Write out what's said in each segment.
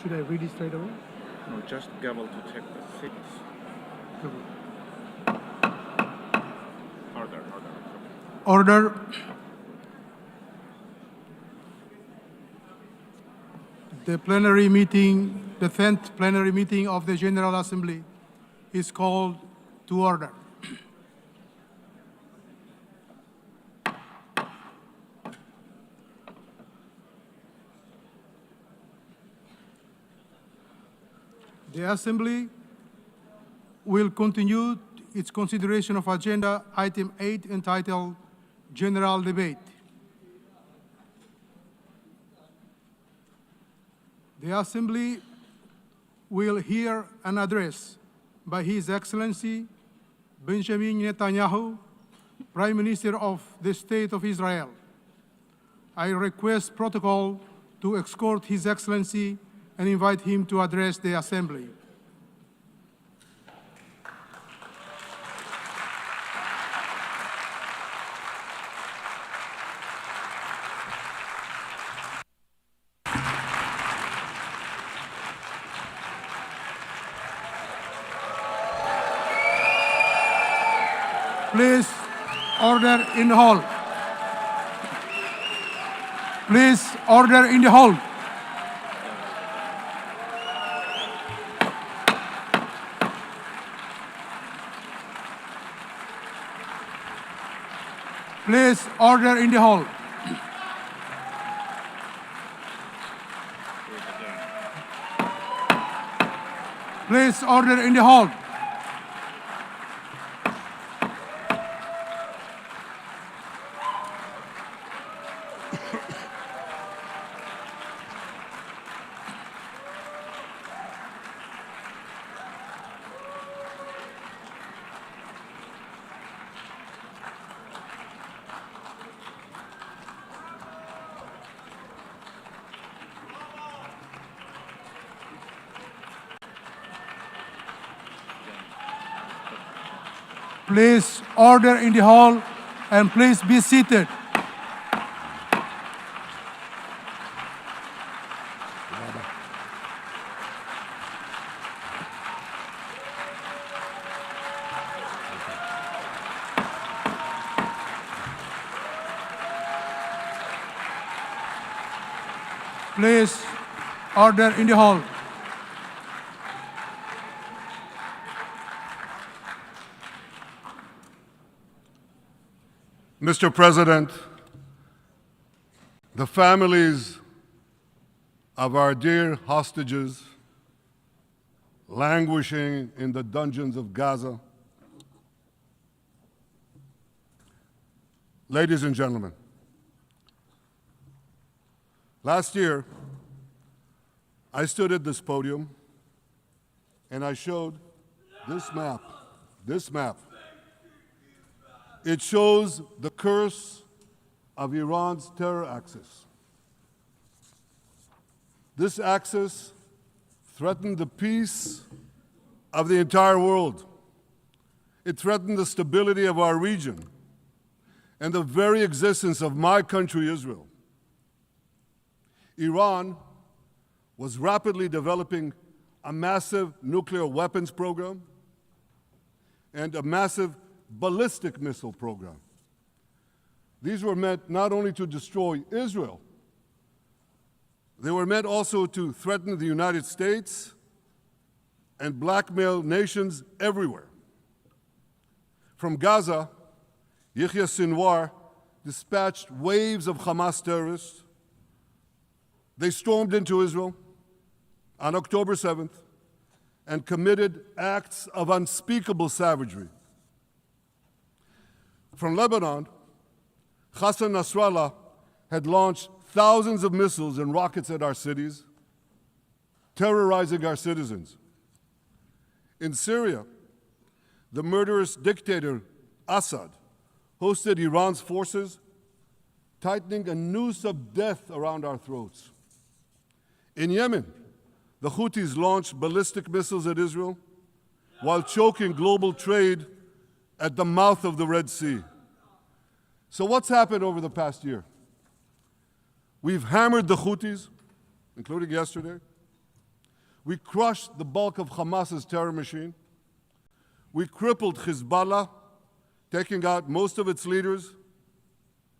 Should I read it straight away? No, just gavel to take the seats. Order. Order. The plenary meeting, the 10th plenary meeting of the General Assembly is called to order. The Assembly will continue its consideration of Agenda Item 8 entitled General Debate. The Assembly will hear an address by His Excellency Benjamin Netanyahu, Prime Minister of the State of Israel. I request protocol to escort His Excellency and invite him to address the Assembly. Please, order in the hall. Please, order in the hall. Please, order in the hall. Please, order in the hall. Please order in the hall and please be seated. Please order in the hall. Mr. President, the families of our dear hostages languishing in the dungeons of Gaza, ladies and gentlemen, last year I stood at this podium and I showed this map. It shows the curse of Iran's terror axis. This axis threatened the peace of the entire world. It threatened the stability of our region and the very existence of my country, Israel. Iran was rapidly developing a massive nuclear weapons program and a massive ballistic missile program. These were meant not only to destroy Israel, they were meant also to threaten the United States and blackmail nations everywhere. From Gaza, Yahya Sinwar dispatched waves of Hamas terrorists. They stormed into Israel on October 7th and committed acts of unspeakable savagery. From Lebanon, Hassan Nasrallah had launched thousands of missiles and rockets at our cities, terrorizing our citizens. In Syria, the murderous dictator Assad hosted Iran's forces, tightening a noose of death around our throats. In Yemen, the Houthis launched ballistic missiles at Israel while choking global trade at the mouth of the Red Sea. So what's happened over the past year? We've hammered the Houthis, including yesterday. We crushed the bulk of Hamas's terror machine. We crippled Hezbollah, taking out most of its leaders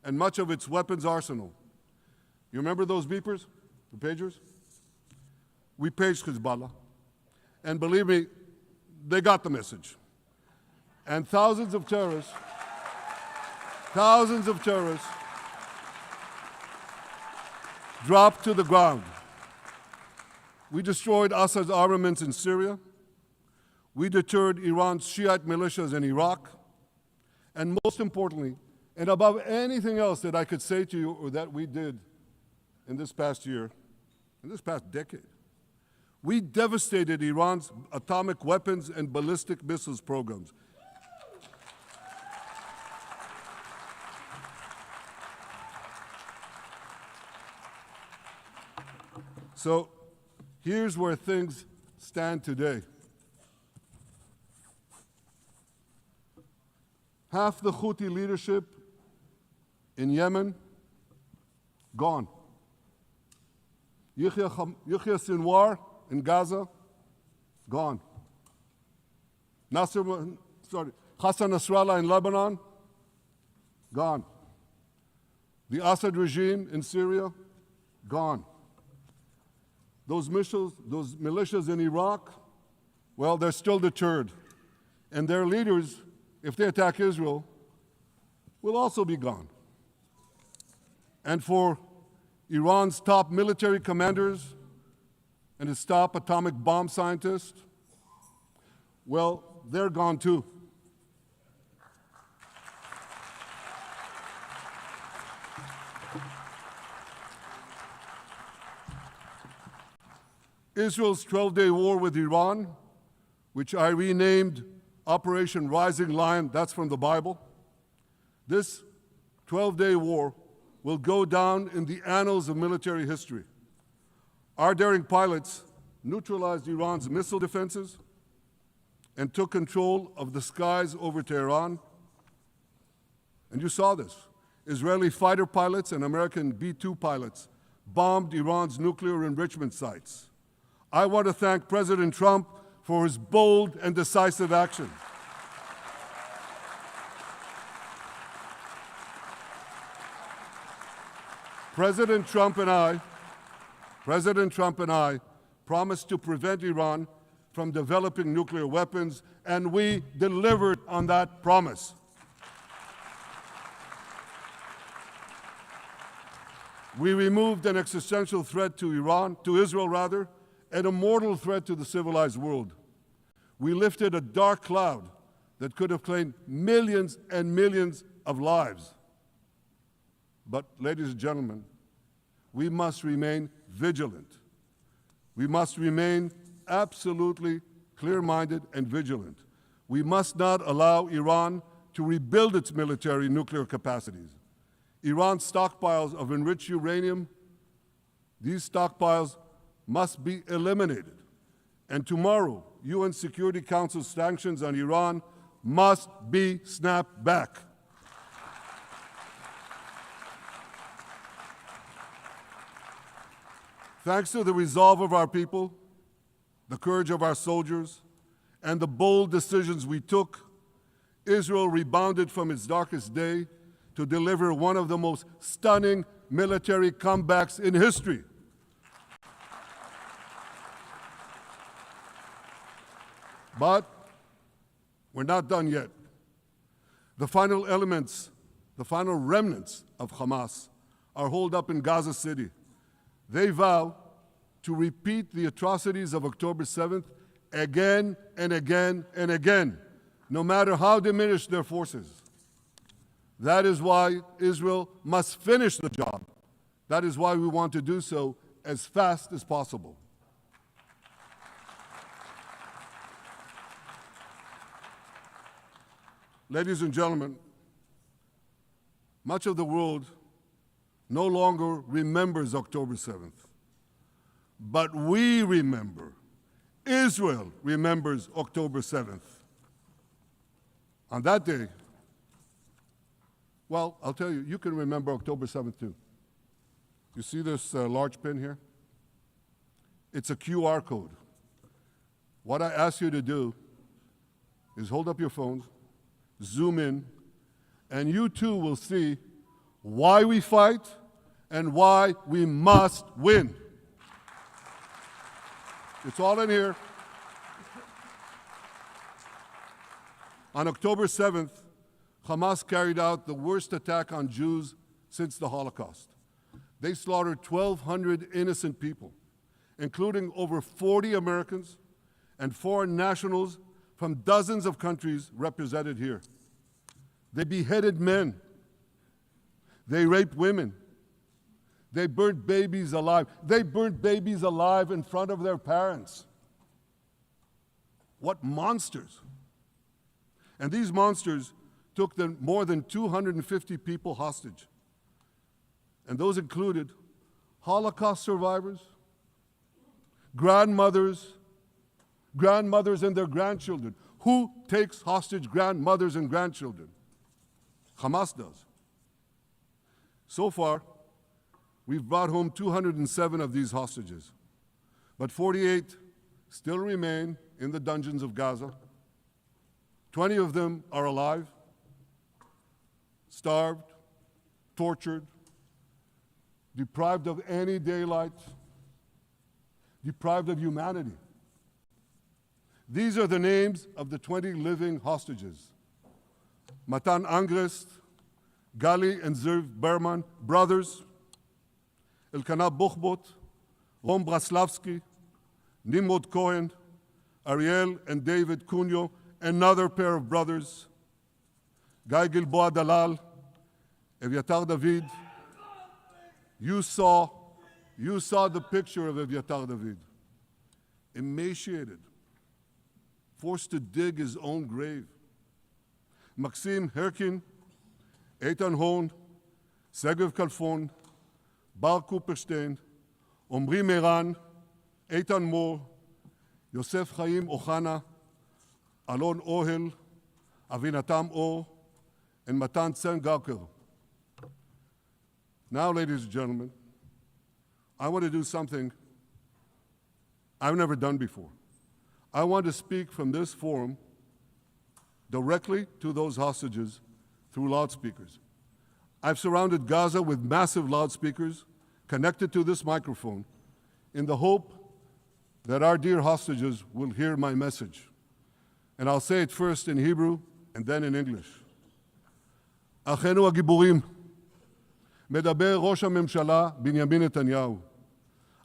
and much of its weapons arsenal. You remember those beepers, the pagers? We paged Hezbollah. And believe me, they got the message. And thousands of terrorists dropped to the ground. We destroyed Assad's armaments in Syria. We deterred Iran's Shiite militias in Iraq. And most importantly, and above anything else that I could say to you or that we did in this past year, in this past decade, we devastated Iran's atomic weapons and ballistic missiles programs. So here's where things stand today. Half the Houthi leadership in Yemen, gone. Yahya Sinwar in Gaza, gone. Hassan Nasrallah in Lebanon, gone. The Assad regime in Syria, gone. Those militias in Iraq, well, they're still deterred. And their leaders, if they attack Israel, will also be gone. And for Iran's top military commanders and its top atomic bomb scientists, well, they're gone too. Israel's 12-day war with Iran, which I renamed Operation Rising Lion, that's from the Bible. This 12-day war will go down in the annals of military history. Our daring pilots neutralized Iran's missile defenses and took control of the skies over Tehran. And you saw this. Israeli fighter pilots and American B-2 pilots bombed Iran's nuclear enrichment sites. I want to thank President Trump for his bold and decisive action. President Trump and I promised to prevent Iran from developing nuclear weapons, and we delivered on that promise. We removed an existential threat to Israel, and a mortal threat to the civilized world. We lifted a dark cloud that could have claimed millions and millions of lives. But, ladies and gentlemen, we must remain vigilant. We must remain absolutely clear-minded and vigilant. We must not allow Iran to rebuild its military nuclear capacities. Iran's stockpiles of enriched uranium, these stockpiles must be eliminated. And tomorrow, UN Security Council sanctions on Iran must be snapped back. Thanks to the resolve of our people, the courage of our soldiers, and the bold decisions we took, Israel rebounded from its darkest day to deliver one of the most stunning military comebacks in history. But we're not done yet. The final remnants of Hamas are holed up in Gaza City. They vow to repeat the atrocities of October 7th again and again and again, no matter how diminished their forces. That is why Israel must finish the job. That is why we want to do so as fast as possible. Ladies and gentlemen, much of the world no longer remembers October 7th. But we remember. Israel remembers October 7th. On that day, well, I'll tell you, you can remember October 7th too. You see this large pin here? It's a QR code. what I ask you to do is hold up your phones, zoom in, and you too will see why we fight and why we must win. It's all in here. On October 7th, Hamas carried out the worst attack on Jews since the Holocaust. They slaughtered 1,200 innocent people, including over 40 Americans and foreign nationals from dozens of countries represented here. They beheaded men. They raped women. They burnt babies alive. They burnt babies alive in front of their parents. What monsters. And these monsters took more than 250 people hostage. And those included Holocaust survivors, grandmothers and their grandchildren. Who takes hostage grandmothers and grandchildren? Hamas does. So far, we've brought home 207 of these hostages, but 48 still remain in the dungeons of Gaza. 20 of them are alive, starved, tortured, deprived of any daylight, deprived of humanity. These are the names of the 20 living hostages. Matan Angrest, Gali and Zerv Berman, brothers, Elkanah Buchbot, Rom Braslavsky, Nimrod Cohen, Ariel and David Cunyo, another pair of brothers, Guy Gilboa Dalal, Eviatar David. You saw the picture of Eviatar David, emaciated, forced to dig his own grave. Maxim Herkin, Eitan Horn, Segev Kalfon, Bar Cooperstein, Omri Meran, Eitan Moore, Yosef Chaim Ochana, Alon Ohel, Avinatam Or, and Matan Tsengarker. Now, ladies and gentlemen, I want to do something I've never done before. I want to speak from this forum directly to those hostages through loudspeakers. I've surrounded Gaza with massive loudspeakers connected to this microphone in the hope that our dear hostages will hear my message. And I'll say it first in Hebrew and then in English. אחינו הגיבורים, מדבר ראש הממשלה בנימין נתניהו.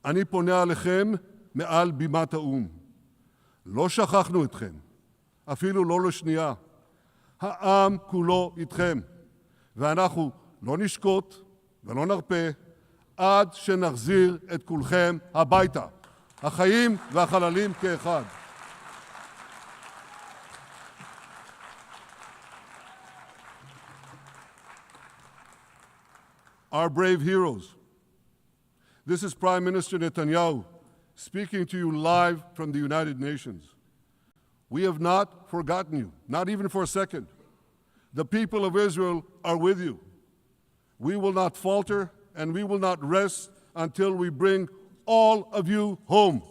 אני פונה עליכם מעל בימת האו"ם. לא שכחנו אתכם, אפילו לא לשנייה. העם כולו איתכם, ואנחנו לא נשקוט ולא נרפה עד שנחזיר את כולכם הביתה. החיים והחללים כאחד. Our brave heroes. This is Prime Minister Netanyahu speaking to you live from the United Nations. We have not forgotten you, not even for a second. The people of Israel are with you. We will not falter and we will not rest until we bring all of you home.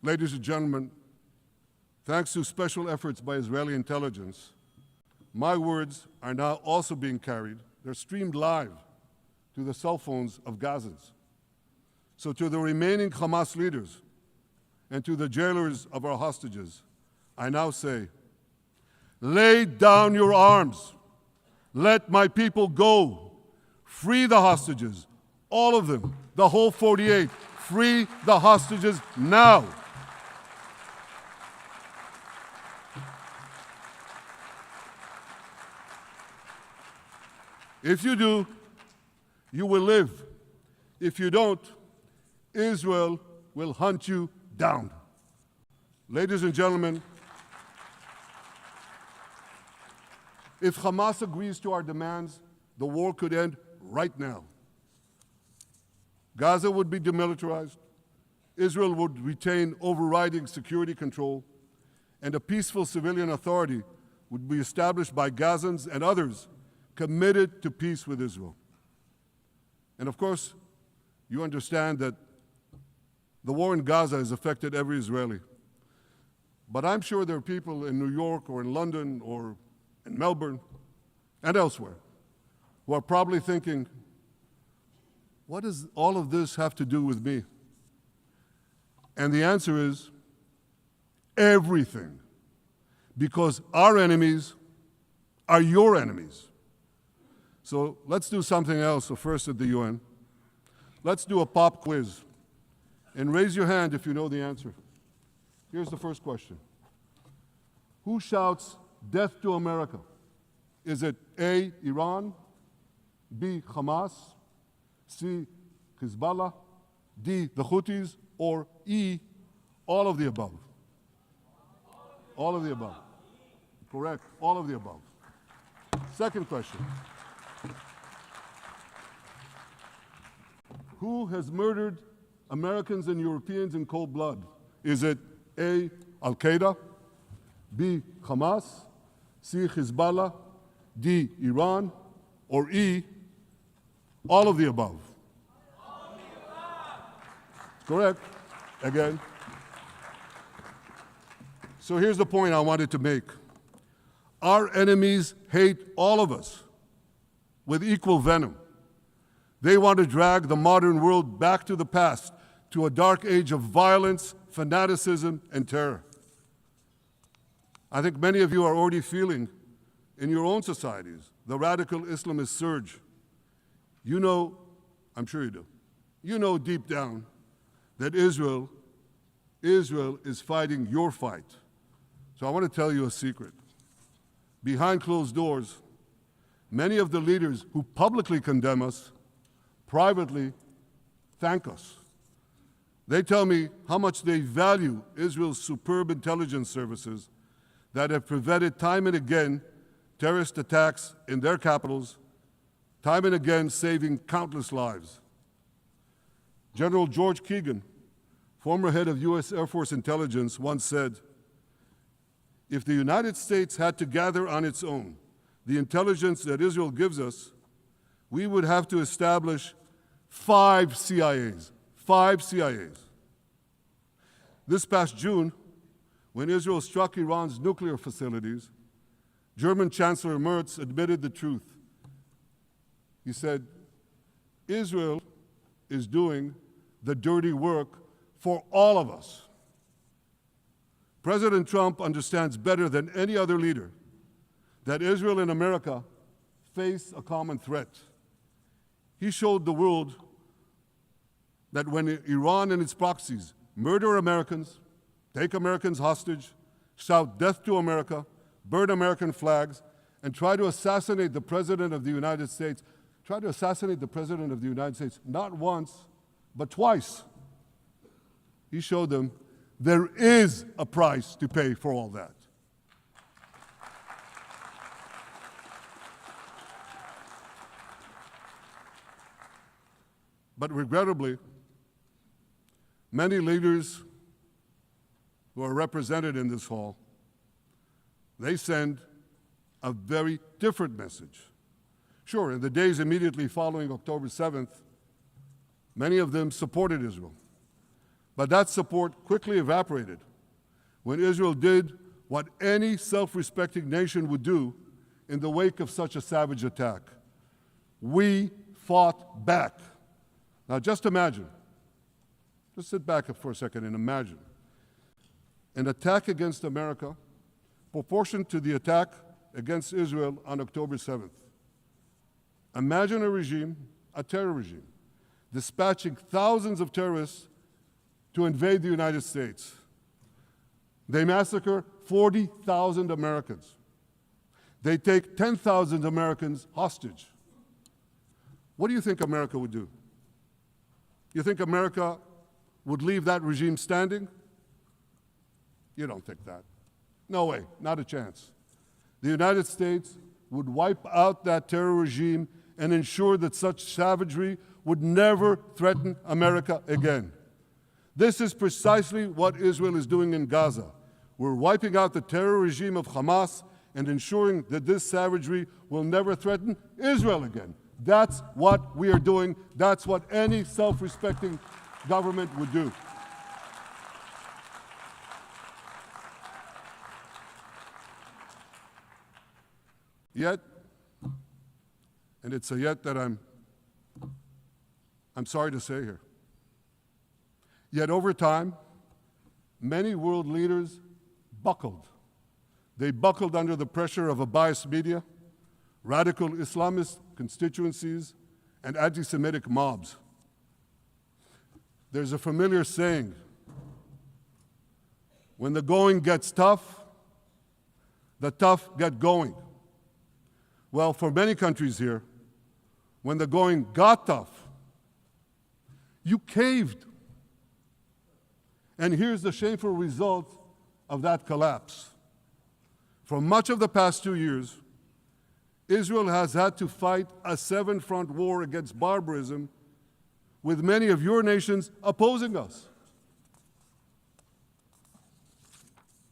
Ladies and gentlemen, thanks to special efforts by Israeli intelligence, my words are now also being carried. They're streamed live to the cell phones of Gazans. So to the remaining Hamas leaders and to the jailers of our hostages, I now say, lay down your arms. Let my people go. Free the hostages, all of them, the whole 48. Free the hostages now. If you do, you will live. If you don't, Israel will hunt you down. Ladies and gentlemen, if Hamas agrees to our demands, the war could end right now. Gaza would be demilitarized, Israel would retain overriding security control, and a peaceful civilian authority would be established by Gazans and others committed to peace with Israel. And of course, you understand that the war in Gaza has affected every Israeli. But I'm sure there are people in New York or in London or in Melbourne and elsewhere who are probably thinking, what does all of this have to do with me? And the answer is everything. Because our enemies are your enemies. So let's do something else. So first at the UN, let's do a pop quiz. And raise your hand if you know the answer. Here's the first question. Who shouts death to America? Is it A, Iran, B, Hamas, C, Hezbollah, D, the Houthis, or E, all of the above? All of the above. Correct, all of the above. Second question. Who has murdered Americans and Europeans in cold blood? Is it A, Al-Qaeda, B, Hamas, C, Hezbollah, D, Iran, or E, all of the above? All of the above. Correct. Again. So here's the point I wanted to make. Our enemies hate all of us with equal venom. They want to drag the modern world back to the past, to a dark age of violence, fanaticism, and terror. I think many of you are already feeling in your own societies the radical Islamist surge. You know, I'm sure you do, you know deep down that Israel is fighting your fight. So I want to tell you a secret. Behind closed doors, many of the leaders who publicly condemn us privately thank us. They tell me how much they value Israel's superb intelligence services that have prevented time and again terrorist attacks in their capitals, time and again saving countless lives. General George Keegan, former head of U.S. Air Force intelligence, once said, if the United States had to gather on its own the intelligence that Israel gives us, we would have to establish 5 CIAs. 5 CIAs. This past June, when Israel struck Iran's nuclear facilities, German Chancellor Merz admitted the truth. He said, Israel is doing the dirty work for all of us. President Trump understands better than any other leader that Israel and America face a common threat. He showed the world that when Iran and its proxies murder Americans, take Americans hostage, shout death to America, burn American flags, and try to assassinate the President of the United States, not once, but twice. He showed them there is a price to pay for all that. But regrettably, many leaders who are represented in this hall, they send a very different message. Sure, in the days immediately following October 7th, many of them supported Israel. But that support quickly evaporated when Israel did what any self-respecting nation would do in the wake of such a savage attack. We fought back. Now just imagine, just sit back for a second and imagine an attack against America proportioned to the attack against Israel on October 7th. Imagine a regime, a terror regime, dispatching thousands of terrorists to invade the United States. They massacre 40,000 Americans. They take 10,000 Americans hostage. What do you think America would do? You think America would leave that regime standing? You don't think that. No way, not a chance. The United States would wipe out that terror regime and ensure that such savagery would never threaten America again. This is precisely what Israel is doing in Gaza. We're wiping out the terror regime of Hamas and ensuring that this savagery will never threaten Israel again. That's what we are doing. That's what any self-respecting government would do. Yet, and it's a yet that I'm sorry to say here, yet over time, many world leaders buckled. They buckled under the pressure of a biased media, radical Islamist constituencies, and anti-Semitic mobs. There's a familiar saying, when the going gets tough, the tough get going. Well, for many countries here, when the going got tough, you caved. And here's the shameful result of that collapse. For much of the past 2 years, Israel has had to fight a seven-front war against barbarism with many of your nations opposing us.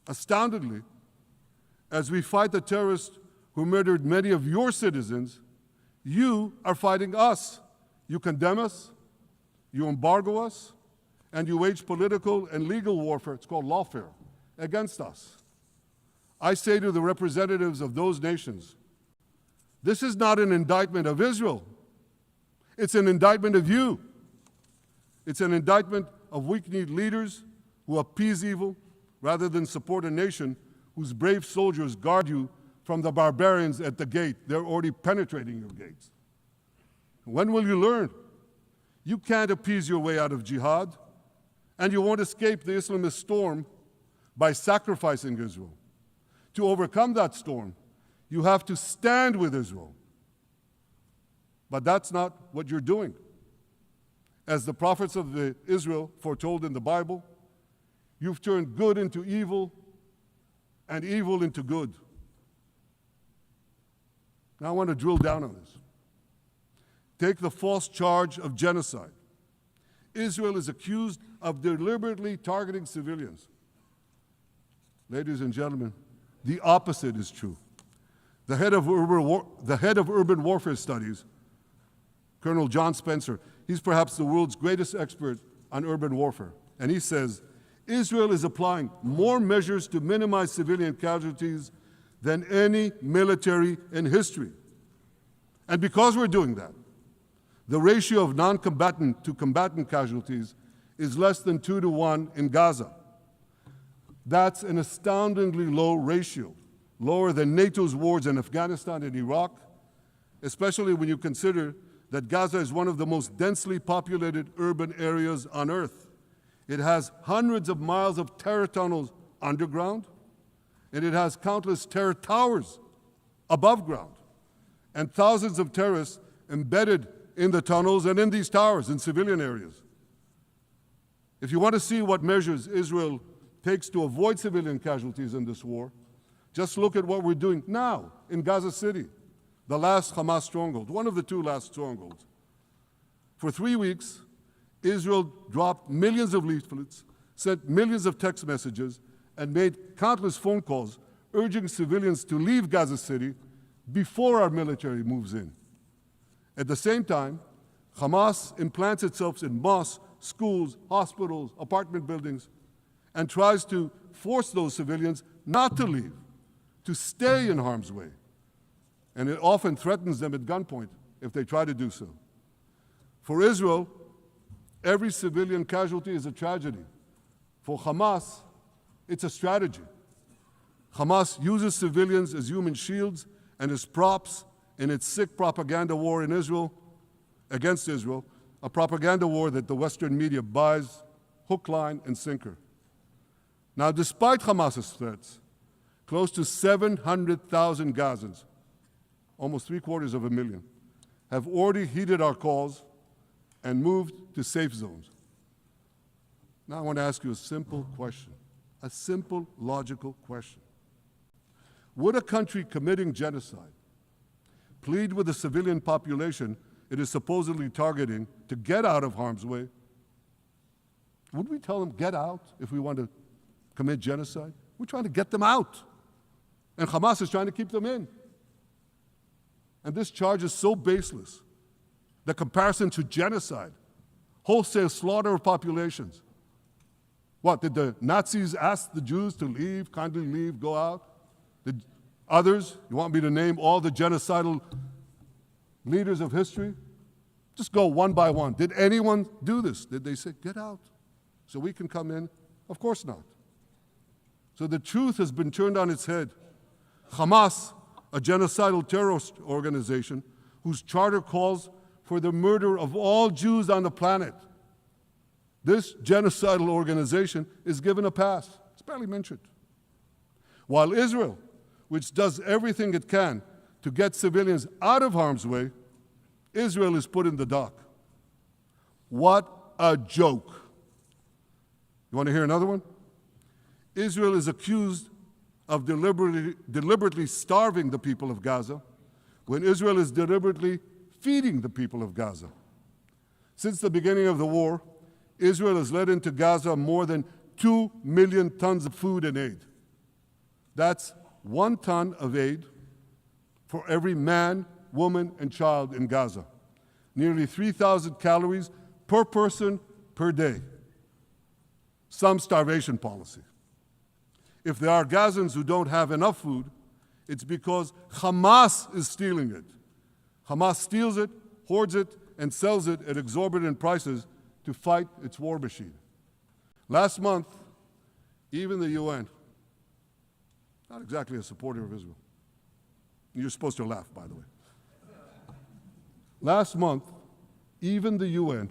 Astoundingly, as we fight the terrorists who murdered many of your citizens, you are fighting us. You condemn us, you embargo us, and you wage political and legal warfare, it's called lawfare, against us. I say to the representatives of those nations, this is not an indictment of Israel. It's an indictment of you. It's an indictment of weak-kneed leaders who appease evil rather than support a nation whose brave soldiers guard you from the barbarians at the gate. They're already penetrating your gates. When will you learn? You can't appease your way out of jihad, and you won't escape the Islamist storm by sacrificing Israel. To overcome that storm, you have to stand with Israel. But that's not what you're doing. As the prophets of Israel foretold in the Bible, you've turned good into evil and evil into good. Now I want to drill down on this. Take the false charge of genocide. Israel is accused of deliberately targeting civilians. Ladies and gentlemen, the opposite is true. The head of urban warfare studies, Colonel John Spencer, he's perhaps the world's greatest expert on urban warfare. And he says, Israel is applying more measures to minimize civilian casualties than any military in history. And because we're doing that, the ratio of non-combatant to combatant casualties is less than 2 to 1 in Gaza. That's an astoundingly low ratio, lower than NATO's wars in Afghanistan and Iraq, especially when you consider that Gaza is one of the most densely populated urban areas on Earth. It has hundreds of miles of terror tunnels underground, and it has countless terror towers above ground, and thousands of terrorists embedded in the tunnels and in these towers in civilian areas. If you want to see what measures Israel takes to avoid civilian casualties in this war, just look at what we're doing now in Gaza City, the last Hamas stronghold, one of the 2 last strongholds. For 3 weeks, Israel dropped millions of leaflets, sent millions of text messages, and made countless phone calls urging civilians to leave Gaza City before our military moves in. At the same time, Hamas implants itself in mosques, schools, hospitals, apartment buildings, and tries to force those civilians not to leave, to stay in harm's way. And it often threatens them at gunpoint if they try to do so. For Israel, every civilian casualty is a tragedy. For Hamas, it's a strategy. Hamas uses civilians as human shields and as props in its sick propaganda war in Israel, against Israel, a propaganda war that the Western media buys hook, line, and sinker. Now, despite Hamas's threats, close to 700,000 Gazans, almost 750,000, have already heeded our calls and moved to safe zones. Now I want to ask you a simple question, a simple, logical question. Would a country committing genocide plead with the civilian population it is supposedly targeting to get out of harm's way? Would we tell them, get out, if we want to commit genocide? We're trying to get them out. And Hamas is trying to keep them in. And this charge is so baseless. The comparison to genocide, wholesale slaughter of populations. What, did the Nazis ask the Jews to leave, kindly leave, go out? Did others, you want me to name all the genocidal leaders of history? Just go one by one. Did anyone do this? Did they say, get out so we can come in? Of course not. So the truth has been turned on its head. Hamas, a genocidal terrorist organization whose charter calls for the murder of all Jews on the planet. This genocidal organization is given a pass. It's barely mentioned. While Israel, which does everything it can to get civilians out of harm's way, Israel is put in the dock. What a joke. You want to hear another one? Israel is accused of deliberately starving the people of Gaza when Israel is deliberately feeding the people of Gaza. Since the beginning of the war, Israel has let into Gaza more than 2 million tons of food and aid. That's 1 ton of aid for every man, woman, and child in Gaza. Nearly 3,000 calories per person per day. Some starvation policy. If there are Gazans who don't have enough food, it's because Hamas is stealing it. Hamas steals it, hoards it, and sells it at exorbitant prices to fight its war machine. Last month, even the UN, not exactly a supporter of Israel. You're supposed to laugh, by the way. Last month, even the UN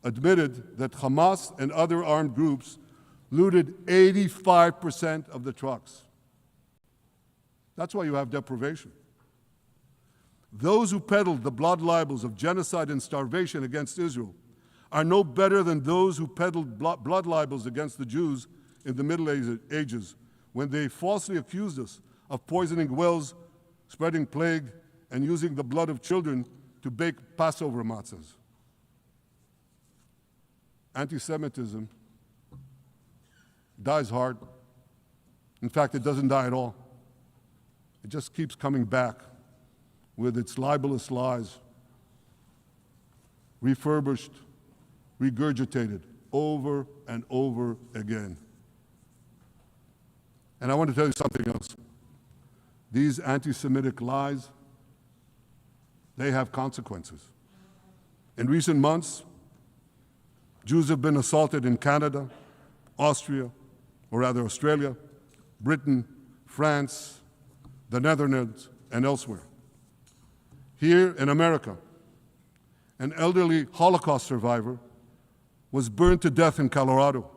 admitted that Hamas and other armed groups looted 85% of the trucks. That's why you have deprivation. Those who peddled the blood libels of genocide and starvation against Israel are no better than those who peddled blood libels against the Jews in the Middle Ages when they falsely accused us of poisoning wells, spreading plague, and using the blood of children to bake Passover matzahs. Anti-Semitism dies hard. In fact, it doesn't die at all. It just keeps coming back with its libelous lies, refurbished, regurgitated over and over again. And I want to tell you something else. These anti-Semitic lies, they have consequences. In recent months, Jews have been assaulted in Canada, Austria, or rather Australia, Britain, France, the Netherlands, and elsewhere. Here in America, an elderly Holocaust survivor was burned to death in Colorado.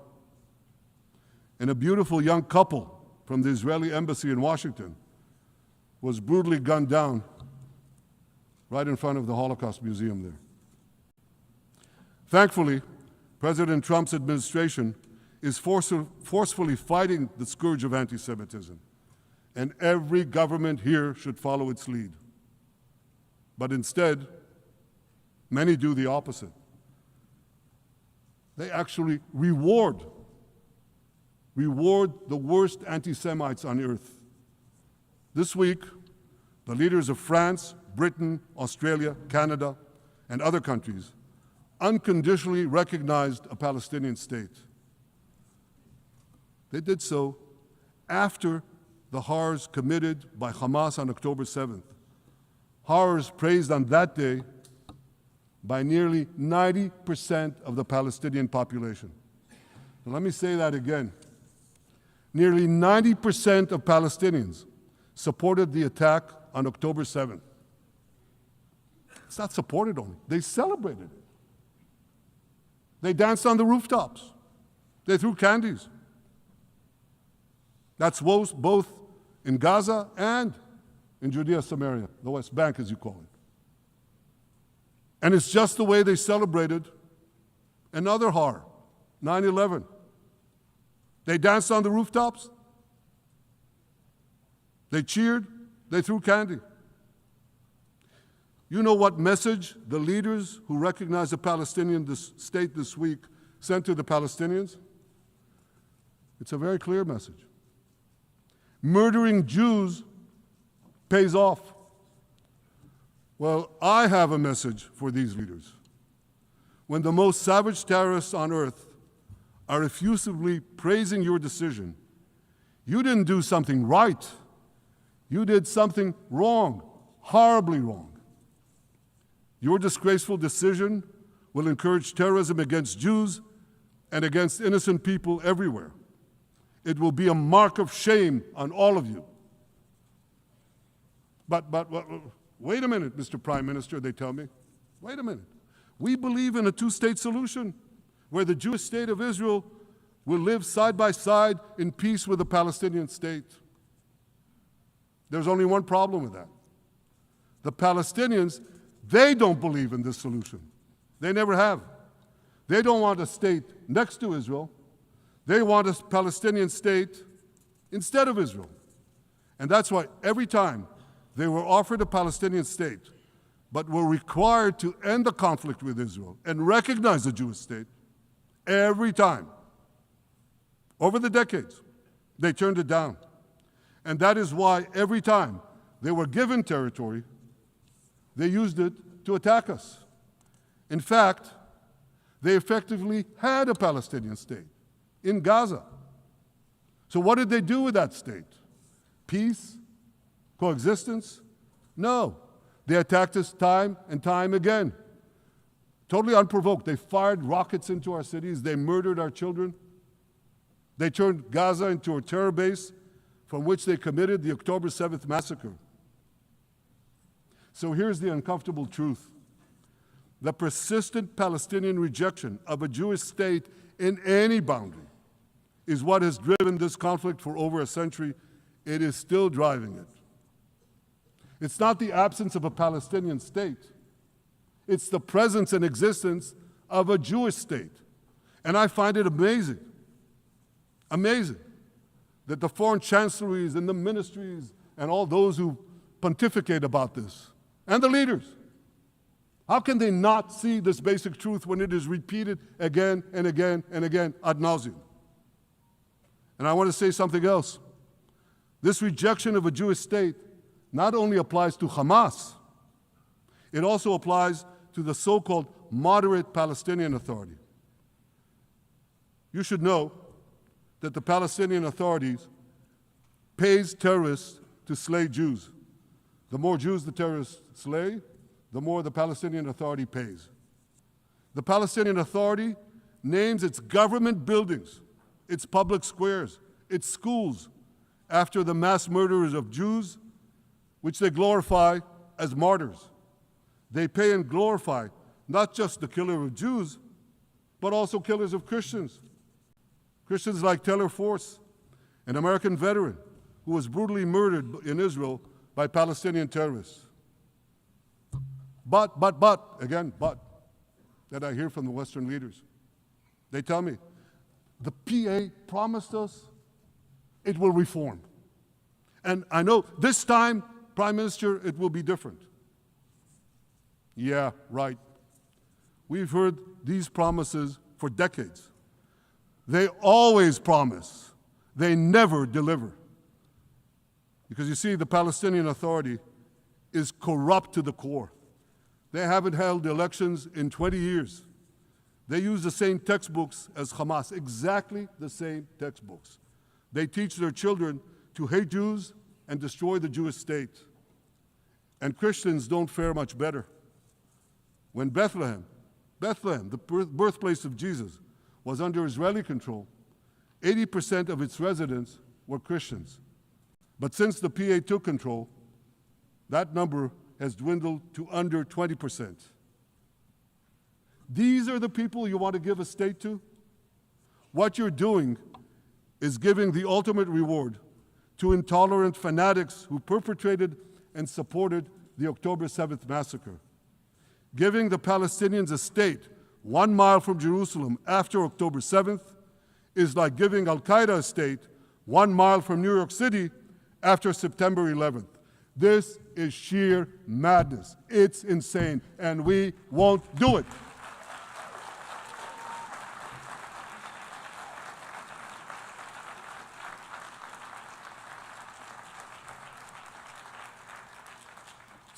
And a beautiful young couple from the Israeli embassy in Washington was brutally gunned down right in front of the Holocaust Museum there. Thankfully, President Trump's administration is forcefully fighting the scourge of anti-Semitism, and every government here should follow its lead. But instead, many do the opposite. They actually reward the worst anti-Semites on earth. This week, the leaders of France, Britain, Australia, Canada, and other countries unconditionally recognized a Palestinian state. They did so after the horrors committed by Hamas on October 7th. Horrors praised on that day by nearly 90% of the Palestinian population. Now, let me say that again. Nearly 90% of Palestinians supported the attack on October 7th. It's not supported only, they celebrated it. They danced on the rooftops. They threw candies. That's both in Gaza and in Judea, Samaria, the West Bank, as you call it. And it's just the way they celebrated another horror, 9/11. They danced on the rooftops. They cheered. They threw candy. You know what message the leaders who recognize the Palestinian state this week sent to the Palestinians? It's a very clear message. Murdering Jews pays off. Well, I have a message for these leaders. When the most savage terrorists on earth are effusively praising your decision, you didn't do something right. You did something wrong, horribly wrong. Your disgraceful decision will encourage terrorism against Jews and against innocent people everywhere. It will be a mark of shame on all of you. But wait a minute, Mr. Prime Minister, they tell me. Wait a minute. We believe in a two-state solution where the Jewish state of Israel will live side by side in peace with the Palestinian state. There's only one problem with that. The Palestinians, they don't believe in this solution. They never have. They don't want a state next to Israel. They want a Palestinian state instead of Israel. And that's why every time they were offered a Palestinian state, but were required to end the conflict with Israel and recognize the Jewish state, every time, over the decades, they turned it down. And that is why every time they were given territory, they used it to attack us. In fact, they effectively had a Palestinian state in Gaza. So what did they do with that state? Peace? Coexistence? No. They attacked us time and time again. Totally unprovoked. They fired rockets into our cities. They murdered our children. They turned Gaza into a terror base from which they committed the October 7th massacre. So here's the uncomfortable truth. The persistent Palestinian rejection of a Jewish state in any boundary is what has driven this conflict for over a century. It is still driving it. It's not the absence of a Palestinian state. It's the presence and existence of a Jewish state. And I find it amazing, that the foreign chancelleries and the ministries and all those who pontificate about this, and the leaders, how can they not see this basic truth when it is repeated again and again and again ad nauseum? And I want to say something else. This rejection of a Jewish state not only applies to Hamas, it also applies to the so-called moderate Palestinian Authority. You should know that the Palestinian authorities pays terrorists to slay Jews. The more Jews the terrorists slay, the more the Palestinian Authority pays. The Palestinian Authority names its government buildings, its public squares, its schools, after the mass murderers of Jews, which they glorify as martyrs. They pay and glorify not just the killer of Jews, but also killers of Christians. Christians like Taylor Force, an American veteran who was brutally murdered in Israel by Palestinian terrorists. But, that I hear from the Western leaders. They tell me, the PA promised us it will reform. And I know this time, Prime Minister, it will be different. Yeah, right. We've heard these promises for decades. They always promise. They never deliver. Because you see, the Palestinian Authority is corrupt to the core. They haven't held elections in 20 years. They use the same textbooks as Hamas, exactly the same textbooks. They teach their children to hate Jews and destroy the Jewish state. And Christians don't fare much better. When Bethlehem, the birthplace of Jesus, was under Israeli control, 80% of its residents were Christians. But since the PA took control, that number has dwindled to under 20%. These are the people you want to give a state to? What you're doing is giving the ultimate reward to intolerant fanatics who perpetrated and supported the October 7th massacre. Giving the Palestinians a state 1 mile from Jerusalem after October 7th is like giving Al-Qaeda a state 1 mile from New York City after September 11th. This is sheer madness. It's insane, and we won't do it.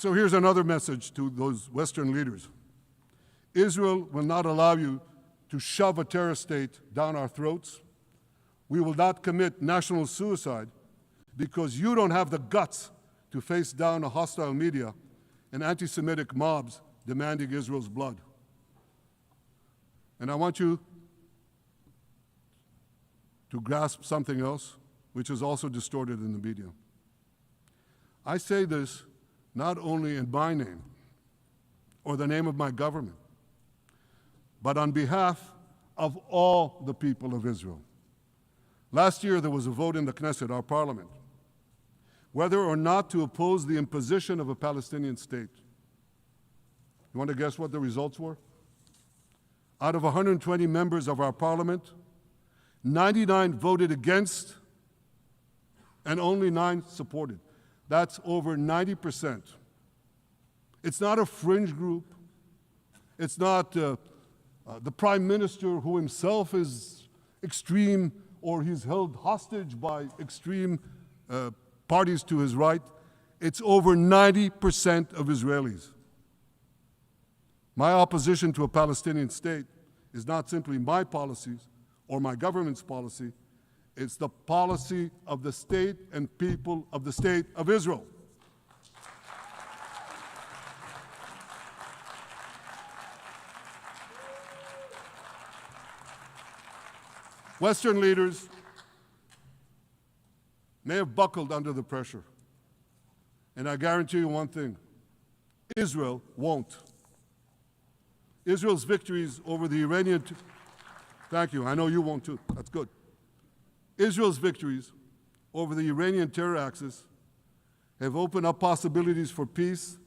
So here's another message to those Western leaders. Israel will not allow you to shove a terror state down our throats. We will not commit national suicide because you don't have the guts to face down a hostile media and anti-Semitic mobs demanding Israel's blood. And I want you to grasp something else, which is also distorted in the media. I say this not only in my name or the name of my government, but on behalf of all the people of Israel. Last year, there was a vote in the Knesset, our parliament, whether or not to oppose the imposition of a Palestinian state. You want to guess what the results were? Out of 120 members of our parliament, 99 voted against and only 9 supported. That's over 90%. It's not a fringe group. It's not the prime minister who himself is extreme or he's held hostage by extreme parties to his right. It's over 90% of Israelis. My opposition to a Palestinian state is not simply my policies or my government's policy. It's the policy of the state and people of the state of Israel. Western leaders may have buckled under the pressure. And I guarantee you one thing, Israel won't. Israel's victories over the Iranian... Thank you, I know you won't too, that's good. Israel's victories over the Iranian terror axis have opened up possibilities for peace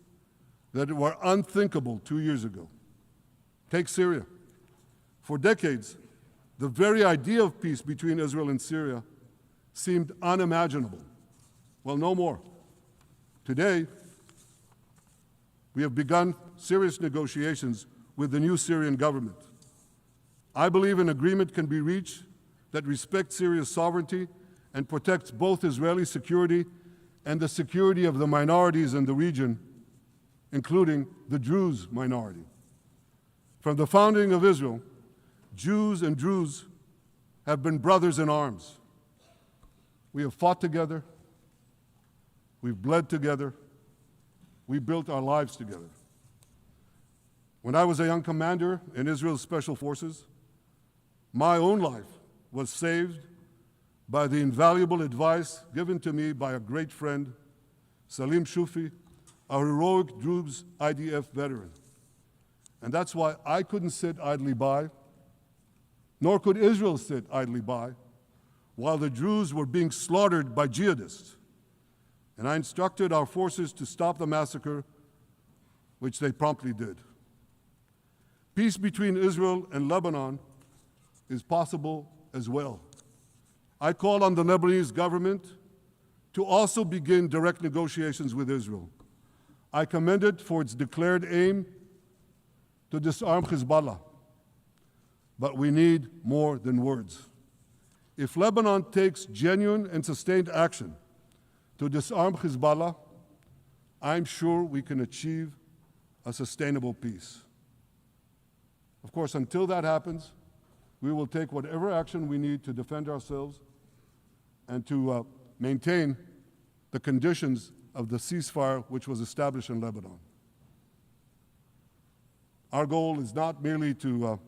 that were unthinkable 2 years ago. Take Syria. For decades, the very idea of peace between Israel and Syria seemed unimaginable. Well, no more. Today, we have begun serious negotiations with the new Syrian government. I believe an agreement can be reached that respects Syria's sovereignty and protects both Israeli security and the security of the minorities in the region, including the Druze minority. From the founding of Israel, Jews and Druze have been brothers in arms. We have fought together, we've bled together, we built our lives together. When I was a young commander in Israel's Special Forces, my own life was saved by the invaluable advice given to me by a great friend, Salim Shufi, a heroic Druze IDF veteran. And that's why I couldn't sit idly by, nor could Israel sit idly by, while the Druze were being slaughtered by jihadists. And I instructed our forces to stop the massacre, which they promptly did. Peace between Israel and Lebanon is possible as well. I call on the Lebanese government to also begin direct negotiations with Israel. I commend it for its declared aim to disarm Hezbollah. But we need more than words. If Lebanon takes genuine and sustained action to disarm Hezbollah, I'm sure we can achieve a sustainable peace. Of course, until that happens, we will take whatever action we need to defend ourselves and to maintain the conditions of the ceasefire which was established in Lebanon. Our goal is not merely to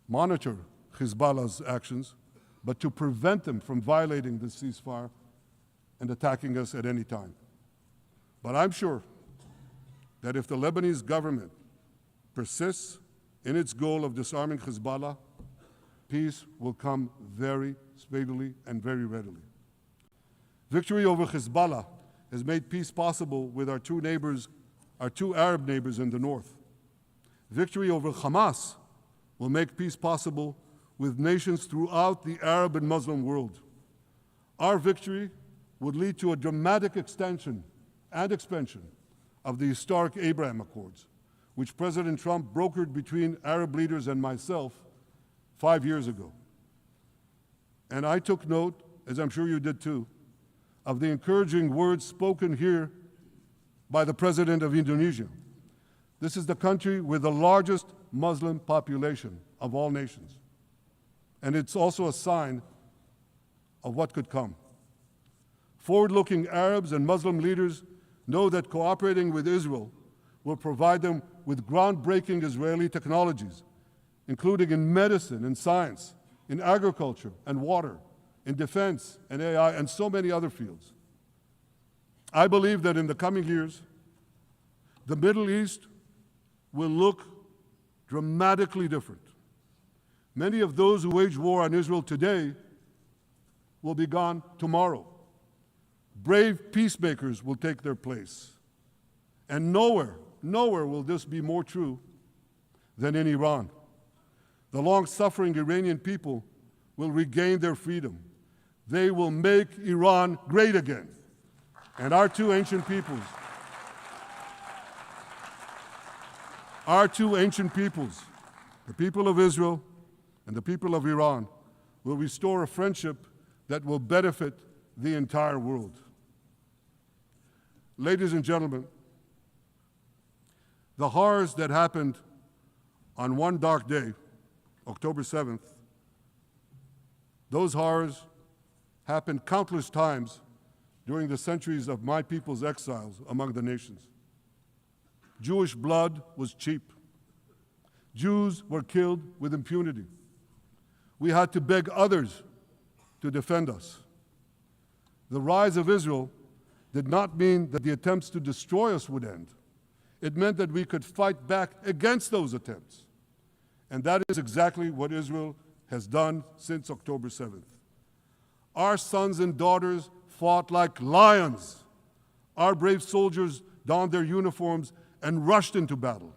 monitor Hezbollah's actions, but to prevent them from violating the ceasefire and attacking us at any time. But I'm sure that if the Lebanese government persists in its goal of disarming Hezbollah, peace will come very speedily and very readily. Victory over Hezbollah has made peace possible with our two Arab neighbors in the north. Victory over Hamas will make peace possible with nations throughout the Arab and Muslim world. Our victory would lead to a dramatic extension and expansion of the historic Abraham Accords, which President Trump brokered between Arab leaders and myself 5 years ago. And I took note, as I'm sure you did too, of the encouraging words spoken here by the President of Indonesia. This is the country with the largest Muslim population of all nations. And it's also a sign of what could come. Forward-looking Arabs and Muslim leaders know that cooperating with Israel will provide them with groundbreaking Israeli technologies, including in medicine and science, in agriculture and water, in defense and AI, and so many other fields. I believe that in the coming years, the Middle East will look dramatically different. Many of those who wage war on Israel today will be gone tomorrow. Brave peacemakers will take their place. And nowhere will this be more true than in Iran. The long-suffering Iranian people will regain their freedom. They will make Iran great again. And our two ancient peoples, the people of Israel and the people of Iran, will restore a friendship that will benefit the entire world. Ladies and gentlemen, the horrors that happened on one dark day, October 7th, those horrors happened countless times during the centuries of my people's exiles among the nations. Jewish blood was cheap. Jews were killed with impunity. We had to beg others to defend us. The rise of Israel did not mean that the attempts to destroy us would end. It meant that we could fight back against those attempts. And that is exactly what Israel has done since October 7th. Our sons and daughters fought like lions. Our brave soldiers donned their uniforms and rushed into battle.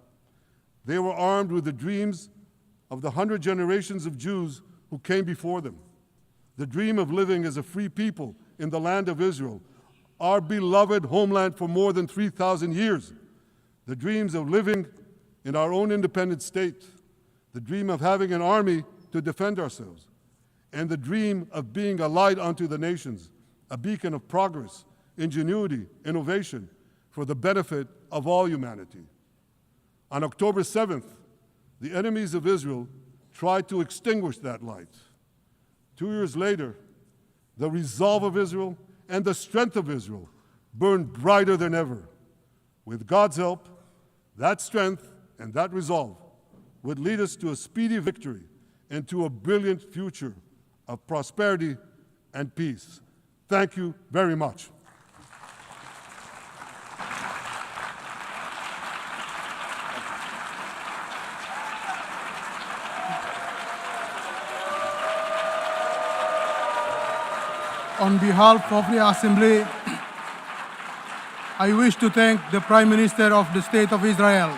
They were armed with the dreams of the 100 generations of Jews who came before them. The dream of living as a free people in the land of Israel, our beloved homeland for more than 3,000 years. The dreams of living in our own independent state. The dream of having an army to defend ourselves. And the dream of being a light unto the nations, a beacon of progress, ingenuity, innovation, for the benefit of all humanity. On October 7th, the enemies of Israel tried to extinguish that light. 2 years later, the resolve of Israel and the strength of Israel burned brighter than ever. With God's help, that strength and that resolve would lead us to a speedy victory and to a brilliant future of prosperity and peace. Thank you very much. On behalf of the Assembly, I wish to thank the Prime Minister of the State of Israel,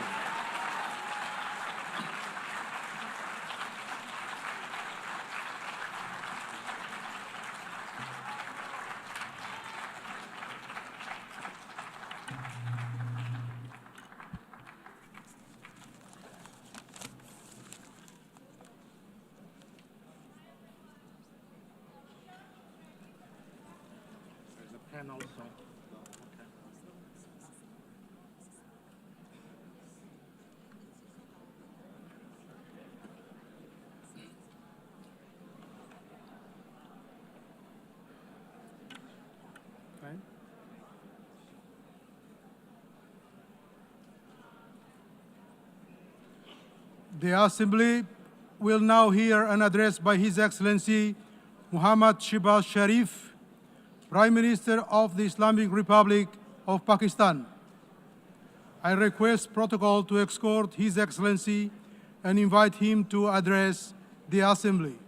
And also, okay. The Assembly will now hear an address by His Excellency Muhammad Shehbaz Sharif, Prime Minister of the Islamic Republic of Pakistan. I request protocol to escort His Excellency and invite him to address the Assembly.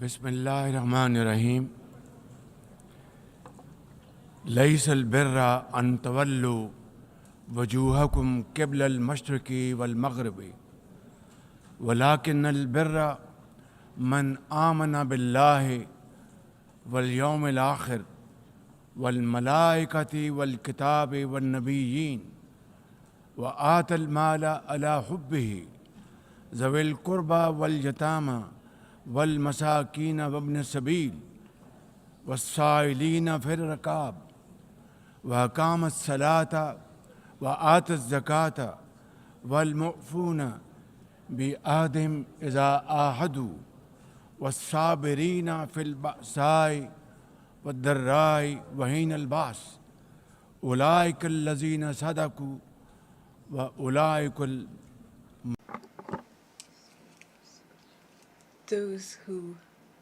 بسم الله الرحمن الرحيم ليس البر أن تولوا وجوهكم قبل المشرق والمغرب ولكن البر من آمن بالله واليوم الآخر والملائكة والكتاب والنبيين وآتى المال على حبه ذوي القربى واليتامى والمساكين وابن السبيل والسائلين في الركاب وأقام الصلاة وآتى الزكاة والمؤفون بعهدهم إذا عاهدوا والصابرين في البأساء والضراء وحين البأس أولئك الذين صدقوا وأولئك Those who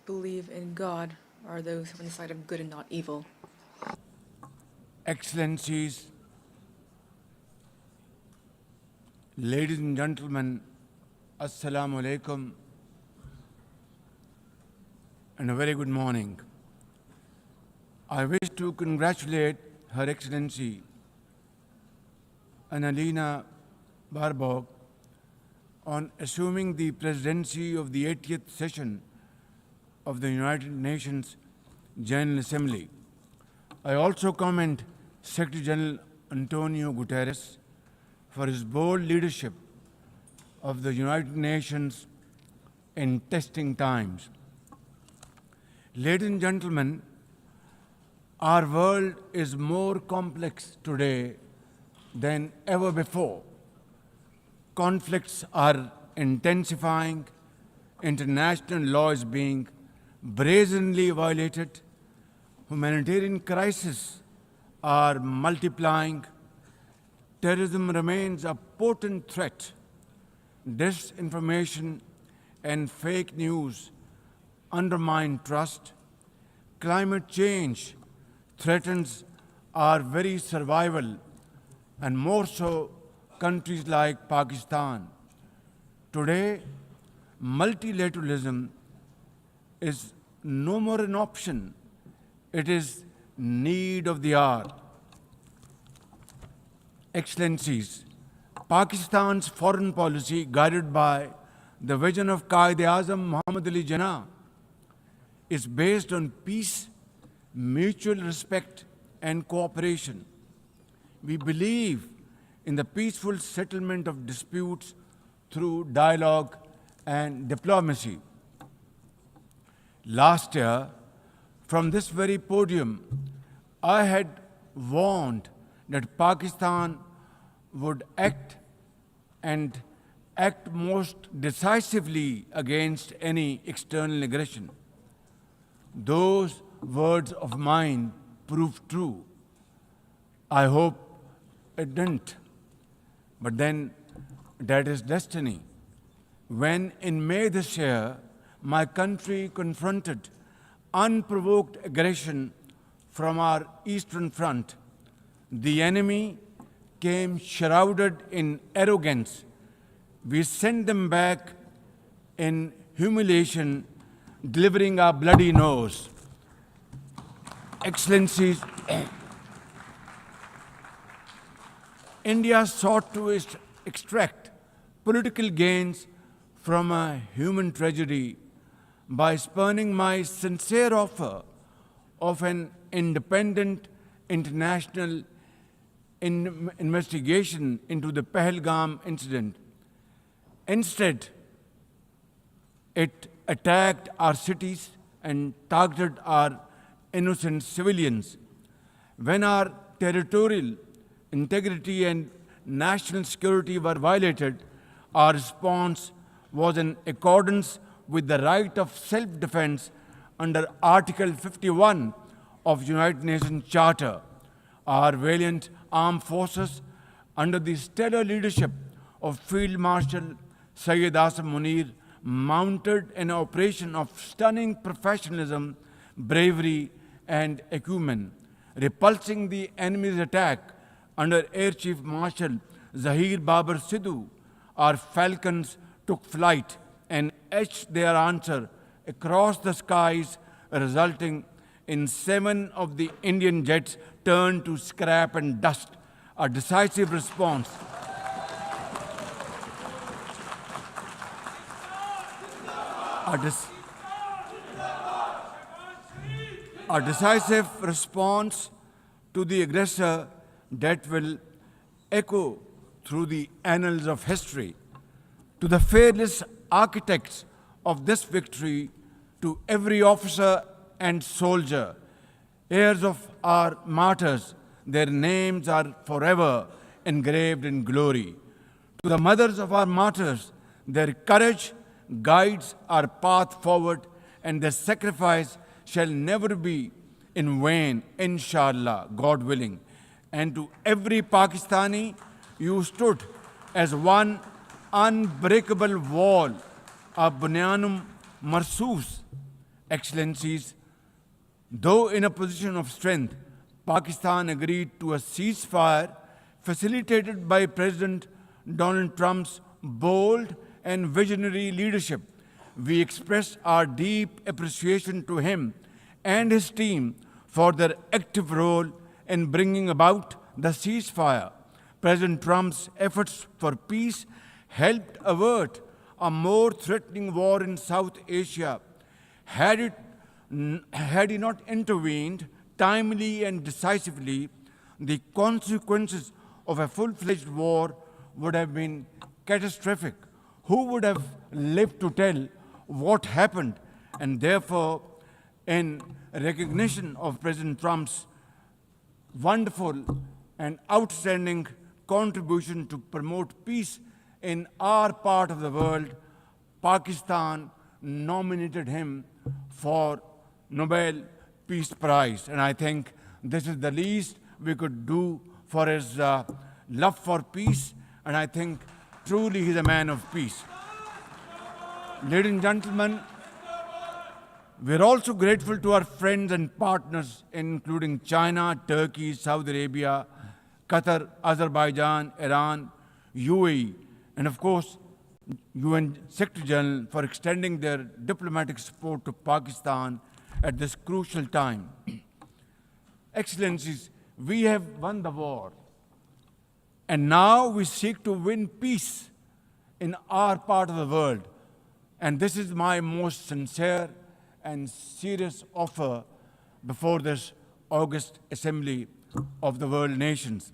believe in God are those who are on the side of good and not evil. Excellencies, ladies and gentlemen, Assalamu alaikum and a very good morning. I wish to congratulate Her Excellency Annalena Baerbock on assuming the presidency of the 80th session of the United Nations General Assembly. I also commend Secretary General Antonio Guterres for his bold leadership of the United Nations in testing times. Ladies and gentlemen, our world is more complex today than ever before. Conflicts are intensifying, international law is being brazenly violated, humanitarian crises are multiplying, terrorism remains a potent threat, disinformation and fake news undermine trust, climate change threatens our very survival, and more so countries like Pakistan. Today, multilateralism is no more an option, it is need of the hour. Excellencies, Pakistan's foreign policy, guided by the vision of Quaid-e-Azam Muhammad Ali Jinnah, is based on peace, mutual respect and cooperation. We believe in the peaceful settlement of disputes through dialogue and diplomacy. Last year, from this very podium, I had warned that Pakistan would act most decisively against any external aggression. Those words of mine proved true. I hope it didn't. But then that is destiny. When in May this year, my country confronted unprovoked aggression from our eastern front, the enemy came shrouded in arrogance. We sent them back in humiliation, delivering our bloody nose. Excellencies, India sought to extract political gains from a human tragedy by spurning my sincere offer of an independent international investigation into the Pahalgam incident. Instead, it attacked our cities and targeted our innocent civilians. When our territorial integrity and national security were violated, our response was in accordance with the right of self-defense under Article 51 of United Nations Charter. Our valiant armed forces, under the stellar leadership of Field Marshal Syed Asam Munir, mounted an operation of stunning professionalism, bravery, and acumen, repulsing the enemy's attack under Air Chief Marshal Zahir Babar Sidhu. Our falcons took flight and etched their answer across the skies, resulting in 7 of the Indian jets turned to scrap and dust. A decisive response. A decisive response to the aggressor that will echo through the annals of history. To the fearless architects of this victory, to every officer and soldier, heirs of our martyrs, their names are forever engraved in glory. To the mothers of our martyrs, their courage guides our path forward, and their sacrifice shall never be in vain, inshallah, God willing. And to every Pakistani, you stood as one unbreakable wall, a bunyanum marsus. Excellencies, though in a position of strength, Pakistan agreed to a ceasefire facilitated by President Donald Trump's bold and visionary leadership. We express our deep appreciation to him and his team for their active role in bringing about the ceasefire. President Trump's efforts for peace helped avert a more threatening war in South Asia. Had he not intervened timely and decisively, the consequences of a full-fledged war would have been catastrophic. Who would have lived to tell what happened? And therefore, in recognition of President Trump's wonderful and outstanding contribution to promote peace in our part of the world, Pakistan nominated him for Nobel Peace Prize. And I think this is the least we could do for his love for peace. And I think truly he's a man of peace. Ladies and gentlemen, we're also grateful to our friends and partners, including China, Turkey, Saudi Arabia, Qatar, Azerbaijan, Iran, UAE, and of course, UN Secretary General for extending their diplomatic support to Pakistan at this crucial time. Excellencies, we have won the war, and now we seek to win peace in our part of the world. And this is my most sincere and serious offer before this August Assembly of the World Nations.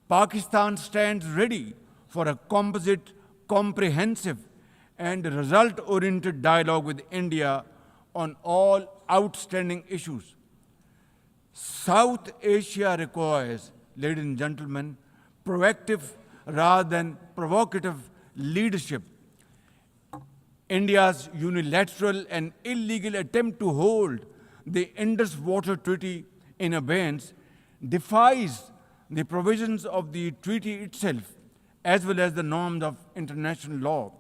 Pakistan stands ready for a composite, comprehensive, and result-oriented dialogue with India on all outstanding issues. South Asia requires, ladies and gentlemen, proactive rather than provocative leadership. India's unilateral and illegal attempt to hold the Indus Water Treaty in abeyance defies the provisions of the treaty itself, as well as the norms of international law.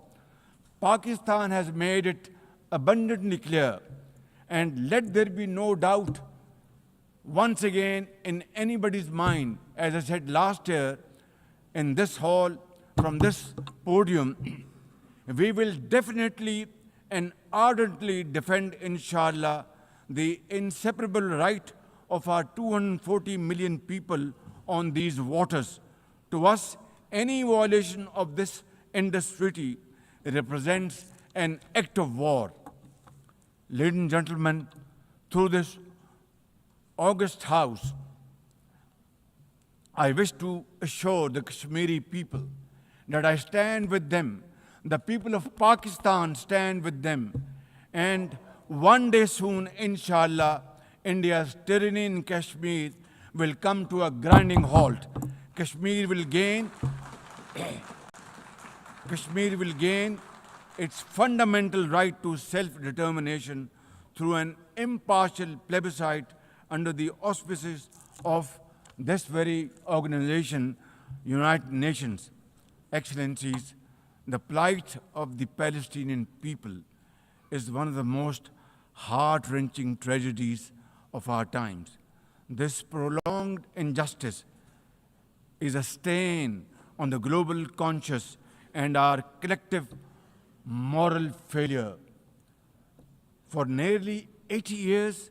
Pakistan has made it abundantly clear, and let there be no doubt once again in anybody's mind, as I said last year in this hall, from this podium, we will definitely and ardently defend, inshallah, the inseparable right of our 240 million people on these waters. To us, any violation of this Indus Treaty represents an act of war. Ladies and gentlemen, through this august House, I wish to assure the Kashmiri people that I stand with them. The people of Pakistan stand with them. And one day soon, inshallah, India's tyranny in Kashmir will come to a grinding halt. Kashmir will gain its fundamental right to self-determination through an impartial plebiscite under the auspices of this very organization, United Nations. Excellencies, the plight of the Palestinian people is one of the most heart-wrenching tragedies of our times. This prolonged injustice is a stain on the global conscience and our collective moral failure. For nearly 80 years,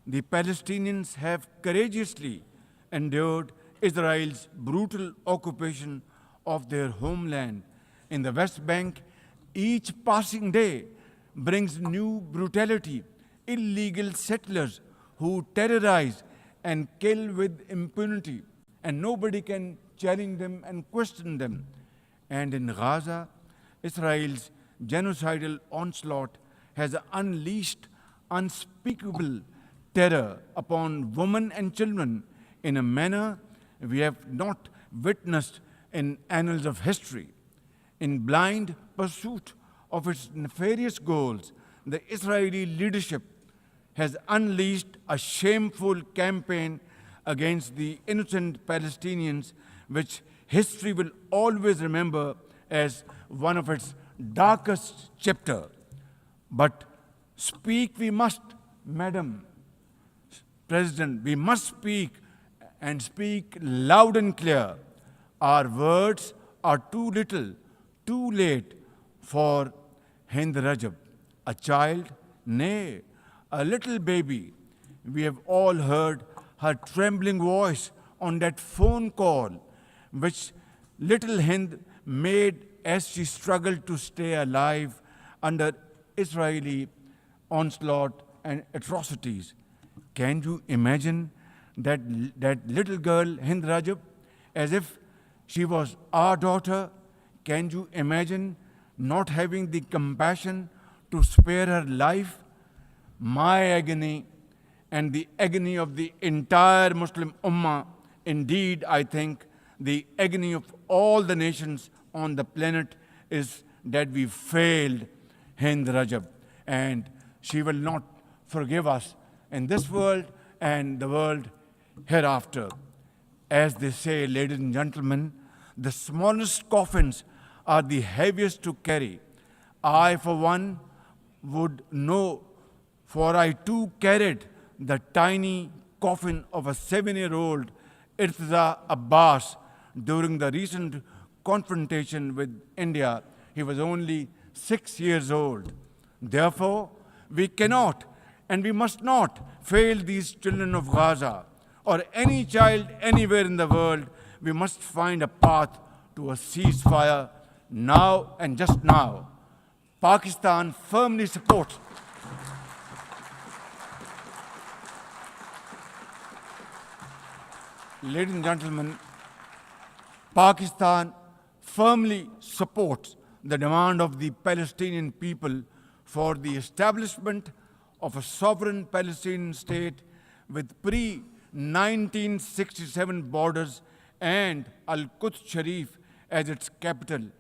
the Palestinians have courageously endured Israel's brutal occupation of their homeland in the West Bank. Each passing day brings new brutality, illegal settlers who terrorize and kill with impunity, and nobody can challenge them and question them. And in Gaza, Israel's genocidal onslaught has unleashed unspeakable terror upon women and children in a manner we have not witnessed in annals of history. In blind pursuit of its nefarious goals, the Israeli leadership has unleashed a shameful campaign against the innocent Palestinians, which history will always remember as one of its darkest chapters. But speak we must, Madam President, we must speak and speak loud and clear. Our words are too little, too late for Hind Rajab, a child, nay, a little baby. We have all heard her trembling voice on that phone call, which little Hind made as she struggled to stay alive under Israeli onslaught and atrocities. Can you imagine that little girl, Hind Rajab, as if she was our daughter? Can you imagine not having the compassion to spare her life? My agony and the agony of the entire Muslim Ummah, indeed, I think, the agony of all the nations on the planet is that we failed Hind Rajab, and she will not forgive us in this world and the world hereafter. As they say, ladies and gentlemen, the smallest coffins are the heaviest to carry. I, for one, would know, for I too carried the tiny coffin of a 7-year-old Irtiza Abbas during the recent confrontation with India. He was only 6 years old. Therefore, we cannot and we must not fail these children of Gaza or any child anywhere in the world. We must find a path to a ceasefire now and just now. Pakistan firmly supports Ladies and gentlemen, Pakistan firmly supports the demand of the Palestinian people for the establishment of a sovereign Palestinian state with pre-1967 borders and Al-Quds Sharif as its capital.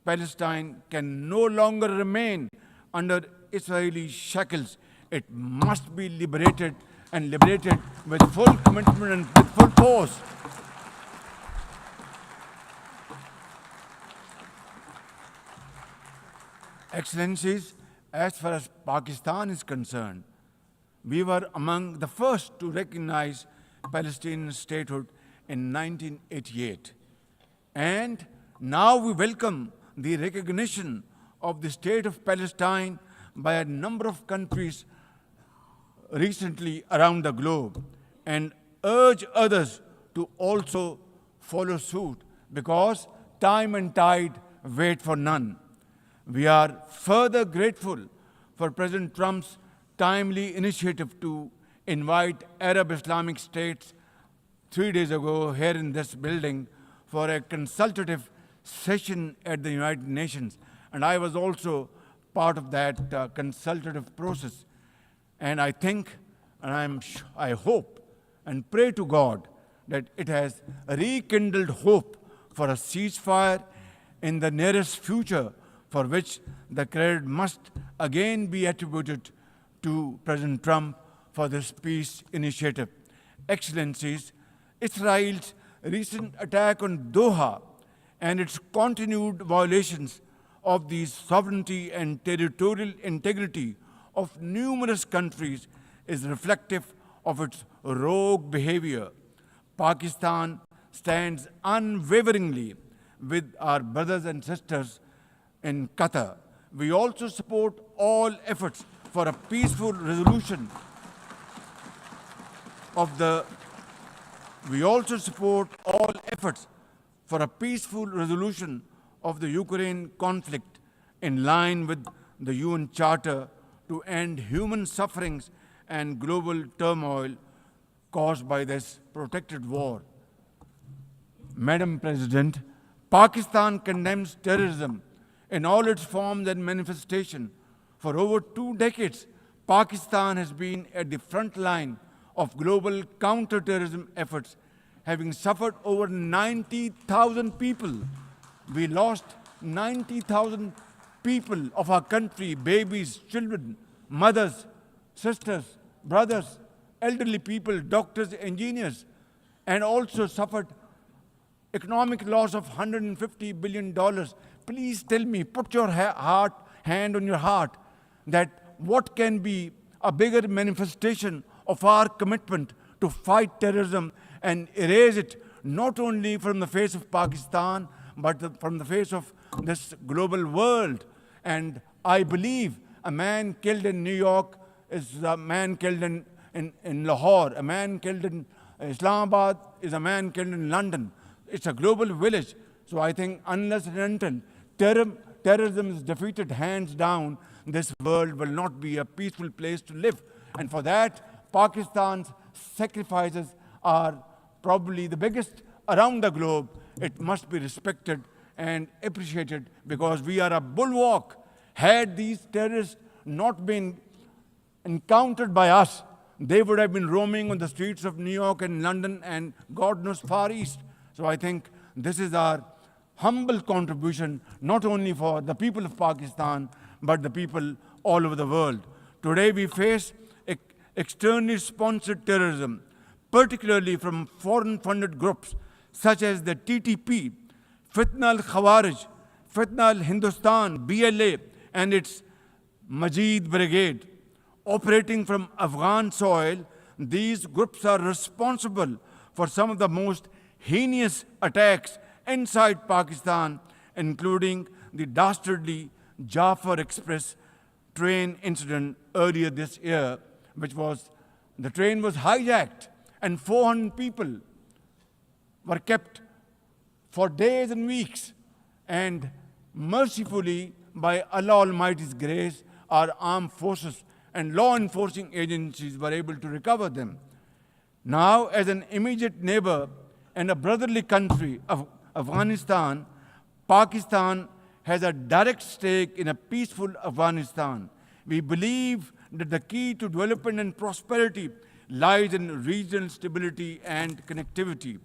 Palestine can no longer remain under Israeli shackles. It must be liberated, and liberated with full commitment and with full force. Excellencies, as far as Pakistan is concerned, we were among the first to recognize Palestinian statehood in 1988. And now we welcome the recognition of the state of Palestine by a number of countries recently around the globe, and urge others to also follow suit, because time and tide wait for none. We are further grateful for President Trump's timely initiative to invite Arab Islamic states 3 days ago here in this building for a consultative session at the United Nations. And I was also part of that consultative process. And I think, and I hope and pray to God that it has rekindled hope for a ceasefire in the nearest future, for which the credit must again be attributed to President Trump for this peace initiative. Excellencies, Israel's recent attack on Doha and its continued violations of the sovereignty and territorial integrity of numerous countries is reflective of its rogue behavior. Pakistan stands unwaveringly with our brothers and sisters in Qatar. We also support all efforts for a peaceful resolution of the we also support all efforts for a peaceful resolution of the Ukraine conflict in line with the UN Charter to end human sufferings and global turmoil caused by this protracted war. Madam President, Pakistan condemns terrorism in all its forms and manifestations. For over 2 decades, Pakistan has been at the front line of global counter-terrorism efforts, having suffered over 90,000 people. We lost 90,000 people of our country, babies, children, mothers, sisters, brothers, elderly people, doctors, engineers, and also suffered economic loss of $150 billion. Please tell me, put your hand on your heart, that what can be a bigger manifestation of our commitment to fight terrorism and erase it not only from the face of Pakistan, but from the face of this global world. And I believe a man killed in New York is a man killed in Lahore, a man killed in Islamabad is a man killed in London. It's a global village. So I think unless and until terrorism is defeated hands down, this world will not be a peaceful place to live. And for that, Pakistan's sacrifices are probably the biggest around the globe. It must be respected and appreciated because we are a bulwark. Had these terrorists not been encountered by us, they would have been roaming on the streets of New York and London and God knows Far East. So I think this is our humble contribution, not only for the people of Pakistan, but the people all over the world. Today we face externally sponsored terrorism, particularly from foreign-funded groups such as the TTP, Fitna al-Khawarij, Fitna al-Hindustan, BLA, and its Majid Brigade. Operating from Afghan soil, these groups are responsible for some of the most heinous attacks inside Pakistan, including the dastardly Jafar Express train incident earlier this year, the train was hijacked and 400 people were kept for days and weeks. And mercifully, by Allah Almighty's grace, our armed forces and law enforcing agencies were able to recover them. Now, as an immediate neighbor and a brotherly country of Afghanistan, Pakistan has a direct stake in a peaceful Afghanistan. We believe that the key to development and prosperity lies in regional stability and connectivity.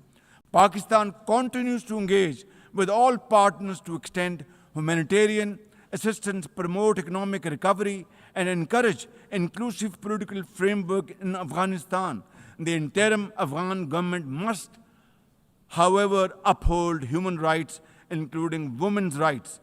Pakistan continues to engage with all partners to extend humanitarian assistance, promote economic recovery, and encourage inclusive political framework in Afghanistan. The interim Afghan government must, however, uphold human rights, including women's rights.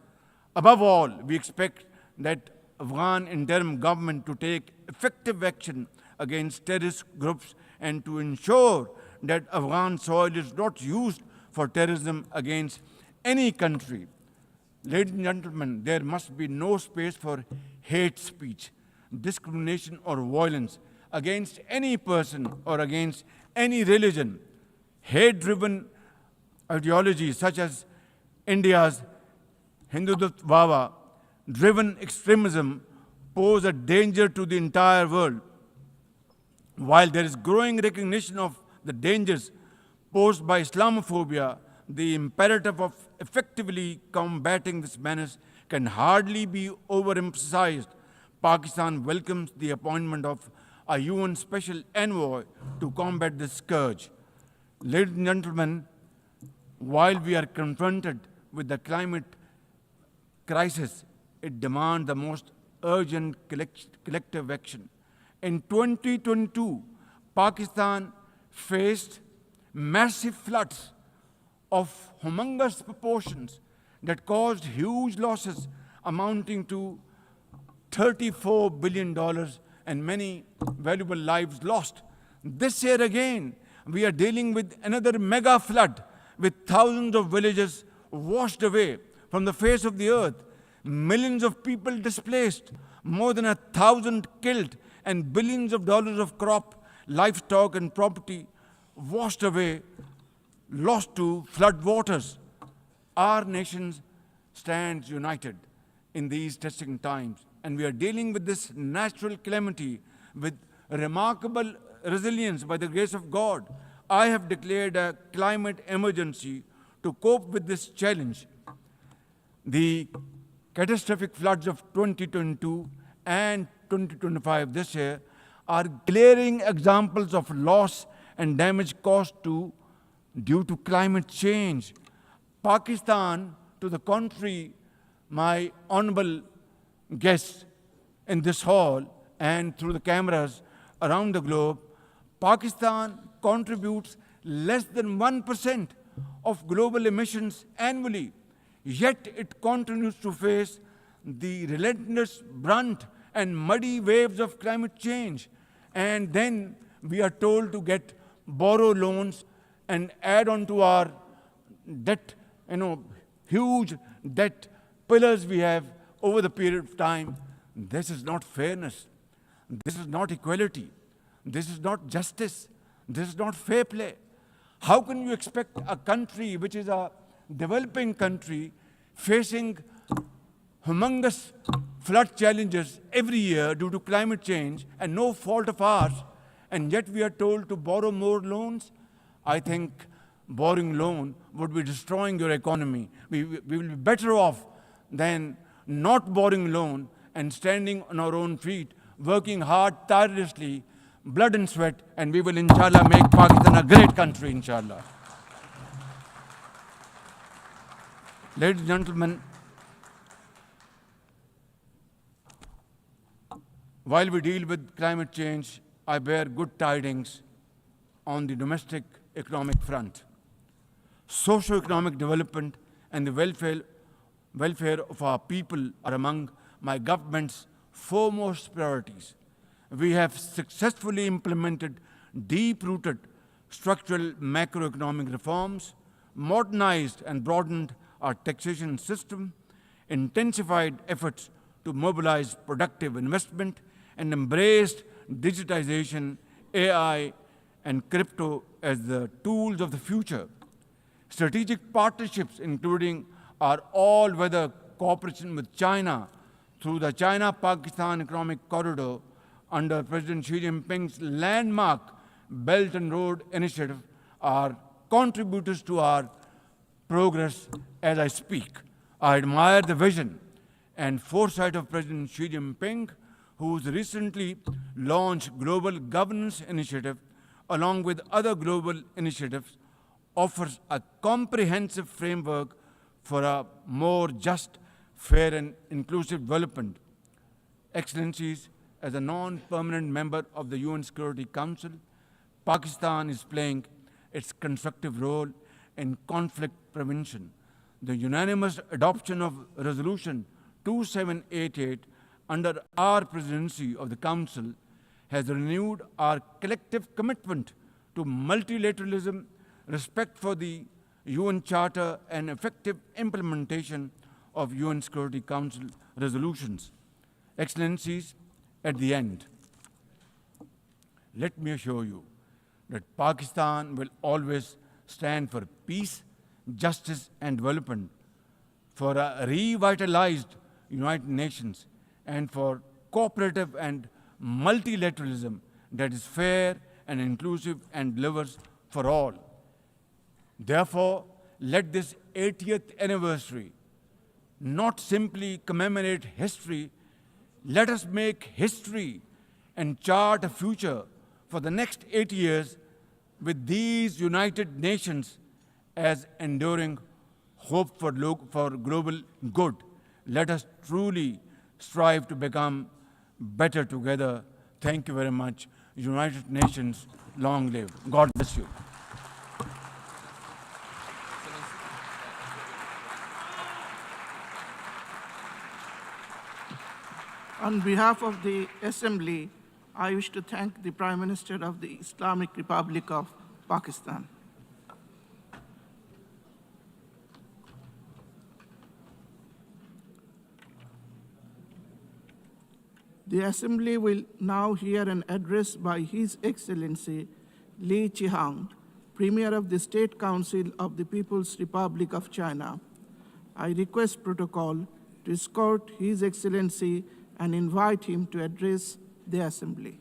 Above all, we expect that Afghan interim government to take effective action against terrorist groups and to ensure that Afghan soil is not used for terrorism against any country. Ladies and gentlemen, there must be no space for hate speech, discrimination, or violence against any person or against any religion. Hate-driven ideologies such as India's Hindutva-driven extremism pose a danger to the entire world. While there is growing recognition of the dangers posed by Islamophobia, the imperative of effectively combating this menace can hardly be overemphasized. Pakistan welcomes the appointment of a UN Special Envoy to combat this scourge. Ladies and gentlemen, while we are confronted with the climate crisis, it demands the most urgent collective action. In 2022, Pakistan faced massive floods of humongous proportions that caused huge losses amounting to $34 billion and many valuable lives lost. This year again, we are dealing with another mega flood with thousands of villages washed away from the face of the earth. millions of people displaced, more than 1,000 killed, and billions of dollars of crop, livestock, and property washed away, lost to flood waters. Our nation stands united in these testing times, and we are dealing with this natural calamity with remarkable resilience by the grace of God. I have declared a climate emergency to cope with this challenge. The catastrophic floods of 2022 and 2025 this year are glaring examples of loss and damage caused due to climate change. Pakistan, to the contrary, my honorable guests in this hall and through the cameras around the globe, Pakistan contributes less than 1% of global emissions annually, yet it continues to face the relentless brunt and muddy waves of climate change. And then we are told to borrow loans and add on to our debt, huge debt pillars we have over the period of time. This is not fairness. This is not equality. This is not justice. This is not fair play. How can you expect a country which is a developing country facing humongous flood challenges every year due to climate change and no fault of ours, and yet we are told to borrow more loans? I think borrowing loan would be destroying your economy. We will be better off than not borrowing loan and standing on our own feet, working hard, tirelessly, blood and sweat, and we will, inshallah, make Pakistan a great country, inshallah. Ladies and gentlemen, while we deal with climate change, I bear good tidings on the domestic economic front. Socio-economic development and the welfare of our people are among my government's foremost priorities. We have successfully implemented deep-rooted structural macroeconomic reforms, modernized and broadened our taxation system, intensified efforts to mobilize productive investment, and embraced digitization, AI, and crypto as the tools of the future. Strategic partnerships, including our all-weather cooperation with China through the China-Pakistan Economic Corridor under President Xi Jinping's landmark Belt and Road Initiative, are contributors to our progress as I speak. I admire the vision and foresight of President Xi Jinping, whose recently launched Global Governance Initiative, along with other global initiatives, offers a comprehensive framework for a more just, fair, and inclusive development. Excellencies, as a non-permanent member of the UN Security Council, Pakistan is playing its constructive role in conflict prevention. The unanimous adoption of Resolution 2788 under our presidency of the Council has renewed our collective commitment to multilateralism, respect for the UN Charter, and effective implementation of UN Security Council resolutions. Excellencies, at the end, let me assure you that Pakistan will always stand for peace, justice, and development, for a revitalized United Nations, and for cooperative and multilateralism that is fair and inclusive and delivers for all. Therefore, let this 80th anniversary not simply commemorate history, let us make history and chart a future for the next 80 years with these United Nations as enduring hope for global good. Let us truly strive to become better together. Thank you very much. United Nations, long live. God bless you. On behalf of the Assembly, I wish to thank the Prime Minister of the Islamic Republic of Pakistan. The Assembly will now hear an address by His Excellency Li Qihang, Premier of the State Council of the People's Republic of China. I request protocol to escort His Excellency and invite him to address the Assembly.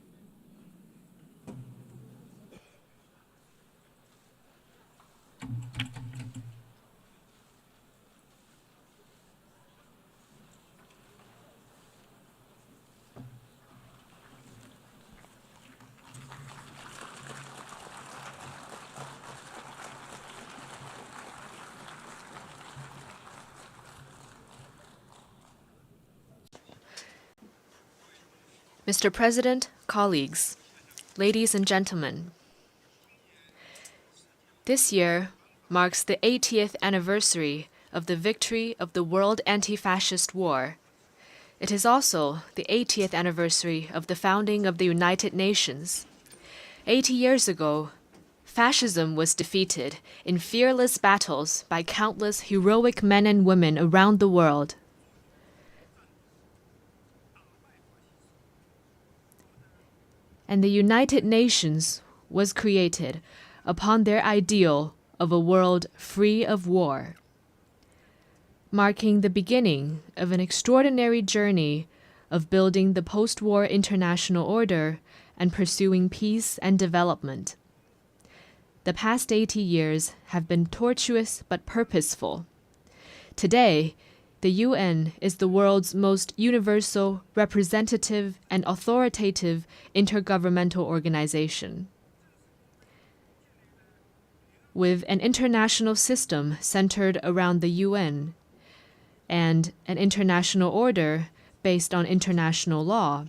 Mr. President, colleagues, ladies and gentlemen, this year marks the 80th anniversary of the victory of the World Anti-Fascist War. It is also the 80th anniversary of the founding of the United Nations. 80 years ago, fascism was defeated in fearless battles by countless heroic men and women around the world. And the United Nations was created upon their ideal of a world free of war, marking the beginning of an extraordinary journey of building the post-war international order and pursuing peace and development. The past 80 years have been tortuous but purposeful. Today, the UN is the world's most universal, representative, and authoritative intergovernmental organization. With an international system centered around the UN and an international order based on international law,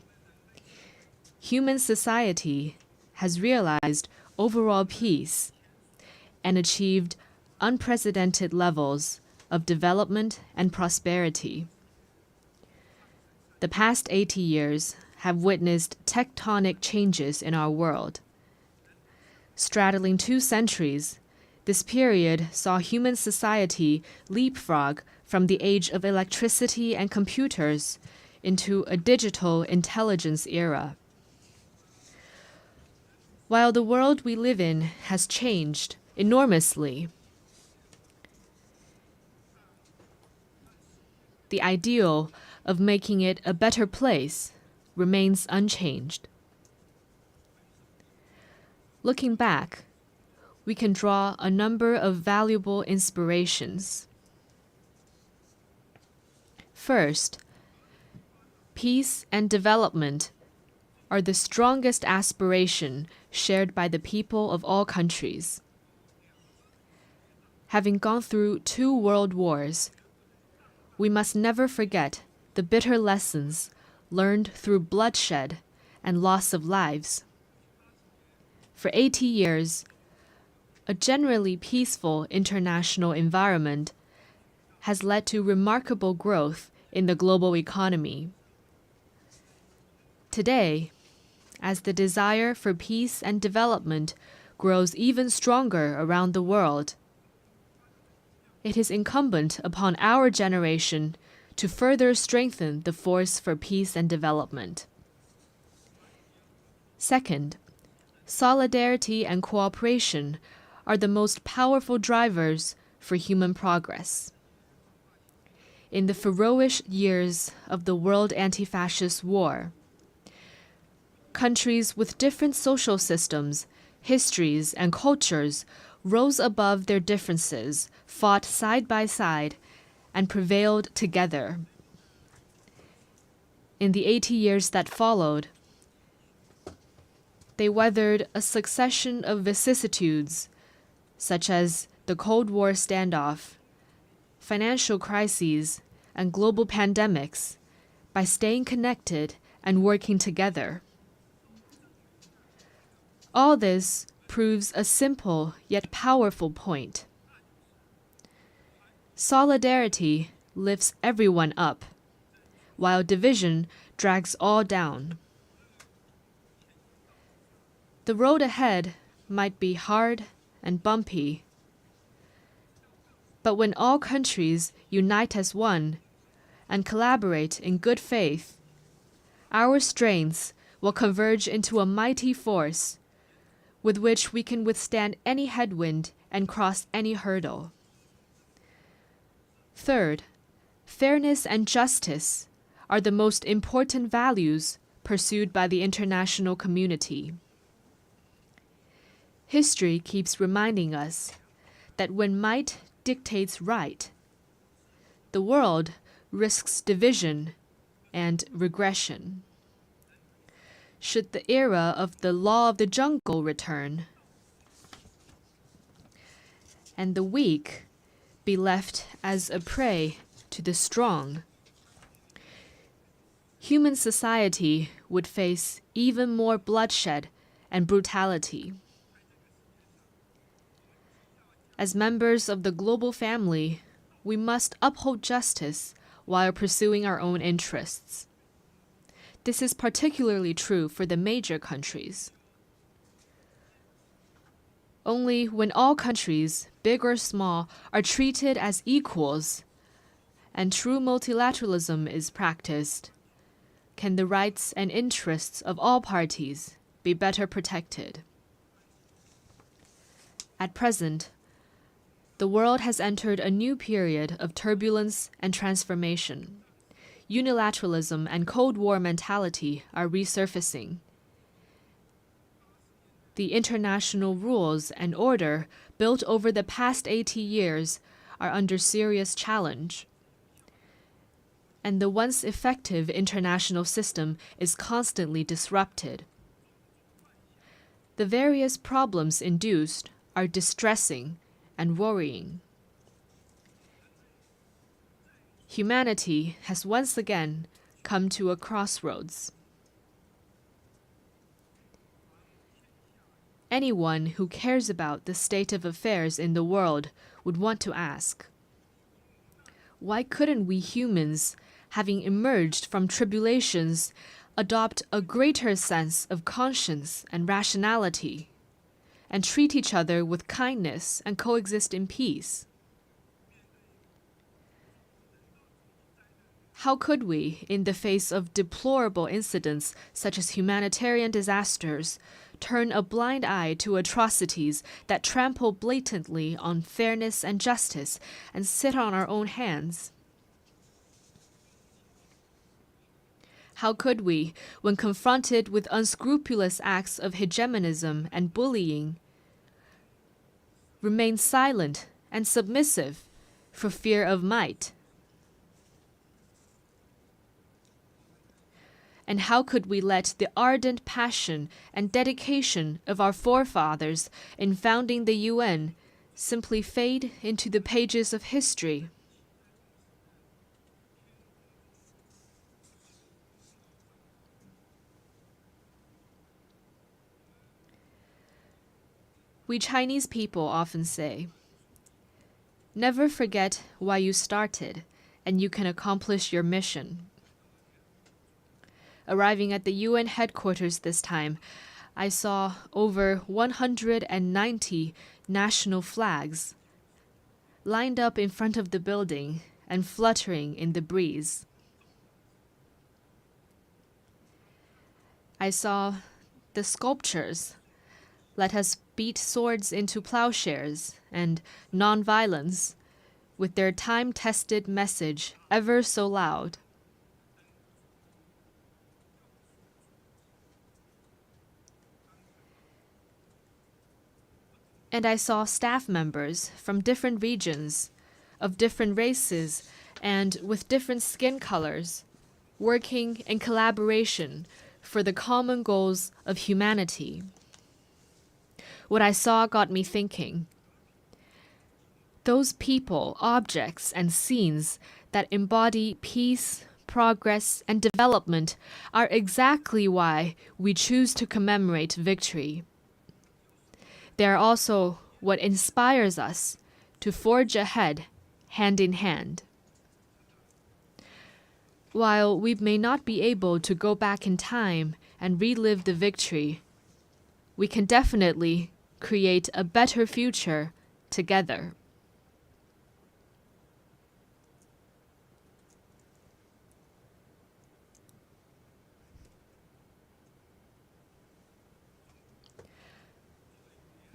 human society has realized overall peace and achieved unprecedented levels of development and prosperity. The past 80 years have witnessed tectonic changes in our world. Straddling 2 centuries, this period saw human society leapfrog from the age of electricity and computers into a digital intelligence era. While the world we live in has changed enormously, the ideal of making it a better place remains unchanged. Looking back, we can draw a number of valuable inspirations. First, peace and development are the strongest aspiration shared by the people of all countries. Having gone through 2 world wars, we must never forget the bitter lessons learned through bloodshed and loss of lives. For 80 years, a generally peaceful international environment has led to remarkable growth in the global economy. Today, as the desire for peace and development grows even stronger around the world, it is incumbent upon our generation to further strengthen the force for peace and development. Second, solidarity and cooperation are the most powerful drivers for human progress. In the ferocious years of the World Anti-Fascist War, countries with different social systems, histories, and cultures rose above their differences, fought side by side, and prevailed together. In the 80 years that followed, they weathered a succession of vicissitudes, such as the Cold War standoff, financial crises, and global pandemics, by staying connected and working together. All this proves a simple yet powerful point. Solidarity lifts everyone up, while division drags all down. The road ahead might be hard and bumpy, but when all countries unite as one and collaborate in good faith, our strengths will converge into a mighty force with which we can withstand any headwind and cross any hurdle. Third, fairness and justice are the most important values pursued by the international community. History keeps reminding us that when might dictates right, the world risks division and regression. Should the era of the law of the jungle return, and the weak be left as a prey to the strong, human society would face even more bloodshed and brutality. As members of the global family, we must uphold justice while pursuing our own interests. This is particularly true for the major countries. Only when all countries, big or small, are treated as equals and true multilateralism is practiced, can the rights and interests of all parties be better protected. At present, the world has entered a new period of turbulence and transformation. Unilateralism and Cold War mentality are resurfacing. The international rules and order built over the past 80 years are under serious challenge. And the once effective international system is constantly disrupted. The various problems induced are distressing and worrying. Humanity has once again come to a crossroads. Anyone who cares about the state of affairs in the world would want to ask, why couldn't we humans, having emerged from tribulations, adopt a greater sense of conscience and rationality, and treat each other with kindness and coexist in peace? How could we, in the face of deplorable incidents such as humanitarian disasters, turn a blind eye to atrocities that trample blatantly on fairness and justice and sit on our own hands? How could we, when confronted with unscrupulous acts of hegemonism and bullying, remain silent and submissive for fear of might? And how could we let the ardent passion and dedication of our forefathers in founding the UN simply fade into the pages of history? We Chinese people often say, never forget why you started, and you can accomplish your mission. Arriving at the UN headquarters this time, I saw over 190 national flags lined up in front of the building and fluttering in the breeze. I saw the sculptures, "Let us beat swords into plowshares," and "Nonviolence," with their time-tested message ever so loud. And I saw staff members from different regions, of different races, and with different skin colors, working in collaboration for the common goals of humanity. What I saw got me thinking. Those people, objects, and scenes that embody peace, progress, and development are exactly why we choose to commemorate victory. They are also what inspires us to forge ahead, hand in hand. While we may not be able to go back in time and relive the victory, we can definitely create a better future together.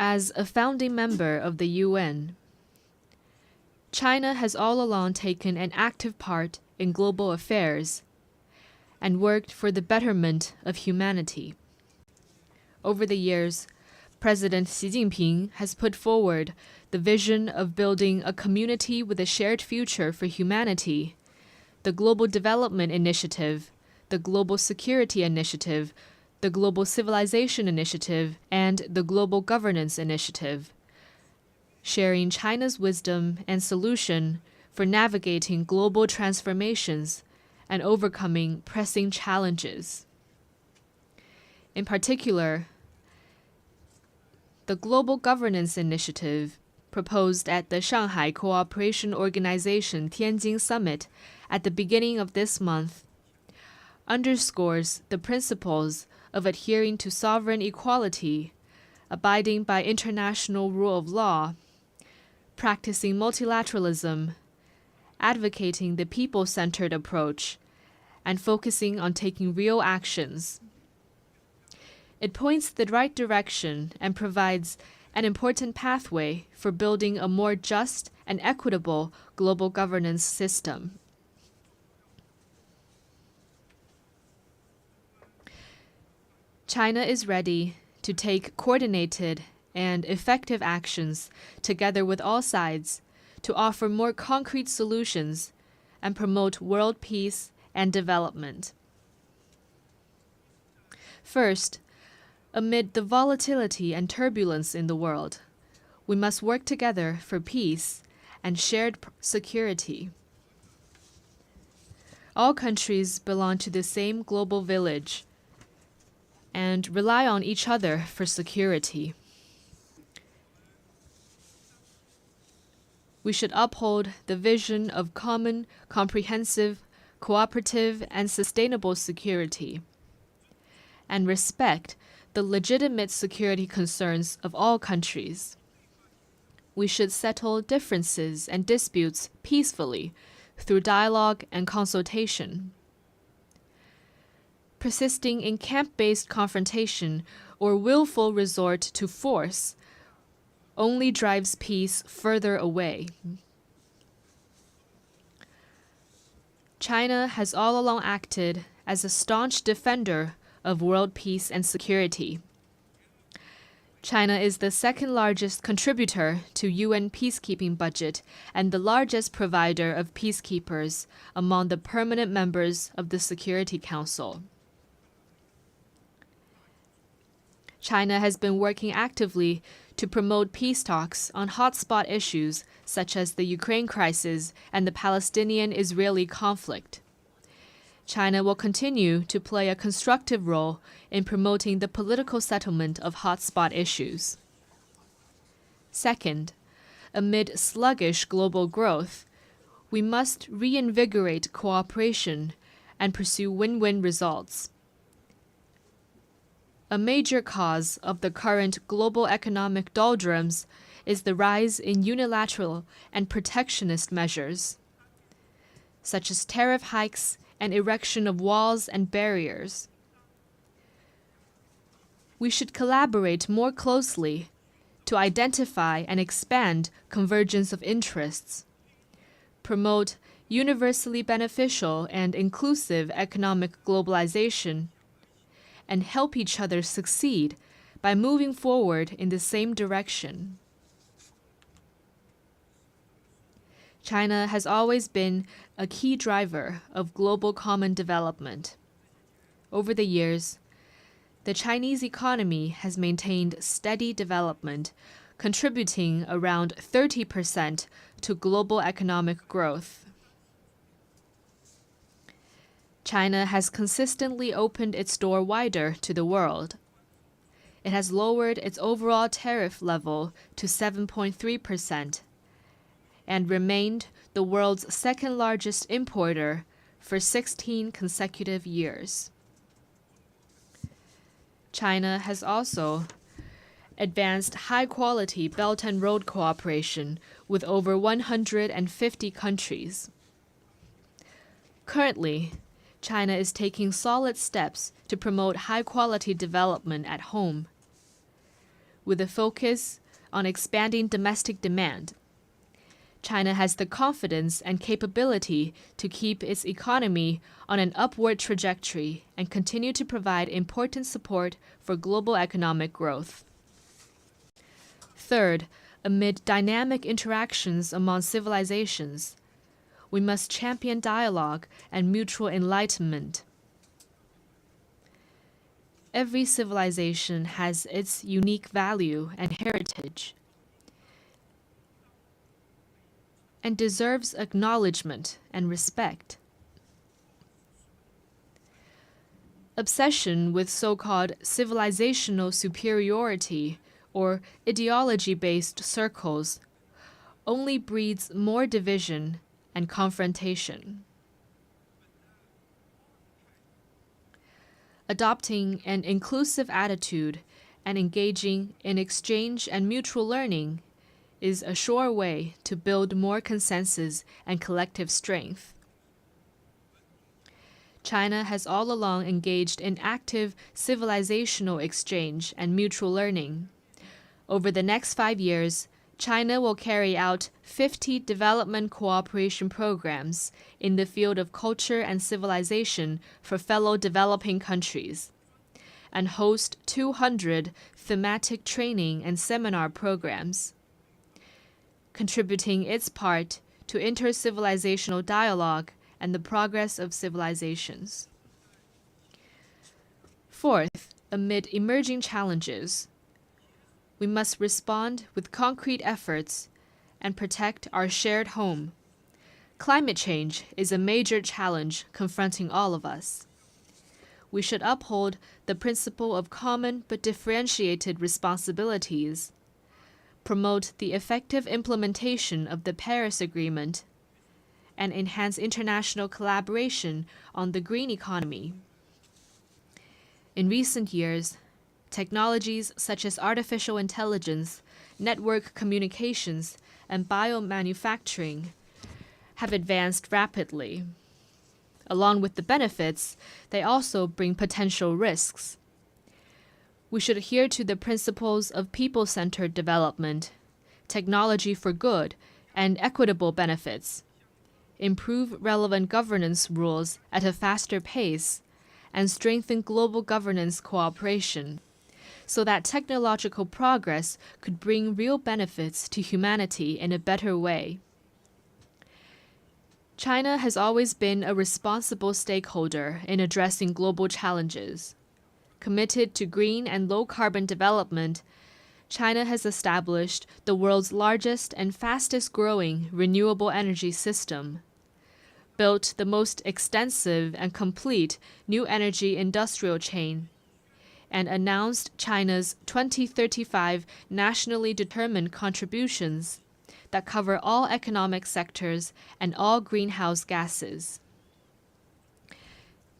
As a founding member of the UN, China has all along taken an active part in global affairs and worked for the betterment of humanity. Over the years, President Xi Jinping has put forward the vision of building a community with a shared future for humanity, the Global Development Initiative, the Global Security Initiative, the Global Civilization Initiative, and the Global Governance Initiative, sharing China's wisdom and solution for navigating global transformations and overcoming pressing challenges. In particular, the Global Governance Initiative, proposed at the Shanghai Cooperation Organization Tianjin Summit at the beginning of this month, underscores the principles of adhering to sovereign equality, abiding by international rule of law, practicing multilateralism, advocating the people-centered approach, and focusing on taking real actions. It points the right direction and provides an important pathway for building a more just and equitable global governance system. China is ready to take coordinated and effective actions together with all sides to offer more concrete solutions and promote world peace and development. First, amid the volatility and turbulence in the world, we must work together for peace and shared security. All countries belong to the same global village and rely on each other for security. We should uphold the vision of common, comprehensive, cooperative, and sustainable security, and respect the legitimate security concerns of all countries. We should settle differences and disputes peacefully through dialogue and consultation. Persisting in camp-based confrontation or willful resort to force only drives peace further away. China has all along acted as a staunch defender of world peace and security. China is the second largest contributor to UN peacekeeping budget and the largest provider of peacekeepers among the permanent members of the Security Council. China has been working actively to promote peace talks on hotspot issues such as the Ukraine crisis and the Palestinian-Israeli conflict. China will continue to play a constructive role in promoting the political settlement of hotspot issues. Second, amid sluggish global growth, we must reinvigorate cooperation and pursue win-win results. A major cause of the current global economic doldrums is the rise in unilateral and protectionist measures, such as tariff hikes and erection of walls and barriers. We should collaborate more closely to identify and expand convergence of interests, promote universally beneficial and inclusive economic globalization, and help each other succeed by moving forward in the same direction. China has always been a key driver of global common development. Over the years, the Chinese economy has maintained steady development, contributing around 30% to global economic growth. China has consistently opened its door wider to the world. It has lowered its overall tariff level to 7.3% and remained the world's second-largest importer for 16 consecutive years. China has also advanced high-quality Belt and Road cooperation with over 150 countries. Currently, China is taking solid steps to promote high-quality development at home. with a focus on expanding domestic demand. China has the confidence and capability to keep its economy on an upward trajectory and continue to provide important support for global economic growth. Third, amid dynamic interactions among civilizations, we must champion dialogue and mutual enlightenment. Every civilization has its unique value and heritage, and deserves acknowledgement and respect. Obsession with so-called civilizational superiority or ideology-based circles only breeds more division and confrontation. Adopting an inclusive attitude and engaging in exchange and mutual learning is a sure way to build more consensus and collective strength. China has all along engaged in active civilizational exchange and mutual learning. Over the next 5 years, China will carry out 50 development cooperation programs in the field of culture and civilization for fellow developing countries, and host 200 thematic training and seminar programs, contributing its part to inter-civilizational dialogue and the progress of civilizations. Fourth, amid emerging challenges, we must respond with concrete efforts and protect our shared home. Climate change is a major challenge confronting all of us. We should uphold the principle of common but differentiated responsibilities, promote the effective implementation of the Paris Agreement, and enhance international collaboration on the green economy. In recent years, technologies such as artificial intelligence, network communications, and biomanufacturing have advanced rapidly. Along with the benefits, they also bring potential risks. We should adhere to the principles of people-centered development, technology for good, and equitable benefits, improve relevant governance rules at a faster pace, and strengthen global governance cooperation, so that technological progress could bring real benefits to humanity in a better way. China has always been a responsible stakeholder in addressing global challenges. Committed to green and low-carbon development, China has established the world's largest and fastest-growing renewable energy system, built the most extensive and complete new energy industrial chain, and announced China's 2035 nationally determined contributions that cover all economic sectors and all greenhouse gases.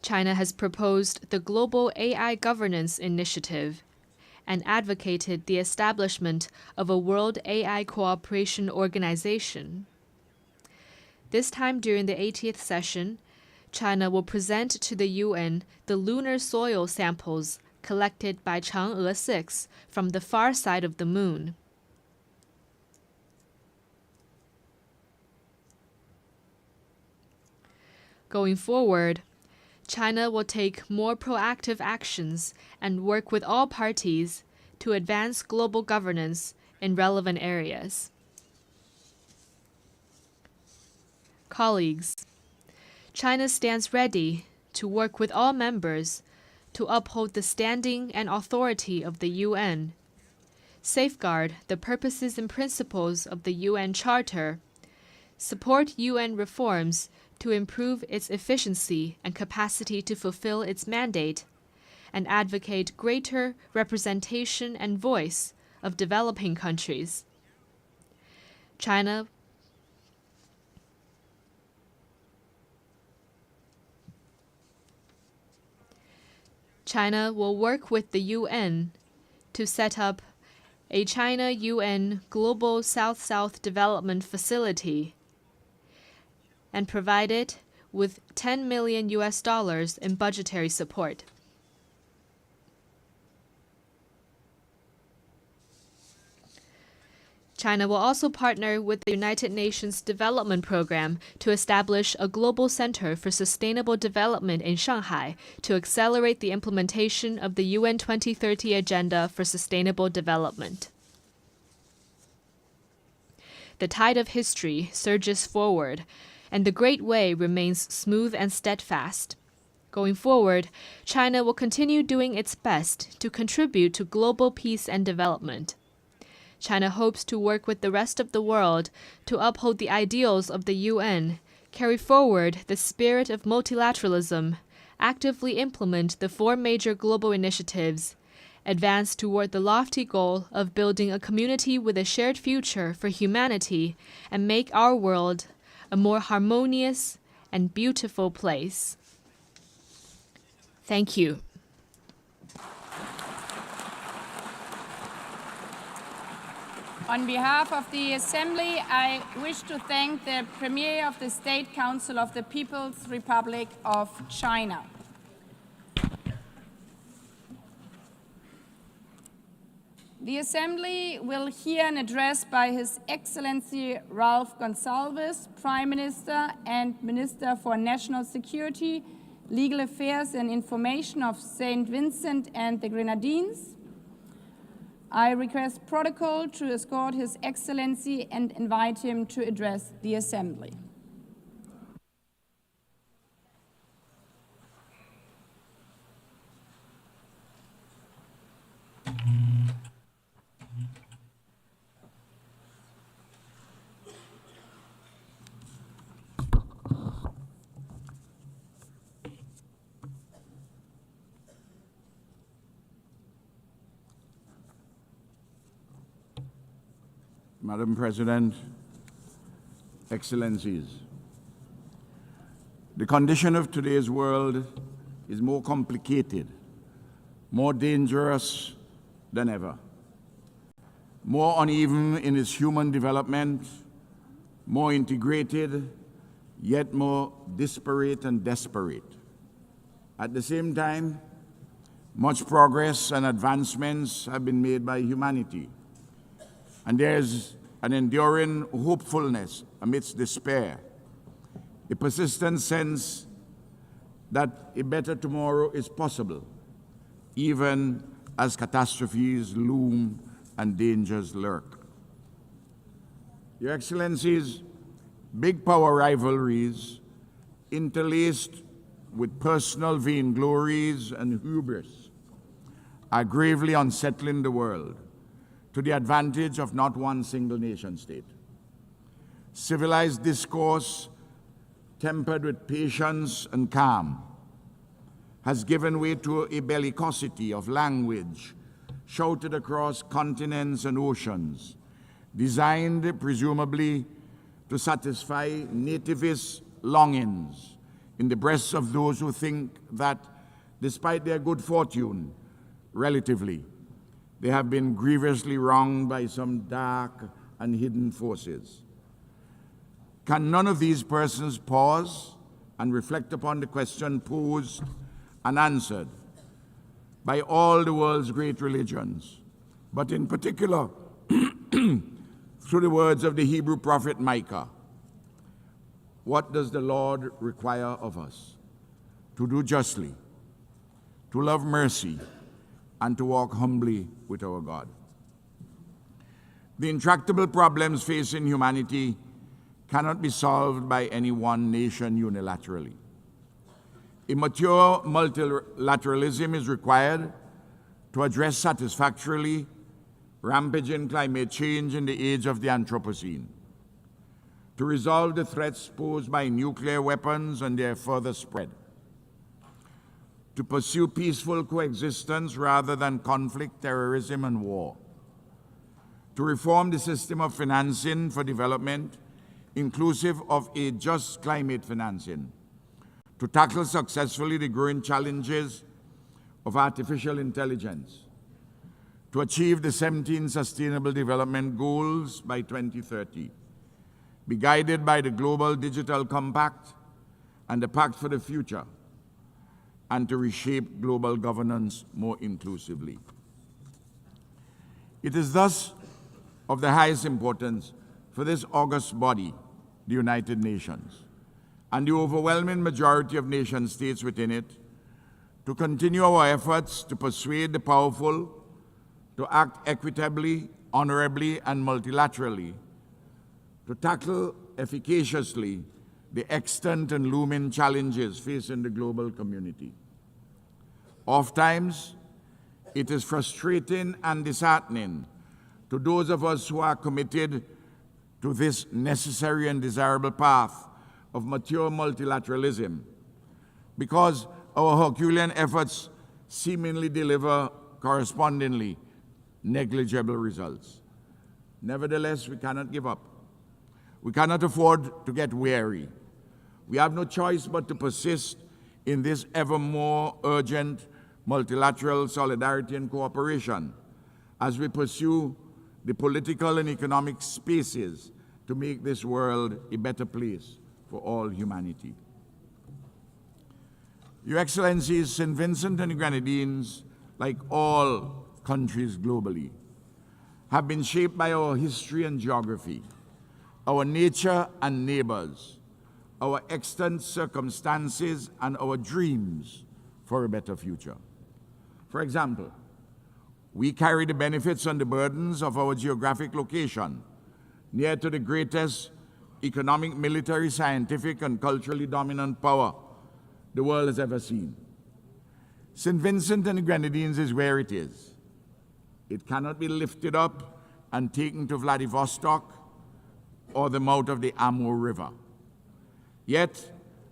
China has proposed the Global AI Governance Initiative and advocated the establishment of a World AI Cooperation Organization. This time during the 80th session, China will present to the UN the lunar soil samples collected by Chang'e 6 from the far side of the moon. Going forward, China will take more proactive actions and work with all parties to advance global governance in relevant areas. Colleagues, China stands ready to work with all members to uphold the standing and authority of the UN, safeguard the purposes and principles of the UN Charter, support UN reforms to improve its efficiency and capacity to fulfill its mandate, and advocate greater representation and voice of developing countries. China will work with the UN to set up a China-UN Global South-South Development Facility and provide it with $10 million in budgetary support. China will also partner with the United Nations Development Program to establish a global center for sustainable development in Shanghai to accelerate the implementation of the UN 2030 Agenda for Sustainable Development. The tide of history surges forward, and the Great Way remains smooth and steadfast. Going forward, China will continue doing its best to contribute to global peace and development. China hopes to work with the rest of the world to uphold the ideals of the UN, carry forward the spirit of multilateralism, actively implement the 4 major global initiatives, advance toward the lofty goal of building a community with a shared future for humanity, and make our world a more harmonious and beautiful place. Thank you. On behalf of the Assembly, I wish to thank the Premier of the State Council of the People's Republic of China. The Assembly will hear an address by His Excellency Ralph Gonsalves, Prime Minister and Minister for National Security, Legal Affairs and Information of St. Vincent and the Grenadines. I request protocol to escort His Excellency and invite him to address the Assembly. Madam President, Excellencies, the condition of today's world is more complicated, more dangerous than ever, more uneven in its human development, more integrated, yet more disparate and desperate. At the same time, much progress and advancements have been made by humanity, and there's an enduring hopefulness amidst despair, a persistent sense that a better tomorrow is possible, even as catastrophes loom and dangers lurk. Your Excellencies, big power rivalries interlaced with personal vainglories and hubris are gravely unsettling the world, to the advantage of not one single nation state. Civilized discourse, tempered with patience and calm, has given way to a bellicosity of language shouted across continents and oceans, designed presumably to satisfy nativist longings in the breasts of those who think that, despite their good fortune, relatively, they have been grievously wronged by some dark and hidden forces. Can none of these persons pause and reflect upon the question posed and answered by all the world's great religions, but in particular through the words of the Hebrew prophet Micah? What does the Lord require of us? To do justly, to love mercy, and to walk humbly with our God. The intractable problems facing humanity cannot be solved by any one nation unilaterally. A mature multilateralism is required to address satisfactorily rampaging climate change in the age of the Anthropocene, to resolve the threats posed by nuclear weapons and their further spread, to pursue peaceful coexistence rather than conflict, terrorism, and war, to reform the system of financing for development, inclusive of a just climate financing, to tackle successfully the growing challenges of artificial intelligence, to achieve the 17 Sustainable Development Goals by 2030, be guided by the Global Digital Compact and the Pact for the Future, and to reshape global governance more inclusively. It is thus of the highest importance for this august body, the United Nations, and the overwhelming majority of nation states within it, to continue our efforts to persuade the powerful to act equitably, honorably, and multilaterally, to tackle efficaciously the extant and looming challenges facing the global community. Oftentimes, it is frustrating and disheartening to those of us who are committed to this necessary and desirable path of mature multilateralism, because our Herculean efforts seemingly deliver correspondingly negligible results. Nevertheless, we cannot give up. We cannot afford to get weary. We have no choice but to persist in this ever more urgent multilateral solidarity and cooperation as we pursue the political and economic spaces to make this world a better place for all humanity. Your Excellencies, St. Vincent and the Grenadines, like all countries globally, have been shaped by our history and geography, our nature and neighbors, our extant circumstances, and our dreams for a better future. For example, we carry the benefits and the burdens of our geographic location, near to the greatest economic, military, scientific, and culturally dominant power the world has ever seen. St. Vincent and the Grenadines is where it is. It cannot be lifted up and taken to Vladivostok or the mouth of the Amur River. Yet,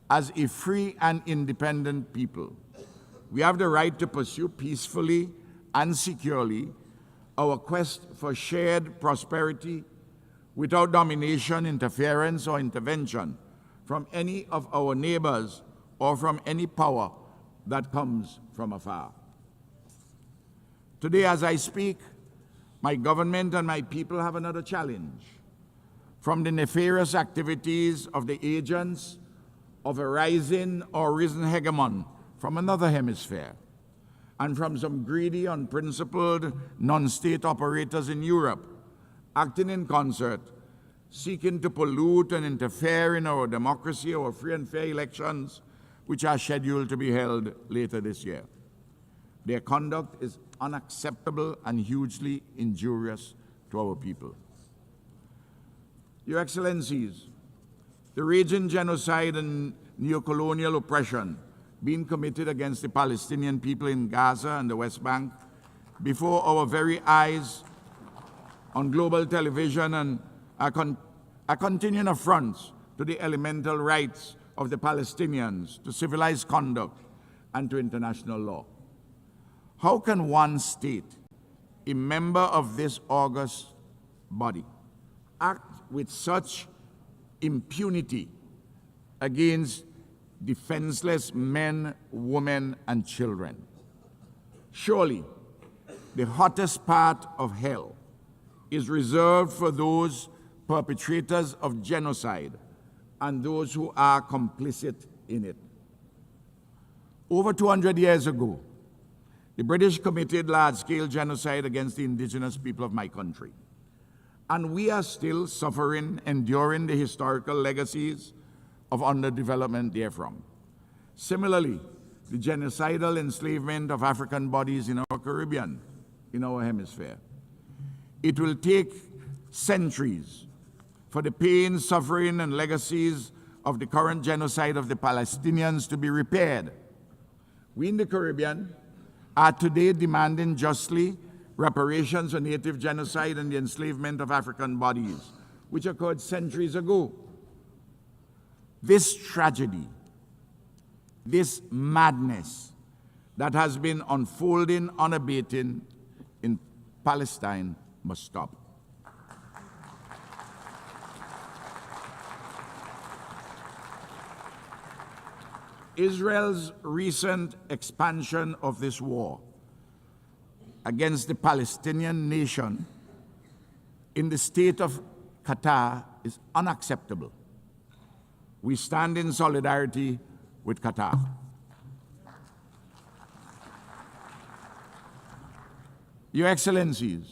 as a free and independent people, we have the right to pursue peacefully and securely our quest for shared prosperity without domination, interference, or intervention from any of our neighbors or from any power that comes from afar. Today, as I speak, my government and my people have another challenge from the nefarious activities of the agents of a rising or risen hegemon from another hemisphere, and from some greedy, unprincipled, non-state operators in Europe, acting in concert, seeking to pollute and interfere in our democracy, our free and fair elections, which are scheduled to be held later this year. Their conduct is unacceptable and hugely injurious to our people. Your Excellencies, the raging genocide and neocolonial oppression being committed against the Palestinian people in Gaza and the West Bank before our very eyes on global television and are continuing affronts to the elemental rights of the Palestinians, to civilized conduct, and to international law. How can one state, a member of this august body, act with such impunity against defenseless men, women, and children? Surely, the hottest part of hell is reserved for those perpetrators of genocide and those who are complicit in it. Over 200 years ago, the British committed large-scale genocide against the indigenous people of my country. And we are still suffering, enduring the historical legacies of underdevelopment therefrom. Similarly, the genocidal enslavement of African bodies in our Caribbean, in our hemisphere. It will take centuries for the pain, suffering, and legacies of the current genocide of the Palestinians to be repaired. We in the Caribbean are today demanding justly reparations for native genocide and the enslavement of African bodies, which occurred centuries ago. This tragedy, this madness that has been unfolding unabated in Palestine must stop. Israel's recent expansion of this war against the Palestinian nation in the state of Qatar is unacceptable. We stand in solidarity with Qatar. Your Excellencies,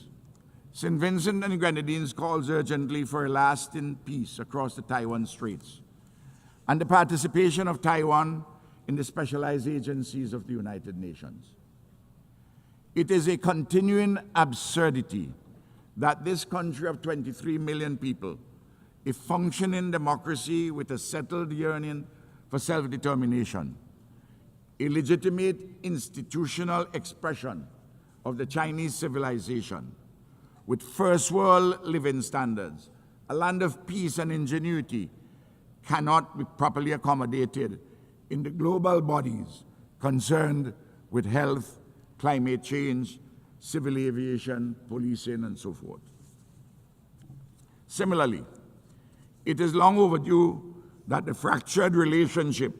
St. Vincent and the Grenadines calls urgently for a lasting peace across the Taiwan Straits and the participation of Taiwan in the specialized agencies of the United Nations. It is a continuing absurdity that this country of 23 million people, a functioning democracy with a settled yearning for self-determination, a legitimate institutional expression of the Chinese civilization, with first world living standards, a land of peace and ingenuity, cannot be properly accommodated in the global bodies concerned with health, climate change, civil aviation, policing, and so forth. Similarly, it is long overdue that the fractured relationship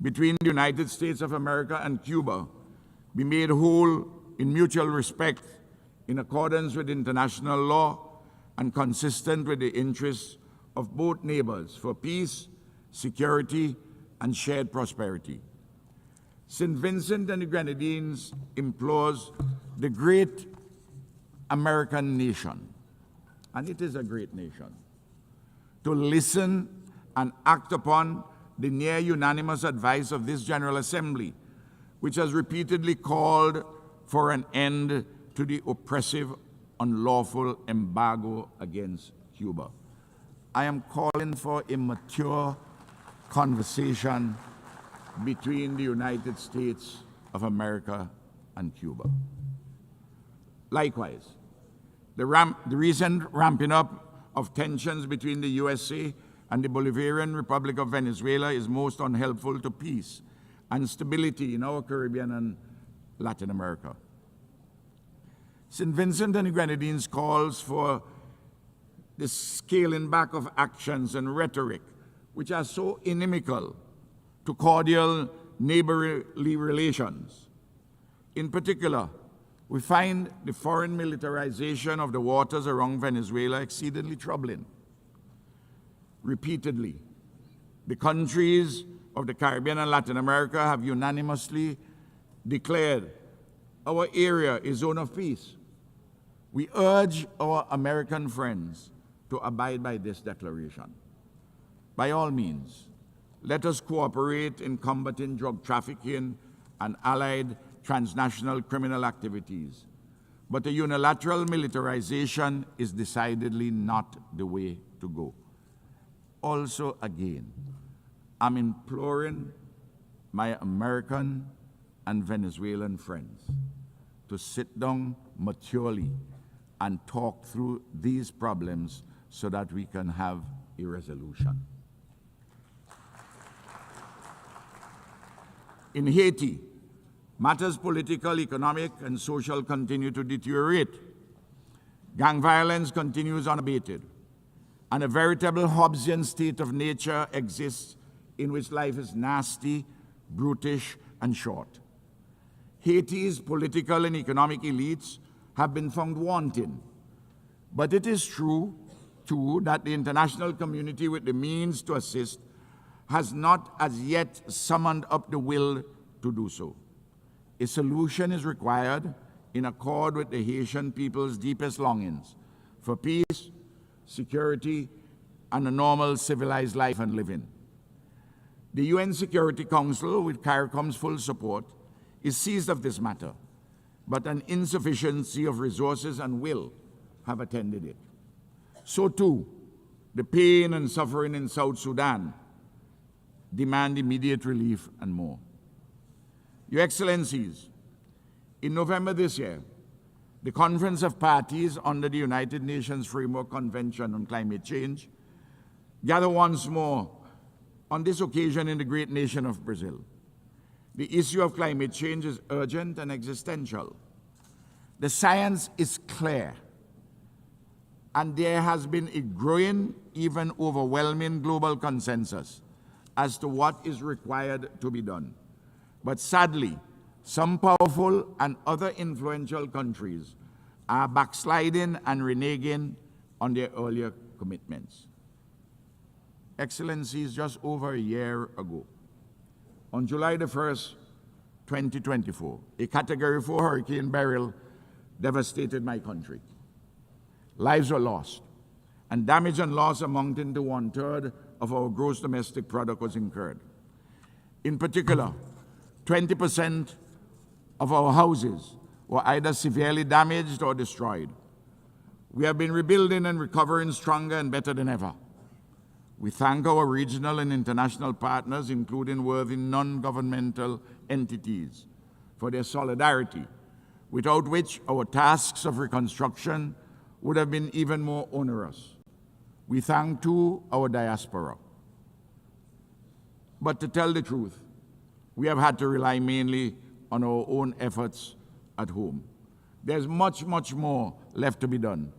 between the United States of America and Cuba be made whole in mutual respect, in accordance with international law and consistent with the interests of both neighbors for peace, security, and shared prosperity. St. Vincent and the Grenadines implores the great American nation, and it is a great nation, to listen and act upon the near unanimous advice of this General Assembly, which has repeatedly called for an end to the oppressive, unlawful embargo against Cuba. I am calling for a mature conversation between the United States of America and Cuba. Likewise, the recent ramping up of tensions between the USA and the Bolivarian Republic of Venezuela is most unhelpful to peace and stability in our Caribbean and Latin America. St. Vincent and the Grenadines calls for the scaling back of actions and rhetoric which are so inimical to cordial neighborly relations. In particular, we find the foreign militarization of the waters around Venezuela exceedingly troubling. Repeatedly, the countries of the Caribbean and Latin America have unanimously declared our area a zone of peace. We urge our American friends to abide by this declaration. By all means, let us cooperate in combating drug trafficking and allied transnational criminal activities. But a unilateral militarization is decidedly not the way to go. Also, again, I'm imploring my American and Venezuelan friends to sit down maturely and talk through these problems so that we can have a resolution. In Haiti, matters political, economic, and social continue to deteriorate. Gang violence continues unabated, and a veritable Hobbesian state of nature exists in which life is nasty, brutish, and short. Haiti's political and economic elites have been found wanting, but it is true, too, that the international community with the means to assist has not as yet summoned up the will to do so. A solution is required in accord with the Haitian people's deepest longings for peace, security, and a normal civilized life and living. The UN Security Council, with CARICOM's full support, is seized of this matter, but an insufficiency of resources and will have attended it. So too, the pain and suffering in South Sudan demand immediate relief and more. Your Excellencies, in November this year, the Conference of Parties under the United Nations Framework Convention on Climate Change gathered once more on this occasion in the great nation of Brazil. The issue of climate change is urgent and existential. The science is clear, and there has been a growing, even overwhelming global consensus as to what is required to be done. But sadly, some powerful and other influential countries are backsliding and reneging on their earlier commitments. Excellencies, just over a year ago, on July the 1st, 2024, a Category 4 Hurricane Beryl devastated my country. lives were lost, and damage and loss amounting to 1/3 of our gross domestic product was incurred. In particular, 20% of our houses were either severely damaged or destroyed. We have been rebuilding and recovering stronger and better than ever. We thank our regional and international partners, including worthy non-governmental entities, for their solidarity, without which our tasks of reconstruction would have been even more onerous. We thank, too, our diaspora. But to tell the truth, we have had to rely mainly on our own efforts at home. There's much, much more left to be done.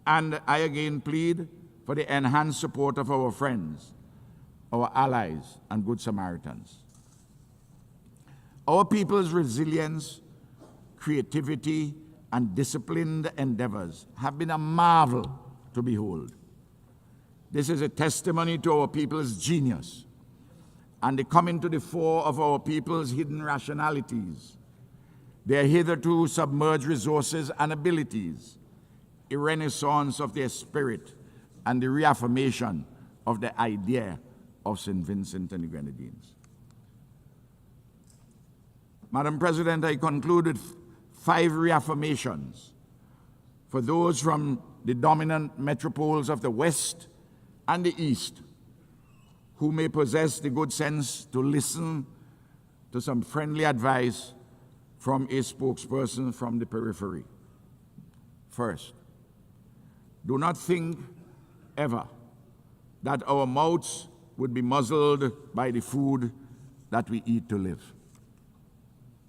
And I again plead for the enhanced support of our friends, our allies, and Good Samaritans. Our people's resilience, creativity, and disciplined endeavors have been a marvel to behold. This is a testimony to our people's genius and the coming to the fore of our people's hidden rationalities, their hitherto submerged resources and abilities, a renaissance of their spirit, and the reaffirmation of the idea of St. Vincent and the Grenadines. Madam President, I conclude with 5 reaffirmations for those from the dominant metropoles of the West and the East who may possess the good sense to listen to some friendly advice from a spokesperson from the periphery. First, do not think ever that our mouths would be muzzled by the food that we eat to live.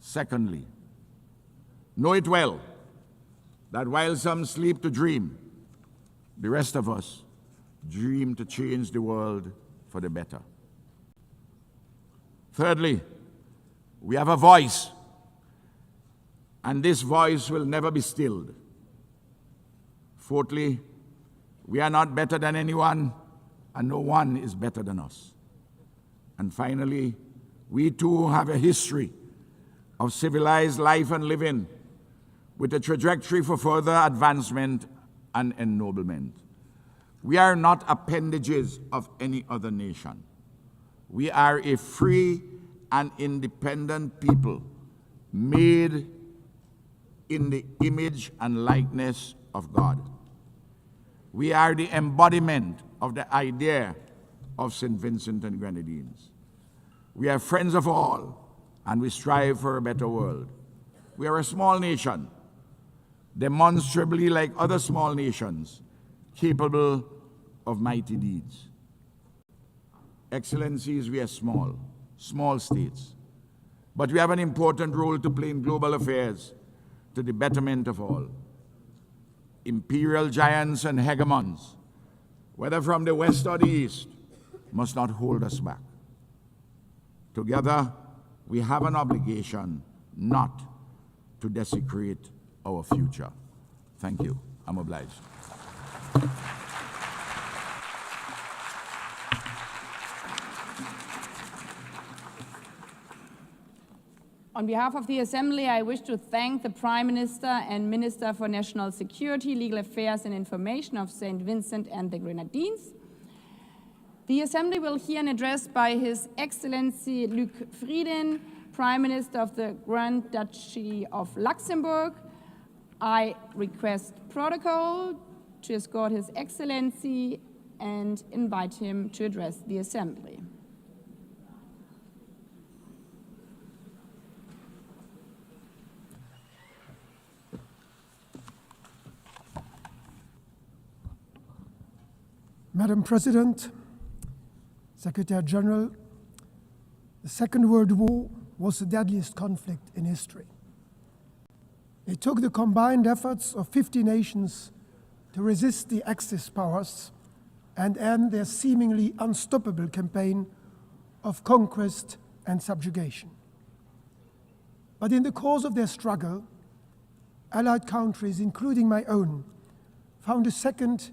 Secondly, know it well that while some sleep to dream, the rest of us dream to change the world for the better. Thirdly, we have a voice, and this voice will never be stilled. Fourthly, we are not better than anyone, and no one is better than us. And finally, we too have a history of civilized life and living with a trajectory for further advancement and ennoblement. We are not appendages of any other nation. We are a free and independent people made in the image and likeness of God. We are the embodiment of the idea of St. Vincent and Grenadines. We are friends of all, and we strive for a better world. We are a small nation, demonstrably like other small nations, capable of mighty deeds. Excellencies, we are small states, but we have an important role to play in global affairs to the betterment of all. Imperial giants and hegemons, whether from the West or the East, must not hold us back. Together, we have an obligation not to desecrate our future. Thank you. I'm obliged. On behalf of the Assembly, I wish to thank the Prime Minister and Minister for National Security, Legal Affairs and Information of St. Vincent and the Grenadines. The Assembly will hear an address by His Excellency Luc Frieden, Prime Minister of the Grand Duchy of Luxembourg. I request protocol to escort His Excellency and invite him to address the Assembly. Madam President, Secretary General, the Second World War was the deadliest conflict in history. It took the combined efforts of 50 nations to resist the Axis powers and end their seemingly unstoppable campaign of conquest and subjugation. But in the course of their struggle, Allied countries, including my own, found a second,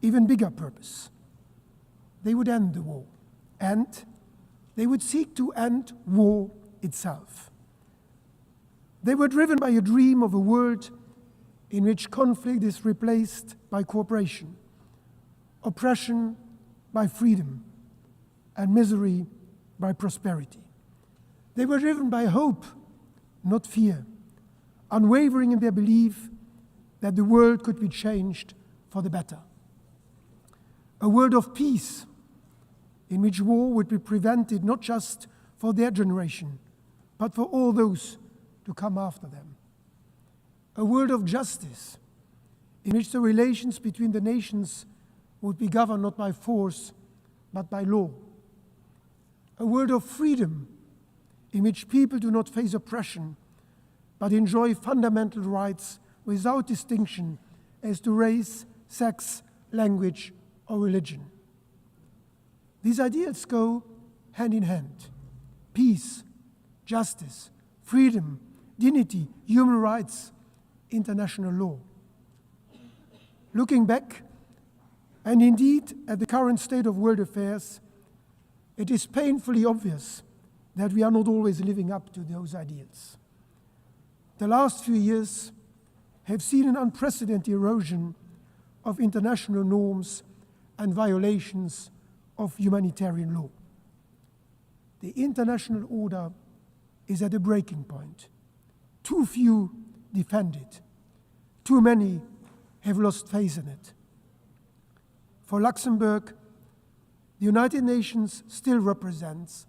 even bigger purpose. They would end the war, and they would seek to end war itself. They were driven by a dream of a world in which conflict is replaced by cooperation, oppression by freedom, and misery by prosperity. They were driven by hope, not fear, unwavering in their belief that the world could be changed for the better. A world of peace in which war would be prevented not just for their generation, but for all those to come after them. A world of justice in which the relations between the nations would be governed not by force, but by law. A world of freedom in which people do not face oppression, but enjoy fundamental rights without distinction as to race, sex, language, or religion. These ideals go hand in hand. Peace, justice, freedom, dignity, human rights, international law. Looking back, and indeed at the current state of world affairs, it is painfully obvious that we are not always living up to those ideals. The last few years have seen an unprecedented erosion of international norms and violations of humanitarian law. The international order is at a breaking point. Too few defend it. Too many have lost faith in it. For Luxembourg, the United Nations still represents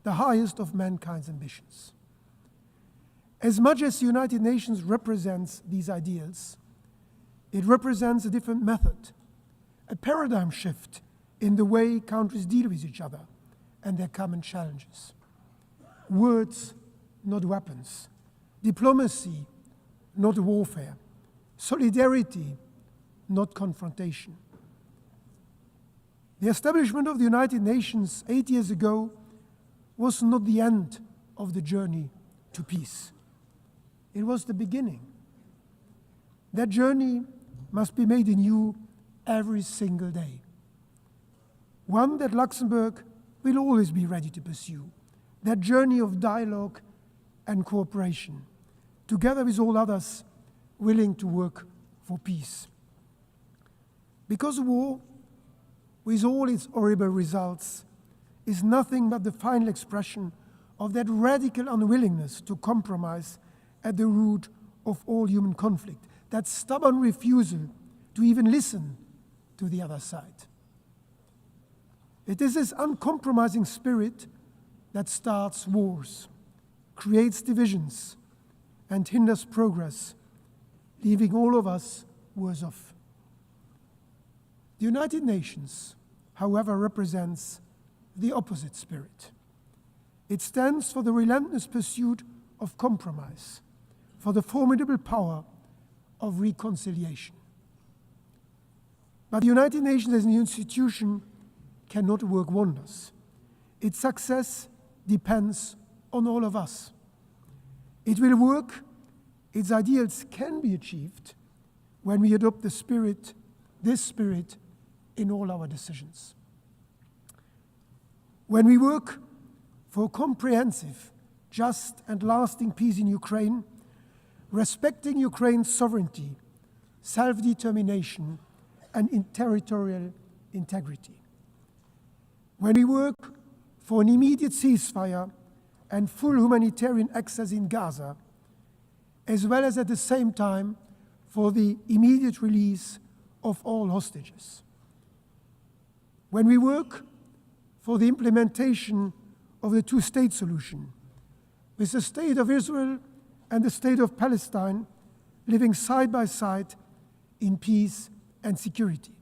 the highest of mankind's ambitions. As much as the United Nations represents these ideals, it represents a different method, a paradigm shift in the way countries deal with each other and their common challenges. Words, not weapons. Diplomacy, not warfare. Solidarity, not confrontation. The establishment of the United Nations 8 years ago was not the end of the journey to peace. It was the beginning. That journey must be made anew every single day. One that Luxembourg will always be ready to pursue. That journey of dialogue and cooperation, together with all others willing to work for peace. Because war, with all its horrible results, is nothing but the final expression of that radical unwillingness to compromise at the root of all human conflict, that stubborn refusal to even listen to the other side. It is this uncompromising spirit that starts wars, creates divisions, and hinders progress, leaving all of us worse off. The United Nations, however, represents the opposite spirit. It stands for the relentless pursuit of compromise, for the formidable power of reconciliation. But the United Nations as an institution cannot work wonders. Its success depends on all of us. It will work, its ideals can be achieved when we adopt this spirit, in all our decisions. When we work for comprehensive, just and lasting peace in Ukraine, respecting Ukraine's sovereignty, self-determination, and territorial integrity. When we work for an immediate ceasefire and full humanitarian access in Gaza, as well as at the same time for the immediate release of all hostages. When we work for the implementation of the two-state solution, with the State of Israel and the State of Palestine living side by side in peace and security.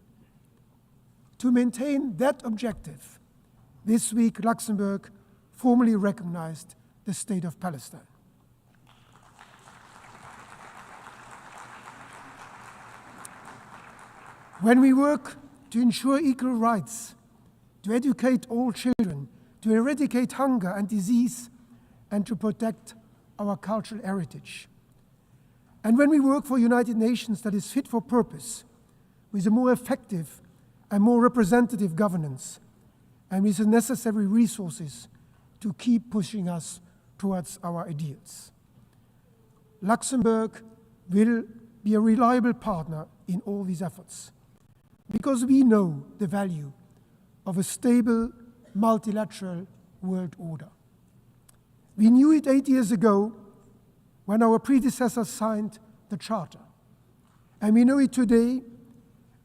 To maintain that objective, this week Luxembourg formally recognized the State of Palestine. When we work to ensure equal rights, to educate all children, to eradicate hunger and disease, and to protect our cultural heritage. And when we work for a United Nations that is fit for purpose, with a more effective and more representative governance, and with the necessary resources to keep pushing us towards our ideals. Luxembourg will be a reliable partner in all these efforts, because we know the value of a stable, multilateral world order. We knew it 8 years ago when our predecessors signed the Charter, and we know it today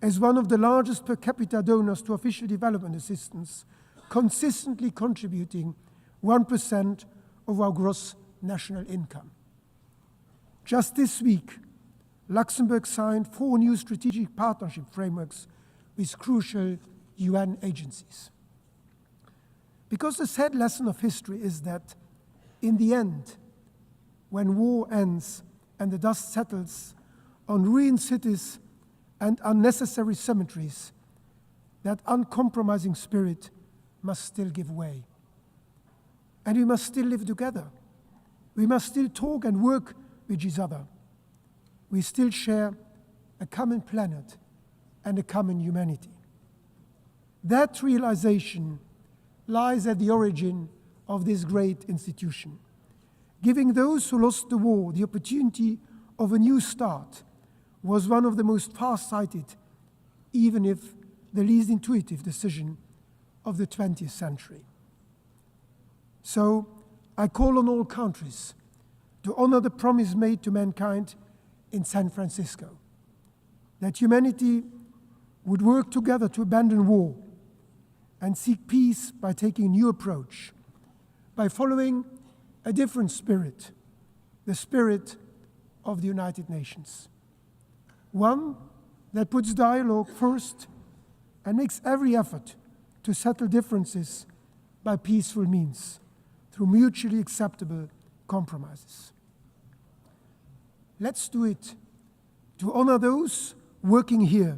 as one of the largest per capita donors to official development assistance, consistently contributing 1% of our gross national income. Just this week, Luxembourg signed 4 new strategic partnership frameworks with crucial UN agencies. Because the sad lesson of history is that, in the end, when war ends and the dust settles on ruined cities and unnecessary cemeteries, that uncompromising spirit must still give way. And we must still live together. We must still talk and work with each other. We still share a common planet and a common humanity. That realization lies at the origin of this great institution, giving those who lost the war the opportunity of a new start was one of the most far-sighted, even if the least intuitive decision of the 20th century. So I call on all countries to honor the promise made to mankind in San Francisco, that humanity would work together to abandon war and seek peace by taking a new approach, by following a different spirit, the spirit of the United Nations. One that puts dialogue first and makes every effort to settle differences by peaceful means, through mutually acceptable compromises. Let's do it to honor those working here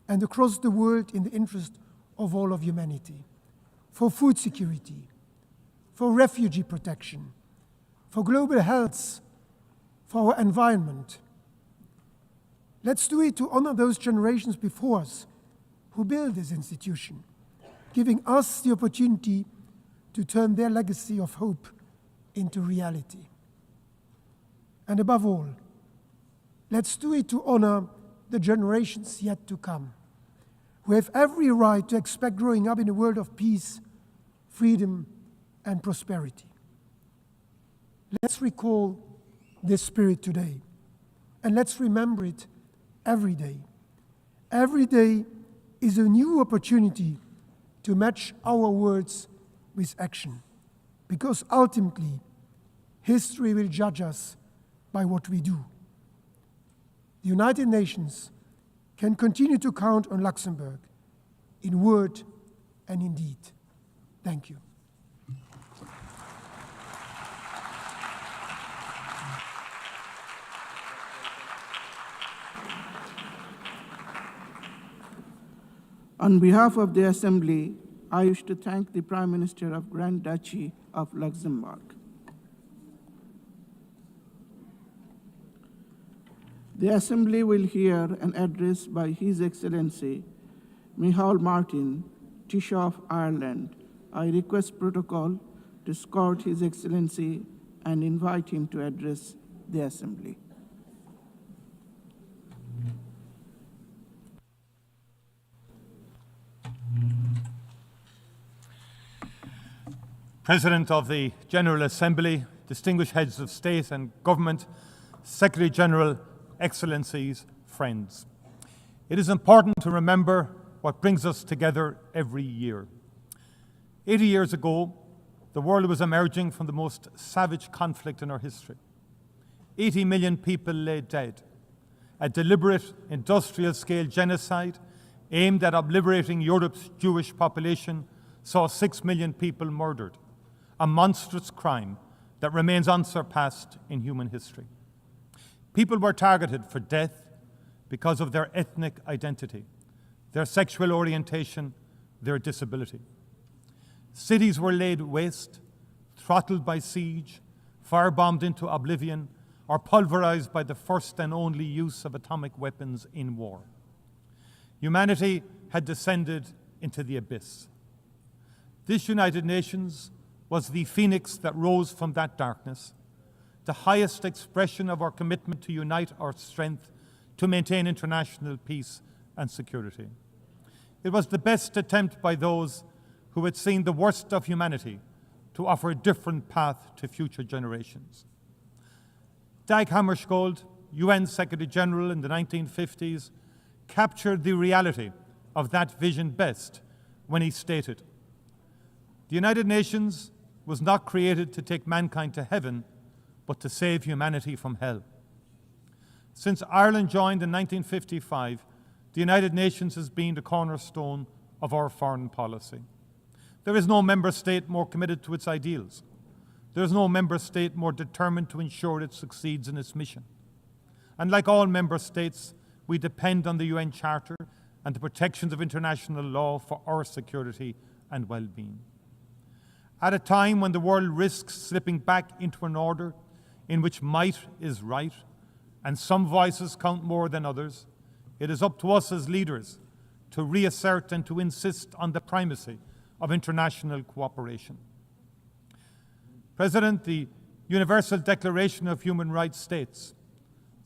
and across the world in the interest of all of humanity, for food security, for refugee protection, for global health, for our environment. Let's do it to honor those generations before us who built this institution, giving us the opportunity to turn their legacy of hope into reality. And above all, let's do it to honor the generations yet to come, who have every right to expect growing up in a world of peace, freedom, and prosperity. Let's recall this spirit today, and let's remember it every day. Every day is a new opportunity to match our words with action, because ultimately, history will judge us by what we do. The United Nations can continue to count on Luxembourg in word and in deed. Thank you. On behalf of the Assembly, I wish to thank the Prime Minister of Grand Duchy of Luxembourg. The Assembly will hear an address by His Excellency Micheál Martin, Taoiseach of Ireland. I request protocol to escort His Excellency and invite him to address the Assembly. President of the General Assembly, distinguished heads of state and government, Secretary General, Excellencies, friends. It is important to remember what brings us together every year. 80 years ago, the world was emerging from the most savage conflict in our history. 80 million people lay dead. A deliberate industrial-scale genocide aimed at obliterating Europe's Jewish population saw 6 million people murdered, a monstrous crime that remains unsurpassed in human history. People were targeted for death because of their ethnic identity, their sexual orientation, their disability. Cities were laid waste, throttled by siege, firebombed into oblivion, or pulverized by the first and only use of atomic weapons in war. Humanity had descended into the abyss. This United Nations was the phoenix that rose from that darkness, the highest expression of our commitment to unite our strength to maintain international peace and security. It was the best attempt by those who had seen the worst of humanity to offer a different path to future generations. Dag Hammarskjöld, UN Secretary General in the 1950s, captured the reality of that vision best when he stated, "The United Nations was not created to take mankind to heaven, but to save humanity from hell." Since Ireland joined in 1955, the United Nations has been the cornerstone of our foreign policy. There is no member state more committed to its ideals. There is no member state more determined to ensure it succeeds in its mission. And like all member states, we depend on the UN Charter and the protections of international law for our security and well-being. At a time when the world risks slipping back into an order in which might is right and some voices count more than others, it is up to us as leaders to reassert and to insist on the primacy of international cooperation. President, the Universal Declaration of Human Rights states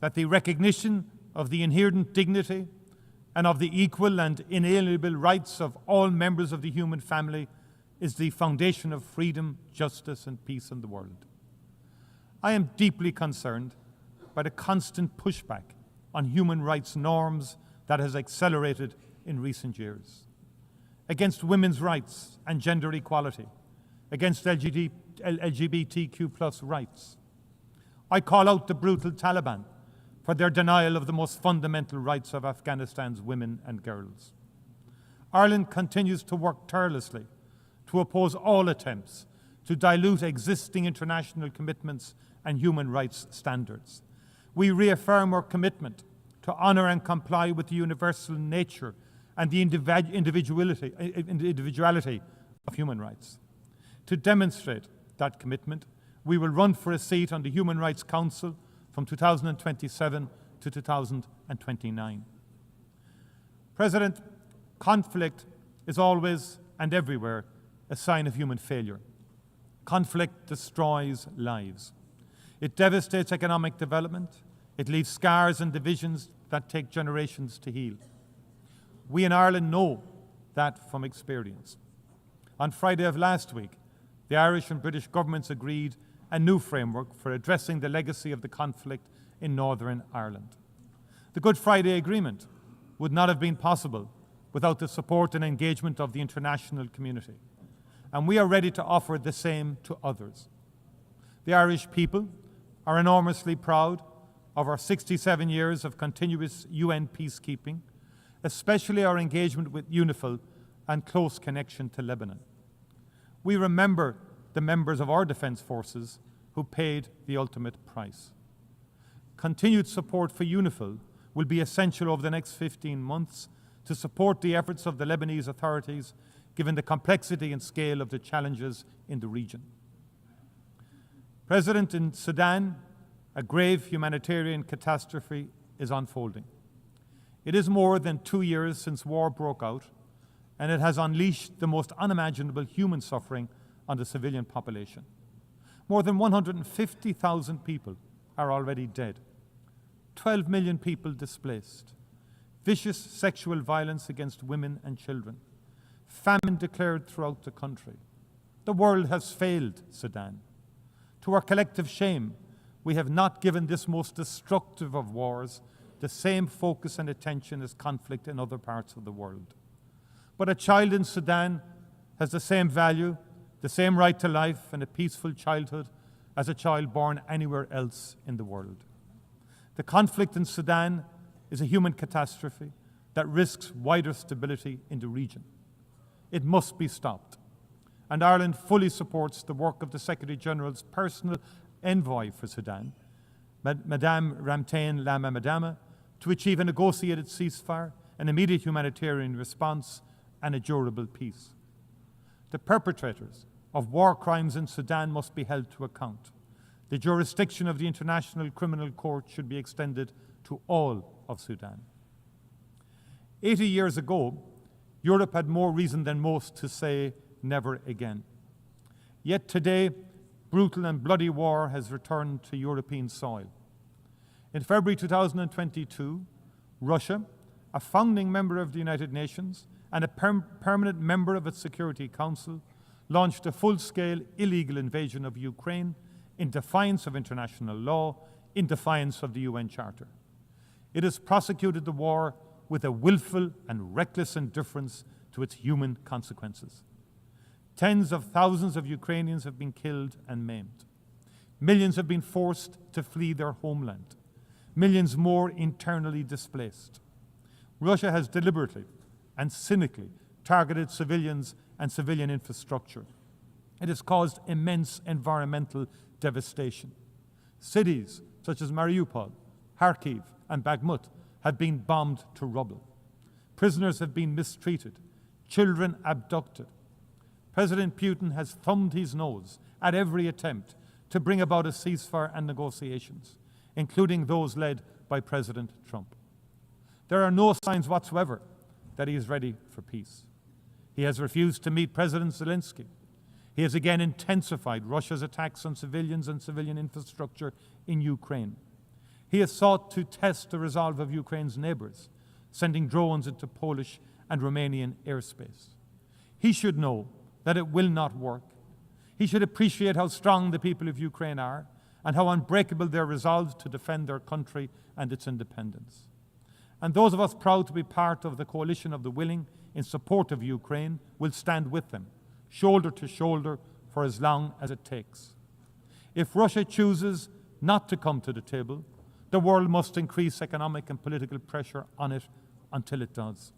that the recognition of the inherent dignity and of the equal and inalienable rights of all members of the human family is the foundation of freedom, justice, and peace in the world. I am deeply concerned by the constant pushback on human rights norms that has accelerated in recent years, against women's rights and gender equality, against LGBTQ+ rights. I call out the brutal Taliban for their denial of the most fundamental rights of Afghanistan's women and girls. Ireland continues to work tirelessly to oppose all attempts to dilute existing international commitments and human rights standards. We reaffirm our commitment to honour and comply with the universal nature and the individuality of human rights. To demonstrate that commitment, we will run for a seat on the Human Rights Council from 2027 to 2029. President, conflict is always and everywhere a sign of human failure. Conflict destroys lives. It devastates economic development. It leaves scars and divisions that take generations to heal. We in Ireland know that from experience. On Friday of last week, the Irish and British governments agreed a new framework for addressing the legacy of the conflict in Northern Ireland. The Good Friday Agreement would not have been possible without the support and engagement of the international community, and we are ready to offer the same to others. The Irish people are enormously proud of our 67 years of continuous UN peacekeeping, especially our engagement with UNIFIL and close connection to Lebanon. We remember the members of our defence forces who paid the ultimate price. Continued support for UNIFIL will be essential over the next 15 months to support the efforts of the Lebanese authorities, given the complexity and scale of the challenges in the region. President, in Sudan, a grave humanitarian catastrophe is unfolding. It is more than 2 years since war broke out, and it has unleashed the most unimaginable human suffering on the civilian population. More than 150,000 people are already dead. 12 million people displaced. Vicious sexual violence against women and children. Famine declared throughout the country. The world has failed Sudan. To our collective shame, we have not given this most destructive of wars the same focus and attention as conflict in other parts of the world. But a child in Sudan has the same value, the same right to life and a peaceful childhood as a child born anywhere else in the world. The conflict in Sudan is a human catastrophe that risks wider stability in the region. It must be stopped. And Ireland fully supports the work of the Secretary General's personal envoy for Sudan, Madame Ramtain Lama Madama, to achieve a negotiated ceasefire, an immediate humanitarian response, and a durable peace. The perpetrators of war crimes in Sudan must be held to account. The jurisdiction of the International Criminal Court should be extended to all of Sudan. 80 years ago, Europe had more reason than most to say never again. Yet today, brutal and bloody war has returned to European soil. In February 2022, Russia, a founding member of the United Nations and a permanent member of its Security Council, launched a full-scale illegal invasion of Ukraine in defiance of international law, in defiance of the UN Charter. It has prosecuted the war with a willful and reckless indifference to its human consequences. Tens of thousands of Ukrainians have been killed and maimed. Millions have been forced to flee their homeland. Millions more internally displaced. Russia has deliberately and cynically targeted civilians and civilian infrastructure. It has caused immense environmental devastation. Cities such as Mariupol, Kharkiv, and Bakhmut have been bombed to rubble. Prisoners have been mistreated, children abducted. President Putin has thumbed his nose at every attempt to bring about a ceasefire and negotiations, including those led by President Trump. There are no signs whatsoever that he is ready for peace. He has refused to meet President Zelensky. He has again intensified Russia's attacks on civilians and civilian infrastructure in Ukraine. He has sought to test the resolve of Ukraine's neighbours, sending drones into Polish and Romanian airspace. He should know that it will not work. He should appreciate how strong the people of Ukraine are and how unbreakable their resolve to defend their country and its independence. And those of us proud to be part of the coalition of the willing in support of Ukraine will stand with them, shoulder to shoulder, for as long as it takes. If Russia chooses not to come to the table, the world must increase economic and political pressure on it until it does.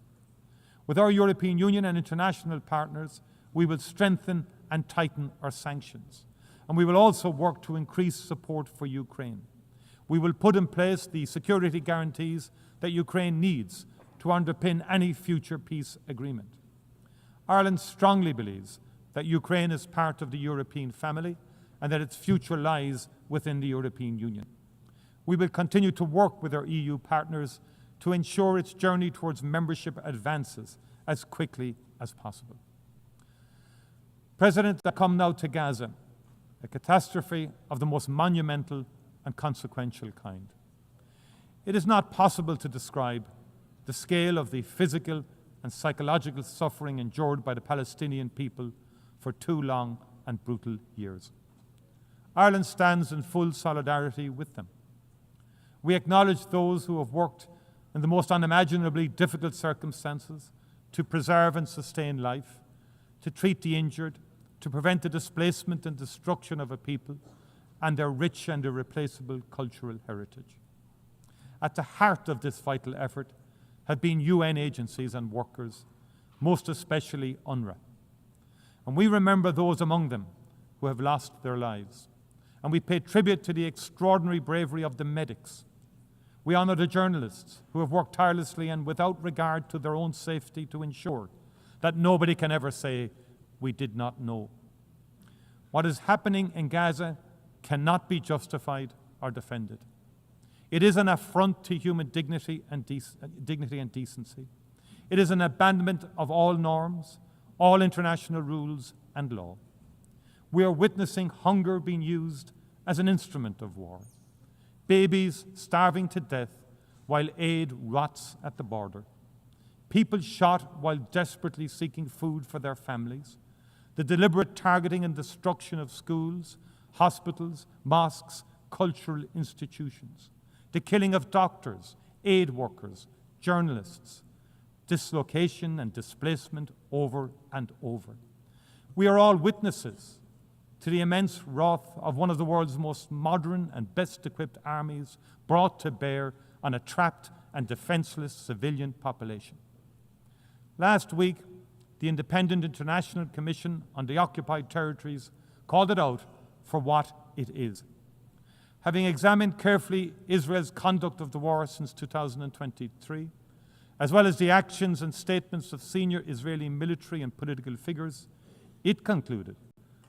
With our European Union and international partners, we will strengthen and tighten our sanctions. And we will also work to increase support for Ukraine. We will put in place the security guarantees that Ukraine needs to underpin any future peace agreement. Ireland strongly believes that Ukraine is part of the European family and that its future lies within the European Union. We will continue to work with our EU partners to ensure its journey towards membership advances as quickly as possible. President, I come now to Gaza, a catastrophe of the most monumental and consequential kind. It is not possible to describe the scale of the physical and psychological suffering endured by the Palestinian people for 2 long and brutal years. Ireland stands in full solidarity with them. We acknowledge those who have worked in the most unimaginably difficult circumstances to preserve and sustain life, to treat the injured, to prevent the displacement and destruction of a people and their rich and irreplaceable cultural heritage. At the heart of this vital effort have been UN agencies and workers, most especially UNRWA. And we remember those among them who have lost their lives. And we pay tribute to the extraordinary bravery of the medics. We honour the journalists who have worked tirelessly and without regard to their own safety to ensure that nobody can ever say, "We did not know." What is happening in Gaza cannot be justified or defended. It is an affront to human dignity and decency. It is an abandonment of all norms, all international rules and law. We are witnessing hunger being used as an instrument of war. Babies starving to death while aid rots at the border. People shot while desperately seeking food for their families. The deliberate targeting and destruction of schools, hospitals, mosques, cultural institutions. The killing of doctors, aid workers, journalists. Dislocation and displacement over and over. We are all witnesses to the immense wrath of one of the world's most modern and best-equipped armies brought to bear on a trapped and defenseless civilian population. Last week, the Independent International Commission on the Occupied Territories called it out for what it is. Having examined carefully Israel's conduct of the war since 2023, as well as the actions and statements of senior Israeli military and political figures, it concluded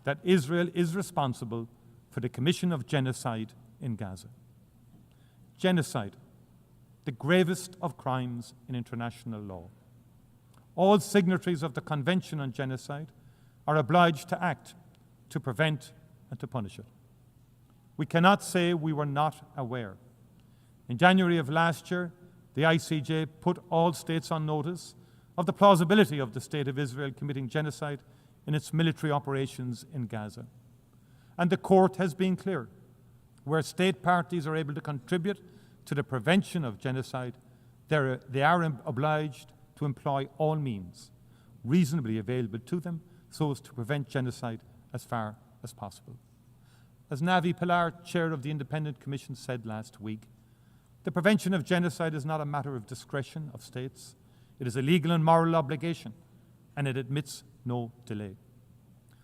that Israel is responsible for the commission of genocide in Gaza. Genocide, the gravest of crimes in international law. All signatories of the Convention on Genocide are obliged to act to prevent and to punish it. We cannot say we were not aware. In January of last year, the ICJ put all states on notice of the plausibility of the State of Israel committing genocide in its military operations in Gaza. And the court has been clear. Where state parties are able to contribute to the prevention of genocide, they are obliged to employ all means reasonably available to them so as to prevent genocide as far as possible. As Navi Pilar, chair of the Independent Commission, said last week, the prevention of genocide is not a matter of discretion of states. It is a legal and moral obligation, and it admits no delay.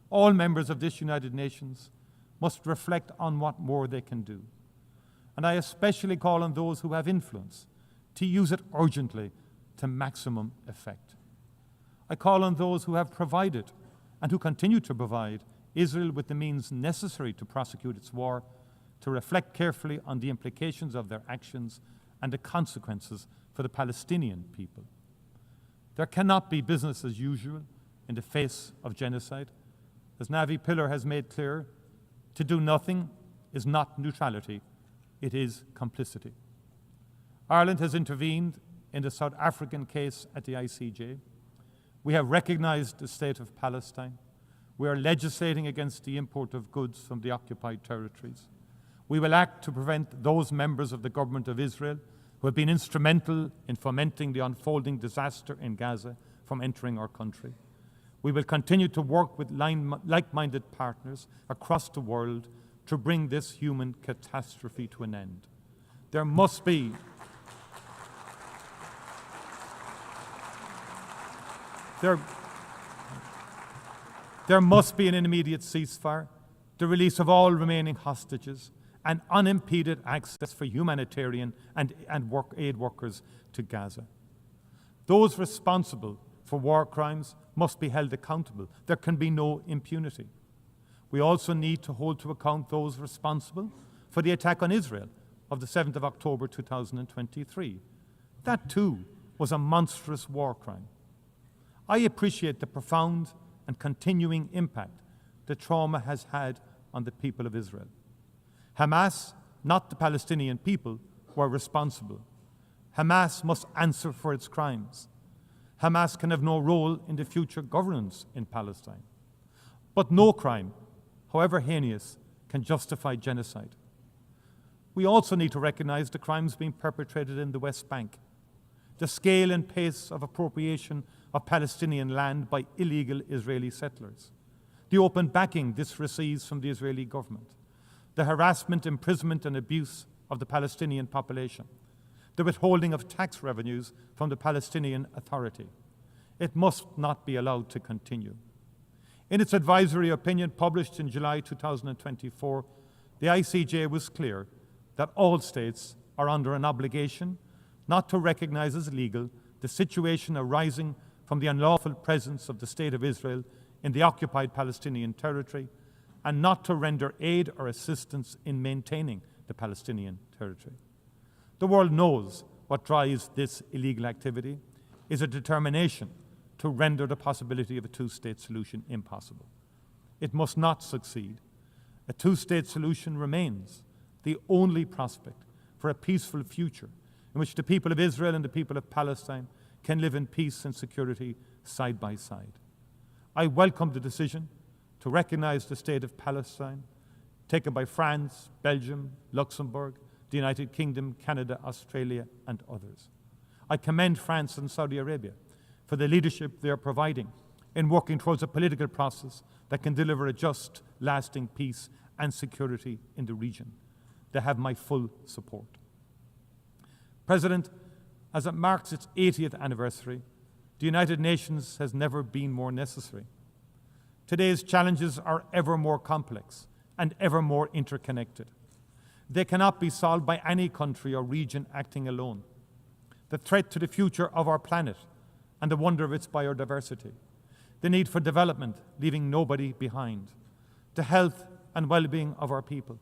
All members of this United Nations must reflect on what more they can do. And I especially call on those who have influence to use it urgently to maximum effect. I call on those who have provided and who continue to provide Israel with the means necessary to prosecute its war, to reflect carefully on the implications of their actions and the consequences for the Palestinian people. There cannot be business as usual in the face of genocide. As Navi Pilar has made clear, to do nothing is not neutrality, it is complicity. Ireland has intervened in the South African case at the ICJ. We have recognized the state of Palestine. We are legislating against the import of goods from the occupied territories. We will act to prevent those members of the government of Israel who have been instrumental in fomenting the unfolding disaster in Gaza from entering our country. We will continue to work with like-minded partners across the world to bring this human catastrophe to an end. There must be an immediate ceasefire, the release of all remaining hostages, and unimpeded access for humanitarian and aid workers to Gaza. Those responsible for war crimes must be held accountable. There can be no impunity. We also need to hold to account those responsible for the attack on Israel of the 7th of October 2023. That too was a monstrous war crime. I appreciate the profound and continuing impact the trauma has had on the people of Israel. Hamas, not the Palestinian people, were responsible. Hamas must answer for its crimes. Hamas can have no role in the future governance in Palestine. But no crime, however heinous, can justify genocide. We also need to recognize the crimes being perpetrated in the West Bank, the scale and pace of appropriation of Palestinian land by illegal Israeli settlers, the open backing this receives from the Israeli government, the harassment, imprisonment, and abuse of the Palestinian population, the withholding of tax revenues from the Palestinian Authority. It must not be allowed to continue. In its advisory opinion published in July 2024, the ICJ was clear that all states are under an obligation not to recognize as legal the situation arising from the unlawful presence of the State of Israel in the occupied Palestinian territory, and not to render aid or assistance in maintaining the Palestinian territory. The world knows what drives this illegal activity is a determination to render the possibility of a two-state solution impossible. It must not succeed. A two-state solution remains the only prospect for a peaceful future in which the people of Israel and the people of Palestine can live in peace and security side by side. I welcome the decision to recognize the state of Palestine taken by France, Belgium, Luxembourg, the United Kingdom, Canada, Australia, and others. I commend France and Saudi Arabia for the leadership they are providing in working towards a political process that can deliver a just, lasting peace and security in the region. They have my full support. President, as it marks its 80th anniversary, the United Nations has never been more necessary. Today's challenges are ever more complex and ever more interconnected. They cannot be solved by any country or region acting alone. The threat to the future of our planet and the wonder of its biodiversity, the need for development, leaving nobody behind, the health and well-being of our people,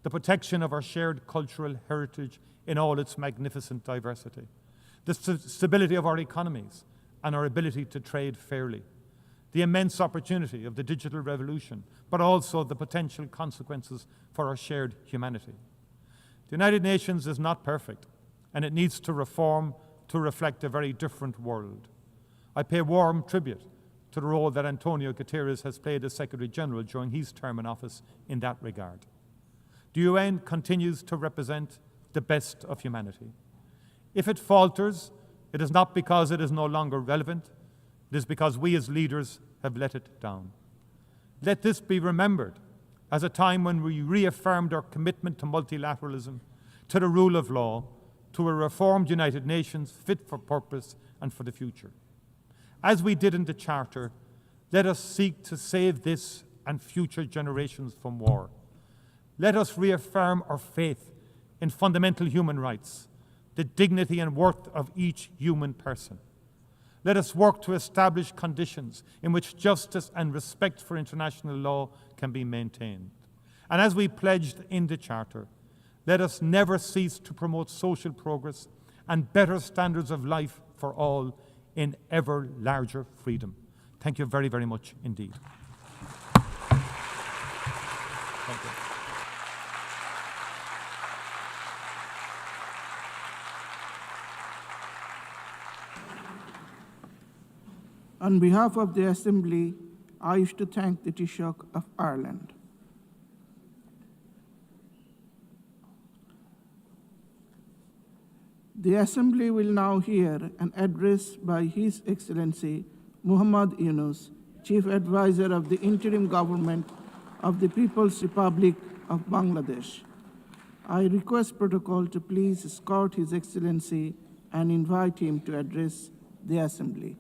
the protection of our shared cultural heritage in all its magnificent diversity, the stability of our economies and our ability to trade fairly, the immense opportunity of the digital revolution, but also the potential consequences for our shared humanity. The United Nations is not perfect, and it needs to reform to reflect a very different world. I pay warm tribute to the role that Antonio Guterres has played as Secretary General during his term in office in that regard. The UN continues to represent the best of humanity. If it falters, it is not because it is no longer relevant, it is because we as leaders have let it down. Let this be remembered as a time when we reaffirmed our commitment to multilateralism, to the rule of law, to a reformed United Nations fit for purpose and for the future. As we did in the Charter, let us seek to save this and future generations from war. Let us reaffirm our faith in fundamental human rights, the dignity and worth of each human person. Let us work to establish conditions in which justice and respect for international law can be maintained. And as we pledged in the Charter, let us never cease to promote social progress and better standards of life for all in ever larger freedom. Thank you very, very much indeed. Thank you. On behalf of the Assembly, I wish to thank the Taoiseach of Ireland. The Assembly will now hear an address by His Excellency Muhammad Yunus, Chief Advisor of the Interim Government of the People's Republic of Bangladesh. I request protocol to please escort His Excellency and invite him to address the Assembly.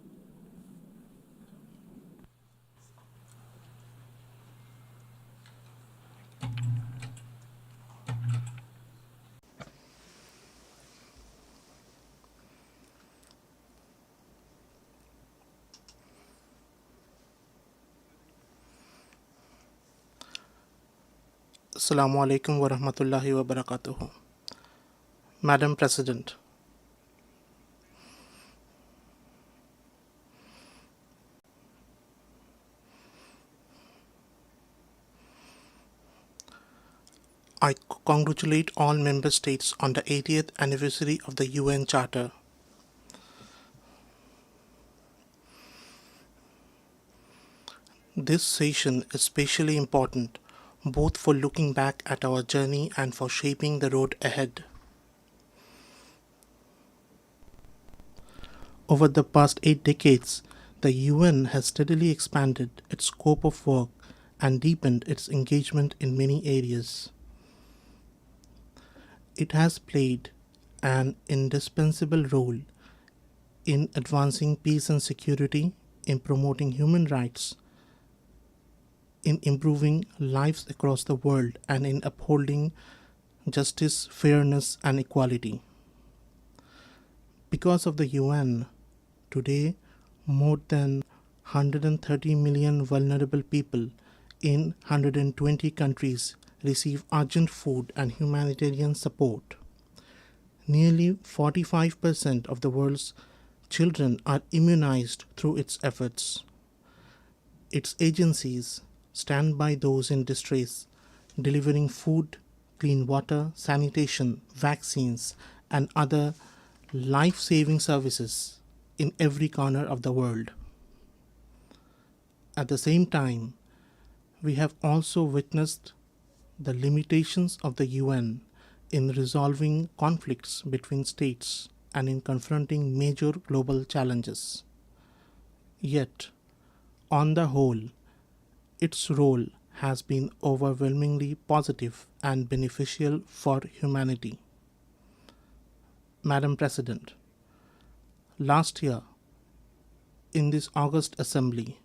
Assalamu alaikum wa rahmatullahi wa barakatuhu. Madam President, I congratulate all member states on the 80th anniversary of the UN Charter. This session is especially important both for looking back at our journey and for shaping the road ahead. Over the past 8 decades, the UN has steadily expanded its scope of work and deepened its engagement in many areas. It has played an indispensable role in advancing peace and security, in promoting human rights, in improving lives across the world, and in upholding justice, fairness, and equality. Because of the UN, today more than 130 million vulnerable people in 120 countries receive urgent food and humanitarian support. Nearly 45% of the world's children are immunized through its efforts. Its agencies stand by those in distress, delivering food, clean water, sanitation, vaccines, and other life-saving services in every corner of the world. At the same time, we have also witnessed the limitations of the UN in resolving conflicts between states and in confronting major global challenges. Yet, on the whole, its role has been overwhelmingly positive and beneficial for humanity. Madam President, last year, in this August Assembly,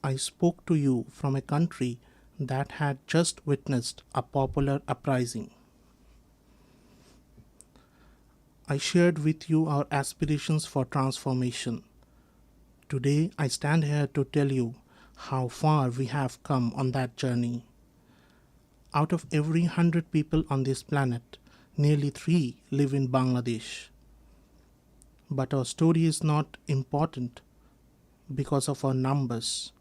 I spoke to you from a country that had just witnessed a popular uprising. I shared with you our aspirations for transformation. Today, I stand here to tell you how far we have come on that journey. Out of every 100 people on this planet, nearly 3 live in Bangladesh. But our story is not important because of our numbers,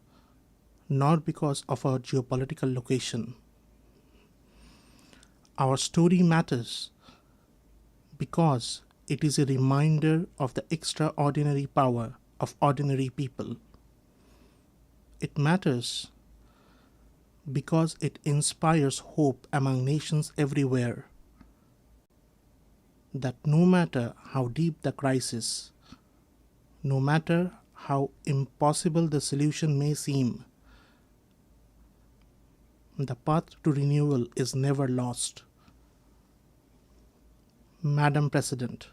nor because of our geopolitical location. Our story matters because it is a reminder of the extraordinary power of ordinary people. It matters because it inspires hope among nations everywhere that no matter how deep the crisis, no matter how impossible the solution may seem, the path to renewal is never lost. Madam President,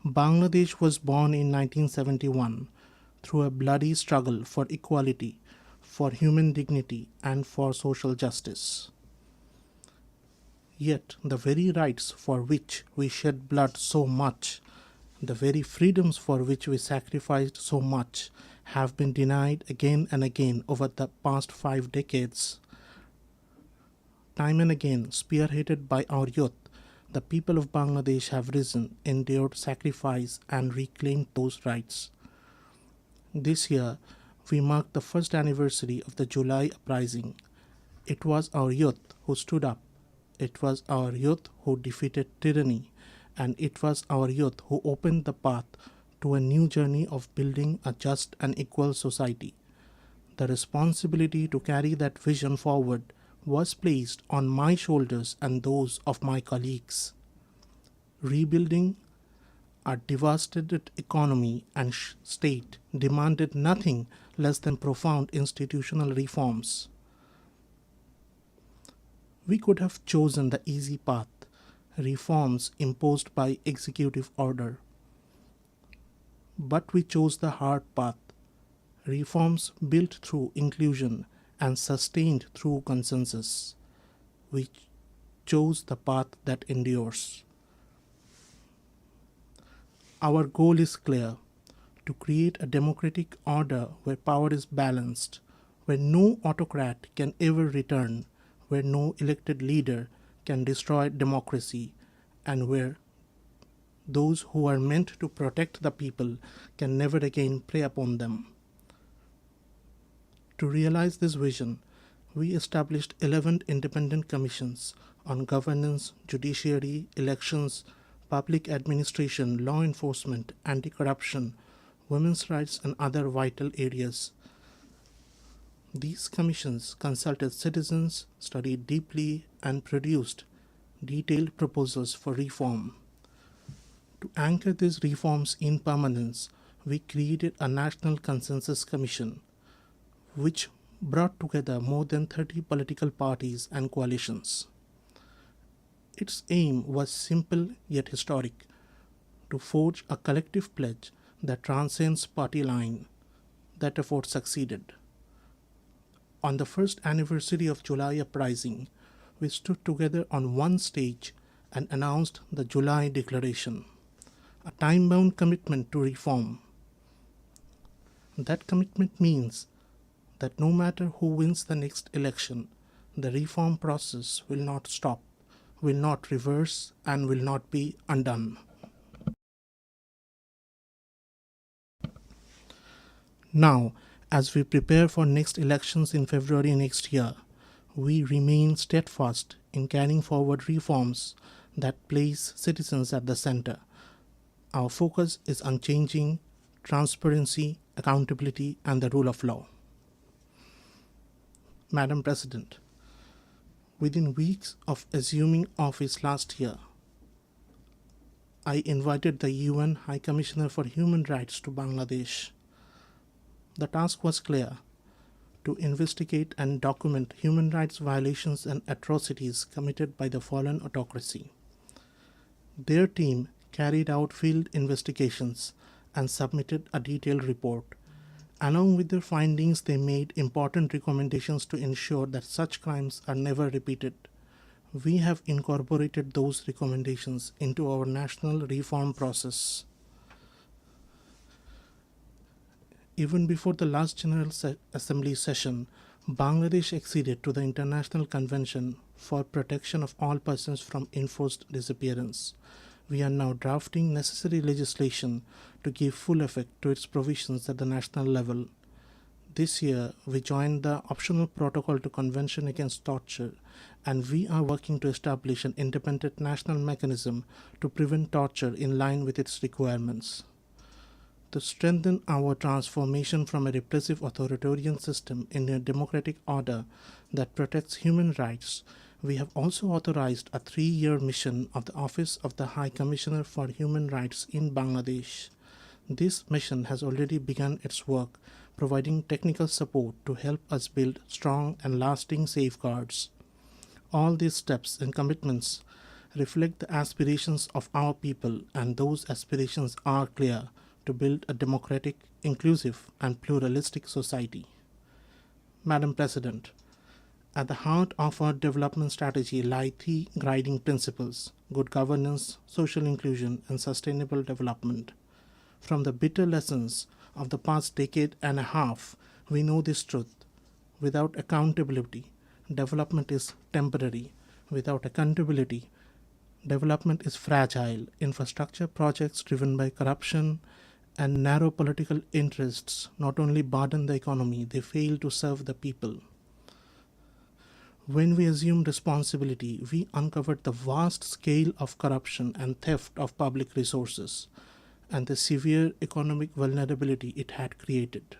Bangladesh was born in 1971 through a bloody struggle for equality, for human dignity, and for social justice. Yet the very rights for which we shed blood so much, the very freedoms for which we sacrificed so much, have been denied again and again over the past 5 decades. Time and again, spearheaded by our youth, the people of Bangladesh have risen, endured sacrifice, and reclaimed those rights. This year, we mark the first anniversary of the July uprising. It was our youth who stood up. It was our youth who defeated tyranny, and it was our youth who opened the path to a new journey of building a just and equal society. The responsibility to carry that vision forward was placed on my shoulders and those of my colleagues. Rebuilding a devastated economy and state demanded nothing less than profound institutional reforms. We could have chosen the easy path, reforms imposed by executive order. But we chose the hard path, reforms built through inclusion and sustained through consensus. We chose the path that endures. Our goal is clear: to create a democratic order where power is balanced, where no autocrat can ever return, where no elected leader can destroy democracy, and where those who are meant to protect the people can never again prey upon them. To realize this vision, we established 11 independent commissions on governance, judiciary, elections, public administration, law enforcement, anti-corruption, women's rights, and other vital areas. These commissions consulted citizens, studied deeply, and produced detailed proposals for reform. To anchor these reforms in permanence, we created a National Consensus Commission, which brought together more than 30 political parties and coalitions. Its aim was simple yet historic: to forge a collective pledge that transcends party line. That effort succeeded. On the first anniversary of July uprising, we stood together on one stage and announced the July Declaration, a time-bound commitment to reform. That commitment means that no matter who wins the next election, the reform process will not stop, will not reverse, and will not be undone. Now, as we prepare for next elections in February next year, we remain steadfast in carrying forward reforms that place citizens at the center. Our focus is unchanging: transparency, accountability, and the rule of law. Madam President, within weeks of assuming office last year, I invited the UN High Commissioner for Human Rights to Bangladesh. The task was clear: to investigate and document human rights violations and atrocities committed by the fallen autocracy. Their team carried out field investigations and submitted a detailed report. Along with their findings, they made important recommendations to ensure that such crimes are never repeated. We have incorporated those recommendations into our national reform process. Even before the last General Assembly session, Bangladesh acceded to the International Convention for Protection of All Persons from Enforced Disappearance. We are now drafting necessary legislation to give full effect to its provisions at the national level. This year, we joined the optional protocol to Convention Against Torture, and we are working to establish an independent national mechanism to prevent torture in line with its requirements. To strengthen our transformation from a repressive authoritarian system into a democratic order that protects human rights, we have also authorized a 3-year mission of the Office of the High Commissioner for Human Rights in Bangladesh. This mission has already begun its work, providing technical support to help us build strong and lasting safeguards. All these steps and commitments reflect the aspirations of our people, and those aspirations are clear: to build a democratic, inclusive, and pluralistic society. Madam President, at the heart of our development strategy lie 3 guiding principles: good governance, social inclusion, and sustainable development. From the bitter lessons of the past decade and a half, we know this truth. Without accountability, development is temporary. Without accountability, development is fragile. Infrastructure projects driven by corruption and narrow political interests not only burden the economy, they fail to serve the people. When we assumed responsibility, we uncovered the vast scale of corruption and theft of public resources and the severe economic vulnerability it had created.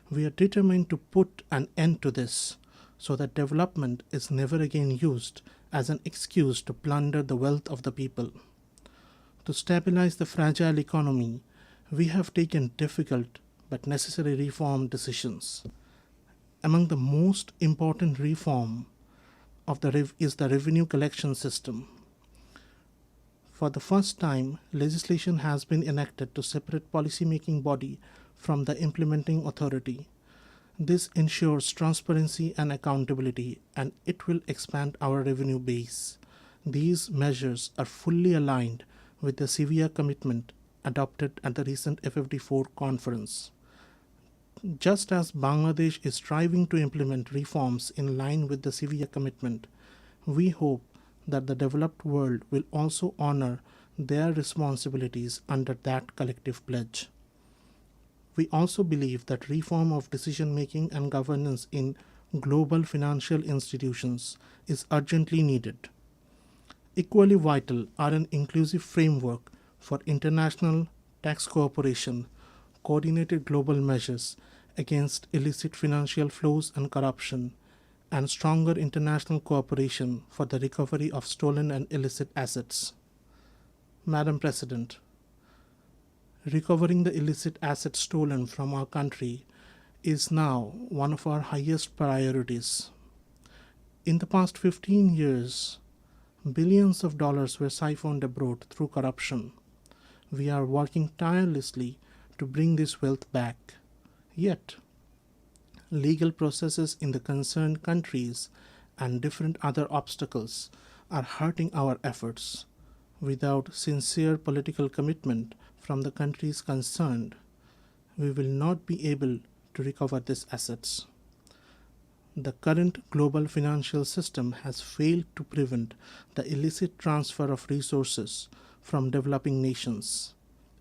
We are determined to put an end to this so that development is never again used as an excuse to plunder the wealth of the people. To stabilize the fragile economy, we have taken difficult but necessary reform decisions. Among the most important reform is the revenue collection system. For the first time, legislation has been enacted to separate policy-making body from the implementing authority. This ensures transparency and accountability, and it will expand our revenue base. These measures are fully aligned with the severe commitment adopted at the recent FFD4 conference. Just as Bangladesh is striving to implement reforms in line with the severe commitment, we hope that the developed world will also honor their responsibilities under that collective pledge. We also believe that reform of decision-making and governance in global financial institutions is urgently needed. Equally vital are an inclusive framework for international tax cooperation, coordinated global measures against illicit financial flows and corruption, and stronger international cooperation for the recovery of stolen and illicit assets. Madam President, recovering the illicit assets stolen from our country is now one of our highest priorities. In the past 15 years, billions of dollars were siphoned abroad through corruption. We are working tirelessly to bring this wealth back. Yet, legal processes in the concerned countries and different other obstacles are hurting our efforts. Without sincere political commitment from the countries concerned, we will not be able to recover these assets. The current global financial system has failed to prevent the illicit transfer of resources from developing nations.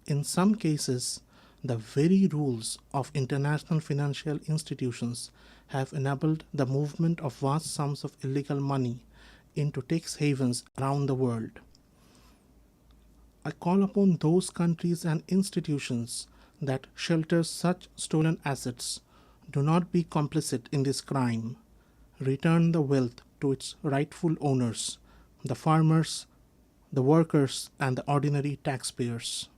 In some cases, the very rules of international financial institutions have enabled the movement of vast sums of illegal money into tax havens around the world. I call upon those countries and institutions that shelter such stolen assets: do not be complicit in this crime. Return the wealth to its rightful owners, the farmers, the workers, and the ordinary taxpayers.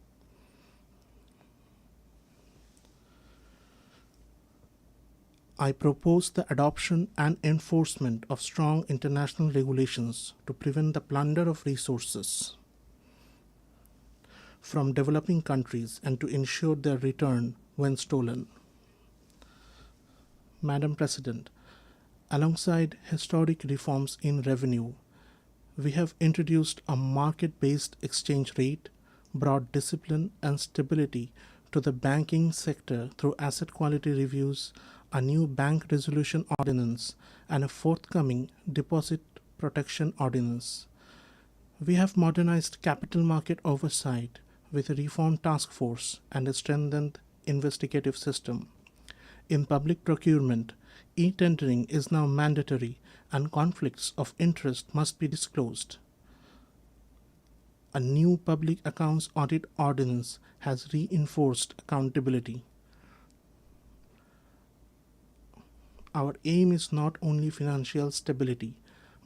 I propose the adoption and enforcement of strong international regulations to prevent the plunder of resources from developing countries and to ensure their return when stolen. Madam President, alongside historic reforms in revenue, we have introduced a market-based exchange rate, brought discipline and stability to the banking sector through asset quality reviews, a new bank resolution ordinance, and a forthcoming deposit protection ordinance. We have modernized capital market oversight with a reformed task force and a strengthened investigative system. In public procurement, e-tendering is now mandatory and conflicts of interest must be disclosed. A new public accounts audit ordinance has reinforced accountability. Our aim is not only financial stability,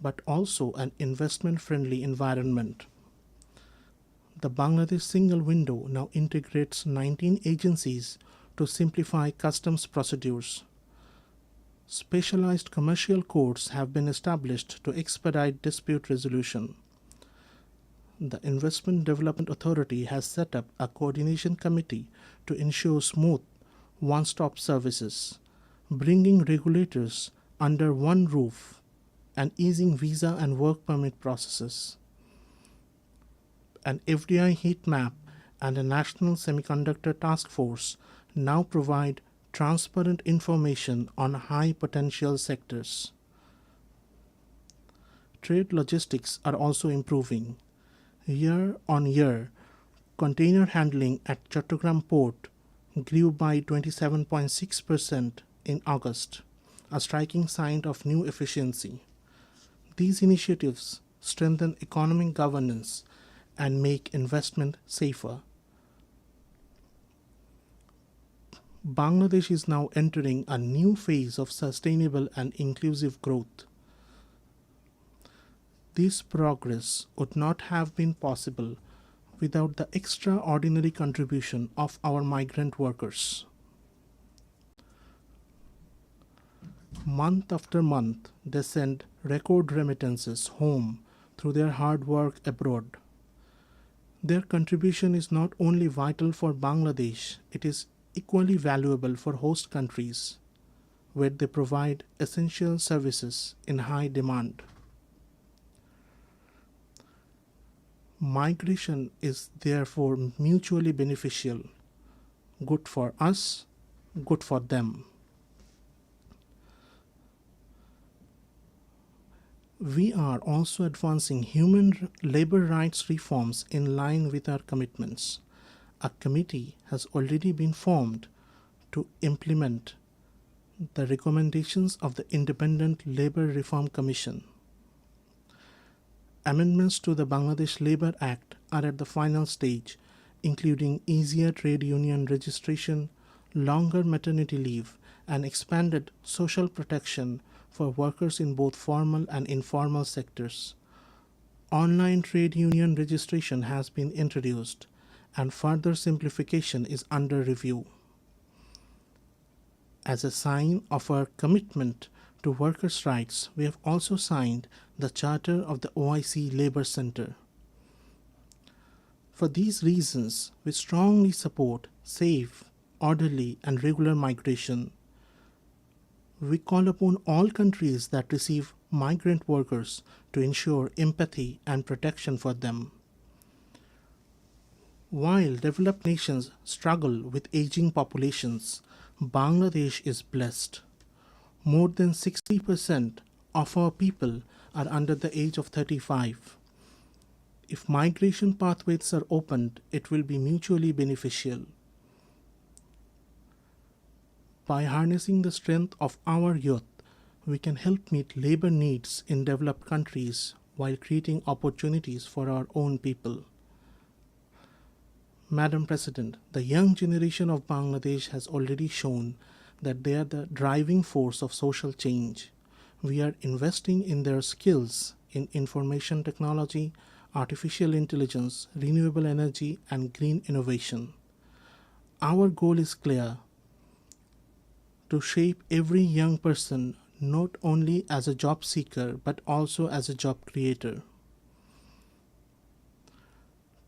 but also an investment-friendly environment. The Bangladesh single window now integrates 19 agencies to simplify customs procedures. Specialized commercial courts have been established to expedite dispute resolution. The Investment Development Authority has set up a coordination committee to ensure smooth one-stop services, bringing regulators under one roof and easing visa and work permit processes. An FDI heat map and a national semiconductor task force now provide transparent information on high potential sectors. Trade logistics are also improving. Year on year, container handling at Chattogram port grew by 27.6% in August, a striking sign of new efficiency. These initiatives strengthen economic governance and make investment safer. Bangladesh is now entering a new phase of sustainable and inclusive growth. This progress would not have been possible without the extraordinary contribution of our migrant workers. Month after month, they send record remittances home through their hard work abroad. Their contribution is not only vital for Bangladesh, it is equally valuable for host countries, where they provide essential services in high demand. Migration is therefore mutually beneficial, good for us, good for them. We are also advancing human labor rights reforms in line with our commitments. A committee has already been formed to implement the recommendations of the Independent Labor Reform Commission. Amendments to the Bangladesh Labour Act are at the final stage, including easier trade union registration, longer maternity leave, and expanded social protection for workers in both formal and informal sectors. Online trade union registration has been introduced, and further simplification is under review. As a sign of our commitment to workers' rights, we have also signed the Charter of the OIC Labour Center. For these reasons, we strongly support safe, orderly, and regular migration. We call upon all countries that receive migrant workers to ensure empathy and protection for them. While developed nations struggle with aging populations, Bangladesh is blessed. More than 60% of our people are under the age of 35. If migration pathways are opened, it will be mutually beneficial. By harnessing the strength of our youth, we can help meet labor needs in developed countries while creating opportunities for our own people. Madam President, the young generation of Bangladesh has already shown that they are the driving force of social change. We are investing in their skills in information technology, artificial intelligence, renewable energy, and green innovation. Our goal is clear: to shape every young person not only as a job seeker but also as a job creator.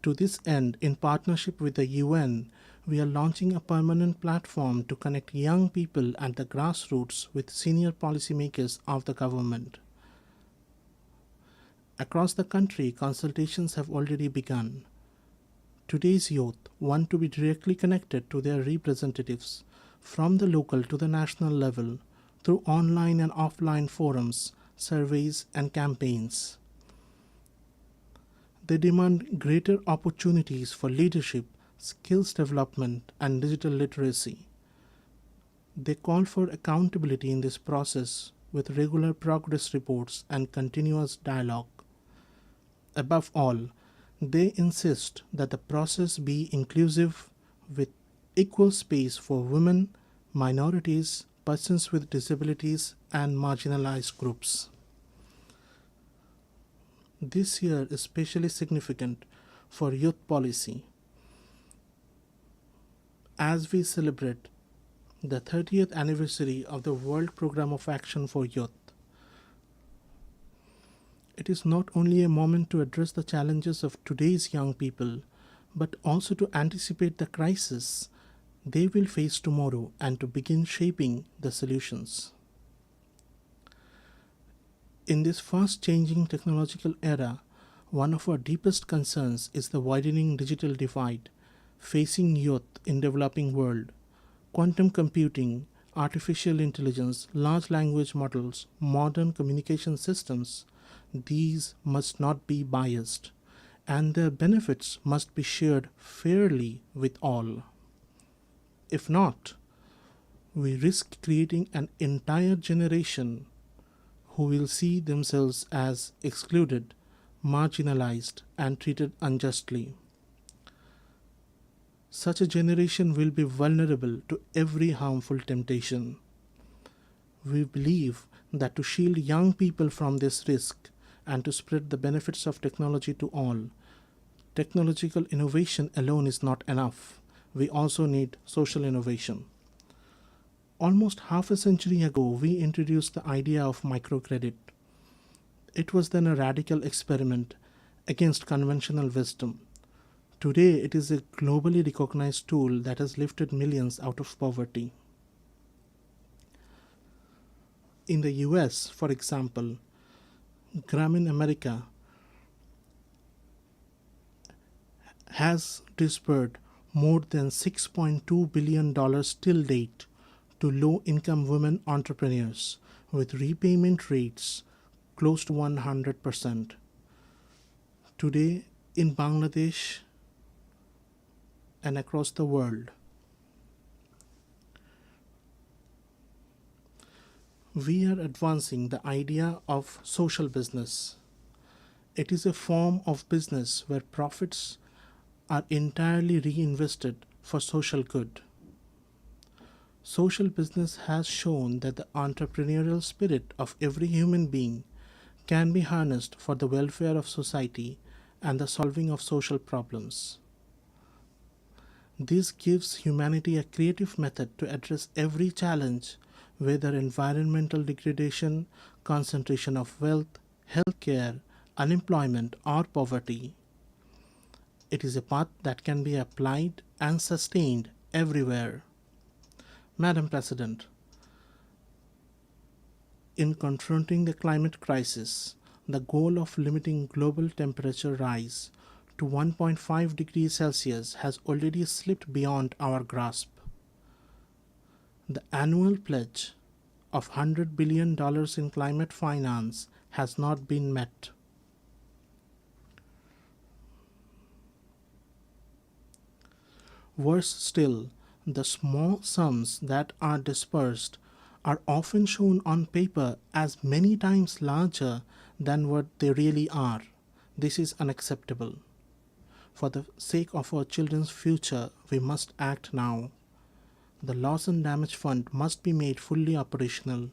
To this end, in partnership with the UN, we are launching a permanent platform to connect young people at the grassroots with senior policymakers of the government. Across the country, consultations have already begun. Today's youth want to be directly connected to their representatives from the local to the national level through online and offline forums, surveys, and campaigns. They demand greater opportunities for leadership, skills development, and digital literacy. They call for accountability in this process with regular progress reports and continuous dialogue. Above all, they insist that the process be inclusive with equal space for women, minorities, persons with disabilities, and marginalized groups. This year is especially significant for youth policy as we celebrate the 30th anniversary of the World Programme of Action for Youth. It is not only a moment to address the challenges of today's young people, but also to anticipate the crisis they will face tomorrow and to begin shaping the solutions. In this fast-changing technological era, one of our deepest concerns is the widening digital divide facing youth in developing world. Quantum computing, artificial intelligence, large language models, modern communication systems, these must not be biased, and their benefits must be shared fairly with all. If not, we risk creating an entire generation who will see themselves as excluded, marginalized, and treated unjustly. Such a generation will be vulnerable to every harmful temptation. We believe that to shield young people from this risk and to spread the benefits of technology to all, technological innovation alone is not enough. We also need social innovation. Almost half a century ago, we introduced the idea of microcredit. It was then a radical experiment against conventional wisdom. Today, it is a globally recognized tool that has lifted millions out of poverty. In the US, for example, Grameen America has disbursed more than $6.2 billion till date to low-income women entrepreneurs with repayment rates close to 100%. Today, in Bangladesh and across the world, we are advancing the idea of social business. It is a form of business where profits are entirely reinvested for social good. Social business has shown that the entrepreneurial spirit of every human being can be harnessed for the welfare of society and the solving of social problems. This gives humanity a creative method to address every challenge, whether environmental degradation, concentration of wealth, healthcare, unemployment, or poverty. It is a path that can be applied and sustained everywhere. Madam President, in confronting the climate crisis, the goal of limiting global temperature rise to 1.5 degrees Celsius has already slipped beyond our grasp. The annual pledge of $100 billion in climate finance has not been met. Worse still, the small sums that are dispersed are often shown on paper as many times larger than what they really are. This is unacceptable. For the sake of our children's future, we must act now. The Loss and Damage Fund must be made fully operational.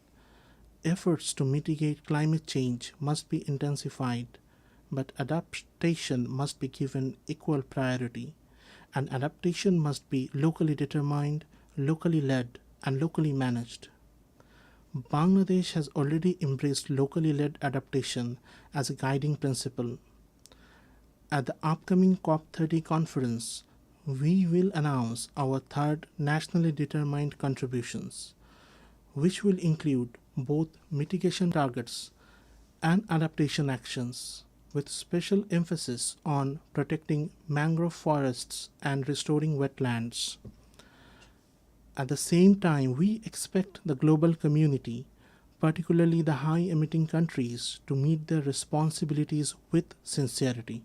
Efforts to mitigate climate change must be intensified, but adaptation must be given equal priority. And adaptation must be locally determined, locally led, and locally managed. Bangladesh has already embraced locally led adaptation as a guiding principle. At the upcoming COP30 conference, we will announce our third nationally determined contributions, which will include both mitigation targets and adaptation actions, with special emphasis on protecting mangrove forests and restoring wetlands. At the same time, we expect the global community, particularly the high-emitting countries, to meet their responsibilities with sincerity.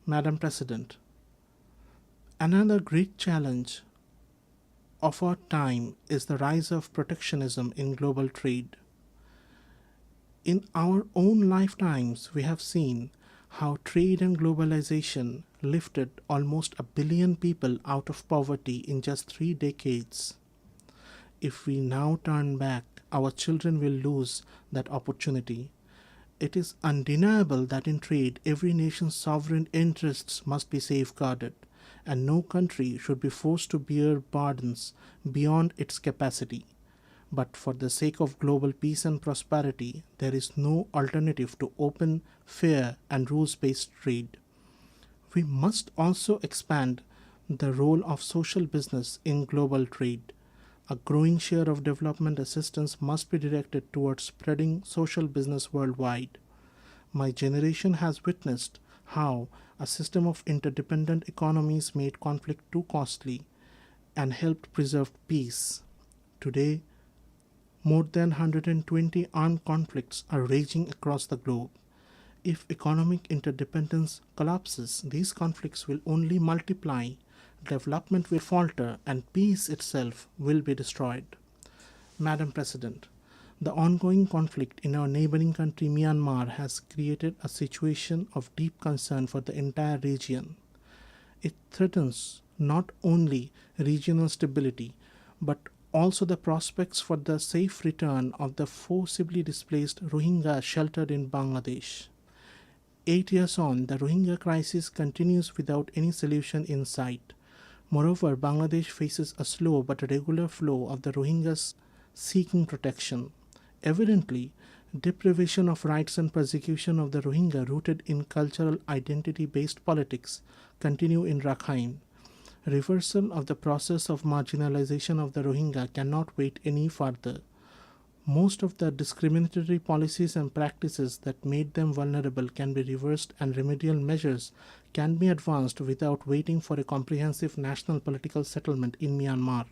Madam President, another great challenge of our time is the rise of protectionism in global trade. In our own lifetimes, we have seen how trade and globalization lifted almost 1 billion people out of poverty in just 3 decades. If we now turn back, our children will lose that opportunity. It is undeniable that in trade, every nation's sovereign interests must be safeguarded, and no country should be forced to bear burdens beyond its capacity. But for the sake of global peace and prosperity, there is no alternative to open, fair, and rules-based trade. We must also expand the role of social business in global trade. A growing share of development assistance must be directed towards spreading social business worldwide. My generation has witnessed how a system of interdependent economies made conflict too costly and helped preserve peace. Today, more than 120 armed conflicts are raging across the globe. If economic interdependence collapses, these conflicts will only multiply, development will falter, and peace itself will be destroyed. Madam President, the ongoing conflict in our neighboring country Myanmar has created a situation of deep concern for the entire region. It threatens not only regional stability, but also the prospects for the safe return of the forcibly displaced Rohingya sheltered in Bangladesh. 8 years on, the Rohingya crisis continues without any solution in sight. Moreover, Bangladesh faces a slow but regular flow of the Rohingyas seeking protection. Evidently, deprivation of rights and persecution of the Rohingya rooted in cultural identity-based politics continue in Rakhine. Reversal of the process of marginalization of the Rohingya cannot wait any further. Most of the discriminatory policies and practices that made them vulnerable can be reversed, and remedial measures can be advanced without waiting for a comprehensive national political settlement in Myanmar.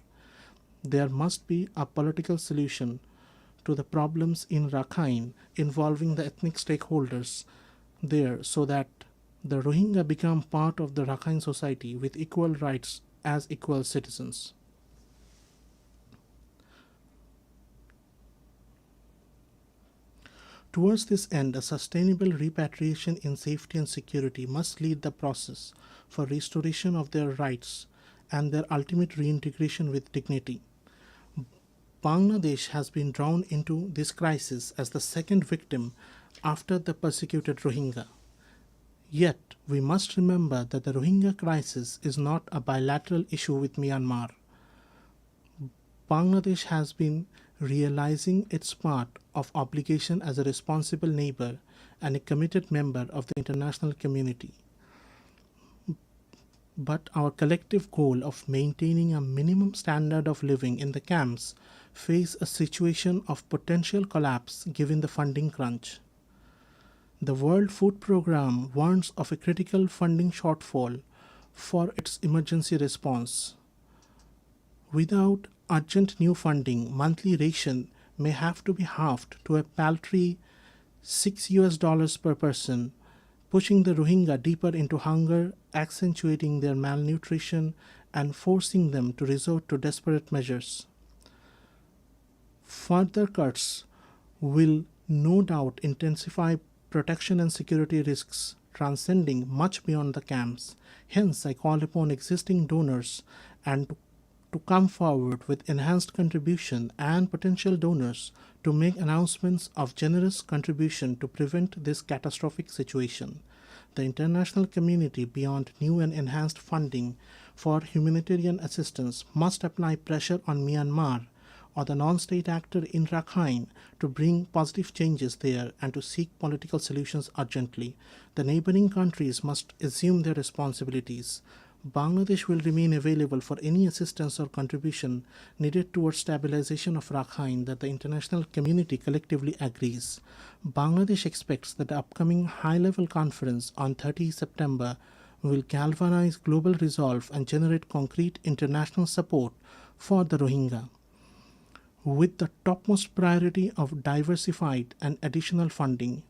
There must be a political solution to the problems in Rakhine involving the ethnic stakeholders there so that the Rohingya become part of the Rakhine society with equal rights as equal citizens. Towards this end, a sustainable repatriation in safety and security must lead the process for restoration of their rights and their ultimate reintegration with dignity. Bangladesh has been drawn into this crisis as the second victim after the persecuted Rohingya. Yet, we must remember that the Rohingya crisis is not a bilateral issue with Myanmar. Bangladesh has been realizing its part of obligation as a responsible neighbor and a committed member of the international community. But our collective goal of maintaining a minimum standard of living in the camps face a situation of potential collapse given the funding crunch. The World Food Programme warns of a critical funding shortfall for its emergency response. Without urgent new funding, monthly ration may have to be halved to a paltry $6 per person, pushing the Rohingya deeper into hunger, accentuating their malnutrition, and forcing them to resort to desperate measures. Further cuts will no doubt intensify protection and security risks, transcending much beyond the camps. Hence, I call upon existing donors and to come forward with enhanced contribution and potential donors to make announcements of generous contribution to prevent this catastrophic situation. The international community, beyond new and enhanced funding for humanitarian assistance, must apply pressure on Myanmar or the non-state actor in Rakhine to bring positive changes there and to seek political solutions urgently. The neighboring countries must assume their responsibilities. Bangladesh will remain available for any assistance or contribution needed towards stabilization of Rakhine that the international community collectively agrees. Bangladesh expects that the upcoming high-level conference on 30 September will galvanize global resolve and generate concrete international support for the Rohingya, with the topmost priority of diversified and additional funding.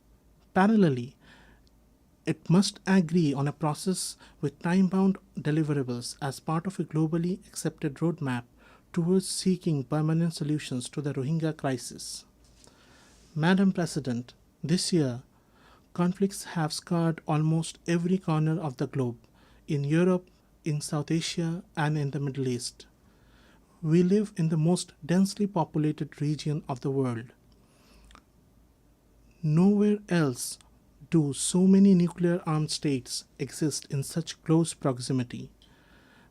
Parallelly, it must agree on a process with time-bound deliverables as part of a globally accepted roadmap towards seeking permanent solutions to the Rohingya crisis. Madam President, this year, conflicts have scarred almost every corner of the globe, in Europe, in South Asia, and in the Middle East. We live in the most densely populated region of the world. Nowhere else do so many nuclear armed states exist in such close proximity.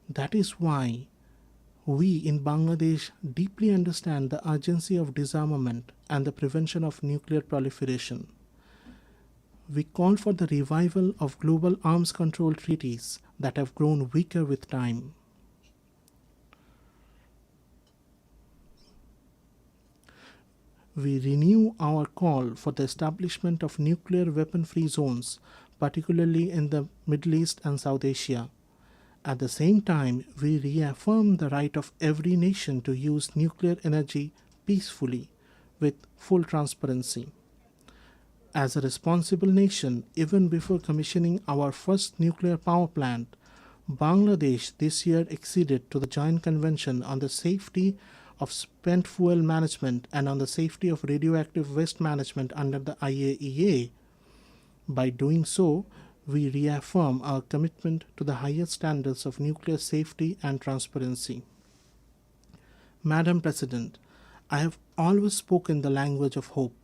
That is why we in Bangladesh deeply understand the urgency of disarmament and the prevention of nuclear proliferation. We call for the revival of global arms control treaties that have grown weaker with time. We renew our call for the establishment of nuclear weapon-free zones, particularly in the Middle East and South Asia. At the same time, we reaffirm the right of every nation to use nuclear energy peacefully, with full transparency. As a responsible nation, even before commissioning our first nuclear power plant, Bangladesh this year acceded to the Joint Convention on the Safety of Spent Fuel Management and on the Safety of Radioactive Waste Management under the IAEA. By doing so, we reaffirm our commitment to the highest standards of nuclear safety and transparency. Madam President, I have always spoken the language of hope.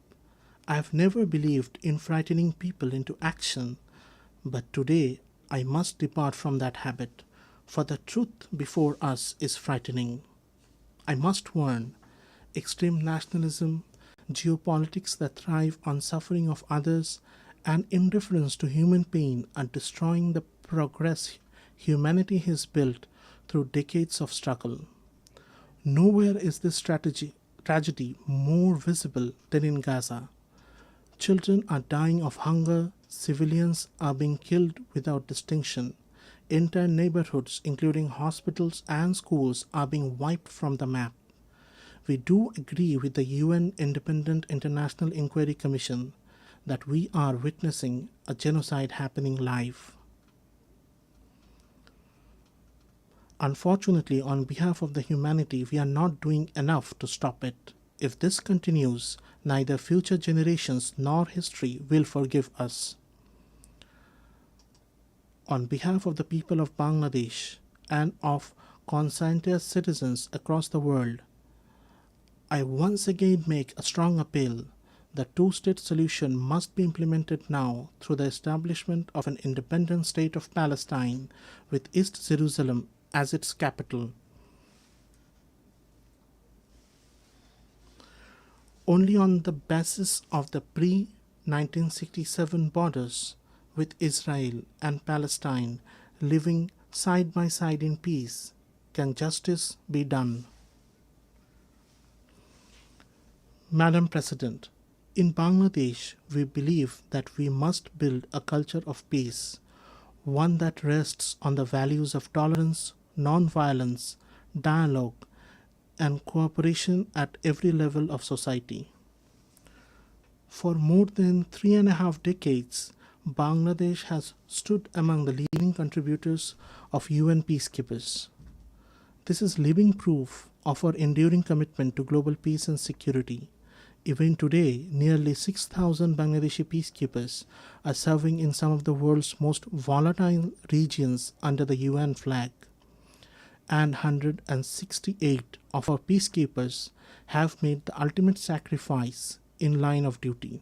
I have never believed in frightening people into action, but today I must depart from that habit, for the truth before us is frightening. I must warn, extreme nationalism, geopolitics that thrive on suffering of others, and indifference to human pain are destroying the progress humanity has built through decades of struggle. Nowhere is this tragedy more visible than in Gaza. Children are dying of hunger, civilians are being killed without distinction. Entire neighborhoods, including hospitals and schools, are being wiped from the map. We do agree with the UN Independent International Inquiry Commission that we are witnessing a genocide happening live. Unfortunately, on behalf of the humanity, we are not doing enough to stop it. If this continues, neither future generations nor history will forgive us. On behalf of the people of Bangladesh and of conscientious citizens across the world, I once again make a strong appeal. The two-state solution must be implemented now through the establishment of an independent state of Palestine with East Jerusalem as its capital. Only on the basis of the pre-1967 borders, with Israel and Palestine living side by side in peace, can justice be done. Madam President, in Bangladesh, we believe that we must build a culture of peace, one that rests on the values of tolerance, non-violence, dialogue, and cooperation at every level of society. For more than 3.5 decades, Bangladesh has stood among the leading contributors of UN peacekeepers. This is living proof of our enduring commitment to global peace and security. Even today, nearly 6,000 Bangladeshi peacekeepers are serving in some of the world's most volatile regions under the UN flag. And 168 of our peacekeepers have made the ultimate sacrifice in line of duty.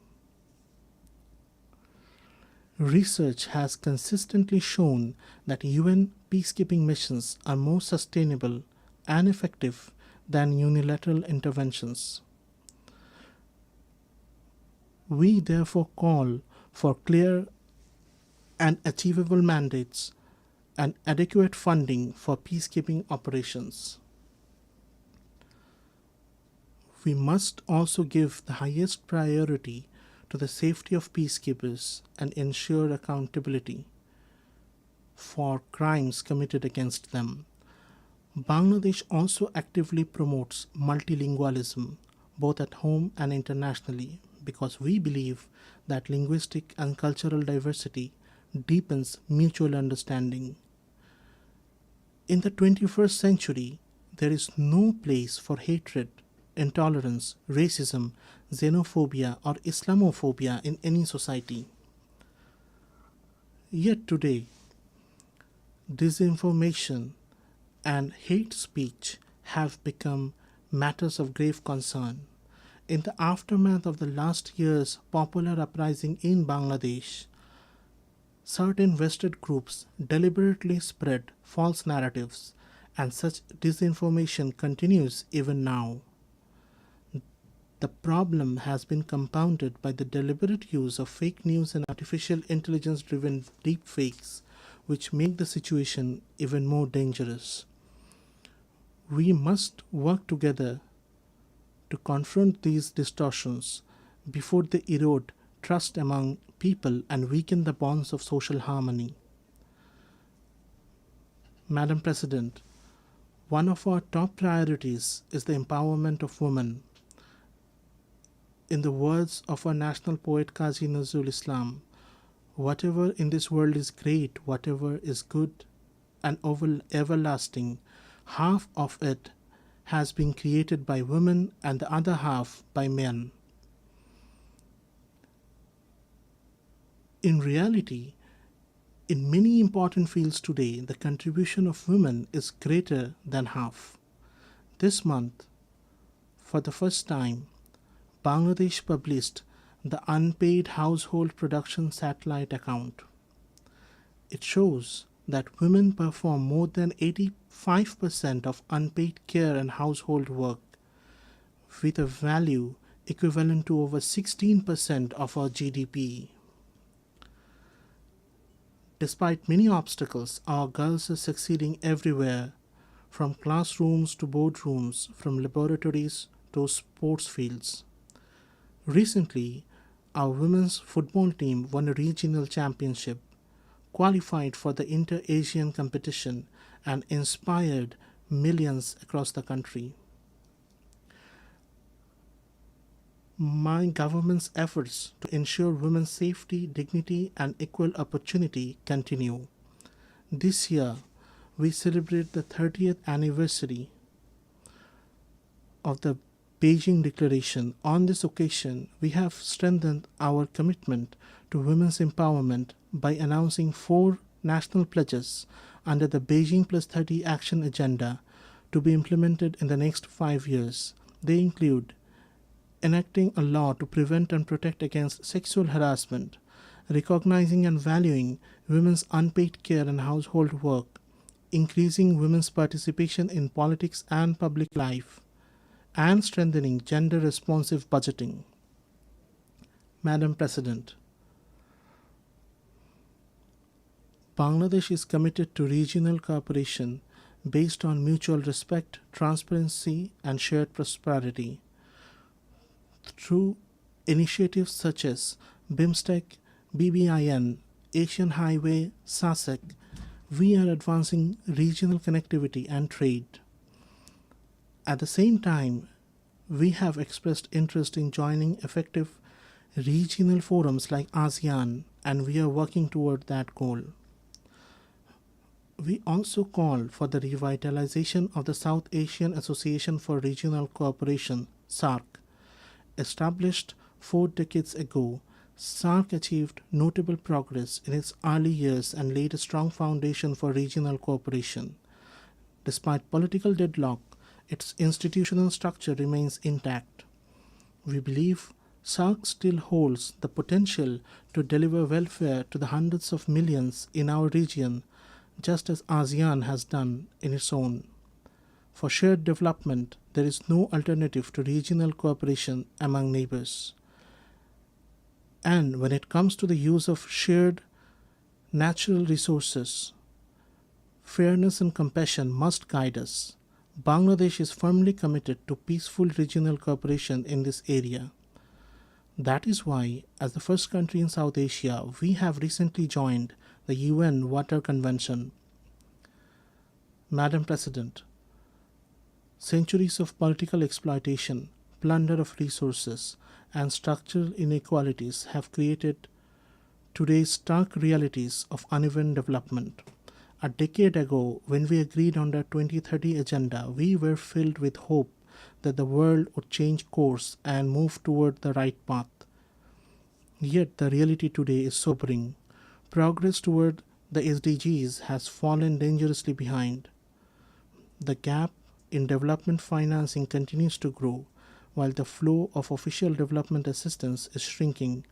Research has consistently shown that UN peacekeeping missions are more sustainable and effective than unilateral interventions. We therefore call for clear and achievable mandates and adequate funding for peacekeeping operations. We must also give the highest priority to the safety of peacekeepers and ensure accountability for crimes committed against them. Bangladesh also actively promotes multilingualism, both at home and internationally, because we believe that linguistic and cultural diversity deepens mutual understanding. In the 21st century, there is no place for hatred, intolerance, racism, xenophobia, or Islamophobia in any society. Yet today, disinformation and hate speech have become matters of grave concern. In the aftermath of the last year's popular uprising in Bangladesh, certain vested groups deliberately spread false narratives, and such disinformation continues even now. The problem has been compounded by the deliberate use of fake news and artificial intelligence-driven deepfakes, which make the situation even more dangerous. We must work together to confront these distortions before they erode trust among people and weaken the bonds of social harmony. Madam President, one of our top priorities is the empowerment of women. In the words of our national poet Qazi Nazrul Islam, whatever in this world is great, whatever is good and everlasting, half of it has been created by women and the other half by men. In reality, in many important fields today, the contribution of women is greater than half. This month, for the first time, Bangladesh published the Unpaid Household Production Satellite Account. It shows that women perform more than 85% of unpaid care and household work, with a value equivalent to over 16% of our GDP. Despite many obstacles, our girls are succeeding everywhere, from classrooms to boardrooms, from laboratories to sports fields. Recently, our women's football team won a regional championship, qualified for the Inter-Asian competition, and inspired millions across the country. My government's efforts to ensure women's safety, dignity, and equal opportunity continue. This year, we celebrate the 30th anniversary of the Beijing Declaration. On this occasion, we have strengthened our commitment to women's empowerment by announcing 4 national pledges under the Beijing Plus 30 Action Agenda to be implemented in the next 5 years. They include enacting a law to prevent and protect against sexual harassment, recognizing and valuing women's unpaid care and household work, increasing women's participation in politics and public life, and strengthening gender-responsive budgeting. Madam President, Bangladesh is committed to regional cooperation based on mutual respect, transparency, and shared prosperity. Through initiatives such as BIMSTEC, BBIN, Asian Highway, SASEC, we are advancing regional connectivity and trade. At the same time, we have expressed interest in joining effective regional forums like ASEAN, and we are working toward that goal. We also call for the revitalization of the South Asian Association for Regional Cooperation, SAARC. Established 4 decades ago, SAARC achieved notable progress in its early years and laid a strong foundation for regional cooperation. Despite political deadlock, its institutional structure remains intact. We believe SAARC still holds the potential to deliver welfare to the hundreds of millions in our region, just as ASEAN has done in its own. For shared development, there is no alternative to regional cooperation among neighbors. And when it comes to the use of shared natural resources, fairness and compassion must guide us. Bangladesh is firmly committed to peaceful regional cooperation in this area. That is why, as the first country in South Asia, we have recently joined the UN Water Convention. Madam President, centuries of political exploitation, plunder of resources, and structural inequalities have created today's stark realities of uneven development. A decade ago, when we agreed on the 2030 agenda, we were filled with hope that the world would change course and move toward the right path. Yet the reality today is sobering. Progress toward the SDGs has fallen dangerously behind. The gap in development financing continues to grow, while the flow of official development assistance is shrinking.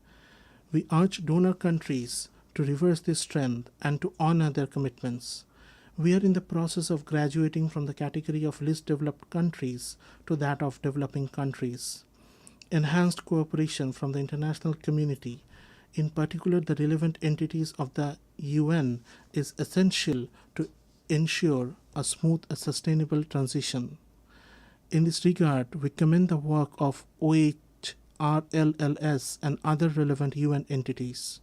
We urge donor countries to reverse this trend and to honor their commitments. We are in the process of graduating from the category of least developed countries to that of developing countries. Enhanced cooperation from the international community, in particular the relevant entities of the UN, is essential to ensure a smooth and sustainable transition. In this regard, we commend the work of OHRLLS and other relevant UN entities.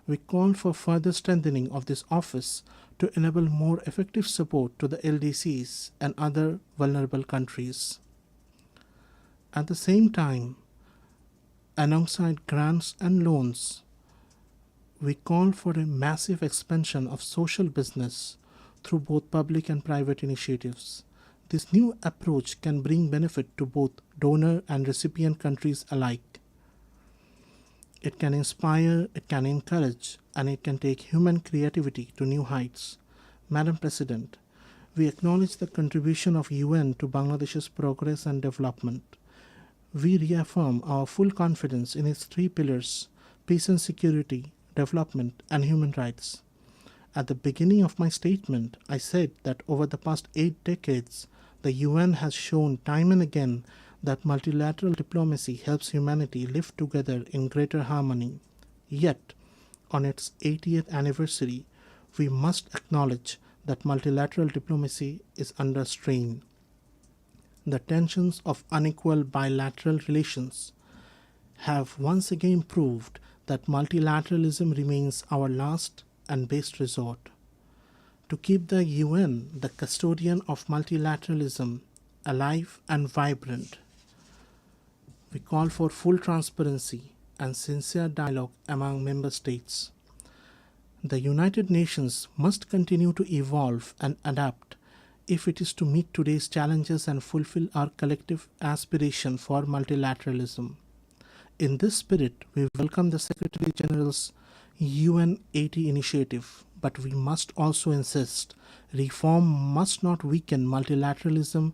We call for further strengthening of this office to enable more effective support to the LDCs and other vulnerable countries. At the same time, alongside grants and loans, we call for a massive expansion of social business through both public and private initiatives. This new approach can bring benefit to both donor and recipient countries alike. It can inspire, it can encourage, and it can take human creativity to new heights. Madam President, we acknowledge the contribution of UN to Bangladesh's progress and development. We reaffirm our full confidence in its three pillars: peace and security, development, and human rights. At the beginning of my statement, I said that over the past 8 decades, the UN has shown time and again that multilateral diplomacy helps humanity live together in greater harmony. Yet, on its 80th anniversary, we must acknowledge that multilateral diplomacy is under strain. The tensions of unequal bilateral relations have once again proved that multilateralism remains our last and best resort. To keep the UN, the custodian of multilateralism, alive and vibrant, we call for full transparency and sincere dialogue among member states. The United Nations must continue to evolve and adapt if it is to meet today's challenges and fulfill our collective aspiration for multilateralism. In this spirit, we welcome the Secretary General's UN 80 initiative, but we must also insist reform must not weaken multilateralism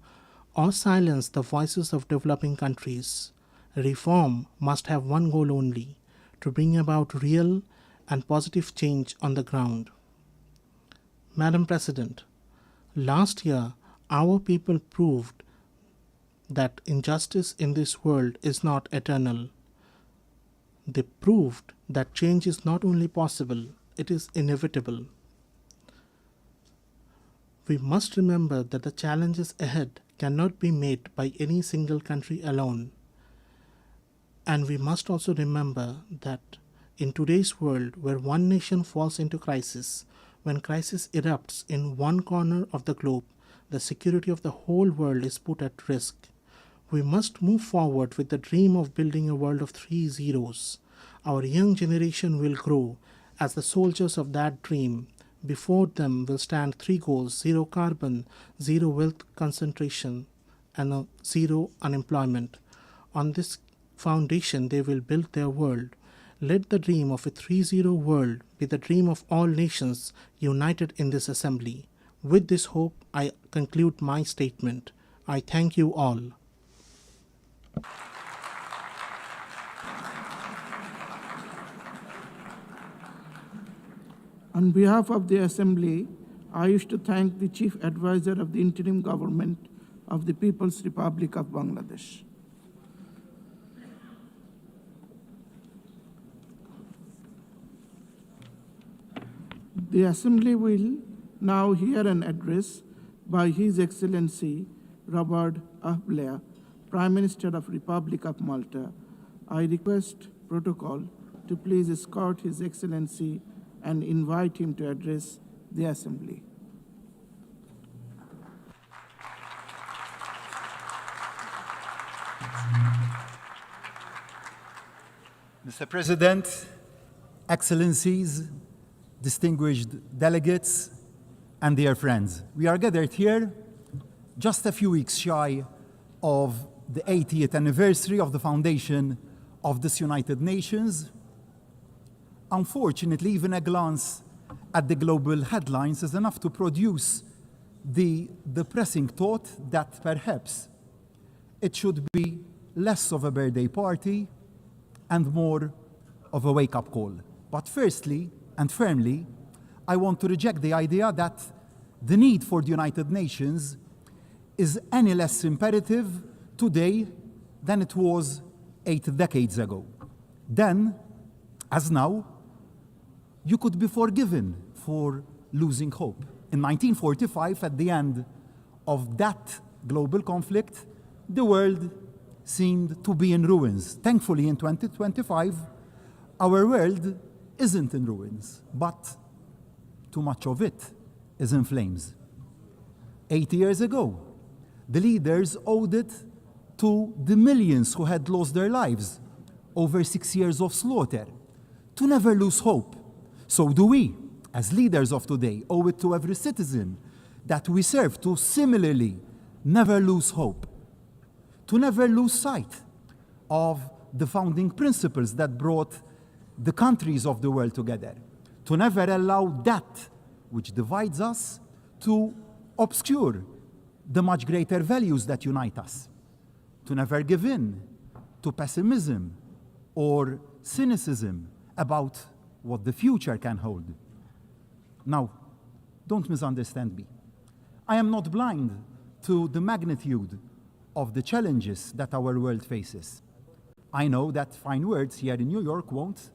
or silence the voices of developing countries. Reform must have one goal only: to bring about real and positive change on the ground. Madam President, last year our people proved that injustice in this world is not eternal. They proved that change is not only possible, it is inevitable. We must remember that the challenges ahead cannot be met by any single country alone. And we must also remember that in today's world, where one nation falls into crisis, when crisis erupts in one corner of the globe, the security of the whole world is put at risk. We must move forward with the dream of building a world of 3 zeros. Our young generation will grow as the soldiers of that dream. Before them will stand 3 goals: zero carbon, zero wealth concentration, and zero unemployment. On this foundation, they will build their world. Let the dream of a 3-0 world be the dream of all nations united in this assembly. With this hope, I conclude my statement. I thank you all. On behalf of the Assembly, I wish to thank the Chief Advisor of the Interim Government of the People's Republic of Bangladesh. The Assembly will now hear an address by His Excellency Robert Asamblea, Prime Minister of Republic of Malta. I request protocol to please escort His Excellency and invite him to address the Assembly. Mr. President, Excellencies, distinguished delegates, and dear friends, we are gathered here just a few weeks shy of the 80th anniversary of the foundation of this United Nations. Unfortunately, even a glance at the global headlines is enough to produce the depressing thought that perhaps it should be less of a birthday party and more of a wake-up call. But firstly and firmly, I want to reject the idea that the need for the United Nations is any less imperative today than it was 8 decades ago. Then, as now, you could be forgiven for losing hope. In 1945, at the end of that global conflict, the world seemed to be in ruins. Thankfully, in 2025, our world isn't in ruins, but too much of it is in flames. 80 years ago, the leaders owed it to the millions who had lost their lives over 6 years of slaughter to never lose hope. So do we, as leaders of today, owe it to every citizen that we serve to similarly never lose hope, to never lose sight of the founding principles that brought the countries of the world together, to never allow that which divides us to obscure the much greater values that unite us, to never give in to pessimism or cynicism about what the future can hold. Now, don't misunderstand me. I am not blind to the magnitude of the challenges that our world faces. I know that fine words here in New York won't,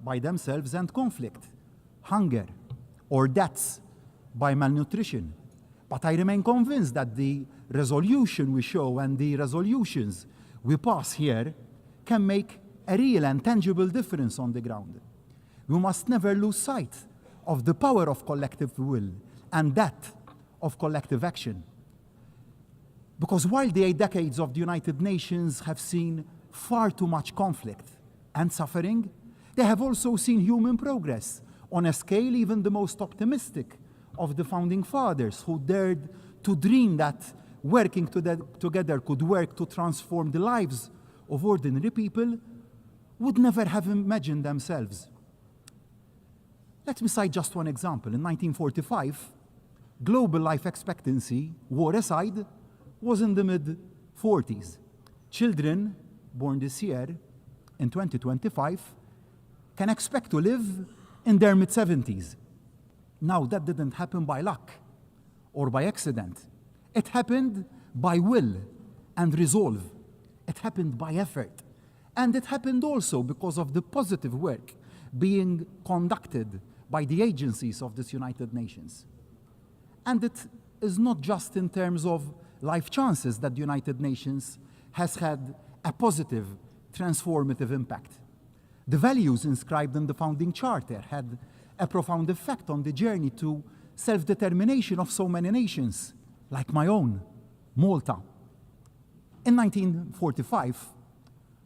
by themselves, end conflict, hunger, or deaths by malnutrition. But I remain convinced that the resolution we show and the resolutions we pass here can make a real and tangible difference on the ground. We must never lose sight of the power of collective will and that of collective action. Because while the 8 decades of the United Nations have seen far too much conflict and suffering, they have also seen human progress on a scale even the most optimistic of the founding fathers, who dared to dream that working together could work to transform the lives of ordinary people, would never have imagined themselves. Let me cite just one example. In 1945, global life expectancy, war aside, was in the mid-40s. Children born this year, in 2025, can expect to live in their mid-70s. Now, that didn't happen by luck or by accident. It happened by will and resolve. It happened by effort. And it happened also because of the positive work being conducted by the agencies of this United Nations. And it is not just in terms of life chances that the United Nations has had a positive, transformative impact. The values inscribed in the founding charter had a profound effect on the journey to self-determination of so many nations, like my own, Malta. In 1945,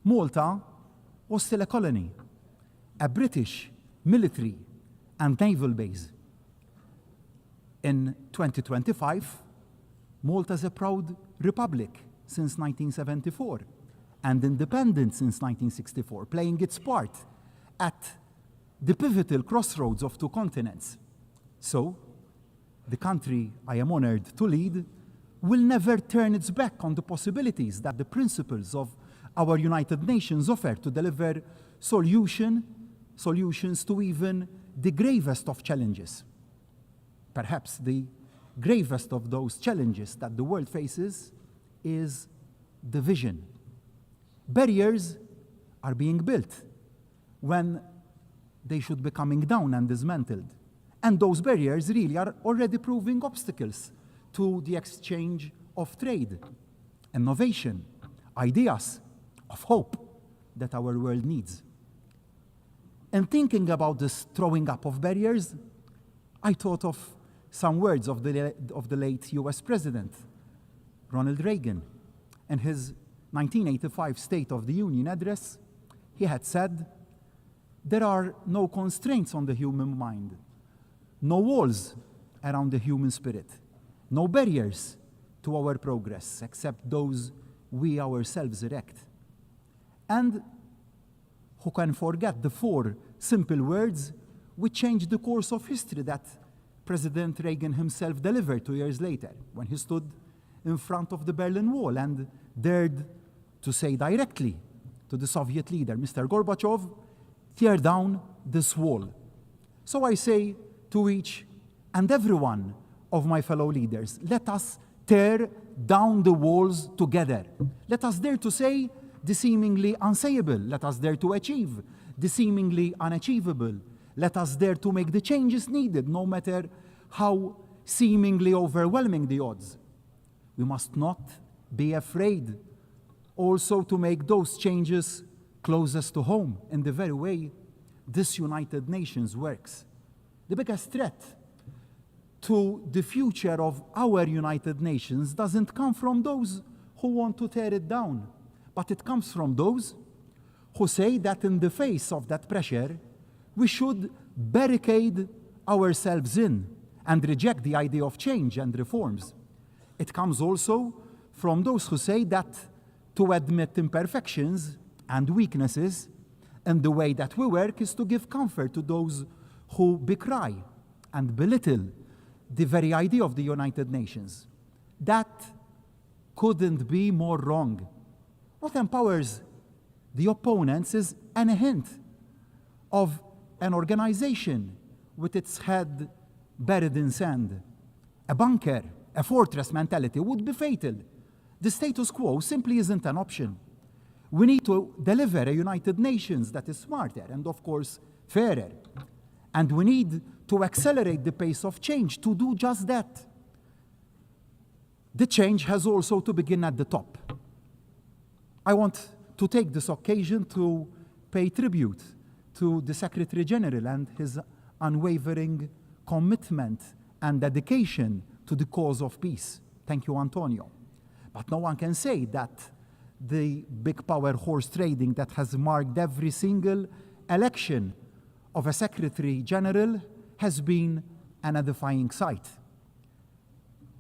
Malta was still a colony, a British military and naval base. In 2025, Malta is a proud republic since 1974 and independent since 1964, playing its part at the pivotal crossroads of 2 continents. So, the country I am honored to lead will never turn its back on the possibilities that the principles of our United Nations offer to deliver solutions to even the gravest of challenges. Perhaps the gravest of those challenges that the world faces is division. Barriers are being built when they should be coming down and dismantled. And those barriers really are already proving obstacles to the exchange of trade, innovation, ideas, of hope that our world needs. And thinking about this throwing up of barriers, I thought of some words of the late US President, Ronald Reagan. In his 1985 State of the Union address, he had said, "There are no constraints on the human mind, no walls around the human spirit. No barriers to our progress except those we ourselves erect. And who can forget the 4 simple words which changed the course of history that President Reagan himself delivered 2 years later when he stood in front of the Berlin Wall and dared to say directly to the Soviet leader, Mr. Gorbachev, tear down this wall. So I say to each and every one of my fellow leaders, let us tear down the walls together. Let us dare to say the seemingly unsayable. Let us dare to achieve the seemingly unachievable. Let us dare to make the changes needed, no matter how seemingly overwhelming the odds. We must not be afraid also to make those changes closest to home in the very way this United Nations works. The biggest threat to the future of our United Nations doesn't come from those who want to tear it down, but it comes from those who say that in the face of that pressure, we should barricade ourselves in and reject the idea of change and reforms. It comes also from those who say that to admit imperfections and weaknesses in the way that we work is to give comfort to those who decry and belittle the very idea of the United Nations. That couldn't be more wrong. What empowers the opponents is any hint of an organization with its head buried in sand. A bunker, a fortress mentality would be fatal. The status quo simply isn't an option. We need to deliver a United Nations that is smarter and, of course, fairer. And we need to accelerate the pace of change to do just that. The change has also to begin at the top. I want to take this occasion to pay tribute to the Secretary General and his unwavering commitment and dedication to the cause of peace. Thank you, Antonio. But no one can say that the big power horse trading that has marked every single election of a Secretary General has been an edifying sight.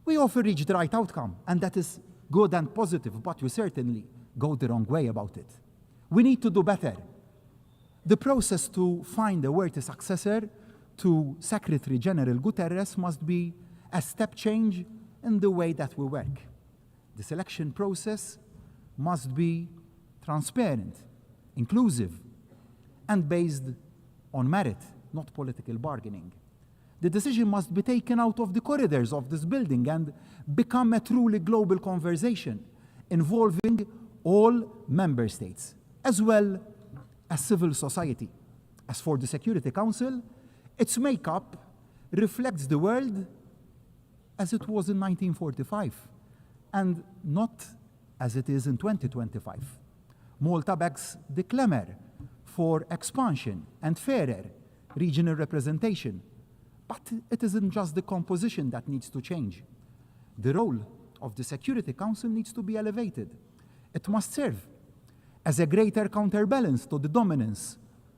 We often reach the right outcome, and that is good and positive, but we certainly go the wrong way about it. We need to do better. The process to find a worthy successor to Secretary General Guterres must be a step change in the way that we work. The selection process must be transparent, inclusive, and based on merit, not political bargaining. The decision must be taken out of the corridors of this building and become a truly global conversation involving all member states, as well as civil society. As for the Security Council, its makeup reflects the world as it was in 1945, and not as it is in 2025. Malta begs the clamor for expansion and fairer regional representation. But it isn't just the composition that needs to change. The role of the Security Council needs to be elevated. It must serve as a greater counterbalance to the dominance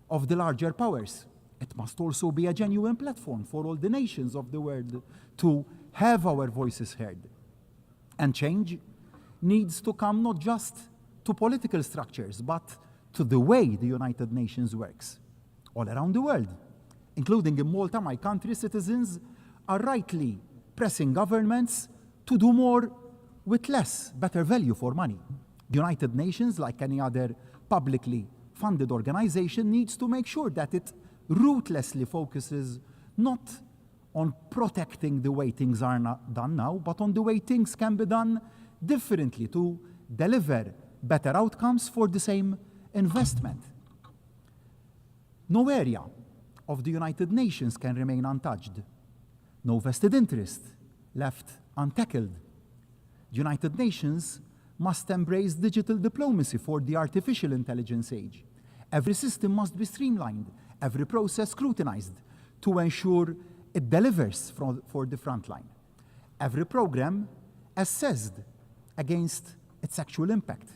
of the larger powers. It must also be a genuine platform for all the nations of the world to have our voices heard. And change needs to come not just to political structures, but to the way the United Nations works. All around the world, including in Malta, my country, citizens are rightly pressing governments to do more with less, better value for money. The United Nations, like any other publicly funded organization, needs to make sure that it ruthlessly focuses not on protecting the way things are not done now, but on the way things can be done differently to deliver better outcomes for the same investment. No area of the United Nations can remain untouched. No vested interest left untackled. The United Nations must embrace digital diplomacy for the artificial intelligence age. Every system must be streamlined, every process scrutinized to ensure it delivers for the front line. Every program assessed against its actual impact.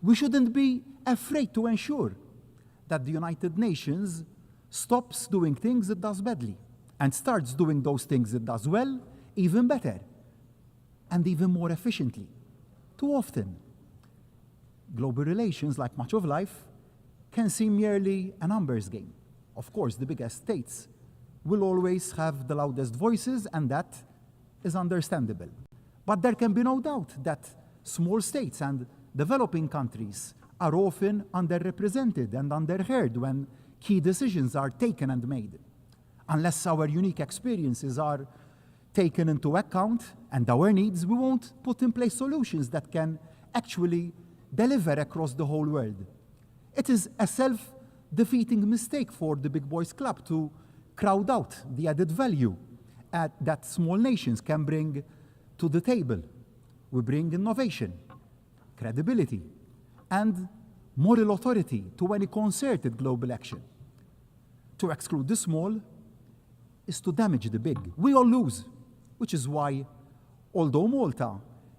We shouldn't be afraid to ensure that the United Nations stops doing things it does badly and starts doing those things it does well, even better and even more efficiently. Too often, global relations, like much of life, can seem merely a numbers game. Of course, the biggest states will always have the loudest voices, and that is understandable. But there can be no doubt that small states and developing countries are often underrepresented and underheard when key decisions are taken and made. Unless our unique experiences are taken into account and our needs, we won't put in place solutions that can actually deliver across the whole world. It is a self-defeating mistake for the big boys club to crowd out the added value that small nations can bring to the table. We bring innovation, credibility, and moral authority to any concerted global action. To exclude the small is to damage the big. We all lose, which is why, although Malta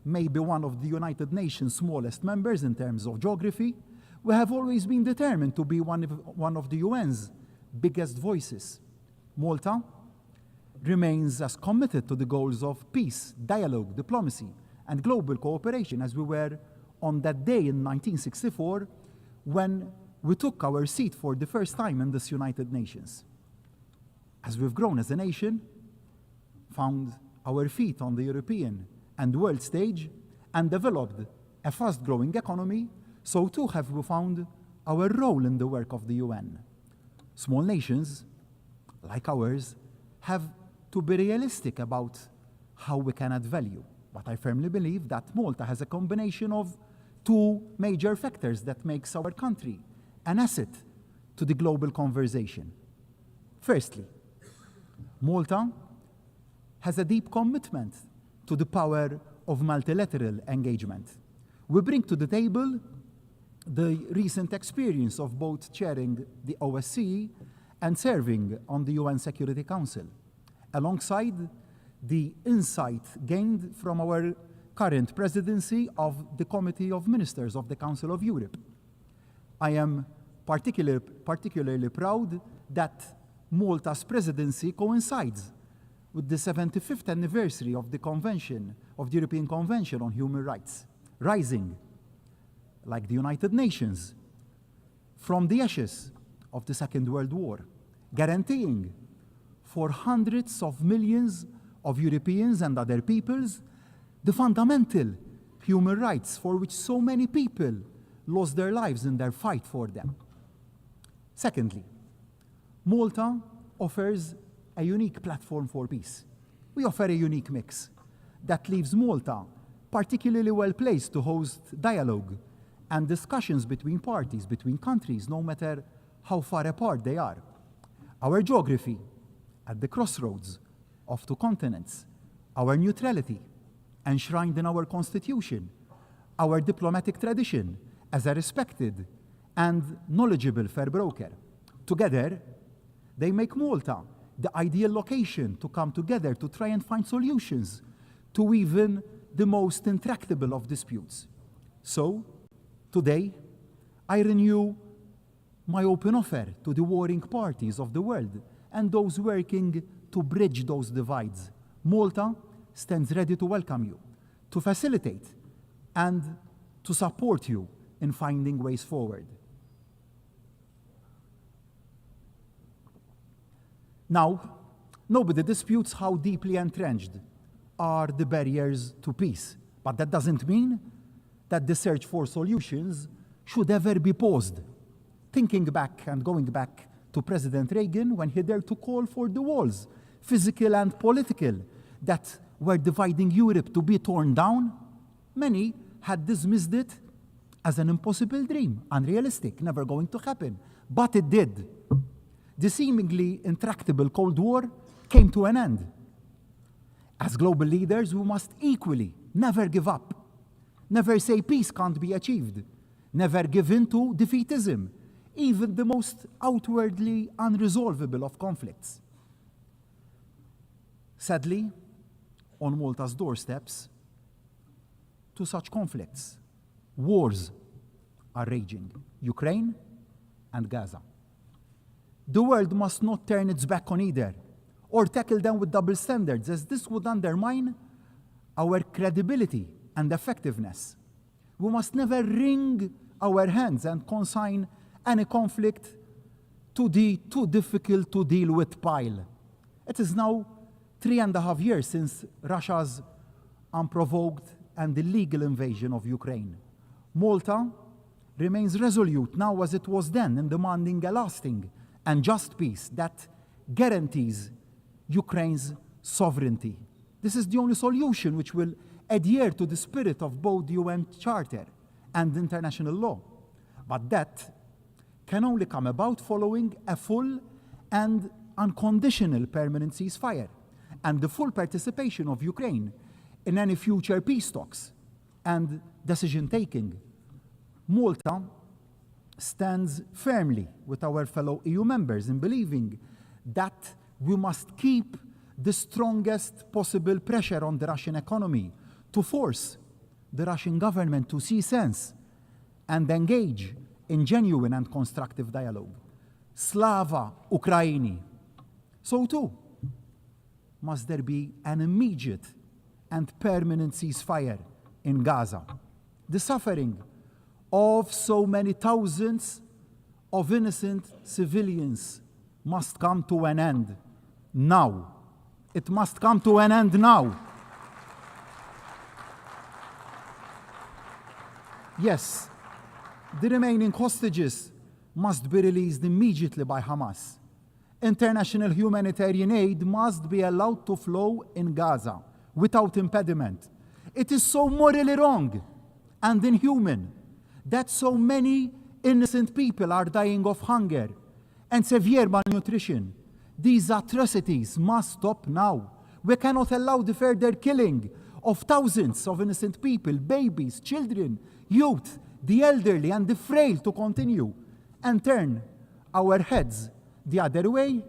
may be one of the United Nations' smallest members in terms of geography, we have always been determined to be one of the UN's biggest voices. Malta remains as committed to the goals of peace, dialogue, diplomacy, and global cooperation as we were on that day in 1964 when we took our seat for the first time in this United Nations. As we've grown as a nation, found our feet on the European and world stage, and developed a fast-growing economy, so too have we found our role in the work of the UN. Small nations, like ours, have to be realistic about how we can add value. But I firmly believe that Malta has a combination of two major factors that makes our country an asset to the global conversation. Firstly, Malta has a deep commitment to the power of multilateral engagement. We bring to the table the recent experience of both chairing the OSCE and serving on the UN Security Council, alongside the insight gained from our current presidency of the Committee of Ministers of the Council of Europe. I am particularly proud that Malta's presidency coincides with the 75th anniversary of the Convention, of the European Convention on Human Rights, rising, like the United Nations, from the ashes of the Second World War, guaranteeing for hundreds of millions of Europeans and other peoples the fundamental human rights for which so many people lost their lives in their fight for them. Secondly, Malta offers a unique platform for peace. We offer a unique mix that leaves Malta particularly well placed to host dialogue and discussions between parties, between countries, no matter how far apart they are. Our geography at the crossroads of two continents, our neutrality enshrined in our constitution, our diplomatic tradition as a respected and knowledgeable fair broker. Together, they make Malta the ideal location to come together to try and find solutions to even the most intractable of disputes. So, today, I renew my open offer to the warring parties of the world and those working to bridge those divides. Malta stands ready to welcome you, to facilitate, and to support you in finding ways forward. Now, nobody disputes how deeply entrenched are the barriers to peace, but that doesn't mean that the search for solutions should ever be paused. Thinking back and going back to President Reagan when he dared to call for the walls, physical and political, that were dividing Europe to be torn down, many had dismissed it as an impossible dream, unrealistic, never going to happen. But it did. The seemingly intractable Cold War came to an end. As global leaders, we must equally never give up, never say peace can't be achieved, never give in to defeatism, even the most outwardly unresolvable of conflicts. Sadly, on Malta's doorsteps, two such conflicts, wars, are raging: Ukraine and Gaza. The world must not turn its back on either. or tackle them with double standards, as this would undermine our credibility and effectiveness. We must never wring our hands and consign any conflict to the too difficult to deal with pile. It is now 3.5 years since Russia's unprovoked and illegal invasion of Ukraine. Malta remains resolute now as it was then in demanding a lasting and just peace that guarantees Ukraine's sovereignty. This is the only solution which will adhere to the spirit of both the UN Charter and international law. But that can only come about following a full and unconditional permanent ceasefire and the full participation of Ukraine in any future peace talks and decision-taking. Malta stands firmly with our fellow EU members in believing that we must keep the strongest possible pressure on the Russian economy to force the Russian government to see sense and engage in genuine and constructive dialogue. Slava Ukraini. So too, must there be an immediate and permanent ceasefire in Gaza. The suffering of so many thousands of innocent civilians must come to an end now. It must come to an end now. Yes, the remaining hostages must be released immediately by Hamas. International humanitarian aid must be allowed to flow in Gaza without impediment. It is so morally wrong and inhuman that so many innocent people are dying of hunger and severe malnutrition. These atrocities must stop now. We cannot allow the further killing of thousands of innocent people, babies, children, youth, the elderly, and the frail to continue and turn our heads the other way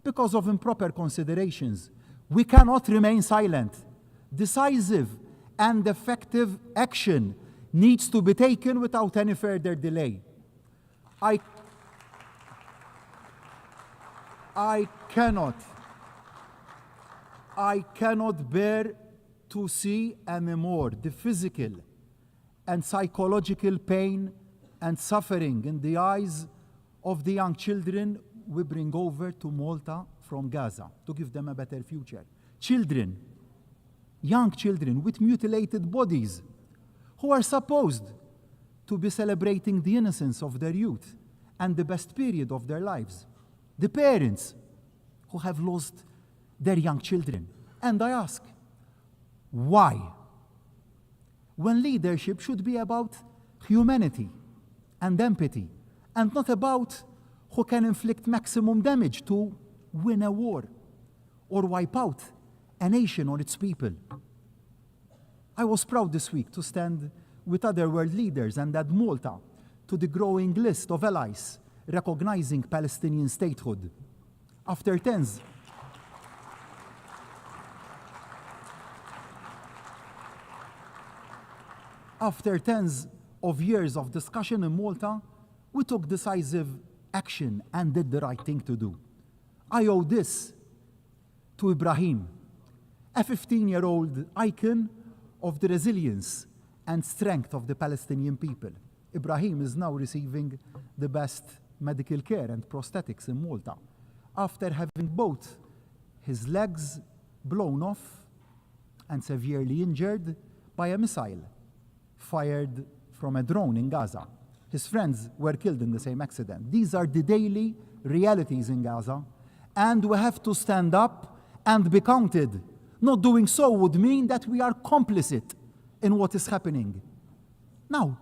because of improper considerations. We cannot remain silent. Decisive and effective action needs to be taken without any further delay. I cannot bear to see anymore the physical and psychological pain and suffering in the eyes of the young children we bring over to Malta from Gaza to give them a better future. Children, young children with mutilated bodies who are supposed to be celebrating the innocence of their youth and the best period of their lives. The parents who have lost their young children. And I ask, why? When leadership should be about humanity and empathy, and not about who can inflict maximum damage to win a war or wipe out a nation or its people. I was proud this week to stand with other world leaders and add Malta to the growing list of allies recognizing Palestinian statehood. After tens of years of discussion in Malta, we took decisive action and did the right thing to do. I owe this to Ibrahim, a 15-year-old icon of the resilience and strength of the Palestinian people. Ibrahim is now receiving the best medical care and prosthetics in Malta after having both his legs blown off and severely injured by a missile fired from a drone in Gaza. His friends were killed in the same accident. These are the daily realities in Gaza, and we have to stand up and be counted. Not doing so would mean that we are complicit in what is happening. Now,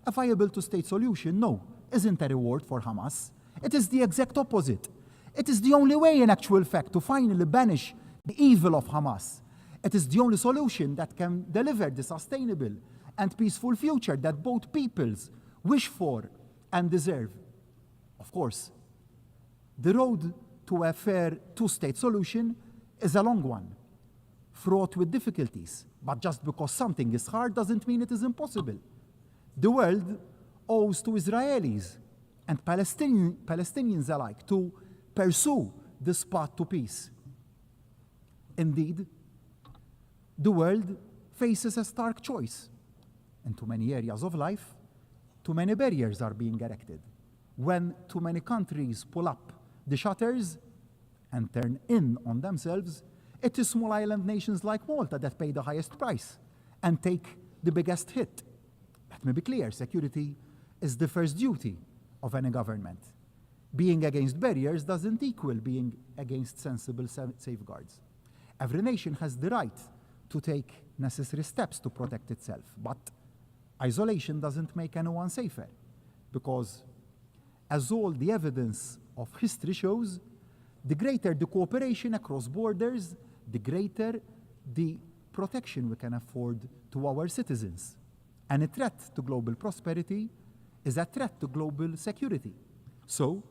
a viable two-state solution, no, isn't a reward for Hamas. It is the exact opposite. It is the only way, in actual fact, to finally banish the evil of Hamas. It is the only solution that can deliver the sustainable and peaceful future that both peoples wish for and deserve. Of course, the road to a fair two-state solution is a long one, fraught with difficulties. But just because something is hard doesn't mean it is impossible. The world owes to Israelis and Palestinians alike to pursue this path to peace. Indeed, the world faces a stark choice. In too many areas of life, too many barriers are being erected. When too many countries pull up the shutters and turn in on themselves, it is small island nations like Malta that pay the highest price and take the biggest hit. Let me be clear, security is the first duty of any government. Being against barriers doesn't equal being against sensible safeguards. Every nation has the right to take necessary steps to protect itself, but isolation doesn't make anyone safer, because as all the evidence of history shows, the greater the cooperation across borders, the greater the protection we can afford to our citizens. And a threat to global prosperity is a threat to global security. So,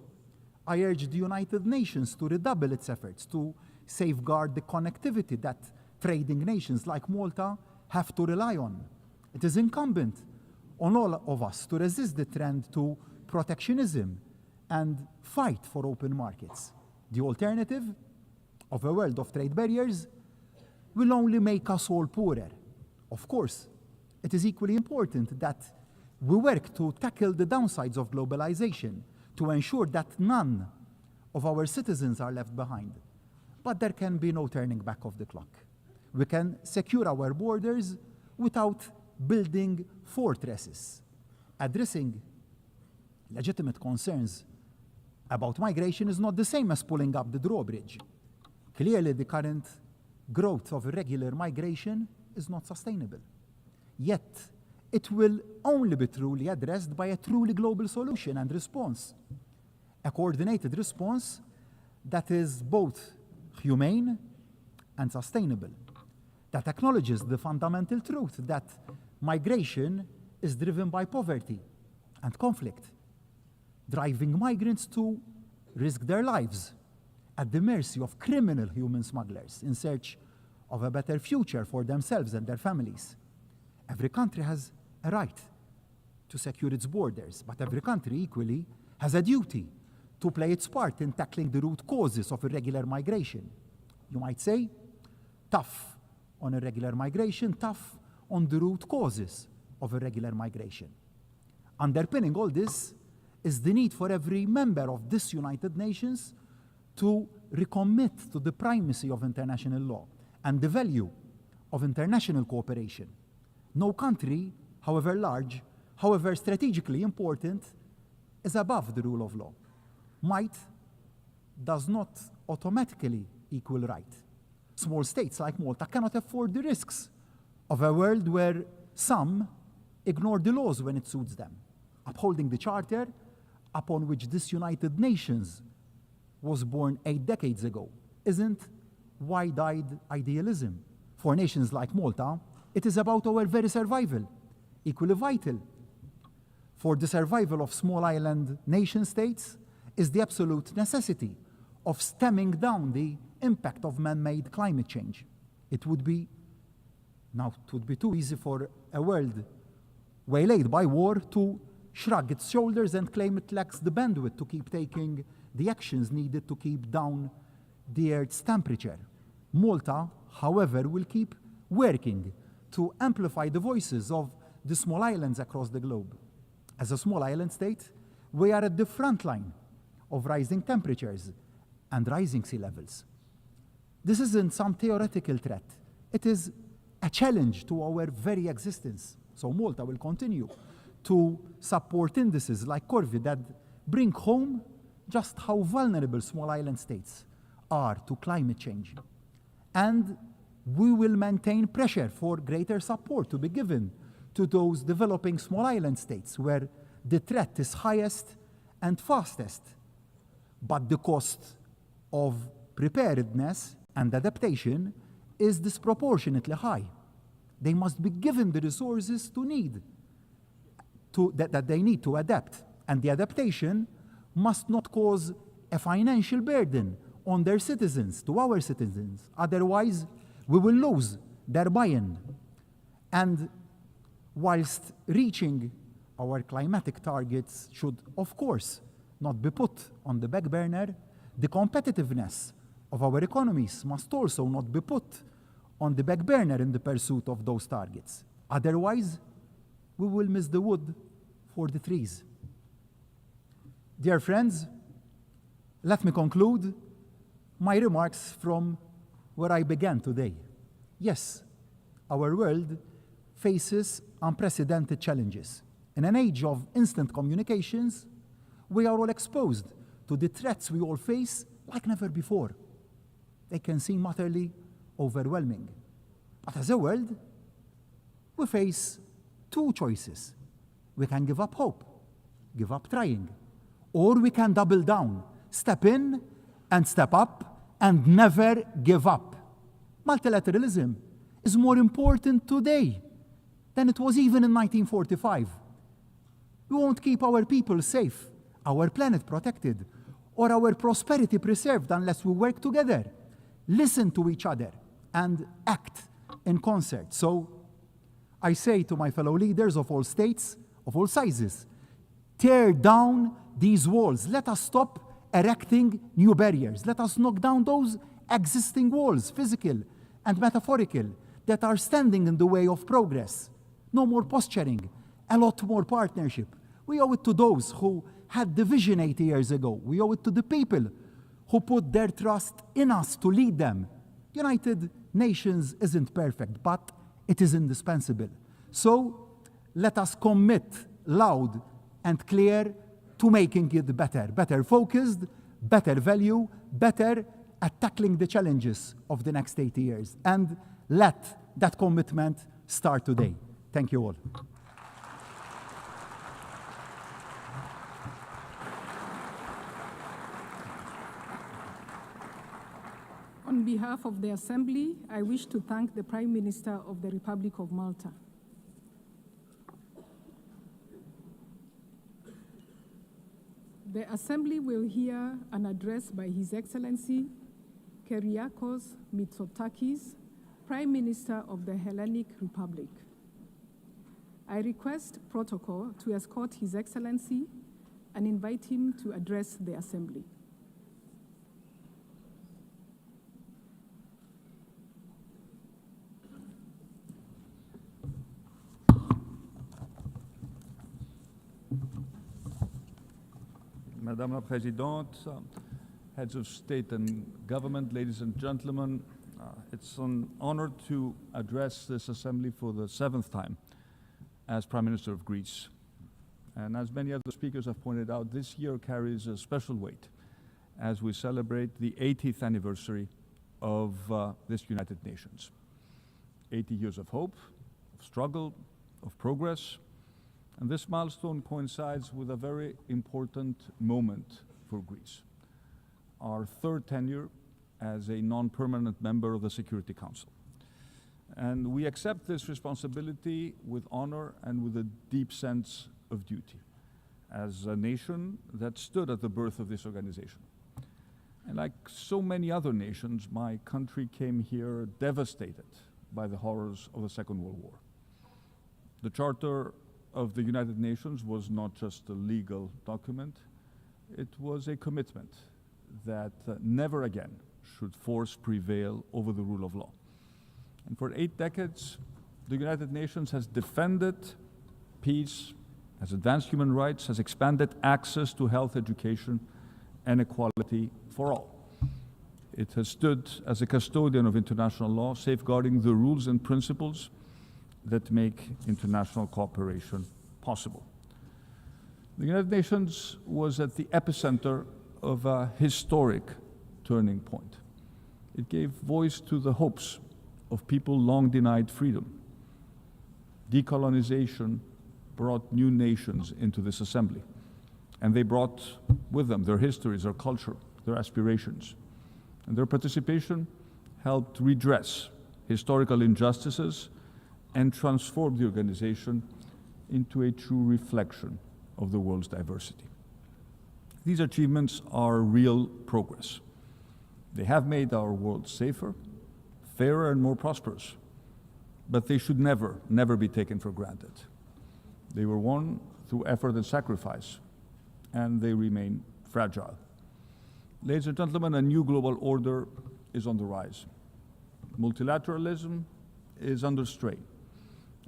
I urge the United Nations to redouble its efforts to safeguard the connectivity that trading nations like Malta have to rely on. It is incumbent on all of us to resist the trend to protectionism and fight for open markets. The alternative of a world of trade barriers will only make us all poorer. Of course, it is equally important that we work to tackle the downsides of globalization to ensure that none of our citizens are left behind. But there can be no turning back of the clock. We can secure our borders without building fortresses. Addressing legitimate concerns about migration is not the same as pulling up the drawbridge. Clearly, the current growth of irregular migration is not sustainable. Yet, it will only be truly addressed by a truly global solution and response. A coordinated response that is both humane and sustainable, that acknowledges the fundamental truth that migration is driven by poverty and conflict, driving migrants to risk their lives at the mercy of criminal human smugglers in search of a better future for themselves and their families. Every country has a right to secure its borders, but every country equally has a duty to play its part in tackling the root causes of irregular migration. You might say, tough on irregular migration, tough on the root causes of irregular migration. Underpinning all this is the need for every member of this United Nations to recommit to the primacy of international law and the value of international cooperation. No country, however large, however strategically important, is above the rule of law. Might does not automatically equal right. Small states like Malta cannot afford the risks of a world where some ignore the laws when it suits them. Upholding the charter upon which this United Nations was born 8 decades ago isn't wide-eyed idealism. For nations like Malta, it is about our very survival, equally vital. For the survival of small island nation states is the absolute necessity of stemming down the impact of man-made climate change. It would be too easy for a world waylaid by war to shrug its shoulders and claim it lacks the bandwidth to keep taking the actions needed to keep down the Earth's temperature. Malta, however, will keep working to amplify the voices of the small islands across the globe. As a small island state, we are at the front line of rising temperatures and rising sea levels. This isn't some theoretical threat. It is a challenge to our very existence. So Malta will continue to support indices like Corvi that bring home just how vulnerable small island states are to climate change. And we will maintain pressure for greater support to be given to those developing small island states where the threat is highest and fastest. But the cost of preparedness and adaptation is disproportionately high. They must be given the resources that they need to adapt, and the adaptation must not cause a financial burden on their citizens, to our citizens. Otherwise, we will lose their buy-in. And whilst reaching our climatic targets should, of course, not be put on the back burner, the competitiveness of our economies must also not be put on the back burner in the pursuit of those targets. Otherwise, we will miss the wood for the trees. Dear friends, let me conclude my remarks from where I began today. Yes, our world faces unprecedented challenges. In an age of instant communications, we are all exposed to the threats we all face like never before. They can seem utterly overwhelming. But as a world, we face two choices. We can give up hope, give up trying, or we can double down, step in and step up and never give up. Multilateralism is more important today than it was even in 1945. We won't keep our people safe, our planet protected, or our prosperity preserved unless we work together, listen to each other, and act in concert. So I say to my fellow leaders of all states, of all sizes, tear down these walls. Let us stop erecting new barriers. Let us knock down those existing walls, physical and metaphorical, that are standing in the way of progress. No more posturing, a lot more partnership. We owe it to those who had the vision 80 years ago. We owe it to the people who put their trust in us to lead them. United Nations isn't perfect, but it is indispensable. So let us commit loud and clear to making it better, better focused, better value, better at tackling the challenges of the next 80 years. And let that commitment start today. Thank you all. On behalf of the Assembly, I wish to thank the Prime Minister of the Republic of Malta. The Assembly will hear an address by His Excellency Kyriakos Mitsotakis, Prime Minister of the Hellenic Republic. I request protocol to escort His Excellency and invite him to address the Assembly. Madame la Présidente, heads of state and government, ladies and gentlemen, it's an honor to address this assembly for the 7th time as Prime Minister of Greece. And as many other speakers have pointed out, this year carries a special weight as we celebrate the 80th anniversary of this United Nations. 80 years of hope, of struggle, of progress. And this milestone coincides with a very important moment for Greece, our 3rd tenure as a non-permanent member of the Security Council. And we accept this responsibility with honor and with a deep sense of duty as a nation that stood at the birth of this organization. And like so many other nations, my country came here devastated by the horrors of the Second World War. The Charter of the United Nations was not just a legal document, it was a commitment that never again should force prevail over the rule of law. And for 8 decades, the United Nations has defended peace, has advanced human rights, has expanded access to health, education, and equality for all. It has stood as a custodian of international law, safeguarding the rules and principles that make international cooperation possible. The United Nations was at the epicenter of a historic turning point. It gave voice to the hopes of people long denied freedom. Decolonization brought new nations into this assembly, and they brought with them their histories, their culture, their aspirations. And their participation helped redress historical injustices and transform the organization into a true reflection of the world's diversity. These achievements are real progress. They have made our world safer, fairer, and more prosperous, but they should never, never be taken for granted. They were won through effort and sacrifice, and they remain fragile. Ladies and gentlemen, a new global order is on the rise. Multilateralism is under strain,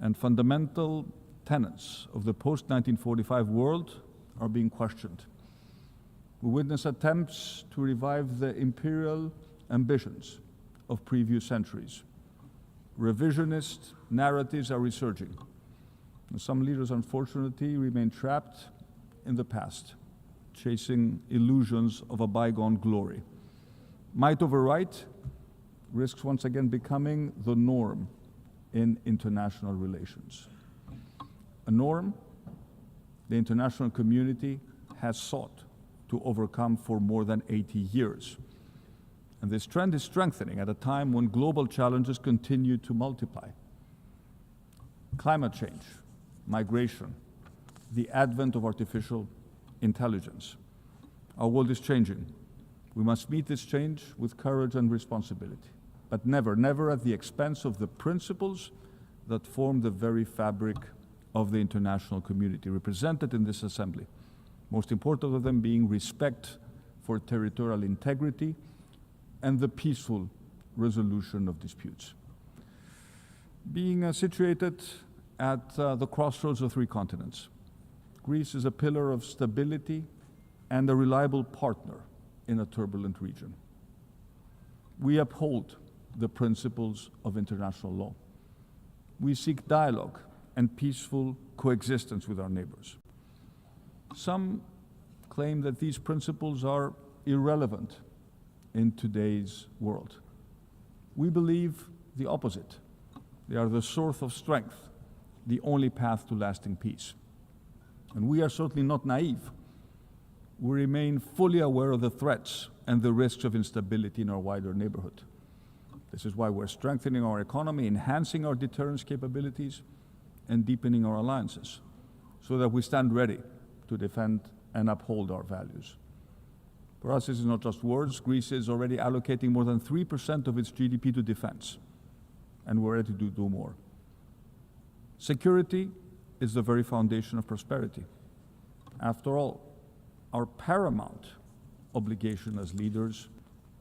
and fundamental tenets of the post-1945 world are being questioned. We witness attempts to revive the imperial ambitions of previous centuries. Revisionist narratives are resurging. And some leaders, unfortunately, remain trapped in the past, chasing illusions of a bygone glory. Might over right risks once again becoming the norm in international relations. A norm the international community has sought to overcome for more than 80 years. And this trend is strengthening at a time when global challenges continue to multiply. Climate change, migration, the advent of artificial intelligence. Our world is changing. We must meet this change with courage and responsibility, but never, never at the expense of the principles that form the very fabric of the international community represented in this assembly. Most important of them being respect for territorial integrity and the peaceful resolution of disputes. Being situated at the crossroads of three continents, Greece is a pillar of stability and a reliable partner in a turbulent region. We uphold the principles of international law. We seek dialogue and peaceful coexistence with our neighbors. Some claim that these principles are irrelevant in today's world. We believe the opposite. They are the source of strength, the only path to lasting peace. And we are certainly not naive. We remain fully aware of the threats and the risks of instability in our wider neighborhood. This is why we're strengthening our economy, enhancing our deterrence capabilities, and deepening our alliances, so that we stand ready to defend and uphold our values. For us, this is not just words. Greece is already allocating more than 3% of its GDP to defense, and we're ready to do more. Security is the very foundation of prosperity. After all, our paramount obligation as leaders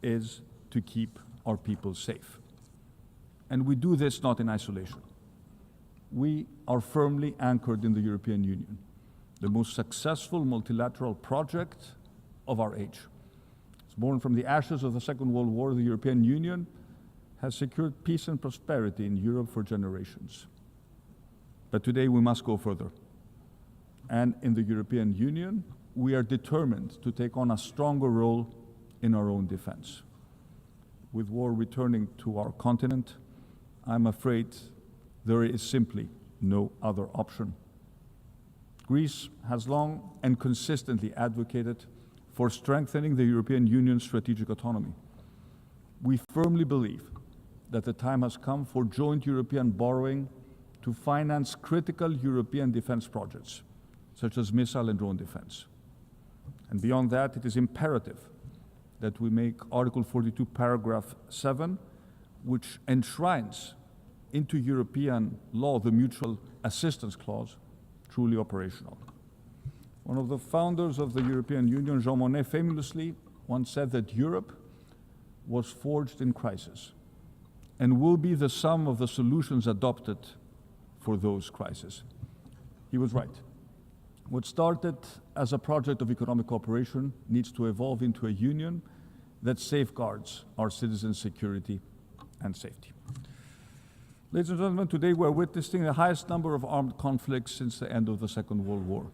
is to keep our people safe. And we do this not in isolation. We are firmly anchored in the European Union, the most successful multilateral project of our age. It's born from the ashes of the Second World War. The European Union has secured peace and prosperity in Europe for generations. But today we must go further. And in the European Union, we are determined to take on a stronger role in our own defense. With war returning to our continent, I'm afraid there is simply no other option. Greece has long and consistently advocated for strengthening the European Union's strategic autonomy. We firmly believe that the time has come for joint European borrowing to finance critical European defense projects, such as missile and drone defense. And beyond that, it is imperative that we make Article 42, paragraph 7, which enshrines into European law the mutual assistance clause, truly operational. One of the founders of the European Union, Jean Monnet, famously once said that Europe was forged in crisis and will be the sum of the solutions adopted for those crises. He was right. What started as a project of economic cooperation needs to evolve into a union that safeguards our citizens' security and safety. Ladies and gentlemen, today we're witnessing the highest number of armed conflicts since the end of the Second World War.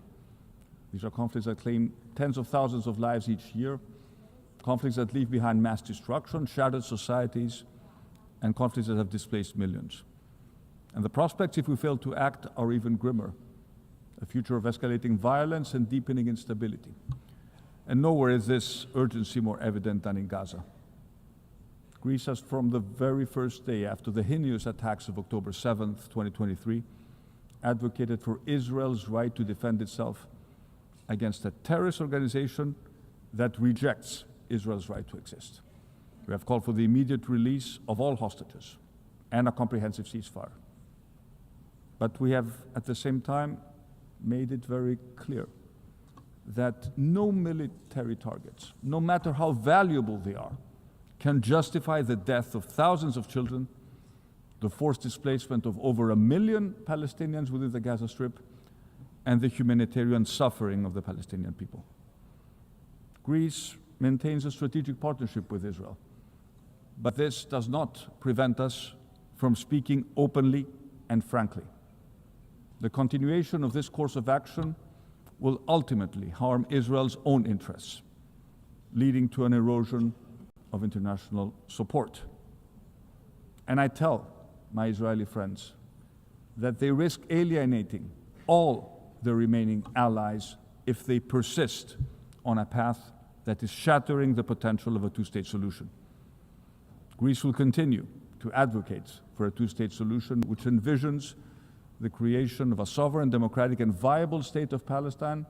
These are conflicts that claim tens of thousands of lives each year, conflicts that leave behind mass destruction, shattered societies, and conflicts that have displaced millions. And the prospects, if we fail to act, are even grimmer. A future of escalating violence and deepening instability. And nowhere is this urgency more evident than in Gaza. Greece has, from the very first day after the heinous attacks of October 7th, 2023, advocated for Israel's right to defend itself against a terrorist organization that rejects Israel's right to exist. We have called for the immediate release of all hostages and a comprehensive ceasefire. But we have, at the same time, made it very clear that no military targets, no matter how valuable they are, can justify the death of thousands of children, the forced displacement of over 1 million Palestinians within the Gaza Strip, and the humanitarian suffering of the Palestinian people. Greece maintains a strategic partnership with Israel, but this does not prevent us from speaking openly and frankly. The continuation of this course of action will ultimately harm Israel's own interests, leading to an erosion of international support. And I tell my Israeli friends that they risk alienating all the remaining allies if they persist on a path that is shattering the potential of a two-state solution. Greece will continue to advocate for a two-state solution which envisions the creation of a sovereign, democratic, and viable state of Palestine,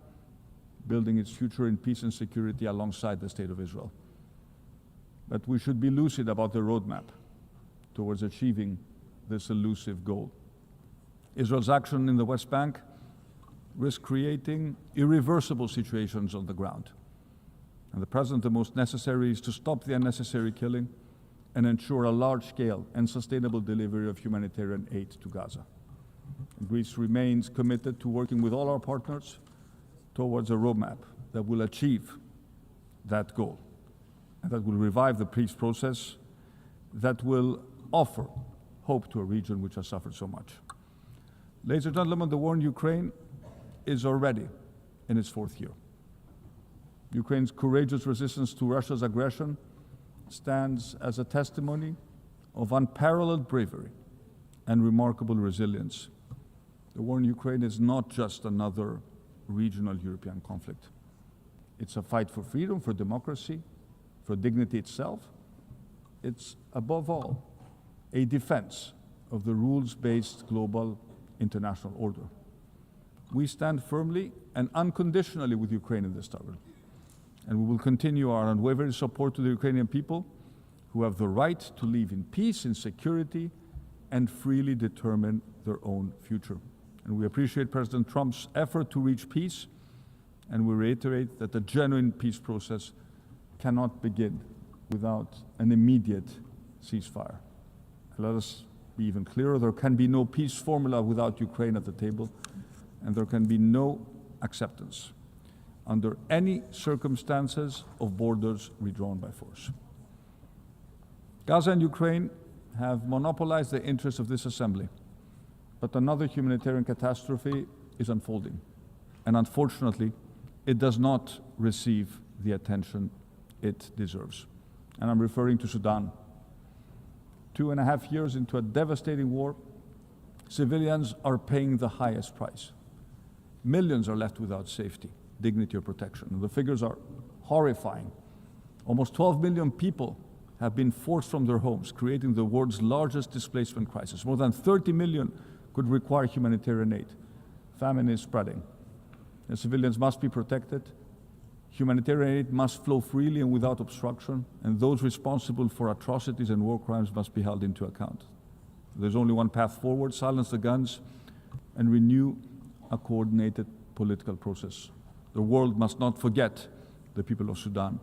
building its future in peace and security alongside the state of Israel. But we should be lucid about the roadmap towards achieving this elusive goal. Israel's action in the West Bank risks creating irreversible situations on the ground. And at present, the most necessary is to stop the unnecessary killing and ensure a large-scale and sustainable delivery of humanitarian aid to Gaza. Greece remains committed to working with all our partners towards a roadmap that will achieve that goal, and that will revive the peace process, that will offer hope to a region which has suffered so much. Ladies and gentlemen, the war in Ukraine is already in its 4th year. Ukraine's courageous resistance to Russia's aggression stands as a testimony of unparalleled bravery and remarkable resilience. The war in Ukraine is not just another regional European conflict. It's a fight for freedom, for democracy, for dignity itself. It's, above all, a defense of the rules-based global international order. We stand firmly and unconditionally with Ukraine in this struggle, and we will continue our unwavering support to the Ukrainian people who have the right to live in peace, in security, and freely determine their own future. And we appreciate President Trump's effort to reach peace, and we reiterate that the genuine peace process cannot begin without an immediate ceasefire. Let us be even clearer, there can be no peace formula without Ukraine at the table, and there can be no acceptance under any circumstances of borders redrawn by force. Gaza and Ukraine have monopolized the interests of this assembly, but another humanitarian catastrophe is unfolding, and unfortunately, it does not receive the attention it deserves. And I'm referring to Sudan. 2.5 years into a devastating war, civilians are paying the highest price. Millions are left without safety, dignity, or protection. And the figures are horrifying. Almost 12 million people have been forced from their homes, creating the world's largest displacement crisis. More than 30 million could require humanitarian aid. Famine is spreading. And civilians must be protected. Humanitarian aid must flow freely and without obstruction, and those responsible for atrocities and war crimes must be held into account. There's only one path forward: silence the guns and renew a coordinated political process. The world must not forget the people of Sudan.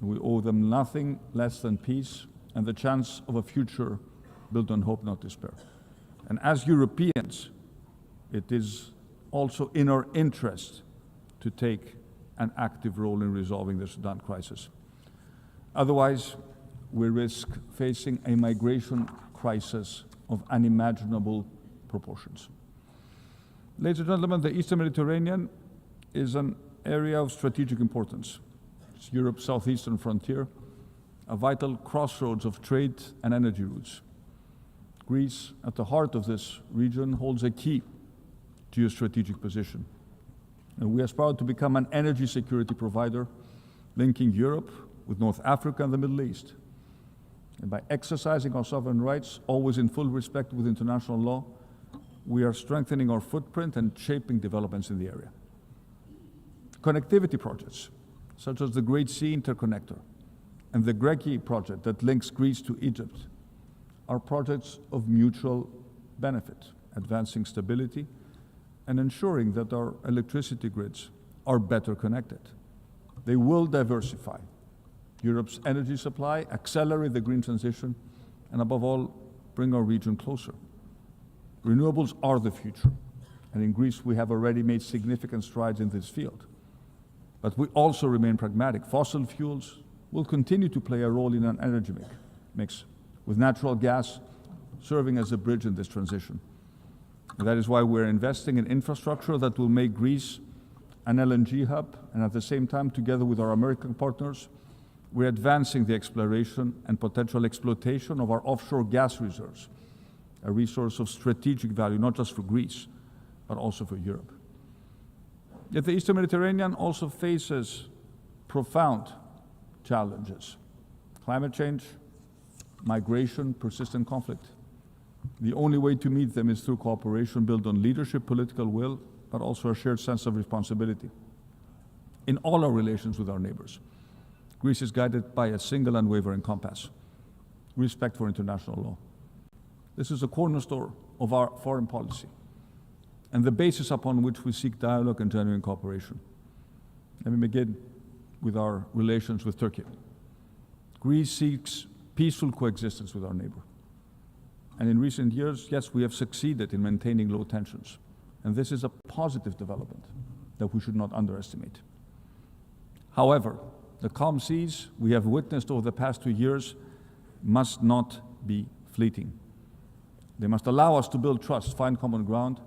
We owe them nothing less than peace and the chance of a future built on hope, not despair. And as Europeans, it is also in our interest to take an active role in resolving the Sudan crisis. Otherwise, we risk facing a migration crisis of unimaginable proportions. Ladies and gentlemen, the Eastern Mediterranean is an area of strategic importance. It's Europe's southeastern frontier, a vital crossroads of trade and energy routes. Greece, at the heart of this region, holds a key geostrategic position. And we aspire to become an energy security provider, linking Europe with North Africa and the Middle East. And by exercising our sovereign rights, always in full respect with international law, we are strengthening our footprint and shaping developments in the area. Connectivity projects, such as the Great Sea Interconnector and the Greki project that links Greece to Egypt, are projects of mutual benefit, advancing stability and ensuring that our electricity grids are better connected. They will diversify Europe's energy supply, accelerate the green transition, and above all, bring our region closer. Renewables are the future, and in Greece we have already made significant strides in this field. But we also remain pragmatic. Fossil fuels will continue to play a role in an energy mix, with natural gas serving as a bridge in this transition. And that is why we're investing in infrastructure that will make Greece an LNG hub, and at the same time, together with our American partners, we're advancing the exploration and potential exploitation of our offshore gas reserves, a resource of strategic value, not just for Greece, but also for Europe. Yet the Eastern Mediterranean also faces profound challenges: climate change, migration, persistent conflict. The only way to meet them is through cooperation built on leadership, political will, but also a shared sense of responsibility. In all our relations with our neighbors, Greece is guided by a single unwavering compass: respect for international law. This is a cornerstone of our foreign policy and the basis upon which we seek dialogue and genuine cooperation. Let me begin with our relations with Turkey. Greece seeks peaceful coexistence with our neighbor. And in recent years, yes, we have succeeded in maintaining low tensions. And this is a positive development that we should not underestimate. However, the calm seas we have witnessed over the past 2 years must not be fleeting. They must allow us to build trust, find common ground,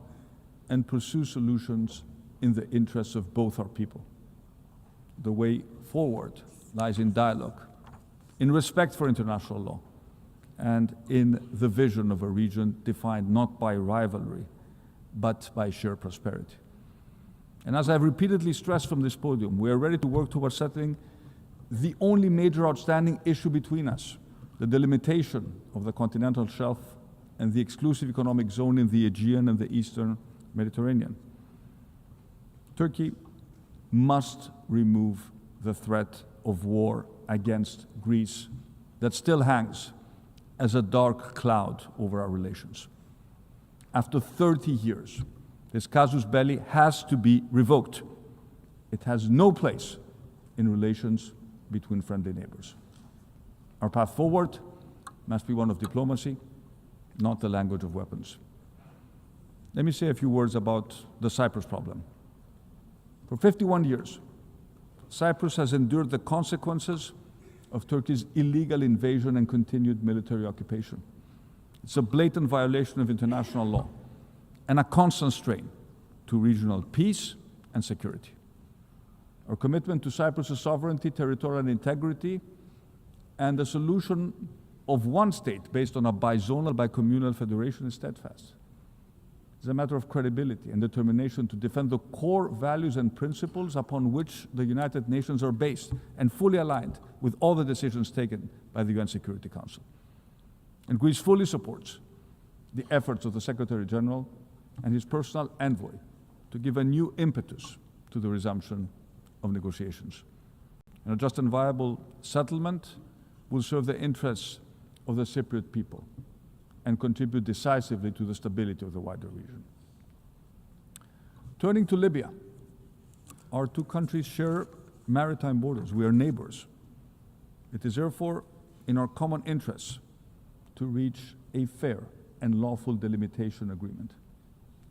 and pursue solutions in the interests of both our people. The way forward lies in dialogue, in respect for international law, and in the vision of a region defined not by rivalry, but by shared prosperity. And as I've repeatedly stressed from this podium, we are ready to work towards settling the only major outstanding issue between us, the delimitation of the continental shelf and the exclusive economic zone in the Aegean and the Eastern Mediterranean. Turkey must remove the threat of war against Greece that still hangs as a dark cloud over our relations. After 30 years, this casus belli has to be revoked. It has no place in relations between friendly neighbors. Our path forward must be one of diplomacy, not the language of weapons. Let me say a few words about the Cyprus problem. For 51 years, Cyprus has endured the consequences of Turkey's illegal invasion and continued military occupation. It's a blatant violation of international law and a constant strain to regional peace and security. Our commitment to Cyprus' sovereignty, territorial integrity, and the solution of one state based on a bizonal, bicommunal federation is steadfast. It's a matter of credibility and determination to defend the core values and principles upon which the United Nations are based and fully aligned with all the decisions taken by the UN Security Council. And Greece fully supports the efforts of the Secretary General and his personal envoy to give a new impetus to the resumption of negotiations. And a just and viable settlement will serve the interests of the Cypriot people and contribute decisively to the stability of the wider region. Turning to Libya, our two countries share maritime borders. We are neighbors. It is therefore in our common interests to reach a fair and lawful delimitation agreement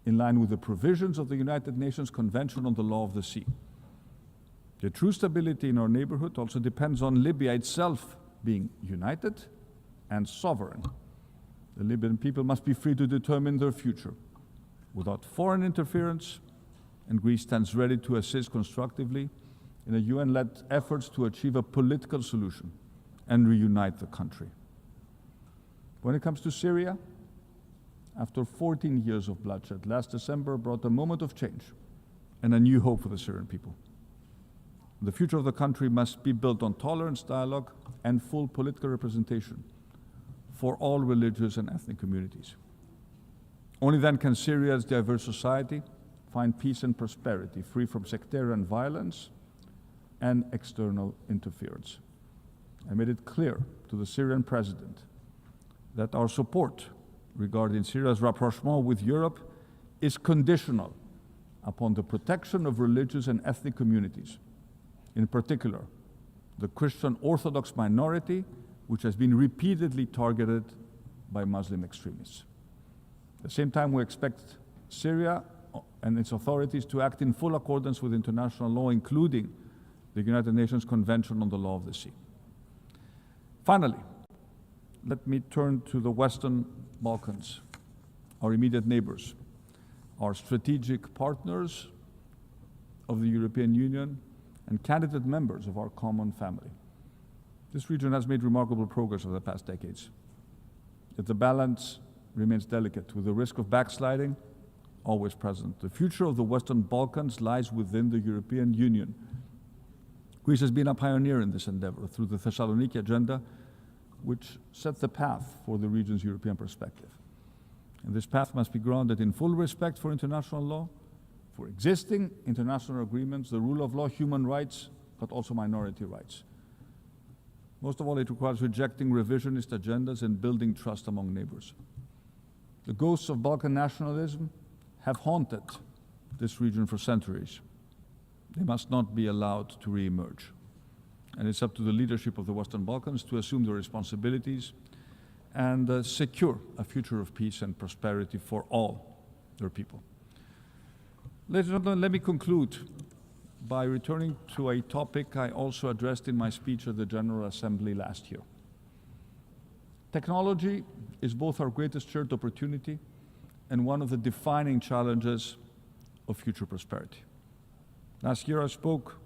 in line with the provisions of the United Nations Convention on the Law of the Sea. The true stability in our neighborhood also depends on Libya itself being united and sovereign. The Libyan people must be free to determine their future without foreign interference, and Greece stands ready to assist constructively in a UN-led efforts to achieve a political solution and reunite the country. When it comes to Syria, after 14 years of bloodshed, last December brought a moment of change and a new hope for the Syrian people. The future of the country must be built on tolerance, dialogue, and full political representation for all religious and ethnic communities. Only then can Syria's diverse society find peace and prosperity, free from sectarian violence and external interference. I made it clear to the Syrian president that our support regarding Syria's rapprochement with Europe is conditional upon the protection of religious and ethnic communities, in particular, the Christian Orthodox minority, which has been repeatedly targeted by Muslim extremists. At the same time, we expect Syria and its authorities to act in full accordance with international law, including the United Nations Convention on the Law of the Sea. Finally, let me turn to the Western Balkans, our immediate neighbors, our strategic partners of the European Union, and candidate members of our common family. This region has made remarkable progress over the past decades, yet the balance remains delicate, with the risk of backsliding always present. The future of the Western Balkans lies within the European Union. Greece has been a pioneer in this endeavor through the Thessaloniki Agenda, which set the path for the region's European perspective. And this path must be grounded in full respect for international law, for existing international agreements, the rule of law, human rights, but also minority rights. Most of all, it requires rejecting revisionist agendas and building trust among neighbors. The ghosts of Balkan nationalism have haunted this region for centuries. They must not be allowed to re-emerge. And it's up to the leadership of the Western Balkans to assume their responsibilities and secure a future of peace and prosperity for all their people. Ladies and gentlemen, let me conclude by returning to a topic I also addressed in my speech at the General Assembly last year. Technology is both our greatest shared opportunity and one of the defining challenges of future prosperity. Last year I spoke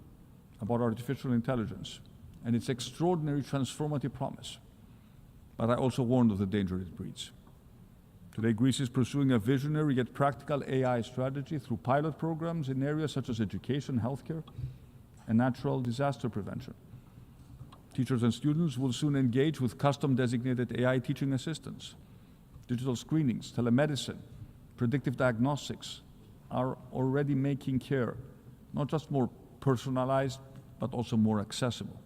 about artificial intelligence and its extraordinary transformative promise, but I also warned of the danger it breeds. Today, Greece is pursuing a visionary yet practical AI strategy through pilot programs in areas such as education, healthcare, and natural disaster prevention. Teachers and students will soon engage with custom-designated AI teaching assistants. Digital screenings, telemedicine, predictive diagnostics are already making care not just more personalized, but also more accessible.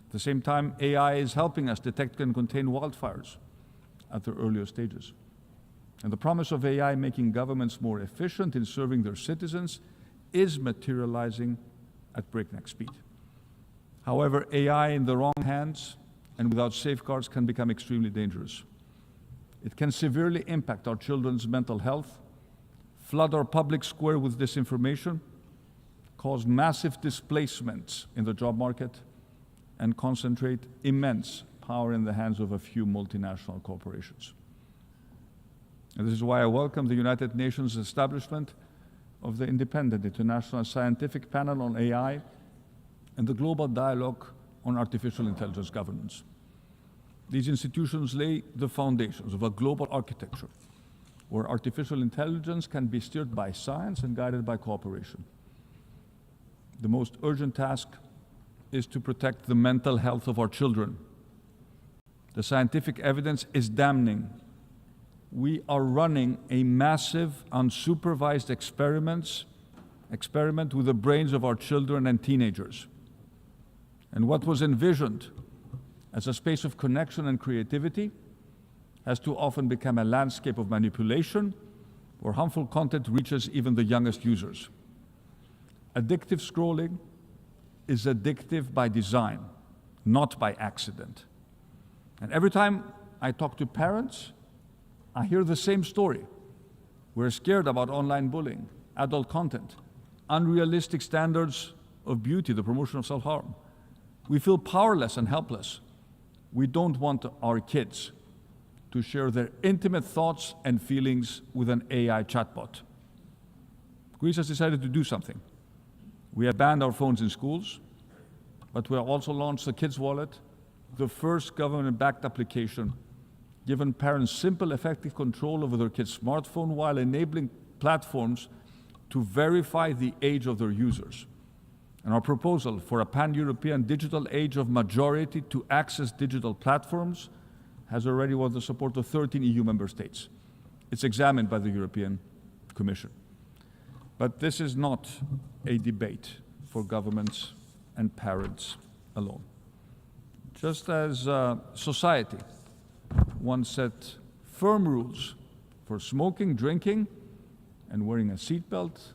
At the same time, AI is helping us detect and contain wildfires at their earlier stages. And the promise of AI making governments more efficient in serving their citizens is materializing at breakneck speed. However, AI in the wrong hands and without safeguards can become extremely dangerous. It can severely impact our children's mental health, flood our public square with disinformation, cause massive displacements in the job market, and concentrate immense power in the hands of a few multinational corporations. And this is why I welcome the United Nations establishment of the Independent International Scientific Panel on AI and the Global Dialogue on Artificial Intelligence Governance. These institutions lay the foundations of a global architecture where artificial intelligence can be steered by science and guided by cooperation. The most urgent task is to protect the mental health of our children. The scientific evidence is damning. We are running a massive, unsupervised experiment with the brains of our children and teenagers. And what was envisioned as a space of connection and creativity has too often become a landscape of manipulation where harmful content reaches even the youngest users. Addictive scrolling is addictive by design, not by accident. And every time I talk to parents, I hear the same story. We're scared about online bullying, adult content, unrealistic standards of beauty, the promotion of self-harm. We feel powerless and helpless. We don't want our kids to share their intimate thoughts and feelings with an AI chatbot. Greece has decided to do something. We have banned our phones in schools, but we have also launched the Kids Wallet, the first government-backed application giving parents simple, effective control over their kids' smartphone while enabling platforms to verify the age of their users. And our proposal for a pan-European digital age of majority to access digital platforms has already won the support of 13 EU member states. It's examined by the European Commission. But this is not a debate for governments and parents alone. Just as society once set firm rules for smoking, drinking, and wearing a seatbelt,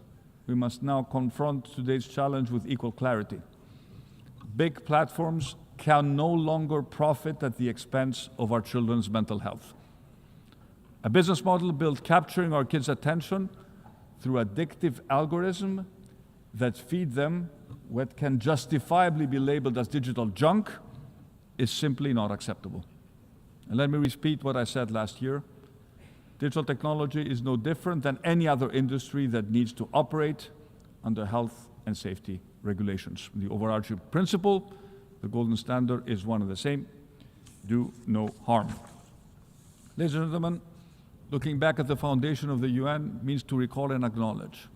we must now confront today's challenge with equal clarity. Big platforms can no longer profit at the expense of our children's mental health. A business model built capturing our kids' attention through addictive algorithms that feed them what can justifiably be labeled as digital junk is simply not acceptable. And let me repeat what I said last year. Digital technology is no different than any other industry that needs to operate under health and safety regulations. The overarching principle, the golden standard, is one and the same: do no harm. Ladies and gentlemen, looking back at the foundation of the UN means to recall and acknowledge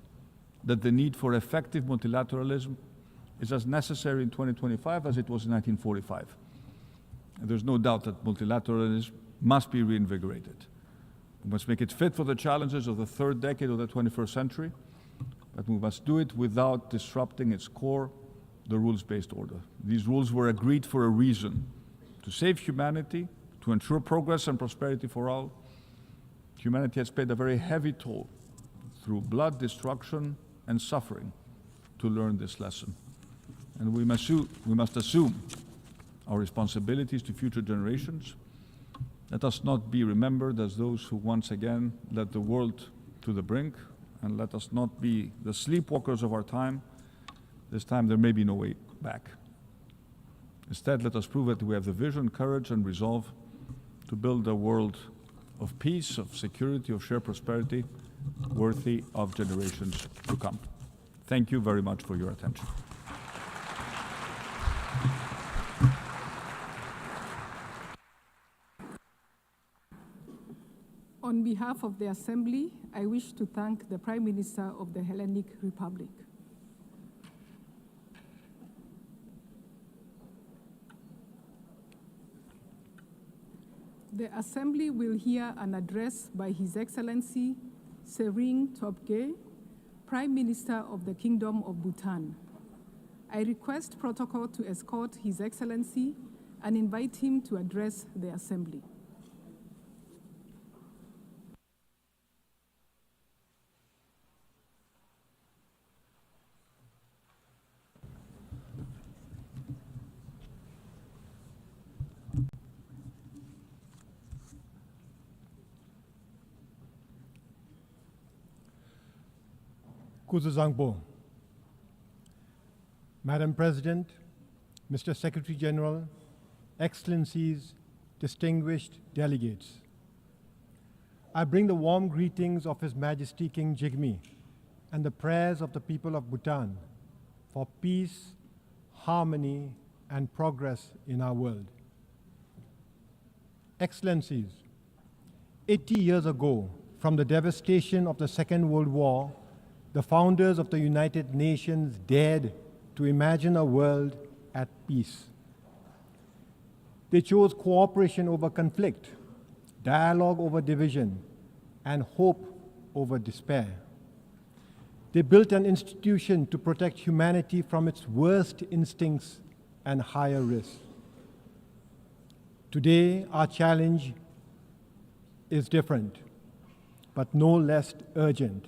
that the need for effective multilateralism is as necessary in 2025 as it was in 1945. And there's no doubt that multilateralism must be reinvigorated. We must make it fit for the challenges of the third decade of the 21st century, but we must do it without disrupting its core, the rules-based order. These rules were agreed for a reason: to save humanity, to ensure progress and prosperity for all. Humanity has paid a very heavy toll through blood, destruction, and suffering to learn this lesson. And we must assume our responsibilities to future generations. Let us not be remembered as those who once again led the world to the brink, and let us not be the sleepwalkers of our time. This time there may be no way back. Instead, let us prove that we have the vision, courage, and resolve to build a world of peace, of security, of shared prosperity, worthy of generations to come. Thank you very much for your attention. On behalf of the Assembly, I wish to thank the Prime Minister of the Hellenic Republic. The Assembly will hear an address by His Excellency Tshering Tobgay, Prime Minister of the Kingdom of Bhutan. I request protocol to escort His Excellency and invite him to address the Assembly. Kuzuzangbo. Madam President, Mr. Secretary General, Excellencies, distinguished delegates, I bring the warm greetings of His Majesty King Jigme and the prayers of the people of Bhutan for peace, harmony, and progress in our world. Excellencies, 80 years ago, from the devastation of the Second World War, the founders of the United Nations dared to imagine a world at peace. They chose cooperation over conflict, dialogue over division, and hope over despair. They built an institution to protect humanity from its worst instincts and higher risks. Today, our challenge is different, but no less urgent.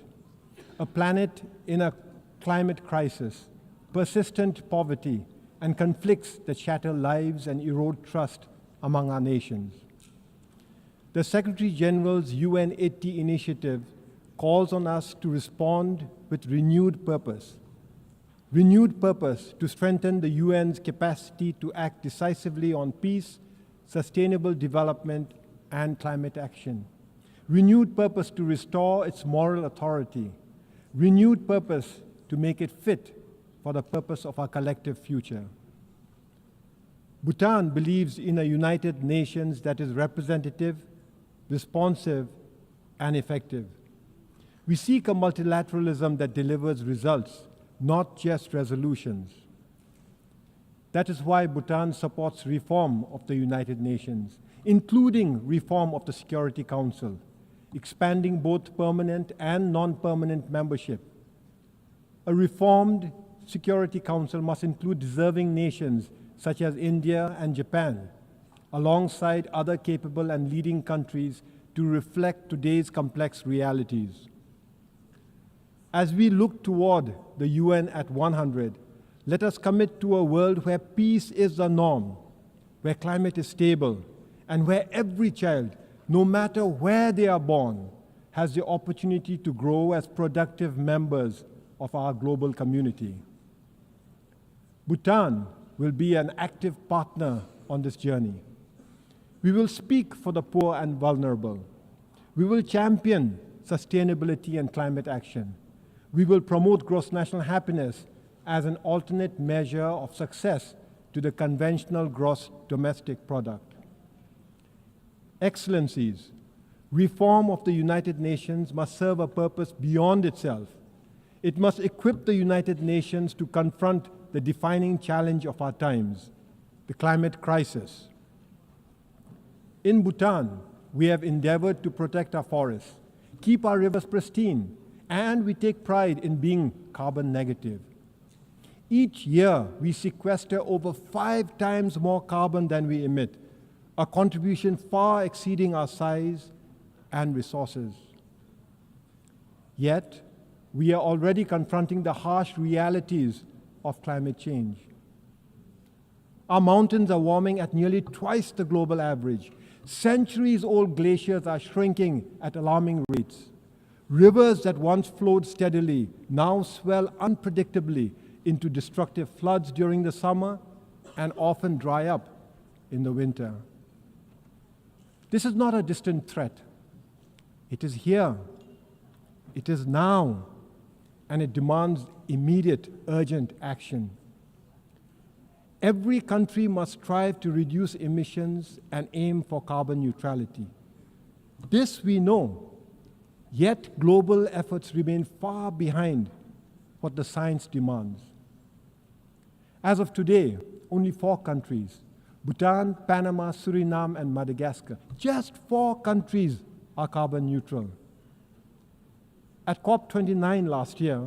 A planet in a climate crisis, persistent poverty, and conflicts that shatter lives and erode trust among our nations. The Secretary General's UN 80 initiative calls on us to respond with renewed purpose to strengthen the UN's capacity to act decisively on peace, sustainable development, and climate action. Renewed purpose to restore its moral authority. Renewed purpose to make it fit for the purpose of our collective future. Bhutan believes in a United Nations that is representative, responsive, and effective. We seek a multilateralism that delivers results, not just resolutions. That is why Bhutan supports reform of the United Nations, including reform of the Security Council, expanding both permanent and non-permanent membership. A reformed Security Council must include deserving nations such as India and Japan, alongside other capable and leading countries to reflect today's complex realities. As we look toward the UN at 100, let us commit to a world where peace is the norm, where climate is stable, and where every child, no matter where they are born, has the opportunity to grow as productive members of our global community. Bhutan will be an active partner on this journey. We will speak for the poor and vulnerable. We will champion sustainability and climate action. We will promote gross national happiness as an alternate measure of success to the conventional gross domestic product. Excellencies, reform of the United Nations must serve a purpose beyond itself. It must equip the United Nations to confront the defining challenge of our times, the climate crisis. In Bhutan, we have endeavored to protect our forests, keep our rivers pristine, and we take pride in being carbon negative. Each year, we sequester over 5 times more carbon than we emit, a contribution far exceeding our size and resources. Yet, we are already confronting the harsh realities of climate change. Our mountains are warming at nearly twice the global average. Centuries-old glaciers are shrinking at alarming rates. Rivers that once flowed steadily now swell unpredictably into destructive floods during the summer and often dry up in the winter. This is not a distant threat. It is here. It is now. And it demands immediate, urgent action. Every country must strive to reduce emissions and aim for carbon neutrality. This we know. Yet global efforts remain far behind what the science demands. As of today, only 4 countries, Bhutan, Panama, Suriname, and Madagascar, just 4 countries are carbon neutral. At COP29 last year,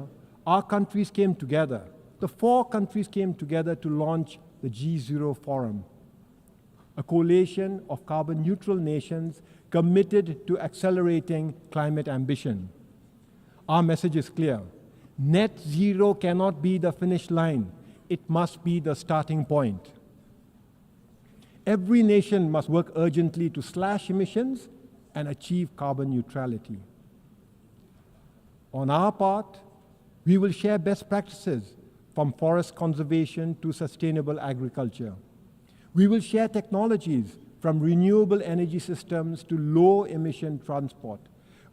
our countries came together. The 4 countries came together to launch the G0 Forum, a coalition of carbon neutral nations committed to accelerating climate ambition. Our message is clear. Net zero cannot be the finish line. It must be the starting point. Every nation must work urgently to slash emissions and achieve carbon neutrality. On our part, we will share best practices from forest conservation to sustainable agriculture. We will share technologies from renewable energy systems to low-emission transport.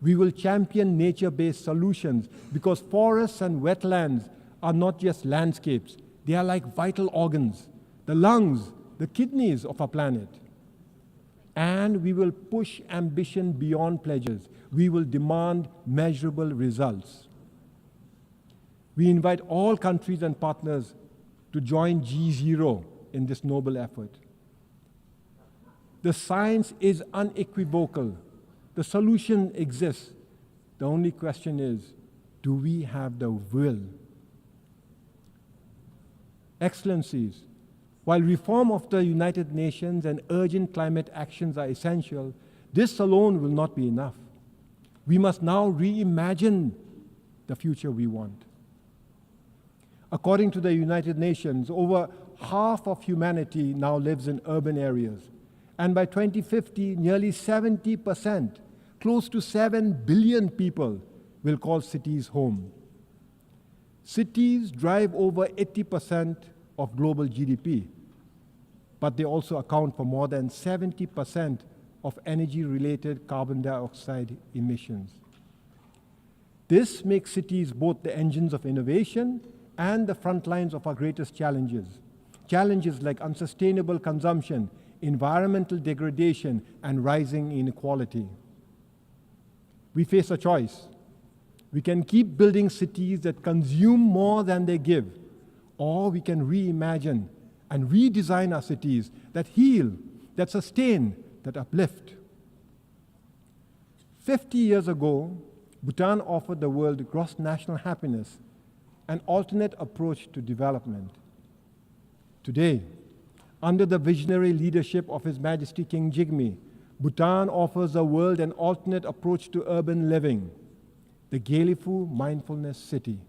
We will champion nature-based solutions because forests and wetlands are not just landscapes. They are like vital organs, the lungs, the kidneys of our planet. And we will push ambition beyond pledges. We will demand measurable results. We invite all countries and partners to join G0 in this noble effort. The science is unequivocal. The solution exists. The only question is, do we have the will? Excellencies, while reform of the United Nations and urgent climate actions are essential, this alone will not be enough. We must now reimagine the future we want. According to the United Nations, over half of humanity now lives in urban areas. And by 2050, nearly 70%, close to 7 billion people, will call cities home. Cities drive over 80% of global GDP, but they also account for more than 70% of energy-related carbon dioxide emissions. This makes cities both the engines of innovation and the front lines of our greatest challenges. Challenges like unsustainable consumption, environmental degradation, and rising inequality. We face a choice. We can keep building cities that consume more than they give, or we can reimagine and redesign our cities that heal, that sustain, that uplift. 50 years ago, Bhutan offered the world gross national happiness, an alternate approach to development. Today, under the visionary leadership of His Majesty King Jigme, Bhutan offers the world an alternate approach to urban living. the Gelifu Mindfulness City,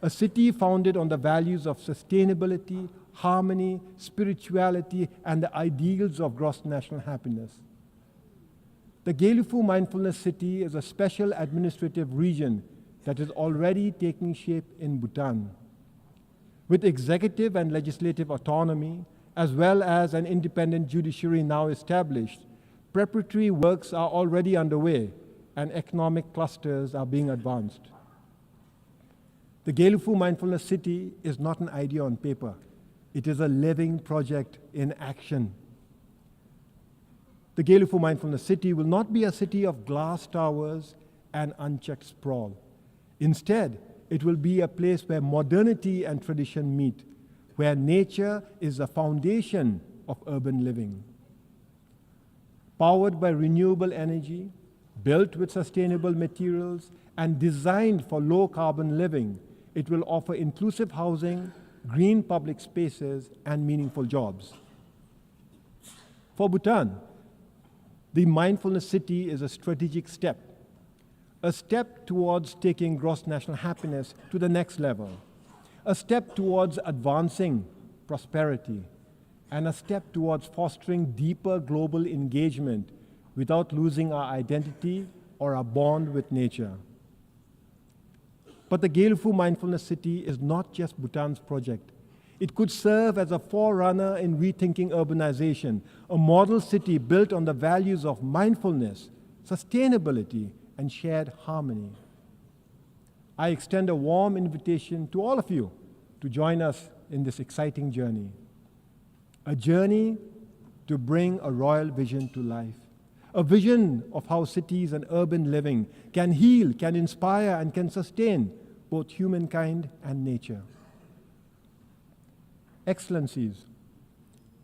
a city founded on the values of sustainability, harmony, spirituality, and the ideals of gross national happiness. The Gelifu Mindfulness City is a special administrative region that is already taking shape in Bhutan. With executive and legislative autonomy, as well as an independent judiciary now established, preparatory works are already underway and economic clusters are being advanced. The Gelifu Mindfulness City is not an idea on paper. It is a living project in action. The Gelifu Mindfulness City will not be a city of glass towers and unchecked sprawl. Instead, it will be a place where modernity and tradition meet, where nature is the foundation of urban living. Powered by renewable energy, built with sustainable materials, and designed for low-carbon living, it will offer inclusive housing, green public spaces, and meaningful jobs. For Bhutan, the Mindfulness City is a strategic step towards taking gross national happiness to the next level, a step towards advancing prosperity, and a step towards fostering deeper global engagement without losing our identity or our bond with nature. But the Gelifu Mindfulness City is not just Bhutan's project. It could serve as a forerunner in rethinking urbanization, a model city built on the values of mindfulness, sustainability, and shared harmony. I extend a warm invitation to all of you to join us in this exciting journey. A journey to bring a royal vision to life. A vision of how cities and urban living can heal, can inspire, and can sustain both humankind and nature. Excellencies,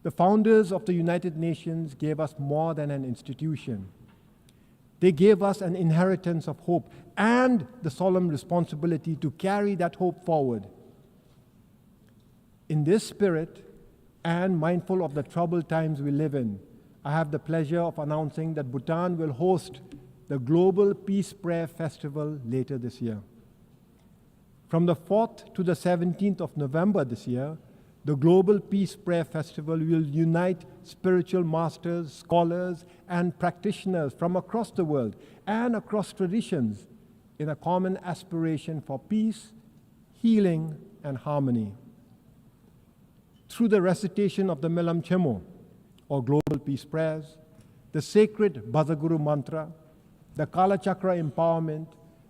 the founders of the United Nations gave us more than an institution. They gave us an inheritance of hope and the solemn responsibility to carry that hope forward. In this spirit, and mindful of the troubled times we live in, I have the pleasure of announcing that Bhutan will host the Global Peace Prayer Festival later this year. From the 4th to the 17th of November this year, the Global Peace Prayer Festival will unite spiritual masters, scholars, and practitioners from across the world and across traditions in a common aspiration for peace, healing, and harmony. Through the recitation of the Melam Chemo, or Global Peace Prayers, the sacred Bhadaguru Mantra, the Kala Chakra empowerment,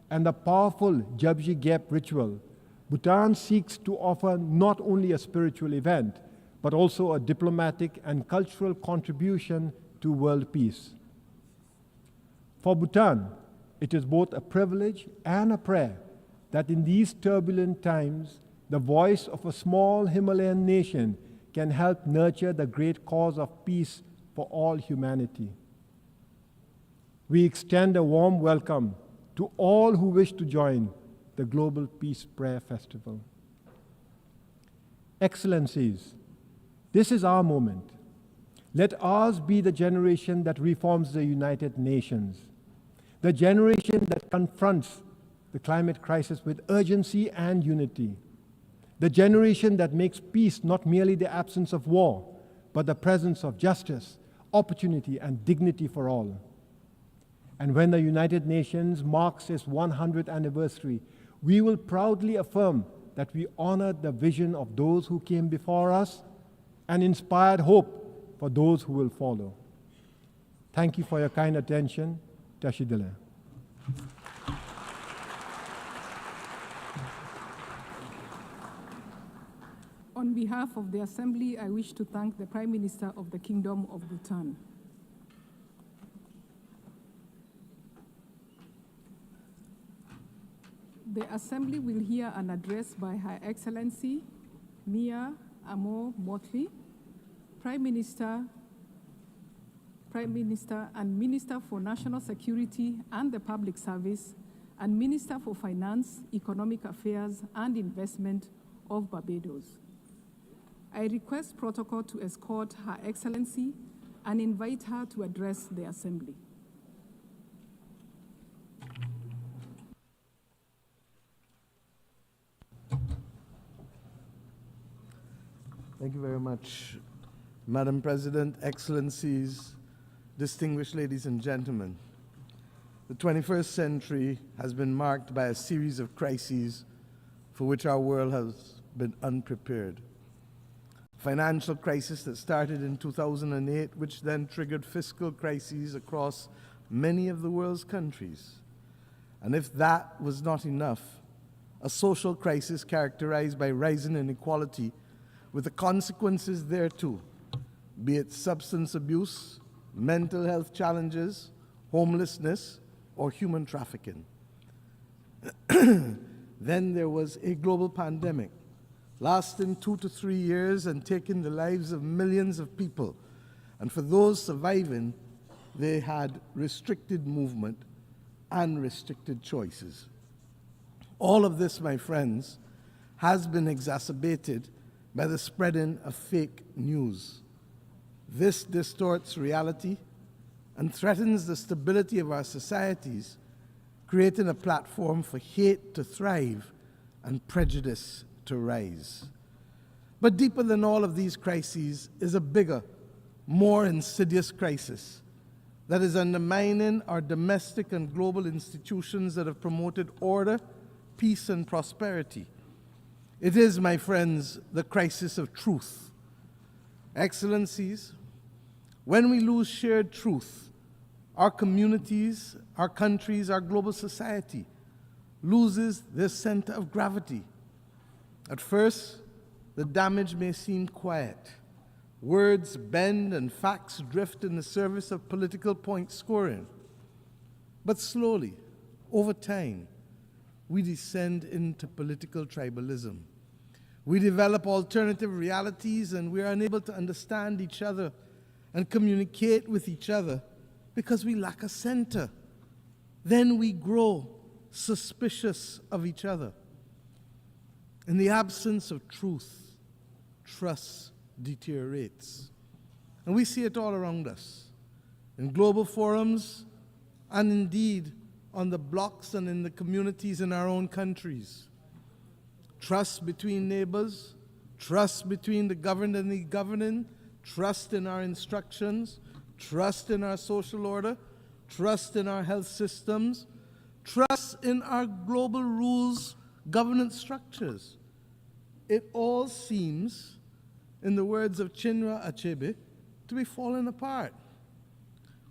and the powerful Japji Gap ritual, Bhutan seeks to offer not only a spiritual event, but also a diplomatic and cultural contribution to world peace. For Bhutan, it is both a privilege and a prayer that in these turbulent times, the voice of a small Himalayan nation can help nurture the great cause of peace for all humanity. We extend a warm welcome to all who wish to join the Global Peace Prayer Festival. Excellencies, this is our moment. Let ours be the generation that reforms the United Nations, the generation that confronts the climate crisis with urgency and unity, the generation that makes peace not merely the absence of war, but the presence of justice, opportunity, and dignity for all. And when the United Nations marks its 100th anniversary, we will proudly affirm that we honored the vision of those who came before us and inspired hope for those who will follow. Thank you for your kind attention. Tashidele. On behalf of the Assembly, I wish to thank the Prime Minister of the Kingdom of Bhutan. The Assembly will hear an address by Her Excellency Mia Amo Motley, Prime Minister and Minister for National Security and the Public Service, and Minister for Finance, Economic Affairs and Investment of Barbados. I request protocol to escort Her Excellency and invite her to address the Assembly. Thank you very much, Madam President, Excellencies, distinguished ladies and gentlemen. The 21st century has been marked by a series of crises for which our world has been unprepared. Financial crisis that started in 2008, which then triggered fiscal crises across many of the world's countries. And if that was not enough, a social crisis characterized by rising inequality with the consequences thereto, be it substance abuse, mental health challenges, homelessness, or human trafficking. Then there was a global pandemic lasting 2 to 3 years and taking the lives of millions of people. And for those surviving, they had restricted movement and restricted choices. All of this, my friends, has been exacerbated by the spreading of fake news. This distorts reality and threatens the stability of our societies, creating a platform for hate to thrive and prejudice to rise. But deeper than all of these crises is a bigger, more insidious crisis that is undermining our domestic and global institutions that have promoted order, peace, and prosperity. It is, my friends, the crisis of truth. Excellencies, when we lose shared truth, our communities, our countries, our global society loses their center of gravity. At first, the damage may seem quiet. Words bend and facts drift in the service of political point scoring. But slowly, over time, we descend into political tribalism. We develop alternative realities and we are unable to understand each other and communicate with each other because we lack a center. Then we grow suspicious of each other. In the absence of truth, trust deteriorates. And we see it all around us, in global forums, and indeed on the blocks and in the communities in our own countries. Trust between neighbors, trust between the governed and the governing, trust in our instructions, trust in our social order, trust in our health systems, trust in our global rules, governance structures. It all seems, in the words of Chinua Achebe, to be falling apart.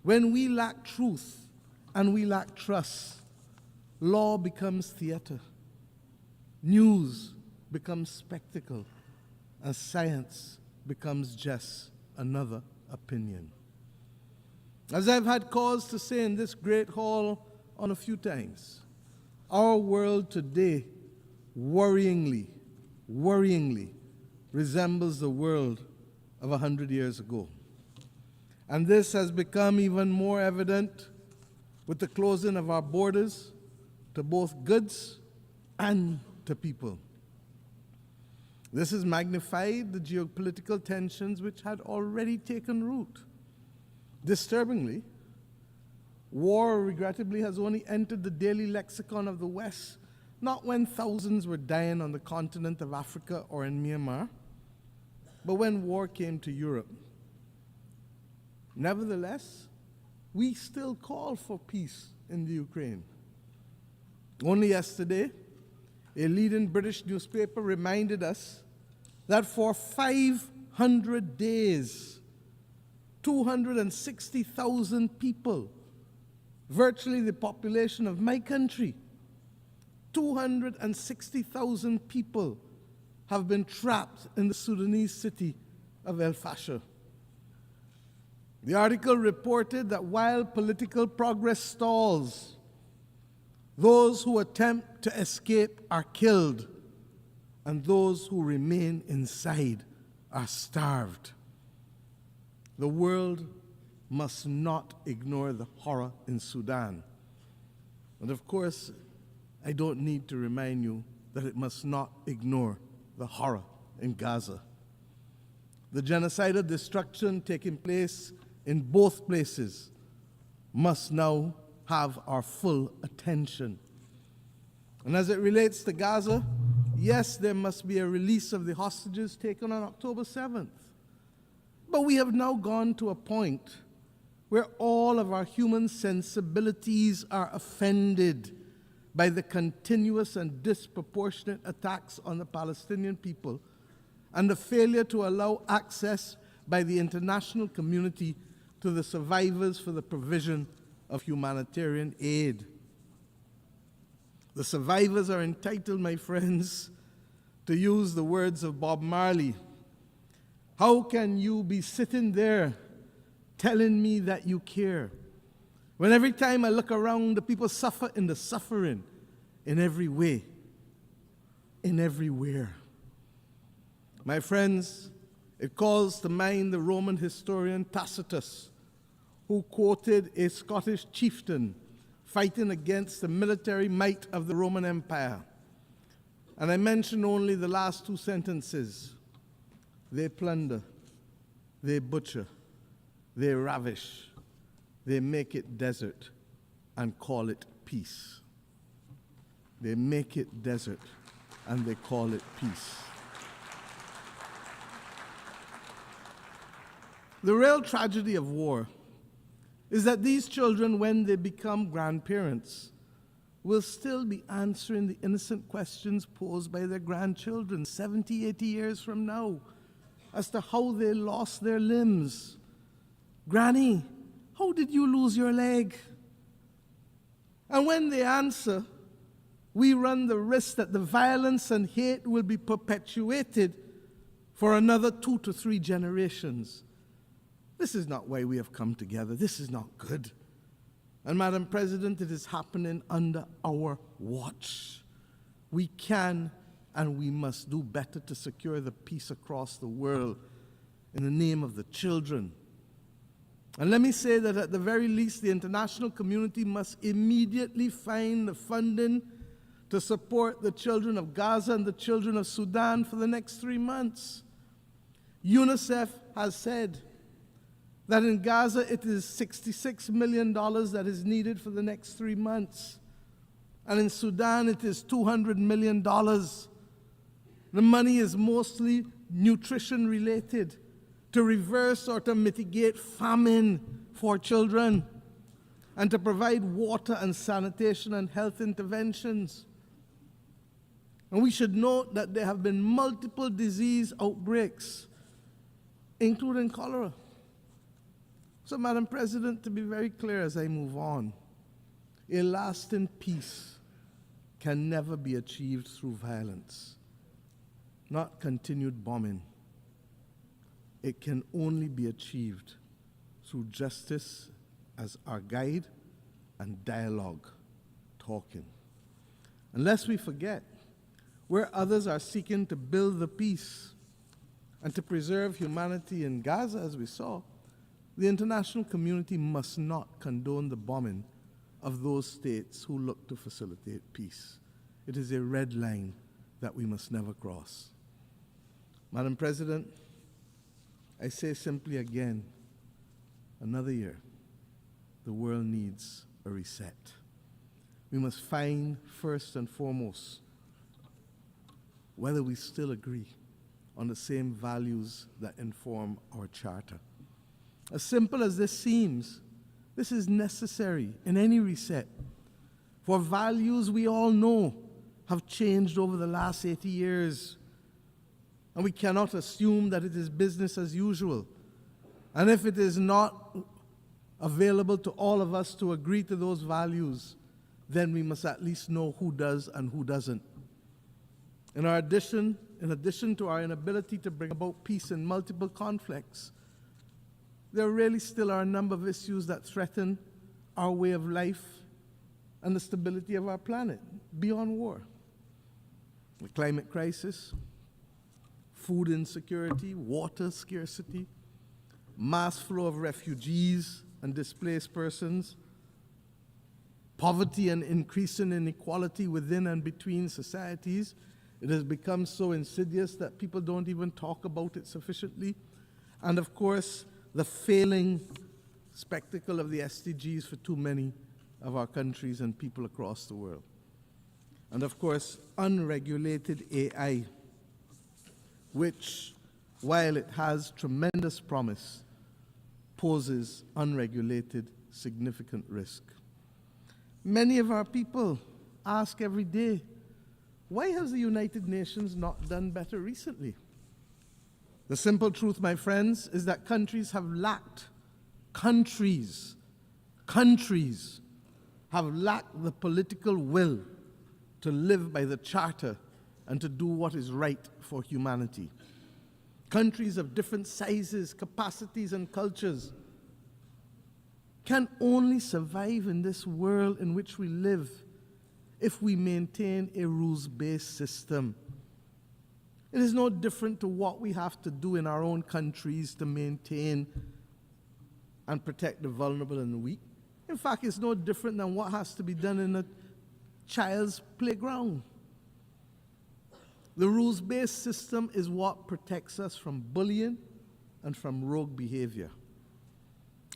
When we lack truth and we lack trust, law becomes theater, news becomes spectacle, and science becomes just another opinion. As I've had cause to say in this great hall on a few times, our world today worryingly resembles the world of 100 years ago. And this has become even more evident with the closing of our borders to both goods and to people. This has magnified the geopolitical tensions which had already taken root. Disturbingly, war, regrettably, has only entered the daily lexicon of the West, not when thousands were dying on the continent of Africa or in Myanmar, but when war came to Europe. Nevertheless, we still call for peace in the Ukraine. Only yesterday, a leading British newspaper reminded us that for 500 days, 260,000 people, virtually the population of my country, 260,000 people have been trapped in the Sudanese city of El Fasher. The article reported that while political progress stalls, those who attempt to escape are killed, and those who remain inside are starved. The world must not ignore the horror in Sudan. And of course, I don't need to remind you that it must not ignore the horror in Gaza. The genocidal destruction taking place in both places must now have our full attention. And as it relates to Gaza, Yes, there must be a release of the hostages taken on October 7th. But we have now gone to a point where all of our human sensibilities are offended by the continuous and disproportionate attacks on the Palestinian people and the failure to allow access by the international community to the survivors for the provision of humanitarian aid. The survivors are entitled, my friends, to use the words of Bob Marley. How can you be sitting there telling me that you care, when every time I look around, the people suffer in the suffering in every way, in everywhere? My friends, it calls to mind the Roman historian Tacitus, who quoted a Scottish chieftain fighting against the military might of the Roman Empire. And I mention only the last two sentences. They plunder, they butcher, they ravish, they make it desert and call it peace. They make it desert and they call it peace. The real tragedy of war is that these children, when they become grandparents, will still be answering the innocent questions posed by their grandchildren 70, 80 years from now as to how they lost their limbs. Granny, how did you lose your leg? And when they answer, we run the risk that the violence and hate will be perpetuated for another 2 to 3 generations. This is not why we have come together. This is not good. And Madam President, it is happening under our watch. We can and we must do better to secure the peace across the world in the name of the children. And let me say that at the very least, the international community must immediately find the funding to support the children of Gaza and the children of Sudan for the next 3 months. UNICEF has said that in Gaza it is $66 million that is needed for the next 3 months. And in Sudan it is $200 million. The money is mostly nutrition related, to reverse or to mitigate famine for children, and to provide water and sanitation and health interventions. And we should note that there have been multiple disease outbreaks, including cholera. So, Madam President, to be very clear as I move on, a lasting peace can never be achieved through violence, not continued bombing. It can only be achieved through justice as our guide and dialogue, talking. And lest we forget, where others are seeking to build the peace and to preserve humanity in Gaza, as we saw, the international community must not condone the bombing of those states who look to facilitate peace. It is a red line that we must never cross. Madam President, I say simply again, another year, the world needs a reset. We must find, first and foremost, whether we still agree on the same values that inform our charter. As simple as this seems, this is necessary in any reset, for values we all know have changed over the last 80 years, and we cannot assume that it is business as usual. And if it is not available to all of us to agree to those values, then we must at least know who does and who doesn't. In addition to our inability to bring about peace in multiple conflicts, there really still are a number of issues that threaten our way of life and the stability of our planet beyond war. The climate crisis, food insecurity, water scarcity, mass flow of refugees and displaced persons, poverty and increasing inequality within and between societies. It has become so insidious that people don't even talk about it sufficiently. And of course, the failing spectacle of the SDGs for too many of our countries and people across the world. and of course, unregulated AI, which, while it has tremendous promise, poses unregulated significant risk. Many of our people ask every day, why has the United Nations not done better recently? The simple truth, my friends, is that countries have lacked the political will to live by the Charter and to do what is right for humanity. Countries of different sizes, capacities, and cultures can only survive in this world in which we live if we maintain a rules-based system. It is no different to what we have to do in our own countries to maintain and protect the vulnerable and the weak. In fact, it's no different than what has to be done in a child's playground. The rules-based system is what protects us from bullying and from rogue behavior.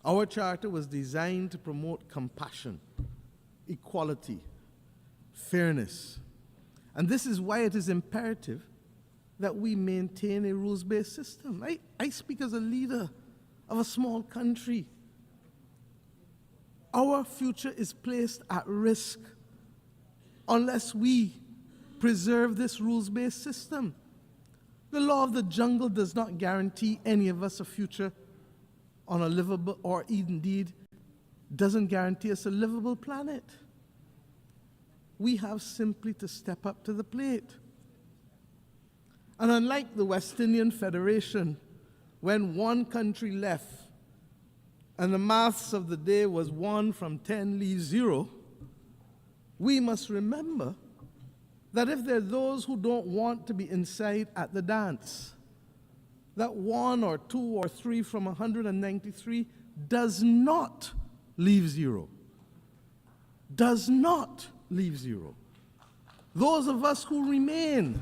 Our charter was designed to promote compassion, equality, fairness. And this is why it is imperative that we maintain a rules-based system. I speak as a leader of a small country. Our future is placed at risk unless we preserve this rules-based system. The law of the jungle does not guarantee any of us a future on a livable, or indeed doesn't guarantee us a livable planet. We have simply to step up to the plate. And unlike the West Indian Federation, when one country left and the maths of the day was 1 from 10 leaves 0, we must remember that if there are those who don't want to be inside at the dance, that 1 or 2 or 3 from 193 does not leave 0. Does not leave 0. Those of us who remain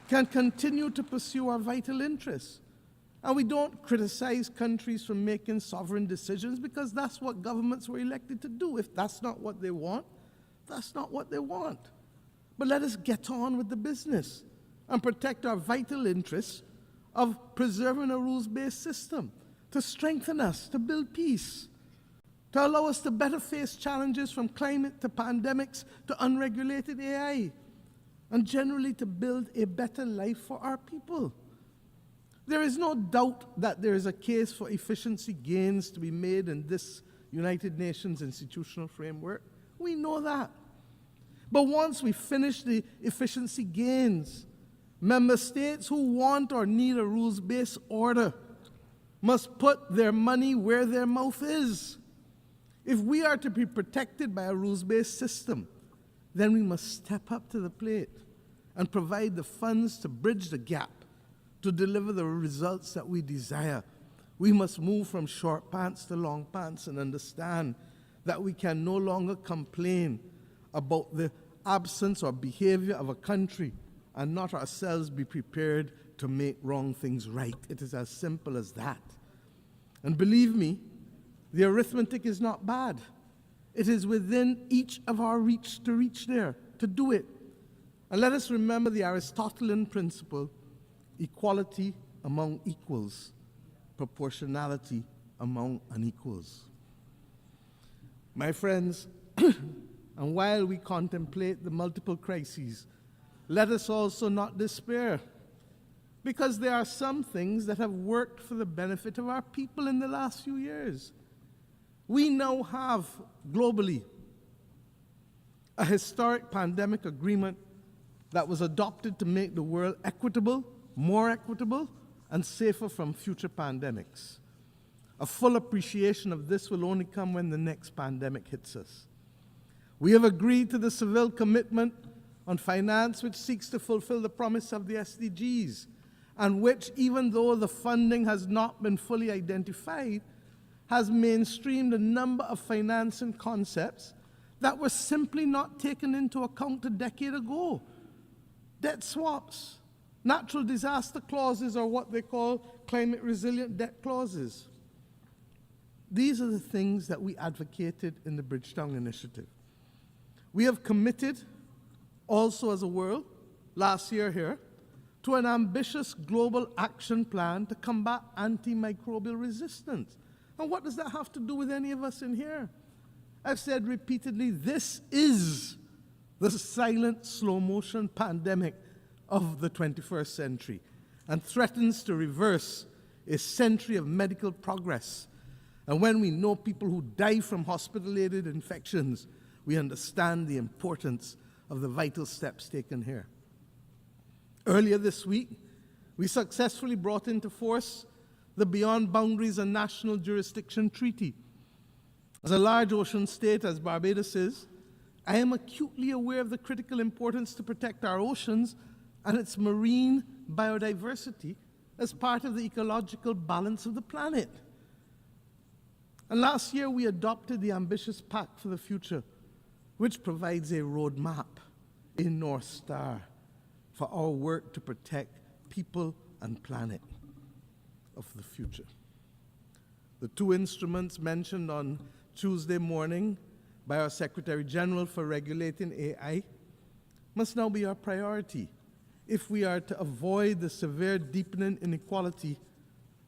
can continue to pursue our vital interests. And we don't criticize countries for making sovereign decisions because that's what governments were elected to do. If that's not what they want, that's not what they want. But let us get on with the business and protect our vital interests of preserving a rules-based system, to strengthen us, to build peace, to allow us to better face challenges from climate to pandemics to unregulated AI, and generally to build a better life for our people. There is no doubt that there is a case for efficiency gains to be made in this United Nations institutional framework. We know that. But once we finish the efficiency gains, member states who want or need a rules-based order must put their money where their mouth is. If we are to be protected by a rules-based system, then we must step up to the plate and provide the funds to bridge the gap, to deliver the results that we desire. We must move from short pants to long pants and understand that we can no longer complain about the absence or behavior of a country and not ourselves be prepared to make wrong things right. It is as simple as that. And believe me, the arithmetic is not bad. It is within each of our reach to reach there, to do it. And let us remember the Aristotelian principle: equality among equals, proportionality among unequals. My friends, and while we contemplate the multiple crises, let us also not despair, because there are some things that have worked for the benefit of our people in the last few years. We now have, globally, a historic pandemic agreement that was adopted to make the world equitable, more equitable, and safer from future pandemics. A full appreciation of this will only come when the next pandemic hits us. We have agreed to the Seville Commitment on Finance, which seeks to fulfill the promise of the SDGs, and which, even though the funding has not been fully identified, has mainstreamed a number of financing concepts that were simply not taken into account a decade ago. Debt swaps, natural disaster clauses, or what they call climate resilient debt clauses. These are the things that we advocated in the Bridgetown Initiative. We have committed also as a world, last year here, to an ambitious global action plan to combat antimicrobial resistance. And what does that have to do with any of us in here? I've said repeatedly, this is the silent, slow-motion pandemic of the 21st century and threatens to reverse a century of medical progress. And when we know people who die from hospital-aided infections, we understand the importance of the vital steps taken here. Earlier this week, we successfully brought into force the Beyond Boundaries and National Jurisdiction Treaty. As a large ocean state, as Barbados is, I am acutely aware of the critical importance to protect our oceans and its marine biodiversity as part of the ecological balance of the planet. And last year, we adopted the ambitious Pact for the Future, which provides a roadmap, a North Star, for our work to protect people and planet of the future. The two instruments mentioned on Tuesday morning by our Secretary General for regulating AI must now be our priority if we are to avoid the severe deepening inequality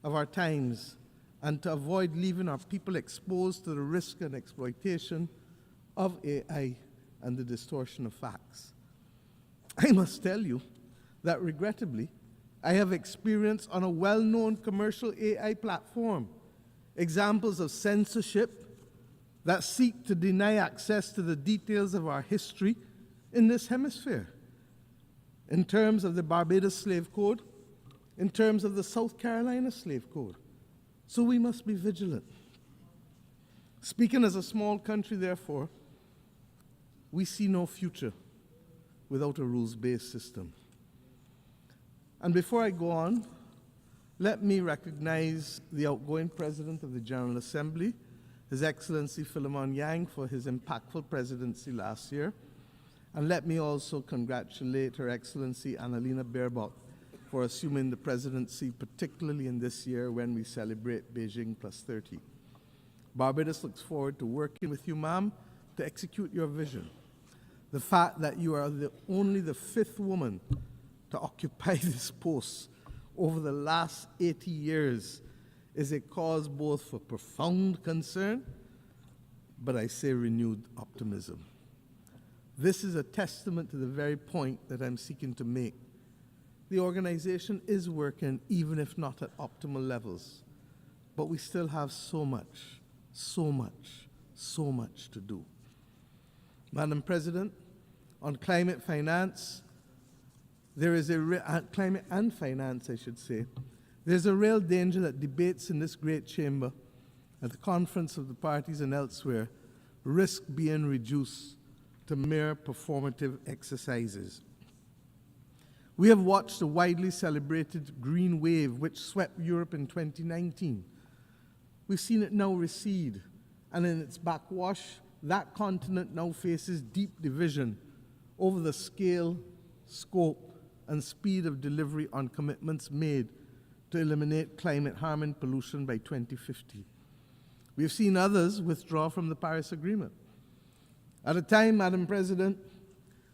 of our times and to avoid leaving our people exposed to the risk and exploitation of AI and the distortion of facts. I must tell you that regrettably, I have experienced on a well-known commercial AI platform examples of censorship that seek to deny access to the details of our history in this hemisphere, in terms of the Barbados Slave Code, in terms of the South Carolina Slave Code. So we must be vigilant. Speaking as a small country, therefore, we see no future without a rules-based system. And before I go on, let me recognize the outgoing President of the General Assembly, His Excellency Philemon Yang, for his impactful presidency last year. And let me also congratulate Her Excellency Annalena Baerbock for assuming the presidency, particularly in this year when we celebrate Beijing +30. Barbados looks forward to working with you, ma'am, to execute your vision. The fact that you are only the 5th woman to occupy this post over the last 80 years is a cause both for profound concern, but I say renewed optimism. This is a testament to the very point that I'm seeking to make. The organization is working, even if not at optimal levels, but we still have so much to do. Madam President, on climate finance, climate and finance, I should say, there's a real danger that debates in this great chamber, at the conference of the parties and elsewhere, risk being reduced to mere performative exercises. We have watched the widely celebrated green wave which swept Europe in 2019. We've seen it now recede, and in its backwash, that continent now faces deep division over the scale, scope, and speed of delivery on commitments made to eliminate climate-harming pollution by 2050. We've seen others withdraw from the Paris Agreement. At a time, Madam President,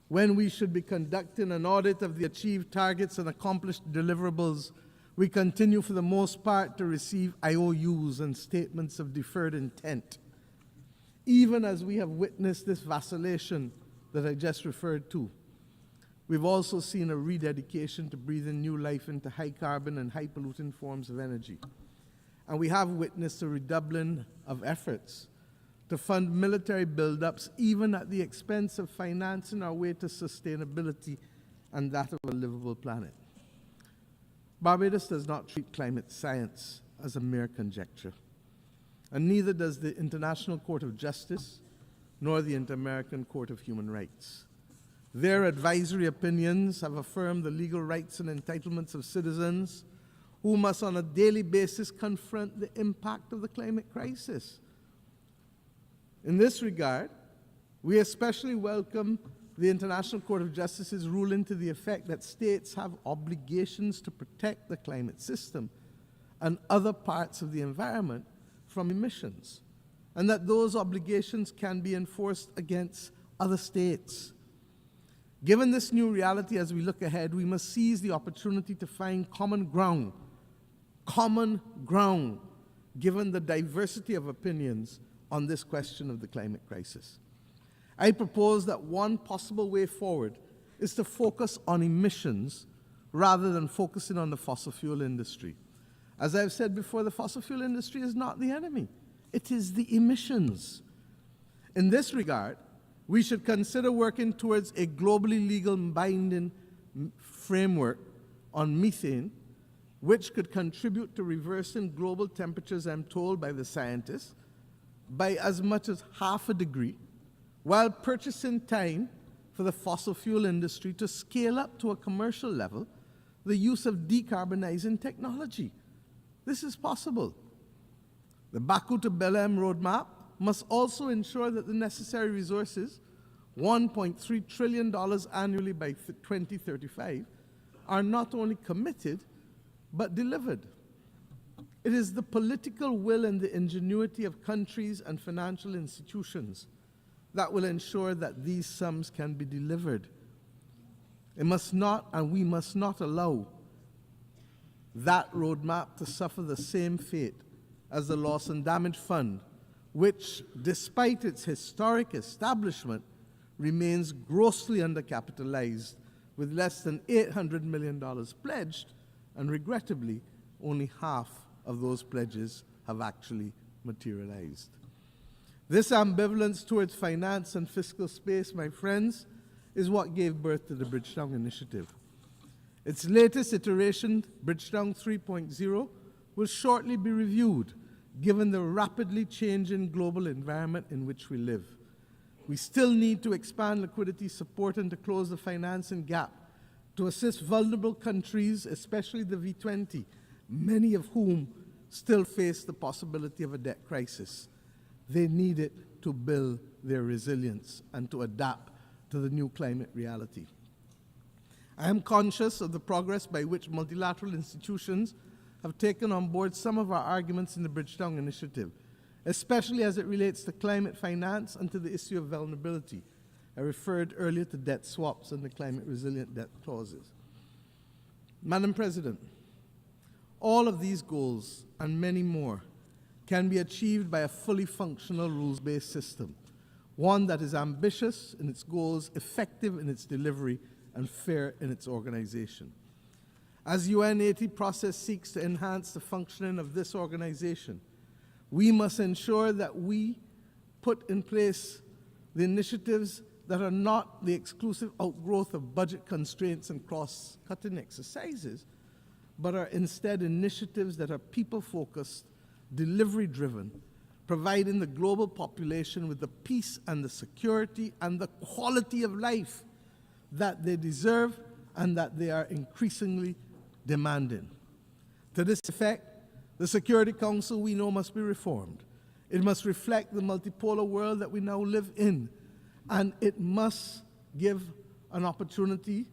when we should be conducting an audit of the achieved targets and accomplished deliverables, we continue for the most part to receive IOUs and statements of deferred intent. Even as we have witnessed this vacillation that I just referred to, we've also seen a rededication to breathing new life into high-carbon and high-polluting forms of energy. And we have witnessed a redoubling of efforts to fund military buildups, even at the expense of financing our way to sustainability and that of a livable planet. Barbados does not treat climate science as a mere conjecture, and neither does the International Court of Justice nor the Inter-American Court of Human Rights. Their advisory opinions have affirmed the legal rights and entitlements of citizens who must on a daily basis confront the impact of the climate crisis. In this regard, we especially welcome the International Court of Justice's ruling to the effect that states have obligations to protect the climate system and other parts of the environment from emissions, and that those obligations can be enforced against other states. Given this new reality as we look ahead, we must seize the opportunity to find common ground, given the diversity of opinions on this question of the climate crisis. I propose that one possible way forward is to focus on emissions rather than focusing on the fossil fuel industry. As I've said before, the fossil fuel industry is not the enemy. It is the emissions. In this regard, we should consider working towards a globally legal binding framework on methane, which could contribute to reversing global temperatures, I'm told by the scientists, by as much as 0.5 degrees, while purchasing time for the fossil fuel industry to scale up to a commercial level the use of decarbonizing technology. This is possible. The Baku to Belém roadmap must also ensure that the necessary resources, $1.3 trillion annually by 2035, are not only committed, but delivered. It is the political will and the ingenuity of countries and financial institutions that will ensure that these sums can be delivered. It must not, and we must not allow that roadmap to suffer the same fate as the Loss and Damage Fund, which, despite its historic establishment, remains grossly undercapitalized, with less than $800 million pledged, and regrettably, only half of those pledges have actually materialized. This ambivalence towards finance and fiscal space, my friends, is what gave birth to the Bridgetown Initiative. Its latest iteration, Bridgetown 3.0, will shortly be reviewed, given the rapidly changing global environment in which we live. We still need to expand liquidity support and to close the financing gap to assist vulnerable countries, especially the V20, many of whom still face the possibility of a debt crisis. They need it to build their resilience and to adapt to the new climate reality. I am conscious of the progress by which multilateral institutions have taken on board some of our arguments in the Bridgetown Initiative, especially as it relates to climate finance and to the issue of vulnerability. I referred earlier to debt swaps and the climate resilient debt clauses. Madam President, all of these goals and many more can be achieved by a fully functional rules-based system, one that is ambitious in its goals, effective in its delivery, and fair in its organization. As UN80 process seeks to enhance the functioning of this organization, we must ensure that we put in place the initiatives that are not the exclusive outgrowth of budget constraints and cross-cutting exercises, but are instead initiatives that are people-focused, delivery-driven, providing the global population with the peace and the security and the quality of life that they deserve and that they are increasingly demanding. To this effect, the Security Council, we know, must be reformed. It must reflect the multipolar world that we now live in, and it must give an opportunity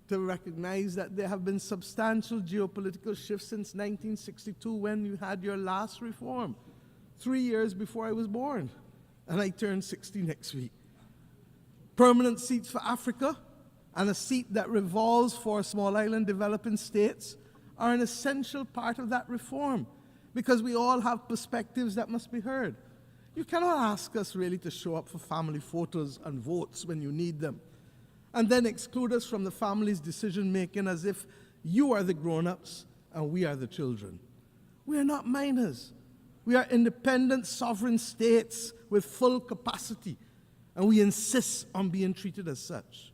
to recognize that there have been substantial geopolitical shifts since 1962 when you had your last reform, 3 years before I was born, and I turn 60 next week. Permanent seats for Africa and a seat that revolves for small island developing states are an essential part of that reform, because we all have perspectives that must be heard. You cannot ask us really to show up for family photos and votes when you need them, and then exclude us from the family's decision-making as if you are the grown-ups and we are the children. We are not minors. We are independent, sovereign states with full capacity, and we insist on being treated as such.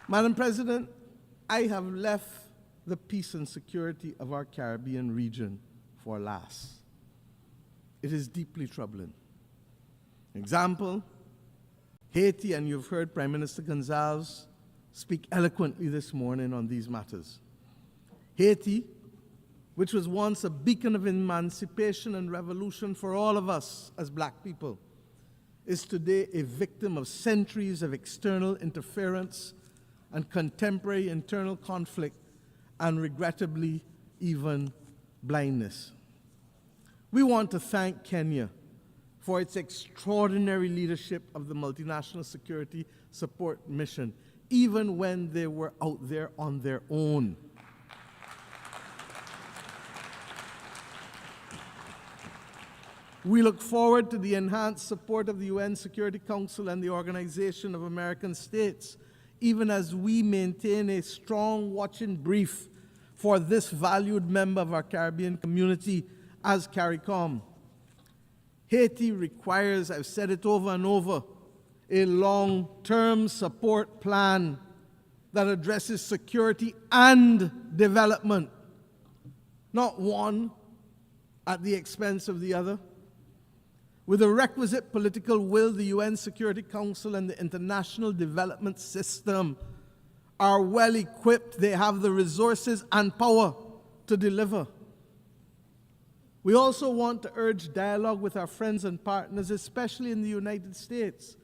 Madam President, I have left the peace and security of our Caribbean region for last. It is deeply troubling. Example, Haiti, and you've heard Prime Minister Gonzalez speak eloquently this morning on these matters. Haiti, which was once a beacon of emancipation and revolution for all of us as black people, is today a victim of centuries of external interference and contemporary internal conflict, and regrettably, even blindness. We want to thank Kenya for its extraordinary leadership of the multinational security support mission, even when they were out there on their own. We look forward to the enhanced support of the UN Security Council and the Organization of American States, even as we maintain a strong watch and brief for this valued member of our Caribbean community as CARICOM. Haiti requires, I've said it over and over, a long-term support plan that addresses security and development, not one at the expense of the other. With the requisite political will, the UN Security Council and the international development system are well equipped. They have the resources and power to deliver. We also want to urge dialogue with our friends and partners, especially in the United States,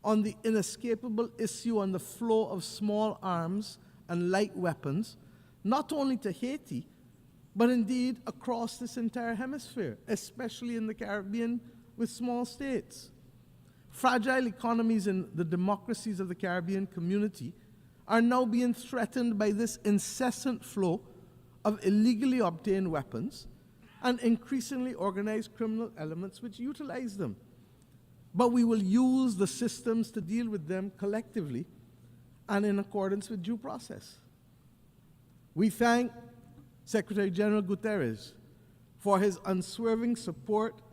on the inescapable issue on the flow of small arms and light weapons, not only to Haiti, but indeed across this entire hemisphere, especially in the Caribbean with small states. Fragile economies in the democracies of the Caribbean community are now being threatened by this incessant flow of illegally obtained weapons and increasingly organized criminal elements which utilize them. But we will use the systems to deal with them collectively and in accordance with due process. We thank Secretary General Guterres for his unswerving support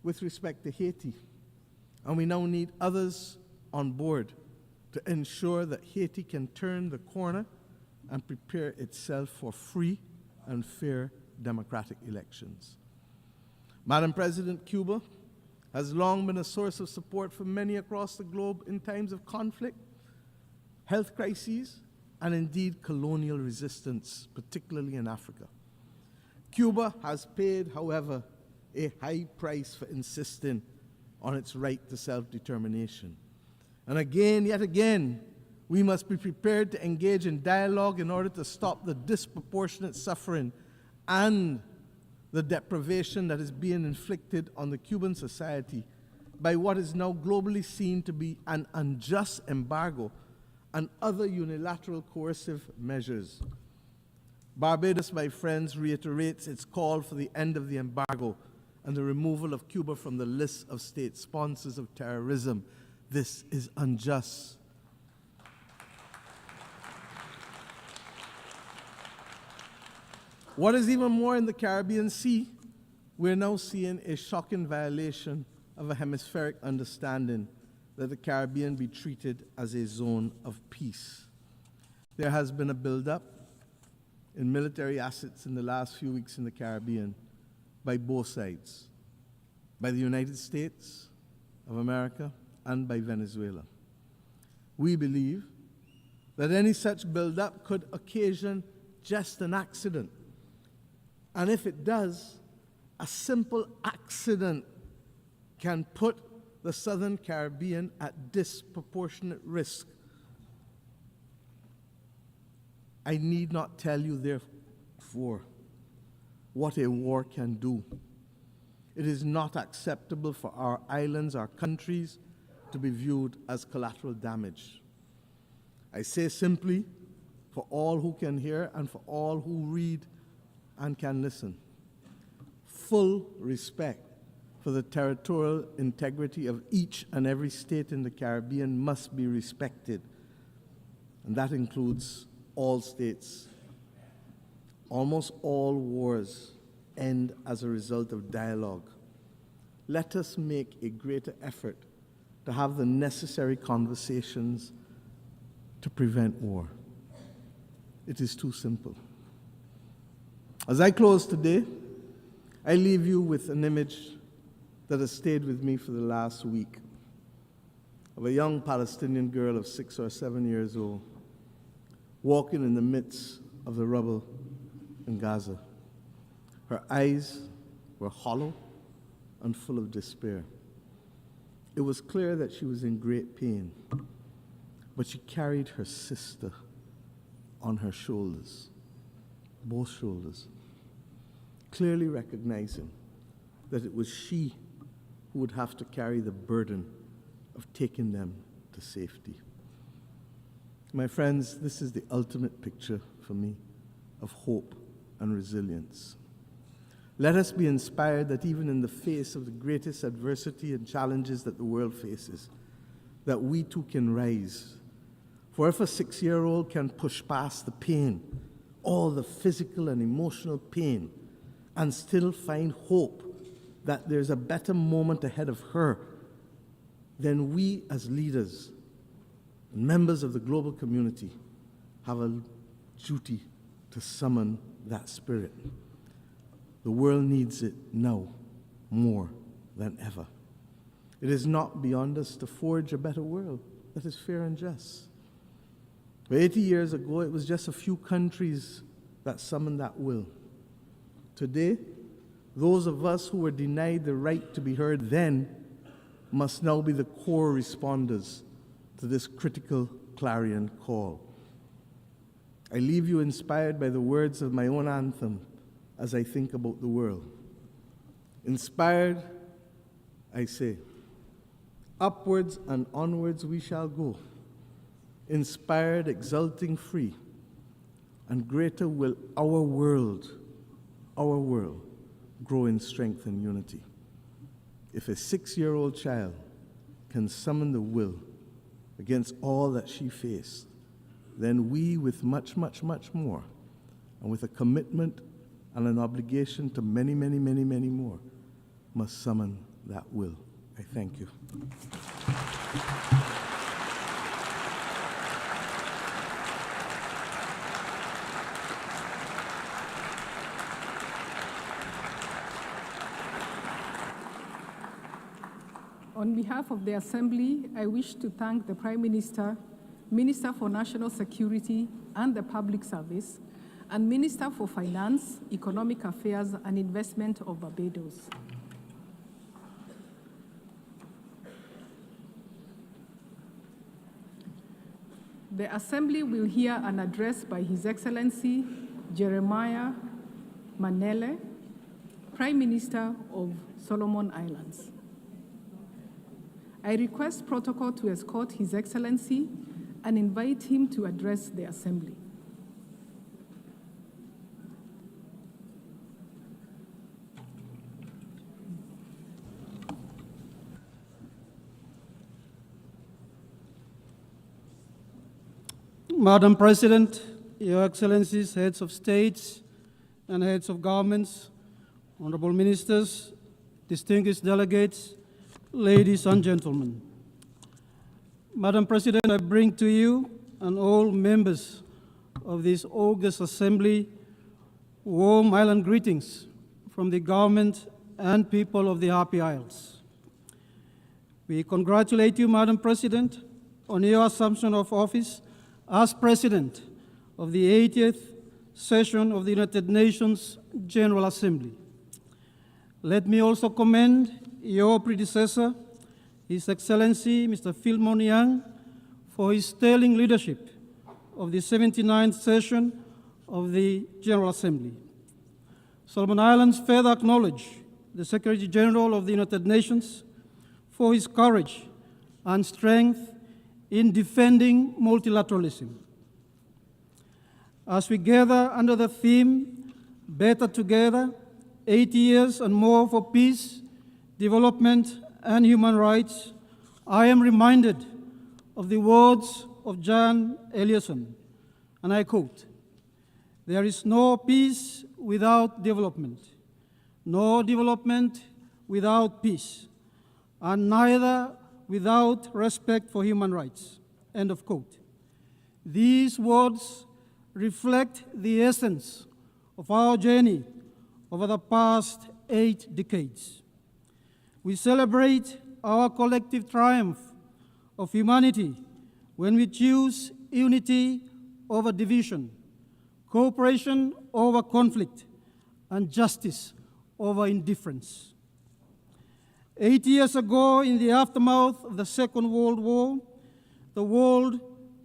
with respect to Haiti, and we now need others on board to ensure that Haiti can turn the corner and prepare itself for free and fair democratic elections. Madam President, Cuba has long been a source of support for many across the globe in times of conflict, health crises, and indeed colonial resistance, particularly in Africa. Cuba has paid, however, a high price for insisting on its right to self-determination. And again, yet again, we must be prepared to engage in dialogue in order to stop the disproportionate suffering and the deprivation that is being inflicted on the Cuban society by what is now globally seen to be an unjust embargo and other unilateral coercive measures. Barbados, my friends, reiterates its call for the end of the embargo and the removal of Cuba from the list of state sponsors of terrorism. This is unjust. What is even more, in the Caribbean Sea, we're now seeing a shocking violation of a hemispheric understanding that the Caribbean be treated as a zone of peace. There has been a buildup in military assets in the last few weeks in the Caribbean by both sides, by the United States of America and by Venezuela. We believe that any such buildup could occasion just an accident. And if it does, a simple accident can put the Southern Caribbean at disproportionate risk. I need not tell you, therefore, what a war can do. It is not acceptable for our islands, our countries, to be viewed as collateral damage. I say simply, for all who can hear and for all who read and can listen, full respect for the territorial integrity of each and every state in the Caribbean must be respected, and that includes all states. Almost all wars end as a result of dialogue. Let us make a greater effort to have the necessary conversations to prevent war. It is too simple. As I close today, I leave you with an image that has stayed with me for the last week of a young Palestinian girl of 6 or 7 years old walking in the midst of the rubble in Gaza. Her eyes were hollow and full of despair. It was clear that she was in great pain, but she carried her sister on her shoulders, both shoulders, clearly recognizing that it was she who would have to carry the burden of taking them to safety. My friends, this is the ultimate picture for me of hope and resilience. Let us be inspired that even in the face of the greatest adversity and challenges that the world faces, that we too can rise. For if a 6-year-old can push past the pain, all the physical and emotional pain, and still find hope that there's a better moment ahead of her, then we as leaders and members of the global community have a duty to summon that spirit. The world needs it now more than ever. It is not beyond us to forge a better world that is fair and just. But 80 years ago, it was just a few countries that summoned that will. Today, those of us who were denied the right to be heard then must now be the core responders to this critical clarion call. I leave you inspired by the words of my own anthem as I think about the world. Inspired, I say, upwards and onwards we shall go, inspired, exulting, free, and greater will our world grow in strength and unity. If a 6-year-old child can summon the will against all that she faced, then we, with much, much, much more, and with a commitment and an obligation to many, many, many, many more, must summon that will. I thank you. On behalf of the Assembly, I wish to thank the Prime Minister, Minister for National Security and the Public Service, and Minister for Finance, Economic Affairs and Investment of Barbados. The Assembly will hear an address by His Excellency Jeremiah Manele, Prime Minister of Solomon Islands. I request protocol to escort His Excellency and invite him to address the Assembly. Madam President, Your Excellencies, heads of states and heads of governments, honorable ministers, distinguished delegates, ladies and gentlemen. Madam President, I bring to you and all members of this august assembly warm island greetings from the government and people of the Happy Isles. We congratulate you, Madam President, on your assumption of office as President of the 80th session of the United Nations General Assembly. Let me also commend your predecessor, His Excellency Mr. Philemon Yang, for his sterling leadership of the 79th session of the General Assembly. Solomon Islands further acknowledge the Secretary General of the United Nations for his courage and strength in defending multilateralism. As we gather under the theme, Better Together, 80 years and more for peace, development, and human rights, I am reminded of the words of John Ellison, and I quote, "There is no peace without development, no development without peace, and neither without respect for human rights," end of quote. These words reflect the essence of our journey over the past 8 decades. We celebrate our collective triumph of humanity when we choose unity over division, cooperation over conflict, and justice over indifference. 80 years ago, in the aftermath of the Second World War, the world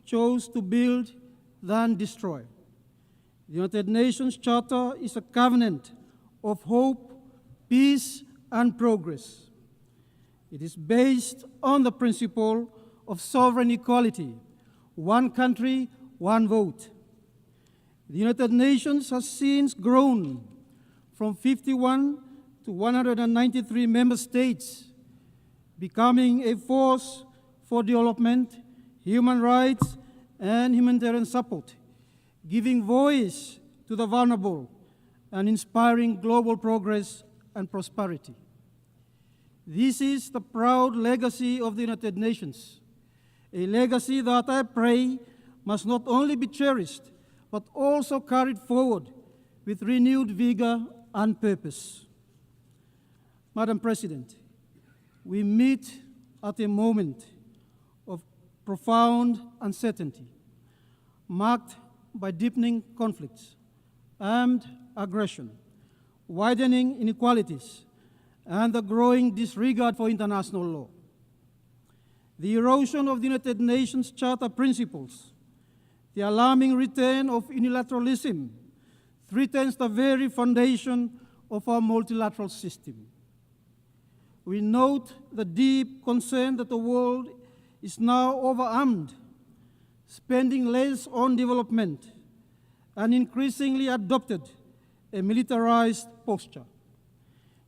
chose to build than destroy. The United Nations Charter is a covenant of hope, peace, and progress. It is based on the principle of sovereign equality, one country, one vote. The United Nations has since grown from 51 to 193 member states, becoming a force for development, human rights, and humanitarian support, giving voice to the vulnerable and inspiring global progress and prosperity. This is the proud legacy of the United Nations, a legacy that I pray must not only be cherished, but also carried forward with renewed vigor and purpose. Madam President, we meet at a moment of profound uncertainty, marked by deepening conflicts, armed aggression, widening inequalities, and the growing disregard for international law. The erosion of the United Nations Charter principles, the alarming return of unilateralism, threatens the very foundation of our multilateral system. We note the deep concern that the world is now overarmed, spending less on development, and increasingly adopted a militarized posture.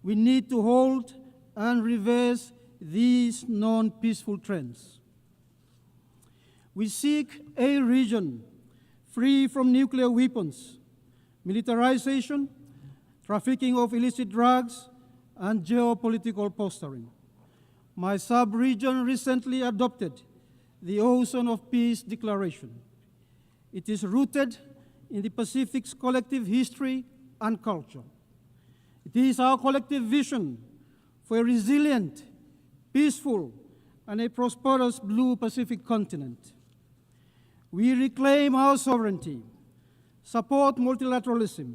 We need to halt and reverse these non-peaceful trends. We seek a region free from nuclear weapons, militarization, trafficking of illicit drugs, and geopolitical posturing. My sub-region recently adopted the Ocean of Peace Declaration. It is rooted in the Pacific's collective history and culture. It is our collective vision for a resilient, peaceful, and a prosperous blue Pacific continent. We reclaim our sovereignty, support multilateralism,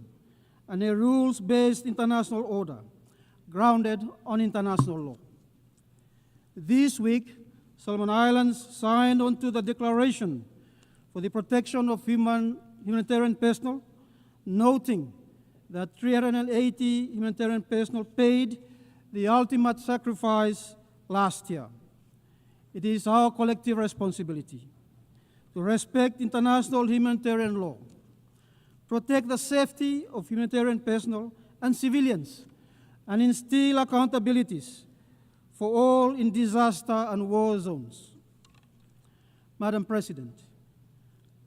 and a rules-based international order grounded on international law. This week, Solomon Islands signed onto the Declaration for the Protection of Humanitarian Personnel, noting that 380 humanitarian personnel paid the ultimate sacrifice last year. It is our collective responsibility to respect international humanitarian law, protect the safety of humanitarian personnel and civilians, and instill accountabilities for all in disaster and war zones. Madam President,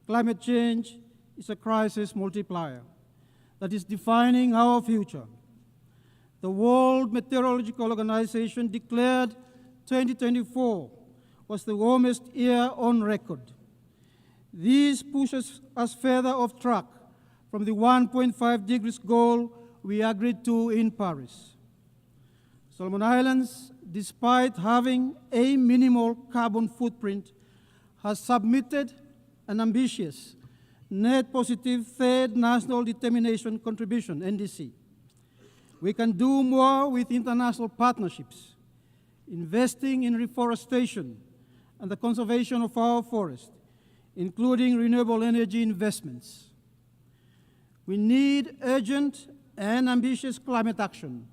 climate change is a crisis multiplier that is defining our future. The World Meteorological Organization declared 2024 was the warmest year on record. This pushes us further off track from the 1.5 degrees goal we agreed to in Paris. Solomon Islands, despite having a minimal carbon footprint, has submitted an ambitious net positive third national determination contribution, NDC. We can do more with international partnerships, investing in reforestation and the conservation of our forests, including renewable energy investments. We need urgent and ambitious climate action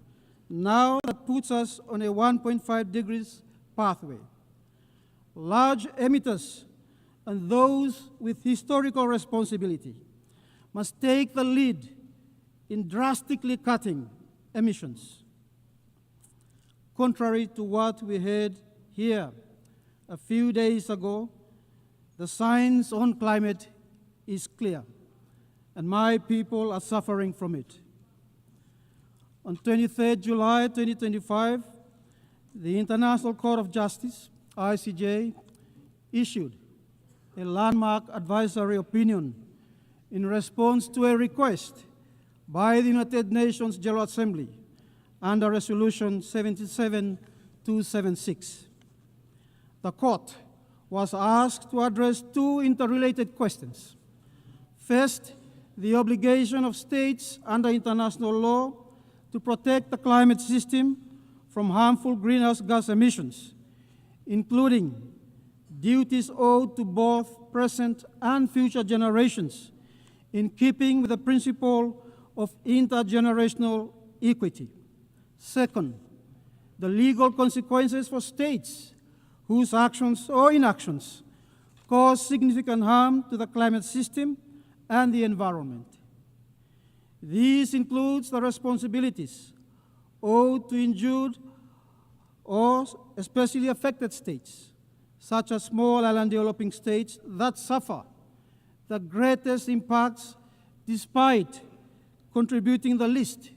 now that puts us on a 1.5 degrees pathway. Large emitters and those with historical responsibility must take the lead in drastically cutting emissions. Contrary to what we heard here a few days ago, the science on climate is clear, and my people are suffering from it. On 23rd July 2025, the International Court of Justice, ICJ, issued a landmark advisory opinion in response to a request by the United Nations General Assembly under Resolution 77276. The court was asked to address two interrelated questions. First, the obligation of states under international law to protect the climate system from harmful greenhouse gas emissions, including duties owed to both present and future generations, in keeping with the principle of intergenerational equity. Second, the legal consequences for states whose actions or inactions cause significant harm to the climate system and the environment. This includes the responsibilities owed to injured or especially affected states, such as small and developing states that suffer the greatest impacts despite contributing the least,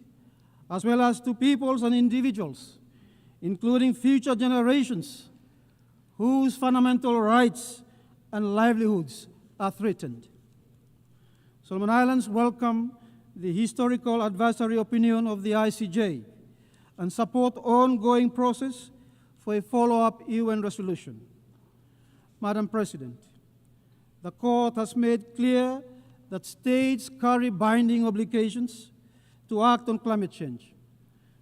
as well as to peoples and individuals, including future generations whose fundamental rights and livelihoods are threatened. Solomon Islands welcome the historical advisory opinion of the ICJ and support ongoing process for a follow-up UN resolution. Madam President, the Court has made clear that states carry binding obligations to act on climate change,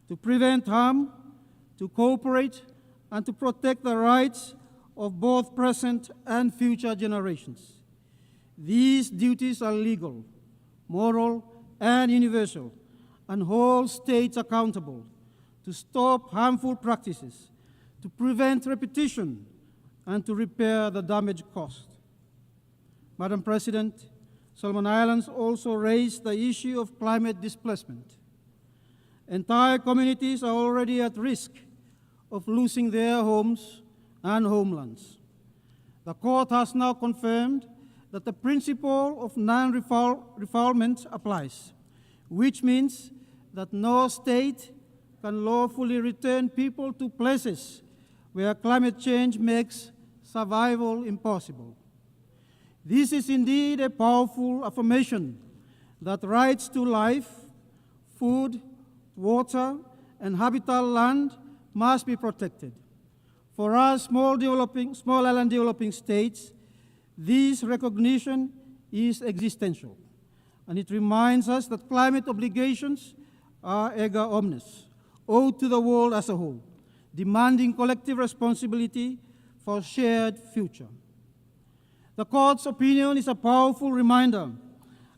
to prevent harm, to cooperate, and to protect the rights of both present and future generations. These duties are legal, moral, and universal, and hold states accountable to stop harmful practices, to prevent repetition, and to repair the damage caused. Madam President, Solomon Islands also raised the issue of climate displacement. Entire communities are already at risk of losing their homes and homelands. The Court has now confirmed that the principle of non-refoulement applies, which means that no state can lawfully return people to places where climate change makes survival impossible. This is indeed a powerful affirmation that rights to life, food, water, and habitable land must be protected. For us small island developing states, this recognition is existential, and it reminds us that climate obligations are erga omnes, owed to the world as a whole, demanding collective responsibility for a shared future. The Court's opinion is a powerful reminder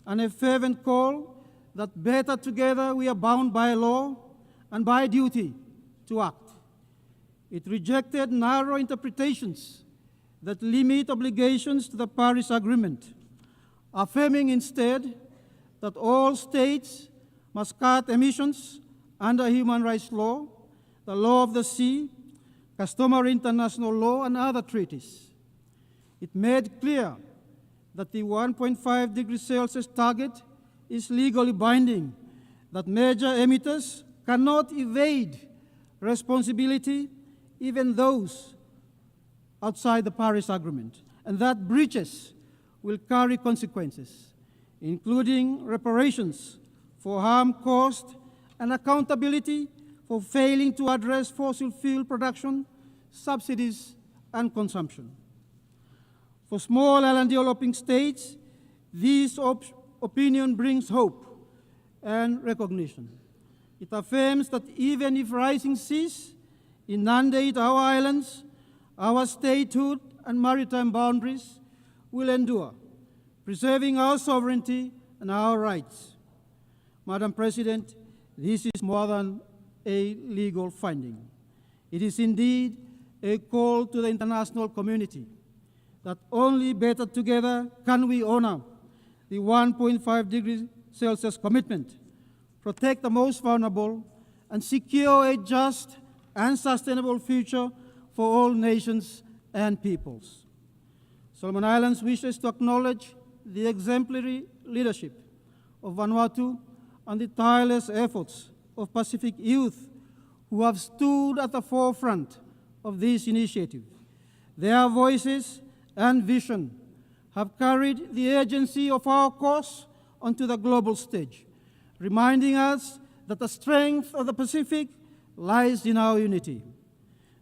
and a fervent call that better together we are bound by law and by duty to act. It rejected narrow interpretations that limit obligations to the Paris Agreement, affirming instead that all states must cut emissions under human rights law, the law of the sea, customary international law, and other treaties. It made clear that the 1.5 degrees Celsius target is legally binding, that major emitters cannot evade responsibility, even those outside the Paris Agreement, and that breaches will carry consequences, including reparations for harm caused and accountability for failing to address fossil fuel production, subsidies, and consumption. For small and developing states, this opinion brings hope and recognition. It affirms that even if rising seas inundate our islands, our statehood and maritime boundaries will endure, preserving our sovereignty and our rights. Madam President, this is more than a legal finding. It is indeed a call to the international community that only better together can we honor the 1.5 degrees Celsius commitment, protect the most vulnerable, and secure a just and sustainable future for all nations and peoples. Solomon Islands wishes to acknowledge the exemplary leadership of Vanuatu and the tireless efforts of Pacific youth who have stood at the forefront of this initiative. Their voices and vision have carried the urgency of our cause onto the global stage, reminding us that the strength of the Pacific lies in our unity.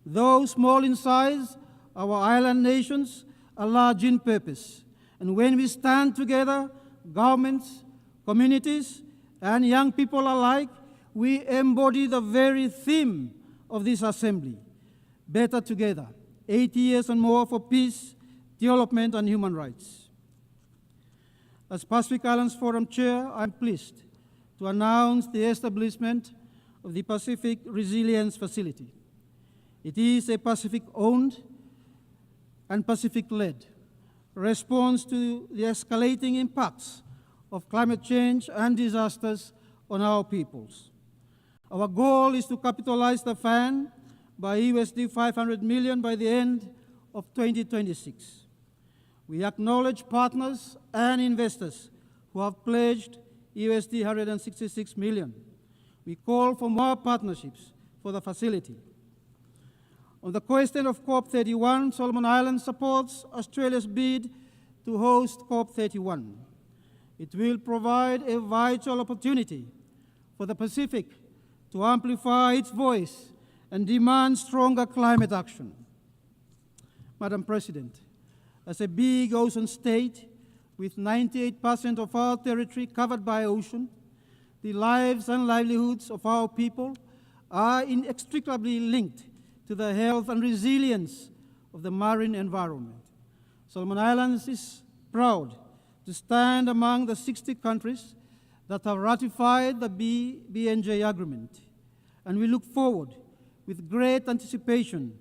Though small in size, our island nations are large in purpose. And when we stand together, governments, communities, and young people alike, we embody the very theme of this assembly: better together, 80 years and more for peace, development, and human rights. As Pacific Islands Forum Chair, I'm pleased to announce the establishment of the Pacific Resilience Facility, It is a Pacific-owned and Pacific-led response to the escalating impacts of climate change and disasters on our peoples. Our goal is to capitalize the fund by USD 500 million by the end of 2026. We acknowledge partners and investors who have pledged USD 166 million. We call for more partnerships for the facility. On the question of COP31, Solomon Islands supports Australia's bid to host COP31. It will provide a vital opportunity for the Pacific to amplify its voice and demand stronger climate action. Madam President, as a big ocean state with 98% of our territory covered by ocean, the lives and livelihoods of our people are inextricably linked to the health and resilience of the marine environment. Solomon Islands is proud to stand among the 60 countries that have ratified the BNJ agreement, and we look forward with great anticipation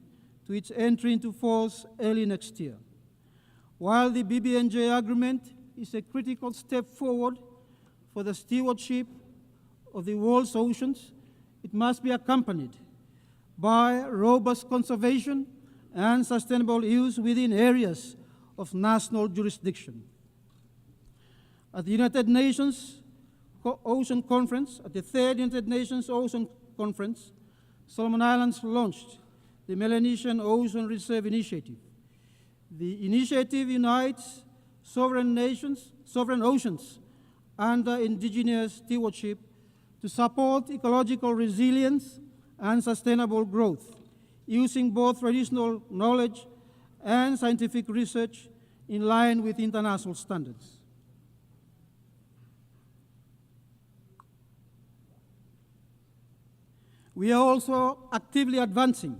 to its entry into force early next year. While the BBNJ agreement is a critical step forward for the stewardship of the world's oceans, it must be accompanied by robust conservation and sustainable use within areas of national jurisdiction. At the United Nations Ocean Conference, at the third United Nations Ocean Conference, Solomon Islands launched the Melanesian Ocean Reserve Initiative. The initiative unites sovereign oceans under indigenous stewardship to support ecological resilience and sustainable growth, using both traditional knowledge and scientific research in line with international standards. We are also actively advancing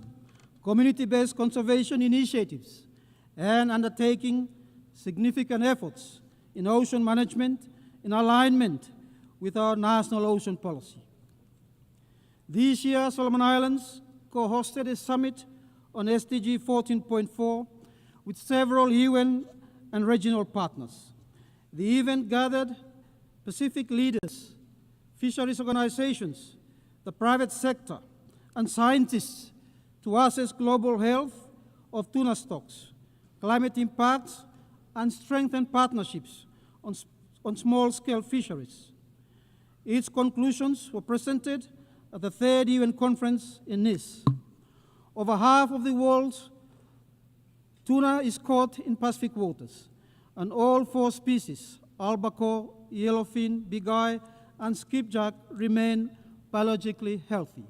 community-based conservation initiatives and undertaking significant efforts in ocean management in alignment with our national ocean policy. This year, Solomon Islands co-hosted a summit on SDG 14.4 with several UN and regional partners. The event gathered Pacific leaders, fisheries organizations, the private sector, and scientists to assess global health of tuna stocks, climate impacts, and strengthen partnerships on small-scale fisheries. Its conclusions were presented at the third UN conference in Nice. Over half of the world's tuna is caught in Pacific waters, and all 4 species, albacore, yellowfin, bigeye, and skipjack, remain biologically healthy.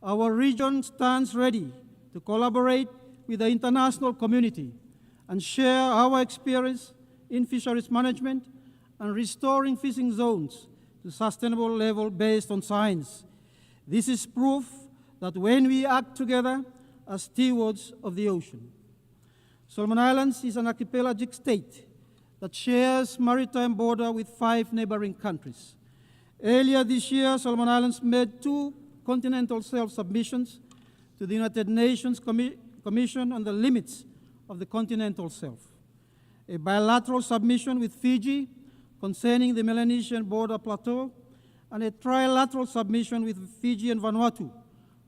Our region stands ready to collaborate with the international community and share our experience in fisheries management and restoring fishing zones to sustainable level based on science. This is proof that when we act together as stewards of the ocean. Solomon Islands is an archipelagic state that shares maritime border with 5 neighboring countries. Earlier this year, Solomon Islands made 2 continental self-submissions to the United Nations Commission on the Limits of the Continental Shelf, a bilateral submission with Fiji concerning the Melanesian border plateau, and a trilateral submission with Fiji and Vanuatu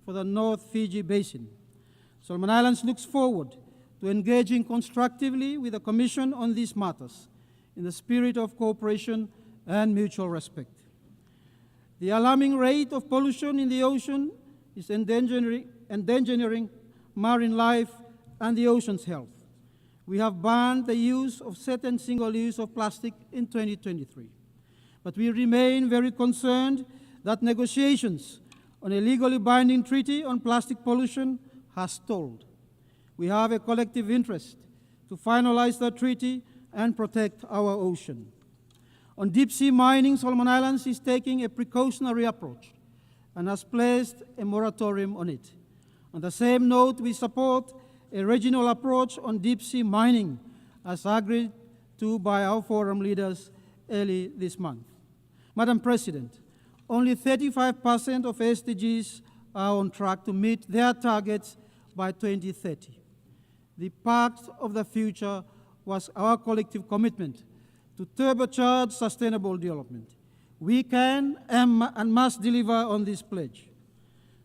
for the North Fiji Basin. Solomon Islands looks forward to engaging constructively with the Commission on these matters in the spirit of cooperation and mutual respect. The alarming rate of pollution in the ocean is endangering marine life and the ocean's health. We have banned the use of certain single-use of plastic in 2023. But we remain very concerned that negotiations on a legally binding treaty on plastic pollution has stalled. We have a collective interest to finalize the treaty and protect our ocean. On deep-sea mining, Solomon Islands is taking a precautionary approach and has placed a moratorium on it. On the same note, we support a regional approach on deep-sea mining as agreed to by our forum leaders early this month. Madam President, only 35% of SDGs are on track to meet their targets by 2030. The Pact of the Future was our collective commitment to turbocharge sustainable development. We can and must deliver on this pledge.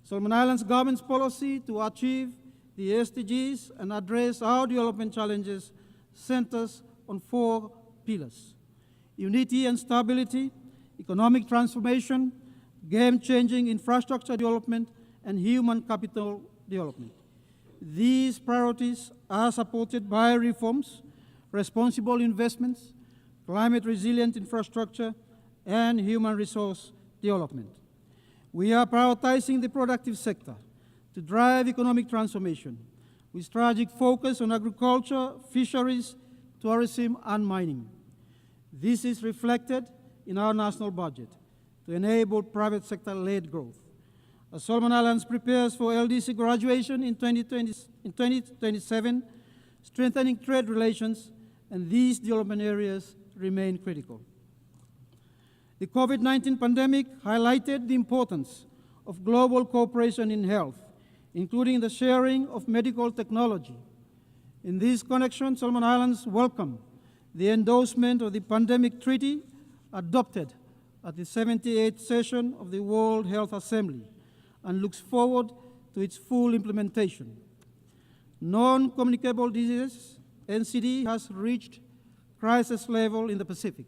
Solomon Islands government's policy to achieve the SDGs and address our development challenges centers on 4 pillars: unity and stability, economic transformation, game-changing infrastructure development, and human capital development. These priorities are supported by reforms, responsible investments, climate-resilient infrastructure, and human resource development. We are prioritizing the productive sector to drive economic transformation with strategic focus on agriculture, fisheries, tourism, and mining. This is reflected in our national budget to enable private sector-led growth. As Solomon Islands prepares for LDC graduation in 2027, strengthening trade relations and these development areas remain critical. The COVID-19 pandemic highlighted the importance of global cooperation in health, including the sharing of medical technology. In this connection, Solomon Islands welcome the endorsement of the pandemic treaty adopted at the 78th session of the World Health Assembly and looks forward to its full implementation. Non-communicable diseases, NCD, has reached crisis level in the Pacific.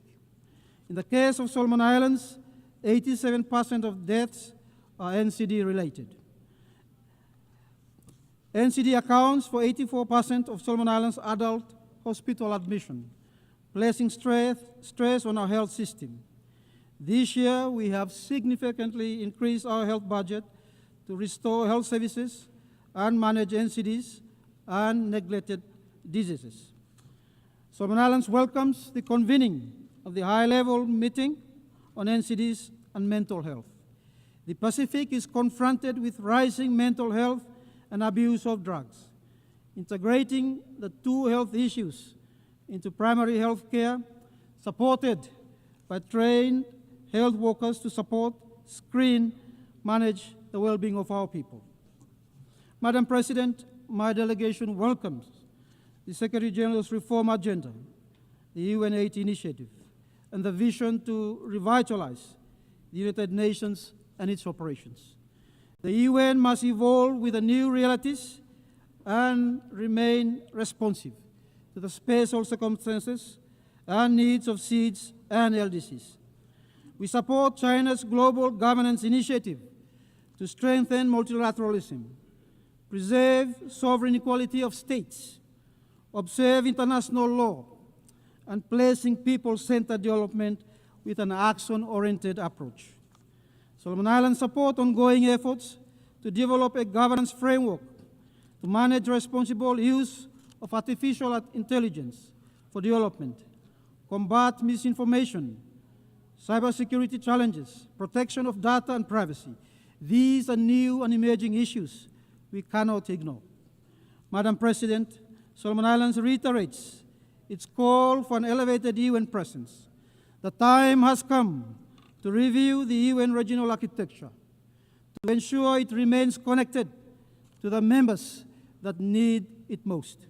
In the case of Solomon Islands, 87% of deaths are NCD related. NCD accounts for 84% of Solomon Islands adult hospital admission, placing stress on our health system. This year, we have significantly increased our health budget to restore health services and manage NCDs and neglected diseases. Solomon Islands welcomes the convening of the high-level meeting on NCDs and mental health. The Pacific is confronted with rising mental health and abuse of drugs. Integrating the 2 health issues into primary health care, supported by trained health workers to support, screen, manage the well-being of our people. Madam President, my delegation welcomes the Secretary General's reform agenda, the UN 8 initiative, and the vision to revitalize the United Nations and its operations. The UN must evolve with the new realities and remain responsive to the special circumstances and needs of SEEDs and LDCs. We support China's global governance initiative to strengthen multilateralism, preserve sovereign equality of states, observe international law, and placing people-centered development with an action-oriented approach. Solomon Islands support ongoing efforts to develop a governance framework to manage responsible use of artificial intelligence for development, combat misinformation, cybersecurity challenges, protection of data and privacy. These are new and emerging issues we cannot ignore. Madam President, Solomon Islands reiterates its call for an elevated UN presence. The time has come to review the UN regional architecture to ensure it remains connected to the members that need it most.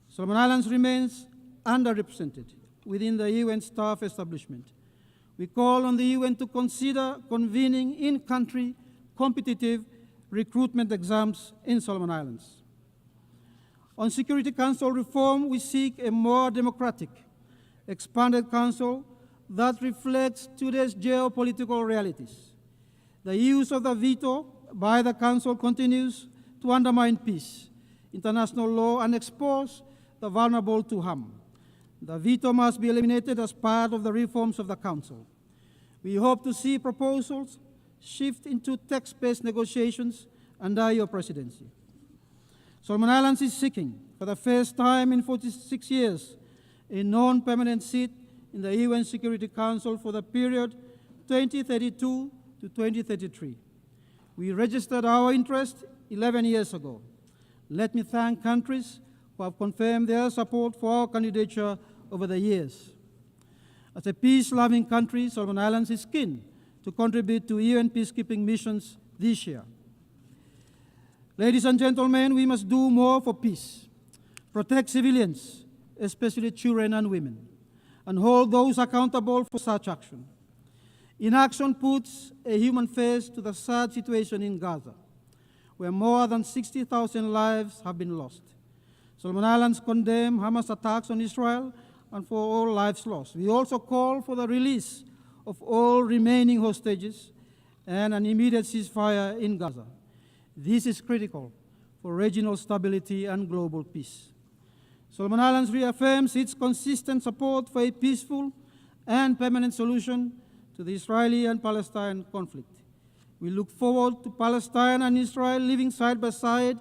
Solomon Islands remains underrepresented within the UN staff establishment. We call on the UN to consider convening in-country competitive recruitment exams in Solomon Islands. On Security Council reform, we seek a more democratic, expanded council that reflects today's geopolitical realities. The use of the veto by the Council continues to undermine peace, international law, and expose the vulnerable to harm. The veto must be eliminated as part of the reforms of the Council. We hope to see proposals shift into text-based negotiations under your presidency. Solomon Islands is seeking, for the first time in 46 years, a non-permanent seat in the UN Security Council for the period 2032 to 2033. We registered our interest 11 years ago. Let me thank countries who have confirmed their support for our candidature over the years. As a peace-loving country, Solomon Islands is keen to contribute to UN peacekeeping missions this year. Ladies and gentlemen, we must do more for peace, protect civilians, especially children and women, and hold those accountable for such action. Inaction puts a human face to the sad situation in Gaza, where more than 60,000 lives have been lost. Solomon Islands condemn Hamas attacks on Israel and for all lives lost. We also call for the release of all remaining hostages and an immediate ceasefire in Gaza. This is critical for regional stability and global peace. Solomon Islands reaffirms its consistent support for a peaceful and permanent solution to the Israeli and Palestine conflict. We look forward to Palestine and Israel living side by side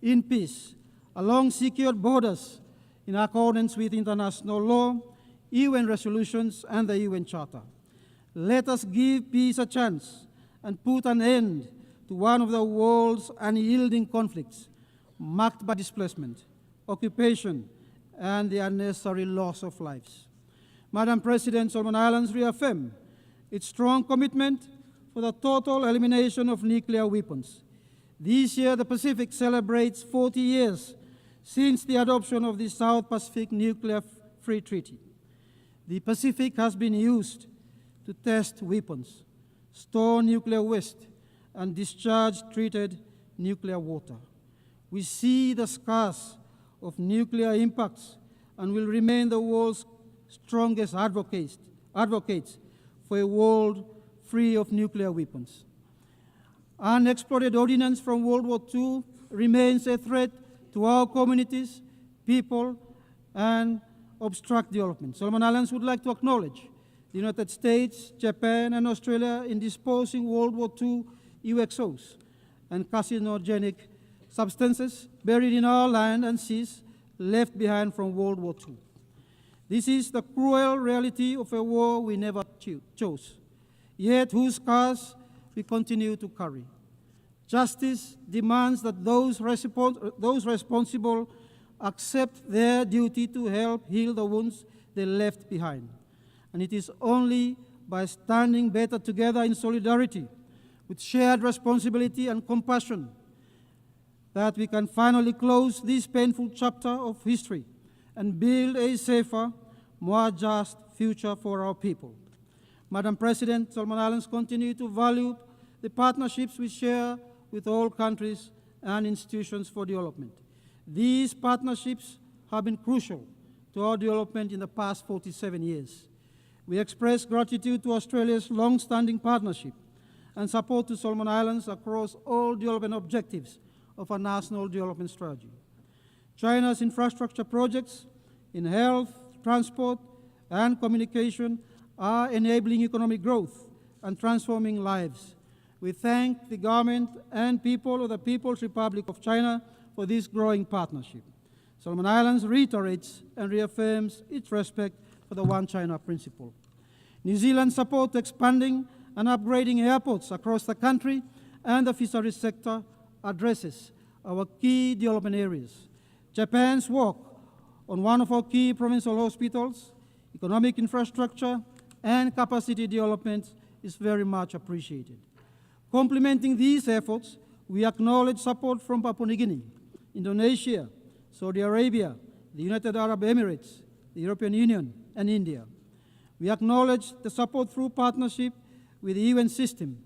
in peace, along secured borders, in accordance with international law, UN resolutions, and the UN Charter. Let us give peace a chance and put an end to one of the world's unyielding conflicts, marked by displacement, occupation, and the unnecessary loss of lives. Madam President, Solomon Islands reaffirm its strong commitment for the total elimination of nuclear weapons. This year, the Pacific celebrates 40 years since the adoption of the South Pacific Nuclear Free Treaty. The Pacific has been used to test weapons, store nuclear waste, and discharge treated nuclear water. We see the scars of nuclear impacts and will remain the world's strongest advocates for a world free of nuclear weapons. Unexploded ordnance from World War II remains a threat to our communities, people, and obstruct development. Solomon Islands would like to acknowledge the United States, Japan, and Australia in disposing World War II UXOs and carcinogenic substances buried in our land and seas left behind from World War II. This is the cruel reality of a war we never chose, yet whose scars we continue to carry. Justice demands that those responsible accept their duty to help heal the wounds they left behind. And it is only by standing better together in solidarity, with shared responsibility and compassion, that we can finally close this painful chapter of history and build a safer, more just future for our people. Madam President, Solomon Islands continue to value the partnerships we share with all countries and institutions for development. These partnerships have been crucial to our development in the past 47 years. We express gratitude to Australia's long-standing partnership and support to Solomon Islands across all development objectives of our national development strategy. China's infrastructure projects in health, transport, and communication are enabling economic growth and transforming lives. We thank the government and people of the People's Republic of China for this growing partnership. Solomon Islands reiterates and reaffirms its respect for the One China principle. New Zealand's support to expanding and upgrading airports across the country and the fisheries sector addresses our key development areas. Japan's work on one of our key provincial hospitals, economic infrastructure, and capacity development is very much appreciated. Complementing these efforts, we acknowledge support from Papua New Guinea, Indonesia, Saudi Arabia, the United Arab Emirates, the European Union, and India. We acknowledge the support through partnership with the UN system,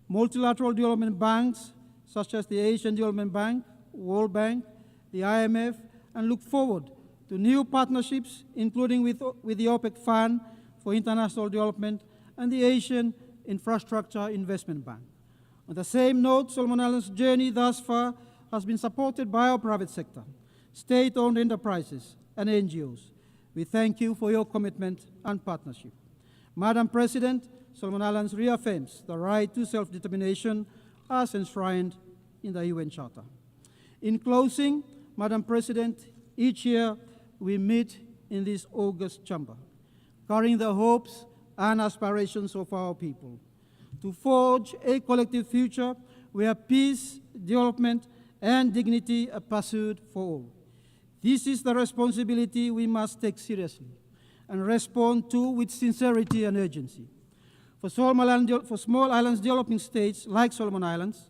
multilateral development banks such as the Asian Development Bank, World Bank, the IMF, and look forward to new partnerships, including with the OPEC Fund for International Development and the Asian Infrastructure Investment Bank. On the same note, Solomon Islands' journey thus far has been supported by our private sector, state-owned enterprises, and NGOs. We thank you for your commitment and partnership. Madam President, Solomon Islands reaffirms the right to self-determination as enshrined in the UN Charter. In closing, Madam President, each year we meet in this august chamber, carrying the hopes and aspirations of our people, to forge a collective future where peace, development, and dignity are pursued for all. This is the responsibility we must take seriously and respond to with sincerity and urgency. For small islands developing states like Solomon Islands,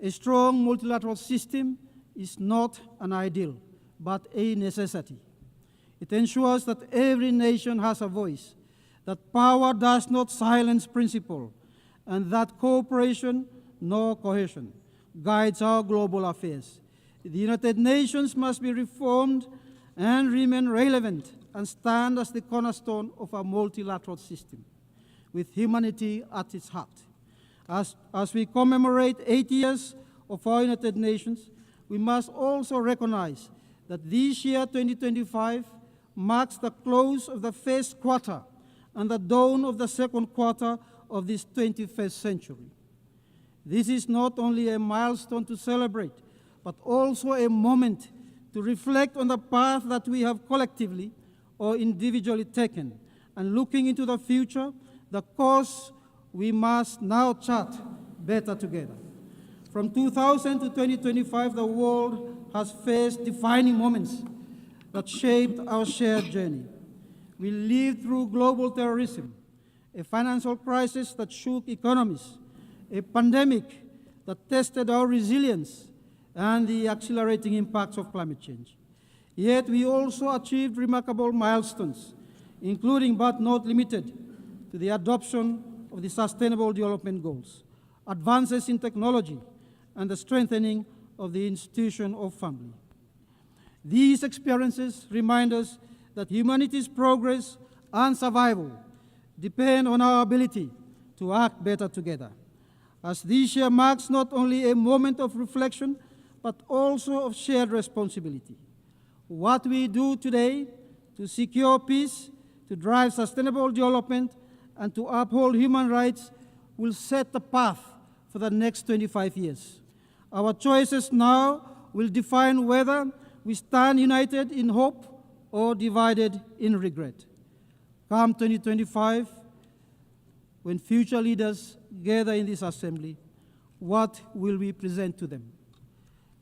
A strong multilateral system is not an ideal, but a necessity. It ensures that every nation has a voice, that power does not silence principle, and that cooperation, nor cohesion, guides our global affairs. The United Nations must be reformed and remain relevant and stand as the cornerstone of a multilateral system, with humanity at its heart. As we commemorate 80 years of our United Nations, we must also recognize that this year, 2025, marks the close of the first quarter and the dawn of the second quarter of this 21st century. This is not only a milestone to celebrate, but also a moment to reflect on the path that we have collectively or individually taken, and looking into the future, the course we must now chart better together. From 2000 to 2025, the world has faced defining moments that shaped our shared journey. We lived through global terrorism, a financial crisis that shook economies, a pandemic that tested our resilience, and the accelerating impacts of climate change. Yet we also achieved remarkable milestones, including but not limited to the adoption of the Sustainable Development Goals, advances in technology, and the strengthening of the institution of family. These experiences remind us that humanity's progress and survival depend on our ability to act better together. As this year marks not only a moment of reflection, but also of shared responsibility. What we do today to secure peace, to drive sustainable development, and to uphold human rights will set the path for the next 25 years. Our choices now will define whether we stand united in hope or divided in regret. Come 2025, when future leaders gather in this assembly, what will we present to them?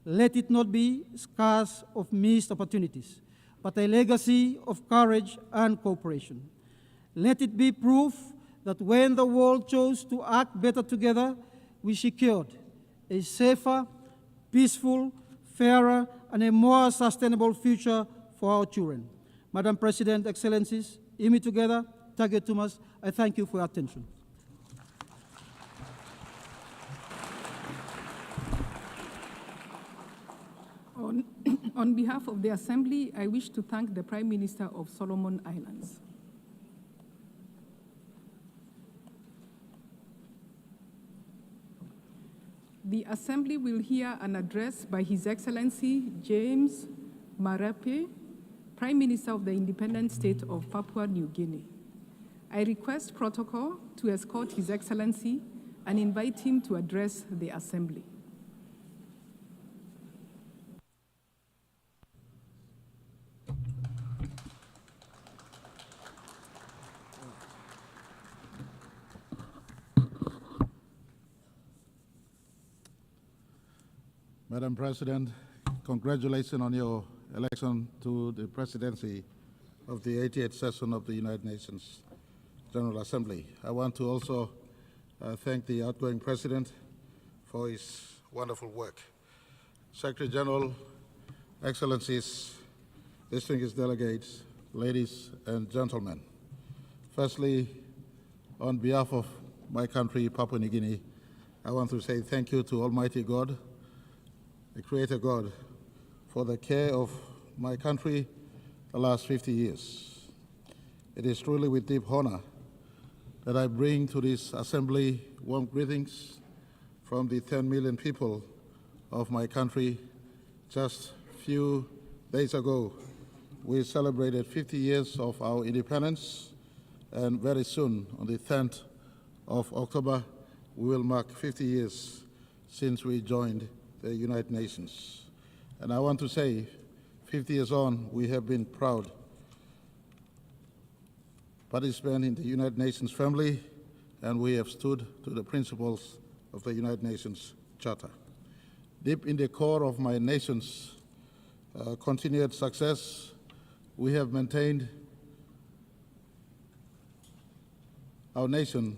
Let it not be scars of missed opportunities, but a legacy of courage and cooperation. Let it be proof that when the world chose to act better together, we secured a safer, peaceful, fairer, and a more sustainable future for our children. Madam President, Excellencies, imi together, tage tumas. I thank you for your attention. On behalf of the Assembly, I wish to thank the Prime Minister of Solomon Islands. The Assembly will hear an address by His Excellency James Marape, Prime Minister of the Independent State of Papua New Guinea. I request protocol to escort His Excellency and invite him to address the Assembly. Madam President, congratulations on your election to the presidency of the 88th session of the United Nations General Assembly. I want to also thank the outgoing president for his wonderful work. Secretary General, Excellencies, distinguished delegates, ladies and gentlemen. Firstly, on behalf of my country, Papua New Guinea, I want to say thank you to Almighty God, the Creator God, for the care of my country the last 50 years. It is truly with deep honor that I bring to this assembly warm greetings from the 10 million people of my country. Just a few days ago, we celebrated 50 years of our independence, and very soon, on the 10th of October, we will mark 50 years since we joined the United Nations. And I want to say, 50 years on, we have been proud participants in the United Nations family, and we have stood to the principles of the United Nations Charter. Deep in the core of my nation's continued success, we have maintained our nation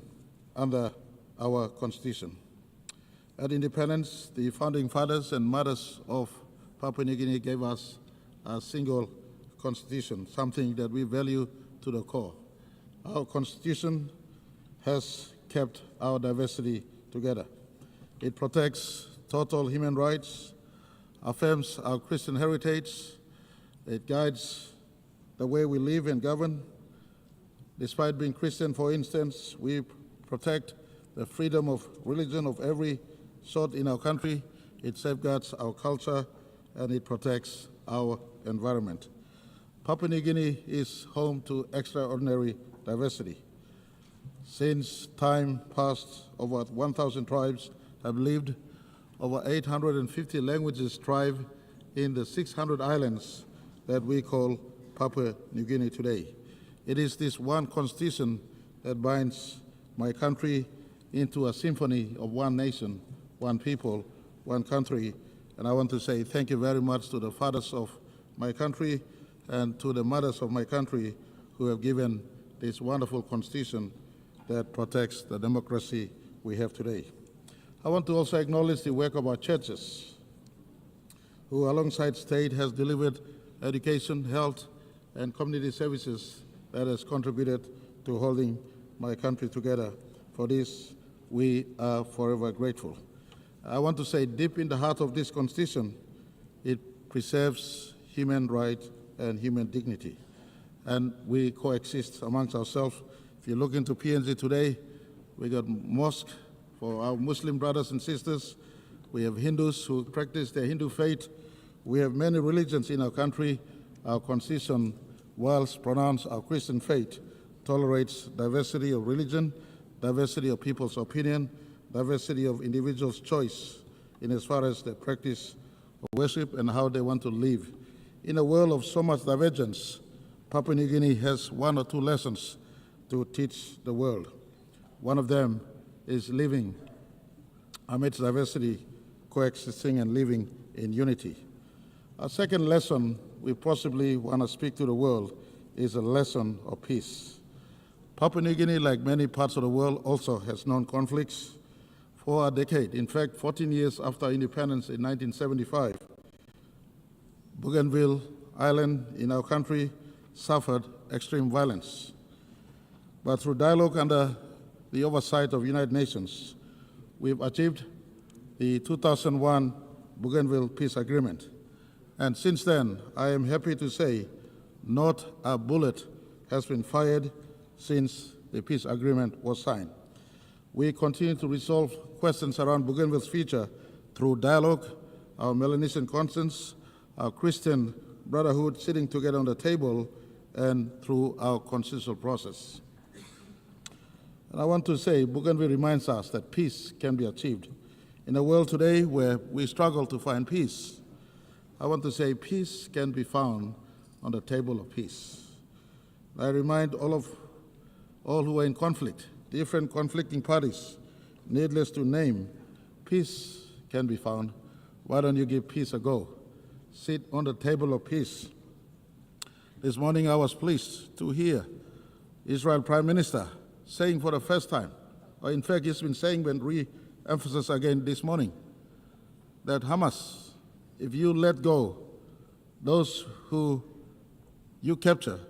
under our Constitution. At independence, the founding fathers and mothers of Papua New Guinea gave us a single constitution, something that we value to the core. Our constitution has kept our diversity together. It protects total human rights, affirms our Christian heritage, it guides the way we live and govern. Despite being Christian, for instance, we protect the freedom of religion of every sort in our country. It safeguards our culture and it protects our environment. Papua New Guinea is home to extraordinary diversity. Since time past, over 1,000 tribes have lived, over 850 languages thrive in the 600 islands that we call Papua New Guinea today. It is this one constitution that binds my country into a symphony of one nation, one people, one country. And I want to say thank you very much to the fathers of my country and to the mothers of my country who have given this wonderful constitution that protects the democracy we have today. I want to also acknowledge the work of our churches, who alongside state has delivered education, health, and community services that has contributed to holding my country together. For this, we are forever grateful. I want to say deep in the heart of this Constitution, it preserves human rights and human dignity. And we coexist amongst ourselves. If you look into PNG today, we got mosque for our Muslim brothers and sisters. We have Hindus who practice their Hindu faith. We have many religions in our country. Our Constitution, whilst pronounced our Christian faith, tolerates diversity of religion, diversity of people's opinion, diversity of individuals' choice in as far as their practice of worship and how they want to live. In a world of so much divergence, Papua New Guinea has one or two lessons to teach the world. One of them is living amidst diversity, coexisting and living in unity. Our second lesson we possibly want to speak to the world is a lesson of peace. Papua New Guinea, like many parts of the world, also has known conflicts for a decade. In fact, 14 years after independence in 1975, Bougainville Island in our country suffered extreme violence. But through dialogue under the oversight of United Nations, we've achieved the 2001 Bougainville Peace Agreement. And since then, I am happy to say not a bullet has been fired since the peace agreement was signed. We continue to resolve questions around Bougainville's future through dialogue, our Melanesian conscience, our Christian brotherhood sitting together on the table, and through our consensual process. And I want to say Bougainville reminds us that peace can be achieved. In a world today where we struggle to find peace, I want to say peace can be found on the table of peace. I remind all who are in conflict, different conflicting parties, needless to name, peace can be found. Why don't you give peace a go? Sit on the table of peace. This morning I was pleased to hear Israel Prime Minister saying for the first time, or in fact he's been saying but re-emphasized again this morning, that Hamas, if you let go those who you capture,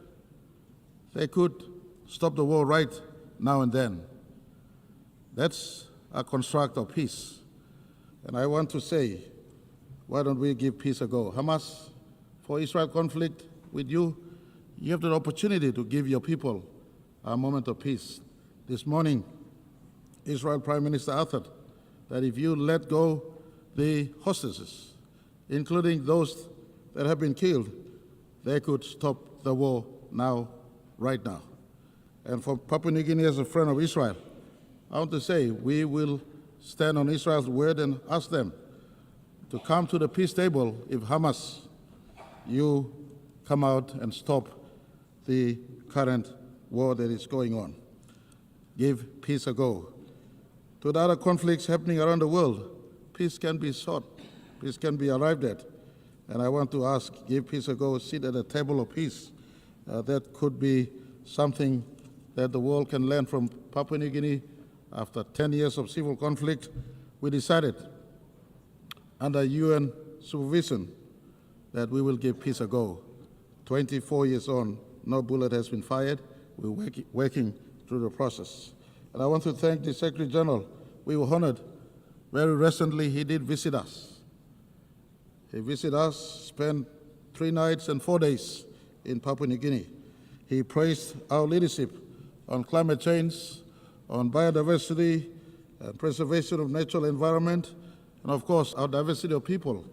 they could stop the war right now and then. That's a construct of peace. And I want to say, why don't we give peace a go? Hamas, for Israel conflict with you, you have the opportunity to give your people a moment of peace. This morning, Israel Prime Minister uttered that if you let go the hostages, including those that have been killed, they could stop the war now, right now. And for Papua New Guinea as a friend of Israel, I want to say we will stand on Israel's word and ask them to come to the peace table if Hamas, you come out and stop the current war that is going on. Give peace a go. To the other conflicts happening around the world, peace can be sought. Peace can be arrived at. And I want to ask, give peace a go, sit at a table of peace. That could be something that the world can learn from Papua New Guinea after 10 years of civil conflict. we decided under UN supervision that we will give peace a go. 24 years on, no bullet has been fired. We're working through the process. And I want to thank the Secretary General. We were honored. Very recently, he did visit us. He visited us, spent 3 nights and 4 days in Papua New Guinea. He praised our leadership on climate change, on biodiversity, preservation of natural environment, and of course, our diversity of people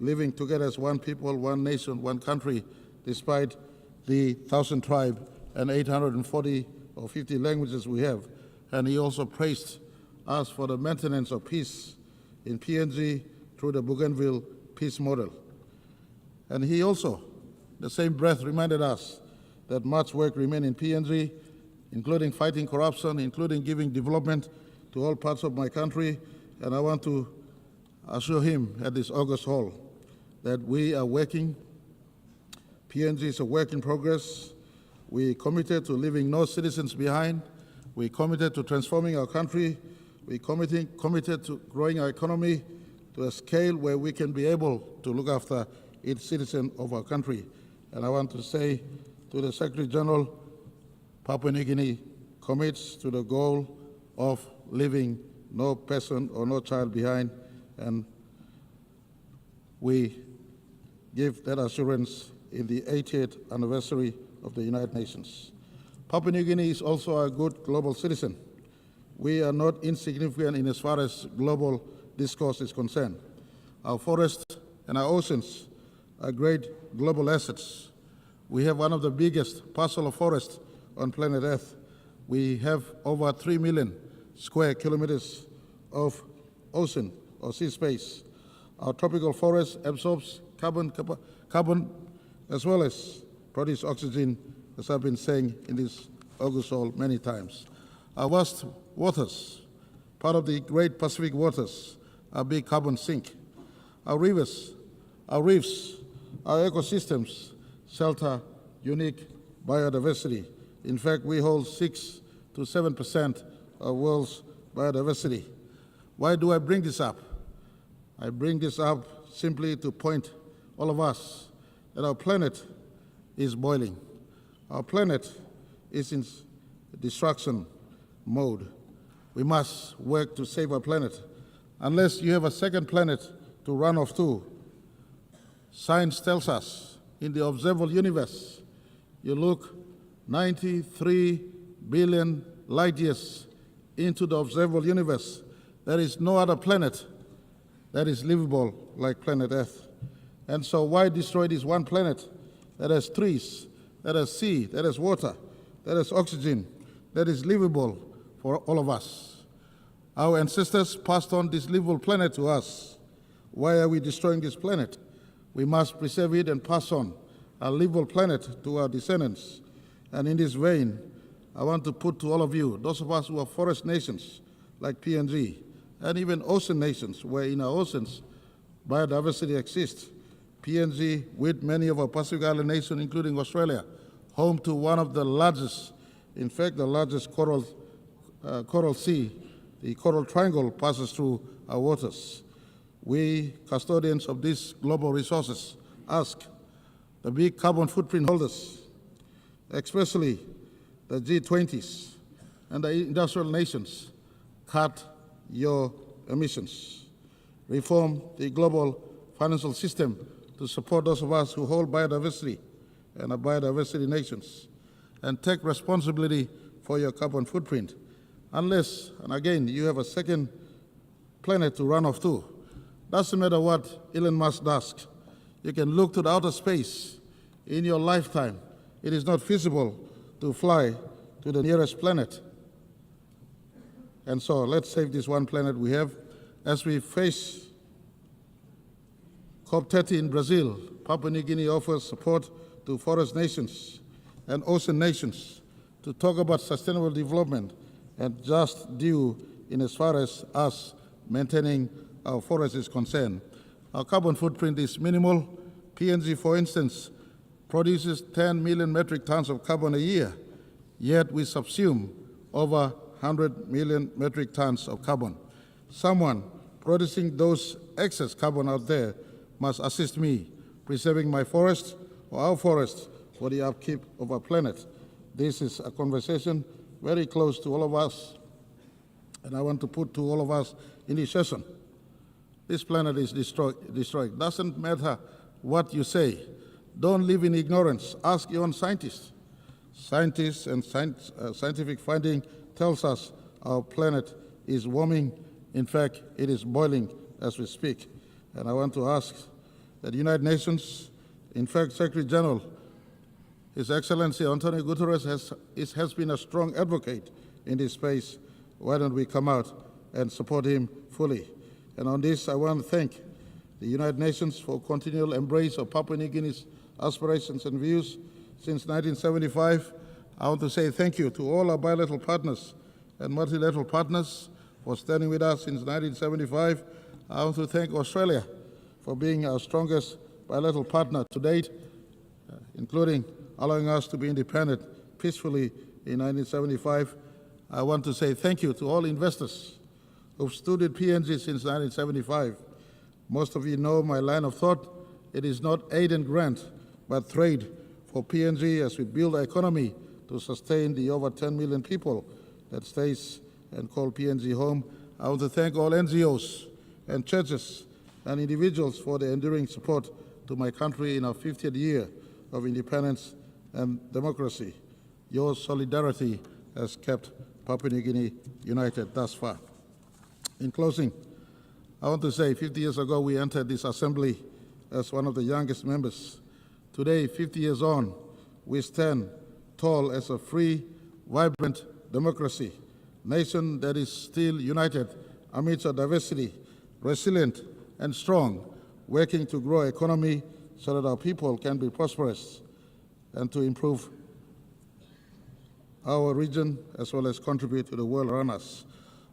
living together as one people, one nation, one country, despite the 1,000 tribes and 840 or 50 languages we have. And he also praised us for the maintenance of peace in PNG through the Bougainville peace model. And he also, the same breath, reminded us that much work remains in PNG, including fighting corruption, including giving development to all parts of my country. And I want to assure him at this August hall that we are working. PNG is a work in progress. We committed to leaving no citizens behind. We committed to transforming our country. We committed to growing our economy to a scale where we can be able to look after each citizen of our country. And I want to say to the Secretary General, Papua New Guinea commits to the goal of leaving no person or no child behind, and we give that assurance in the 80th anniversary of the United Nations. Papua New Guinea is also a good global citizen. We are not insignificant in as far as global discourse is concerned. Our forests and our oceans are great global assets. We have one of the biggest parcel of forest on planet Earth. We have over 3 million square kilometers of ocean or sea space. Our tropical forest absorbs carbon as well as produce oxygen, as I've been saying in this August hall many times. Our vast waters, part of the great Pacific waters, are big carbon sink. Our rivers, our reefs, our ecosystems shelter unique biodiversity. In fact, we hold 6 to 7% of world's biodiversity. Why do I bring this up? I bring this up simply to point all of us that our planet is boiling. Our planet is in destruction mode. We must work to save our planet. Unless you have a second planet to run off to, science tells us in the observable universe, you look 93 billion light years into the observable universe, there is no other planet that is livable like planet Earth. And so why destroy this one planet that has trees, that has sea, that has water, that has oxygen, that is livable for all of us? Our ancestors passed on this livable planet to us. Why are we destroying this planet? We must preserve it and pass on a livable planet to our descendants. And in this vein, I want to put to all of you, those of us who are forest nations like PNG, and even ocean nations, where in our oceans biodiversity exists. PNG, with many of our Pacific Island nations, including Australia, home to one of the largest, in fact, the largest coral sea, the Coral Triangle passes through our waters. We, custodians of these global resources, ask the big carbon footprint holders, especially the G20s and the industrial nations, cut your emissions. Reform the global financial system to support those of us who hold biodiversity and are biodiversity nations, and take responsibility for your carbon footprint. Unless, and again, you have a second planet to run off to. Doesn't matter what Elon Musk does. You can look to the outer space in your lifetime. It is not feasible to fly to the nearest planet. And so let's save this one planet we have. As we face COP30 in Brazil, Papua New Guinea offers support to forest nations and ocean nations to talk about sustainable development and just due in as far as us maintaining our forests is concerned. Our carbon footprint is minimal. PNG, for instance, produces 10 million metric tons of carbon a year, yet we subsume over 100 million metric tons of carbon. Someone producing those excess carbon out there must assist me preserving my forests or our forests for the upkeep of our planet. This is a conversation very close to all of us, and I want to put to all of us in this session. This planet is destroyed. Doesn't matter what you say. Don't live in ignorance. Ask your own scientists. Scientists and scientific finding tells us our planet is warming. In fact, it is boiling as we speak. And I want to ask that the United Nations, in fact, Secretary General, His Excellency Antonio Guterres has been a strong advocate in this space. Why don't we come out and support him fully? And on this, I want to thank the United Nations for continual embrace of Papua New Guinea's aspirations and views since 1975. I want to say thank you to all our bilateral partners and multilateral partners for standing with us since 1975. I want to thank Australia for being our strongest bilateral partner to date, including allowing us to be independent peacefully in 1975. I want to say thank you to all investors who've stood with PNG since 1975. Most of you know my line of thought. It is not aid and grant, but trade for PNG as we build our economy to sustain the over 10 million people that stays and call PNG home. I want to thank all NGOs and churches and individuals for their enduring support to my country in our 50th year of independence and democracy. Your solidarity has kept Papua New Guinea united thus far. In closing, I want to say 50 years ago we entered this assembly as one of the youngest members. Today, 50 years on, we stand tall as a free, vibrant democracy, nation that is still united amidst our diversity, resilient and strong, working to grow our economy so that our people can be prosperous and to improve our region as well as contribute to the world around us.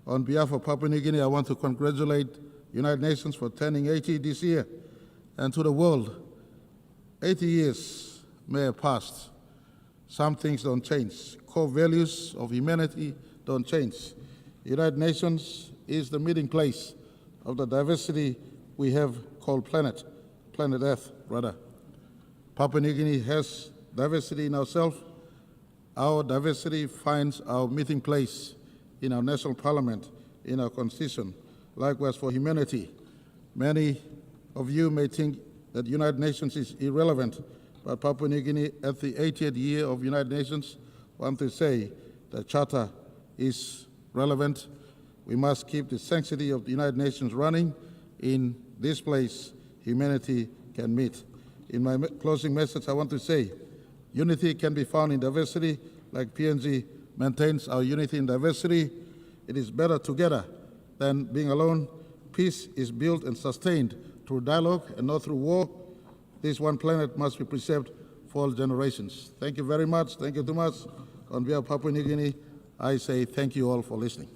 On behalf of Papua New Guinea, I want to congratulate the United Nations for turning 80 this year, and to the world, 80 years may have passed. Some things don't change. Core values of humanity don't change. The United Nations is the meeting place of the diversity we have called planet Earth, rather. Papua New Guinea has diversity in ourselves. Our diversity finds our meeting place in our national parliament, in our constitution. Likewise for humanity. Many of you may think that the United Nations is irrelevant, but Papua New Guinea at the 80th year of United Nations want to say the Charter is relevant. We must keep the sanctity of the United Nations running. In this place, humanity can meet. In my closing message, I want to say, unity can be found in diversity, like PNG maintains our unity in diversity. It is better together than being alone. Peace is built and sustained through dialogue and not through war. This one planet must be preserved for all generations. Thank you very much. Thank you too much. On behalf of Papua New Guinea, I say thank you all for listening.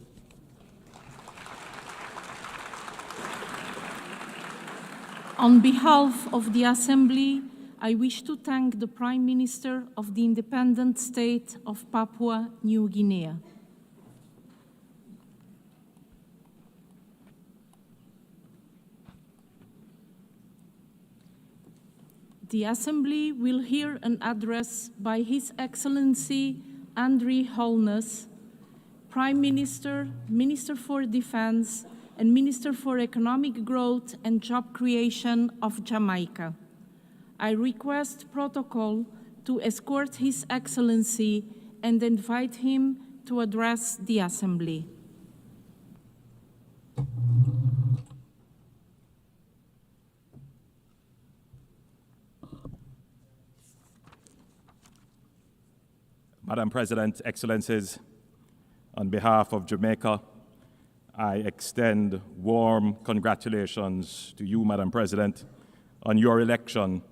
On behalf of the Assembly, I wish to thank the Prime Minister of the independent state of Papua New Guinea. The Assembly will hear an address by His Excellency Andry Holness, Prime Minister, Minister for Defense, and Minister for Economic Growth and Job Creation of Jamaica. I request protocol to escort His Excellency and invite him to address the Assembly. Madam President, Excellencies, on behalf of Jamaica, I extend warm congratulations to you, Madam President, on your election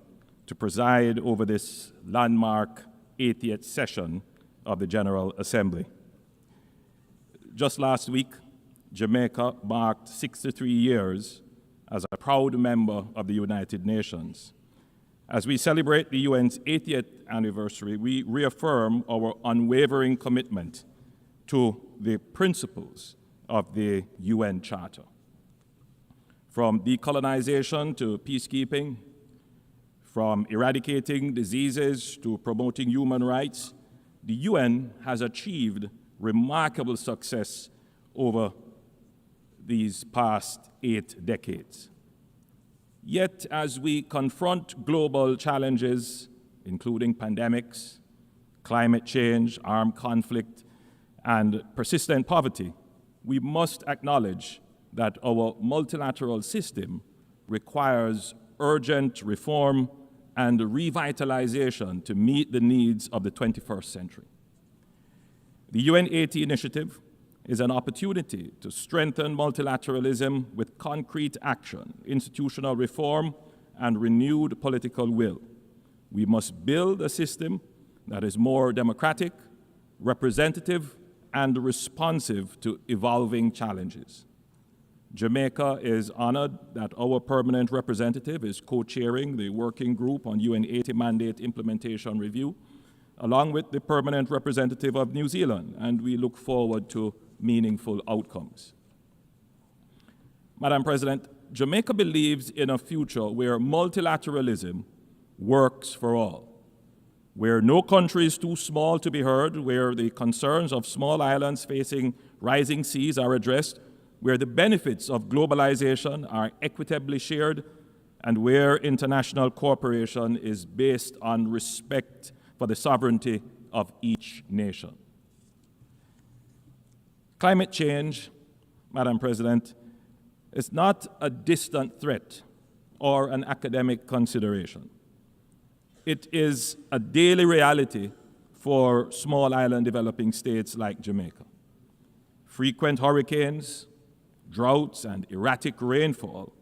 to preside over this landmark 80th session of the General Assembly. Just last week, Jamaica marked 63 years as a proud member of the United Nations. As we celebrate the UN's 80th anniversary, we reaffirm our unwavering commitment to the principles of the UN Charter. From decolonization to peacekeeping, from eradicating diseases to promoting human rights, the UN has achieved remarkable success over these past 8 decades. Yet, as we confront global challenges, including pandemics, climate change, armed conflict, and persistent poverty, we must acknowledge that our multilateral system requires urgent reform and revitalization to meet the needs of the 21st century. The UN80 initiative is an opportunity to strengthen multilateralism with concrete action, institutional reform, and renewed political will. We must build a system that is more democratic, representative, and responsive to evolving challenges. Jamaica is honored that our permanent representative is co-chairing the working group on UN80 mandate implementation review, along with the permanent representative of New Zealand, and we look forward to meaningful outcomes. Madam President, Jamaica believes in a future where multilateralism works for all, where no country is too small to be heard, where the concerns of small islands facing rising seas are addressed, where the benefits of globalization are equitably shared, and where international cooperation is based on respect for the sovereignty of each nation. Climate change, Madam President, is not a distant threat or an academic consideration. It is a daily reality for small island developing states like Jamaica. Frequent hurricanes, droughts, and erratic rainfall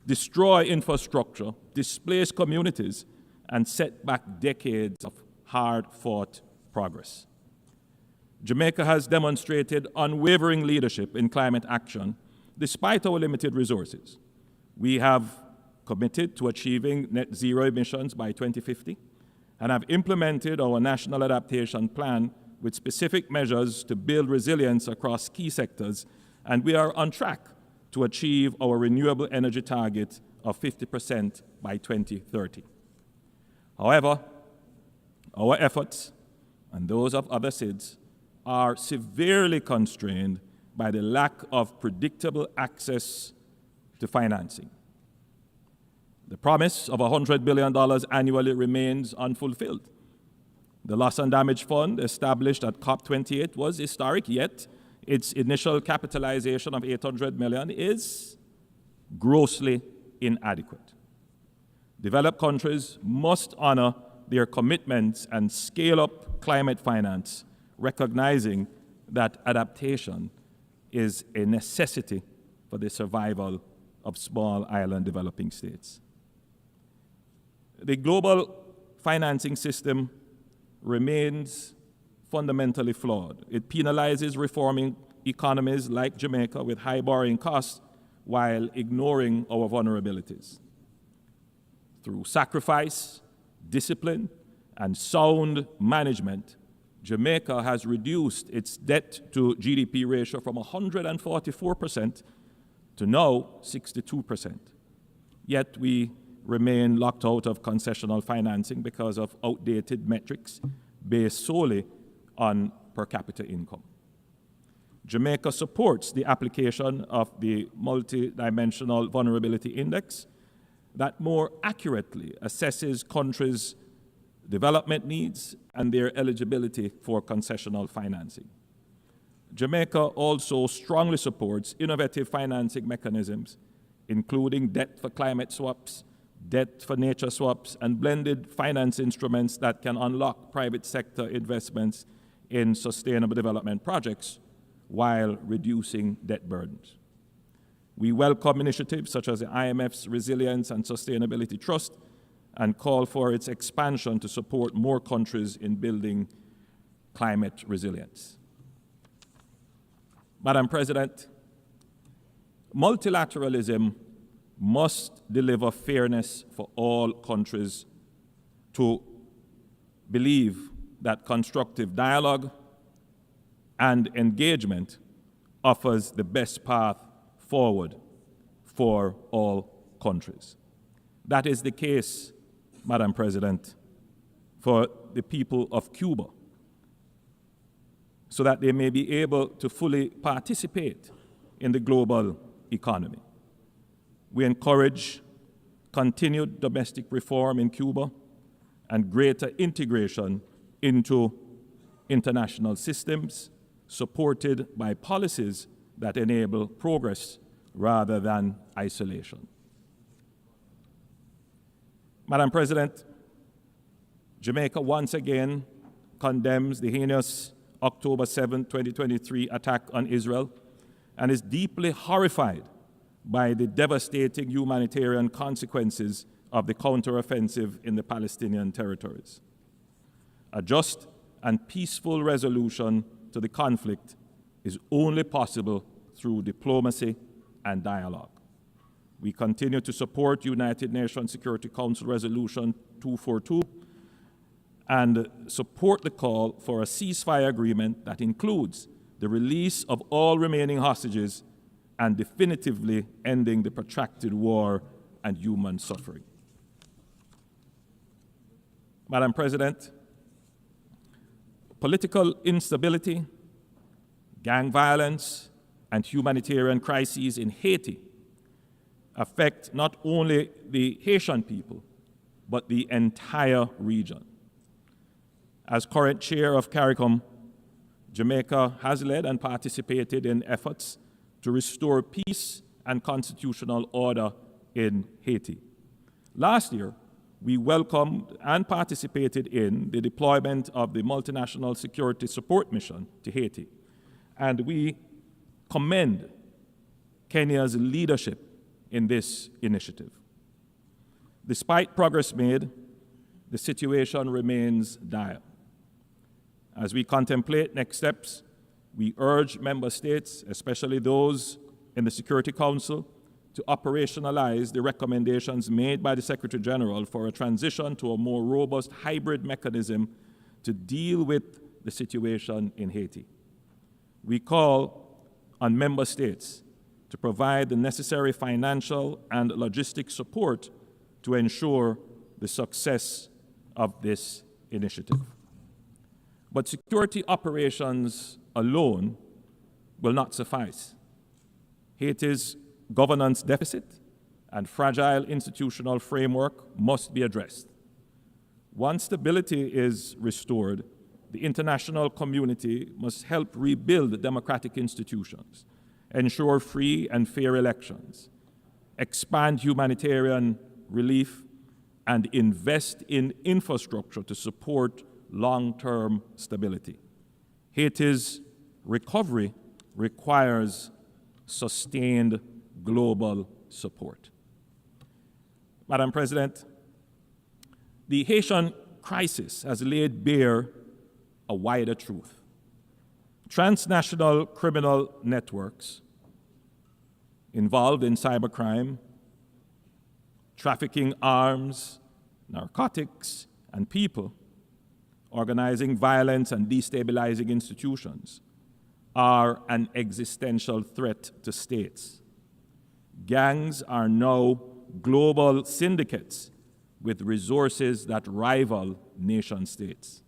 destroy infrastructure, displace communities, and set back decades of hard-fought progress. Jamaica has demonstrated unwavering leadership in climate action despite our limited resources. We have committed to achieving net zero emissions by 2050 and have implemented our national adaptation plan with specific measures to build resilience across key sectors, and we are on track to achieve our renewable energy target of 50% by 2030. However, our efforts and those of other SIDS are severely constrained by the lack of predictable access to financing. The promise of $100 billion annually remains unfulfilled. The Loss and Damage Fund established at COP28 was historic, yet its initial capitalization of $800 million is grossly inadequate. Developed countries must honor their commitments and scale up climate finance, recognizing that adaptation is a necessity for the survival of small island developing states. The global financing system remains fundamentally flawed. It penalizes reforming economies like Jamaica with high borrowing costs while ignoring our vulnerabilities. Through sacrifice, discipline, and sound management, Jamaica has reduced its debt to GDP ratio from 144% to now 62%. Yet we remain locked out of concessional financing because of outdated metrics based solely on per capita income. Jamaica supports the application of the Multidimensional Vulnerability Index that more accurately assesses countries' development needs and their eligibility for concessional financing. Jamaica also strongly supports innovative financing mechanisms, including debt for climate swaps, debt for nature swaps, and blended finance instruments that can unlock private sector investments in sustainable development projects while reducing debt burdens. We welcome initiatives such as the IMF's Resilience and Sustainability Trust and call for its expansion to support more countries in building climate resilience. Madam President, multilateralism must deliver fairness for all countries to believe that constructive dialogue and engagement offers the best path forward for all countries. That is the case, Madam President, for the people of Cuba, so that they may be able to fully participate in the global economy. We encourage continued domestic reform in Cuba and greater integration into international systems, supported by policies that enable progress rather than isolation. Madam President, Jamaica once again condemns the heinous October 7, 2023 attack on Israel and is deeply horrified by the devastating humanitarian consequences of the counteroffensive in the Palestinian territories. A just and peaceful resolution to the conflict is only possible through diplomacy and dialogue. We continue to support United Nations Security Council Resolution 242 and support the call for a ceasefire agreement that includes the release of all remaining hostages and definitively ending the protracted war and human suffering. Madam President, political instability, gang violence, and humanitarian crises in Haiti affect not only the Haitian people, but the entire region. As current chair of CARICOM, Jamaica has led and participated in efforts to restore peace and constitutional order in Haiti. Last year, we welcomed and participated in the deployment of the Multinational Security Support Mission to Haiti, and we commend Kenya's leadership in this initiative. Despite progress made, the situation remains dire. As we contemplate next steps, we urge member states, especially those in the Security Council, to operationalize the recommendations made by the Secretary General for a transition to a more robust hybrid mechanism to deal with the situation in Haiti. We call on member states to provide the necessary financial and logistic support to ensure the success of this initiative. But security operations alone will not suffice. Haiti's governance deficit and fragile institutional framework must be addressed. Once stability is restored, the international community must help rebuild democratic institutions, ensure free and fair elections, expand humanitarian relief, and invest in infrastructure to support long-term stability. Haiti's recovery requires sustained global support. Madam President, the Haitian crisis has laid bare a wider truth. Transnational criminal networks involved in cybercrime, trafficking arms, narcotics, and people, organizing violence and destabilizing institutions, are an existential threat to states. Gangs are now global syndicates with resources that rival nation states.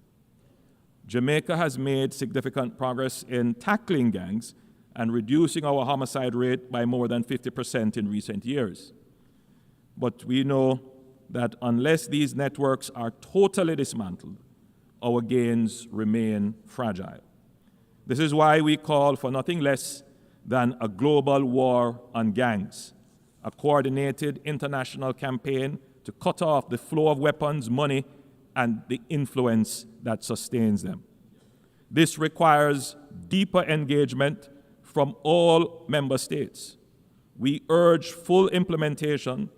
Jamaica has made significant progress in tackling gangs and reducing our homicide rate by more than 50% in recent years. But we know that unless these networks are totally dismantled, our gains remain fragile. This is why we call for nothing less than a global war on gangs, a coordinated international campaign to cut off the flow of weapons, money, and the influence that sustains them. This requires deeper engagement from all member states. We urge full implementation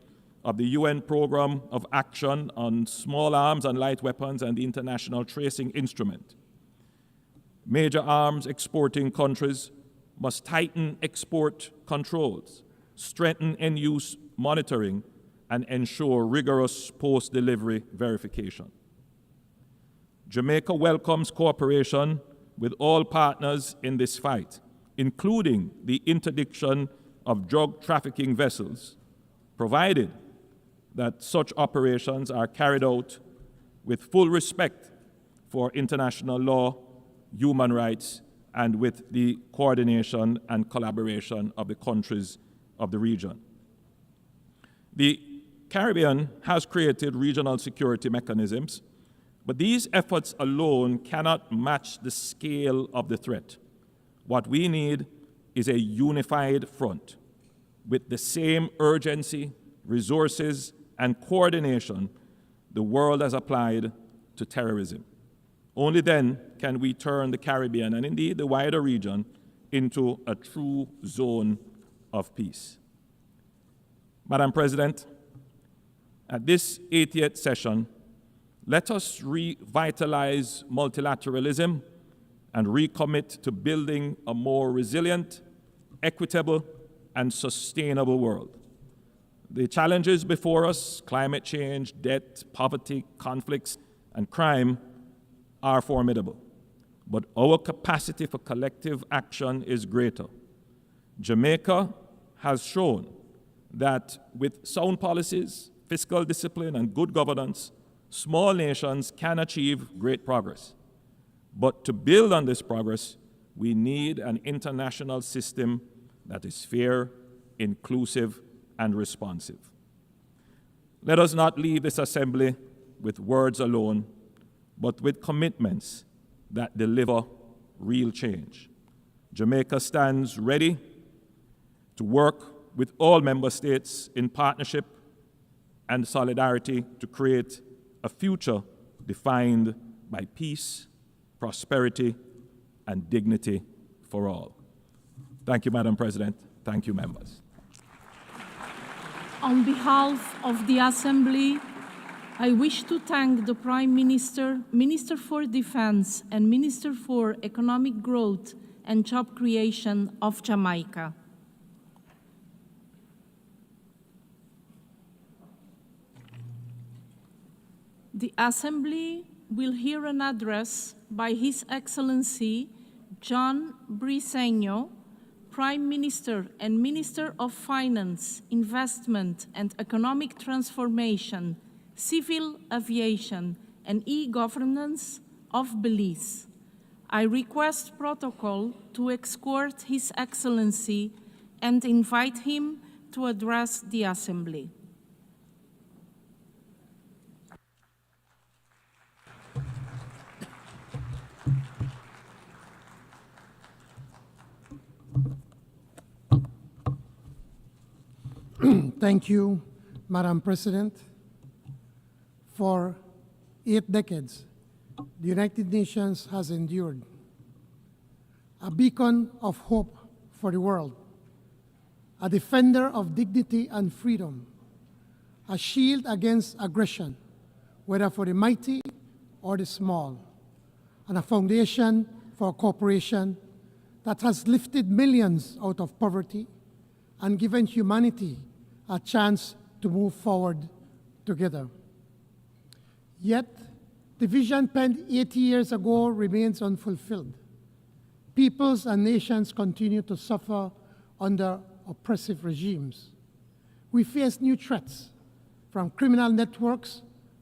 of the UN Programme of Action on Small Arms and Light Weapons and the International Tracing Instrument. Major arms exporting countries must tighten export controls, strengthen end-use monitoring, and ensure rigorous post-delivery verification. Jamaica welcomes cooperation with all partners in this fight, including the interdiction of drug trafficking vessels, provided that such operations are carried out with full respect for international law, human rights, and with the coordination and collaboration of the countries of the region. The Caribbean has created regional security mechanisms, but these efforts alone cannot match the scale of the threat. What we need is a unified front with the same urgency, resources, and coordination the world has applied to terrorism. Only then can we turn the Caribbean, and indeed the wider region, into a true zone of peace. Madam President, at this 80th session, let us revitalize multilateralism and recommit to building a more resilient, equitable, and sustainable world. The challenges before us, climate change, debt, poverty, conflicts, and crime, are formidable, but our capacity for collective action is greater. Jamaica has shown that with sound policies, fiscal discipline, and good governance, small nations can achieve great progress. But to build on this progress, we need an international system that is fair, inclusive, and responsive. Let us not leave this assembly with words alone, but with commitments that deliver real change. Jamaica stands ready to work with all member states in partnership and solidarity to create a future defined by peace, prosperity, and dignity for all. Thank you, Madam President. Thank you, members. On behalf of the Assembly, I wish to thank the Prime Minister, Minister for Defense, and Minister for Economic Growth and Job Creation of Jamaica. The Assembly will hear an address by His Excellency John Briceño, Prime Minister and Minister of Finance, Investment and Economic Transformation, Civil Aviation and E-Governance of Belize. I request protocol to escort His Excellency and invite him to address the Assembly. Thank you, Madam President. For 8 decades, the United Nations has endured, a beacon of hope for the world, a defender of dignity and freedom, a shield against aggression, whether for the mighty or the small, and a foundation for cooperation that has lifted millions out of poverty and given humanity a chance to move forward together. Yet, the vision penned 80 years ago remains unfulfilled. Peoples and nations continue to suffer under oppressive regimes. We face new threats, from criminal networks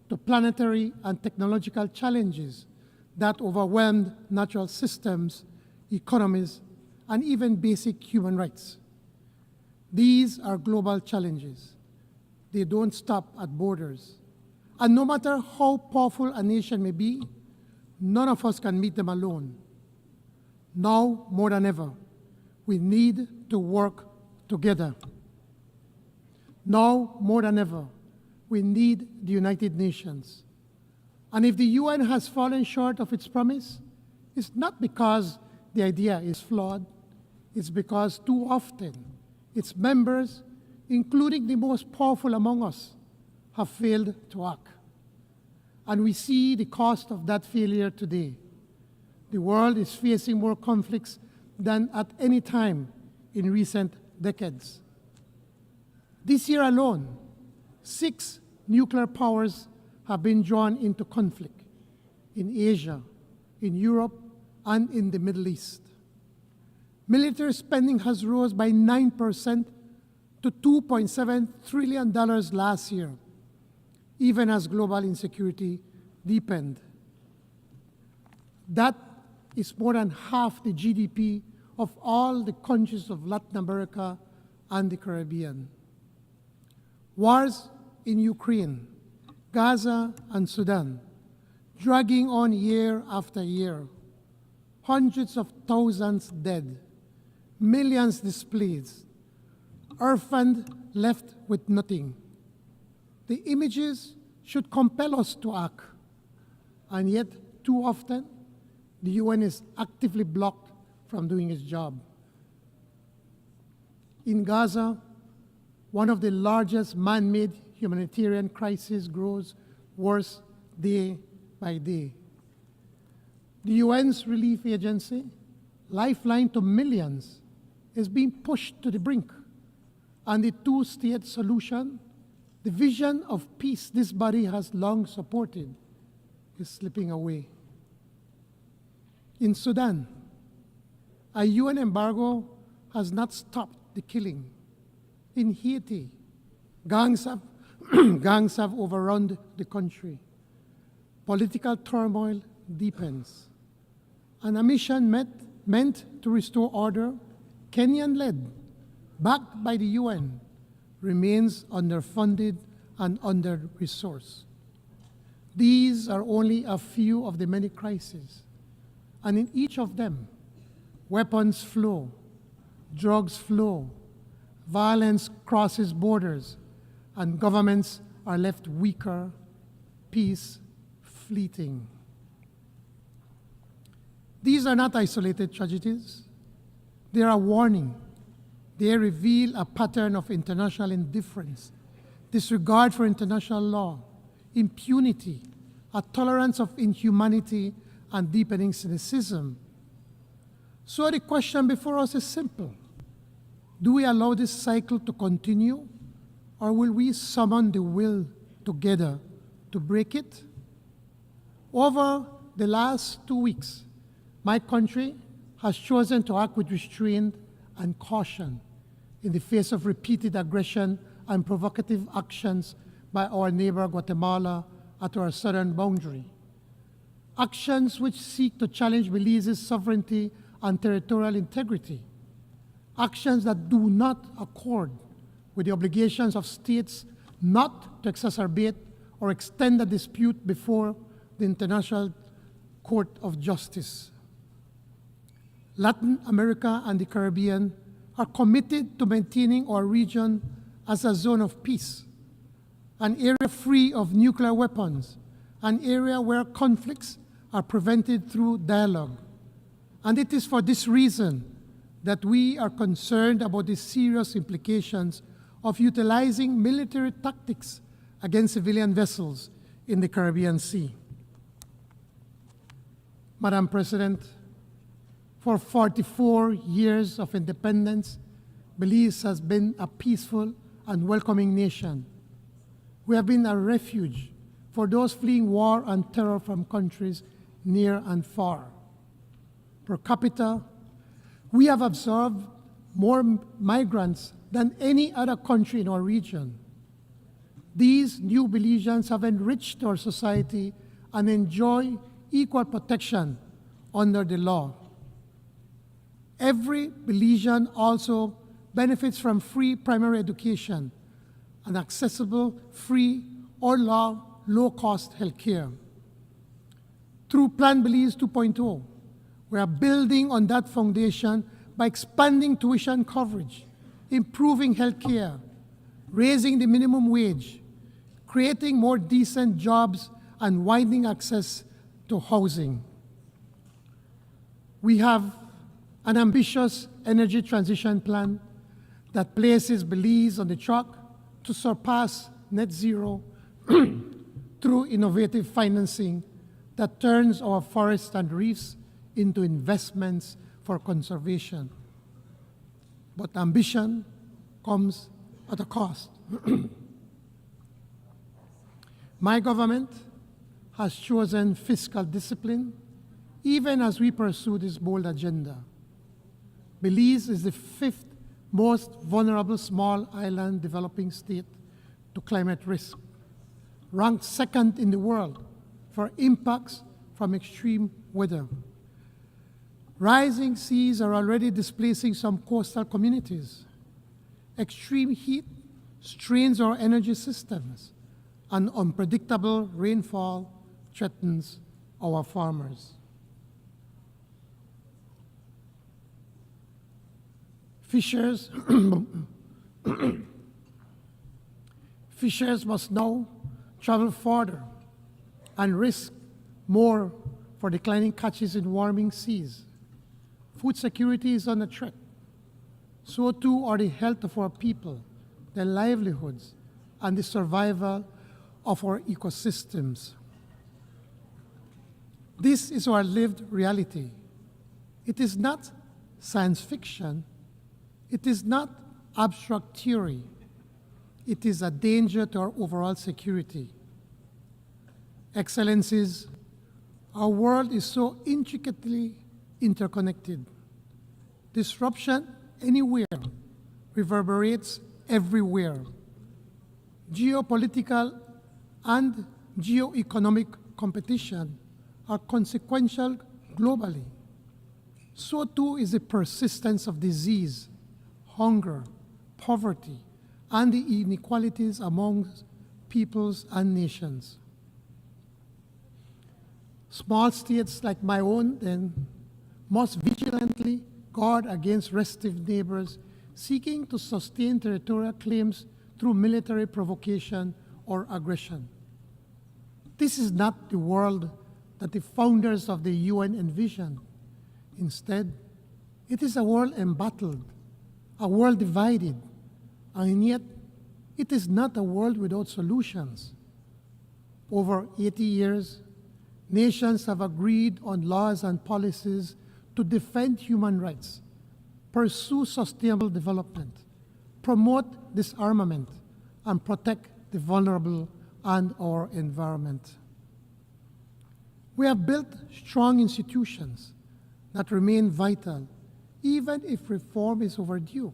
to planetary and technological challenges that overwhelmed natural systems, economies, and even basic human rights. These are global challenges. They don't stop at borders. And no matter how powerful a nation may be, none of us can meet them alone. Now, more than ever, we need to work together. Now, more than ever, we need the United Nations. And if the UN has fallen short of its promise, it's not because the idea is flawed. It's because too often its members, including the most powerful among us, have failed to act. And we see the cost of that failure today. The world is facing more conflicts than at any time in recent decades. This year alone, 6 nuclear powers have been drawn into conflict in Asia, in Europe, and in the Middle East. military spending has rose by 9% to $2.7 trillion last year, even as global insecurity deepened. That is more than half the GDP of all the countries of Latin America and the Caribbean. Wars in Ukraine, Gaza, and Sudan, dragging on year after year. Hundreds of thousands dead, millions displaced, orphaned, left with nothing. The images should compel us to act, and yet too often the UN is actively blocked from doing its job. In Gaza, one of the largest man-made humanitarian crises grows worse day by day. The UN's relief agency, lifeline to millions, is being pushed to the brink, and the two-state solution, the vision of peace this body has long supported, is slipping away. In Sudan, a UN embargo has not stopped the killing. In Haiti, gangs have overrun the country. Political turmoil deepens. And a mission meant to restore order, Kenyan-led, backed by the UN, remains underfunded and under-resourced. These are only a few of the many crises. And in each of them, weapons flow, drugs flow, violence crosses borders, and governments are left weaker, peace fleeting. These are not isolated tragedies. They are a warning. They reveal a pattern of international indifference, disregard for international law, impunity, a tolerance of inhumanity, and deepening cynicism. So the question before us is simple. Do we allow this cycle to continue, or will we summon the will together to break it? Over the last 2 weeks, my country has chosen to act with restraint and caution in the face of repeated aggression and provocative actions by our neighbor Guatemala at our southern boundary. Actions which seek to challenge Belize's sovereignty and territorial integrity. Actions that do not accord with the obligations of states not to exacerbate or extend a dispute before the International Court of Justice. Latin America and the Caribbean are committed to maintaining our region as a zone of peace, an area free of nuclear weapons, an area where conflicts are prevented through dialogue. And it is for this reason that we are concerned about the serious implications of utilizing military tactics against civilian vessels in the Caribbean Sea. Madam President, for 44 years of independence, Belize has been a peaceful and welcoming nation. We have been a refuge for those fleeing war and terror from countries near and far. Per capita, we have absorbed more migrants than any other country in our region. These new Belizeans have enriched our society and enjoy equal protection under the law. Every Belizean also benefits from free primary education and accessible, free, or low-cost health care. Through Plan Belize 2.0, we are building on that foundation by expanding tuition coverage, improving health care, raising the minimum wage, creating more decent jobs, and widening access to housing. We have an ambitious energy transition plan that places Belize on the track to surpass net zero through innovative financing that turns our forests and reefs into investments for conservation. But ambition comes at a cost. My government has chosen fiscal discipline even as we pursue this bold agenda. Belize is the 5th most vulnerable small island developing state to climate risk, ranked 2nd in the world for impacts from extreme weather. Rising seas are already displacing some coastal communities. Extreme heat strains our energy systems, and unpredictable rainfall threatens our farmers. Fishers must now travel farther and risk more for declining catches in warming seas. Food security is under threat. So too are the health of our people, their livelihoods, and the survival of our ecosystems. This is our lived reality. It is not science fiction. It is not abstract theory. It is a danger to our overall security. Excellencies, our world is so intricately interconnected. Disruption anywhere reverberates everywhere. Geopolitical and geoeconomic competition are consequential globally. So too is the persistence of disease, hunger, poverty, and the inequalities among peoples and nations. Small states like my own then must vigilantly guard against restive neighbors seeking to sustain territorial claims through military provocation or aggression. This is not the world that the founders of the UN envisioned. Instead, it is a world embattled, a world divided, and yet it is not a world without solutions. Over 80 years, nations have agreed on laws and policies to defend human rights, pursue sustainable development, promote disarmament, and protect the vulnerable and our environment. We have built strong institutions that remain vital, even if reform is overdue.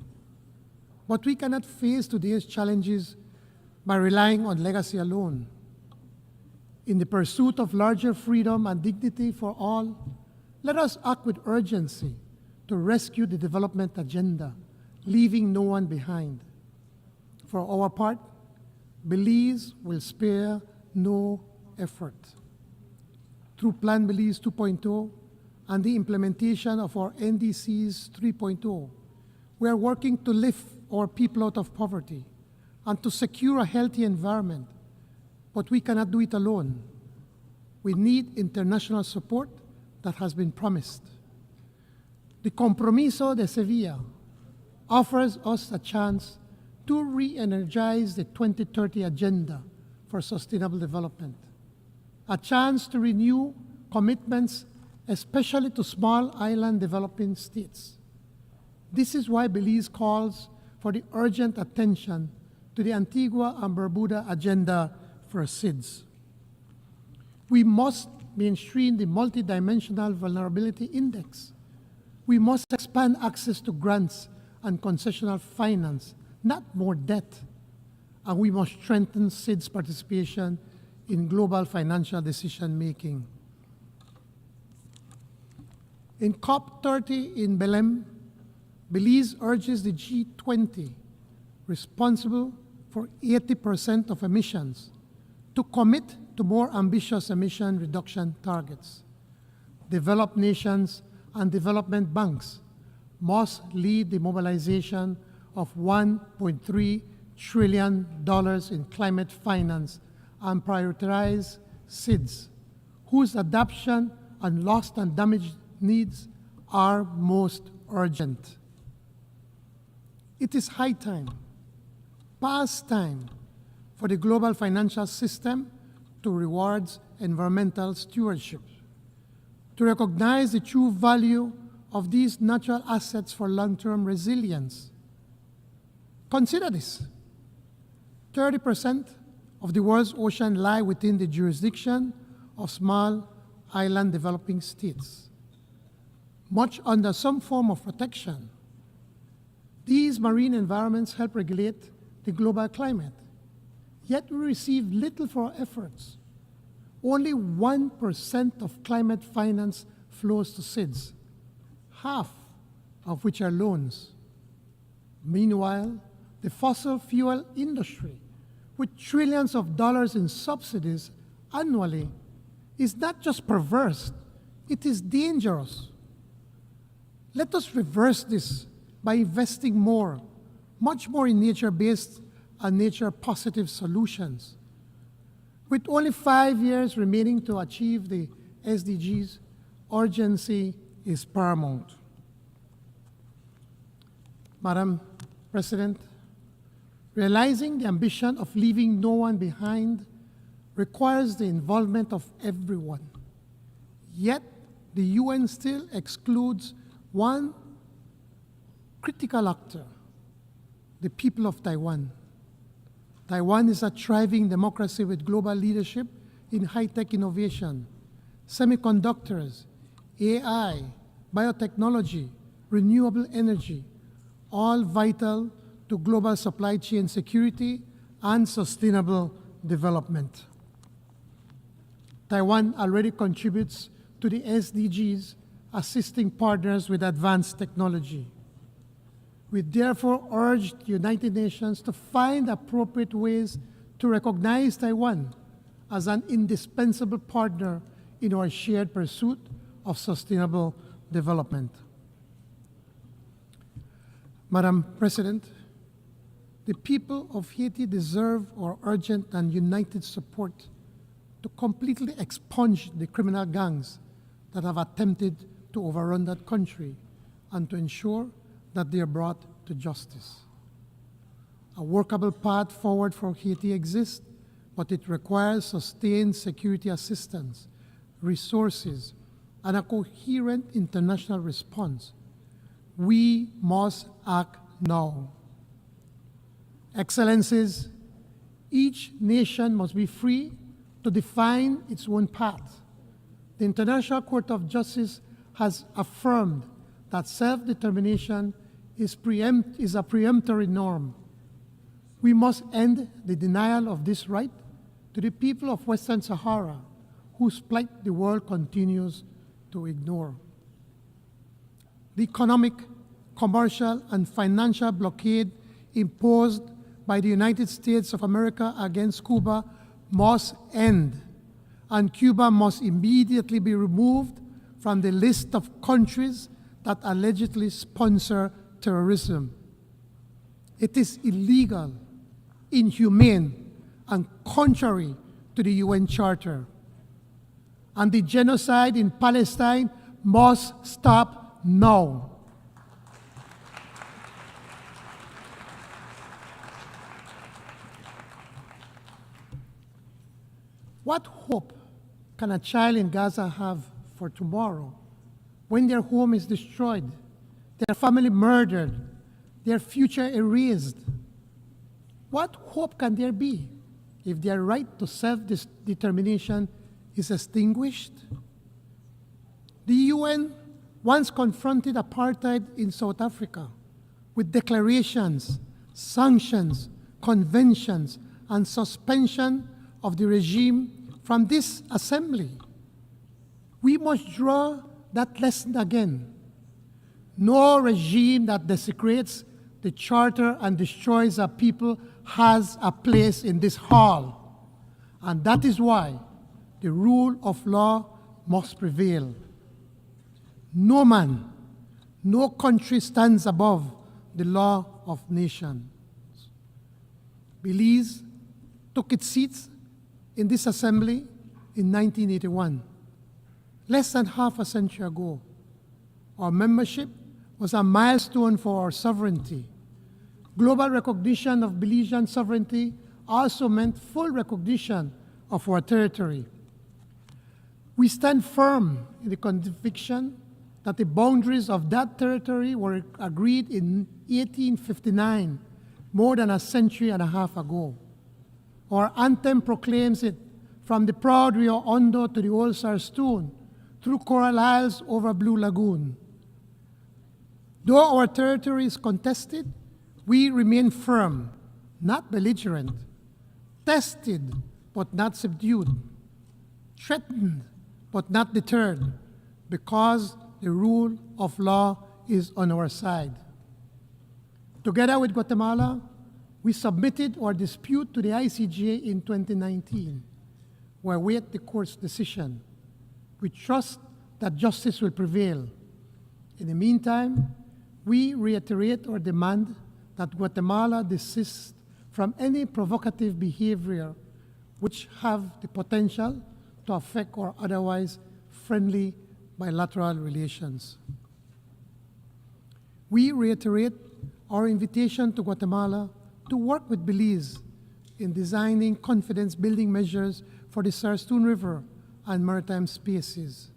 But we cannot face today's challenges by relying on legacy alone. In the pursuit of larger freedom and dignity for all, let us act with urgency to rescue the development agenda, leaving no one behind. For our part, Belize will spare no effort. Through Plan Belize 2.0 and the implementation of our NDCs 3.0, we are working to lift our people out of poverty and to secure a healthy environment. But we cannot do it alone. We need international support that has been promised. The Compromiso de Sevilla offers us a chance to re-energize the 2030 Agenda for Sustainable Development, a chance to renew commitments, especially to small island developing states. This is why Belize calls for the urgent attention to the Antigua and Barbuda Agenda for SIDS. We must mainstream the Multidimensional Vulnerability Index. We must expand access to grants and concessional finance, not more debt. And we must strengthen SIDS participation in global financial decision-making. In COP30 in Belém, Belize urges the G20, responsible for 80% of emissions, to commit to more ambitious emission reduction targets. Developed nations and development banks must lead the mobilization of $1.3 trillion in climate finance and prioritize SIDS, whose adoption and lost and damaged needs are most urgent. It is high time, past time, for the global financial system to reward environmental stewardship, to recognize the true value of these natural assets for long-term resilience. Consider this. 30% of the world's ocean lie within the jurisdiction of small island developing states, much under some form of protection. These marine environments help regulate the global climate. Yet we receive little for our efforts. Only 1% of climate finance flows to SIDS, half of which are loans. Meanwhile, the fossil fuel industry, with trillions of dollars in subsidies annually, is not just perverse, it is dangerous. Let us reverse this by investing more, much more in nature-based and nature-positive solutions. With only 5 years remaining to achieve the SDGs, urgency is paramount. Madam President, realizing the ambition of leaving no one behind requires the involvement of everyone. Yet, the UN still excludes one critical actor, the people of Taiwan. Taiwan is a thriving democracy with global leadership in high-tech innovation, semiconductors, AI, biotechnology, renewable energy, all vital to global supply chain security and sustainable development. Taiwan already contributes to the SDGs, assisting partners with advanced technology. We therefore urge the United Nations to find appropriate ways to recognize Taiwan as an indispensable partner in our shared pursuit of sustainable development. Madam President, the people of Haiti deserve our urgent and united support to completely expunge the criminal gangs that have attempted to overrun that country and to ensure that they are brought to justice. A workable path forward for Haiti exists, but it requires sustained security assistance, resources, and a coherent international response. We must act now. Excellencies, each nation must be free to define its own path. The International Court of Justice has affirmed that self-determination is a preemptory norm. We must end the denial of this right to the people of Western Sahara, whose plight the world continues to ignore. The economic, commercial, and financial blockade imposed by the United States of America against Cuba must end, and Cuba must immediately be removed from the list of countries that allegedly sponsor terrorism. It is illegal, inhumane, and contrary to the UN Charter. And the genocide in Palestine must stop now. What hope can a child in Gaza have for tomorrow when their home is destroyed, their family murdered, their future erased? What hope can there be if their right to self-determination is extinguished? The UN once confronted apartheid in South Africa with declarations, sanctions, conventions, and suspension of the regime from this assembly. We must draw that lesson again. No regime that desecrates the Charter and destroys our people has a place in this hall. And that is why the rule of law must prevail. No man, no country stands above the law of nations. Belize took its seats in this assembly in 1981, less than half a century ago. Our membership was a milestone for our sovereignty. Global recognition of Belizean sovereignty also meant full recognition of our territory. We stand firm in the conviction that the boundaries of that territory were agreed in 1859, more than a century and a half ago. Our anthem proclaims it, from the proud Rio Hondo to the old Sarstone, through Coral Isles over Blue Lagoon. Though our territory is contested, we remain firm, not belligerent, tested but not subdued, threatened but not deterred, because the rule of law is on our side. Together with Guatemala, we submitted our dispute to the ICJ in 2019. We await the court's decision. We trust that justice will prevail. In the meantime, we reiterate our demand that Guatemala desist from any provocative behavior which have the potential to affect our otherwise friendly bilateral relations. We reiterate our invitation to Guatemala to work with Belize in designing confidence-building measures for the Sarstún River and maritime spaces.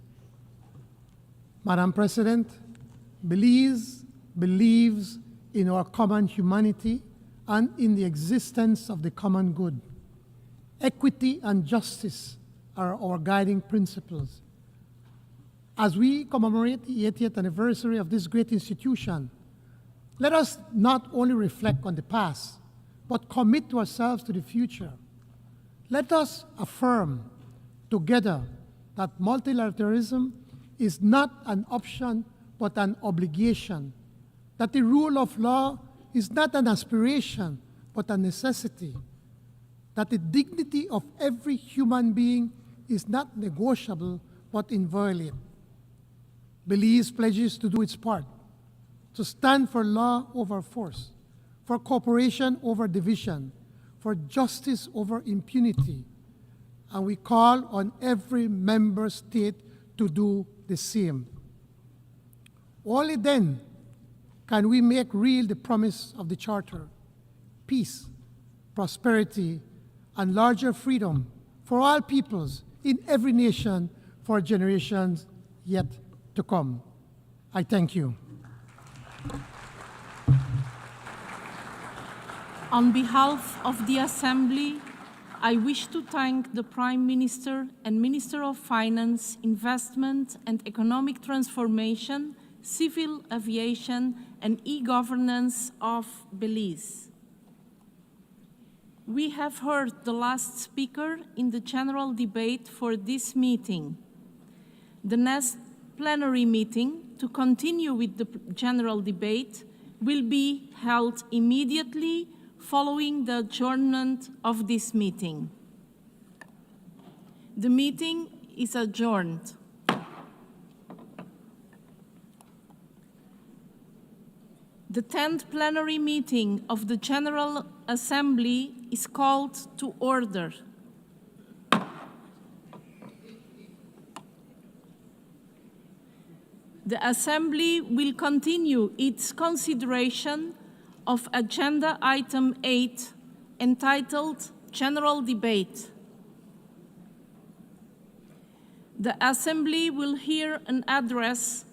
Madam President, Belize believes in our common humanity and in the existence of the common good. Equity and justice are our guiding principles. As we commemorate the 80th anniversary of this great institution, let us not only reflect on the past, but commit ourselves to the future. Let us affirm together that multilateralism is not an option, but an obligation, that the rule of law is not an aspiration, but a necessity, that the dignity of every human being is not negotiable, but inviolate. Belize pledges to do its part, to stand for law over force, for cooperation over division, for justice over impunity, and we call on every member state to do the same. Only then can we make real the promise of the Charter: peace, prosperity, and larger freedom for all peoples in every nation for generations yet to come. I thank you. On behalf of the Assembly, I wish to thank the Prime Minister and Minister of Finance, Investment and Economic Transformation, Civil Aviation and E-Governance of Belize. We have heard the last speaker in the general debate for this meeting. The next plenary meeting to continue with the general debate will be held immediately following the adjournment of this meeting. The meeting is adjourned. The 10th plenary meeting of the General Assembly is called to order. The Assembly will continue its consideration of Agenda Item 8, entitled General Debate. The Assembly will hear an address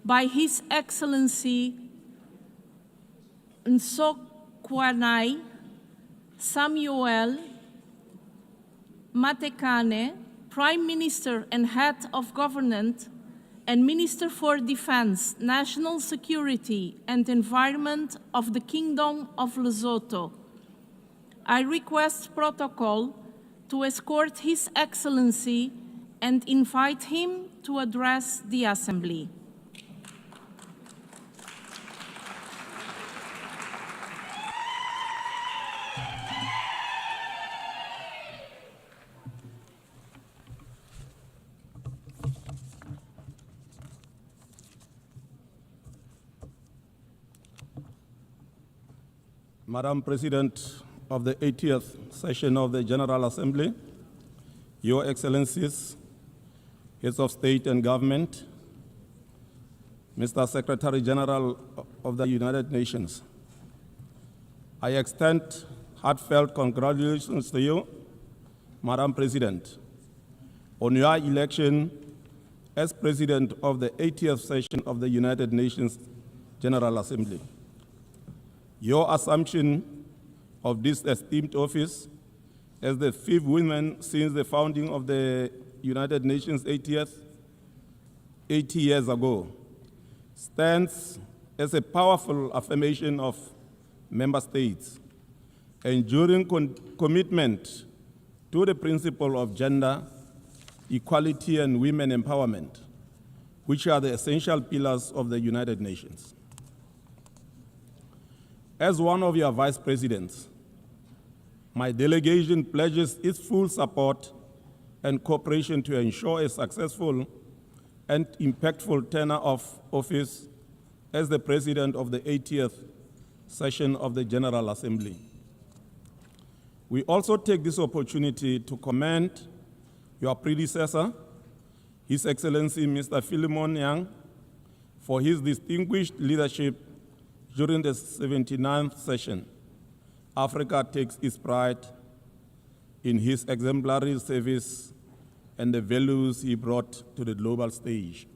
by His Excellency Nsokwanai Samuel Matekane, Prime Minister and Head of Government and Minister for Defense, National Security and Environment of the Kingdom of Lesotho. I request protocol to escort His Excellency and invite him to address the Assembly. Madam President of the 80th session of the General Assembly, Your Excellencies, Heads of State and Government, Mr. Secretary General of the United Nations, I extend heartfelt congratulations to you, Madam President, on your election as President of the 80th session of the United Nations General Assembly. Your assumption of this esteemed office as the 5th woman since the founding of the United Nations 80 years ago stands as a powerful affirmation of member states' enduring commitment to the principle of gender equality and women empowerment, which are the essential pillars of the United Nations. As one of your vice presidents, my delegation pledges its full support and cooperation to ensure a successful and impactful tenure of office as the president of the 80th session of the General Assembly. We also take this opportunity to commend your predecessor, His Excellency Mr. Philemon Yang, for his distinguished leadership during the 79th session. Africa takes its pride in his exemplary service and the values he brought to the global stage.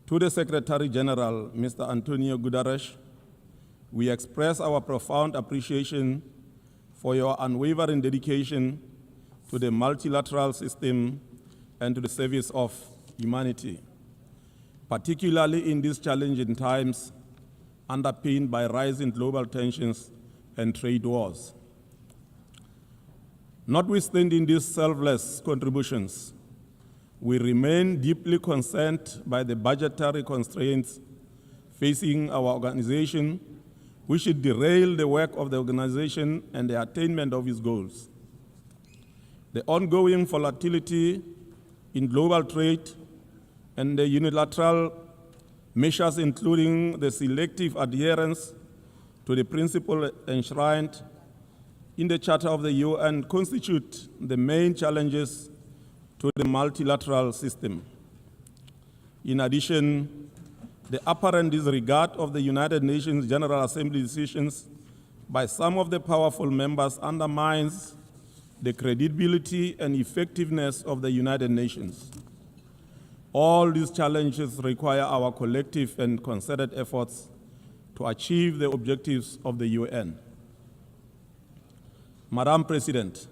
To the Secretary General, Mr. Antonio Guterres, we express our profound appreciation for your unwavering dedication to the multilateral system and to the service of humanity, particularly in these challenging times underpinned by rising global tensions and trade wars. Notwithstanding these selfless contributions, we remain deeply concerned by the budgetary constraints facing our organization, which should derail the work of the organization and the attainment of its goals. The ongoing volatility in global trade and the unilateral measures, including the selective adherence to the principle enshrined in the Charter of the UN, constitute the main challenges to the multilateral system. In addition, the apparent disregard of the United Nations General Assembly decisions by some of the powerful members undermines the credibility and effectiveness of the United Nations. All these challenges require our collective and concerted efforts to achieve the objectives of the UN. Madam President,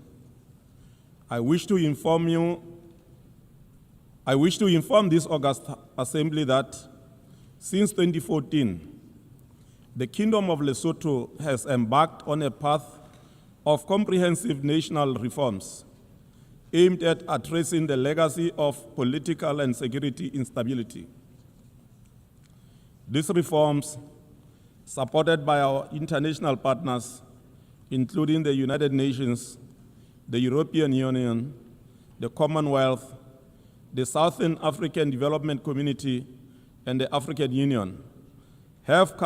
I wish to inform this August Assembly that since 2014, the Kingdom of Lesotho has embarked on a path of comprehensive national reforms aimed at addressing the legacy of political and security instability. These reforms, supported by our international partners, including the United Nations, the European Union, the Commonwealth, the Southern African Development Community, and the African Union, have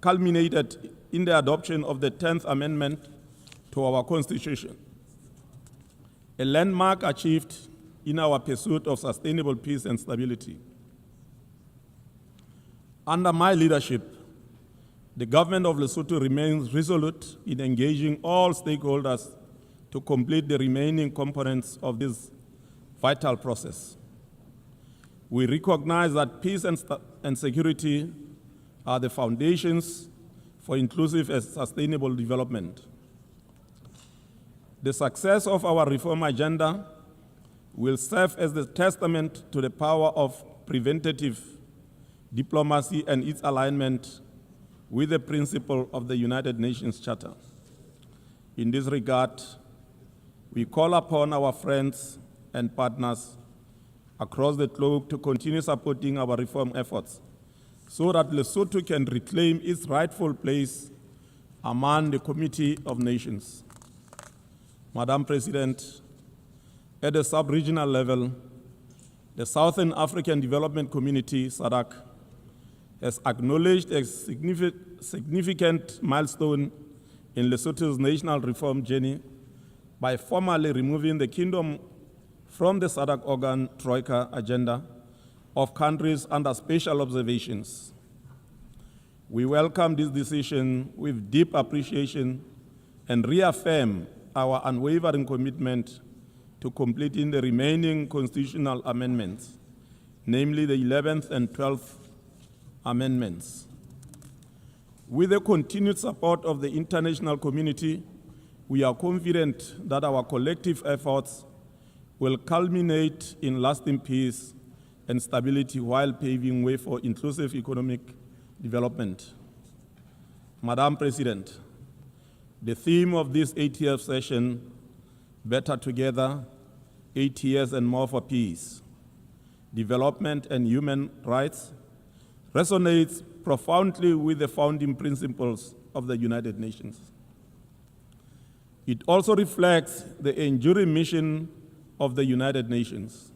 culminated in the adoption of the 10th Amendment to our Constitution, a landmark achieved in our pursuit of sustainable peace and stability. Under my leadership, the government of Lesotho remains resolute in engaging all stakeholders to complete the remaining components of this vital process. We recognize that peace and security are the foundations for inclusive and sustainable development. The success of our reform agenda will serve as the testament to the power of preventative diplomacy and its alignment with the principle of the United Nations Charter. In this regard, we call upon our friends and partners across the globe to continue supporting our reform efforts so that Lesotho can reclaim its rightful place among the Committee of Nations. Madam President, at the sub-regional level, the Southern African Development Community, SADC, has acknowledged a significant milestone in Lesotho's national reform journey by formally removing the kingdom from the SADC organ Troika agenda of countries under special observations. We welcome this decision with deep appreciation and reaffirm our unwavering commitment to completing the remaining constitutional amendments, namely the 11th and 12th amendments. With the continued support of the international community, we are confident that our collective efforts will culminate in lasting peace and stability while paving way for inclusive economic development. Madam President, the theme of this 80th session, Better Together, 8 years and more for peace, development and human rights, resonates profoundly with the founding principles of the United Nations. It also reflects the enduring mission of the United Nations.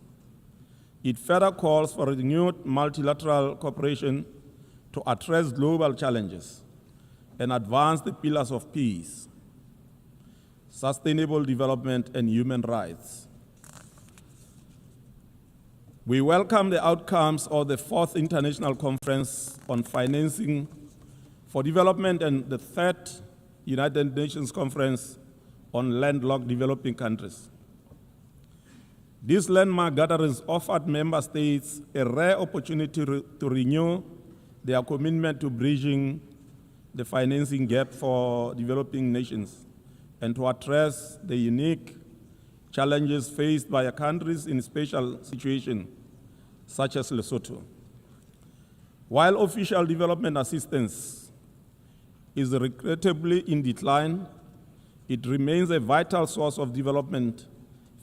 It further calls for renewed multilateral cooperation to address global challenges and advance the pillars of peace, sustainable development, and human rights. We welcome the outcomes of the 4th International Conference on Financing for Development and the 3rd United Nations Conference on Landlocked Developing Countries. These landmark gatherings offered member states a rare opportunity to renew their commitment to bridging the financing gap for developing nations and to address the unique challenges faced by countries in special situations, such as Lesotho. While official development assistance is regrettably in decline, it remains a vital source of development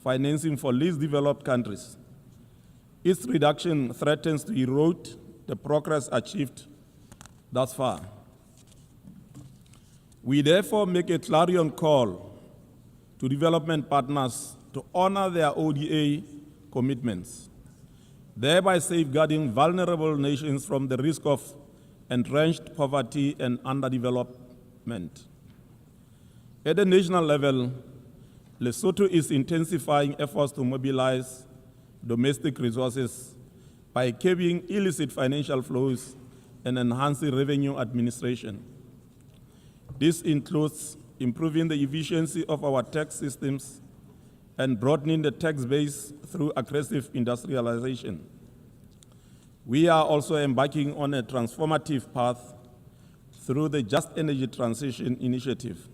financing for least developed countries. Its reduction threatens to erode the progress achieved thus far. We therefore make a clarion call to development partners to honor their ODA commitments, thereby safeguarding vulnerable nations from the risk of entrenched poverty and underdevelopment. At the national level, Lesotho is intensifying efforts to mobilize domestic resources by curbing illicit financial flows and enhancing revenue administration. This includes improving the efficiency of our tax systems and broadening the tax base through aggressive industrialization. We are also embarking on a transformative path through the Just Energy Transition Initiative,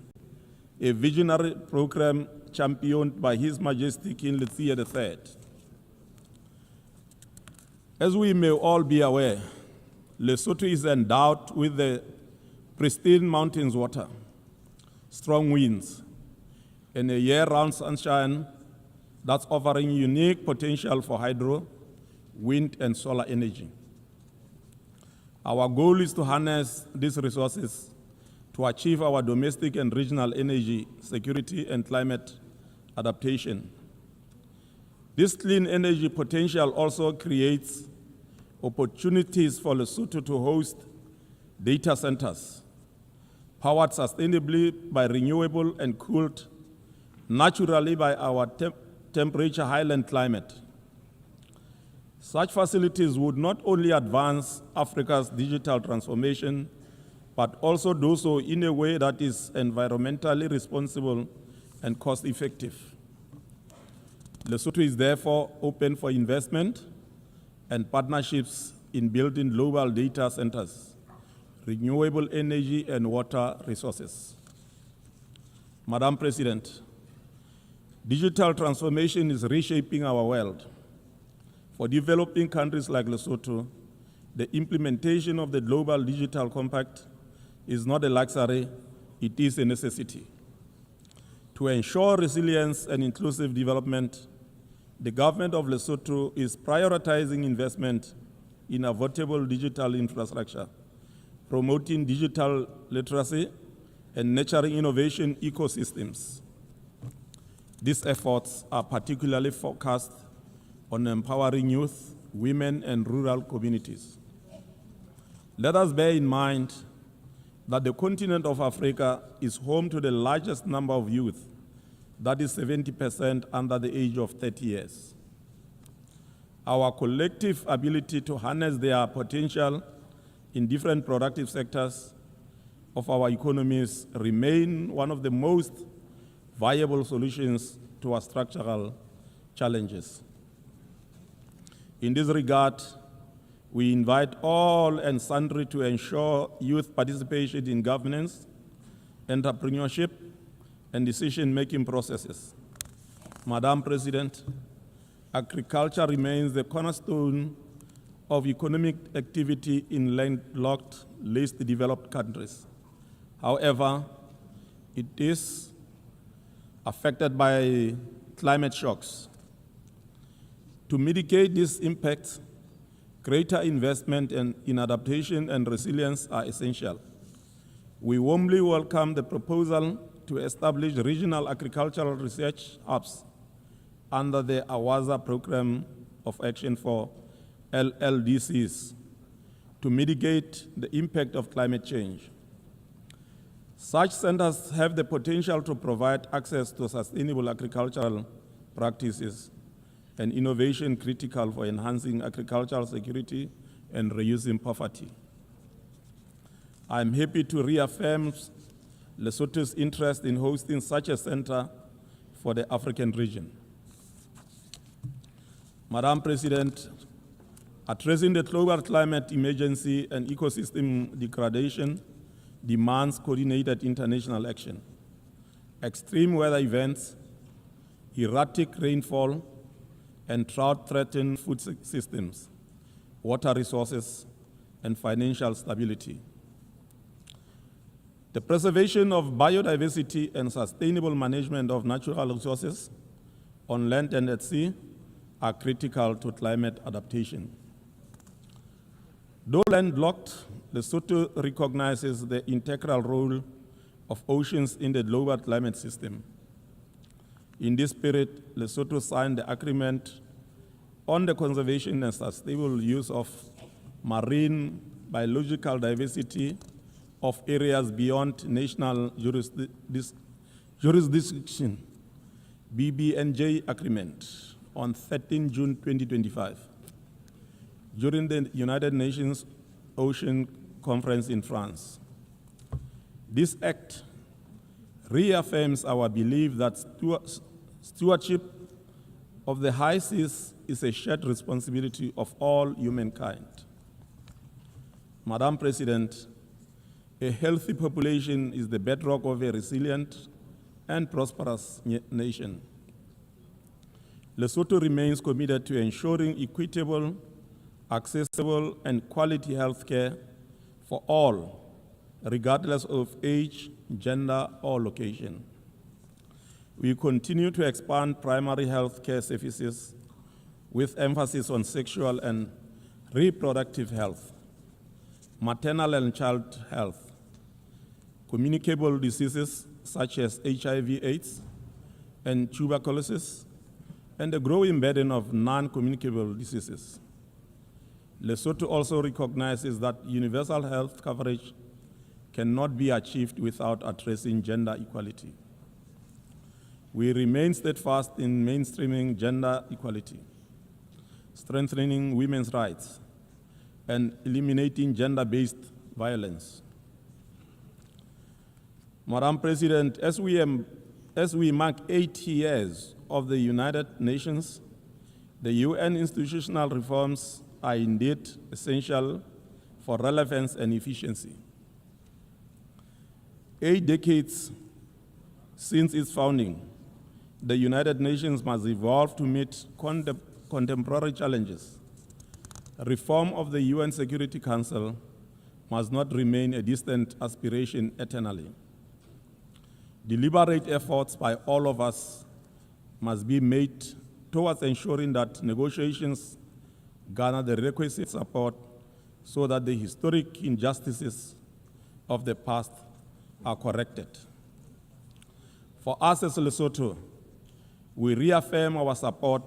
a visionary program championed by His Majesty King Letsie III. As we may all be aware, Lesotho is endowed with the pristine mountains water, strong winds, and a year-round sunshine that's offering unique potential for hydro, wind, and solar energy. Our goal is to harness these resources to achieve our domestic and regional energy security and climate adaptation. This clean energy potential also creates opportunities for Lesotho to host data centers powered sustainably by renewable and cooled naturally by our temperature highland climate. Such facilities would not only advance Africa's digital transformation, but also do so in a way that is environmentally responsible and cost-effective. Lesotho is therefore open for investment and partnerships in building global data centers, renewable energy, and water resources. Madam President, digital transformation is reshaping our world. For developing countries like Lesotho, the implementation of the Global Digital Compact is not a luxury, it is a necessity. To ensure resilience and inclusive development, the government of Lesotho is prioritizing investment in affordable digital infrastructure, promoting digital literacy, and nurturing innovation ecosystems. These efforts are particularly focused on empowering youth, women, and rural communities. Let us bear in mind that the continent of Africa is home to the largest number of youth, that is 70% under the age of 30 years. Our collective ability to harness their potential in different productive sectors of our economies remain one of the most viable solutions to our structural challenges. In this regard, we invite all and sundry to ensure youth participation in governance, entrepreneurship, and decision-making processes. Madam President, agriculture remains the cornerstone of economic activity in landlocked, least developed countries. However, it is affected by climate shocks. To mitigate these impacts, greater investment in adaptation and resilience are essential. We warmly welcome the proposal to establish regional agricultural research hubs under the AWASA Program of Action for LLDCs to mitigate the impact of climate change. Such centers have the potential to provide access to sustainable agricultural practices and innovation critical for enhancing agricultural security and reducing poverty. I am happy to reaffirm Lesotho's interest in hosting such a center for the African region. Madam President, addressing the global climate emergency and ecosystem degradation demands coordinated international action. Extreme weather events, erratic rainfall, and drought threaten food systems, water resources, and financial stability. The preservation of biodiversity and sustainable management of natural resources on land and at sea are critical to climate adaptation. Though landlocked, Lesotho recognizes the integral role of oceans in the global climate system. In this spirit, Lesotho signed the agreement on the conservation and sustainable use of marine biological diversity of areas beyond national jurisdiction, BBNJ agreement, on 13 June 2025, during the United Nations Ocean Conference in France. This act reaffirms our belief that stewardship of the high seas is a shared responsibility of all humankind. Madam President, a healthy population is the bedrock of a resilient and prosperous nation. Lesotho remains committed to ensuring equitable, accessible, and quality health care for all, regardless of age, gender, or location. We continue to expand primary health care services with emphasis on sexual and reproductive health, maternal and child health, communicable diseases such as HIV/AIDS and tuberculosis, and the growing burden of non-communicable diseases. Lesotho also recognizes that universal health coverage cannot be achieved without addressing gender equality. We remain steadfast in mainstreaming gender equality, strengthening women's rights, and eliminating gender-based violence. Madam President, as we mark 8 years of the United Nations, the UN institutional reforms are indeed essential for relevance and efficiency. 8 decades since its founding, the United Nations must evolve to meet contemporary challenges. Reform of the UN Security Council must not remain a distant aspiration eternally. Deliberate efforts by all of us must be made towards ensuring that negotiations garner the requisite support so that the historic injustices of the past are corrected. For us as Lesotho, we reaffirm our support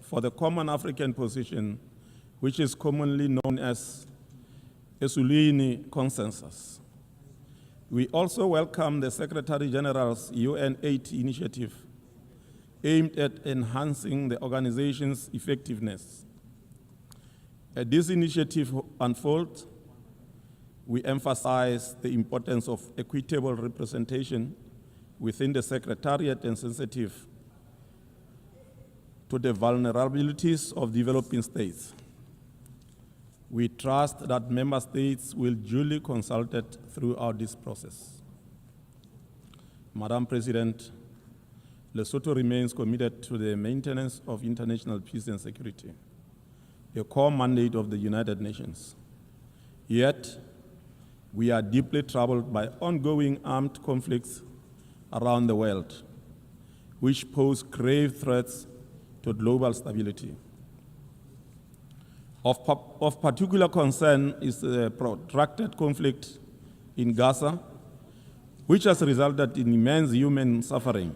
for the common African position, which is commonly known as a Sulini consensus. We also welcome the Secretary General's UN 8 initiative aimed at enhancing the organization's effectiveness. As this initiative unfolds, we emphasize the importance of equitable representation within the Secretariat and sensitive to the vulnerabilities of developing states. We trust that member states will duly consulted throughout this process. Madam President, Lesotho remains committed to the maintenance of international peace and security, a core mandate of the United Nations. Yet, we are deeply troubled by ongoing armed conflicts around the world, which pose grave threats to global stability. Of particular concern is the protracted conflict in Gaza, which has resulted in immense human suffering,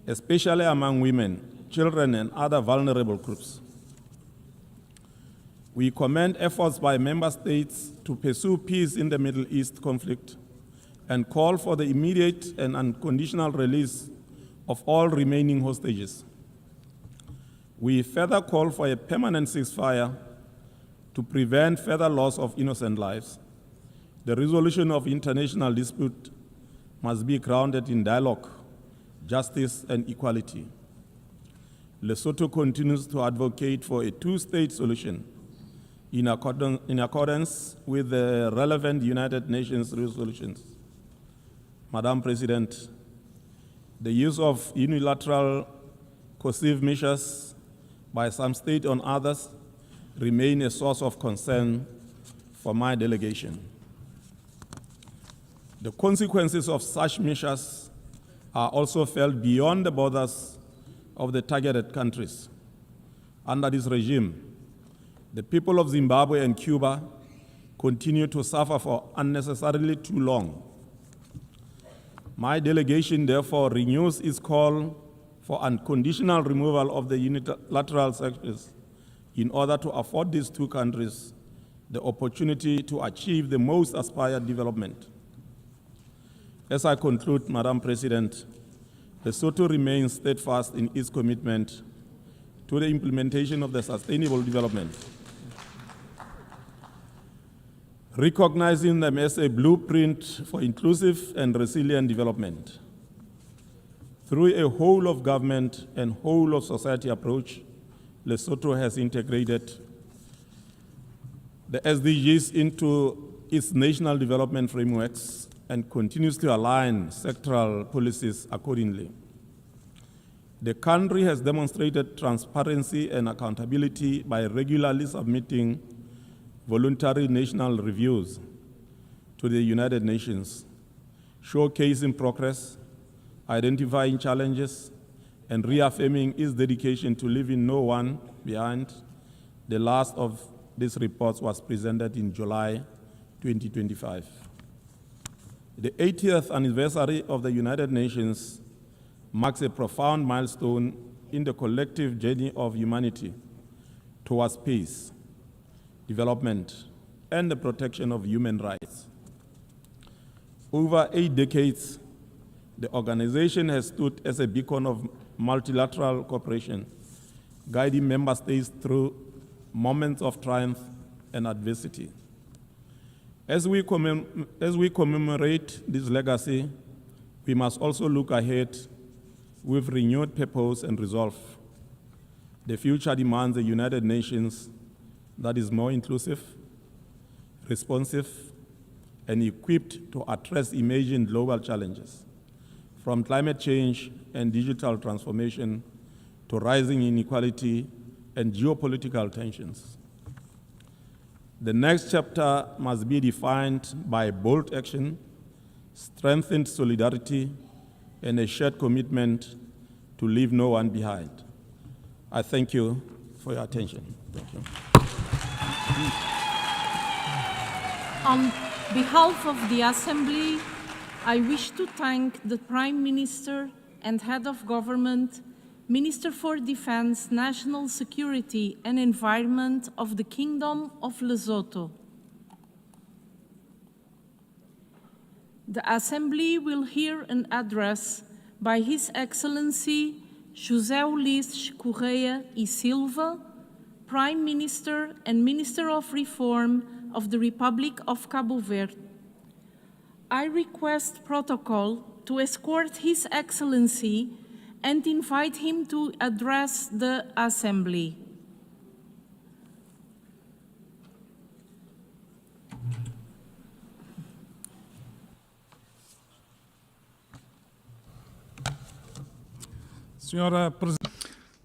especially among women, children, and other vulnerable groups. We commend efforts by member states to pursue peace in the Middle East conflict and call for the immediate and unconditional release of all remaining hostages. We further call for a permanent ceasefire to prevent further loss of innocent lives. The resolution of international dispute must be grounded in dialogue, justice, and equality. Lesotho continues to advocate for a two-state solution in accordance with the relevant United Nations resolutions. Madam President, the use of unilateral coercive measures by some states on others remain a source of concern for my delegation. The consequences of such measures are also felt beyond the borders of the targeted countries. Under this regime, the people of Zimbabwe and Cuba continue to suffer for unnecessarily too long. My delegation therefore renews its call for unconditional removal of the unilateral sanctions in order to afford these two countries the opportunity to achieve the most aspired development. As I conclude, Madam President, Lesotho remains steadfast in its commitment to the implementation of the Sustainable Development, recognizing them as a blueprint for inclusive and resilient development. Through a whole of government and whole of society approach, Lesotho has integrated the SDGs into its national development frameworks and continues to align sectoral policies accordingly. The country has demonstrated transparency and accountability by regularly submitting voluntary national reviews to the United Nations, showcasing progress, identifying challenges, and reaffirming its dedication to leaving no one behind. The last of these reports was presented in July 2025. The 80th anniversary of the United Nations marks a profound milestone in the collective journey of humanity towards peace, development, and the protection of human rights. Over 8 decades, the organization has stood as a beacon of multilateral cooperation, guiding member states through moments of triumph and adversity. As we commemorate this legacy, we must also look ahead with renewed purpose and resolve. The future demands a United Nations that is more inclusive, responsive, and equipped to address emerging global challenges, from climate change and digital transformation to rising inequality and geopolitical tensions. The next chapter must be defined by bold action, strengthened solidarity, and a shared commitment to leave no one behind. I thank you for your attention. Thank you. On behalf of the Assembly, I wish to thank the Prime Minister and Head of Government, Minister for Defense, National Security and Environment of the Kingdom of Lesotho. The Assembly will hear an address by His Excellency José Ulisses Correia e Silva, Prime Minister and Minister of Reform of the Republic of Cabo Verde. I request protocol to escort His Excellency and invite him to address the Assembly.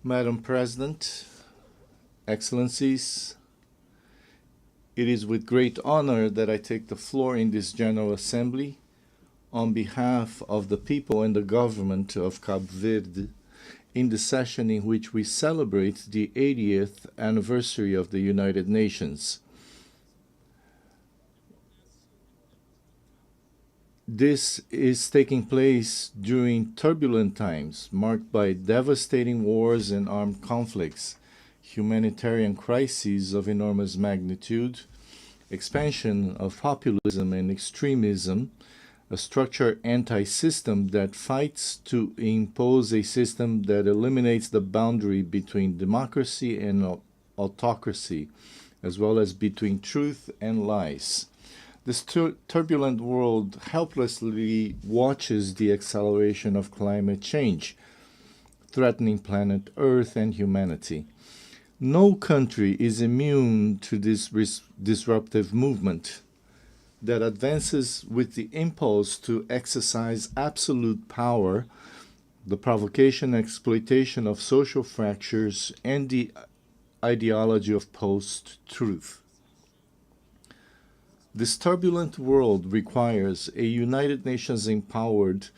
Madam President, Excellencies, it is with great honor that I take the floor in this General Assembly on behalf of the people and the government of Cabo Verde in the session in which we celebrate the 80th anniversary of the United Nations. This is taking place during turbulent times marked by devastating wars and armed conflicts, humanitarian crises of enormous magnitude, expansion of populism and extremism, a structured anti-system that fights to impose a system that eliminates the boundary between democracy and autocracy, as well as between truth and lies. This turbulent world helplessly watches the acceleration of climate change, threatening planet Earth and humanity. No country is immune to this disruptive movement that advances with the impulse to exercise absolute power, the provocation and exploitation of social fractures, and the ideology of post-truth. This turbulent world requires a United Nations empowered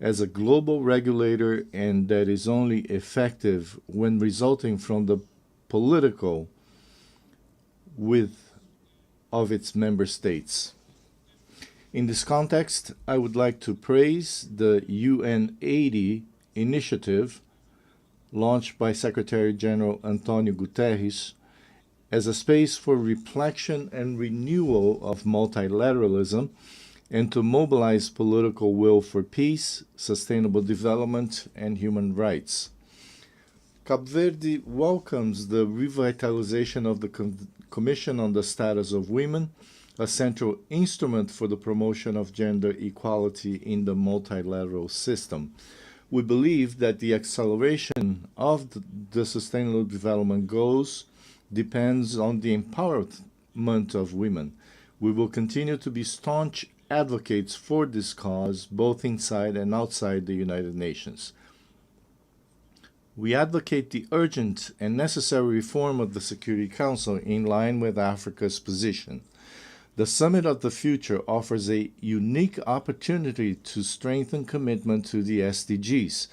as a global regulator, and that is only effective when resulting from the political will of its member states. In this context, I would like to praise the UN 80 initiative launched by Secretary General Antonio Guterres as a space for reflection and renewal of multilateralism and to mobilize political will for peace, sustainable development, and human rights. Cabo Verde welcomes the revitalization of the Commission on the Status of Women, a central instrument for the promotion of gender equality in the multilateral system. We believe that the acceleration of the Sustainable Development Goals depends on the empowerment of women. We will continue to be staunch advocates for this cause, both inside and outside the United Nations. We advocate the urgent and necessary reform of the Security Council in line with Africa's position. The Summit of the Future offers a unique opportunity to strengthen commitment to the SDGs.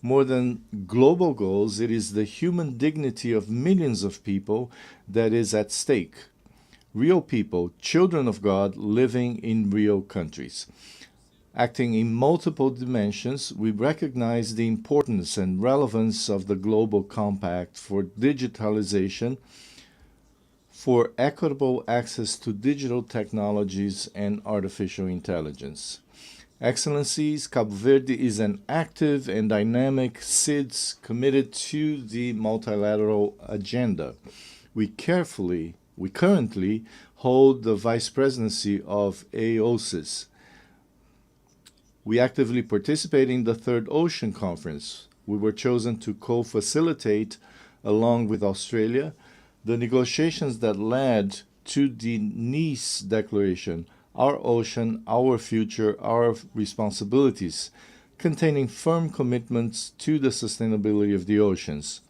More than global goals, it is the human dignity of millions of people that is at stake. Real people, children of God, living in real countries. Acting in multiple dimensions, we recognize the importance and relevance of the Global Compact for digitalization, for equitable access to digital technologies and artificial intelligence. Excellencies, Cabo Verde is an active and dynamic CIDS committed to the multilateral agenda. We currently hold the vice presidency of AOSIS. We actively participate in the Third Ocean Conference. We were chosen to co-facilitate, along with Australia, the negotiations that led to the Nice Declaration, Our Ocean, Our Future, Our Responsibilities, containing firm commitments to the sustainability of the oceans.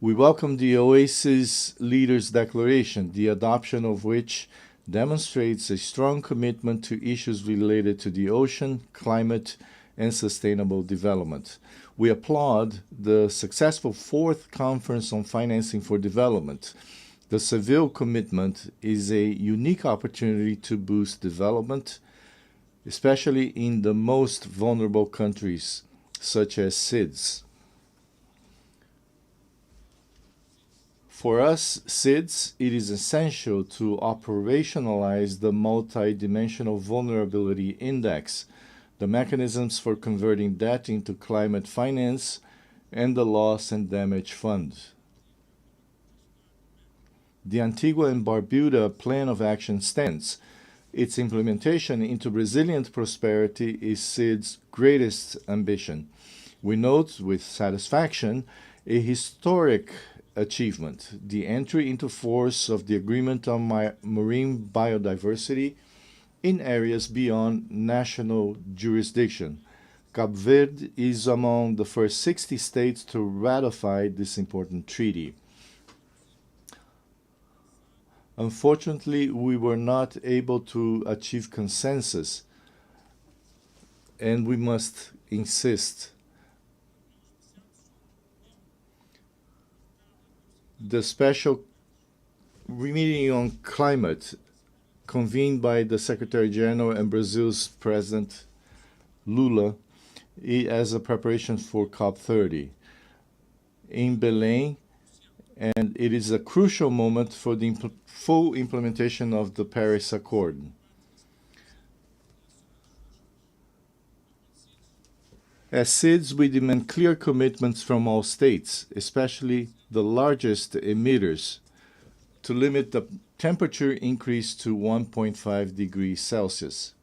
We welcome the OASIS Leaders Declaration, the adoption of which demonstrates a strong commitment to issues related to the ocean, climate, and sustainable development. We applaud the successful fourth Conference on Financing for Development. The Seville commitment is a unique opportunity to boost development, especially in the most vulnerable countries, such as CIDS. For us, CIDS, it is essential to operationalize the Multidimensional Vulnerability Index, the mechanisms for converting debt into climate finance, and the Loss and Damage Fund. The Antigua and Barbuda Plan of Action stands. Its implementation into resilient prosperity is CIDS' greatest ambition. We note with satisfaction a historic achievement, the entry into force of the Agreement on Marine Biodiversity in areas beyond national jurisdiction, Cape Verde is among the first 60 states to ratify this important treaty. Unfortunately, we were not able to achieve consensus, and we must insist. The special meeting on climate convened by the Secretary General and Brazil's President Lula as a preparation for COP30 in Belém, and it is a crucial moment for the full implementation of the Paris Accord. As SIDS, we demand clear commitments from all states, especially the largest emitters, to limit the temperature increase to 1.5 degrees Celsius.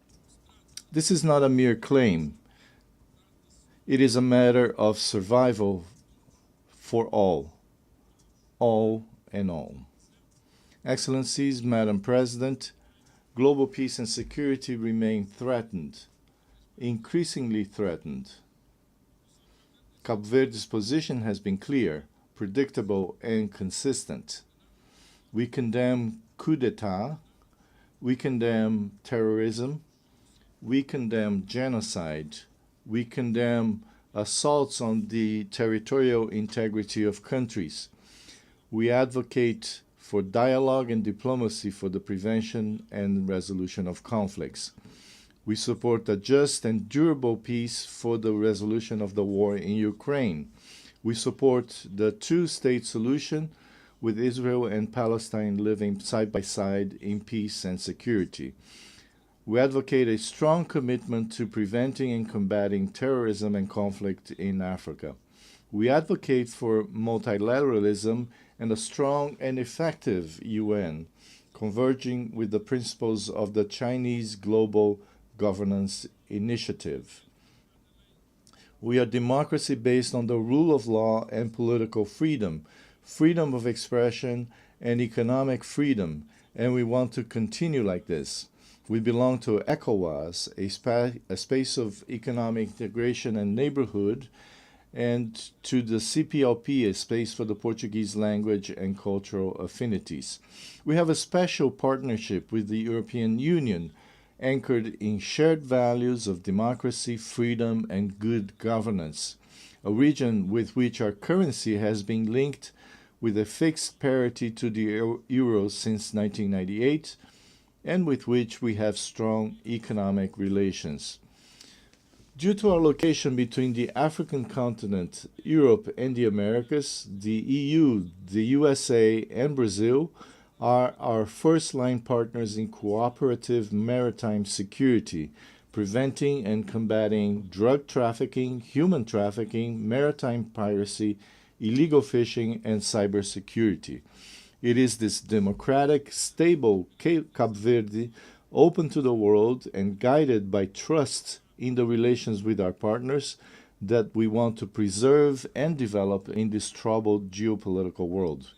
This is not a mere claim. It is a matter of survival for all and all. Excellencies, Madam President, global peace and security remain threatened, increasingly threatened. Cape Verde's position has been clear, predictable, and consistent. We condemn coup d'etat, we condemn terrorism, we condemn genocide, we condemn assaults on the territorial integrity of countries. We advocate for dialogue and diplomacy for the prevention and resolution of conflicts. We support a just and durable peace for the resolution of the war in Ukraine. We support the two-state solution with Israel and Palestine living side by side in peace and security. We advocate a strong commitment to preventing and combating terrorism and conflict in Africa. We advocate for multilateralism and a strong and effective UN, converging with the principles of the Chinese Global Governance Initiative. We are democracy based on the rule of law and political freedom, freedom of expression and economic freedom, and we want to continue like this. We belong to ECOWAS, a space of economic integration and neighborhood, and to the CPLP, a space for the Portuguese language and cultural affinities. We have a special partnership with the European Union, anchored in shared values of democracy, freedom, and good governance, a region with which our currency has been linked with a fixed parity to the euro since 1998, and with which we have strong economic relations. Due to our location between the African continent, Europe, and the Americas, the EU, the USA, and Brazil are our first-line partners in cooperative maritime security, preventing and combating drug trafficking, human trafficking, maritime piracy, illegal fishing, and cybersecurity. It is this democratic, stable Cape Verde, open to the world and guided by trust in the relations with our partners, that we want to preserve and develop in this troubled geopolitical world.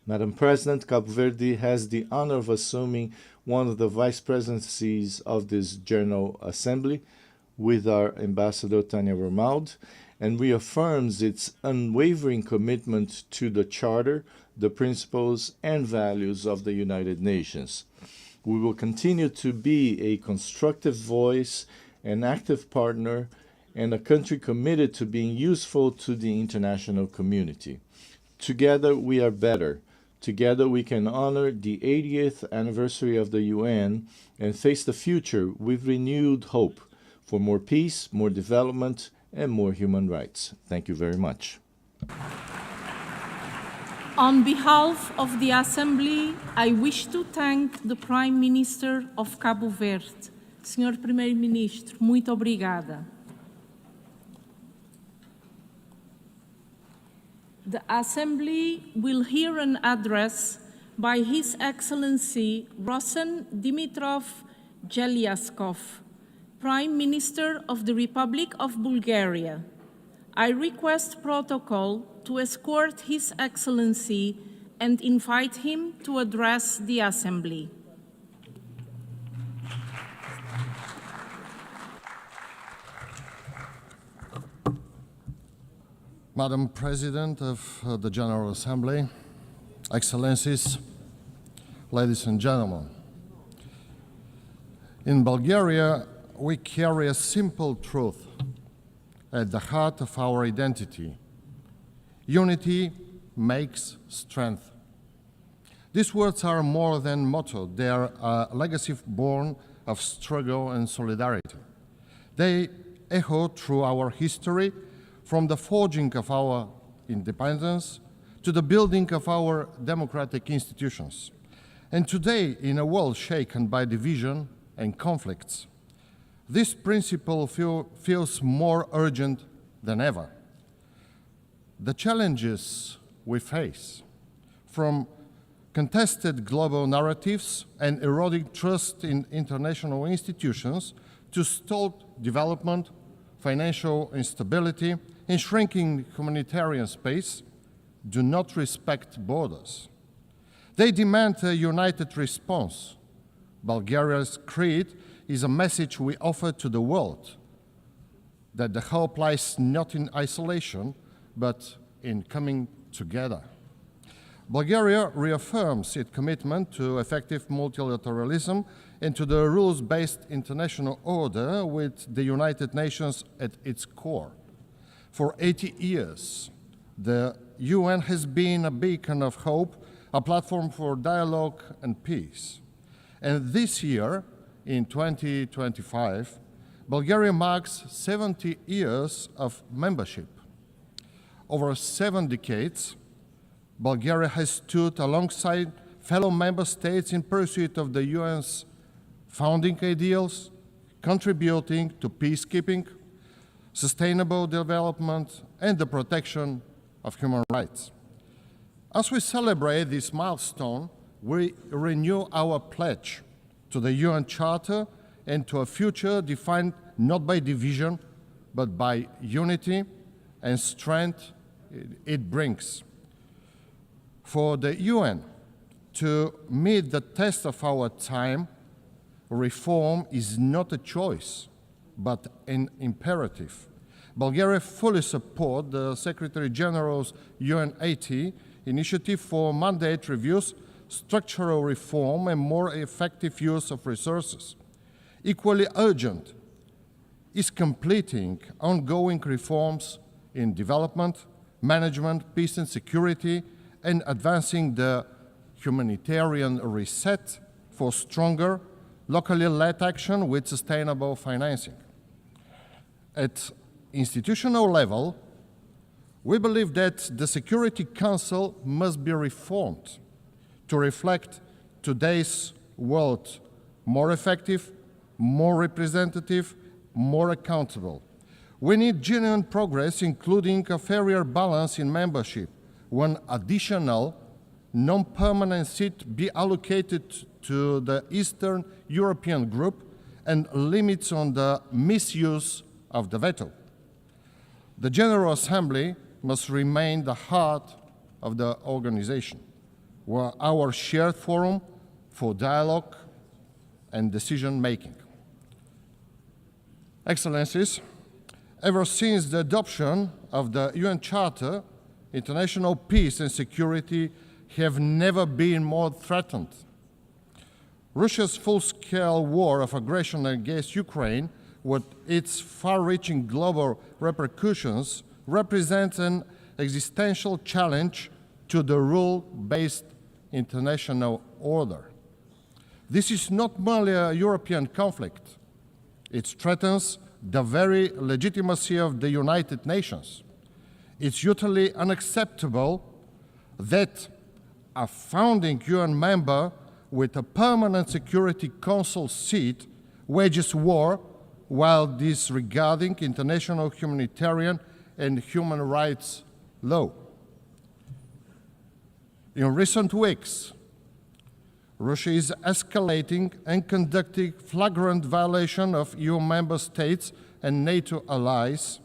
Madam President, Cape Verde has the honor of assuming one of the vice presidencies of this General Assembly with our Ambassador Tânia Romuald, and reaffirms its unwavering commitment to the Charter, the principles and values of the United Nations. We will continue to be a constructive voice, an active partner, and a country committed to being useful to the international community. Together we are better. Together we can honor the 80th anniversary of the UN and face the future with renewed hope for more peace, more development, and more human rights. Thank you very much. On behalf of the Assembly, I wish to thank the Prime Minister of Cabo Verde. Senhor Primeiro-Ministro, muito obrigada. The Assembly will hear an address by His Excellency Rosen Dimitrov Gelyaskov, Prime Minister of the Republic of Bulgaria. I request protocol to escort His Excellency and invite him to address the Assembly. Madam President of the General Assembly, Excellencies, ladies and gentlemen. In Bulgaria, we carry a simple truth at the heart of our identity. Unity makes strength. These words are more than motto. They are a legacy born of struggle and solidarity. They echo through our history, from the forging of our independence to the building of our democratic institutions. And today, in a world shaken by division and conflicts, this principle feels more urgent than ever. The challenges we face, from contested global narratives and eroding trust in international institutions to stalled development, financial instability, and shrinking humanitarian space, do not respect borders. They demand a united response. Bulgaria's creed is a message we offer to the world, that the hope lies not in isolation, but in coming together. Bulgaria reaffirms its commitment to effective multilateralism and to the rules-based international order with the United Nations at its core. For 80 years, the UN has been a beacon of hope, a platform for dialogue and peace. And this year, in 2025, Bulgaria marks 70 years of membership. Over 7 decades, Bulgaria has stood alongside fellow member states in pursuit of the UN's founding ideals, contributing to peacekeeping, sustainable development, and the protection of human rights. As we celebrate this milestone, we renew our pledge to the UN Charter and to a future defined not by division, but by unity and strength it brings. For the UN to meet the test of our time, reform is not a choice, but an imperative. Bulgaria fully supports the Secretary General's UN80 initiative for mandate reviews, structural reform, and more effective use of resources. Equally urgent is completing ongoing reforms in development, management, peace and security, and advancing the humanitarian reset for stronger, locally led action with sustainable financing. At institutional level, we believe that the Security Council must be reformed to reflect today's world more effective, more representative, more accountable. We need genuine progress, including a fairer balance in membership, one additional non-permanent seat be allocated to the Eastern European group, and limits on the misuse of the veto. The General Assembly must remain the heart of the organization, where our shared forum for dialogue and decision-making. Excellencies, ever since the adoption of the UN Charter, international peace and security have never been more threatened. Russia's full-scale war of aggression against Ukraine, with its far-reaching global repercussions, represents an existential challenge to the rule-based international order. This is not merely a European conflict. It threatens the very legitimacy of the United Nations. It's utterly unacceptable that a founding UN member with a permanent Security Council seat wages war while disregarding international humanitarian and human rights law. In recent weeks, Russia is escalating and conducting flagrant violation of EU member states and NATO allies'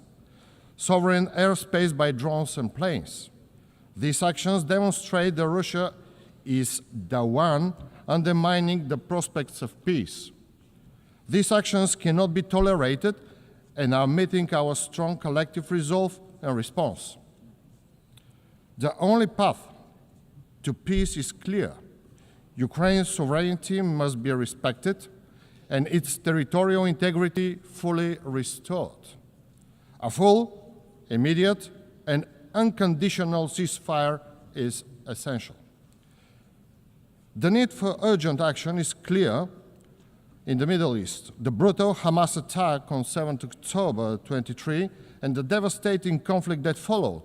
sovereign airspace by drones and planes. These actions demonstrate that Russia is the one undermining the prospects of peace. These actions cannot be tolerated and are meeting our strong collective resolve and response. The only path to peace is clear. Ukraine's sovereignty must be respected and its territorial integrity fully restored. A full, immediate, and unconditional ceasefire is essential. The need for urgent action is clear in the Middle East. The brutal Hamas attack on 7 October 2023 and the devastating conflict that followed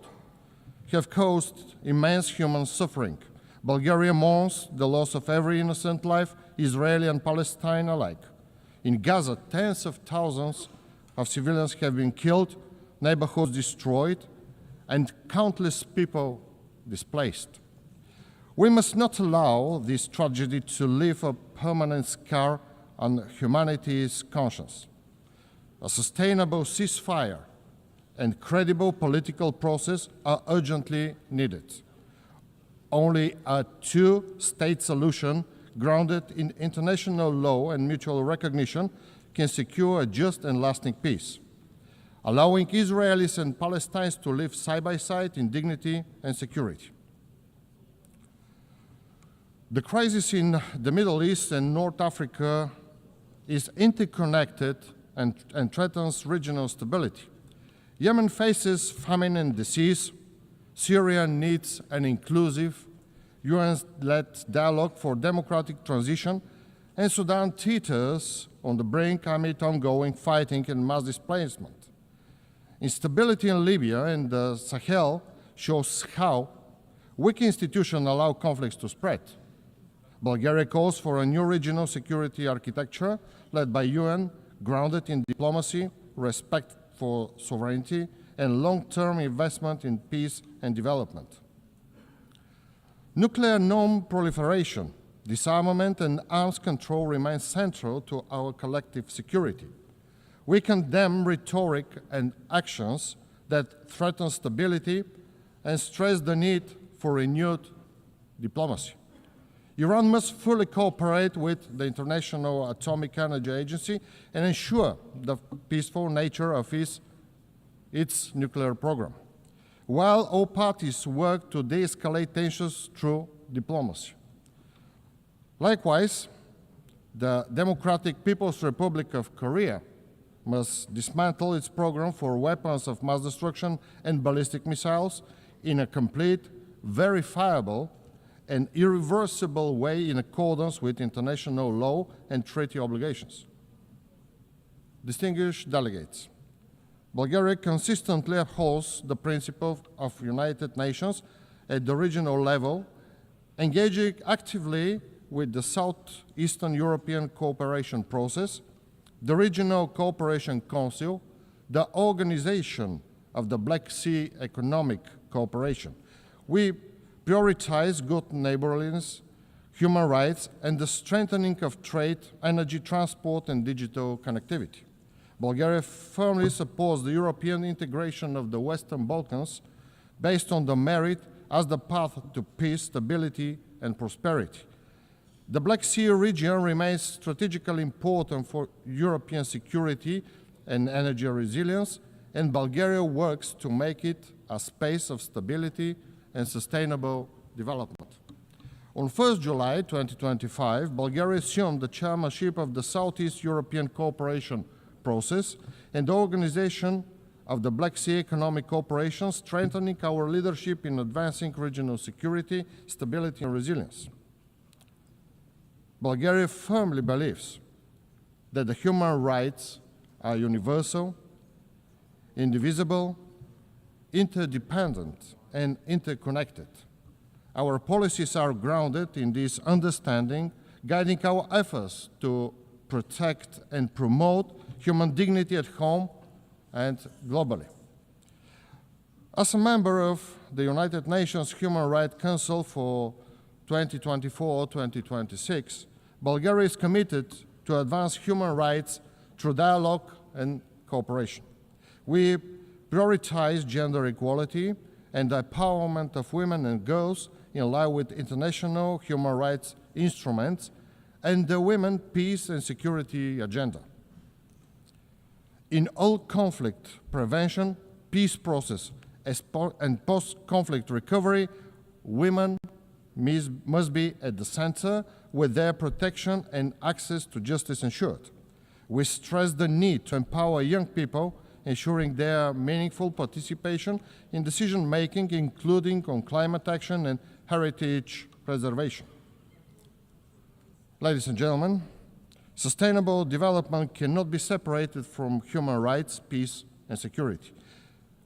have caused immense human suffering. Bulgaria mourns the loss of every innocent life, Israeli and Palestine alike. In Gaza, tens of thousands of civilians have been killed, neighborhoods destroyed, and countless people displaced. We must not allow this tragedy to leave a permanent scar on humanity's conscience. A sustainable ceasefire and credible political process are urgently needed. Only a two-state solution grounded in international law and mutual recognition can secure a just and lasting peace, allowing Israelis and Palestinians to live side by side in dignity and security. The crisis in the Middle East and North Africa is interconnected and threatens regional stability. Yemen faces famine and disease. Syria needs an inclusive, UN-led dialogue for democratic transition, and Sudan teeters on the brink amid ongoing fighting and mass displacement. Instability in Libya and the Sahel shows how weak institutions allow conflicts to spread. Bulgaria calls for a new regional security architecture led by UN, grounded in diplomacy, respect for sovereignty, and long-term investment in peace and development. Nuclear non-proliferation, disarmament, and arms control remain central to our collective security. We condemn rhetoric and actions that threaten stability and stress the need for renewed diplomacy. Iran must fully cooperate with the International Atomic Energy Agency and ensure the peaceful nature of its nuclear program, while all parties work to de-escalate tensions through diplomacy. Likewise, the Democratic People's Republic of Korea must dismantle its program for weapons of mass destruction and ballistic missiles in a complete, verifiable, and irreversible way in accordance with international law and treaty obligations. Distinguished delegates, Bulgaria consistently upholds the principle of United Nations at the regional level, engaging actively with the Southeastern European cooperation process, the Regional Cooperation Council, the Organization of the Black Sea Economic Cooperation. We prioritize good neighborliness, human rights, and the strengthening of trade, energy, transport, and digital connectivity. Bulgaria firmly supports the European integration of the Western Balkans based on the merit as the path to peace, stability, and prosperity. The Black Sea region remains strategically important for European security and energy resilience, and Bulgaria works to make it a space of stability and sustainable development. On 1 July 2025, Bulgaria assumed the chairmanship of the Southeast European Cooperation Process and the organization of the Black Sea Economic Cooperation, strengthening our leadership in advancing regional security, stability, and resilience. Bulgaria firmly believes that the human rights are universal, indivisible, interdependent, and interconnected. Our policies are grounded in this understanding, guiding our efforts to protect and promote human dignity at home and globally. As a member of the United Nations Human Rights Council for 2024-2026, Bulgaria is committed to advance human rights through dialogue and cooperation. We prioritize gender equality and the empowerment of women and girls in line with international human rights instruments and the Women, Peace and Security Agenda. In all conflict prevention, peace process, and post-conflict recovery, women must be at the center with their protection and access to justice ensured. We stress the need to empower young people, ensuring their meaningful participation in decision-making, including on climate action and heritage preservation. Ladies and gentlemen, sustainable development cannot be separated from human rights, peace, and security.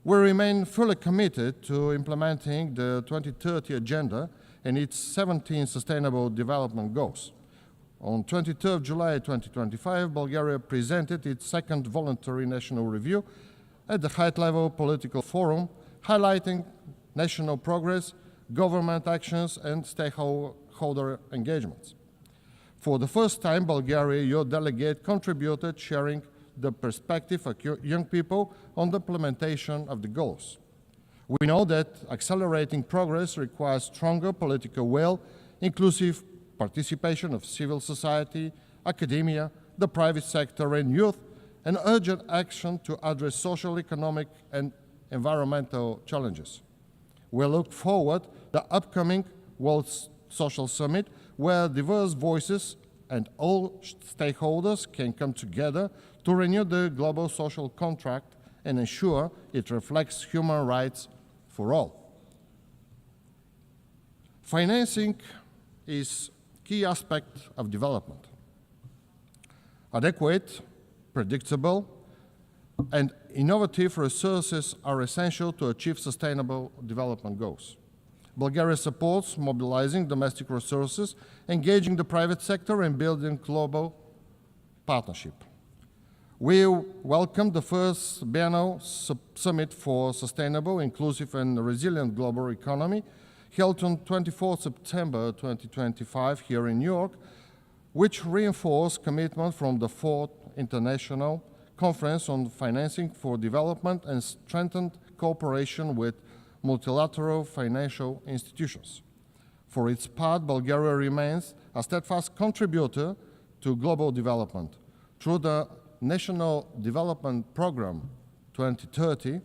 We remain fully committed to implementing the 2030 Agenda and its 17 Sustainable Development Goals. On 23 July 2025, Bulgaria presented its second voluntary national review at the high-level political forum, highlighting national progress, government actions, and stakeholder engagements. For the first time, Bulgaria, your delegate, contributed, sharing the perspective of young people on the implementation of the goals. We know that accelerating progress requires stronger political will, inclusive participation of civil society, academia, the private sector, and youth, and urgent action to address social, economic, and environmental challenges. We look forward to the upcoming World Social Summit, where diverse voices and all stakeholders can come together to renew the global social contract and ensure it reflects human rights for all. Financing is a key aspect of development. Adequate, predictable, and innovative resources are essential to achieve sustainable development goals. Bulgaria supports mobilizing domestic resources, engaging the private sector, and building global partnership. We welcome the first biennial summit for sustainable, inclusive, and resilient global economy, held on 24 September 2025 here in New York, which reinforced commitment from the Fourth International Conference on Financing for Development and strengthened cooperation with multilateral financial institutions. For its part, Bulgaria remains a steadfast contributor to global development. Through the National Development Program 2030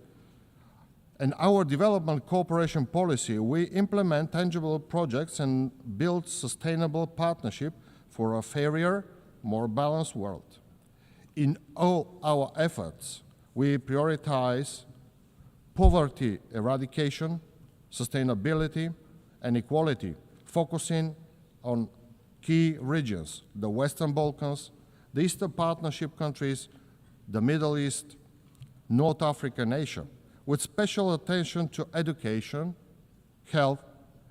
and our development cooperation policy, we implement tangible projects and build sustainable partnership for a fairer, more balanced world. In all our efforts, we prioritize poverty eradication, sustainability, and equality, focusing on key regions, the Western Balkans, the Eastern Partnership countries, the Middle East, North Africa, and Asia, with special attention to education, health,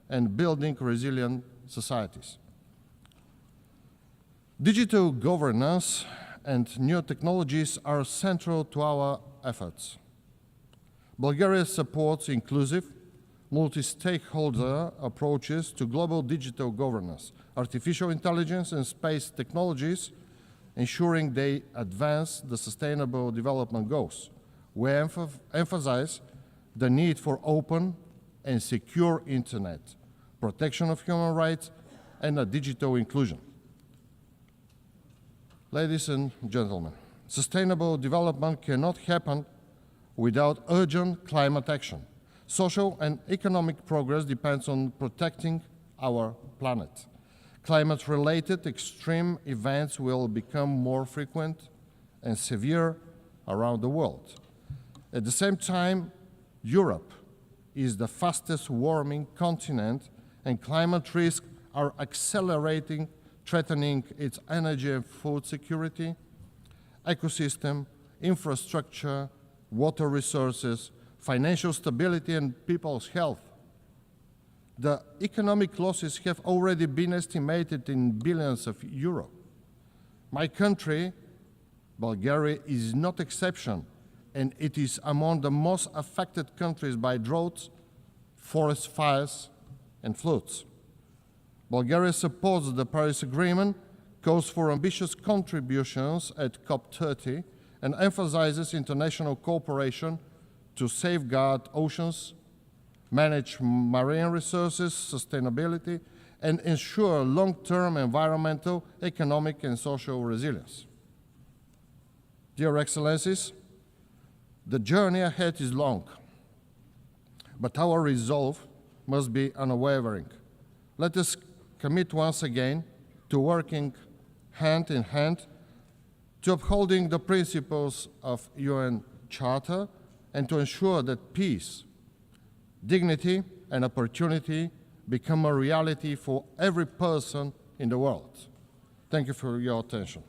and building resilient societies. Digital governance and new technologies are central to our efforts. Bulgaria supports inclusive, multi-stakeholder approaches to global digital governance, artificial intelligence, and space technologies, ensuring they advance the Sustainable Development Goals. We emphasize the need for open and secure internet, protection of human rights, and a digital inclusion. Ladies and gentlemen, sustainable development cannot happen without urgent climate action. Social and economic progress depends on protecting our planet. Climate-related extreme events will become more frequent and severe around the world. At the same time, Europe is the fastest warming continent, and climate risks are accelerating, threatening its energy and food security, ecosystem, infrastructure, water resources, financial stability, and people's health. The economic losses have already been estimated in billions of euros. My country, Bulgaria, is not exception, and it is among the most affected countries by droughts, forest fires, and floods. Bulgaria supports the Paris Agreement, calls for ambitious contributions at COP30, and emphasizes international cooperation to safeguard oceans, manage marine resources, sustainability, and ensure long-term environmental, economic, and social resilience. Dear Excellencies, the journey ahead is long. but our resolve must be unwavering. Let us commit once again to working hand in hand to upholding the principles of UN Charter and to ensure that peace, dignity, and opportunity become a reality for every person in the world. Thank you for your attention.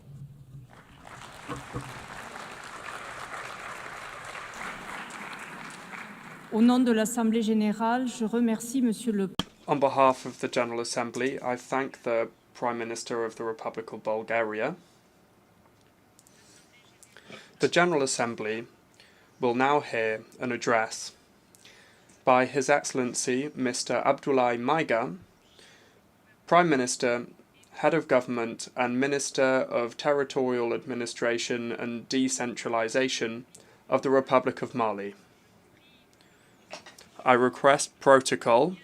Au nom de l'Assemblée Générale, je remercie Monsieur le On behalf of the General Assembly, I thank the Prime Minister of the Republic of Bulgaria. The General Assembly will now hear an address by His Excellency Mr. Abdullahi Maiga, Prime Minister, Head of Government and Minister of Territorial Administration and Decentralization of the Republic of Mali. I request protocol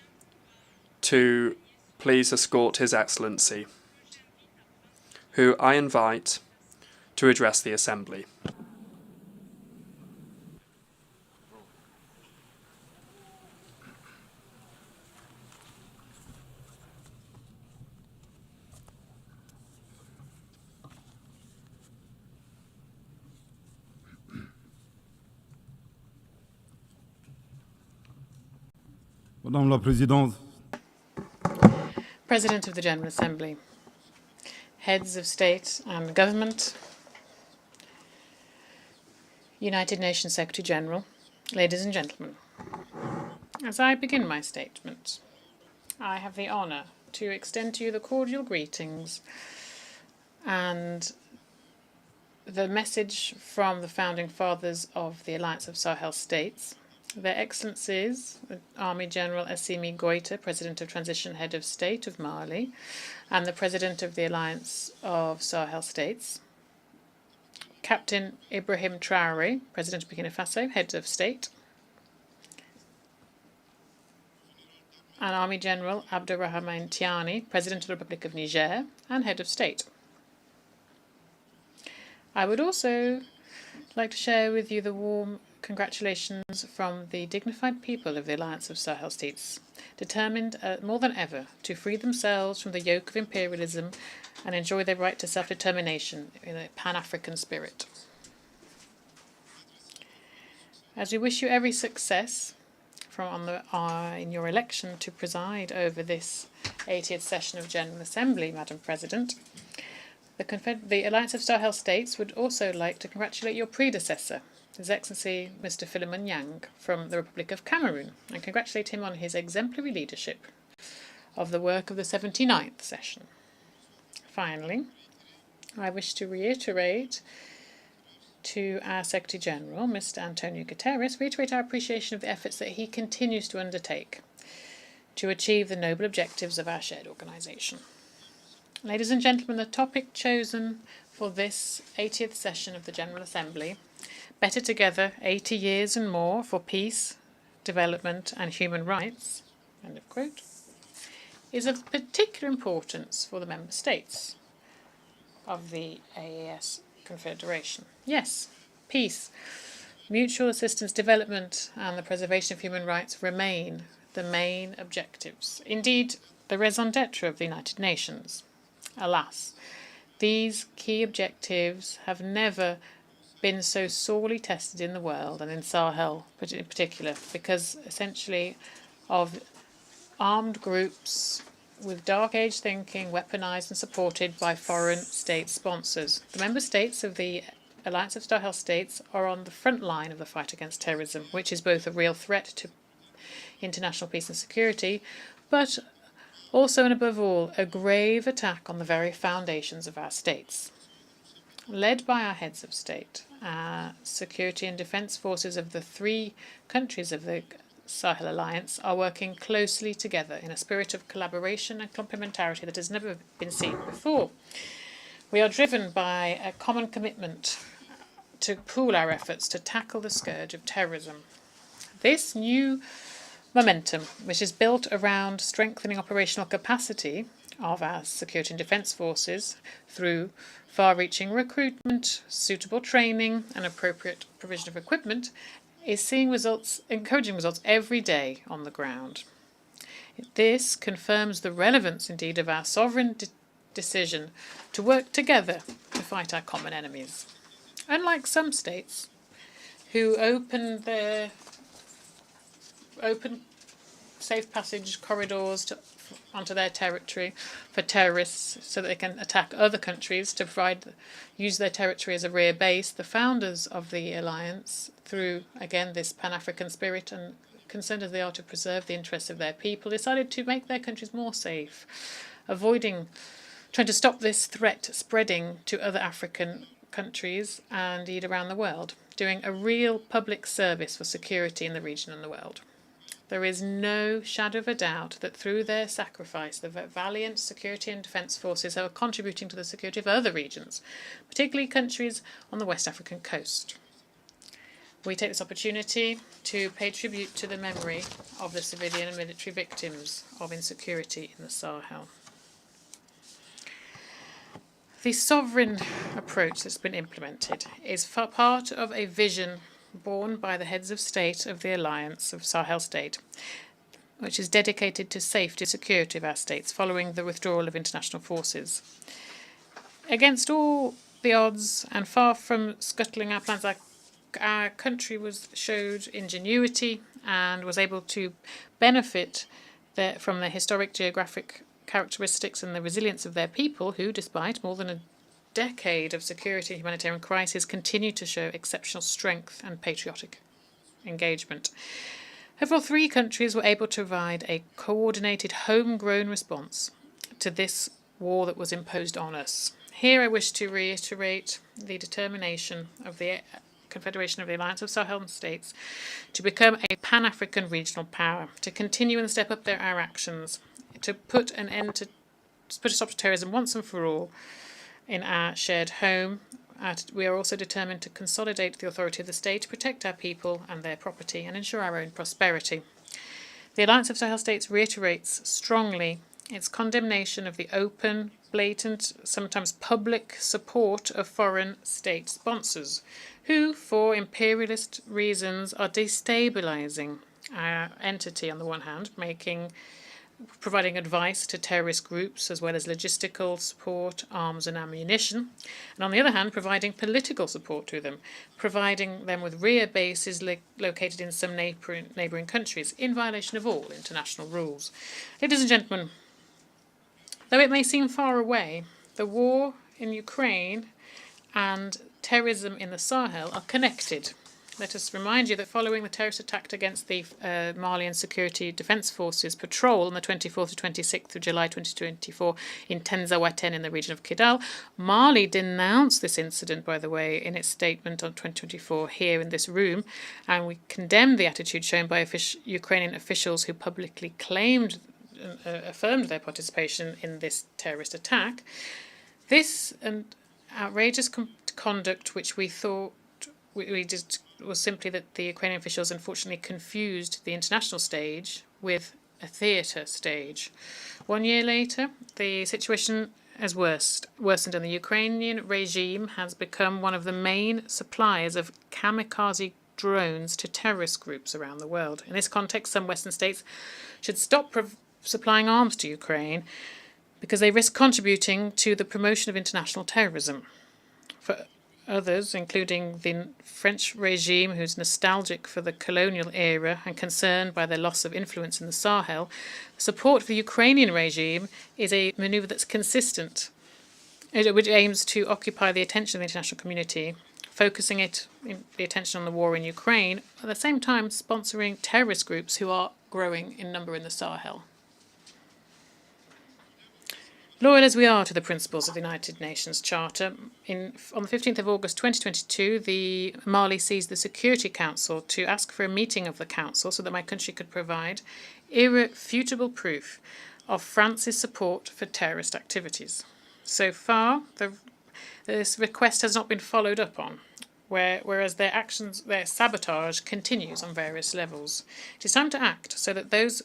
to please escort His Excellency, who I invite to address the Assembly. Madame la Présidente, President of the General Assembly, heads of state and government, United Nations Secretary General, ladies and gentlemen. As I begin my statement, I have the honour to extend to you the cordial greetings and the message from the founding fathers of the Alliance of Sahel States, Their Excellencies, Army General Assimi Goïta, President of Transition Head of State of Mali, and the President of the Alliance of Sahel States, Captain Ibrahim Traoré, President of Burkina Faso, Head of State, and Army General Abdurrahman Tiani, President of the Republic of Niger, and Head of State. I would also like to share with you the warm congratulations from the dignified people of the Alliance of Sahel States, determined more than ever to free themselves from the yoke of imperialism and enjoy their right to self-determination in a Pan-African spirit. As we wish you every success in your election to preside over this 80th session of General Assembly, Madam President, the Alliance of Sahel States would also like to congratulate your predecessor, His Excellency Mr. Philemon Yang from the Republic of Cameroon, and congratulate him on his exemplary leadership of the work of the 79th session. Finally, I wish to reiterate to our Secretary General, Mr. Antonio Guterres, reiterate our appreciation of the efforts that he continues to undertake to achieve the noble objectives of our shared organisation. Ladies and gentlemen, the topic chosen for this 80th session of the General Assembly, Better Together, 80 Years and More for Peace, Development and Human Rights, end of quote, is of particular importance for the Member States of the AES Confederation. Yes, peace, mutual assistance, development and the preservation of human rights remain the main objectives. Indeed, the raison d'etre of the United Nations. Alas, these key objectives have never been so sorely tested in the world, and in Sahel in particular, because essentially of armed groups with dark age thinking, weaponized and supported by foreign state sponsors. The member states of the Alliance of Sahel States are on the front line of the fight against terrorism, which is both a real threat to international peace and security, but also and above all, a grave attack on the very foundations of our states. Led by our heads of state, our security and defence forces of the three countries of the Sahel Alliance are working closely together in a spirit of collaboration and complementarity that has never been seen before. We are driven by a common commitment to pool our efforts to tackle the scourge of terrorism. This new momentum, which is built around strengthening operational capacity of our security and defence forces through far-reaching recruitment, suitable training and appropriate provision of equipment, is seeing encouraging results every day on the ground. This confirms the relevance, indeed, of our sovereign decision to work together to fight our common enemies. Unlike some states who open safe passage corridors onto their territory for terrorists so that they can attack other countries to use their territory as a rear base, the founders of the alliance, through, again, this Pan-African spirit and concerned as they are to preserve the interests of their people, decided to make their countries more safe, trying to stop this threat spreading to other African countries and indeed around the world, doing a real public service for security in the region and the world. There is no shadow of a doubt that through their sacrifice, the valiant security and defence forces are contributing to the security of other regions, particularly countries on the West African coast. We take this opportunity to pay tribute to the memory of the civilian and military victims of insecurity in the Sahel. The sovereign approach that's been implemented is part of a vision borne by the heads of state of the Alliance of Sahel State, which is dedicated to safety and security of our states following the withdrawal of international forces. Against all the odds and far from scuttling our plans, our country showed ingenuity and was able to benefit from the historic geographic characteristics and the resilience of their people who, despite more than a decade of security and humanitarian crisis, continue to show exceptional strength and patriotic engagement. Overall, 3 countries were able to provide a coordinated, homegrown response to this war that was imposed on us. Here I wish to reiterate the determination of the Confederation of the Alliance of Sahel States to become a Pan-African regional power, to continue and step up our actions, to put a stop to terrorism once and for all in our shared home. We are also determined to consolidate the authority of the state, to protect our people and their property, and ensure our own prosperity. The Alliance of Sahel States reiterates strongly its condemnation of the open, blatant, sometimes public support of foreign state sponsors, who, for imperialist reasons, are destabilizing our entity on the one hand, providing advice to terrorist groups as well as logistical support, arms and ammunition, and on the other hand providing political support to them, providing them with rear bases located in some neighbouring countries in violation of all international rules. Ladies and gentlemen, though it may seem far away, the war in Ukraine and terrorism in the Sahel are connected. Let us remind you that following the terrorist attack against the Malian Security Defence Forces patrol on the 24th to 26th of July 2024 in Tenzawaten in the region of Kidal, Mali denounced this incident, by the way, in its statement on 2024 here in this room, and we condemned the attitude shown by Ukrainian officials who publicly affirmed their participation in this terrorist attack. This outrageous conduct, which we thought was simply that the Ukrainian officials unfortunately confused the international stage with a theatre stage. 1 year later, the situation has worsened, and the Ukrainian regime has become one of the main suppliers of kamikaze drones to terrorist groups around the world. In this context, some Western states should stop supplying arms to Ukraine because they risk contributing to the promotion of international terrorism. For others, including the French regime, who's nostalgic for the colonial era and concerned by their loss of influence in the Sahel, support for the Ukrainian regime is a maneuver that's consistent, which aims to occupy the attention of the international community, focusing the attention on the war in Ukraine, at the same time sponsoring terrorist groups who are growing in number in the Sahel. Loyal as we are to the principles of the United Nations Charter, on the 15th of August 2022, Mali seized the Security Council to ask for a meeting of the Council so that my country could provide irrefutable proof of France's support for terrorist activities. So far, this request has not been followed up on, whereas their sabotage continues on various levels. It is time to act so that those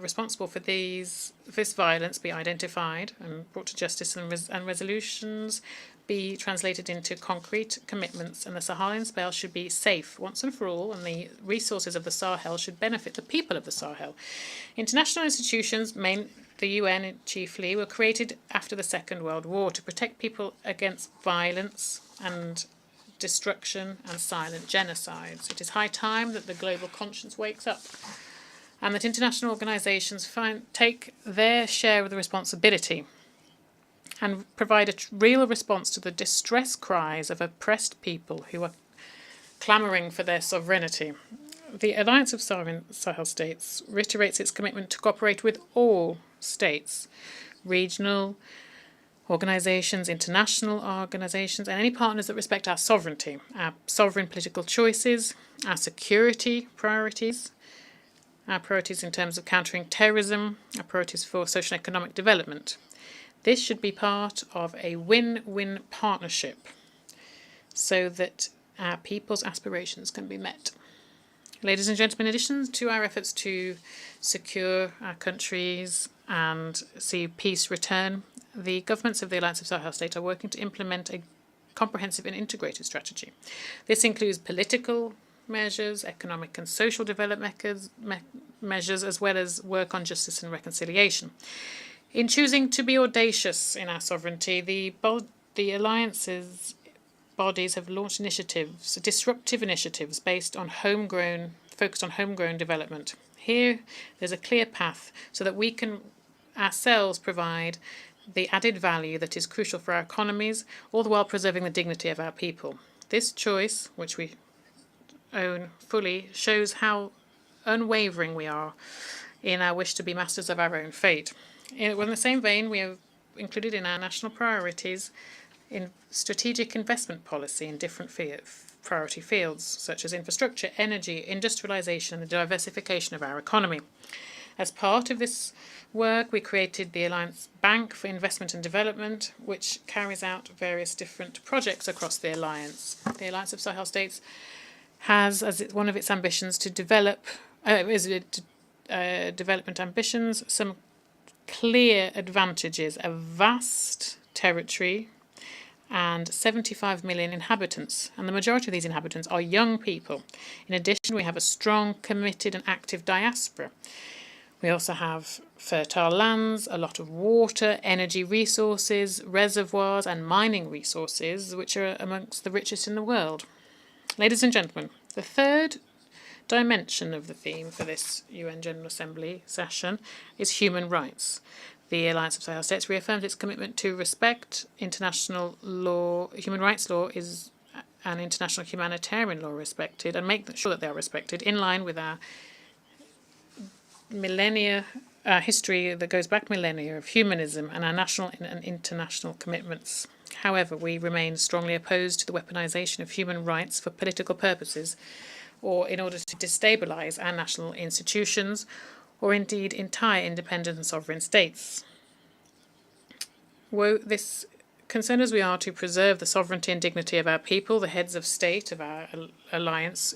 responsible for this violence be identified and brought to justice, and resolutions be translated into concrete commitments, and the Saharan Sahel should be safe once and for all, and the resources of the Sahel should benefit the people of the Sahel. International institutions, the UN chiefly, were created after the Second World War to protect people against violence and destruction and silent genocides. It is high time that the global conscience wakes up and that international organizations take their share of the responsibility and provide a real response to the distress cries of oppressed people who are clamoring for their sovereignty. The Alliance of Sovereign Sahel States reiterates its commitment to cooperate with all states, regional organizations, international organizations, and any partners that respect our sovereignty, our sovereign political choices, our security priorities, our priorities in terms of countering terrorism, our priorities for social and economic development. This should be part of a win-win partnership so that our people's aspirations can be met. Ladies and gentlemen, in addition to our efforts to secure our countries and see peace return, the governments of the Alliance of Sahel States are working to implement a comprehensive and integrated strategy. This includes political measures, economic and social development measures, as well as work on justice and reconciliation. In choosing to be audacious in our sovereignty, the Alliance's bodies have launched initiatives, disruptive initiatives focused on homegrown development. Here, there's a clear path so that we can ourselves provide the added value that is crucial for our economies, all the while preserving the dignity of our people. This choice, which we own fully, shows how unwavering we are in our wish to be masters of our own fate. In the same vein, we have included in our national priorities in strategic investment policy in different priority fields, such as infrastructure, energy, industrialization, and the diversification of our economy. As part of this work, we created the Alliance Bank for Investment and Development, which carries out various different projects across the Alliance. The Alliance of Sahel States has as one of its ambitions to develop development ambitions, some clear advantages: a vast territory and 75 million inhabitants, and the majority of these inhabitants are young people. In addition, we have a strong, committed and active diaspora. We also have fertile lands, a lot of water, energy resources, reservoirs and mining resources, which are amongst the richest in the world. Ladies and gentlemen, the third dimension of the theme for this UN General Assembly session is human rights. The Alliance of Sahel States reaffirmed its commitment to respect international law. Human rights law is an international humanitarian law respected, and make sure that they are respected in line with our millennia history that goes back millennia of humanism and our national and international commitments. However, we remain strongly opposed to the weaponization of human rights for political purposes or in order to destabilize our national institutions or indeed entire independent and sovereign states. This, concerned as we are to preserve the sovereignty and dignity of our people, the heads of state of our alliance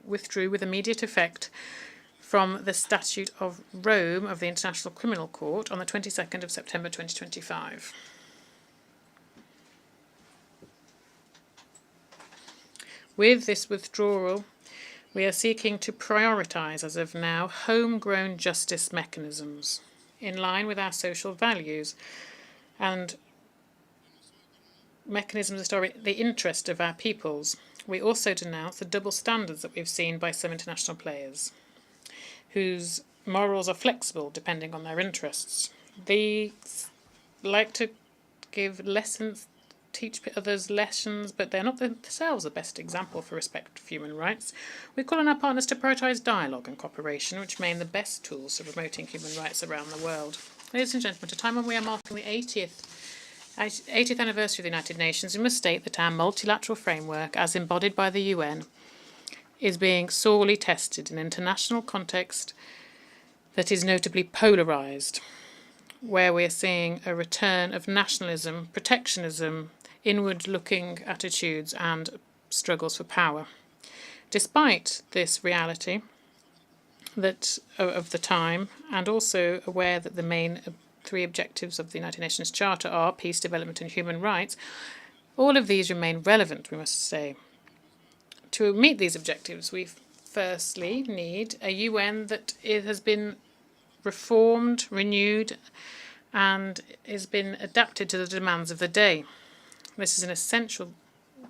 withdrew with immediate effect from the Statute of Rome of the International Criminal Court on the 22nd of September 2025. With this withdrawal, we are seeking to prioritize, as of now, homegrown justice mechanisms in line with our social values and mechanisms that are in the interest of our peoples. We also denounce the double standards that we've seen by some international players, whose morals are flexible depending on their interests. They like to give lessons, teach others lessons, but they're not themselves the best example for respect for human rights. We call on our partners to prioritise dialogue and cooperation, which remain the best tools for promoting human rights around the world. Ladies and gentlemen, at a time when we are marking the 80th anniversary of the United Nations, we must state that our multilateral framework, as embodied by the UN, is being sorely tested in an international context that is notably polarised, where we are seeing a return of nationalism, protectionism, inward-looking attitudes and struggles for power. Despite this reality of the time, and also aware that the main three objectives of the United Nations Charter are peace, development and human rights, All of these remain relevant, we must say. To meet these objectives, we firstly need a UN that has been reformed, renewed, and has been adapted to the demands of the day. This is an essential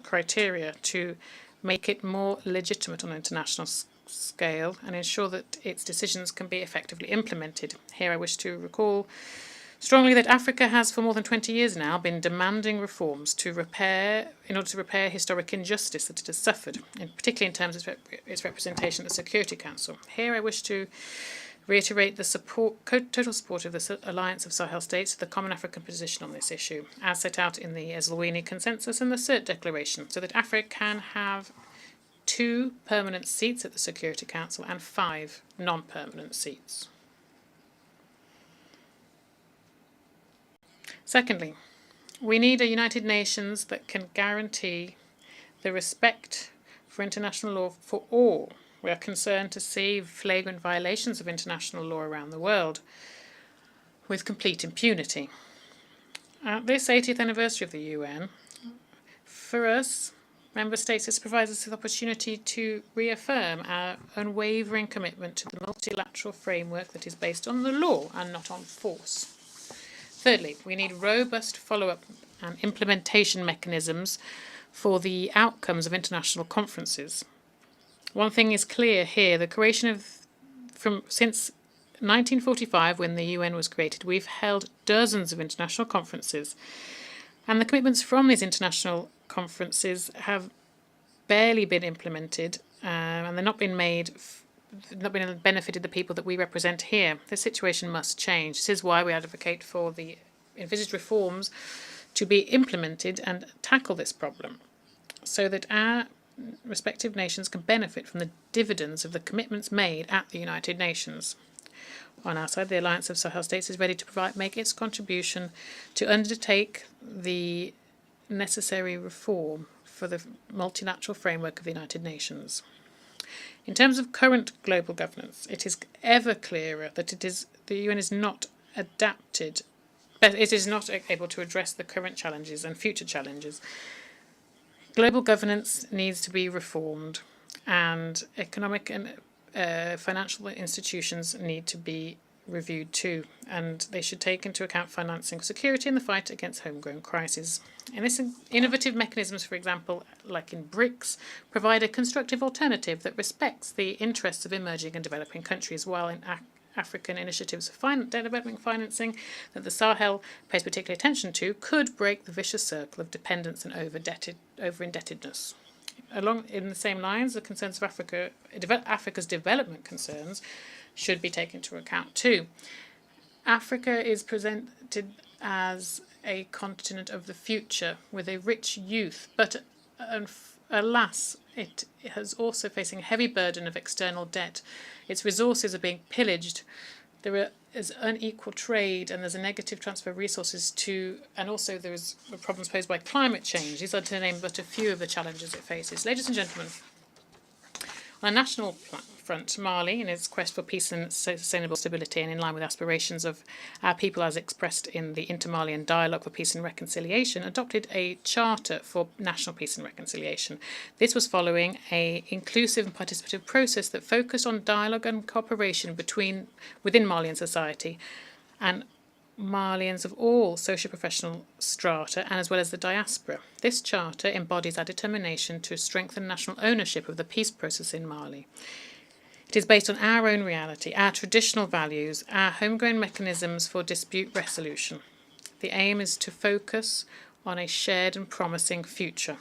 criteria to make it more legitimate on an international scale and ensure that its decisions can be effectively implemented. Here I wish to recall strongly that Africa has for more than 20 years now been demanding reforms in order to repair historic injustice that it has suffered, particularly in terms of its representation at the Security Council. Here I wish to reiterate the total support of the Alliance of Sahel States to the Common African position on this issue, as set out in the Eswatini Consensus and the CERT Declaration, so that Africa can have 2 permanent seats at the Security Council and 5 non-permanent seats. Secondly, we need a United Nations that can guarantee the respect for international law for all. We are concerned to see flagrant violations of international law around the world with complete impunity. At this 80th anniversary of the UN, for us, Member States, this provides us with the opportunity to reaffirm our unwavering commitment to the multilateral framework that is based on the law and not on force. Thirdly, we need robust follow-up and implementation mechanisms for the outcomes of international conferences. One thing is clear here, the creation since 1945, when the UN was created, we've held dozens of international conferences, and the commitments from these international conferences have barely been implemented, and they're not been benefited the people that we represent here. This situation must change. This is why we advocate for the envisaged reforms to be implemented and tackle this problem, so that our respective nations can benefit from the dividends of the commitments made at the United Nations. On our side, the Alliance of Sahel States is ready to make its contribution to undertake the necessary reform for the multilateral framework of the United Nations. In terms of current global governance, it is ever clearer that the UN is not adapted, but it is not able to address the current challenges and future challenges. Global governance needs to be reformed, and economic and financial institutions need to be reviewed too, and they should take into account financing security in the fight against homegrown crises. And this innovative mechanisms, for example, like in BRICS, provide a constructive alternative that respects the interests of emerging and developing countries, while in African initiatives for development financing that the Sahel pays particular attention to could break the vicious circle of dependence and over-indebtedness. Along in the same lines, the concerns of Africa's development concerns should be taken into account too. Africa is presented as a continent of the future with a rich youth, but alas, it is also facing a heavy burden of external debt. Its resources are being pillaged. There is unequal trade, and there's a negative transfer of resources and also there is problems posed by climate change. These are to name but a few of the challenges it faces. Ladies and gentlemen, on a national front, Mali, in its quest for peace and sustainable stability and in line with aspirations of our people as expressed in the Inter-Malian Dialogue for Peace and Reconciliation, adopted a charter for national peace and reconciliation. This was following an inclusive and participative process that focused on dialogue and cooperation within Malian society and Malians of all socio-professional strata, and as well as the diaspora. This charter embodies our determination to strengthen national ownership of the peace process in Mali. It is based on our own reality, our traditional values, our homegrown mechanisms for dispute resolution. The aim is to focus on a shared and promising future.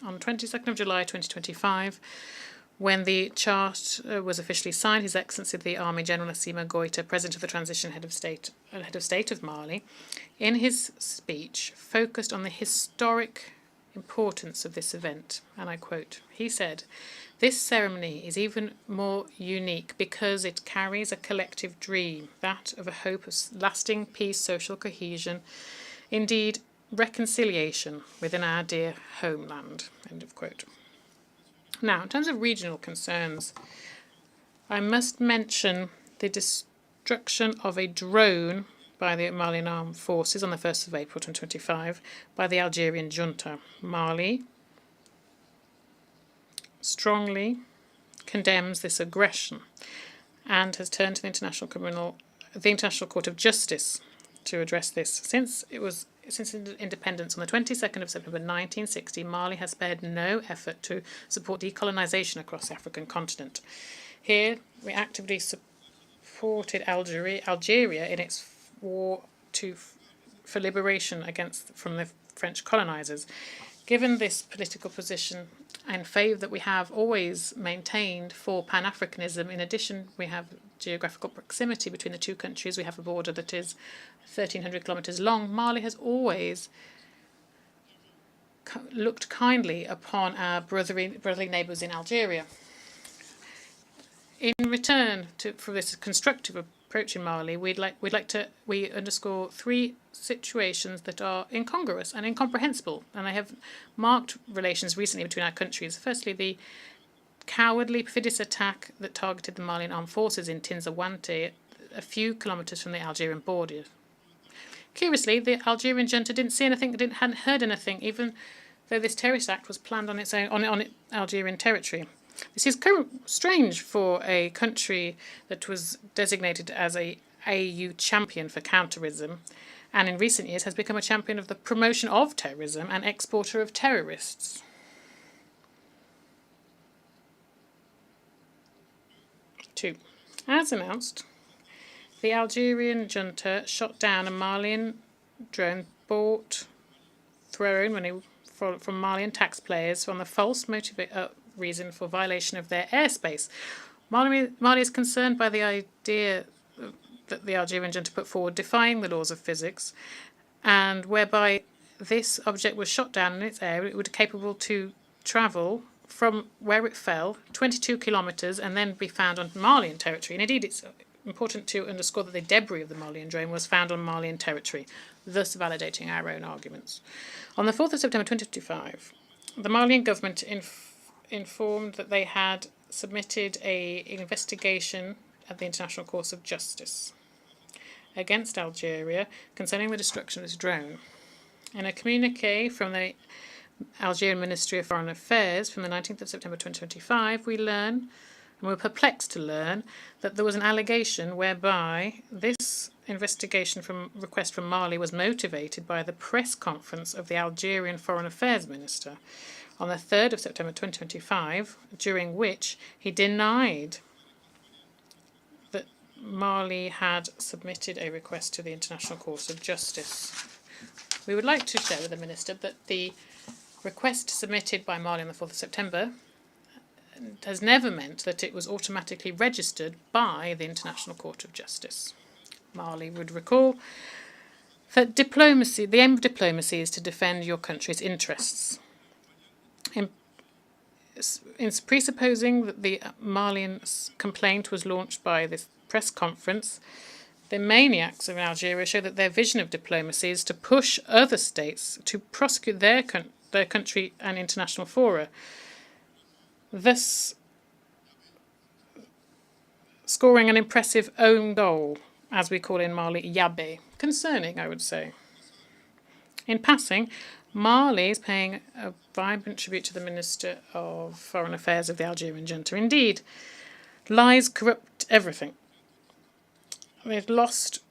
On the 22nd of July 2025, when the charter was officially signed, His Excellency the Army General Assimi Goïta, President of the Transition Head of State of Mali, in his speech focused on the historic importance of this event, and I quote, he said, "This ceremony is even more unique because it carries a collective dream, that of a hope of lasting peace, social cohesion, indeed reconciliation within our dear homeland." End of quote. Now, in terms of regional concerns, I must mention the destruction of a drone by the Malian armed forces on the 1st of April 2025 by the Algerian junta. Mali strongly condemns this aggression and has turned to the International Court of Justice to address this. Since independence on the 22nd of September 1960, Mali has spared no effort to support decolonization across the African continent. Here, we actively supported Algeria in its war for liberation from the French colonizers. Given this political position and favour that we have always maintained for Pan-Africanism, in addition, we have geographical proximity between the two countries. We have a border that is 1,300 kilometres long. Mali has always looked kindly upon our brotherly neighbours in Algeria. In return for this constructive approach in Mali, we underscore three situations that are incongruous and incomprehensible, and they have marked relations recently between our countries. Firstly, the cowardly, perfidious attack that targeted the Malian armed forces in Tinzawante, a few kilometres from the Algerian border. Curiously, the Algerian junta didn't see anything, hadn't heard anything, even though this terrorist act was planned on Algerian territory. This is strange for a country that was designated as a AU champion for counterterrorism, and in recent years has become a champion of the promotion of terrorism and exporter of terrorists. 2. As announced, the Algerian junta shot down a Malian drone thrown from Malian taxpayers on the false reason for violation of their airspace. Mali is concerned by the idea that the Algerian junta put forward, defying the laws of physics, and whereby this object was shot down in its air, it would be capable to travel from where it fell 22 kilometres and then be found on Malian territory. And indeed, it's important to underscore that the debris of the Malian drone was found on Malian territory, thus validating our own arguments. On the 4th of September 2025, the Malian government informed that they had submitted an investigation at the International Court of Justice against Algeria concerning the destruction of this drone. In a communiqué from the Algerian Ministry of Foreign Affairs from the 19th of September 2025, we learn, and we're perplexed to learn, that there was an allegation whereby this investigation request from Mali was motivated by the press conference of the Algerian Foreign Affairs Minister on the 3rd of September 2025, during which he denied that Mali had submitted a request to the International Court of Justice. We would like to share with the Minister that the request submitted by Mali on the 4th of September has never meant that it was automatically registered by the International Court of Justice. Mali would recall that the aim of diplomacy is to defend your country's interests. In presupposing that the Malian complaint was launched by this press conference, the maniacs of Algeria show that their vision of diplomacy is to push other states to prosecute their country and international fora, thus scoring an impressive own goal, as we call in Mali, yabe. Concerning, I would say. In passing, Mali is paying a vibrant tribute to the Minister of Foreign Affairs of the Algerian junta. Indeed, lies corrupt everything. They've lost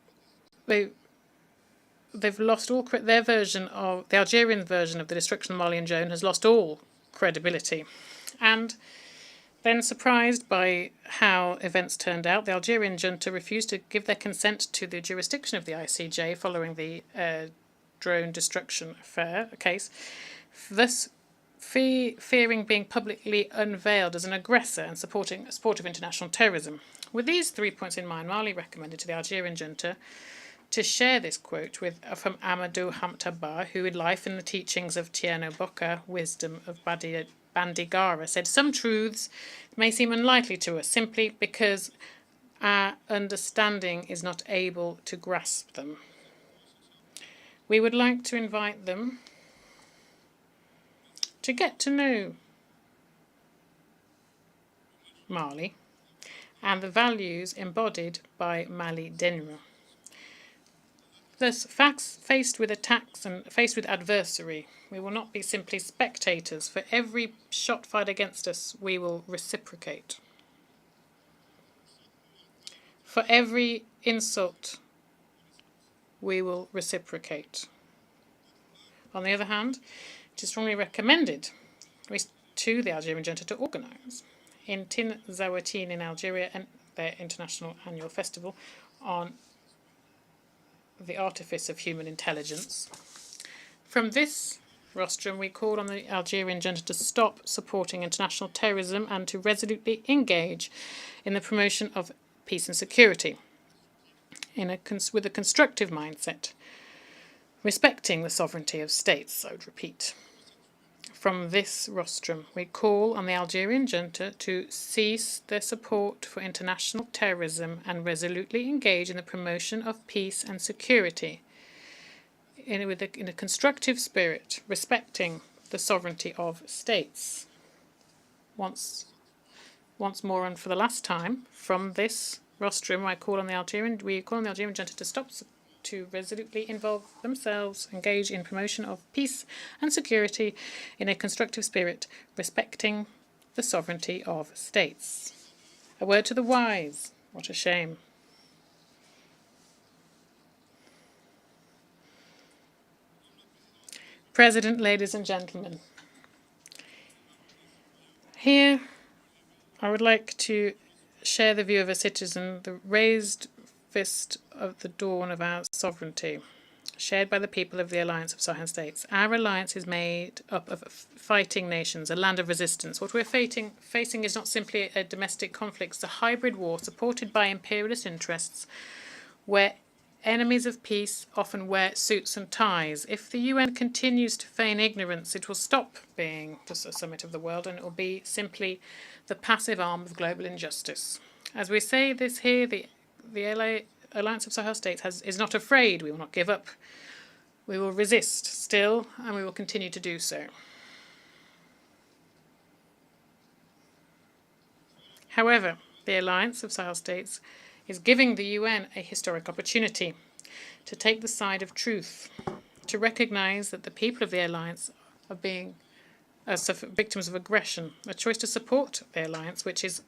all their version of the Algerian version of the destruction of the Malian drone has lost all credibility. And then, surprised by how events turned out, the Algerian junta refused to give their consent to the jurisdiction of the ICJ following the drone destruction case, thus fearing being publicly unveiled as an aggressor and supporting support of international terrorism. With these 3 points in mind, Mali recommended to the Algerian junta to share this quote from Amadou Hamtaba, who in Life and the Teachings of Tierno Bocca, Wisdom of Bandigara, said, "Some truths may seem unlikely to us simply because our understanding is not able to grasp them. We would like to invite them to get to know Mali and the values embodied by Mali Denra. Thus, faced with attacks and faced with adversary, we will not be simply spectators. For every shot fired against us, we will reciprocate. For every insult, we will reciprocate. On the other hand, it is strongly recommended to the Algerian junta to organise in Tin Zawatin in Algeria and their international annual festival on the artifice of human intelligence. From this rostrum, we called on the Algerian junta to stop supporting international terrorism and to resolutely engage in the promotion of peace and security with a constructive mindset, respecting the sovereignty of states, I would repeat. From this rostrum, we call on the Algerian junta to cease their support for international terrorism and resolutely engage in the promotion of peace and security in a constructive spirit, respecting the sovereignty of states. Once more and for the last time, from this rostrum, we call on the Algerian junta to stop to resolutely involve themselves, engage in promotion of peace and security in a constructive spirit, respecting the sovereignty of states. A word to the wise. What a shame. President, ladies and gentlemen, here I would like to share the view of a citizen, the raised fist of the dawn of our sovereignty, shared by the people of the Alliance of Sahel States. Our alliance is made up of fighting nations, a land of resistance. What we're facing is not simply a domestic conflict, it's a hybrid war supported by imperialist interests where enemies of peace often wear suits and ties. If the UN continues to feign ignorance, it will stop being just a summit of the world and it will be simply the passive arm of global injustice. As we say this here, the Alliance of Sahel States is not afraid. We will not give up. We will resist still, and we will continue to do so. However, the Alliance of Sahel States is giving the UN a historic opportunity to take the side of truth, to recognise that the people of the Alliance are being victims of aggression, a choice to support the Alliance, which is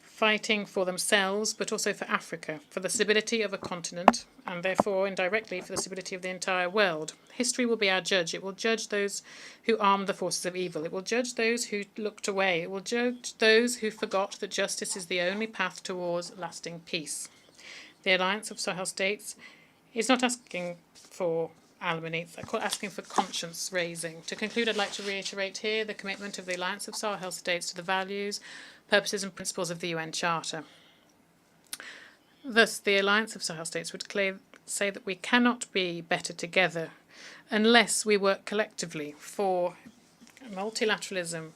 fighting for themselves, but also for Africa, for the stability of a continent, and therefore indirectly for the stability of the entire world. History will be our judge. It will judge those who armed the forces of evil. It will judge those who looked away. It will judge those who forgot that justice is the only path towards lasting peace. The Alliance of Sahel States is not asking for aluminites, asking for conscience raising. To conclude, I'd like to reiterate here the commitment of the Alliance of Sahel States to the values, purposes and principles of the UN Charter. Thus, the Alliance of Sahel States would say that we cannot be better together unless we work collectively for multilateralism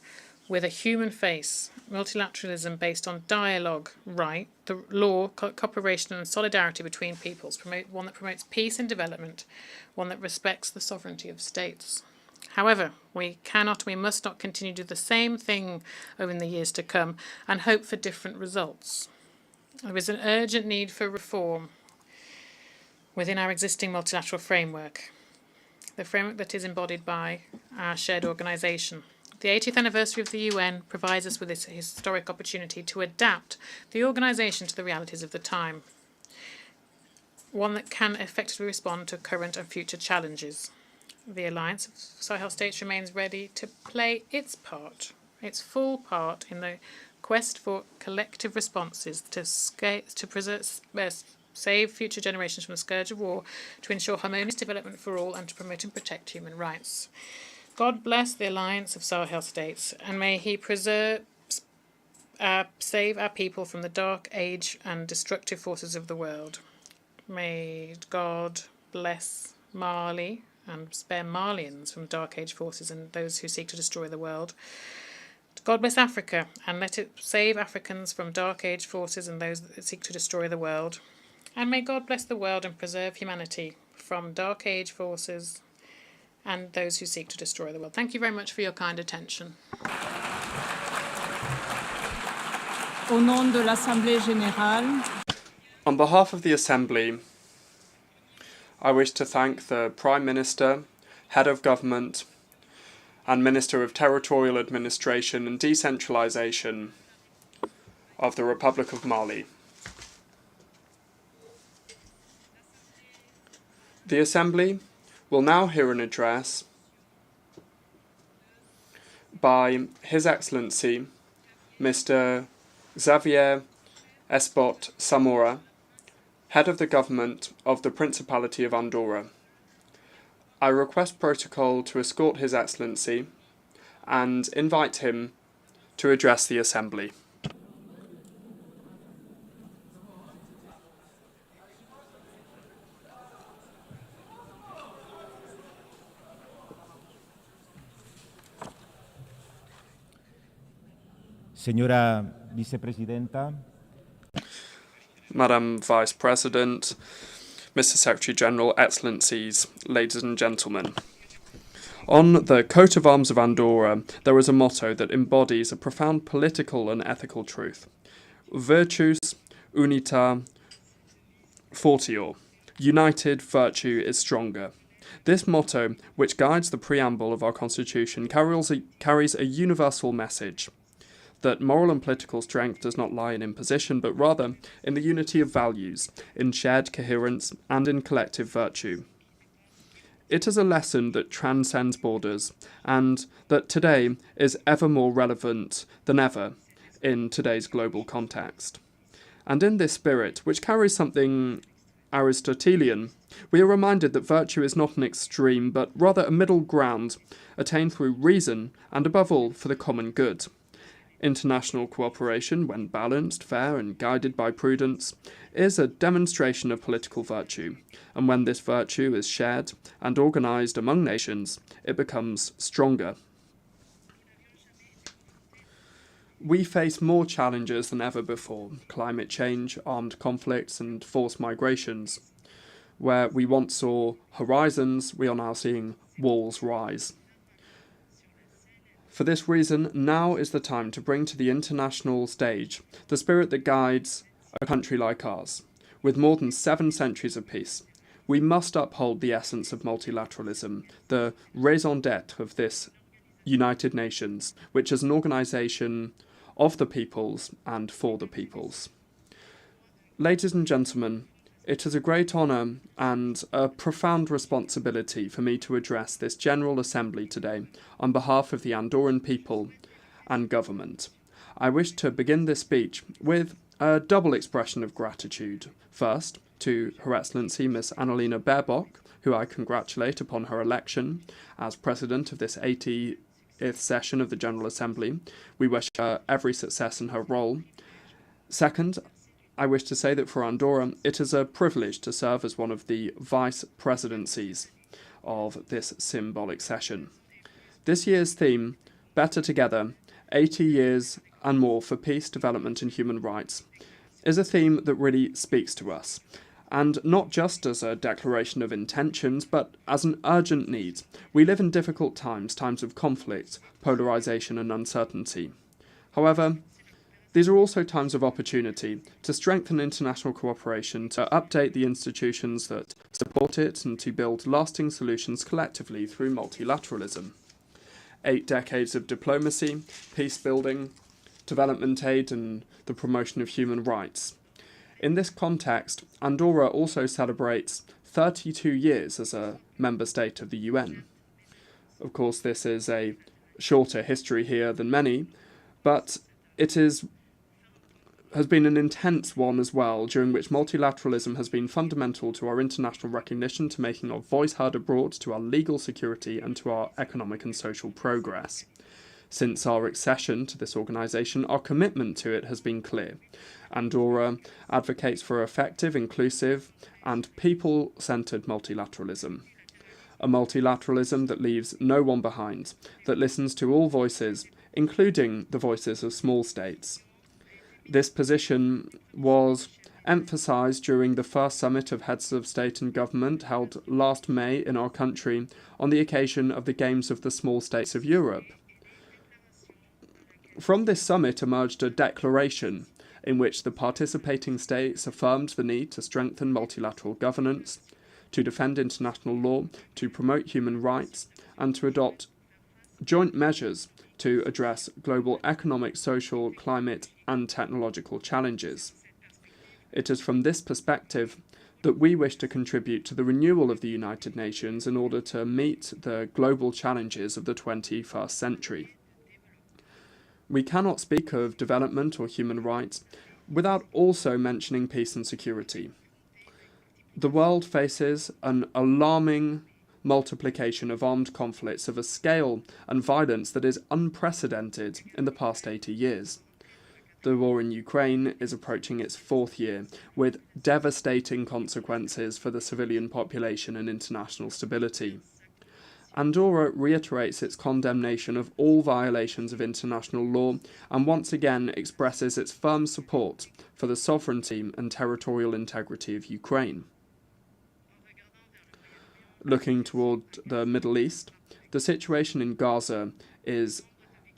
with a human face, multilateralism based on dialogue, the law, cooperation and solidarity between peoples, one that promotes peace and development, one that respects the sovereignty of states. However, we must not continue to do the same thing over the years to come and hope for different results. There is an urgent need for reform within our existing multilateral framework, the framework that is embodied by our shared organisation. The 80th anniversary of the UN provides us with this historic opportunity to adapt the organisation to the realities of the time, one that can effectively respond to current and future challenges. The Alliance of Sahel States remains ready to play its part, its full part in the quest for collective responses to save future generations from the scourge of war, to ensure harmonious development for all, and to promote and protect human rights. God bless the Alliance of Sahel States, and may He save our people from the dark age and destructive forces of the world. May God bless Mali and spare Malians from dark age forces and those who seek to destroy the world. God bless Africa, and let it save Africans from dark age forces and those that seek to destroy the world. And may God bless the world and preserve humanity from dark age forces and those who seek to destroy the world. Thank you very much for your kind attention. Au nom de l'Assemblée Générale, on behalf of the Assembly, I wish to thank the Prime Minister, Head of Government, and Minister of Territorial Administration and Decentralisation of the Republic of Mali. The Assembly will now hear an address by His Excellency Mr. Xavier Espot Samora, Head of the Government of the Principality of Andorra. I request protocol to escort His Excellency and invite him to address the Assembly. Señora Vicepresidenta. Madam Vice President, Mr. Secretary General, Excellencies, ladies and gentlemen. On the coat of arms of Andorra, there is a motto that embodies a profound political and ethical truth. Virtus unita fortior. United, virtue is stronger. This motto, which guides the preamble of our Constitution, carries a universal message that moral and political strength does not lie in imposition, but rather in the unity of values, in shared coherence, and in collective virtue. It is a lesson that transcends borders, and that today is ever more relevant than ever in today's global context. And in this spirit, which carries something Aristotelian, we are reminded that virtue is not an extreme, but rather a middle ground, attained through reason, and above all, for the common good. International cooperation, when balanced, fair, and guided by prudence, is a demonstration of political virtue, and when this virtue is shared and organised among nations, it becomes stronger. We face more challenges than ever before: climate change, armed conflicts, and forced migrations. Where we once saw horizons, we are now seeing walls rise. For this reason, now is the time to bring to the international stage the spirit that guides a country like ours. With more than 7 centuries of peace, we must uphold the essence of multilateralism, the raison d'etre of this United Nations, which is an organisation of the peoples and for the peoples. Ladies and gentlemen, it is a great honour and a profound responsibility for me to address this General Assembly today on behalf of the Andorran people and government. I wish to begin this speech with a double expression of gratitude. First, to Her Excellency Miss Annalena Baerbock, who I congratulate upon her election as President of this 80th session of the General Assembly. We wish her every success in her role. Second, I wish to say that for Andorra, it is a privilege to serve as one of the vice presidencies of this symbolic session. This year's theme, Better Together, 80 years and more for peace, development and human rights, is a theme that really speaks to us, and not just as a declaration of intentions, but as an urgent need. We live in difficult times, times of conflict, polarisation and uncertainty. However, these are also times of opportunity to strengthen international cooperation, to update the institutions that support it, and to build lasting solutions collectively through multilateralism. 8 decades of diplomacy, peace building, development aid, and the promotion of human rights. In this context, Andorra also celebrates 32 years as a member state of the UN. Of course, this is a shorter history here than many, but it has been an intense one as well, during which multilateralism has been fundamental to our international recognition, to making our voice heard abroad, to our legal security, and to our economic and social progress. Since our accession to this organisation, our commitment to it has been clear. Andorra advocates for effective, inclusive, and people-centred multilateralism. A multilateralism that leaves no one behind, that listens to all voices, including the voices of small states. This position was emphasised during the first summit of heads of state and government held last May in our country on the occasion of the Games of the Small States of Europe. From this summit emerged a declaration in which the participating states affirmed the need to strengthen multilateral governance, to defend international law, to promote human rights, and to adopt joint measures to address global economic, social, climate, and technological challenges. It is from this perspective that we wish to contribute to the renewal of the United Nations in order to meet the global challenges of the 21st century. We cannot speak of development or human rights without also mentioning peace and security. The world faces an alarming multiplication of armed conflicts of a scale and violence that is unprecedented in the past 80 years. The war in Ukraine is approaching its 4th year, with devastating consequences for the civilian population and international stability. Andorra reiterates its condemnation of all violations of international law and once again expresses its firm support for the sovereignty and territorial integrity of Ukraine. Looking toward the Middle East, the situation in Gaza is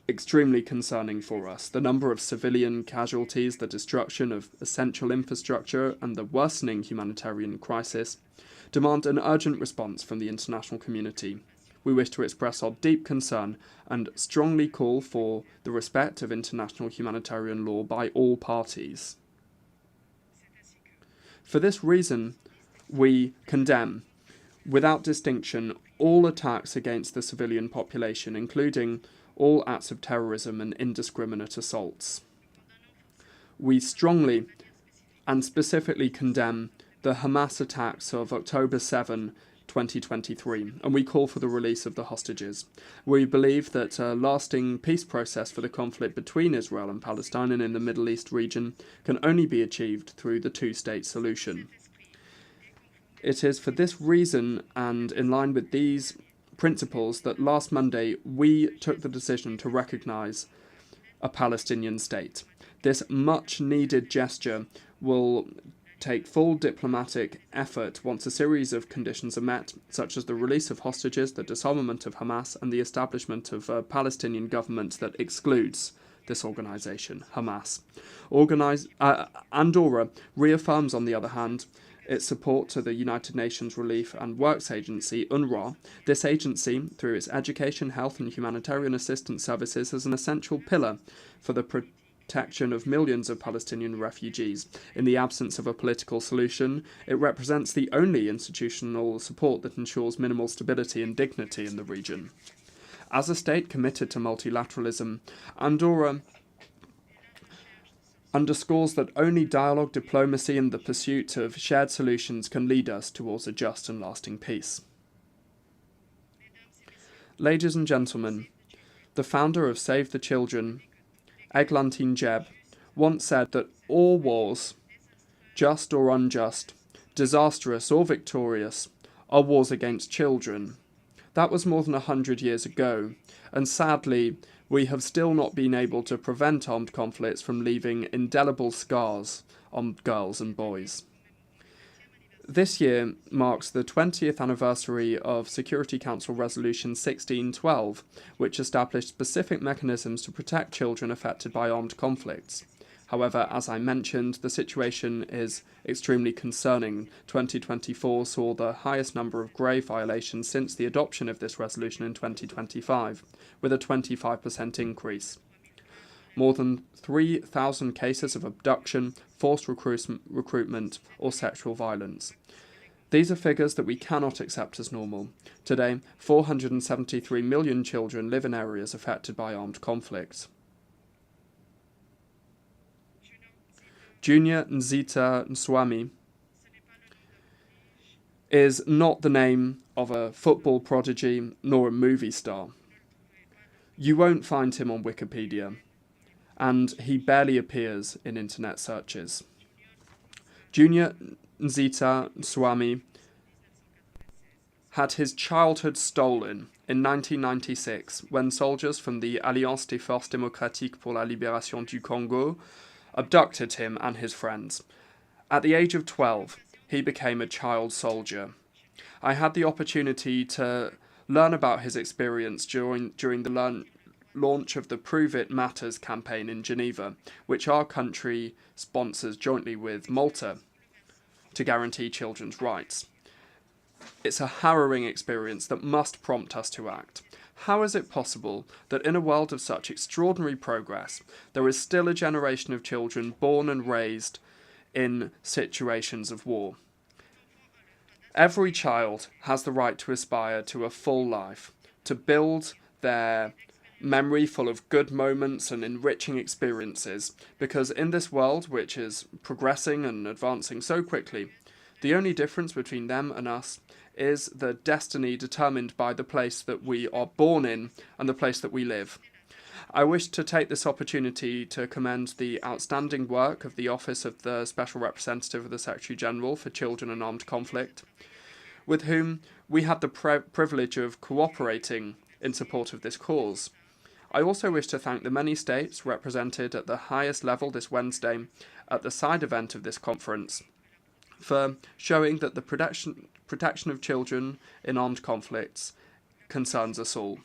extremely concerning for us. The number of civilian casualties, the destruction of essential infrastructure, and the worsening humanitarian crisis demand an urgent response from the international community. We wish to express our deep concern and strongly call for the respect of international humanitarian law by all parties. For this reason, we condemn, without distinction, all attacks against the civilian population, including all acts of terrorism and indiscriminate assaults. We strongly and specifically condemn the Hamas attacks of October 7, 2023, and we call for the release of the hostages. We believe that a lasting peace process for the conflict between Israel and Palestine and in the Middle East region can only be achieved through the two-state solution. It is for this reason and in line with these principles that last Monday we took the decision to recognise a Palestinian state. This much-needed gesture will take full diplomatic effort once a series of conditions are met, such as the release of hostages, the disarmament of Hamas, and the establishment of a Palestinian government that excludes this organisation, Hamas. Andorra reaffirms, on the other hand, its support to the United Nations Relief and Works Agency, UNRWA. This agency, through its education, health and humanitarian assistance services, is an essential pillar for the protection of millions of Palestinian refugees. In the absence of a political solution, it represents the only institutional support that ensures minimal stability and dignity in the region. As a state committed to multilateralism, Andorra underscores that only dialogue, diplomacy and the pursuit of shared solutions can lead us towards a just and lasting peace. Ladies and gentlemen, the founder of Save the Children, Eglantine Jebb, once said that all wars, just or unjust, disastrous or victorious, are wars against children. That was more than 100 years ago, and sadly, we have still not been able to prevent armed conflicts from leaving indelible scars on girls and boys. This year marks the 20th anniversary of Security Council Resolution 1612, which established specific mechanisms to protect children affected by armed conflicts. However, as I mentioned, the situation is extremely concerning. 2024 saw the highest number of grave violations since the adoption of this resolution in 2025, with a 25% increase. More than 3,000 cases of abduction, forced recruitment, or sexual violence. These are figures that we cannot accept as normal. Today, 473 million children live in areas affected by armed conflicts. Junior Nzita Nswami is not the name of a football prodigy nor a movie star. You won't find him on Wikipedia, and he barely appears in internet searches. Junior Nzita Nswami had his childhood stolen in 1996 when soldiers from the Alliance des Forces démocratiques pour la libération du Congo abducted him and his friends. At the age of 12, he became a child soldier. I had the opportunity to learn about his experience during the launch of the Prove It Matters campaign in Geneva, which our country sponsors jointly with Malta to guarantee children's rights. It's a harrowing experience that must prompt us to act. How is it possible that in a world of such extraordinary progress, there is still a generation of children born and raised in situations of war? Every child has the right to aspire to a full life, to build their memory full of good moments and enriching experiences, because in this world, which is progressing and advancing so quickly, the only difference between them and us is the destiny determined by the place that we are born in and the place that we live. I wish to take this opportunity to commend the outstanding work of the Office of the Special Representative of the Secretary General for Children and Armed Conflict, with whom we had the privilege of cooperating in support of this cause. I also wish to thank the many states represented at the highest level this Wednesday at the side event of this conference for showing that the protection of children in armed conflicts concerns us all.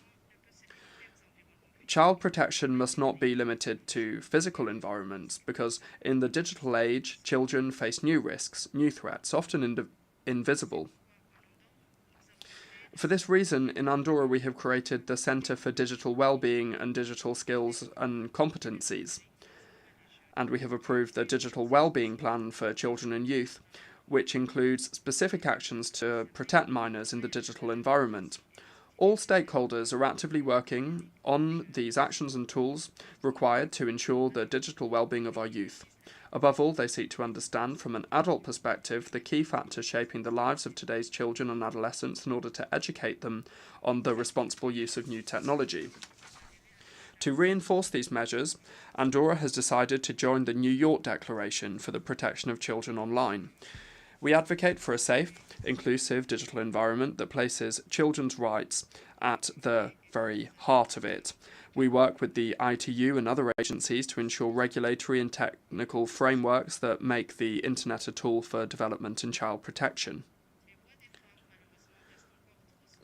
Child protection must not be limited to physical environments, because in the digital age, children face new risks, new threats, often invisible. For this reason, in Andorra we have created the Centre for Digital Wellbeing and Digital Skills and Competencies, and we have approved the Digital Wellbeing Plan for Children and Youth, which includes specific actions to protect minors in the digital environment. All stakeholders are actively working on these actions and tools required to ensure the digital well-being of our youth. Above all, they seek to understand from an adult perspective the key factors shaping the lives of today's children and adolescents in order to educate them on the responsible use of new technology. To reinforce these measures, Andorra has decided to join the New York Declaration for the Protection of Children Online. We advocate for a safe, inclusive digital environment that places children's rights at the very heart of it. We work with the ITU and other agencies to ensure regulatory and technical frameworks that make the Internet a tool for development and child protection.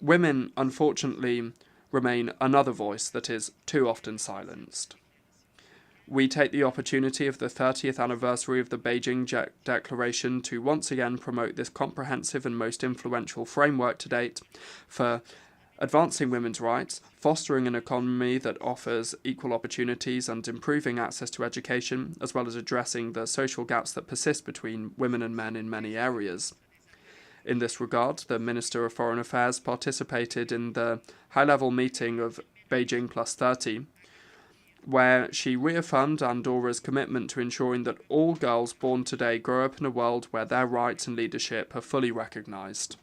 Women, unfortunately, remain another voice that is too often silenced. We take the opportunity of the 30th anniversary of the Beijing Declaration to once again promote this comprehensive and most influential framework to date for advancing women's rights, fostering an economy that offers equal opportunities and improving access to education, as well as addressing the social gaps that persist between women and men in many areas. In this regard, the Minister of Foreign Affairs participated in the high-level meeting of Beijing Plus 30, where she reaffirmed Andorra's commitment to ensuring that all girls born today grow up in a world where their rights and leadership are fully recognised.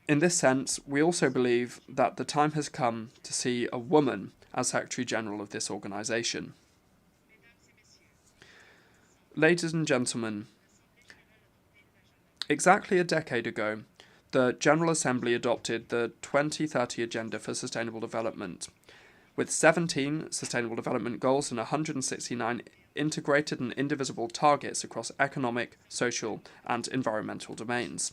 In this sense, we also believe that the time has come to see a woman as Secretary General of this organisation. Ladies and gentlemen, exactly a decade ago, the General Assembly adopted the 2030 Agenda for Sustainable Development, with 17 Sustainable Development Goals and 169 integrated and indivisible targets across economic, social, and environmental domains.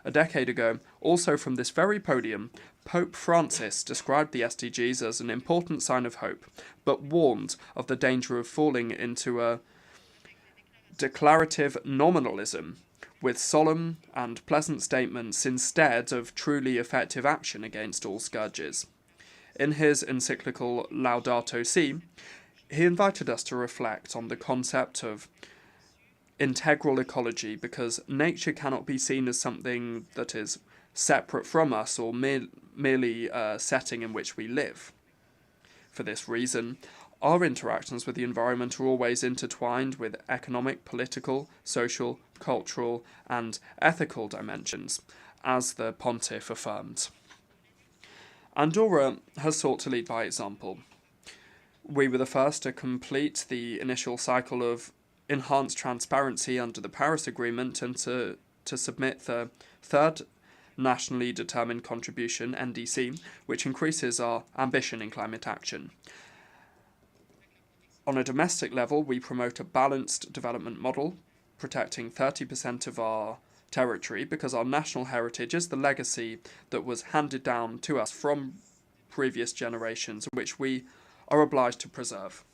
A decade ago, also from this very podium, Pope Francis described the SDGs as an important sign of hope, but warned of the danger of falling into a declarative nominalism, with solemn and pleasant statements instead of truly effective action against all scourges. In his encyclical Laudato Si, he invited us to reflect on the concept of integral ecology, because nature cannot be seen as something that is separate from us or merely a setting in which we live. For this reason, our interactions with the environment are always intertwined with economic, political, social, cultural, and ethical dimensions, as the Pontiff affirmed. Andorra has sought to lead by example. We were the first to complete the initial cycle of enhanced transparency under the Paris Agreement and to submit the third nationally determined contribution, NDC, which increases our ambition in climate action. On a domestic level, we promote a balanced development model, protecting 30% of our territory, because our national heritage is the legacy that was handed down to us from previous generations, which we are obliged to preserve.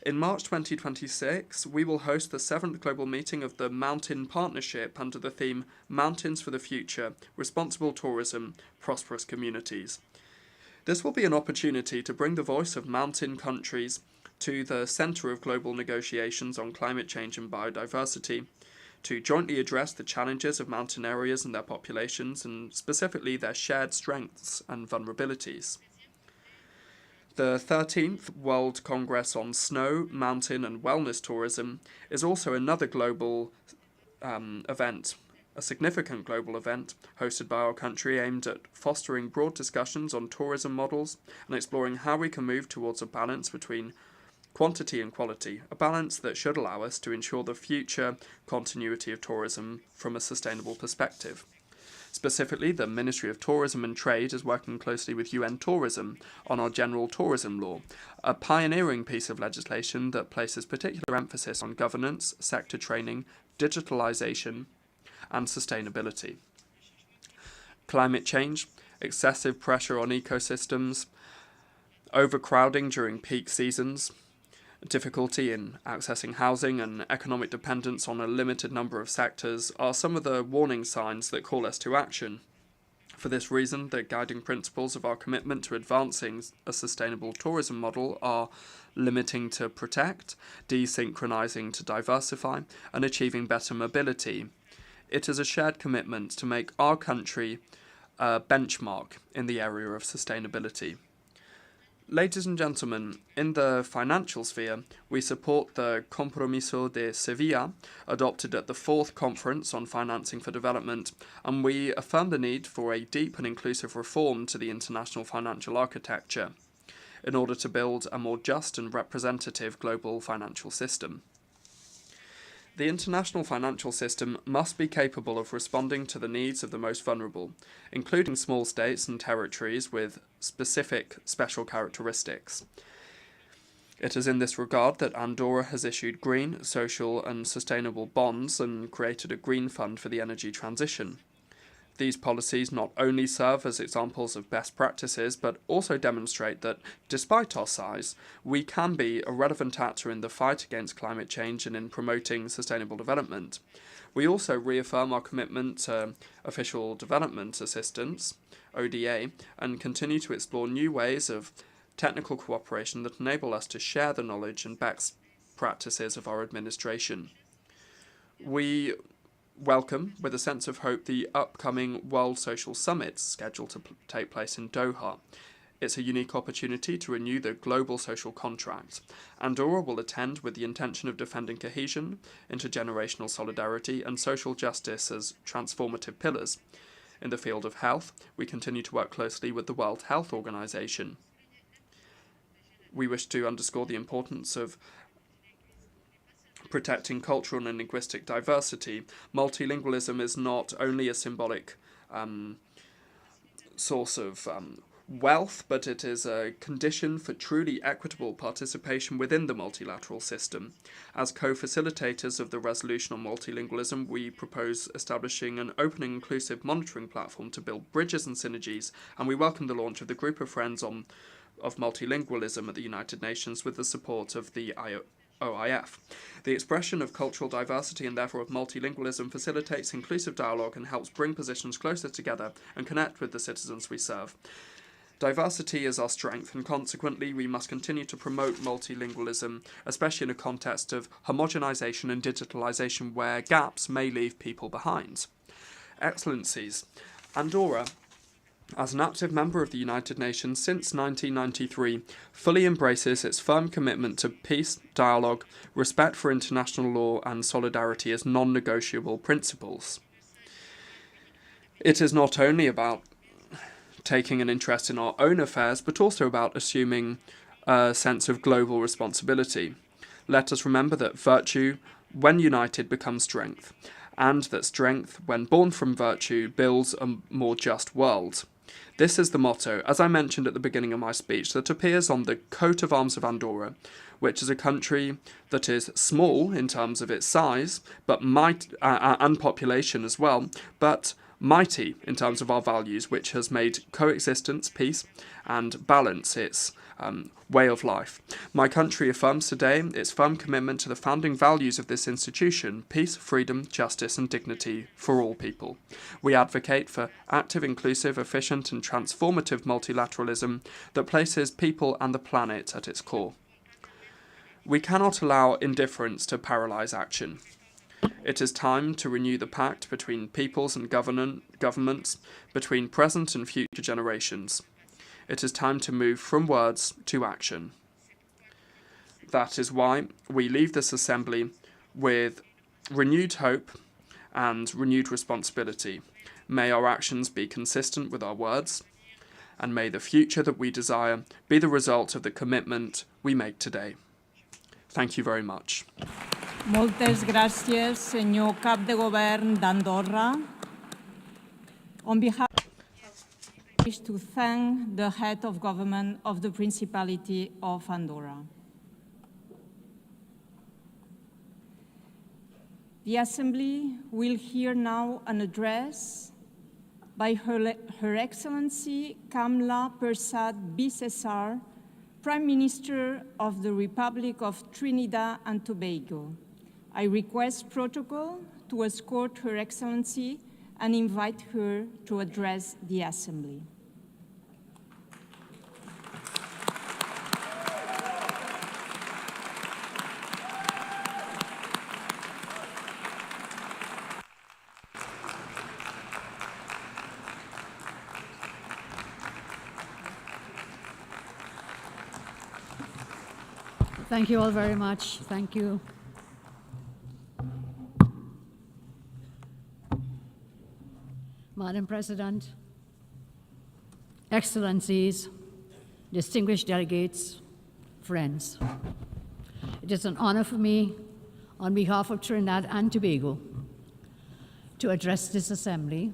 In March 2026, we will host the 7th Global Meeting of the Mountain Partnership under the theme Mountains for the Future, Responsible Tourism, Prosperous Communities. This will be an opportunity to bring the voice of mountain countries to the centre of global negotiations on climate change and biodiversity, to jointly address the challenges of mountain areas and their populations, and specifically their shared strengths and vulnerabilities. The 13th World Congress on Snow, Mountain and Wellness Tourism is also another global event, a significant global event hosted by our country aimed at fostering broad discussions on tourism models and exploring how we can move towards a balance between quantity and quality, a balance that should allow us to ensure the future continuity of tourism from a sustainable perspective. Specifically, the Ministry of Tourism and Trade is working closely with UN Tourism on our General Tourism Law, a pioneering piece of legislation that places particular emphasis on governance, sector training, digitalisation, and sustainability. Climate change, excessive pressure on ecosystems, overcrowding during peak seasons, difficulty in accessing housing and economic dependence on a limited number of sectors are some of the warning signs that call us to action. For this reason, the guiding principles of our commitment to advancing a sustainable tourism model are limiting to protect, desynchronizing to diversify, and achieving better mobility. It is a shared commitment to make our country a benchmark in the area of sustainability. Ladies and gentlemen, in the financial sphere, we support the Compromiso de Sevilla, adopted at the 4th Conference on Financing for Development, and we affirm the need for a deep and inclusive reform to the international financial architecture in order to build a more just and representative global financial system. The international financial system must be capable of responding to the needs of the most vulnerable, including small states and territories with specific special characteristics. It is in this regard that Andorra has issued green, social and sustainable bonds and created a green fund for the energy transition. These policies not only serve as examples of best practices, but also demonstrate that, despite our size, we can be a relevant actor in the fight against climate change and in promoting sustainable development. We also reaffirm our commitment to official development assistance, ODA, and continue to explore new ways of technical cooperation that enable us to share the knowledge and best practices of our administration. We welcome, with a sense of hope, the upcoming World Social Summit scheduled to take place in Doha. It's a unique opportunity to renew the global social contract. Andorra will attend with the intention of defending cohesion, intergenerational solidarity, and social justice as transformative pillars. In the field of health, we continue to work closely with the World Health Organization. We wish to underscore the importance of protecting cultural and linguistic diversity. Multilingualism is not only a symbolic source of wealth, but it is a condition for truly equitable participation within the multilateral system. As co-facilitators of the resolution on multilingualism, we propose establishing an open and inclusive monitoring platform to build bridges and synergies, and we welcome the launch of the Group of Friends of Multilingualism at the United Nations with the support of the OIF. The expression of cultural diversity and therefore of multilingualism facilitates inclusive dialogue and helps bring positions closer together and connect with the citizens we serve. Diversity is our strength, and consequently we must continue to promote multilingualism, especially in a context of homogenization and digitalization where gaps may leave people behind. Excellencies, Andorra, as an active member of the United Nations since 1993, fully embraces its firm commitment to peace, dialogue, respect for international law and solidarity as non-negotiable principles. It is not only about taking an interest in our own affairs, but also about assuming a sense of global responsibility. Let us remember that virtue, when united, becomes strength, and that strength, when born from virtue, builds a more just world. This is the motto, as I mentioned at the beginning of my speech, that appears on the coat of arms of Andorra, which is a country that is small in terms of its size, but and population as well, but mighty in terms of our values, which has made coexistence, peace, and balance its way of life. My country affirms today its firm commitment to the founding values of this institution: peace, freedom, justice, and dignity for all people. We advocate for active, inclusive, efficient, and transformative multilateralism that places people and the planet at its core. We cannot allow indifference to paralyze action. It is time to renew the pact between peoples and governments, between present and future generations. It is time to move from words to action. That is why we leave this assembly with renewed hope and renewed responsibility. May our actions be consistent with our words, and may the future that we desire be the result of the commitment we make today. Thank you very much. Moltes gràcies, senyor cap de govern d'Andorra. On behalf I wish to thank the head of government of the Principality of Andorra. The Assembly will hear now an address by Her Excellency Kamla Persad Bissessar, Prime Minister of the Republic of Trinidad and Tobago. I request protocol to escort Her Excellency and invite her to address the Assembly. Thank you all very much. Thank you. Madam President, Excellencies, distinguished delegates, friends. It is an honor for me, on behalf of Trinidad and Tobago, to address this Assembly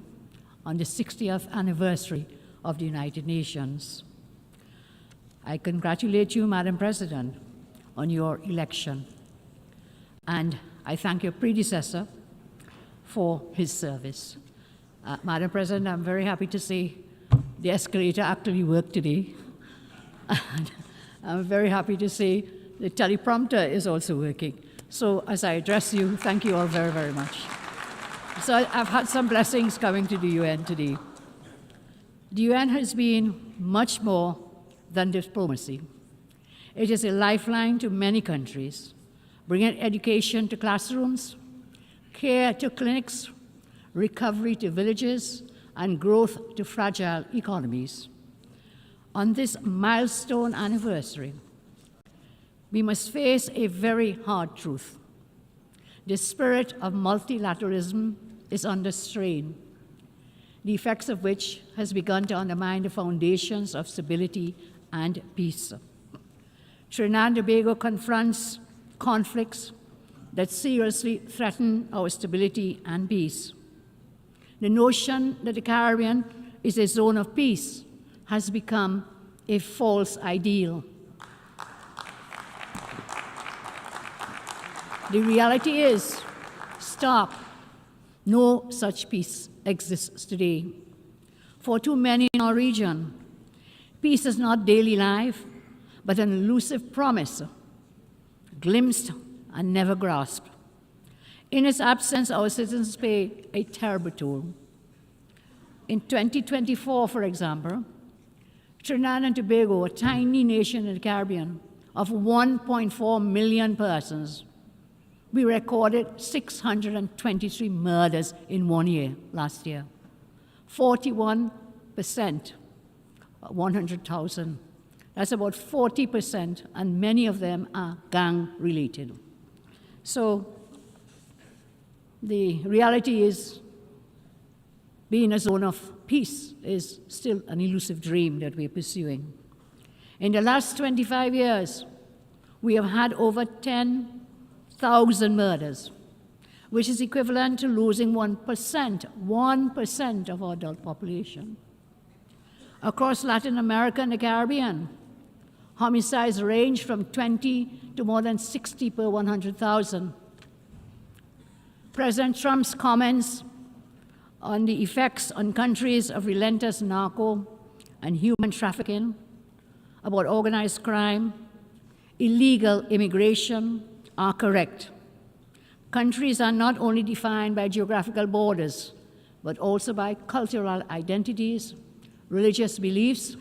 on the 60th anniversary of the United Nations. I congratulate you, Madam President, on your election, and I thank your predecessor for his service. Madam President, I'm very happy to see the escalator actually worked today. And I'm very happy to see the teleprompter is also working. So as I address you, thank you all very, very much. So I've had some blessings coming to the UN today. The UN has been much more than diplomacy. It is a lifeline to many countries, bringing education to classrooms, care to clinics, recovery to villages, and growth to fragile economies. On this milestone anniversary, we must face a very hard truth. The spirit of multilateralism is under strain, the effects of which has begun to undermine the foundations of stability and peace. Trinidad and Tobago confronts conflicts that seriously threaten our stability and peace. The notion that the Caribbean is a zone of peace has become a false ideal. The reality is, stop. No such peace exists today. For too many in our region, peace is not daily life, but an elusive promise, glimpsed and never grasped. In its absence, our citizens pay a terrible toll. In 2024, for example, Trinidad and Tobago, a tiny nation in the Caribbean of 1.4 million persons, we recorded 623 murders in 1 year last year. 41%, 100,000. That's about 40%, and many of them are gang-related. So the reality is, being a zone of peace is still an elusive dream that we're pursuing. In the last 25 years, we have had over 10,000 murders, which is equivalent to losing 1% of our adult population. Across Latin America and the Caribbean, homicides range from 20 to more than 60 per 100,000. President Trump's comments on the effects on countries of relentless narco and human trafficking, about organized crime, illegal immigration are correct. Countries are not only defined by geographical borders, but also by cultural identities, religious beliefs,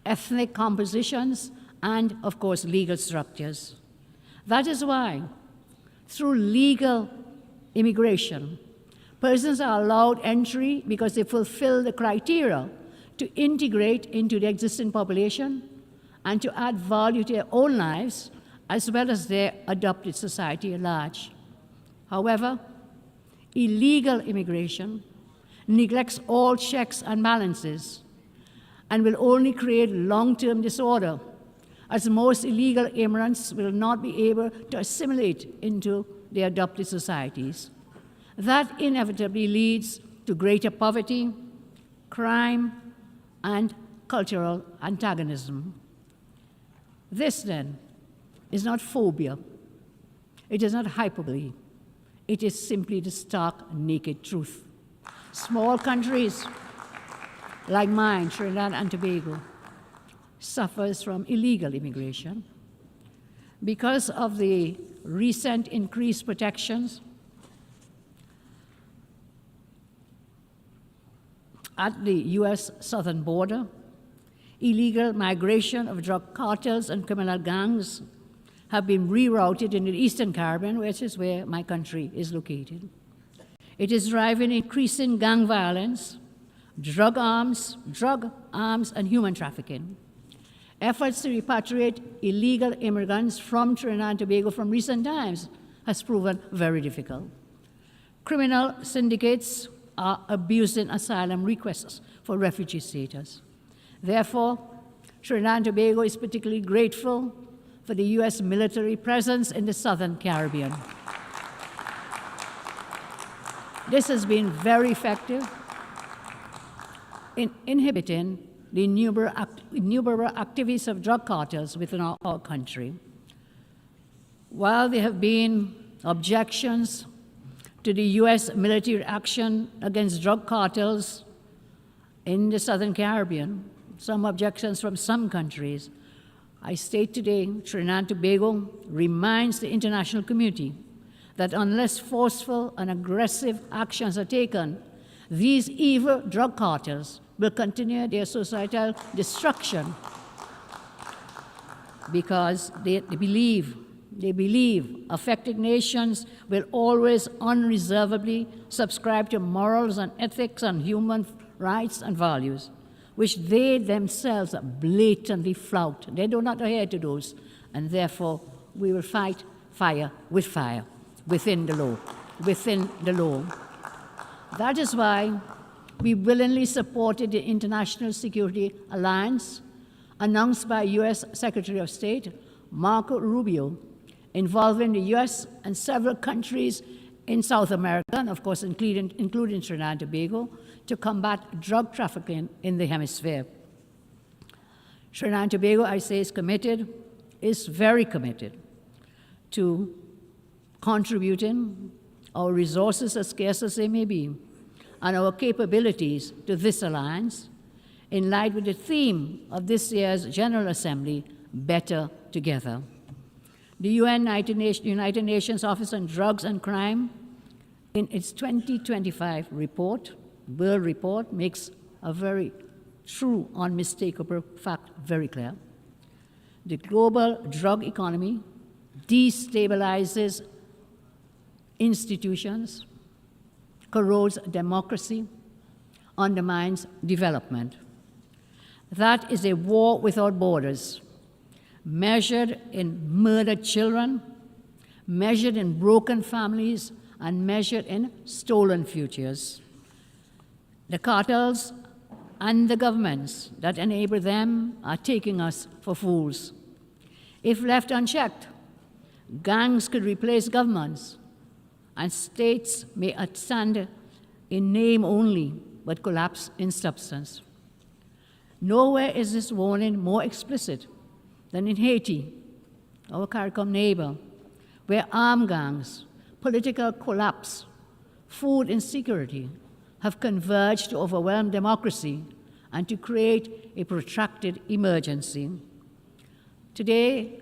ethnic compositions, and, of course, legal structures. That is why, through legal immigration, persons are allowed entry because they fulfill the criteria to integrate into the existing population and to add value to their own lives as well as their adopted society at large. However, illegal immigration neglects all checks and balances and will only create long-term disorder, as most illegal immigrants will not be able to assimilate into their adopted societies. That inevitably leads to greater poverty, crime, and cultural antagonism. This, then, is not phobia. It is not hyperbole. It is simply the stark, naked truth. Small countries like mine, Trinidad and Tobago, suffers from illegal immigration because of the recent increased protections at the U.S. southern border. Illegal migration of drug cartels and criminal gangs have been rerouted in the Eastern Caribbean, which is where my country is located. It is driving increasing gang violence, drug arms, and human trafficking. Efforts to repatriate illegal immigrants from Trinidad and Tobago from recent times has proven very difficult. Criminal syndicates are abusing asylum requests for refugee status. Therefore, Trinidad and Tobago is particularly grateful for the U.S. military presence in the Southern Caribbean. This has been very effective in inhibiting the innumerable activities of drug cartels within our country. While there have been objections to the U.S. military action against drug cartels in the Southern Caribbean, some objections from some countries, I state today, Trinidad and Tobago reminds the international community that unless forceful and aggressive actions are taken, these evil drug cartels will continue their societal destruction because they believe affected nations will always unreservedly subscribe to morals and ethics and human rights and values, which they themselves blatantly flout. They do not adhere to those, and therefore we will fight fire with fire within the law. That is why we willingly supported the International Security Alliance announced by U.S. Secretary of State Marco Rubio, involving the U.S. and several countries in South America, and of course including Trinidad and Tobago, to combat drug trafficking in the hemisphere. Trinidad and Tobago, I say, is very committed to contributing our resources, as scarce as they may be, and our capabilities to this alliance, in line with the theme of this year's General Assembly, Better Together. The United Nations Office on Drugs and Crime, in its 2025 World Report, makes a very true, unmistakable fact very clear. The global drug economy destabilizes institutions, corrodes democracy, undermines development. That is a war without borders, measured in murdered children, measured in broken families, and measured in stolen futures. The cartels and the governments that enable them are taking us for fools. If left unchecked, gangs could replace governments, and states may stand in name only, but collapse in substance. Nowhere is this warning more explicit than in Haiti, our CARICOM neighbor, where armed gangs, political collapse, food insecurity have converged to overwhelm democracy and to create a protracted emergency. Today,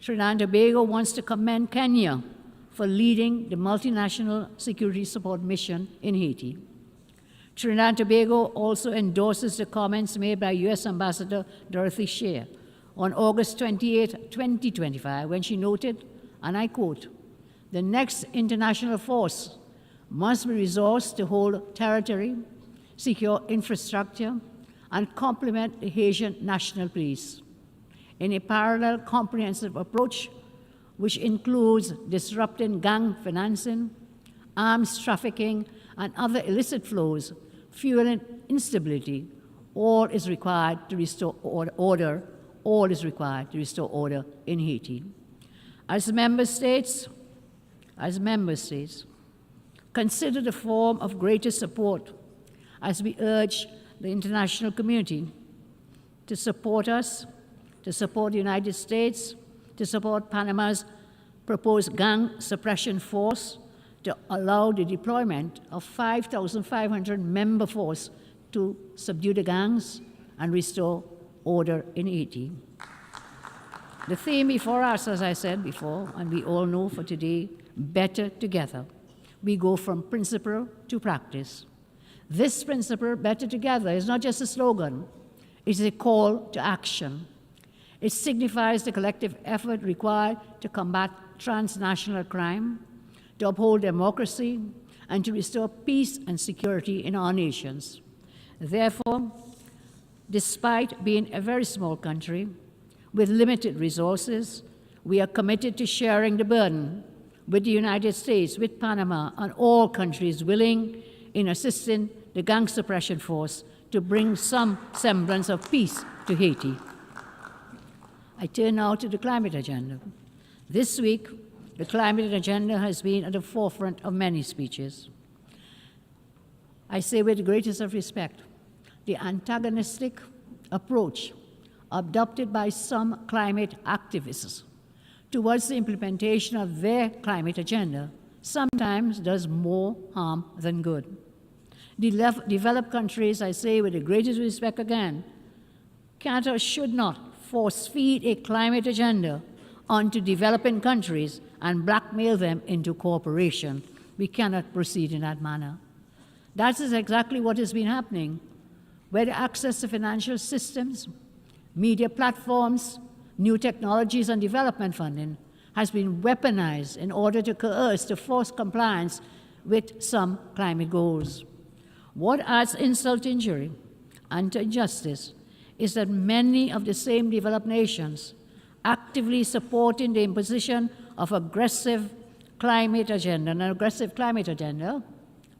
Trinidad and Tobago wants to commend Kenya for leading the multinational security support mission in Haiti. Trinidad and Tobago also endorses the comments made by U.S. Ambassador Dorothy Shea on August 28, 2025, when she noted, and I quote, "The next international force must be resourced to hold territory, secure infrastructure, and complement the Haitian National Police in a parallel comprehensive approach which includes disrupting gang financing, arms trafficking, and other illicit flows, fueling instability. All is required to restore order. All is required to restore order in Haiti." As member states, consider the form of greater support as we urge the international community to support us, to support the United States, to support Panama's proposed gang suppression force, to allow the deployment of 5,500 member force to subdue the gangs and restore order in Haiti. The theme before us, as I said before, and we all know for today, better together. We go from principle to practice. This principle, better together, is not just a slogan, it is a call to action. It signifies the collective effort required to combat transnational crime, to uphold democracy, and to restore peace and security in our nations. Therefore, despite being a very small country with limited resources, we are committed to sharing the burden with the United States, with Panama, and all countries willing in assisting the gang suppression force to bring some semblance of peace to Haiti. I turn now to the climate agenda. This week, the climate agenda has been at the forefront of many speeches. I say with the greatest of respect, the antagonistic approach adopted by some climate activists towards the implementation of their climate agenda sometimes does more harm than good. Developed countries, I say with the greatest respect again, can't or should not force feed a climate agenda onto developing countries and blackmail them into cooperation. We cannot proceed in that manner. That is exactly what has been happening, where the access to financial systems, media platforms, new technologies, and development funding has been weaponized in order to coerce, to force compliance with some climate goals. What adds insult to injury and to injustice is that many of the same developed nations actively supporting the imposition of aggressive climate agenda, an aggressive climate agenda,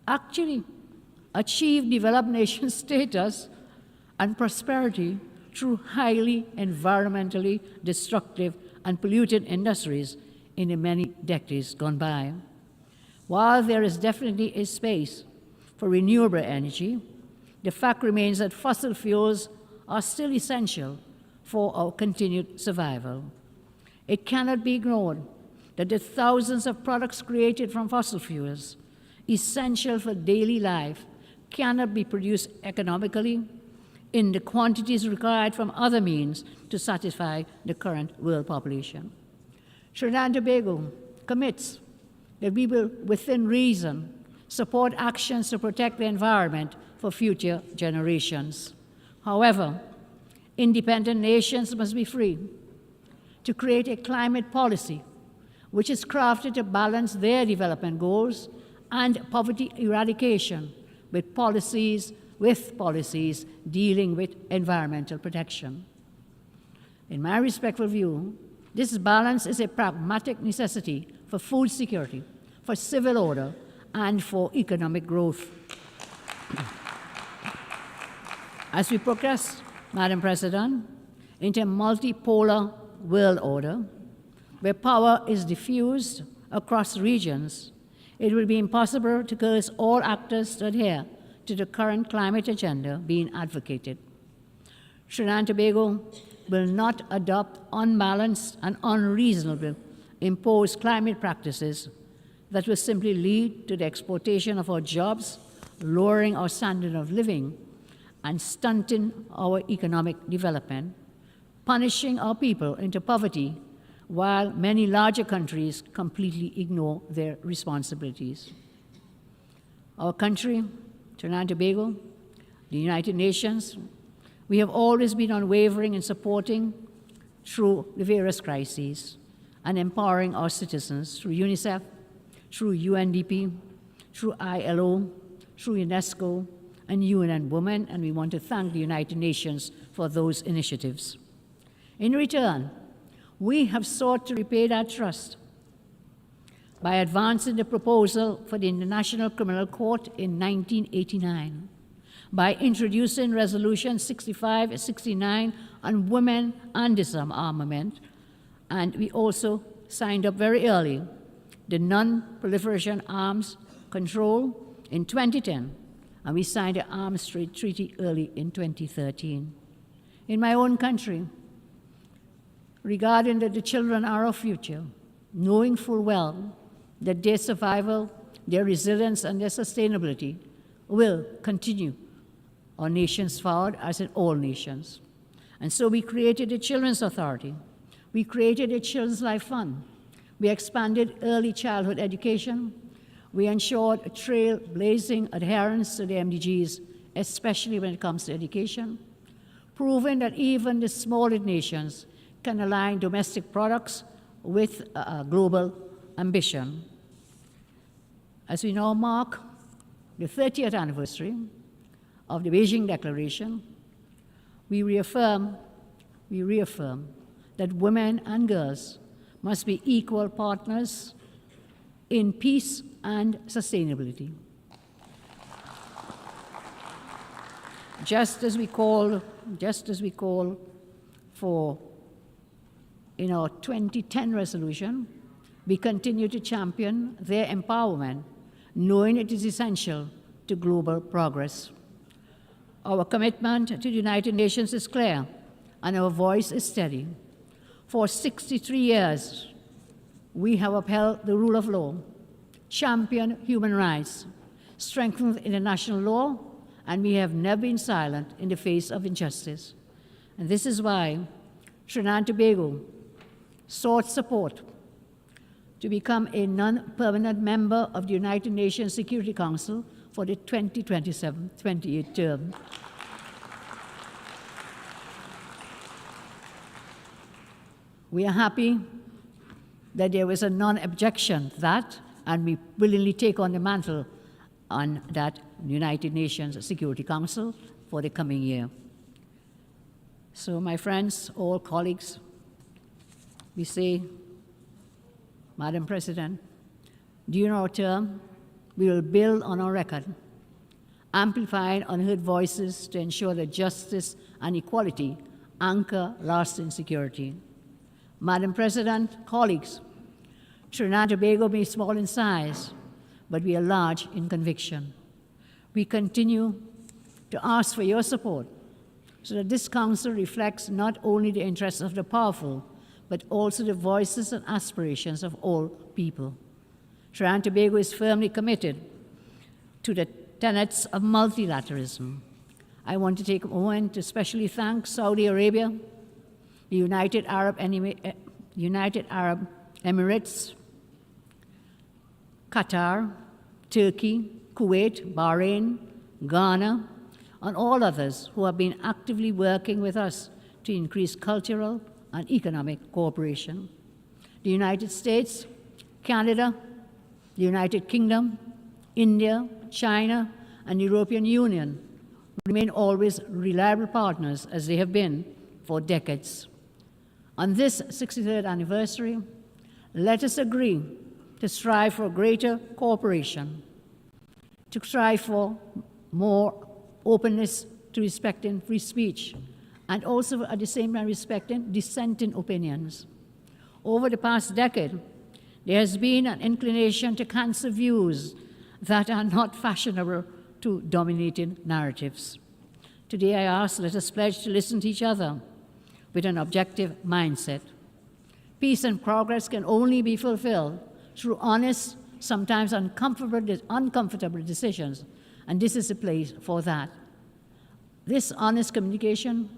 actually achieve developed nation status and prosperity through highly environmentally destructive and polluting industries in the many decades gone by. While there is definitely a space for renewable energy, the fact remains that fossil fuels are still essential for our continued survival. It cannot be ignored that the thousands of products created from fossil fuels, essential for daily life, cannot be produced economically in the quantities required from other means to satisfy the current world population. Trinidad and Tobago commits that we will, within reason, support actions to protect the environment for future generations. However, independent nations must be free to create a climate policy which is crafted to balance their development goals and poverty eradication with policies dealing with environmental protection. In my respectful view, this balance is a pragmatic necessity for food security, for civil order, and for economic growth. As we progress, Madam President, into a multipolar world order, where power is diffused across regions, it will be impossible to coerce all actors to adhere to the current climate agenda being advocated. Trinidad and Tobago will not adopt unbalanced and unreasonable imposed climate practices that will simply lead to the exploitation of our jobs, lowering our standard of living, and stunting our economic development, punishing our people into poverty, while many larger countries completely ignore their responsibilities. Our country, Trinidad and Tobago, the United Nations, we have always been unwavering in supporting through the various crises and empowering our citizens through UNICEF, through UNDP, through ILO, through UNESCO, and UN Women, and we want to thank the United Nations for those initiatives. In return, we have sought to repay that trust by advancing the proposal for the International Criminal Court in 1989, by introducing Resolution 6569 on women and disarmament, and we also signed up very early the Non-Proliferation Arms Control in 2010, and we signed the Arms Trade Treaty early in 2013. In my own country, regarding that the children are our future, knowing full well that their survival, their resilience, and their sustainability will continue our nations forward, as in all nations. And so we created a Children's Authority. We created a Children's Life Fund. We expanded early childhood education. We ensured a trailblazing adherence to the MDGs, especially when it comes to education, proving that even the smallest nations can align domestic products with global ambition. As we now mark the 30th anniversary of the Beijing Declaration, we reaffirm that women and girls must be equal partners in peace and sustainability. Just as we call for in our 2010 resolution, we continue to champion their empowerment, knowing it is essential to global progress. Our commitment to the United Nations is clear, and our voice is steady. For 63 years, we have upheld the rule of law, championed human rights, strengthened international law, and we have never been silent in the face of injustice. And this is why Trinidad and Tobago sought support to become a non-permanent member of the United Nations Security Council for the 2027-28 term. We are happy that there was a non-objection to that, and we willingly take on the mantle on that United Nations Security Council for the coming year. So, my friends, all colleagues, we say, Madam President, during our term, we will build on our record, amplifying unheard voices to ensure that justice and equality anchor lasting security. Madam President, colleagues, Trinidad and Tobago may be small in size, but we are large in conviction. We continue to ask for your support so that this Council reflects not only the interests of the powerful, but also the voices and aspirations of all people. Trinidad and Tobago is firmly committed to the tenets of multilateralism. I want to take a moment to especially thank Saudi Arabia, the United Arab Emirates, Qatar, Turkey, Kuwait, Bahrain, Ghana, and all others who have been actively working with us to increase cultural and economic cooperation. The United States, Canada, the United Kingdom, India, China, and the European Union remain always reliable partners, as they have been for decades. On this 63rd anniversary, let us agree to strive for greater cooperation, to strive for more openness to respecting free speech, and also at the same time respecting dissenting opinions. Over the past decade, there has been an inclination to cancel views that are not fashionable to dominating narratives. Today I ask, let us pledge to listen to each other with an objective mindset. Peace and progress can only be fulfilled through honest, sometimes uncomfortable decisions, and this is the place for that. This honest communication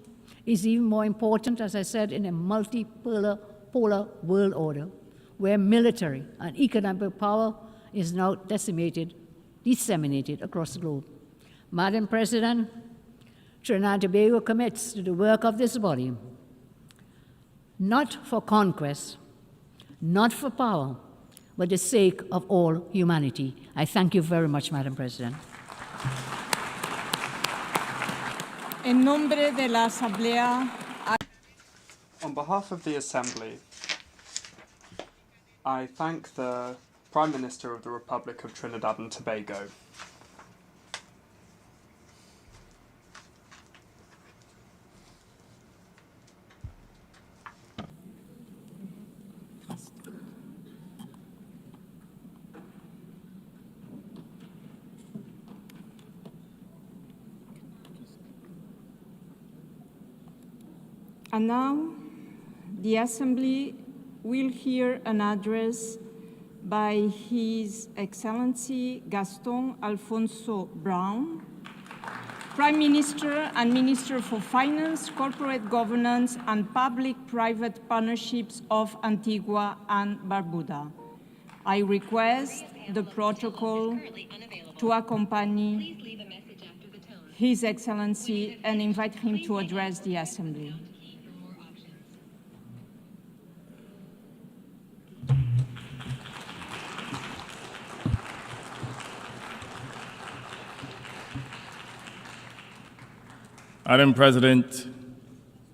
is even more important, as I said, in a multipolar world order, where military and economic power is now disseminated across the globe. Madam President, Trinidad and Tobago commits to the work of this body, not for conquest, not for power, but the sake of all humanity. I thank you very much, Madam President. En nombre de la Asamblea, on behalf of the Assembly, I thank the Prime Minister of the Republic of Trinidad and Tobago. And now, the Assembly will hear an address by His Excellency Gaston Alfonso Brown, Prime Minister and Minister for Finance, Corporate Governance and Public-Private Partnerships of Antigua and Barbuda. I request the protocol to accompany His Excellency and invite him to address the Assembly. Madam President,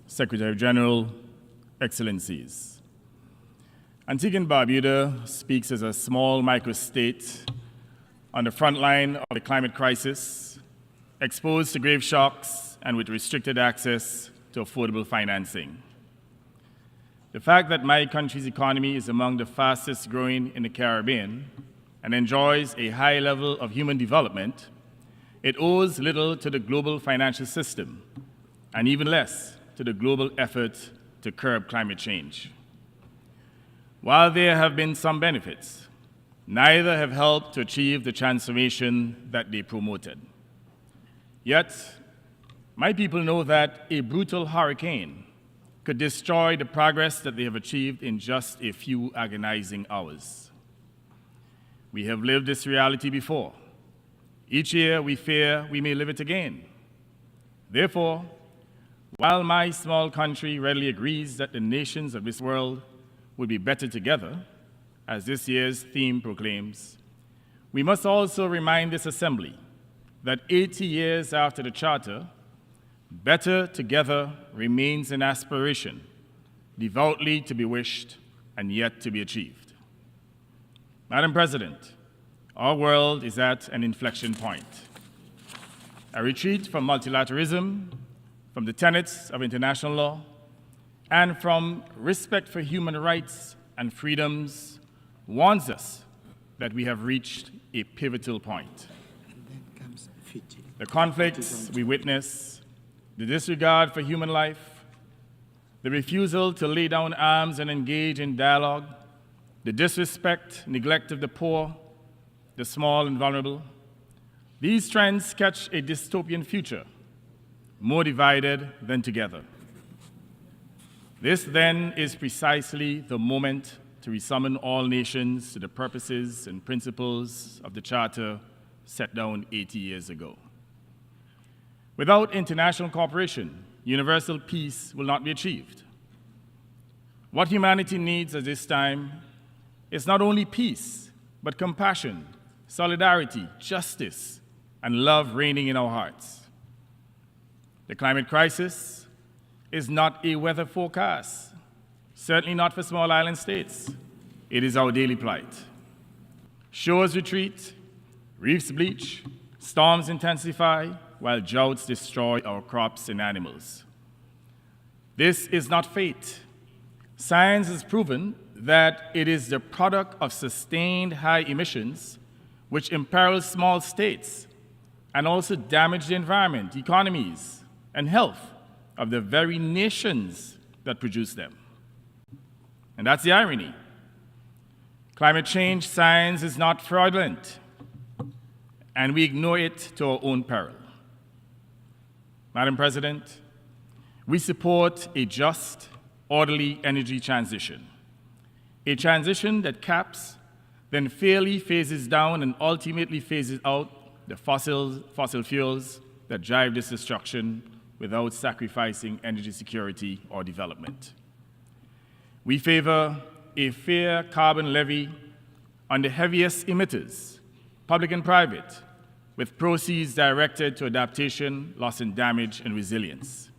Secretary General, Excellencies. Antigua and Barbuda speaks as a small microstate on the front line of the climate crisis, exposed to grave shocks and with restricted access to affordable financing. The fact that my country's economy is among the fastest growing in the Caribbean and enjoys a high level of human development, it owes little to the global financial system, and even less to the global effort to curb climate change. While there have been some benefits, neither have helped to achieve the transformation that they promoted. Yet, my people know that a brutal hurricane could destroy the progress that they have achieved in just a few agonizing hours. We have lived this reality before. Each year, we fear we may live it again. Therefore, while my small country readily agrees that the nations of this world would be better together, as this year's theme proclaims, we must also remind this Assembly that 80 years after the Charter, better together remains an aspiration, devoutly to be wished and yet to be achieved. Madam President, our world is at an inflection point. A retreat from multilateralism, from the tenets of international law, and from respect for human rights and freedoms warns us that we have reached a pivotal point. The conflicts we witness, the disregard for human life, the refusal to lay down arms and engage in dialogue, the disrespect, neglect of the poor, the small and vulnerable, these trends sketch a dystopian future, more divided than together. This, then, is precisely the moment to resummon all nations to the purposes and principles of the Charter set down 80 years ago. Without international cooperation, universal peace will not be achieved. What humanity needs at this time is not only peace, but compassion, solidarity, justice, and love reigning in our hearts. The climate crisis is not a weather forecast, certainly not for small island states. It is our daily plight. Shores retreat, reefs bleach, storms intensify, while droughts destroy our crops and animals. This is not fate. Science has proven that it is the product of sustained high emissions which imperil small states and also damage the environment, economies, and health of the very nations that produce them. And that's the irony. Climate change science is not fraudulent. and we ignore it to our own peril. Madam President, we support a just, orderly energy transition, a transition that caps, then fairly phases down and ultimately phases out the fossil fuels that drive this destruction without sacrificing energy security or development. We favor a fair carbon levy on the heaviest emitters, public and private, with proceeds directed to adaptation, loss and damage, and resilience.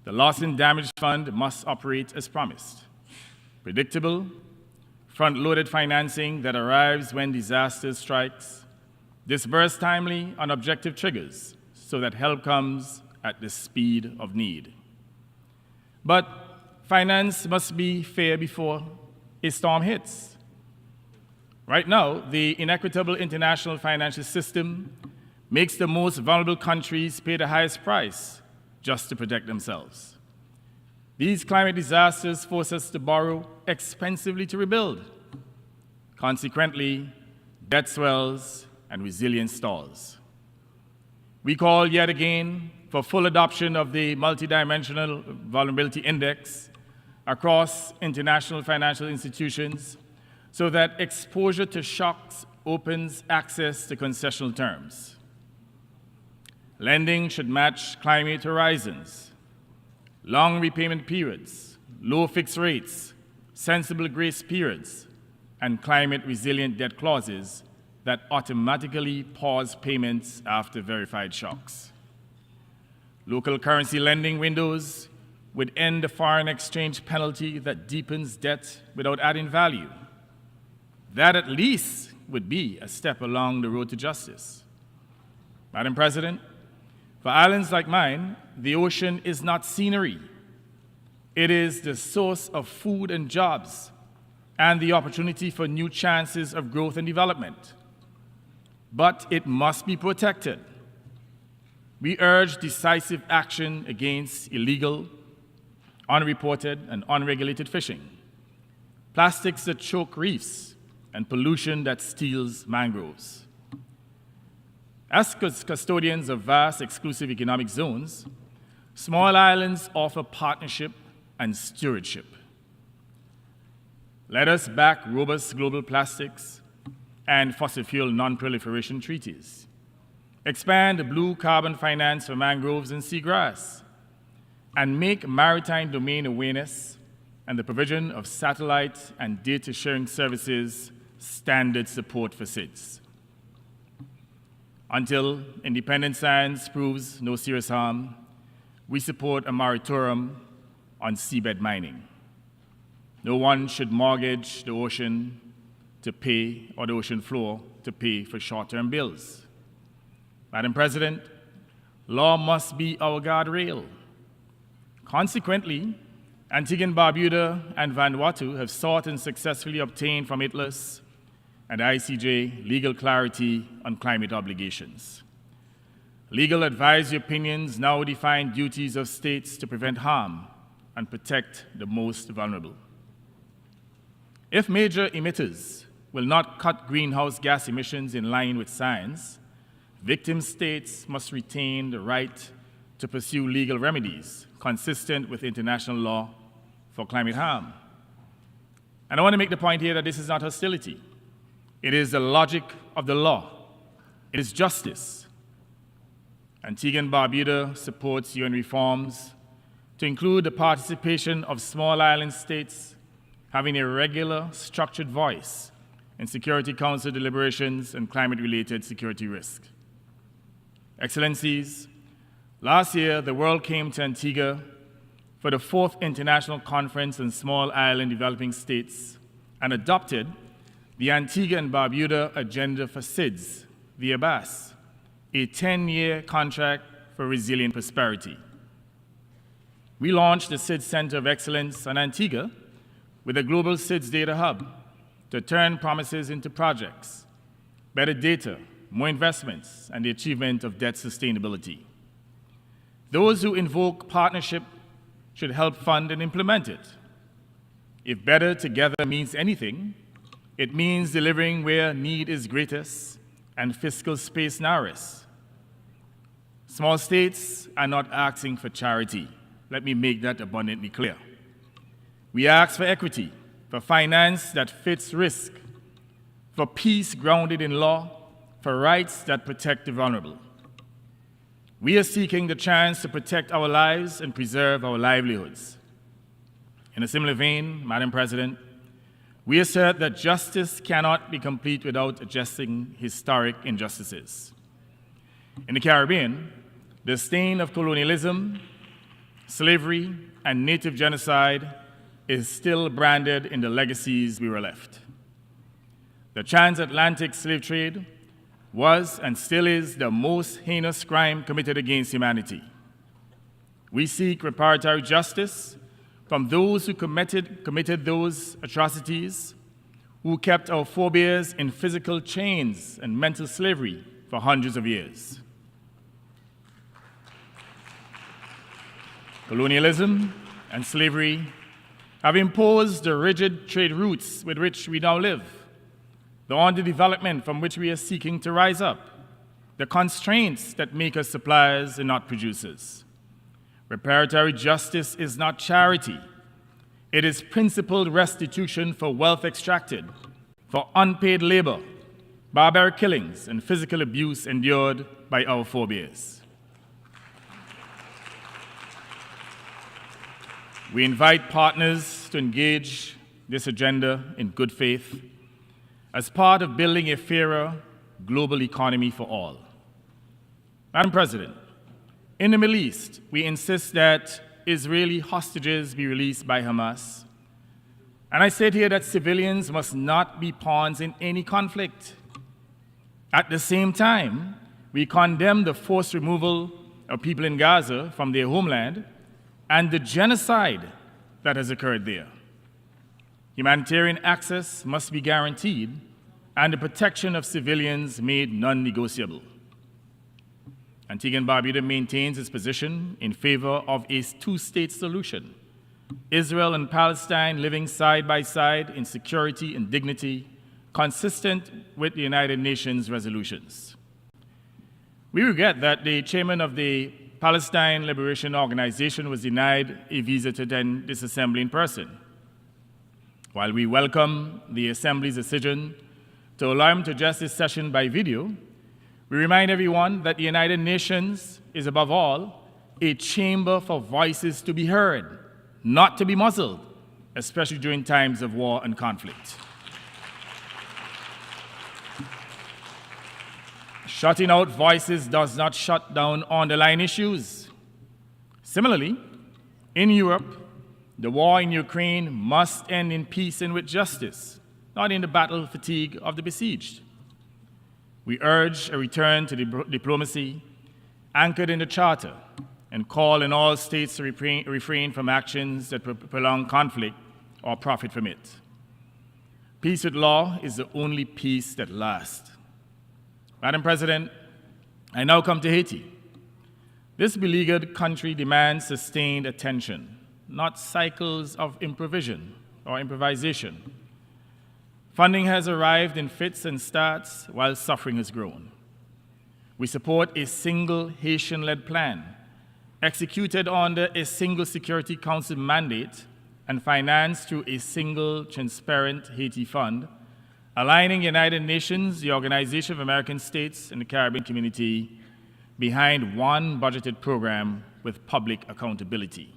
The Loss and Damage Fund must operate as promised. Predictable, front-loaded financing that arrives when disaster strikes, disbursed timely on objective triggers so that help comes at the speed of need. But finance must be fair before a storm hits. Right now, the inequitable international financial system makes the most vulnerable countries pay the highest price just to protect themselves. These climate disasters force us to borrow expensively to rebuild. Consequently, debt swells and resilience stalls. We call yet again for full adoption of the multidimensional vulnerability index across international financial institutions so that exposure to shocks opens access to concessional terms. Lending should match climate horizons, long repayment periods, low fixed rates, sensible grace periods, and climate-resilient debt clauses that automatically pause payments after verified shocks. Local currency lending windows would end the foreign exchange penalty that deepens debt without adding value. That at least would be a step along the road to justice. Madam President, for islands like mine, the ocean is not scenery. It is the source of food and jobs and the opportunity for new chances of growth and development. But it must be protected. We urge decisive action against illegal, unreported, and unregulated fishing, plastics that choke reefs, and pollution that steals mangroves. As custodians of vast exclusive economic zones, small islands offer partnership and stewardship. Let us back robust global plastics and fossil fuel non-proliferation treaties. Expand blue carbon finance for mangroves and seagrass, and make maritime domain awareness and the provision of satellite and data sharing services standard support for SIDS. Until independent science proves no serious harm, we support a moratorium on seabed mining. No one should mortgage the ocean to pay, or the ocean floor to pay for short-term bills. Madam President, law must be our guardrail. Consequently, Antigua and Barbuda and Vanuatu have sought and successfully obtained from ITLAS and ICJ legal clarity on climate obligations. Legal advisory opinions now define duties of states to prevent harm and protect the most vulnerable. If major emitters will not cut greenhouse gas emissions in line with science, victim states must retain the right to pursue legal remedies consistent with international law for climate harm. And I want to make the point here that this is not hostility. It is the logic of the law. It is justice. Antigua and Barbuda supports UN reforms to include the participation of small island states having a regular, structured voice in Security Council deliberations and climate-related security risk. Excellencies, last year the world came to Antigua for the 4th International Conference on Small Island Developing States and adopted the Antigua and Barbuda Agenda for SIDS, the ABAS, a 10-year contract for resilient prosperity. We launched the SIDS Center of Excellence on Antigua with a global SIDS data hub to turn promises into projects, better data, more investments, and the achievement of debt sustainability. Those who invoke partnership should help fund and implement it. If better together means anything, it means delivering where need is greatest, and fiscal space narrows. Small states are not asking for charity. Let me make that abundantly clear. We ask for equity, for finance that fits risk, for peace grounded in law, for rights that protect the vulnerable. We are seeking the chance to protect our lives and preserve our livelihoods. In a similar vein, Madam President, we assert that justice cannot be complete without addressing historic injustices. In the Caribbean, the stain of colonialism, slavery, and native genocide is still branded in the legacies we were left. The transatlantic slave trade was and still is the most heinous crime committed against humanity. We seek reparatory justice from those who committed those atrocities, who kept our forebears in physical chains and mental slavery for hundreds of years. Colonialism and slavery have imposed the rigid trade routes with which we now live, the underdevelopment from which we are seeking to rise up, the constraints that make us suppliers and not producers. Reparatory justice is not charity. It is principled restitution for wealth extracted, for unpaid labor, barbaric killings, and physical abuse endured by our forebears. We invite partners to engage this agenda in good faith as part of building a fairer global economy for all. Madam President, in the Middle East, we insist that Israeli hostages be released by Hamas. And I said here that civilians must not be pawns in any conflict. At the same time, we condemn the forced removal of people in Gaza from their homeland and the genocide that has occurred there. Humanitarian access must be guaranteed and the protection of civilians made non-negotiable. Antigua and Barbuda maintains its position in favor of a two-state solution, Israel and Palestine living side by side in security and dignity, consistent with the United Nations resolutions. We regret that the chairman of the Palestine Liberation Organization was denied a visa to attend this assembly in person. While we welcome the Assembly's decision to allow him to address this session by video, we remind everyone that the United Nations is, above all, a chamber for voices to be heard, not to be muzzled, especially during times of war and conflict. Shutting out voices does not shut down underlying issues. Similarly, in Europe, the war in Ukraine must end in peace and with justice, not in the battle fatigue of the besieged. We urge a return to diplomacy anchored in the Charter and call on all states to refrain from actions that prolong conflict or profit from it. Peace with law is the only peace that lasts. Madam President, I now come to Haiti. This beleaguered country demands sustained attention, not cycles of improvisation. Funding has arrived in fits and starts while suffering has grown. We support a single Haitian-led plan, executed under a single Security Council mandate and financed through a single transparent Haiti fund, aligning United Nations, the Organization of American States, and the Caribbean community behind one budgeted program with public accountability.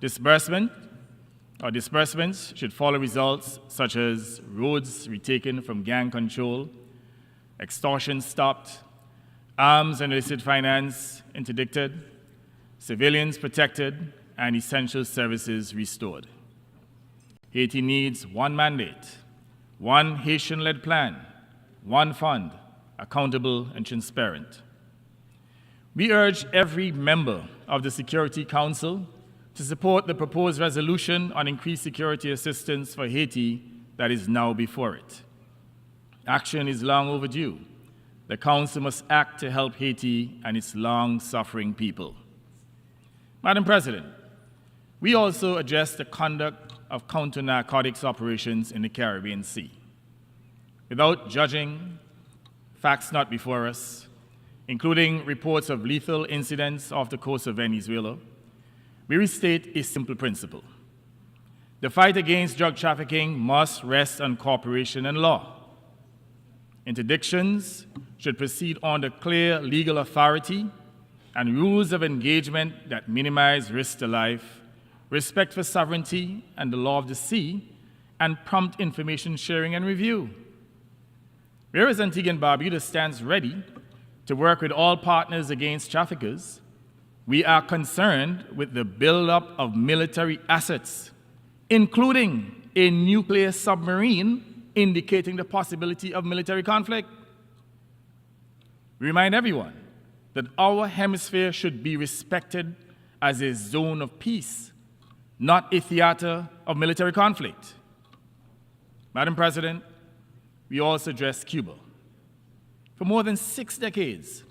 Disbursements should follow results such as roads retaken from gang control, extortion stopped, arms and illicit finance interdicted, civilians protected, and essential services restored. Haiti needs one mandate, one Haitian-led plan, one fund, accountable and transparent. We urge every member of the Security Council to support the proposed resolution on increased security assistance for Haiti that is now before it. Action is long overdue. The Council must act to help Haiti and its long-suffering people. Madam President, we also address the conduct of counter-narcotics operations in the Caribbean Sea. Without judging facts not before us, including reports of lethal incidents off the coast of Venezuela, we restate a simple principle. The fight against drug trafficking must rest on cooperation and law. Interdictions should proceed under clear legal authority and rules of engagement that minimize risk to life, respect for sovereignty and the law of the sea, and prompt information sharing and review. Whereas Antigua and Barbuda stands ready to work with all partners against traffickers, we are concerned with the buildup of military assets, including a nuclear submarine indicating the possibility of military conflict. We remind everyone that our hemisphere should be respected as a zone of peace, not a theater of military conflict. Madam President, we also address Cuba. For more than 6 decades,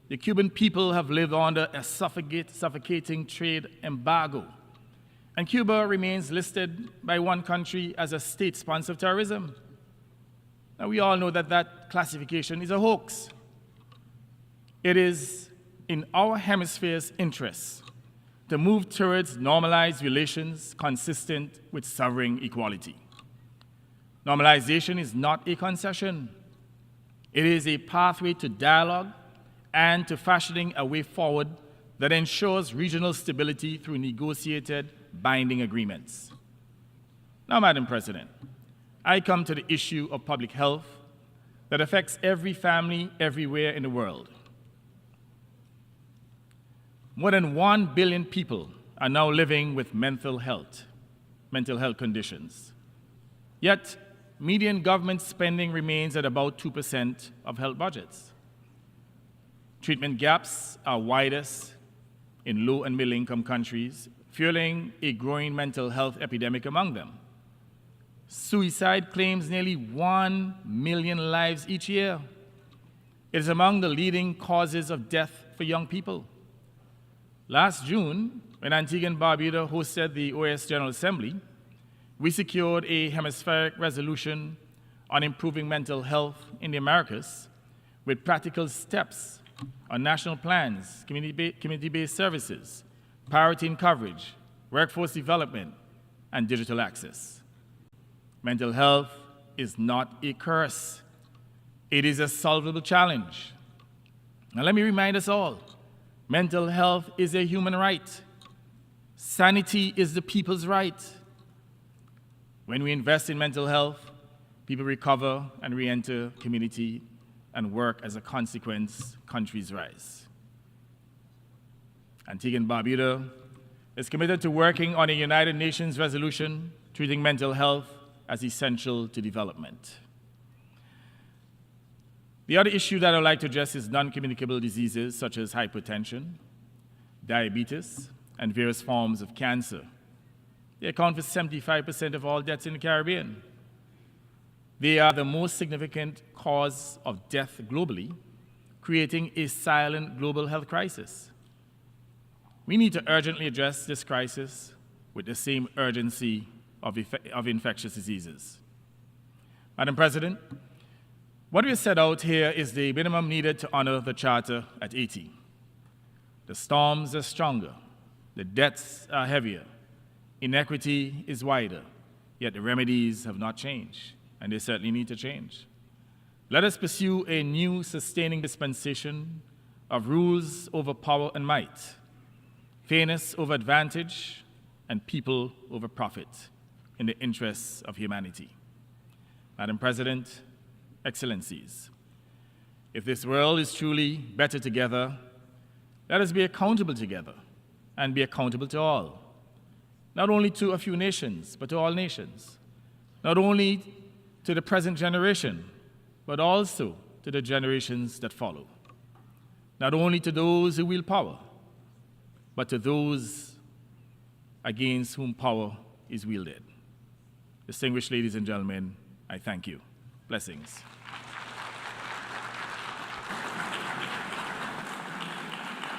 the Cuban people have lived under a suffocating trade embargo, and Cuba remains listed by one country as a state sponsor of terrorism. Now, we all know that that classification is a hoax. It is in our hemisphere's interests to move towards normalized relations consistent with sovereign equality. Normalization is not a concession. It is a pathway to dialogue and to fashioning a way forward that ensures regional stability through negotiated, binding agreements. Now, Madam President, I come to the issue of public health that affects every family everywhere in the world. More than 1 billion people are now living with mental health conditions. Yet, median government spending remains at about 2% of health budgets. Treatment gaps are widest in low and middle-income countries, fueling a growing mental health epidemic among them. Suicide claims nearly 1 million lives each year. It is among the leading causes of death for young people. Last June, when Antigua and Barbuda hosted the OAS General Assembly, we secured a hemispheric resolution on improving mental health in the Americas with practical steps on national plans, community-based services, priority in coverage, workforce development, and digital access. Mental health is not a curse. It is a solvable challenge. Now let me remind us all, mental health is a human right. Sanity is the people's right. When we invest in mental health, people recover and re-enter community and work. As a consequence, countries rise. Antigua and Barbuda is committed to working on a United Nations resolution treating mental health as essential to development. The other issue that I'd like to address is non-communicable diseases such as hypertension, diabetes, and various forms of cancer. They account for 75% of all deaths in the Caribbean. They are the most significant cause of death globally, creating a silent global health crisis. We need to urgently address this crisis with the same urgency of infectious diseases. Madam President, what we have set out here is the minimum needed to honor the Charter at 80. The storms are stronger, the debts are heavier, inequity is wider, yet the remedies have not changed, and they certainly need to change. Let us pursue a new sustaining dispensation of rules over power and might, fairness over advantage, and people over profit in the interests of humanity. Madam President, Excellencies, if this world is truly better together, let us be accountable together and be accountable to all, not only to a few nations, but to all nations, not only to the present generation, but also to the generations that follow, not only to those who wield power, but to those against whom power is wielded. Distinguished ladies and gentlemen, I thank you. Blessings.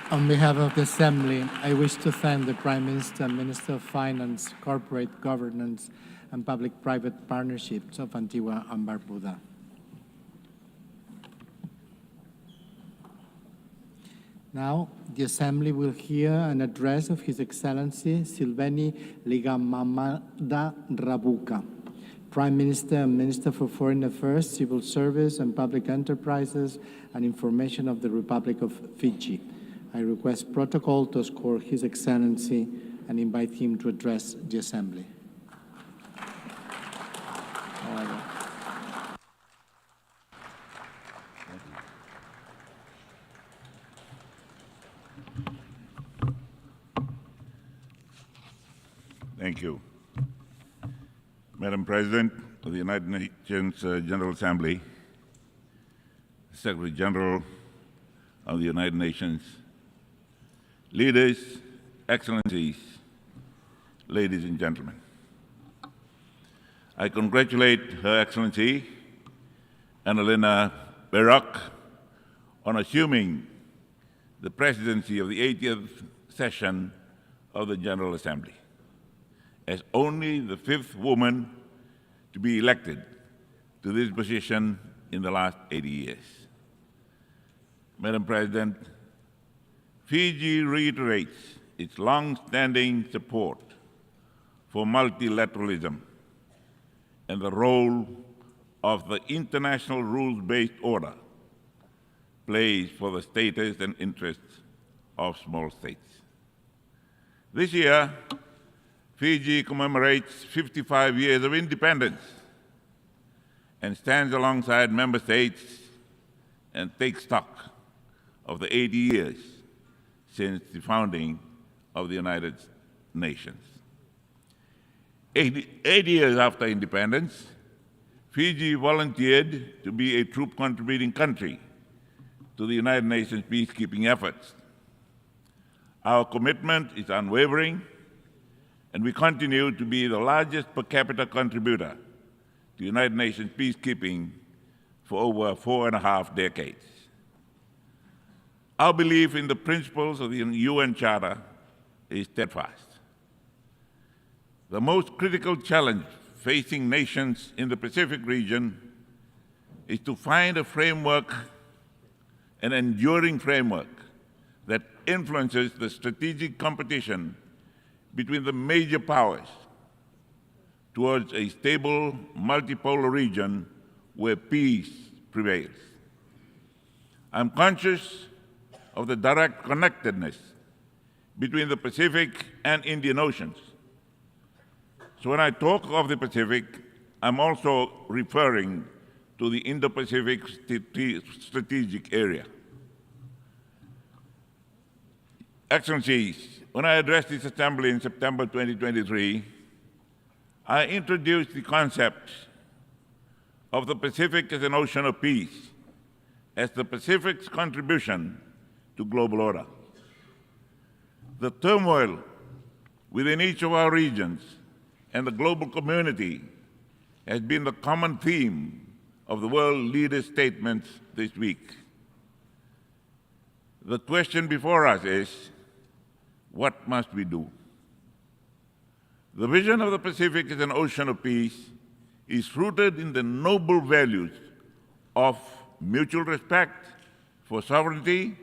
On behalf of the Assembly, I wish to thank the Prime Minister, Minister of Finance, Corporate Governance, and Public-Private Partnerships of Antigua and Barbuda. Now, the Assembly will hear an address of His Excellency Silveni Ligamamada Rabuka, Prime Minister and Minister for Foreign Affairs, Civil Service and Public Enterprises and Information of the Republic of Fiji. I request protocol to escort His Excellency and invite him to address the Assembly. Thank you. Madam President of the United Nations General Assembly, Secretary General of the United Nations, leaders, excellencies, ladies and gentlemen. I congratulate Her Excellency Annalena Baerbock on assuming the presidency of the 80th session of the General Assembly, as only the 5th woman to be elected to this position in the last 80 years. Madam President, Fiji reiterates its long-standing support for multilateralism and the role of the international rules-based order plays for the status and interests of small states. This year, Fiji commemorates 55 years of independence and stands alongside member states and takes stock of the 80 years since the founding of the United Nations. 80 years after independence, Fiji volunteered to be a troop-contributing country to the United Nations peacekeeping efforts. Our commitment is unwavering, and we continue to be the largest per capita contributor to United Nations peacekeeping for over 4.5 decades. Our belief in the principles of the UN Charter is steadfast. The most critical challenge facing nations in the Pacific region is to find a framework, an enduring framework, that influences the strategic competition between the major powers towards a stable, multipolar region where peace prevails. I'm conscious of the direct connectedness between the Pacific and Indian Oceans. So when I talk of the Pacific, I'm also referring to the Indo-Pacific strategic area. Excellencies, when I addressed this Assembly in September 2023, I introduced the concept of the Pacific as an ocean of peace, as the Pacific's contribution to global order. The turmoil within each of our regions and the global community has been the common theme of the world leaders' statements this week. The question before us is, what must we do? The vision of the Pacific as an ocean of peace is rooted in the noble values of mutual respect for sovereignty,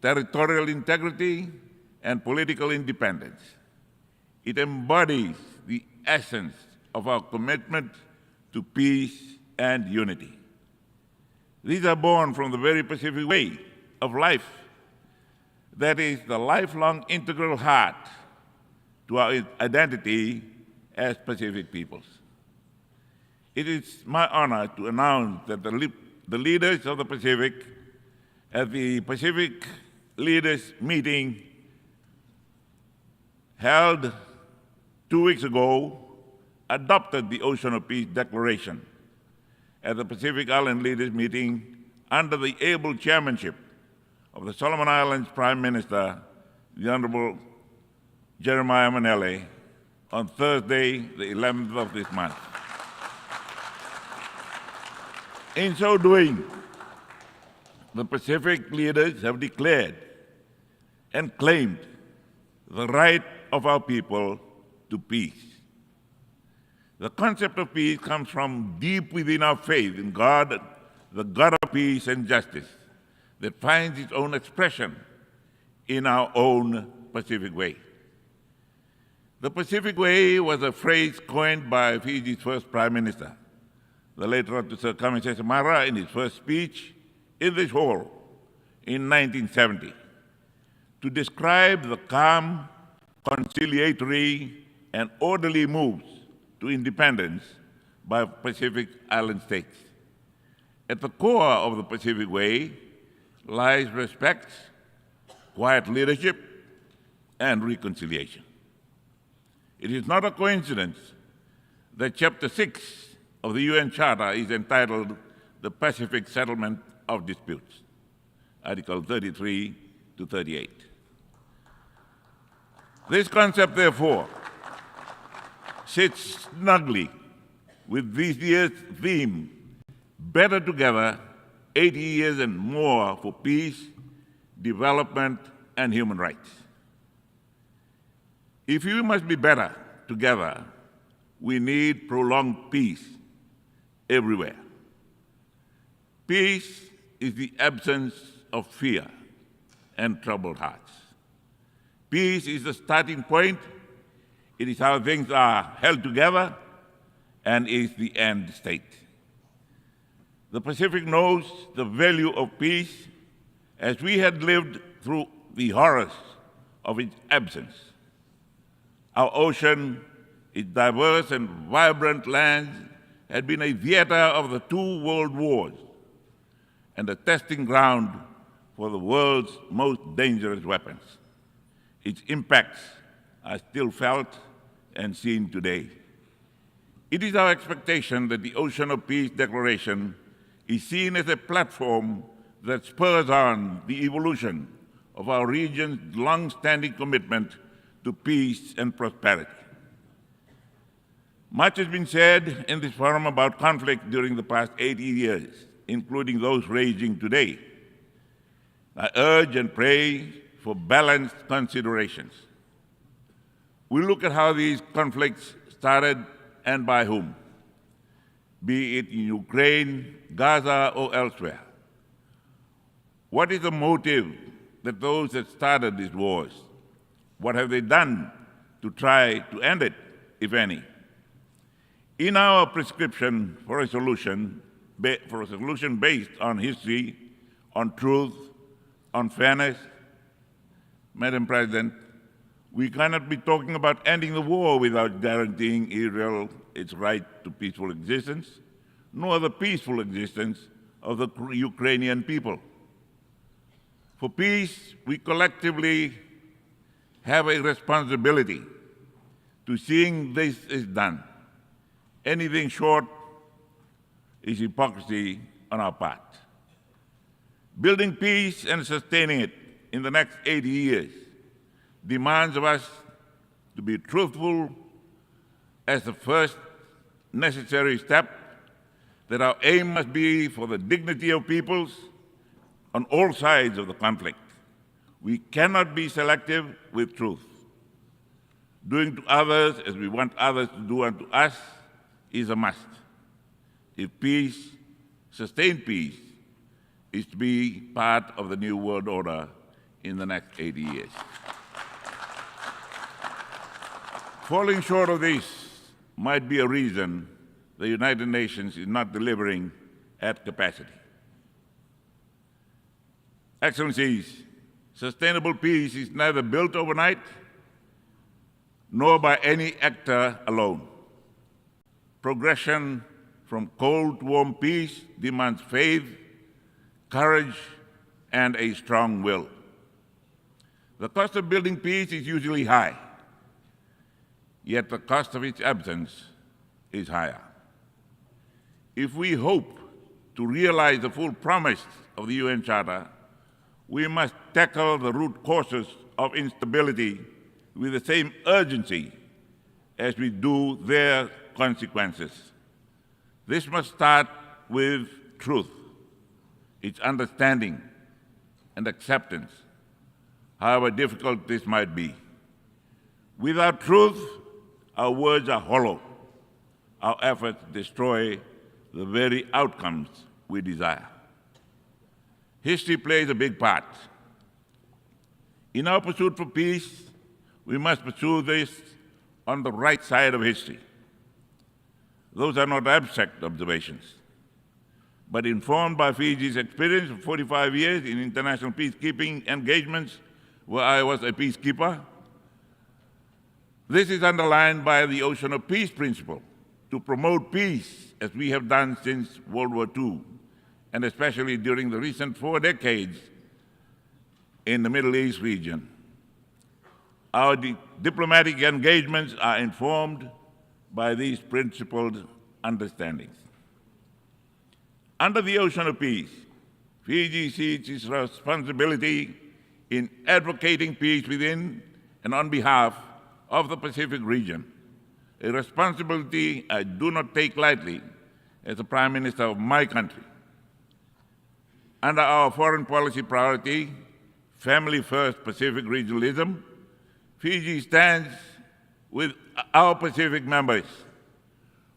territorial integrity, and political independence. It embodies the essence of our commitment to peace and unity. These are born from the very Pacific way of life, that is the lifelong integral heart to our identity as Pacific peoples. It is my honor to announce that the leaders of the Pacific at the Pacific Leaders Meeting held 2 weeks ago adopted the Ocean of Peace Declaration at the Pacific Island Leaders Meeting under the able chairmanship of the Solomon Islands Prime Minister, the Honorable Jeremiah Manele, on Thursday, the 11th of this month. In so doing, the Pacific leaders have declared and claimed the right of our people to peace. The concept of peace comes from deep within our faith in God, the God of peace and justice, that finds its own expression in our own Pacific Way. The Pacific Way was a phrase coined by Fiji's first Prime Minister, the late Sir Kamise's Mara, in his first speech in this hall in 1970, to describe the calm, conciliatory, and orderly moves to independence by Pacific Island states. At the core of the Pacific Way lies respect, quiet leadership, and reconciliation. It is not a coincidence that Chapter 6 of the UN Charter is entitled The Pacific Settlement of Disputes, Article 33 to 38. This concept, therefore, sits snugly with this year's theme, Better Together, 80 years and more for peace, development, and human rights. If we must be better together, we need prolonged peace everywhere. Peace is the absence of fear and troubled hearts. Peace is the starting point. It is how things are held together and is the end state. The Pacific knows the value of peace as we had lived through the horrors of its absence. Our ocean, its diverse and vibrant lands, had been a theater of the two world wars and a testing ground for the world's most dangerous weapons. Its impacts are still felt and seen today. It is our expectation that the Ocean of Peace Declaration is seen as a platform that spurs on the evolution of our region's long-standing commitment to peace and prosperity. Much has been said in this forum about conflict during the past 80 years, including those raging today. I urge and pray for balanced considerations. We look at how these conflicts started and by whom, be it in Ukraine, Gaza, or elsewhere. What is the motive that those that started these wars? What have they done to try to end it, if any? In our prescription for a solution based on history, on truth, on fairness, Madam President, we cannot be talking about ending the war without guaranteeing Israel its right to peaceful existence, nor the peaceful existence of the Ukrainian people. For peace, we collectively have a responsibility to seeing this is done. Anything short is hypocrisy on our part. Building peace and sustaining it in the next 80 years demands of us to be truthful as the first necessary step, that our aim must be for the dignity of peoples on all sides of the conflict. We cannot be selective with truth. Doing to others as we want others to do unto us is a must. If peace, sustained peace, is to be part of the new world order in the next 80 years. Falling short of this might be a reason the United Nations is not delivering at capacity. Excellencies, sustainable peace is neither built overnight nor by any actor alone. Progression from cold to warm peace demands faith, courage, and a strong will. The cost of building peace is usually high, yet the cost of its absence is higher. If we hope to realize the full promise of the UN Charter, we must tackle the root causes of instability with the same urgency as we do their consequences. This must start with truth, its understanding and acceptance, however difficult this might be. Without truth, our words are hollow. Our efforts destroy the very outcomes we desire. History plays a big part. In our pursuit for peace, we must pursue this on the right side of history. Those are not abstract observations, but informed by Fiji's experience of 45 years in international peacekeeping engagements where I was a peacekeeper. This is underlined by the Ocean of Peace principle to promote peace as we have done since World War II, and especially during the recent 4 decades in the Middle East region. Our diplomatic engagements are informed by these principled understandings. Under the Ocean of Peace, Fiji sees its responsibility in advocating peace within and on behalf of the Pacific region, a responsibility I do not take lightly as the Prime Minister of my country. Under our foreign policy priority, Family First Pacific Regionalism, Fiji stands with our Pacific members.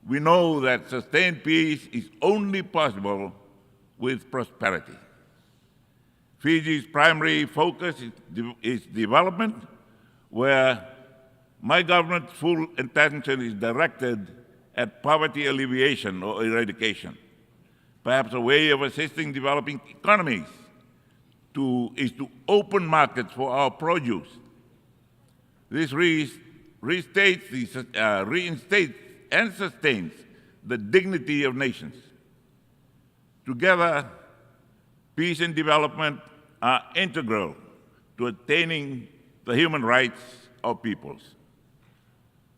We know that sustained peace is only possible with prosperity. Fiji's primary focus is development, where my government's full attention is directed at poverty alleviation or eradication. Perhaps a way of assisting developing economies is to open markets for our produce. This reinstates and sustains the dignity of nations. Together, peace and development are integral to attaining the human rights of peoples.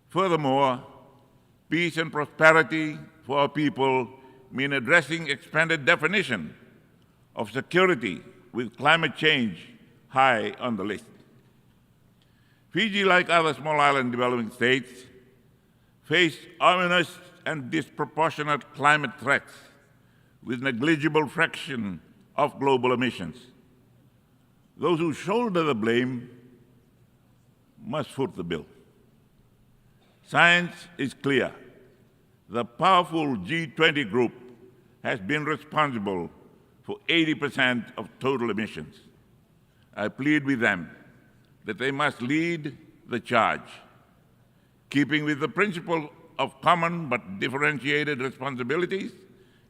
Furthermore, peace and prosperity for our people mean addressing expanded definition of security with climate change high on the list. Fiji, like other small island developing states, face ominous and disproportionate climate threats with negligible fraction of global emissions. Those who shoulder the blame must foot the bill. Science is clear. The powerful G20 group has been responsible for 80% of total emissions. I plead with them that they must lead the charge, keeping with the principle of common but differentiated responsibilities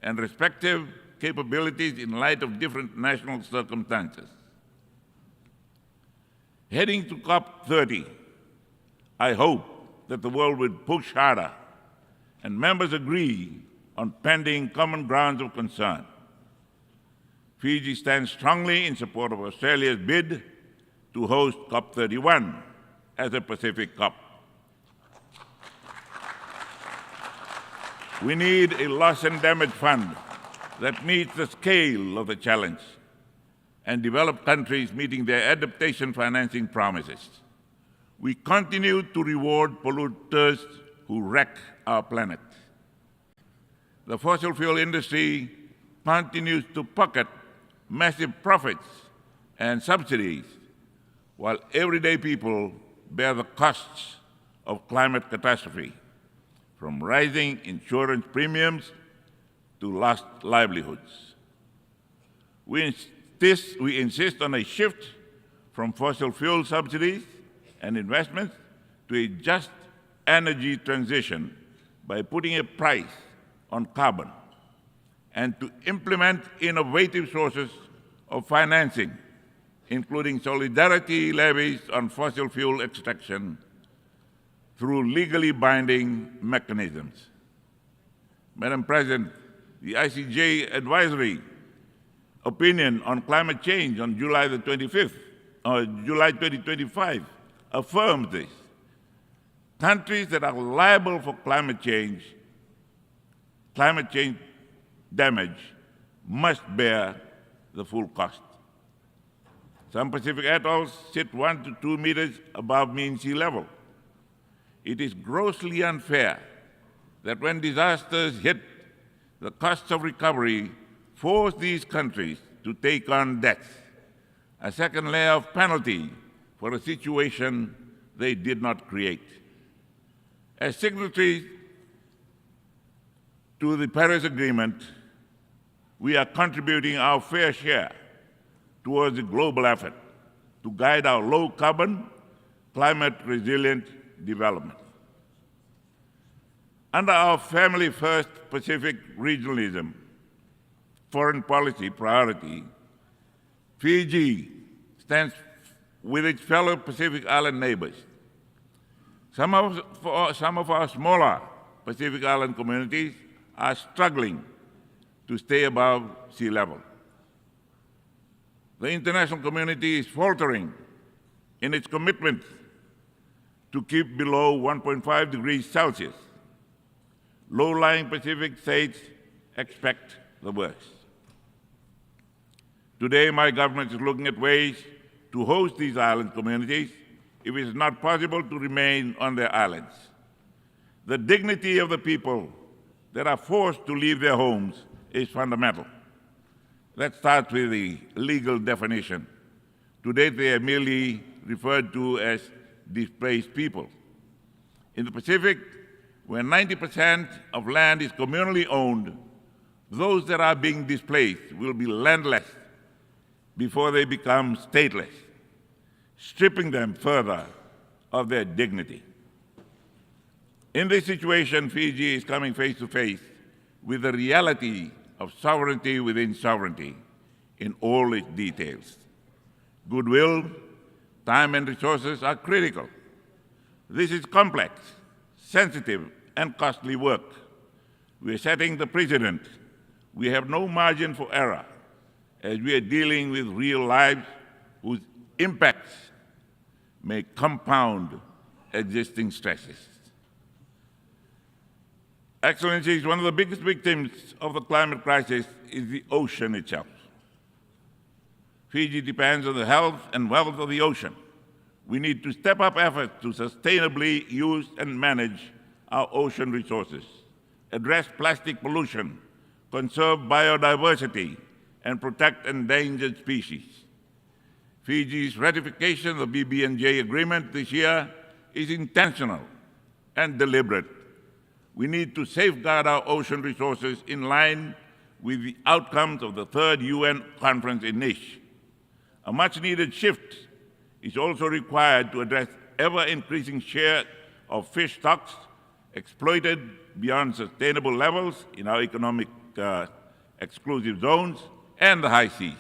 and respective capabilities in light of different national circumstances. Heading to COP30, I hope that the world will push harder and members agree on pending common grounds of concern. Fiji stands strongly in support of Australia's bid to host COP31 as a Pacific COP. We need a loss and damage fund that meets the scale of the challenge and developed countries meeting their adaptation financing promises. We continue to reward polluters who wreck our planet. The fossil fuel industry continues to pocket massive profits and subsidies, while everyday people bear the costs of climate catastrophe, from rising insurance premiums to lost livelihoods. We insist on a shift from fossil fuel subsidies and investments to a just energy transition by putting a price on carbon and to implement innovative sources of financing, including solidarity levies on fossil fuel extraction through legally binding mechanisms. Madam President, the ICJ advisory opinion on climate change on July 2025 affirms this. Countries that are liable for climate change damage must bear the full cost. Some Pacific atolls sit 1 to 2 meters above mean sea level. It is grossly unfair that when disasters hit, the costs of recovery force these countries to take on debts, a second layer of penalty for a situation they did not create. As signatories to the Paris Agreement, we are contributing our fair share towards the global effort to guide our low-carbon, climate-resilient development. Under our family-first Pacific regionalism, foreign policy priority, Fiji stands with its fellow Pacific Island neighbors. Some of our smaller Pacific Island communities are struggling to stay above sea level. The international community is faltering in its commitment to keep below 1.5 degrees Celsius. Low-lying Pacific states expect the worst. Today, my government is looking at ways to host these island communities if it is not possible to remain on their islands. The dignity of the people that are forced to leave their homes is fundamental. Let's start with the legal definition. Today, they are merely referred to as displaced people. In the Pacific, where 90% of land is communally owned, those that are being displaced will be landless before they become stateless, stripping them further of their dignity. In this situation, Fiji is coming face to face with the reality of sovereignty within sovereignty in all its details. Goodwill, time, and resources are critical. This is complex, sensitive, and costly work. We are setting the precedent. We have no margin for error as we are dealing with real lives whose impacts may compound existing stresses. Excellencies, one of the biggest victims of the climate crisis is the ocean itself. Fiji depends on the health and wealth of the ocean. We need to step up efforts to sustainably use and manage our ocean resources, address plastic pollution, conserve biodiversity, and protect endangered species. Fiji's ratification of the BBNJ agreement this year is intentional and deliberate. We need to safeguard our ocean resources in line with the outcomes of the third UN conference in Nice. A much-needed shift is also required to address ever-increasing share of fish stocks exploited beyond sustainable levels in our economic exclusive zones and the high seas.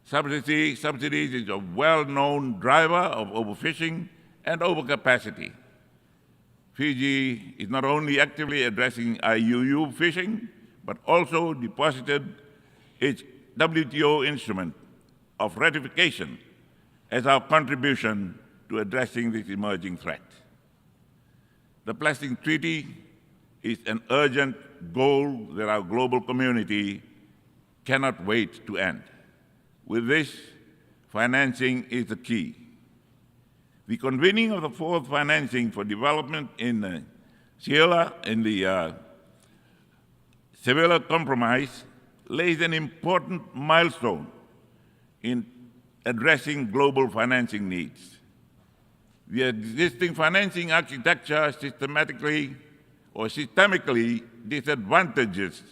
Subsidies is a well-known driver of overfishing and overcapacity. Fiji is not only actively addressing IUU fishing, but also deposited its WTO instrument of ratification as our contribution to addressing this emerging threat. The Plastic Treaty is an urgent goal that our global community cannot wait to end. With this, financing is the key. The convening of the fourth financing for development in the Sevilla Compromise lays an important milestone in addressing global financing needs. The existing financing architecture systemically disadvantages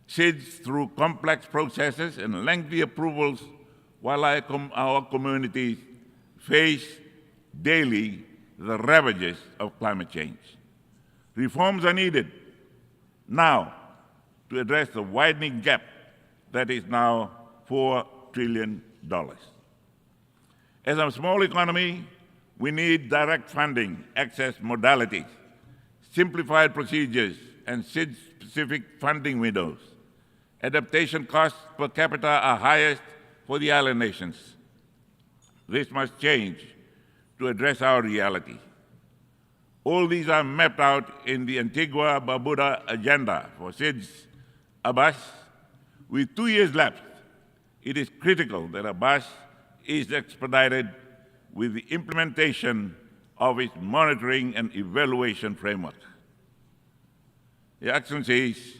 SIDS through complex processes and lengthy approvals, while our communities face daily the ravages of climate change. Reforms are needed now to address the widening gap that is now $4 trillion. As a small economy, we need direct funding, access modalities, simplified procedures, and SID-specific funding windows. Adaptation costs per capita are highest for the island nations. This must change to address our reality. All these are mapped out in the Antigua-Barbuda agenda for SIDS Abbas. With 2 years left, it is critical that Abbas is expedited with the implementation of its monitoring and evaluation framework. Your Excellencies,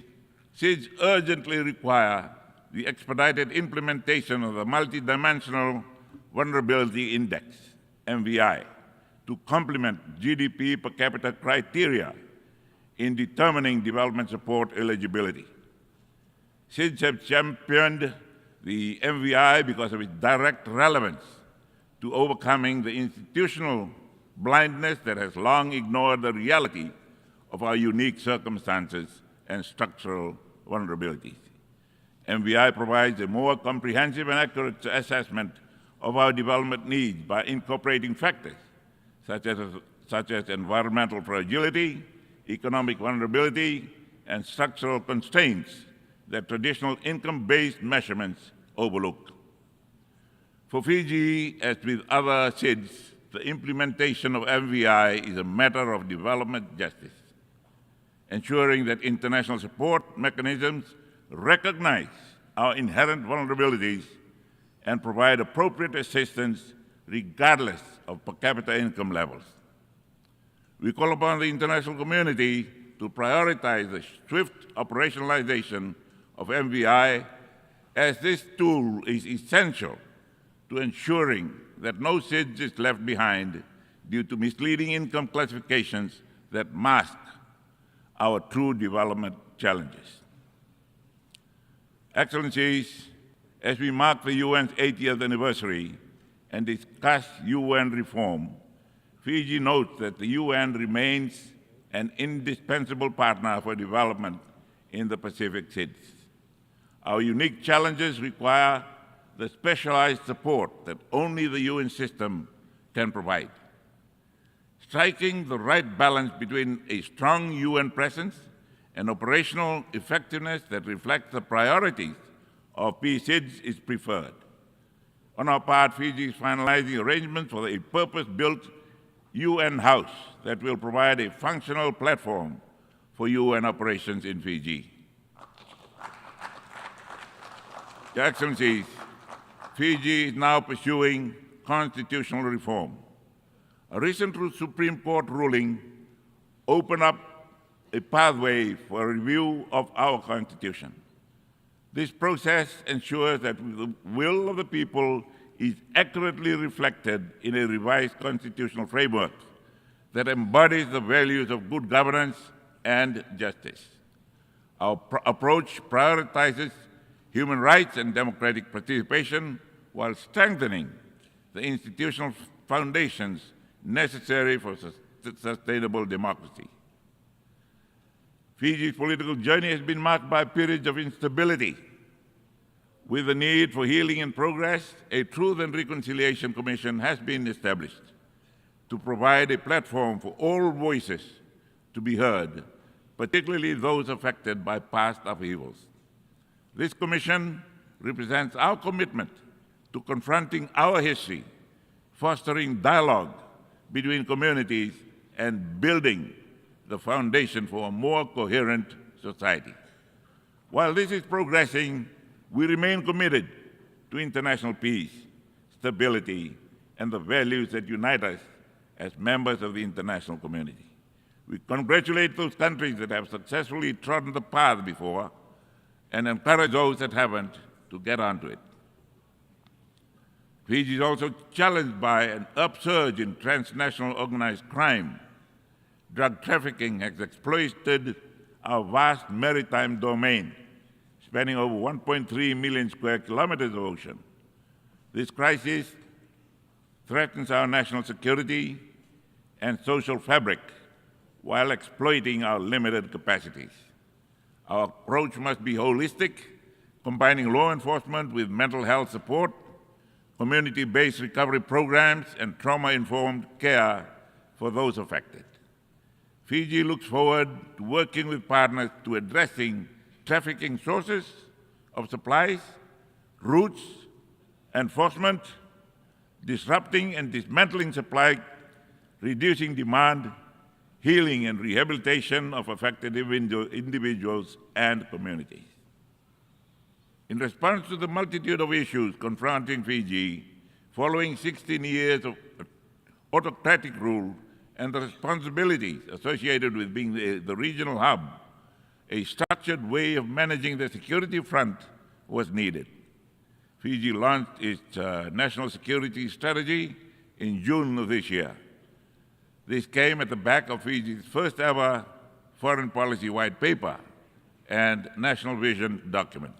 SIDS urgently require the expedited implementation of the Multidimensional Vulnerability Index, MVI, to complement GDP per capita criteria in determining development support eligibility. SIDS have championed the MVI because of its direct relevance to overcoming the institutional blindness that has long ignored the reality of our unique circumstances and structural vulnerabilities. MVI provides a more comprehensive and accurate assessment of our development needs by incorporating factors such as environmental fragility, economic vulnerability, and structural constraints that traditional income-based measurements overlook. For Fiji, as with other SIDS, the implementation of MVI is a matter of development justice, ensuring that international support mechanisms recognize our inherent vulnerabilities and provide appropriate assistance regardless of per capita income levels. We call upon the international community to prioritize the swift operationalization of MVI, as this tool is essential to ensuring that no SIDS is left behind due to misleading income classifications that mask our true development challenges. Excellencies, as we mark the UN's 80th anniversary and discuss UN reform, Fiji notes that the UN remains an indispensable partner for development in the Pacific SIDS. Our unique challenges require the specialized support that only the UN system can provide. Striking the right balance between a strong UN presence and operational effectiveness that reflects the priorities of PSIDS is preferred. On our part, Fiji is finalizing arrangements for a purpose-built UN house that will provide a functional platform for UN operations in Fiji. Your Excellencies, Fiji is now pursuing constitutional reform. A recent Supreme Court ruling opened up a pathway for a review of our Constitution. This process ensures that the will of the people is accurately reflected in a revised constitutional framework that embodies the values of good governance and justice. Our approach prioritizes human rights and democratic participation while strengthening the institutional foundations necessary for sustainable democracy. Fiji's political journey has been marked by periods of instability. With the need for healing and progress, a Truth and Reconciliation Commission has been established to provide a platform for all voices to be heard, particularly those affected by past upheavals. This commission represents our commitment to confronting our history, fostering dialogue between communities, and building the foundation for a more coherent society. While this is progressing, we remain committed to international peace, stability, and the values that unite us as members of the international community. We congratulate those countries that have successfully trodden the path before and encourage those that haven't to get onto it. Fiji is also challenged by an upsurge in transnational organized crime. Drug trafficking has exploited our vast maritime domain, spanning over 1.3 million square kilometers of ocean. This crisis threatens our national security and social fabric while exploiting our limited capacities. Our approach must be holistic, combining law enforcement with mental health support, community-based recovery programs, and trauma-informed care for those affected. Fiji looks forward to working with partners to addressing trafficking sources of supplies, routes, enforcement, disrupting and dismantling supply, reducing demand, healing and rehabilitation of affected individuals and communities. In response to the multitude of issues confronting Fiji, following 16 years of autocratic rule and the responsibilities associated with being the regional hub, a structured way of managing the security front was needed. Fiji launched its national security strategy in June of this year. This came at the back of Fiji's first ever foreign policy white paper and national vision document.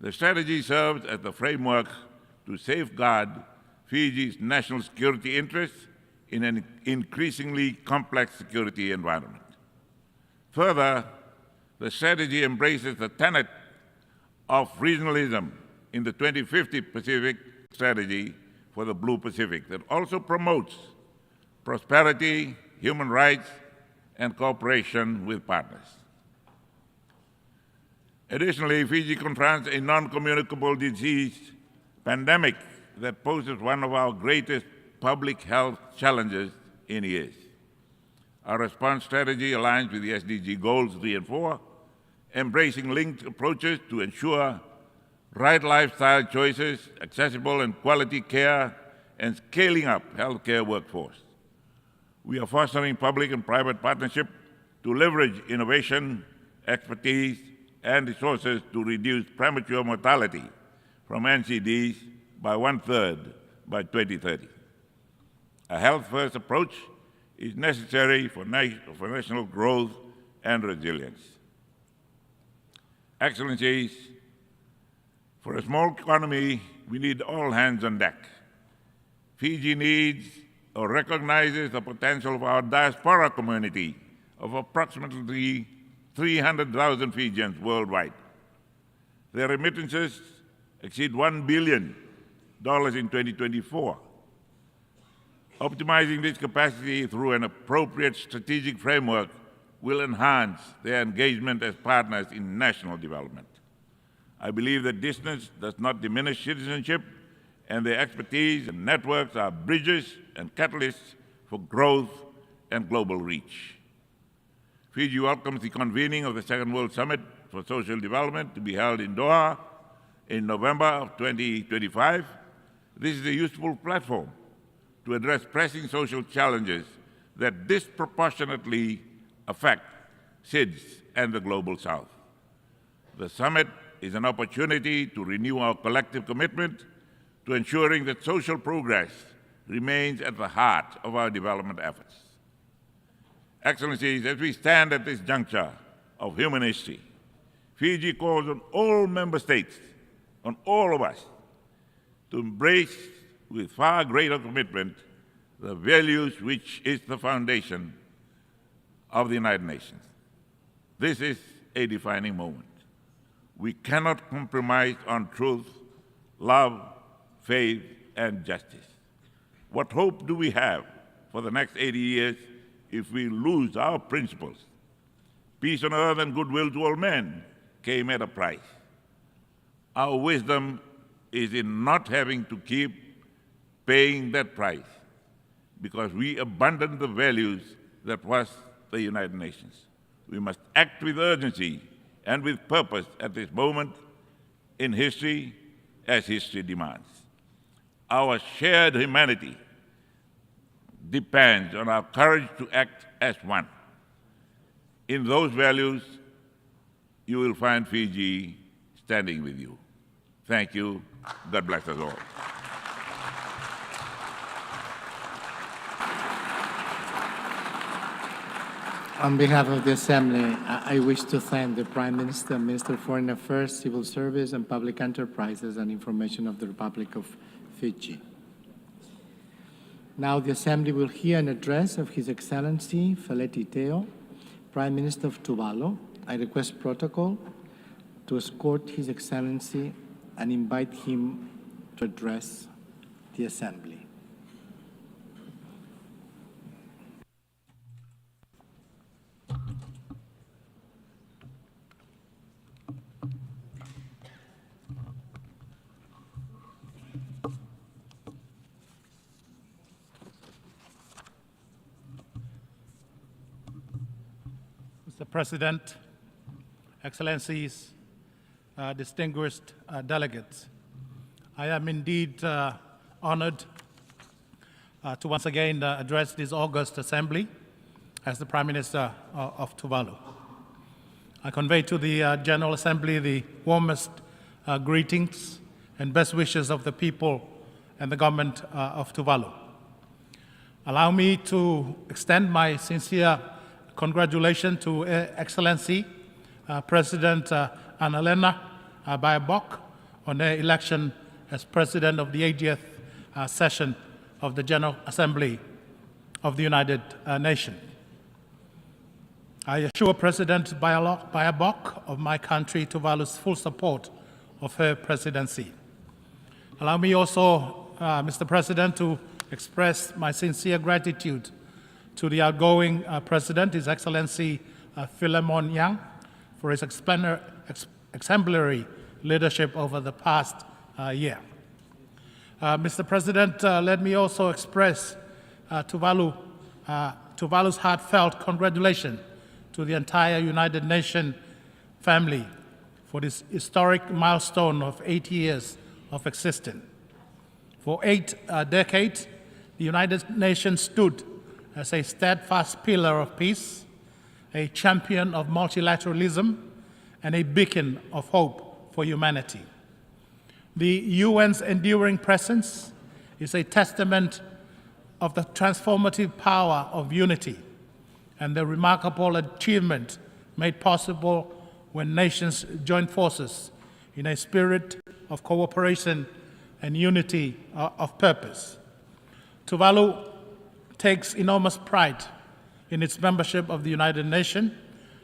The strategy serves as the framework to safeguard Fiji's national security interests in an increasingly complex security environment. Further, the strategy embraces the tenet of regionalism in the 2050 Pacific strategy for the Blue Pacific that also promotes prosperity, human rights, and cooperation with partners. Additionally, Fiji confronts a non-communicable disease pandemic that poses one of our greatest public health challenges in years. Our response strategy aligns with the SDG goals 3 and 4, embracing linked approaches to ensure right lifestyle choices, accessible and quality care, and scaling up healthcare workforce. We are fostering public and private partnership to leverage innovation, expertise, and resources to reduce premature mortality from NCDs by 1/3 by 2030. A health-first approach is necessary for national growth and resilience. Excellencies, for a small economy, we need all hands on deck. Fiji needs or recognizes the potential of our diaspora community of approximately 300,000 Fijians worldwide. Their remittances exceed $1 billion in 2024. Optimizing this capacity through an appropriate strategic framework will enhance their engagement as partners in national development. I believe that distance does not diminish citizenship, and their expertise and networks are bridges and catalysts for growth and global reach. Fiji welcomes the convening of the Second World Summit for Social Development to be held in Doha in November of 2025. This is a useful platform to address pressing social challenges that disproportionately affect SIDS and the Global South. The summit is an opportunity to renew our collective commitment to ensuring that social progress remains at the heart of our development efforts. Excellencies, as we stand at this juncture of human history, Fiji calls on all member states, on all of us, to embrace with far greater commitment the values which is the foundation of the United Nations. This is a defining moment. We cannot compromise on truth, love, faith, and justice. What hope do we have for the next 80 years if we lose our principles? Peace on earth and goodwill to all men came at a price. Our wisdom is in not having to keep paying that price because we abandoned the values that was the United Nations. We must act with urgency and with purpose at this moment in history as history demands. Our shared humanity depends on our courage to act as one. In those values, you will find Fiji standing with you. Thank you. God bless us all. On behalf of the Assembly, I wish to thank the Prime Minister, Minister of Foreign Affairs, Civil Service and Public Enterprises and Information of the Republic of Fiji. Now the Assembly will hear an address of His Excellency Feleti Teo, Prime Minister of Tuvalu. I request protocol to escort His Excellency and invite him to address the Assembly. Mr. President, Excellencies, distinguished delegates, I am indeed honored to once again address this august assembly as the Prime Minister of Tuvalu. I convey to the General Assembly the warmest greetings and best wishes of the people and the government of Tuvalu. Allow me to extend my sincere congratulations to Excellency President Annalena Baerbock on her election as President of the 80th session of the General Assembly of the United Nations. I assure President Bayabok of my country, Tuvalu's full support of her presidency. Allow me also, Mr. President, to express my sincere gratitude to the outgoing President, His Excellency Philemon Yang, for his exemplary leadership over the past year. Mr. President, let me also express Tuvalu's heartfelt congratulations to the entire United Nations family for this historic milestone of 8 years of existence. For 8 decades, the United Nations stood as a steadfast pillar of peace, a champion of multilateralism, and a beacon of hope for humanity. The UN's enduring presence is a testament of the transformative power of unity and the remarkable achievement made possible when nations join forces in a spirit of cooperation and unity of purpose. Tuvalu takes enormous pride in its membership of the United Nations,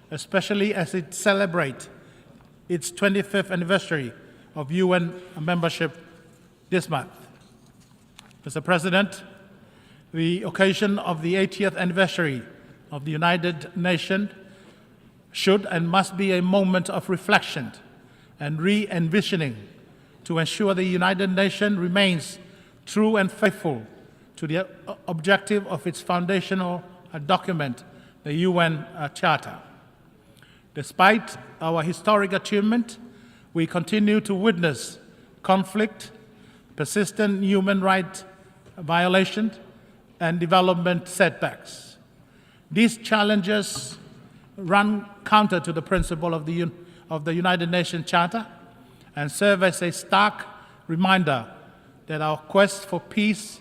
especially as it celebrates its 25th anniversary of UN membership this month. Mr. President, the occasion of the 80th anniversary of the United Nations should and must be a moment of reflection and re-envisioning to ensure the United Nations remains true and faithful to the objective of its foundational document, the UN Charter. Despite our historic achievement, we continue to witness conflict, persistent human rights violations, and development setbacks. These challenges run counter to the principle of the United Nations Charter and serve as a stark reminder that our quest for peace,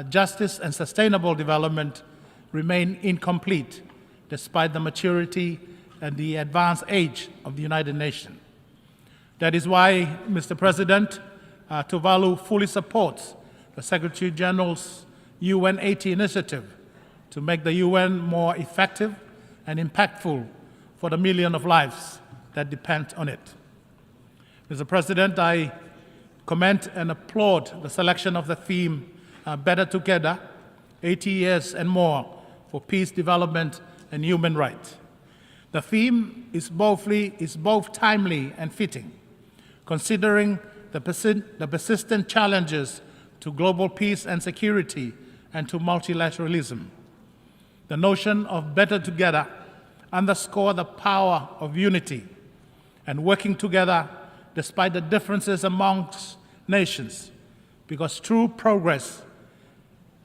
justice, and sustainable development remain incomplete despite the maturity and the advanced age of the United Nations. That is why, Mr. President, Tuvalu fully supports the Secretary General's UN 80 initiative to make the UN more effective and impactful for the millions of lives that depend on it. Mr. President, I commend and applaud the selection of the theme, Better Together, 80 years and more for peace, development, and human rights. The theme is both timely and fitting, considering the persistent challenges to global peace and security and to multilateralism. The notion of better together underscores the power of unity and working together despite the differences amongst nations, because true progress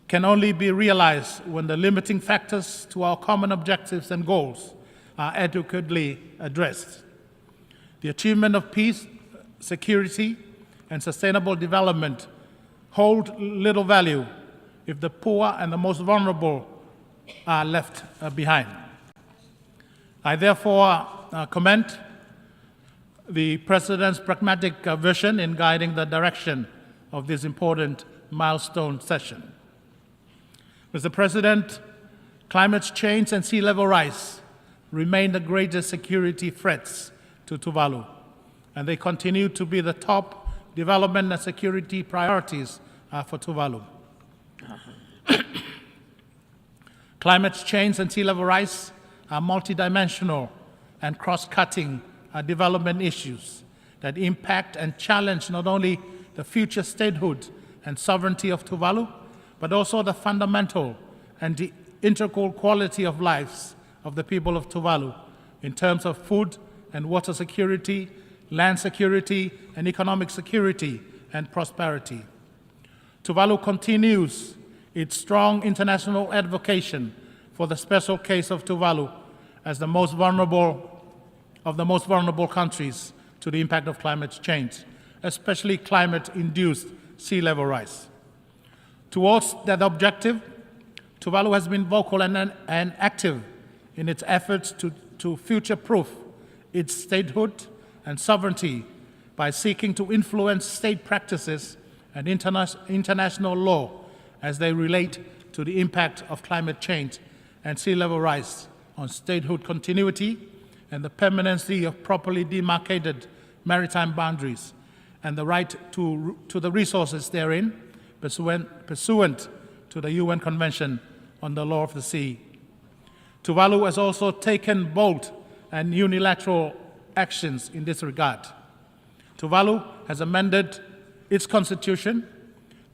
can only be realized when the limiting factors to our common objectives and goals are adequately addressed. The achievement of peace, security, and sustainable development hold little value if the poor and the most vulnerable are left behind. I therefore commend the President's pragmatic vision in guiding the direction of this important milestone session. Mr. President, climate change and sea level rise remain the greatest security threats to Tuvalu, and they continue to be the top development and security priorities for Tuvalu. Climate change and sea level rise are multidimensional and cross-cutting development issues that impact and challenge not only the future statehood and sovereignty of Tuvalu, but also the fundamental and the integral quality of lives of the people of Tuvalu in terms of food and water security, land security, and economic security and prosperity. Tuvalu continues its strong international advocacy for the special case of Tuvalu as the most vulnerable of the most vulnerable countries to the impact of climate change, especially climate-induced sea level rise. Towards that objective, Tuvalu has been vocal and active in its efforts to future-proof its statehood and sovereignty by seeking to influence state practices and international law as they relate to the impact of climate change and sea level rise on statehood continuity and the permanency of properly demarcated maritime boundaries and the right to the resources therein pursuant to the UN Convention on the Law of the Sea. Tuvalu has also taken bold and unilateral actions in this regard. Tuvalu has amended its constitution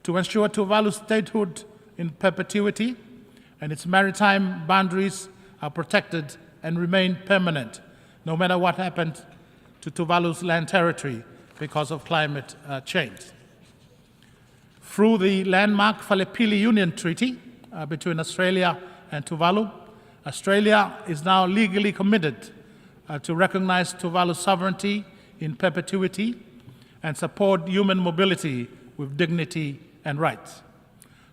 to ensure Tuvalu's statehood in perpetuity and its maritime boundaries are protected and remain permanent, no matter what happened to Tuvalu's land territory because of climate change. Through the landmark Falipili Union Treaty between Australia and Tuvalu, Australia is now legally committed to recognize Tuvalu's sovereignty in perpetuity and support human mobility with dignity and rights.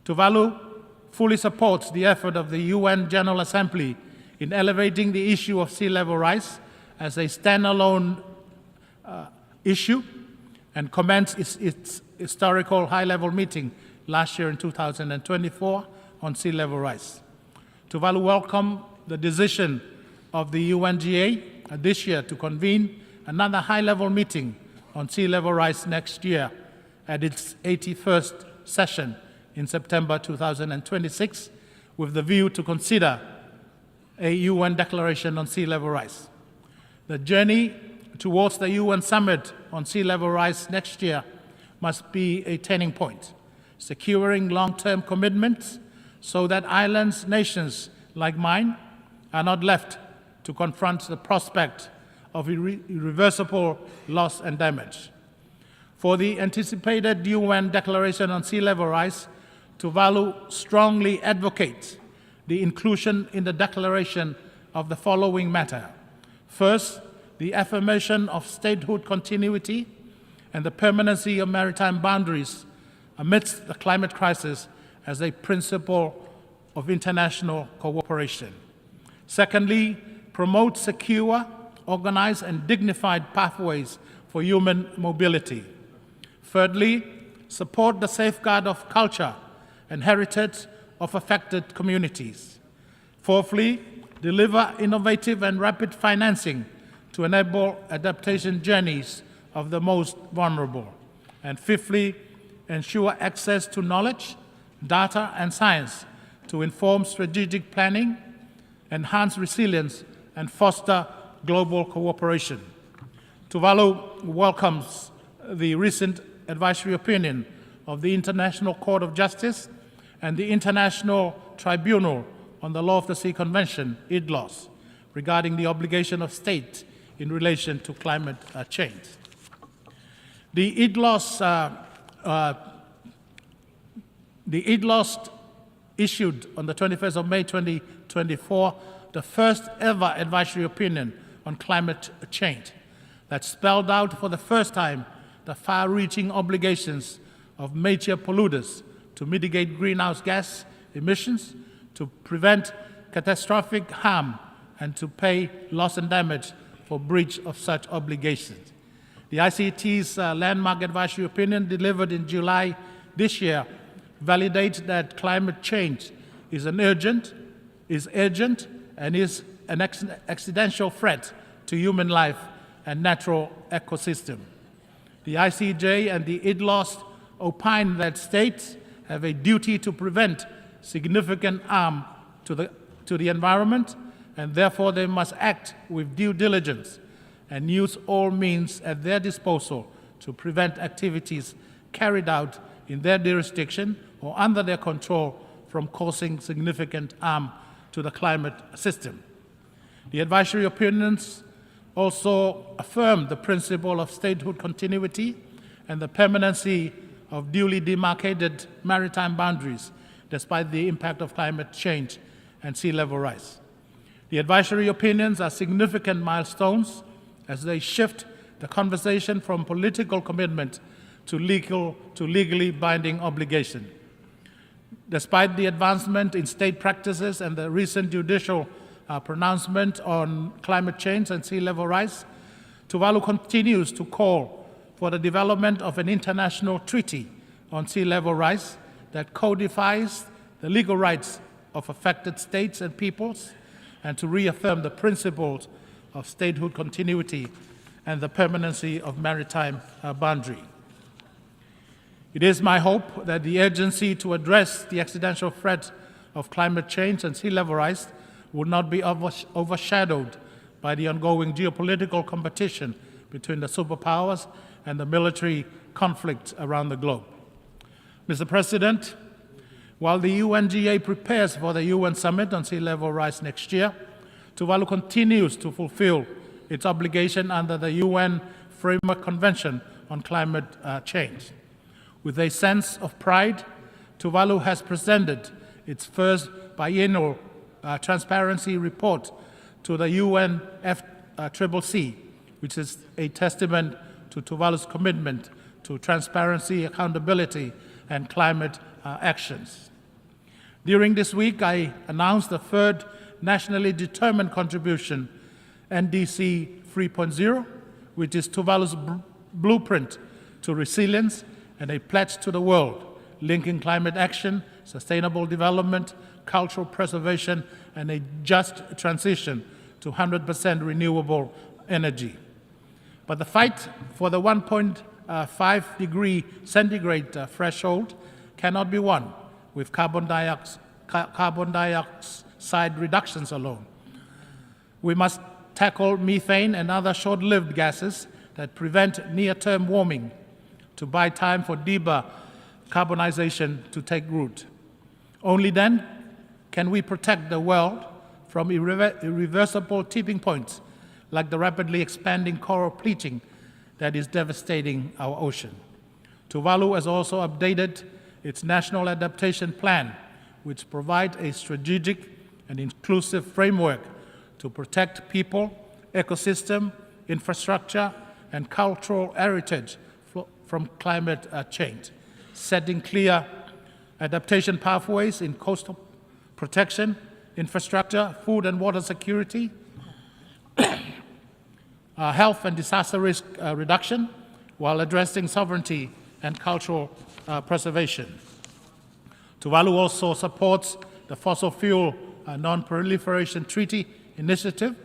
Tuvalu fully supports the effort of the UN General Assembly in elevating the issue of sea level rise as a standalone issue and commenced its historical high-level meeting last year in 2024 on sea level rise. Tuvalu welcomed the decision of the UNGA this year to convene another high-level meeting on sea level rise next year at its 81st session in September 2026 with the view to consider a UN declaration on sea level rise. The journey towards the UN summit on sea level rise next year must be a turning point, securing long-term commitments so that islands, nations like mine are not left to confront the prospect of irreversible loss and damage. For the anticipated UN Declaration on Sea Level Rise, Tuvalu strongly advocates the inclusion in the declaration of the following matter. First, the affirmation of statehood continuity and the permanency of maritime boundaries amidst the climate crisis as a principle of international cooperation. Secondly, promote secure, organized, and dignified pathways for human mobility. Thirdly, support the safeguard of culture and heritage of affected communities. Fourthly, deliver innovative and rapid financing to enable adaptation journeys of the most vulnerable. And fifthly, ensure access to knowledge, data, and science to inform strategic planning, enhance resilience, and foster global cooperation. Tuvalu welcomes the recent advisory opinion of the International Court of Justice and the International Tribunal on the Law of the Sea Convention, IDLOS, regarding the obligation of states in relation to climate change. The IDLOS issued on the 21st of May 2024 the first ever advisory opinion on climate change that spelled out for the first time the far-reaching obligations of major polluters to mitigate greenhouse gas emissions, to prevent catastrophic harm, and to pay loss and damage for breach of such obligations. The ICT's landmark advisory opinion delivered in July this year validates that climate change is urgent, and is an existential threat to human life and natural ecosystem. The ICJ and the IDLOS opine that states have a duty to prevent significant harm to the environment, and therefore they must act with due diligence and use all means at their disposal to prevent activities carried out in their jurisdiction or under their control from causing significant harm to the climate system. The advisory opinions also affirm the principle of statehood continuity and the permanency of duly demarcated maritime boundaries despite the impact of climate change and sea level rise. The advisory opinions are significant milestones as they shift the conversation from political commitment to legally binding obligation. Despite the advancement in state practices and the recent judicial pronouncement on climate change and sea level rise, Tuvalu continues to call for the development of an international treaty on sea level rise that codifies the legal rights of affected states and peoples, and to reaffirm the principles of statehood continuity and the permanency of maritime boundary. It is my hope that the urgency to address the existential threat of climate change and sea level rise will not be overshadowed by the ongoing geopolitical competition between the superpowers and the military conflicts around the globe. Mr. President, while the UNGA prepares for the UN Summit on Sea Level Rise next year, Tuvalu continues to fulfill its obligation under the UN Framework Convention on Climate Change. With a sense of pride, Tuvalu has presented its first biennial transparency report to the UNFCCC, which is a testament to Tuvalu's commitment to transparency, accountability, and climate actions. During this week, I announced the third nationally determined contribution, NDC 3.0, which is Tuvalu's blueprint to resilience and a pledge to the world, linking climate action, sustainable development, cultural preservation, and a just transition to 100% renewable energy. But the fight for the 1.5 degree centigrade threshold cannot be won with carbon dioxide reductions alone. We must tackle methane and other short-lived gases that prevent near-term warming to buy time for decarbonization to take root. Only then can we protect the world from irreversible tipping points like the rapidly expanding coral bleaching that is devastating our ocean. Tuvalu has also updated its national adaptation plan, which provides a strategic and inclusive framework to protect people, ecosystem, infrastructure, and cultural heritage from climate change, setting clear adaptation pathways in coastal protection, infrastructure, food and water security, health and disaster risk reduction, while addressing sovereignty and cultural preservation. Tuvalu also supports the Fossil Fuel Non-Proliferation Treaty Initiative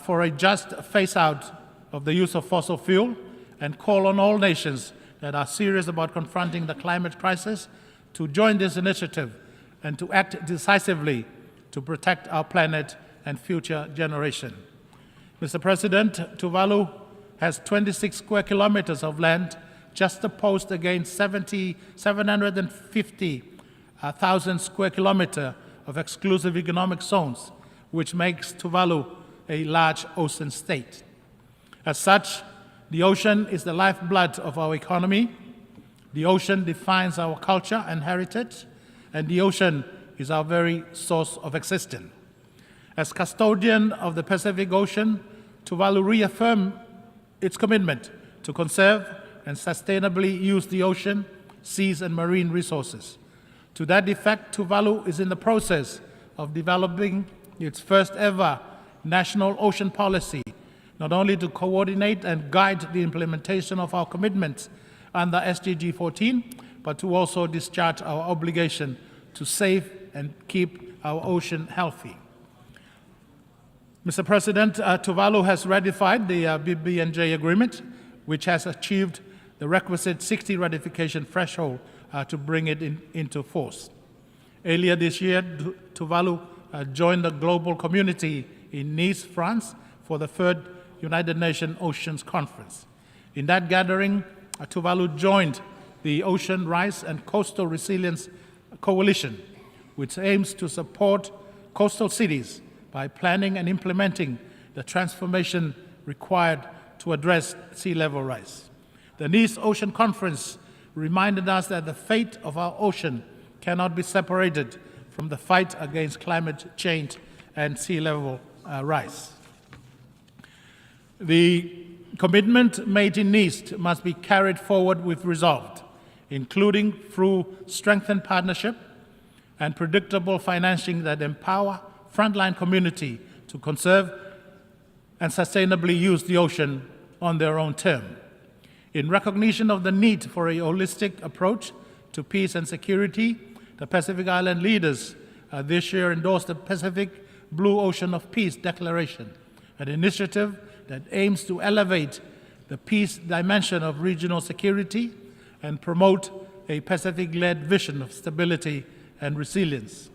for a just phase-out of the use of fossil fuel, and call on all nations that are serious about confronting the climate crisis to join this initiative and to act decisively to protect our planet and future generations. Mr. President, Tuvalu has 26 square kilometers of land just opposed against 750,000 square kilometers of exclusive economic zones, which makes Tuvalu a large ocean state. As such, the ocean is the lifeblood of our economy. The ocean defines our culture and heritage, and the ocean is our very source of existence. As custodian of the Pacific Ocean, Tuvalu reaffirmed its commitment to conserve and sustainably use the ocean, seas, and marine resources. To that effect, Tuvalu is in the process of developing its first ever national ocean policy, not only to coordinate and guide the implementation of our commitments under SDG 14, but to also discharge our obligation to save and keep our ocean healthy. Mr. President, Tuvalu has ratified the BBNJ agreement, which has achieved the requisite 60 ratification threshold to bring it into force. Earlier this year, Tuvalu joined the global community in Nice, France, for the third United Nations Oceans Conference. In that gathering, Tuvalu joined the Ocean Rise and Coastal Resilience Coalition, which aims to support coastal cities by planning and implementing the transformation required to address sea level rise. The Nice Ocean Conference reminded us that the fate of our ocean cannot be separated from the fight against climate change and sea level rise. The commitment made in Nice must be carried forward with resolve, including through strengthened partnership and predictable financing that empower frontline community to conserve and sustainably use the ocean on their own term. In recognition of the need for a holistic approach to peace and security, the Pacific Island leaders this year endorsed the Pacific Blue Ocean of Peace Declaration, an initiative that aims to elevate the peace dimension of regional security and promote a Pacific-led vision of stability and resilience.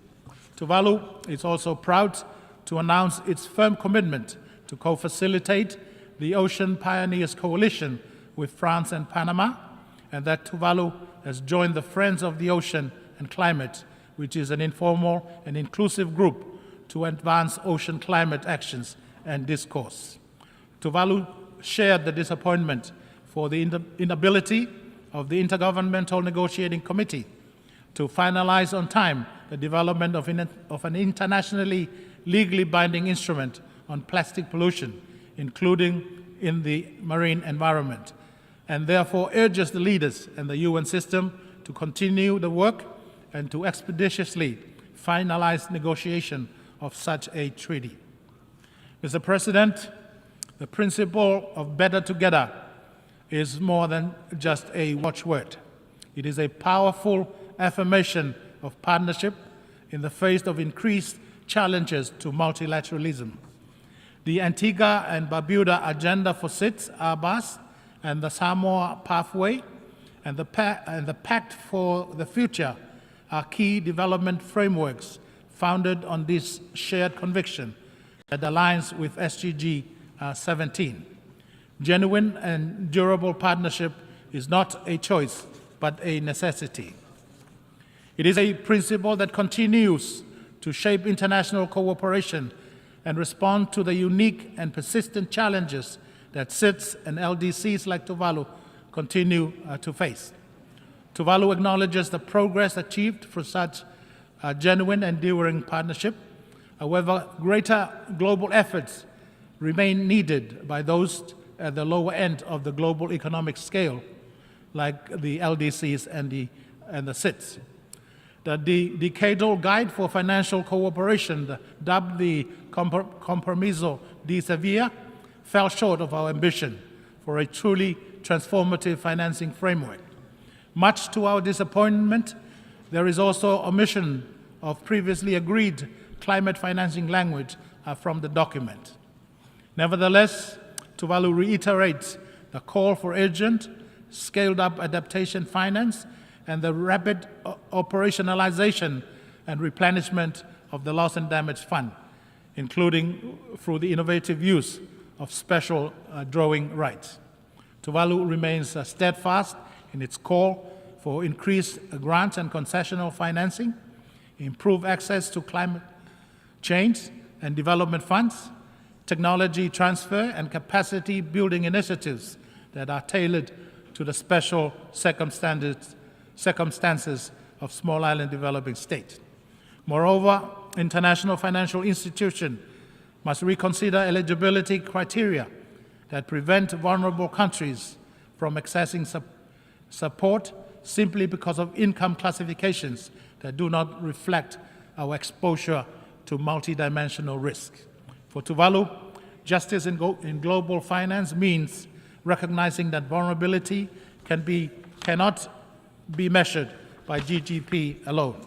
Tuvalu is also proud to announce its firm commitment to co-facilitate the Ocean Pioneers Coalition with France and Panama, and that Tuvalu has joined the Friends of the Ocean and Climate, which is an informal and inclusive group to advance ocean climate actions and discourse. Tuvalu shared the disappointment for the inability of the Intergovernmental Negotiating Committee to finalize on time the development of an internationally legally binding instrument on plastic pollution, including in the marine environment, and therefore urges the leaders and the UN system to continue the work and to expeditiously finalize negotiation of such a treaty. Mr. President, the principle of better together is more than just a watchword. It is a powerful affirmation of partnership in the face of increased challenges to multilateralism. The Antigua and Barbuda Agenda for SIDS, ABAS, and the Samoa Pathway, and the Pact for the Future are key development frameworks founded on this shared conviction that aligns with SDG 17. Genuine and durable partnership is not a choice, but a necessity. It is a principle that continues to shape international cooperation and respond to the unique and persistent challenges that SIDS and LDCs like Tuvalu continue to face. Tuvalu acknowledges the progress achieved for such genuine and enduring partnership. However, greater global efforts remain needed by those at the lower end of the global economic scale, like the LDCs and the SIDS. The Decadal Guide for Financial Cooperation, dubbed the Compromiso de Sevilla, fell short of our ambition for a truly transformative financing framework. Much to our disappointment, there is also omission of previously agreed climate financing language from the document. Nevertheless, Tuvalu reiterates the call for urgent, scaled-up adaptation finance and the rapid operationalization and replenishment of the Loss and Damage Fund, including through the innovative use of special drawing rights. Tuvalu remains steadfast in its call for increased grant and concessional financing, improved access to climate change and development funds, technology transfer and capacity building initiatives that are tailored to the special circumstances of small island developing states. Moreover, international financial institutions must reconsider eligibility criteria that prevent vulnerable countries from accessing support simply because of income classifications that do not reflect our exposure to multidimensional risk. For Tuvalu, justice in global finance means recognizing that vulnerability cannot be measured by GDP alone.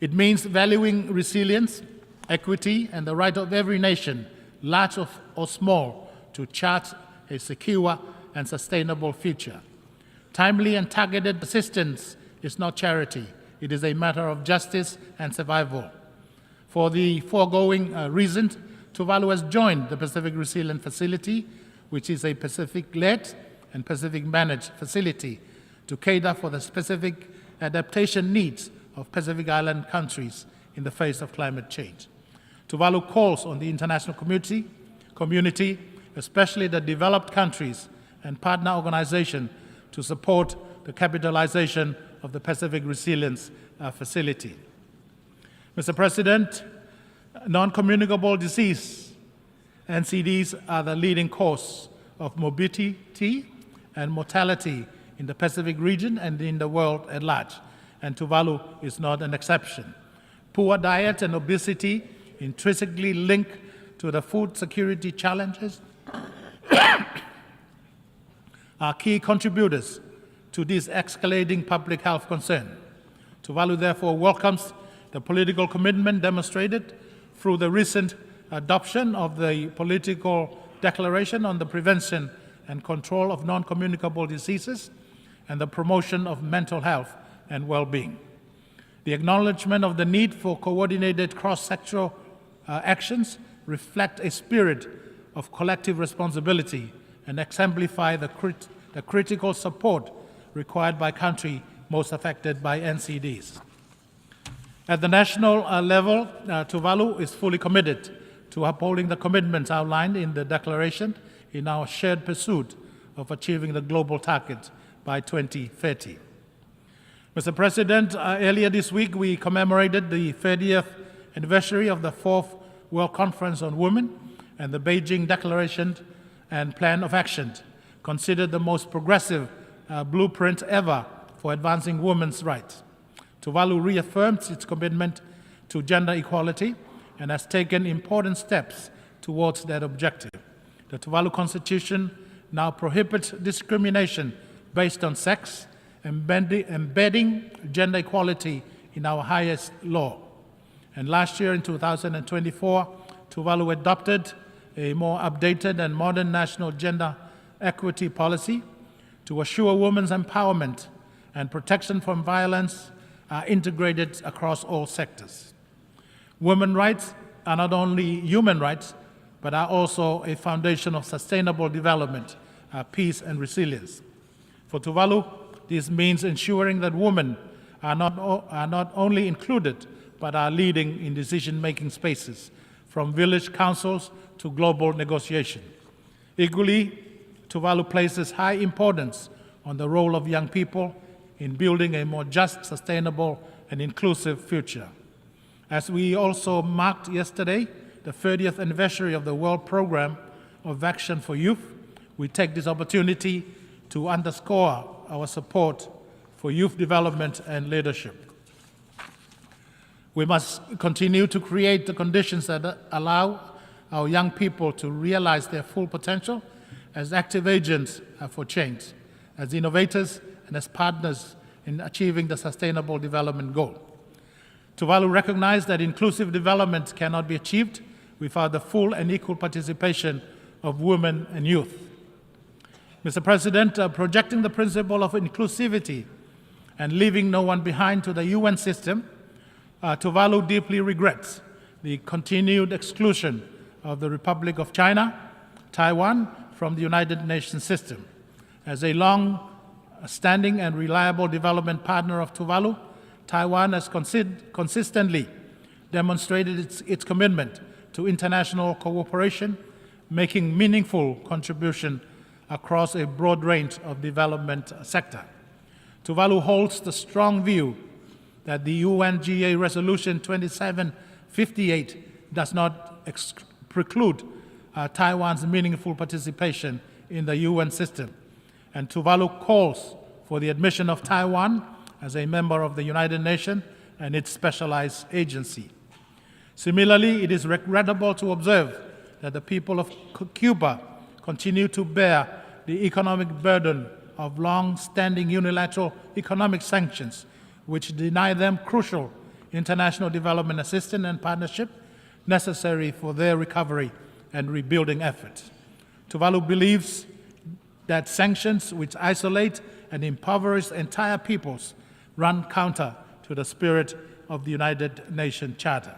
It means valuing resilience, equity, and the right of every nation, large or small, to chart a secure and sustainable future. Timely and targeted assistance is not charity. It is a matter of justice and survival. For the foregoing reasons, Tuvalu has joined the Pacific Resilience Facility, which is a Pacific-led and Pacific-managed facility to cater for the specific adaptation needs of Pacific Island countries in the face of climate change. Tuvalu calls on the international community, especially the developed countries and partner organizations, to support the capitalization of the Pacific Resilience Facility. Mr. President, non-communicable disease, NCDs, are the leading cause of morbidity and mortality in the Pacific region and in the world at large, and Tuvalu is not an exception. Poor diet and obesity intrinsically linked to the food security challenges are key contributors to this escalating public health concern. Tuvalu therefore welcomes the political commitment demonstrated through the recent adoption of the political declaration on the prevention and control of non-communicable diseases and the promotion of mental health and well-being. The acknowledgement of the need for coordinated cross-sectoral actions reflect a spirit of collective responsibility and exemplify the critical support required by countries most affected by NCDs. At the national level, Tuvalu is fully committed to upholding the commitments outlined in the declaration in our shared pursuit of achieving the global target by 2030. Mr. President, earlier this week we commemorated the 30th anniversary of the 4th World Conference on Women and the Beijing Declaration and Plan of Action, considered the most progressive blueprint ever for advancing women's rights. Tuvalu reaffirms its commitment to gender equality and has taken important steps towards that objective. The Tuvalu Constitution now prohibits discrimination based on sex, embedding gender equality in our highest law. And last year, in 2024, Tuvalu adopted a more updated and modern national gender equity policy to assure women's empowerment and protection from violence are integrated across all sectors. Women's rights are not only human rights, but are also a foundation of sustainable development, peace, and resilience. For Tuvalu, this means ensuring that women are not only included, but are leading in decision-making spaces, from village councils to global negotiation. Equally, Tuvalu places high importance on the role of young people in building a more just, sustainable, and inclusive future. As we also marked yesterday the 30th anniversary of the World Programme of Action for Youth, we take this opportunity to underscore our support for youth development and leadership. We must continue to create the conditions that allow our young people to realize their full potential as active agents for change, as innovators, and as partners in achieving the Sustainable Development Goal. Tuvalu recognizes that inclusive development cannot be achieved without the full and equal participation of women and youth. Mr. President, projecting the principle of inclusivity and leaving no one behind to the UN system, Tuvalu deeply regrets the continued exclusion of the Republic of China, Taiwan, from the United Nations system. As a long-standing and reliable development partner of Tuvalu, Taiwan has consistently demonstrated its commitment to international cooperation, making meaningful contribution across a broad range of development sector. Tuvalu holds the strong view that the UNGA Resolution 2758 does not preclude Taiwan's meaningful participation in the UN system, and Tuvalu calls for the admission of Taiwan as a member of the United Nations and its specialized agency. Similarly, it is regrettable to observe that the people of Cuba continue to bear the economic burden of long-standing unilateral economic sanctions, which deny them crucial international development assistance and partnership necessary for their recovery and rebuilding efforts. Tuvalu believes that sanctions which isolate and impoverish entire peoples run counter to the spirit of the United Nations Charter.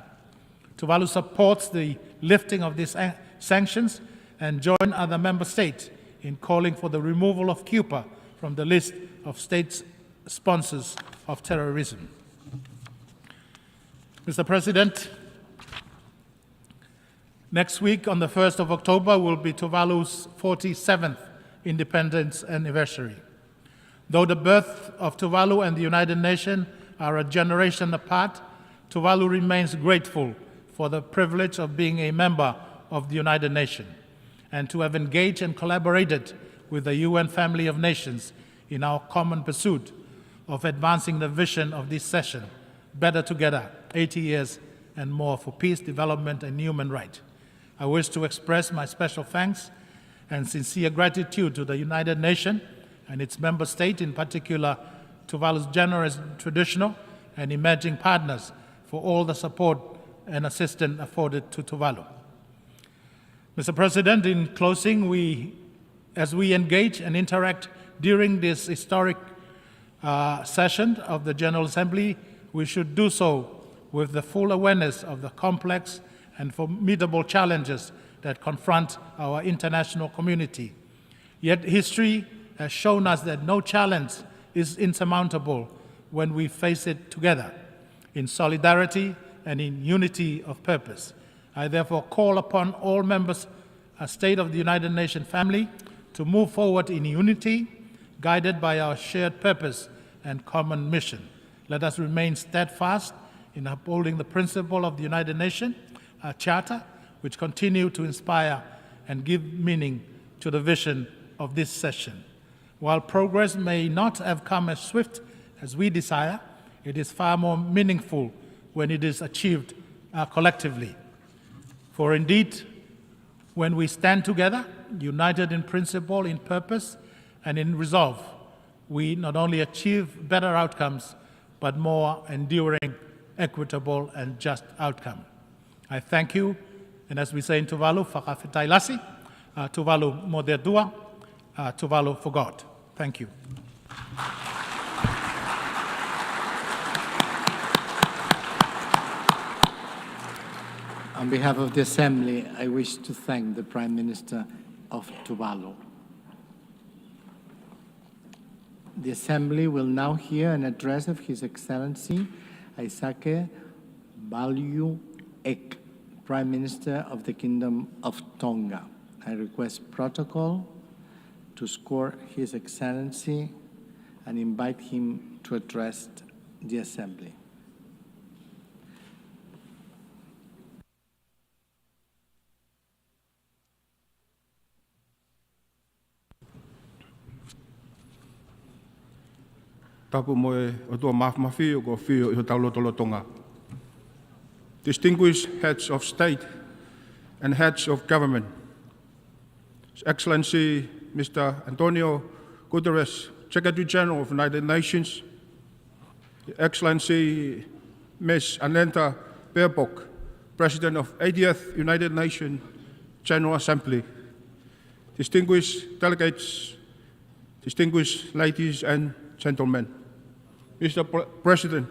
Tuvalu supports the lifting of these sanctions and joins other member states in calling for the removal of Cuba from the list of state sponsors of terrorism. Mr. President, next week on the 1st of October will be Tuvalu's 47th independence anniversary. Though the birth of Tuvalu and the United Nations are a generation apart, Tuvalu remains grateful for the privilege of being a member of the United Nations and to have engaged and collaborated with the UN family of nations in our common pursuit of advancing the vision of this session, Better Together, 80 years and more for peace, development, and human rights. I wish to express my special thanks and sincere gratitude to the United Nations and its member states, in particular Tuvalu's generous traditional and emerging partners, for all the support and assistance afforded to Tuvalu. Mr. President, in closing, as we engage and interact during this historic session of the General Assembly, we should do so with the full awareness of the complex and formidable challenges that confront our international community. Yet history has shown us that no challenge is insurmountable when we face it together, in solidarity and in unity of purpose. I therefore call upon all members of State of the United Nations family to move forward in unity, guided by our shared purpose and common mission. Let us remain steadfast in upholding the principle of the United Nations Charter, which continue to inspire and give meaning to the vision of this session. While progress may not have come as swift as we desire, it is far more meaningful when it is achieved collectively. For indeed, when we stand together, united in principle, in purpose, and in resolve, we not only achieve better outcomes, but more enduring, equitable, and just outcome. I thank you, and as we say in Tuvalu, whakawhetailasi, Tuvalu moderdua, Tuvalu for God. Thank you. On behalf of the Assembly, I wish to thank the Prime Minister of Tuvalu. The Assembly will now hear an address of His Excellency Isake Balyu Ek, Prime Minister of the Kingdom of Tonga. I request protocol to escort His Excellency and invite him to address the Assembly. Distinguished heads of state and heads of government, His Excellency Mr. Antonio Guterres, Secretary General of the United Nations, His Excellency Ms. Annalena Baerbock, President of 80th United Nations General Assembly, distinguished delegates, distinguished ladies and gentlemen. Mr. President,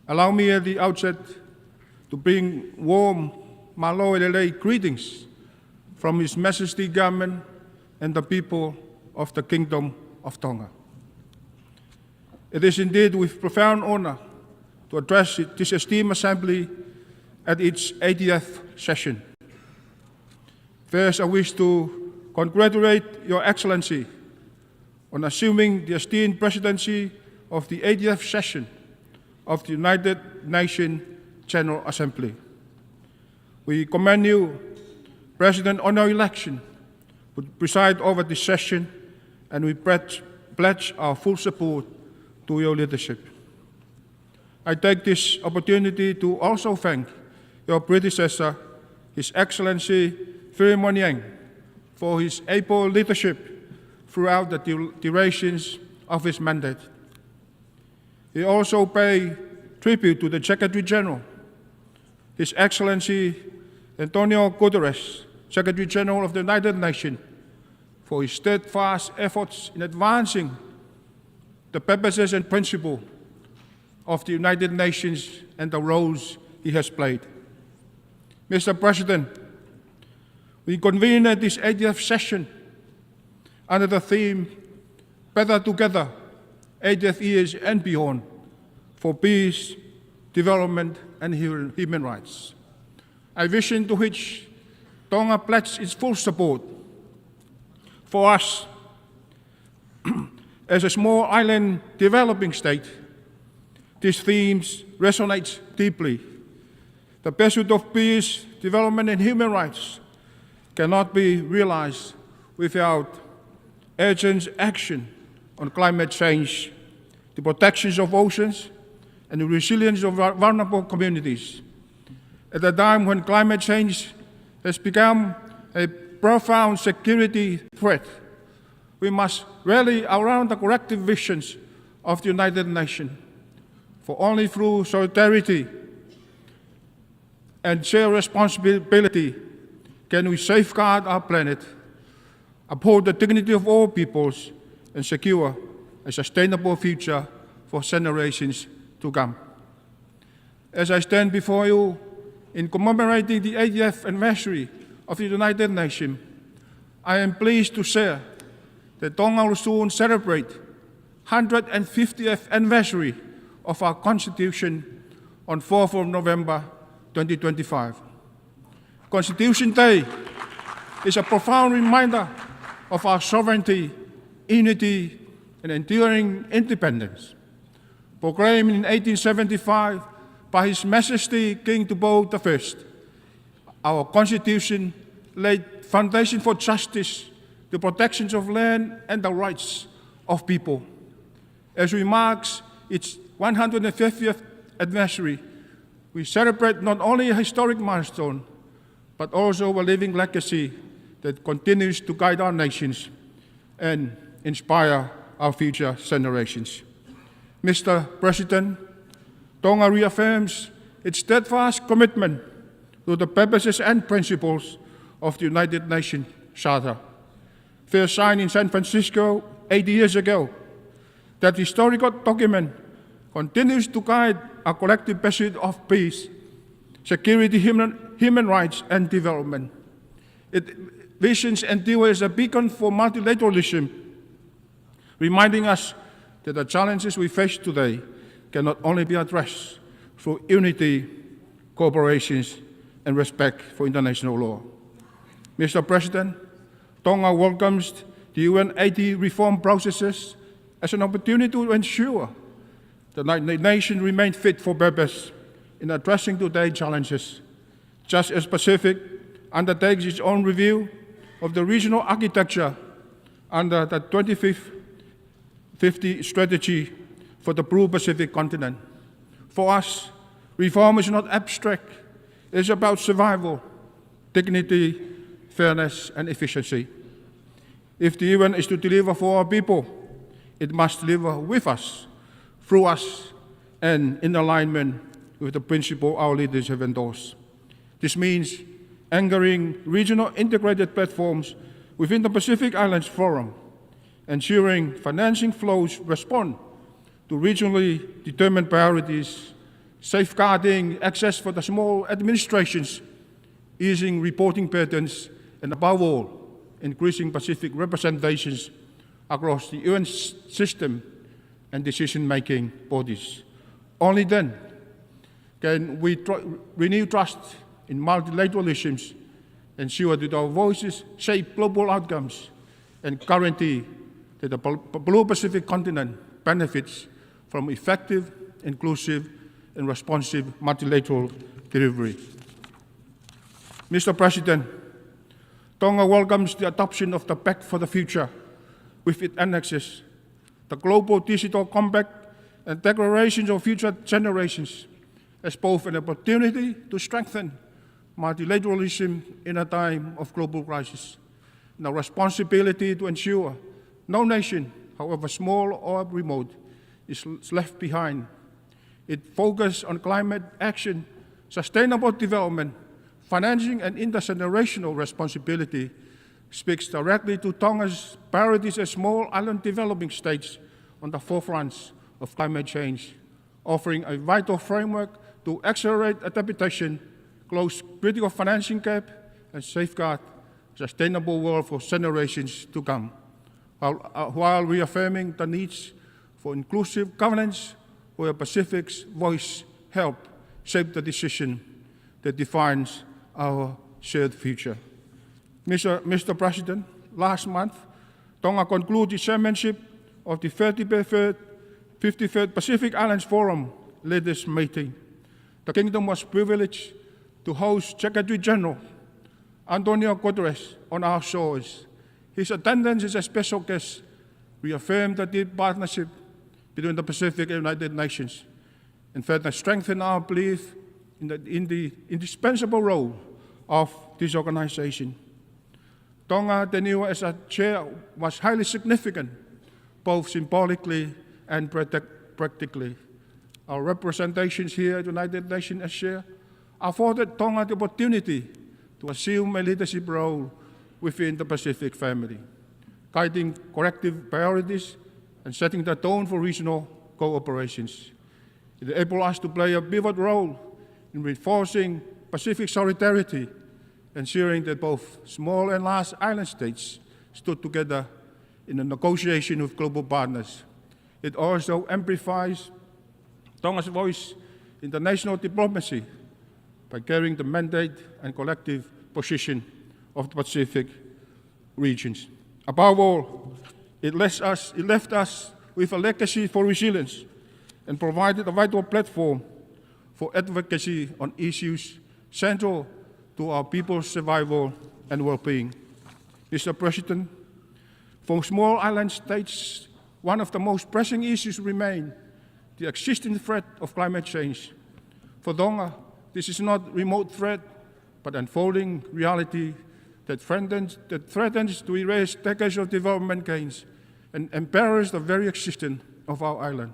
allow me at the outset to bring warm Malo-Elele greetings from His Majesty Government and the people of the Kingdom of Tonga. It is indeed with profound honor to address this esteemed Assembly at its 80th session. First, I wish to congratulate Your Excellency on assuming the esteemed presidency of the 80th session of the United Nations General Assembly. We commend you, President, on your election, to preside over this session, and we pledge our full support to your leadership. I take this opportunity to also thank your predecessor, His Excellency Philemon Yang, for his able leadership throughout the durations of his mandate. He also paid tribute to the Secretary General, His Excellency Antonio Guterres, Secretary General of the United Nations, for his steadfast efforts in advancing the purposes and principles of the United Nations and the roles he has played. Mr. President, we convene at this 80th session under the theme, Better Together, 80th years and beyond, for peace, development, and human rights. A vision to which Tonga pledges its full support. For us, as a small island developing state, these themes resonate deeply. The pursuit of peace, development, and human rights cannot be realized without urgent action on climate change, the protection of oceans, and the resilience of vulnerable communities. At a time when climate change has become a profound security threat, we must rally around the collective visions of the United Nations. For only through solidarity and shared responsibility can we safeguard our planet, uphold the dignity of all peoples, and secure a sustainable future for generations to come. As I stand before you in commemorating the 80th anniversary of the United Nations, I am pleased to share that Tonga will soon celebrate 150th anniversary of our Constitution on 4th of November 2025. Constitution Day is a profound reminder of our sovereignty, unity, and enduring independence. Proclaimed in 1875 by His Majesty King Leopold I, our Constitution laid foundation for justice, the protections of land, and the rights of people. As we mark its 150th anniversary, we celebrate not only a historic milestone, but also a living legacy that continues to guide our nations and inspire our future generations. Mr. President, Tonga reaffirms its steadfast commitment to the purposes and principles of the United Nations Charter, first signed in San Francisco 80 years ago. That historical document continues to guide our collective pursuit of peace, security, human rights, and development. It visions endure as a beacon for multilateralism, reminding us that the challenges we face today can not only be addressed through unity, cooperation, and respect for international law. Mr. President, Tonga welcomes the UN 80 reform processes as an opportunity to ensure the nation remain fit for purpose in addressing today's challenges, just as Pacific undertakes its own review of the regional architecture under the 2050 strategy for the Blue Pacific continent. For us, reform is not abstract. It is about survival, dignity, fairness, and efficiency. If the UN is to deliver for our people, it must deliver with us, through us, and in alignment with the principle our leaders have endorsed. This means anchoring regional integrated platforms within the Pacific Islands Forum, ensuring financing flows respond to regionally determined priorities, safeguarding access for the small administrations, easing reporting patterns, and above all, increasing Pacific representations across the UN system and decision-making bodies. Only then can we renew trust in multilateralism, ensure that our voices shape global outcomes, and guarantee that the Blue Pacific continent benefits from effective, inclusive, and responsive multilateral delivery. Mr. President, Tonga welcomes the adoption of the Pact for the Future with its annexes, the Global Digital Compact, and declarations of future generations as both an opportunity to strengthen multilateralism in a time of global crisis, and a responsibility to ensure no nation, however small or remote, is left behind. It focuses on climate action, sustainable development, financing, and intergenerational responsibility, speaks directly to Tonga's priorities as small island developing states on the forefront of climate change, offering a vital framework to accelerate adaptation, close critical financing gap, and safeguard a sustainable world for generations to come, while reaffirming the needs for inclusive governance where Pacific's voice help shape the decision that defines our shared future. Mr. President, last month, Tonga concluded its chairmanship of the 53rd Pacific Islands Forum Leaders Meeting. The Kingdom was privileged to host Secretary General Antonio Guterres on our shores. His attendance as a special guest reaffirmed the deep partnership between the Pacific and United Nations and further strengthened our belief in the indispensable role of this organization. Tonga's tenure as a chair was highly significant, both symbolically and practically. Our representations here at the United Nations as chair afforded Tonga the opportunity to assume a leadership role within the Pacific family, guiding collective priorities and setting the tone for regional cooperations. It enabled us to play a pivotal role in reinforcing Pacific solidarity, ensuring that both small and large island states stood together in a negotiation with global partners. It also amplifies Tonga's voice in international diplomacy by carrying the mandate and collective position of the Pacific regions. Above all, it left us with a legacy for resilience and provided a vital platform for advocacy on issues central to our people's survival and well-being. Mr. President, for small island states, one of the most pressing issues remain the existing threat of climate change. For Tonga, this is not a remote threat, but unfolding reality that threatens to erase decades of development gains and imperils the very existence of our island.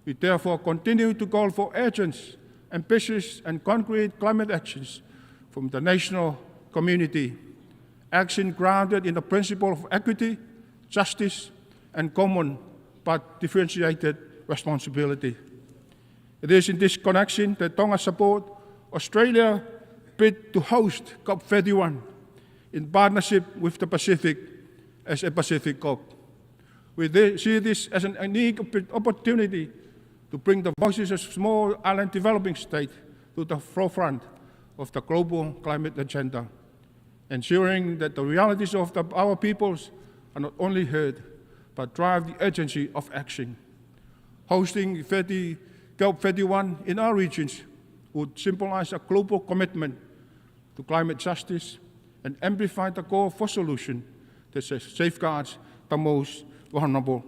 We therefore continue to call for urgent, ambitious, and concrete climate actions from the national community, action grounded in the principle of equity, justice, and common but differentiated responsibility. It is in this connection that Tonga supports Australia's bid to host COP31 in partnership with the Pacific as a Pacific COP. We see this as an unique opportunity to bring the voices of small island developing states to the forefront of the global climate agenda, ensuring that the realities of our peoples are not only heard, but drive the urgency of action. Hosting COP31 in our regions would symbolize a global commitment to climate justice and amplify the call for solutions that safeguards the most vulnerable.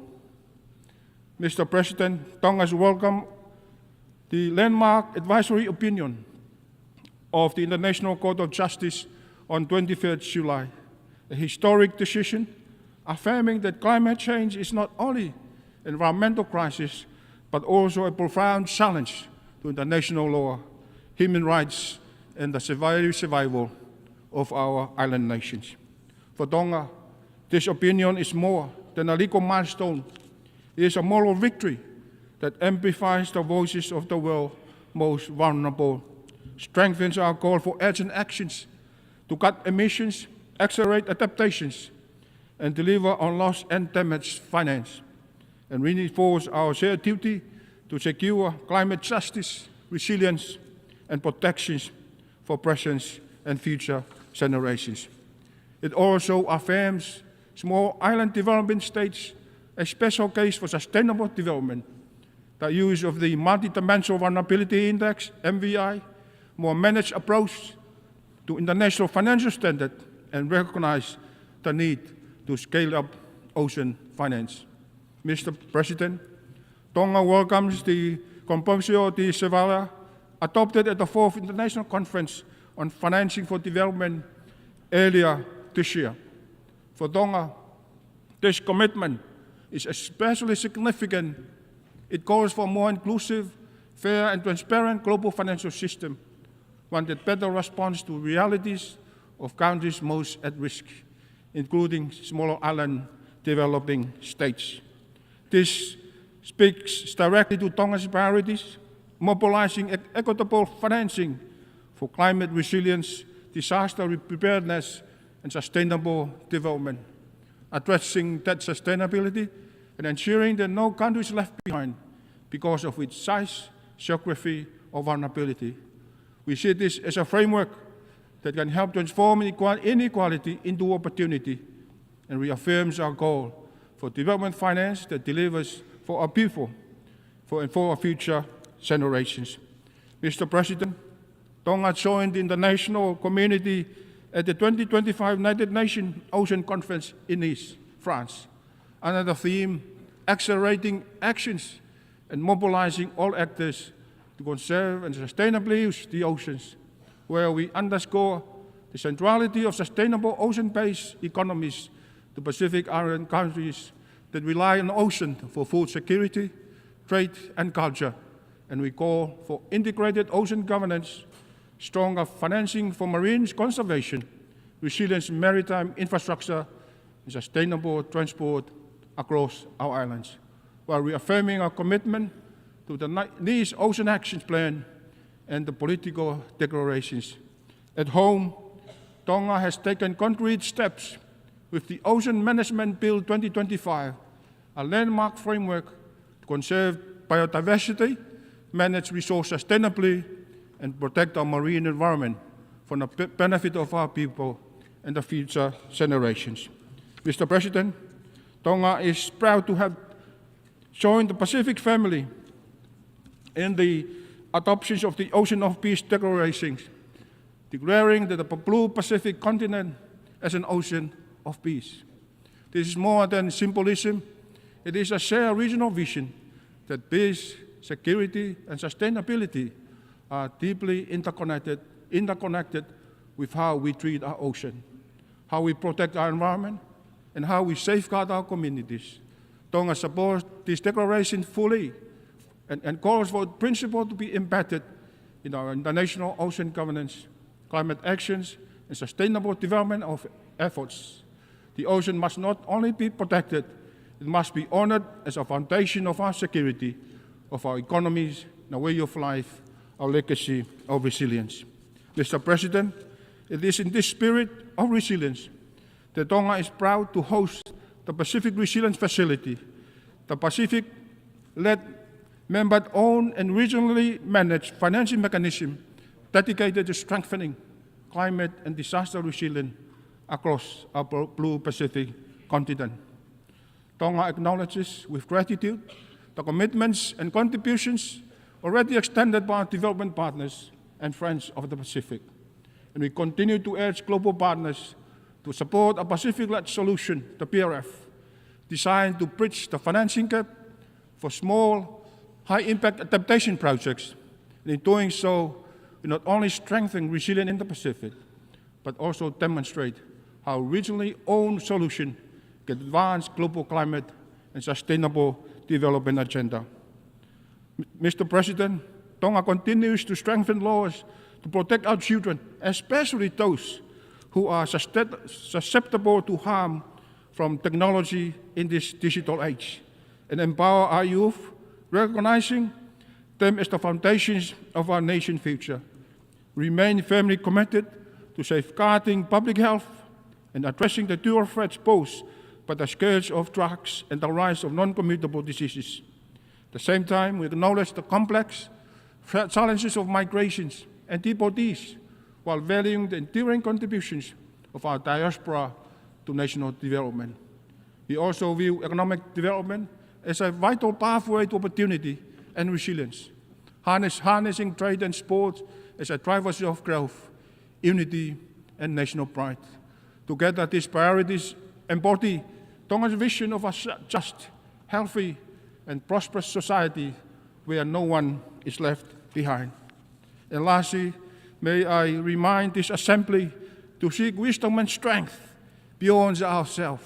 Mr. President, Tonga has welcomed the landmark advisory opinion of the International Court of Justice on 23rd July, a historic decision affirming that climate change is not only an environmental crisis, but also a profound challenge to international law, human rights, and the survival of our island nations. For Tonga, this opinion is more than a legal milestone. It is a moral victory that amplifies the voices of the world's most vulnerable, strengthens our call for urgent actions to cut emissions, accelerate adaptations, and deliver on lost and damaged finance, and reinforce our shared duty to secure climate justice, resilience, and protections for present and future generations. It also affirms small island developing states a special case for sustainable development. The use of the Multidimensional Vulnerability Index, MVI, more managed approach to international financial standards, and recognize the need to scale up ocean finance. Mr. President, Tonga welcomes the Convention de Sevilla adopted at the 4th International Conference on Financing for Development earlier this year. For Tonga, this commitment is especially significant. It calls for a more inclusive, fair, and transparent global financial system, one that better responds to realities of countries most at risk, including smaller island developing states. This speaks directly to Tonga's priorities, mobilizing equitable financing for climate resilience, disaster preparedness, and sustainable development, addressing that sustainability and ensuring that no country is left behind because of its size, geography, or vulnerability. We see this as a framework that can help transform inequality into opportunity and reaffirms our goal for development finance that delivers for our people and for our future generations. Mr. President, Tonga joined the international community at the 2025 United Nations Ocean Conference in Nice, France, under the theme, Accelerating Actions and Mobilizing All Actors to Conserve and Sustainably Use the Oceans, where we underscore the centrality of sustainable ocean-based economies to Pacific Island countries that rely on the ocean for food security, trade, and culture. And we call for integrated ocean governance, stronger financing for marine conservation, resilient maritime infrastructure, and sustainable transport across our islands, while reaffirming our commitment to the Nice Ocean Action Plan and the political declarations. At home, Tonga has taken concrete steps with the Ocean Management Bill 2025, a landmark framework to conserve biodiversity, manage resources sustainably, and protect our marine environment for the benefit of our people and the future generations. Mr. President, Tonga is proud to have joined the Pacific family in the adoption of the Ocean of Peace Declaration, declaring that the Blue Pacific continent as an ocean of peace. This is more than symbolism. It is a shared regional vision that peace, security, and sustainability are deeply interconnected with how we treat our ocean, how we protect our environment, and how we safeguard our communities. Tonga supports this declaration fully and calls for principle to be embedded in our international ocean governance, climate actions, and sustainable development of efforts. The ocean must not only be protected, it must be honored as a foundation of our security, of our economies, our way of life, our legacy of resilience. Mr. President, it is in this spirit of resilience that Tonga is proud to host the Pacific Resilience Facility, the Pacific-led, member-owned and regionally managed financing mechanism dedicated to strengthening climate and disaster resilience across our Blue Pacific continent. Tonga acknowledges with gratitude the commitments and contributions already extended by our development partners and friends of the Pacific. And we continue to urge global partners to support a Pacific-led solution, the PRF, designed to bridge the financing gap for small, high-impact adaptation projects. And in doing so, we not only strengthen resilience in the Pacific, but also demonstrate how regionally owned solutions can advance global climate and sustainable development agenda. Mr. President, Tonga continues to strengthen laws to protect our children, especially those who are susceptible to harm from technology in this digital age, and empower our youth, recognizing them as the foundations of our nation's future. Remain firmly committed to safeguarding public health and addressing the dual threats posed by the scourge of drugs and the rise of non-communicable diseases. At the same time, we acknowledge the complex challenges of migrations and deportees, while valuing the enduring contributions of our diaspora to national development. We also view economic development as a vital pathway to opportunity and resilience, harnessing trade and sport as a drivers of growth, unity, and national pride. Together, these priorities embody Tonga's vision of a just, healthy, and prosperous society where no one is left behind. And lastly, may I remind this assembly to seek wisdom and strength beyond ourselves.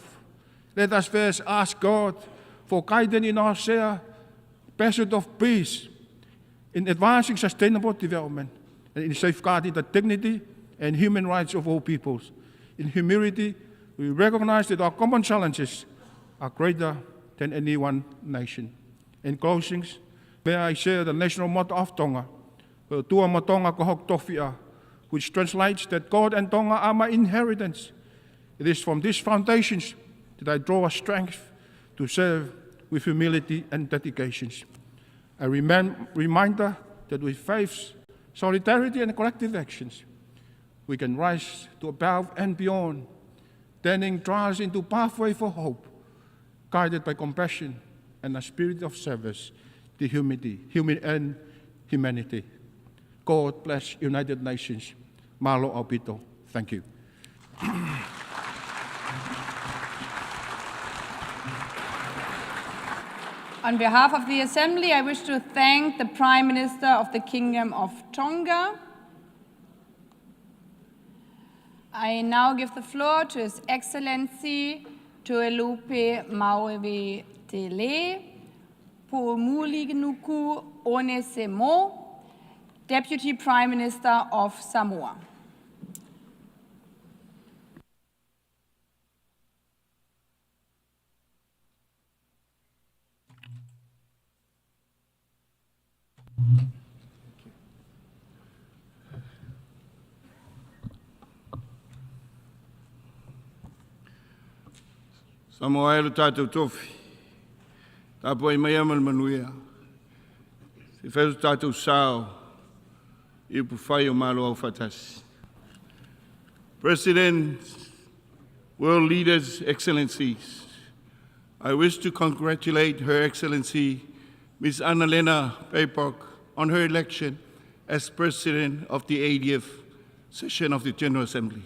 Let us first ask God for guidance in our shared pursuit of peace, in advancing sustainable development, and in safeguarding the dignity and human rights of all peoples. In humility, we recognize that our common challenges are greater than any one nation. In closing, may I share the national motto of Tonga, Tua mo Tonga ko hok tofia, which translates that God and Tonga are my inheritance. It is from these foundations that I draw a strength to serve with humility and dedication. A reminder that with faith, solidarity, and collective actions, we can rise to above and beyond, turning trials into pathway for hope, guided by compassion and a spirit of service to humanity. God bless United Nations. Malo Opito. Thank you. On behalf of the Assembly, I wish to thank the Prime Minister of the Kingdom of Tonga. I now give the floor to His Excellency Tuelupe Maurewe Tele Pumulinuku Onesemo, Deputy Prime Minister of Samoa. Samoa elu tātou tofi, tāpua I mai amal manuia, se wheru tātou sāo, I upu whai o malo au whatasi. Presidents, world leaders, excellencies, I wish to congratulate Her Excellency Ms. Annalena Baerbock on her election as President of the 80th session of the General Assembly.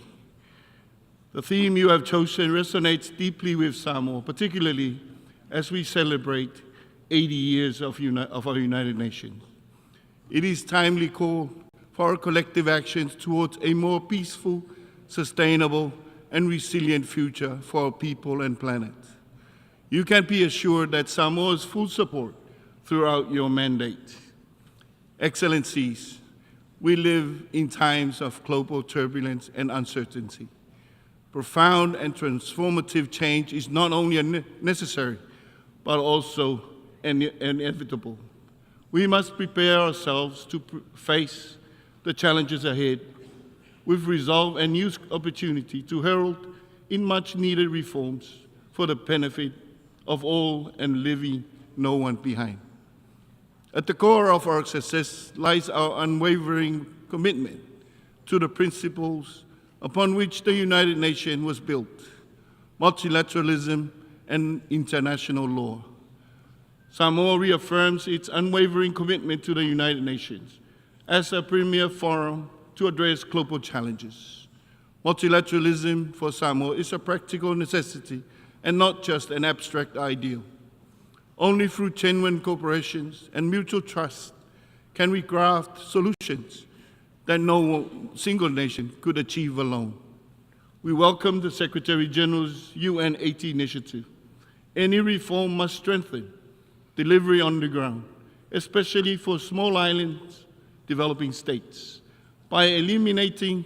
The theme you have chosen resonates deeply with Samoa, particularly as we celebrate 80 years of our United Nations. It is timely call for our collective actions towards a more peaceful, sustainable, and resilient future for our people and planet. You can be assured that Samoa's full support throughout your mandate. Excellencies, we live in times of global turbulence and uncertainty. Profound and transformative change is not only necessary, but also inevitable. We must prepare ourselves to face the challenges ahead with resolve and use opportunity to herald in much-needed reforms for the benefit of all and leaving no one behind. At the core of our success lies our unwavering commitment to the principles upon which the United Nations was built, multilateralism and international law. Samoa reaffirms its unwavering commitment to the United Nations as a premier forum to address global challenges. Multilateralism for Samoa is a practical necessity and not just an abstract ideal. Only through genuine cooperation and mutual trust can we craft solutions that no single nation could achieve alone. We welcome the Secretary General's UN 80 initiative. Any reform must strengthen delivery on the ground, especially for small islands, developing states, by eliminating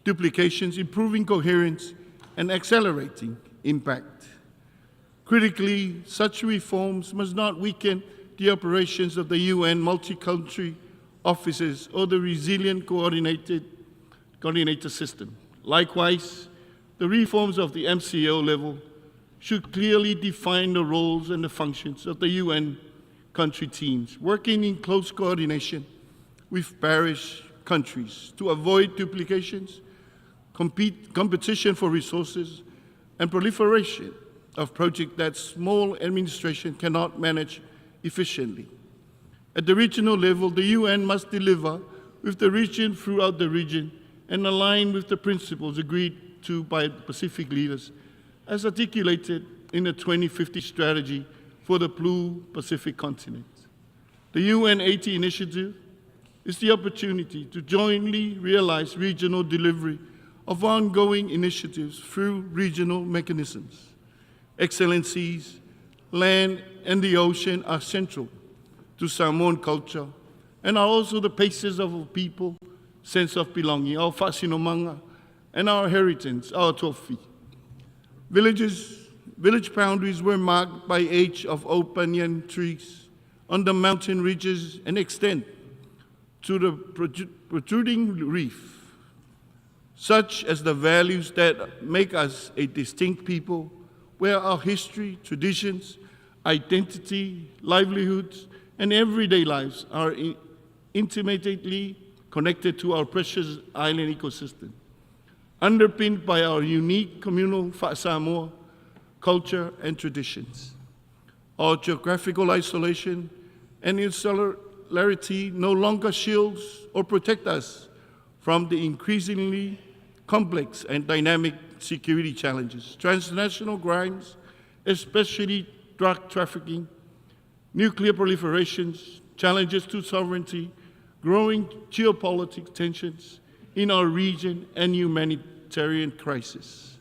duplications, improving coherence, and accelerating impact. Critically, such reforms must not weaken the operations of the UN multi-country offices or the resilient coordinator system. Likewise, the reforms of the MCO level should clearly define the roles and the functions of the UN country teams, working in close coordination with parish countries to avoid duplications, competition for resources, and proliferation of projects that small administration cannot manage efficiently. At the regional level, the UN must deliver with the region throughout the region and align with the principles agreed to by the Pacific leaders as articulated in the 2050 strategy for the Blue Pacific continent. The UN 80 initiative is the opportunity to jointly realize regional delivery of ongoing initiatives through regional mechanisms. Excellencies, land and the ocean are central to Samoan culture and are also the basis of our people, sense of belonging, our whasinomanga, and our heritage, our tofi. Village boundaries were marked by age of old banyan trees on the mountain ridges and extend to the protruding reef, such as the values that make us a distinct people, where our history, traditions, identity, livelihoods, and everyday lives are intimately connected to our precious island ecosystem, underpinned by our unique communal Samoa culture and traditions. Our geographical isolation and insularity no longer shields or protect us from the increasingly complex and dynamic security challenges, transnational crimes, especially drug trafficking, nuclear proliferations, challenges to sovereignty, growing geopolitical tensions, in our region and humanitarian crisis.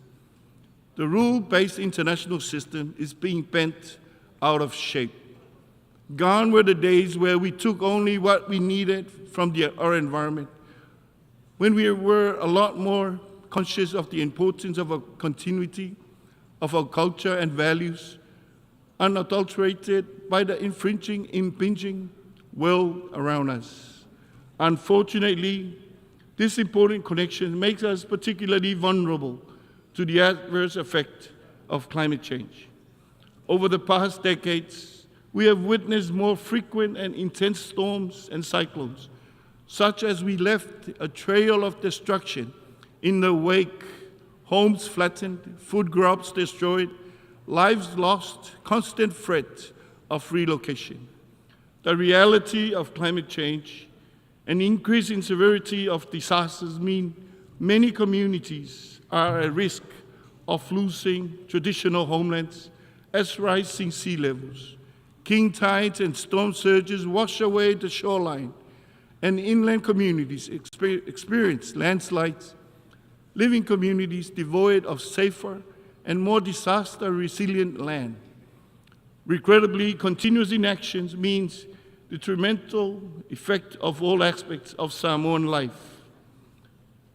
The rule-based international system is being bent out of shape. Gone were the days where we took only what we needed from our environment, when we were a lot more conscious of the importance of a continuity of our culture and values, unadulterated by the impinging world around us. Unfortunately, this important connection makes us particularly vulnerable to the adverse effect of climate change. Over the past decades, we have witnessed more frequent and intense storms and cyclones, such as we left a trail of destruction in the wake, homes flattened, food crops destroyed, lives lost, constant threat of relocation. The reality of climate change and increase in severity of disasters mean many communities are at risk of losing traditional homelands as rising sea levels, king tides and storm surges wash away the shoreline, and inland communities experience landslides, living communities devoid of safer and more disaster-resilient land. Regrettably, continuous inaction means detrimental effect of all aspects of Samoan life.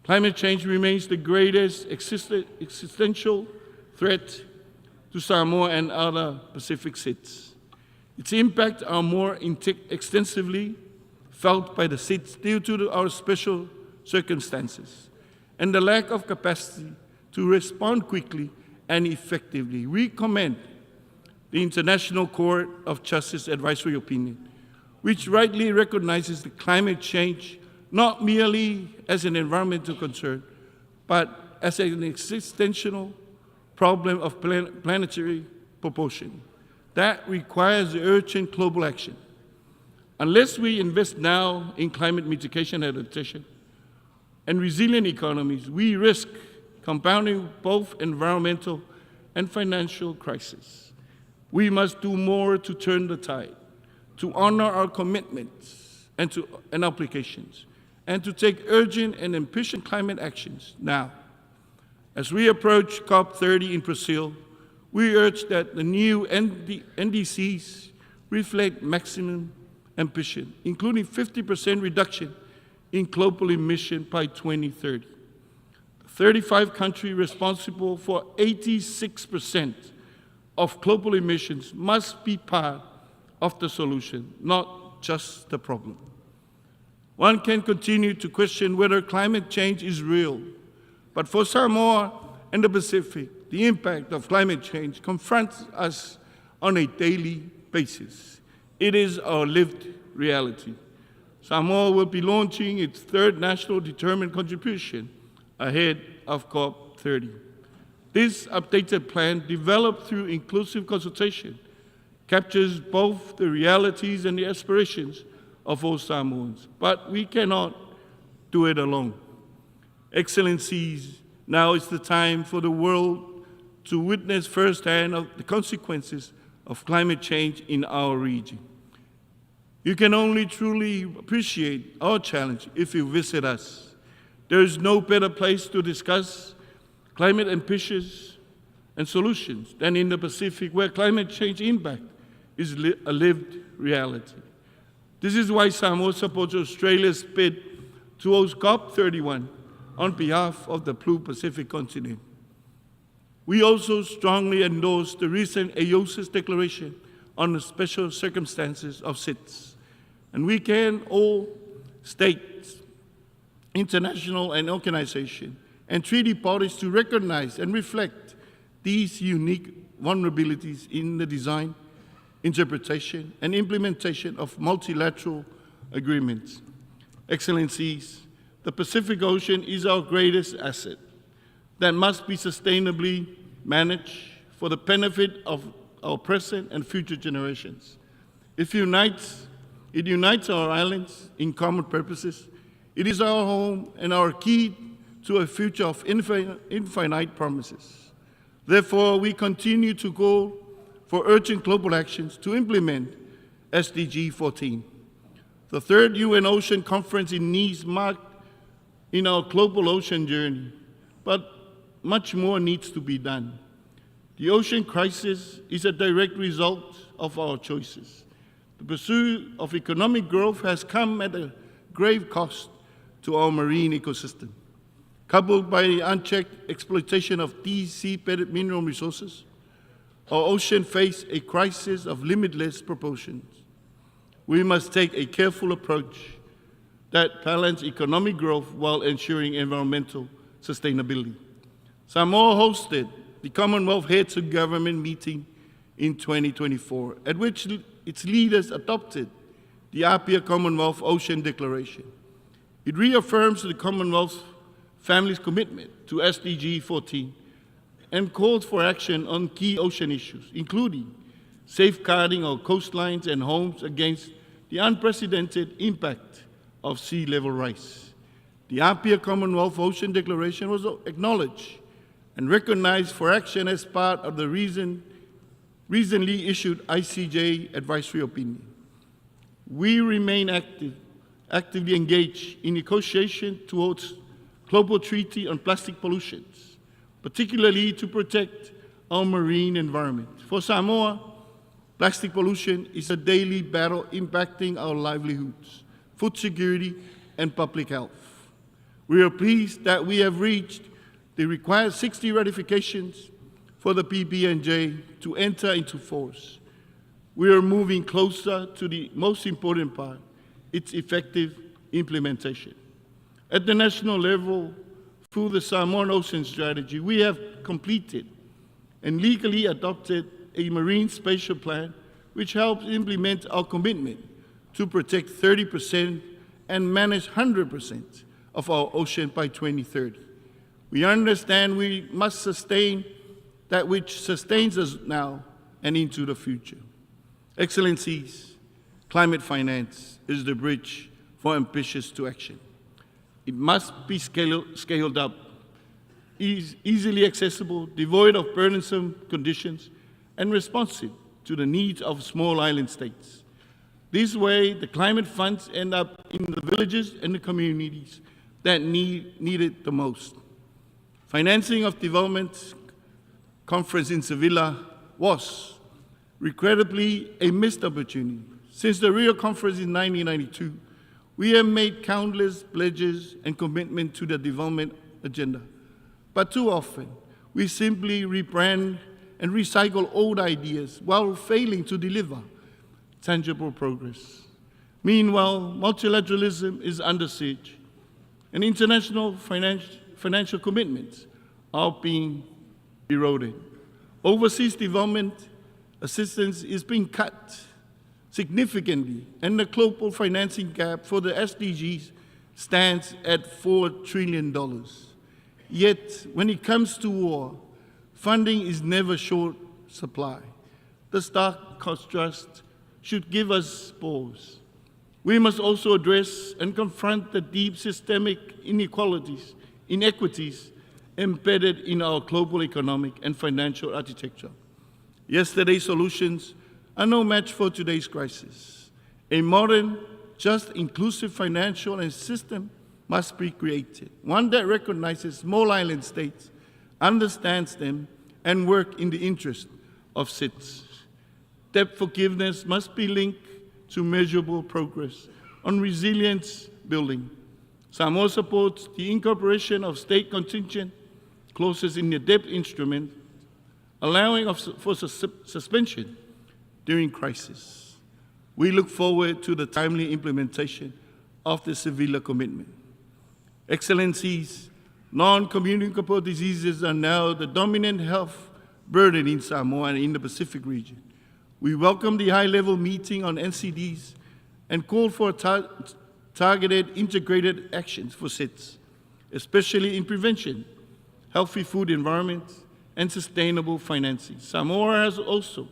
Climate change remains the greatest existential threat to Samoa and other Pacific states. Its impacts are more extensively felt by the states due to our special circumstances and the lack of capacity to respond quickly and effectively. We commend the International Court of Justice advisory opinion, which rightly recognizes the climate change not merely as an environmental concern, but as an existential problem of planetary proportion that requires urgent global action. Unless we invest now in climate mitigation adaptation and resilient economies, we risk compounding both environmental and financial crises. We must do more to turn the tide, to honor our commitments and obligations, and to take urgent and ambitious climate actions now. As we approach COP30 in Brazil, we urge that the new NDCs reflect maximum ambition, including 50% reduction in global emission by 2030. The 35 countries responsible for 86% of global emissions must be part of the solution, not just the problem. One can continue to question whether climate change is real, but for Samoa and the Pacific, the impact of climate change confronts us on a daily basis. It is our lived reality. Samoa will be launching its third national determined contribution ahead of COP30. This updated plan, developed through inclusive consultation, captures both the realities and the aspirations of all Samoans, but we cannot do it alone. Excellencies, now is the time for the world to witness firsthand of the consequences of climate change in our region. You can only truly appreciate our challenge if you visit us. There is no better place to discuss climate ambitions and solutions than in the Pacific, where climate change impact is a lived reality. This is why Samoa supports Australia's bid to host COP31 on behalf of the Blue Pacific continent. We also strongly endorse the recent AOSIS declaration on the special circumstances of SIDS. And we can all states, international and organizations, and treaty parties to recognize and reflect these unique vulnerabilities in the design, interpretation, and implementation of multilateral agreements. Excellencies, the Pacific Ocean is our greatest asset that must be sustainably managed for the benefit of our present and future generations. It unites our islands in common purposes. It is our home and our key to a future of infinite promises. Therefore, we continue to go for urgent global actions to implement SDG 14. The third UN Ocean Conference in Nice marked in our global ocean journey, but much more needs to be done. The ocean crisis is a direct result of our choices. The pursuit of economic growth has come at a grave cost to our marine ecosystem. Coupled by the unchecked exploitation of these sea-bedded mineral resources, our ocean face a crisis of limitless proportions. We must take a careful approach that balances economic growth while ensuring environmental sustainability. Samoa hosted the Commonwealth Heads of Government meeting in 2024, at which its leaders adopted the Apia Commonwealth Ocean Declaration. It reaffirms the Commonwealth family's commitment to SDG 14 and calls for action on key ocean issues, including safeguarding our coastlines and homes against the unprecedented impact of sea level rise. The Apia Commonwealth Ocean Declaration was acknowledged and recognized for action as part of the recently issued ICJ advisory opinion. We remain actively engaged in negotiation towards global treaty on plastic pollutions, particularly to protect our marine environment. For Samoa, plastic pollution is a daily battle impacting our livelihoods, food security, and public health. We are pleased that we have reached the required 60 ratifications for the PB&J to enter into force. We are moving closer to the most important part, its effective implementation. At the national level, through the Samoan Ocean Strategy, we have completed and legally adopted a marine spatial plan which helps implement our commitment to protect 30% and manage 100% of our ocean by 2030. We understand we must sustain that which sustains us now and into the future. Excellencies, climate finance is the bridge for ambitious to action. It must be scaled up, easily accessible, devoid of burdensome conditions, and responsive to the needs of small island states. This way, the climate funds end up in the villages and the communities that need it the most. Financing of development conference in Sevilla was, regrettably, a missed opportunity. Since the Rio conference in 1992, we have made countless pledges and commitments to the development agenda. But too often, we simply rebrand and recycle old ideas while failing to deliver tangible progress. Meanwhile, multilateralism is under siege, and international financial commitments are being eroded. Overseas development assistance is being cut significantly, and the global financing gap for the SDGs stands at $4 trillion. Yet, when it comes to war, funding is never short supply. The stark contrast should give us pause. We must also address and confront the deep systemic inequities embedded in our global economic and financial architecture. Yesterday's solutions are no match for today's crisis. A modern, just, inclusive financial and system must be created, one that recognizes small island states, understands them, and work in the interest of citizens. Debt forgiveness must be linked to measurable progress on resilience building. Samoa supports the incorporation of state contingent clauses in the debt instrument, allowing for suspension during crisis. We look forward to the timely implementation of the Sevilla commitment. Excellencies, non-communicable diseases are now the dominant health burden in Samoa and in the Pacific region. We welcome the high-level meeting on NCDs and call for targeted integrated actions for SIDS, especially in prevention, healthy food environment, and sustainable financing. Samoa has also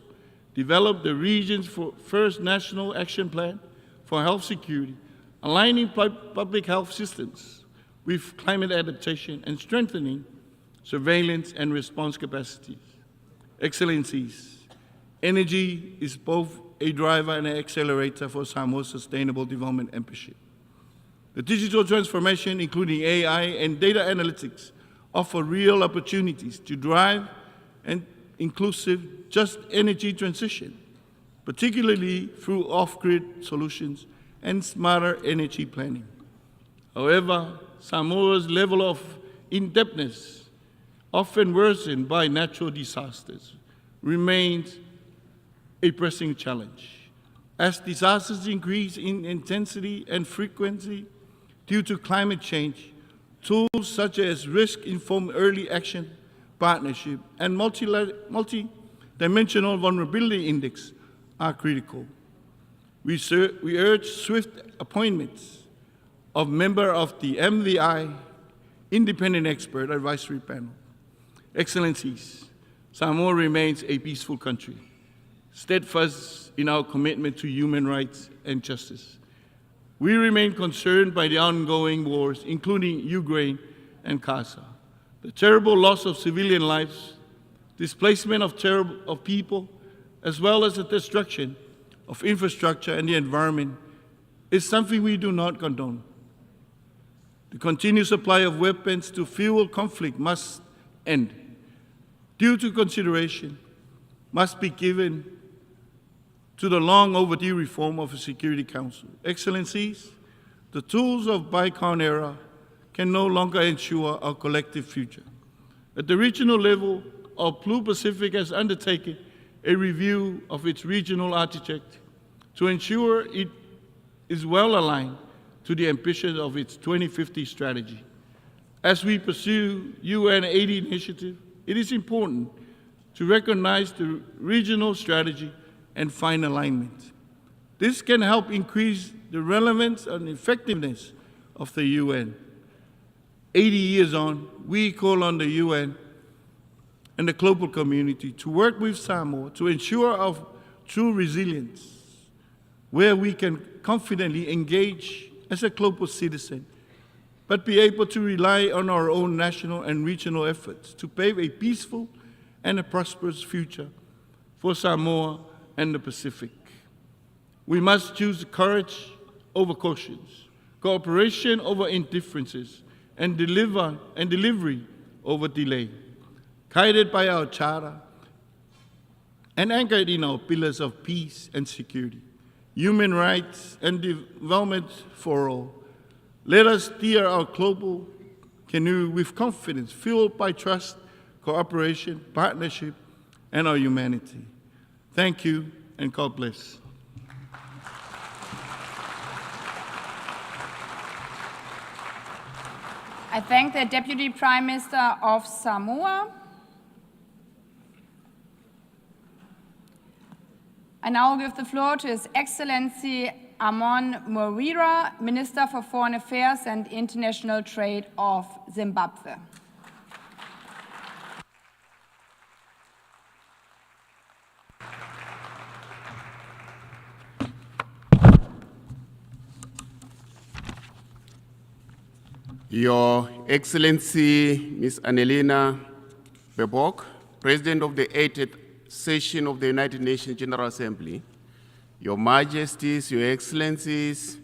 developed the region's first national action plan for health security, aligning public health systems with climate adaptation and strengthening surveillance and response capacities. Excellencies, energy is both a driver and an accelerator for Samoa's sustainable development ambition. The digital transformation, including AI and data analytics, offer real opportunities to drive an inclusive, just energy transition, particularly through off-grid solutions and smarter energy planning. However, Samoa's level of in-depthness, often worsened by natural disasters, remains a pressing challenge. As disasters increase in intensity and frequency due to climate change, tools such as risk-informed early action, partnership, and multi-dimensional vulnerability index are critical. We urge swift appointments of members of the MVI Independent Expert Advisory Panel. Excellencies, Samoa remains a peaceful country, steadfast in our commitment to human rights and justice. We remain concerned by the ongoing wars, including Ukraine and Gaza, the terrible loss of civilian lives, displacement of people, as well as the destruction of infrastructure and the environment, is something we do not condone. The continued supply of weapons to fuel conflict must end. Due to consideration must be given to the long overdue reform of the Security Council. Excellencies, the tools of bygone era can no longer ensure our collective future. At the regional level, our Blue Pacific has undertaken a review of its regional architecture to ensure it is well aligned to the ambitions of its 2050 strategy. As we pursue UN 80 initiative, it is important to recognize the regional strategy and find alignment. This can help increase the relevance and effectiveness of the UN. 80 years on, we call on the UN and the global community to work with Samoa to ensure our true resilience, where we can confidently engage as a global citizen, but be able to rely on our own national and regional efforts to pave a peaceful and a prosperous future for Samoa and the Pacific. We must choose courage over cautions, cooperation over indifferences, and delivery over delay, guided by our charter and anchored in our pillars of peace and security, human rights and development for all. Let us steer our global canoe with confidence, fueled by trust, cooperation, partnership, and our humanity. Thank you, and God bless. I thank the Deputy Prime Minister of Samoa. I now give the floor to His Excellency Amon Mawira, Minister for Foreign Affairs and International Trade of Zimbabwe. Your Excellency, Ms. Annelina Baerbock, President of the 80th Session of the United Nations General Assembly, Your Majesties, Your Excellencies,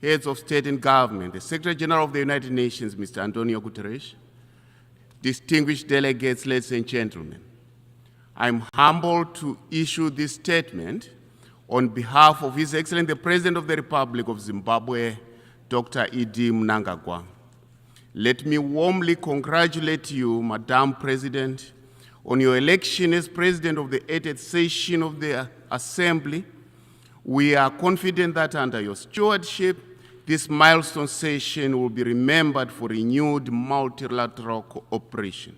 Heads of State and Government, the Secretary General of the United Nations, Mr. Antonio Guterres, distinguished delegates, ladies and gentlemen, I'm humbled to issue this statement on behalf of His Excellency, the President of the Republic of Zimbabwe, Dr. Idi Mnangagwa. Let me warmly congratulate you, Madam President, on your election as President of the 80th Session of the Assembly. We are confident that under your stewardship, this milestone session will be remembered for renewed multilateral cooperation.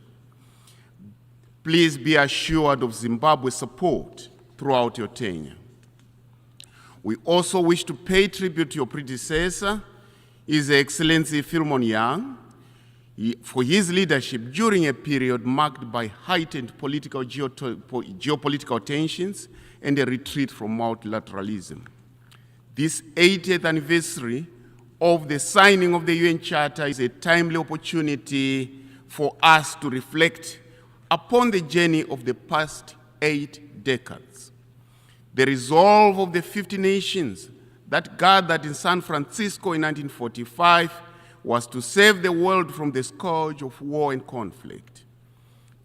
Please be assured of Zimbabwe's support throughout your tenure. We also wish to pay tribute to your predecessor, His Excellency Philemon Young, for his leadership during a period marked by heightened geopolitical tensions and a retreat from multilateralism. This 80th anniversary of the signing of the UN Charter is a timely opportunity for us to reflect upon the journey of the past 8 decades. The resolve of the 50 nations that gathered in San Francisco in 1945 was to save the world from the scourge of war and conflict.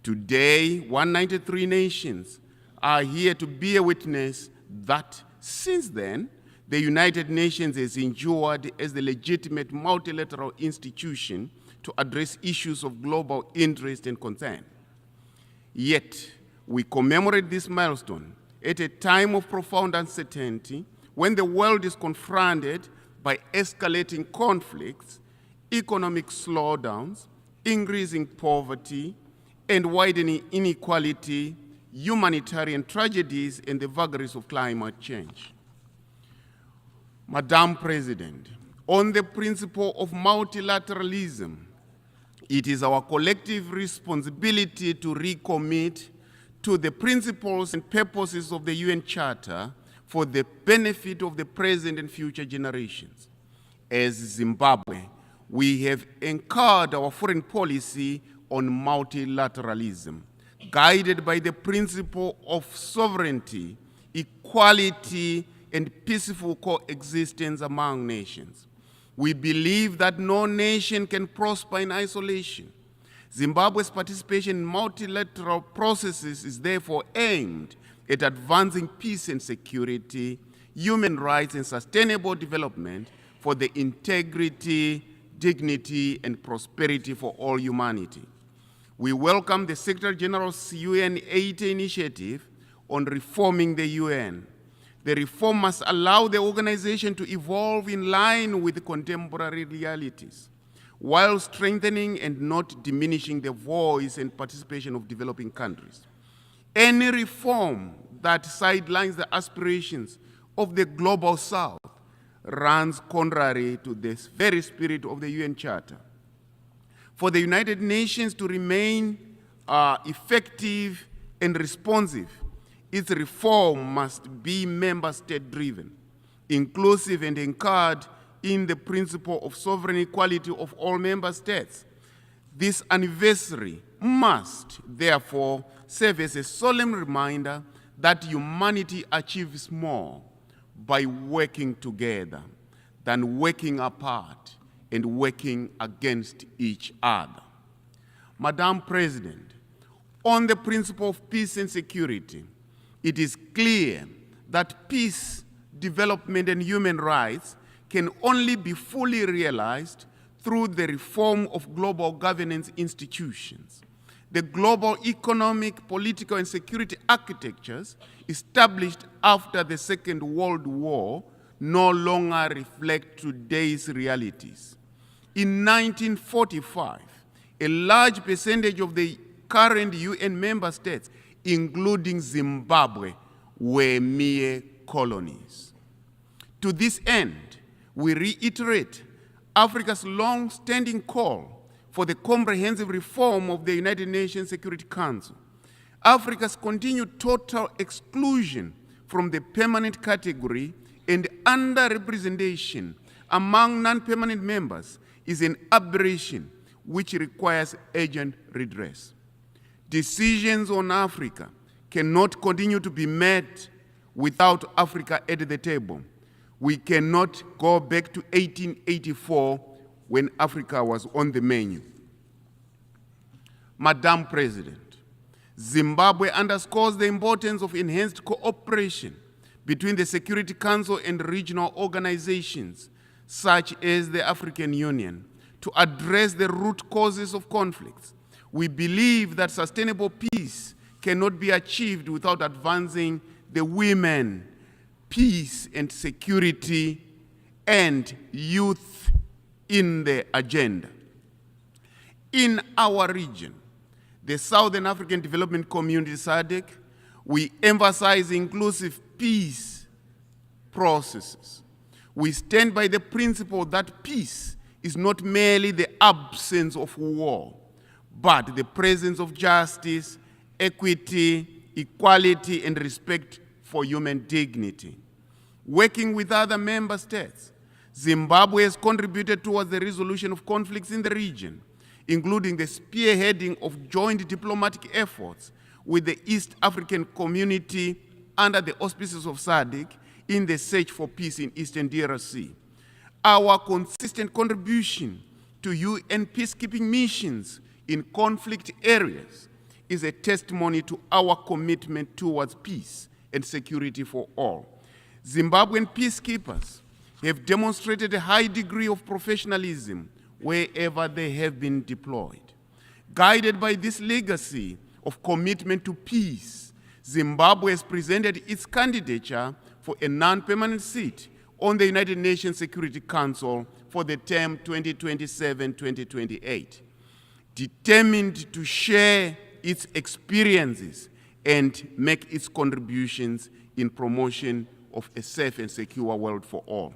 Today, 193 nations are here to bear witness that since then, the United Nations has endured as the legitimate multilateral institution to address issues of global interest and concern. Yet, we commemorate this milestone at a time of profound uncertainty when the world is confronted by escalating conflicts, economic slowdowns, increasing poverty, and widening inequality, humanitarian tragedies, and the vagaries of climate change. Madam President, on the principle of multilateralism, it is our collective responsibility to recommit to the principles and purposes of the UN Charter for the benefit of the present and future generations. As Zimbabwe, we have anchored our foreign policy on multilateralism, guided by the principle of sovereignty, equality, and peaceful coexistence among nations. We believe that no nation can prosper in isolation. Zimbabwe's participation in multilateral processes is therefore aimed at advancing peace and security, human rights, and sustainable development for the integrity, dignity, and prosperity for all humanity. We welcome the Secretary General's UN 80 initiative on reforming the UN. The reform must allow the organization to evolve in line with contemporary realities, while strengthening and not diminishing the voice and participation of developing countries. Any reform that sidelines the aspirations of the global South runs contrary to the very spirit of the UN Charter. For the United Nations to remain effective and responsive, its reform must be member state driven, inclusive, and anchored in the principle of sovereign equality of all member states. This anniversary must, therefore, serve as a solemn reminder that humanity achieves more by working together than working apart and working against each other. Madam President, on the principle of peace and security, it is clear that peace, development, and human rights can only be fully realized through the reform of global governance institutions. The global economic, political, and security architectures established after the Second World War no longer reflect today's realities. In 1945, a large percentage of the current UN member states, including Zimbabwe, were mere colonies. To this end, we reiterate Africa's long-standing call for the comprehensive reform of the United Nations Security Council. Africa's continued total exclusion from the permanent category and underrepresentation among non-permanent members is an aberration which requires urgent redress. Decisions on Africa cannot continue to be made without Africa at the table. We cannot go back to 1884 when Africa was on the menu. Madam President, Zimbabwe underscores the importance of enhanced cooperation between the Security Council and regional organizations such as the African Union to address the root causes of conflicts. We believe that sustainable peace cannot be achieved without advancing the women, peace and security, and youth in the agenda. In our region, the Southern African Development Community SADC, we emphasize inclusive peace processes. We stand by the principle that peace is not merely the absence of war, but the presence of justice, equity, equality, and respect for human dignity. Working with other member states, Zimbabwe has contributed towards the resolution of conflicts in the region, including the spearheading of joint diplomatic efforts with the East African Community under the auspices of SADC in the search for peace in Eastern DRC. Our consistent contribution to UN peacekeeping missions in conflict areas is a testimony to our commitment towards peace and security for all. Zimbabwean peacekeepers have demonstrated a high degree of professionalism wherever they have been deployed. Guided by this legacy of commitment to peace, Zimbabwe has presented its candidature for a non-permanent seat on the United Nations Security Council for the term 2027-2028, determined to share its experiences and make its contributions in promotion of a safe and secure world for all.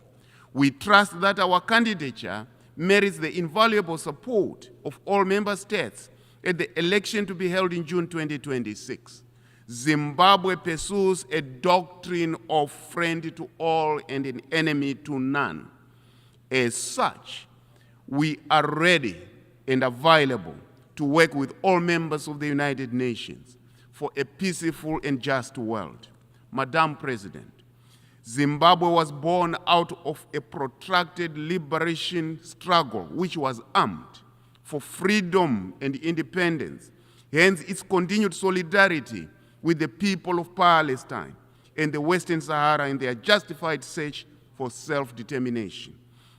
We trust that our candidature merits the invaluable support of all member states at the election to be held in June 2026. Zimbabwe pursues a doctrine of friend to all and an enemy to none. As such, we are ready and available to work with all members of the United Nations for a peaceful and just world. Madam President, Zimbabwe was born out of a protracted liberation struggle which was armed for freedom and independence, hence its continued solidarity with the people of Palestine and the Western Sahara in their justified search for self-determination.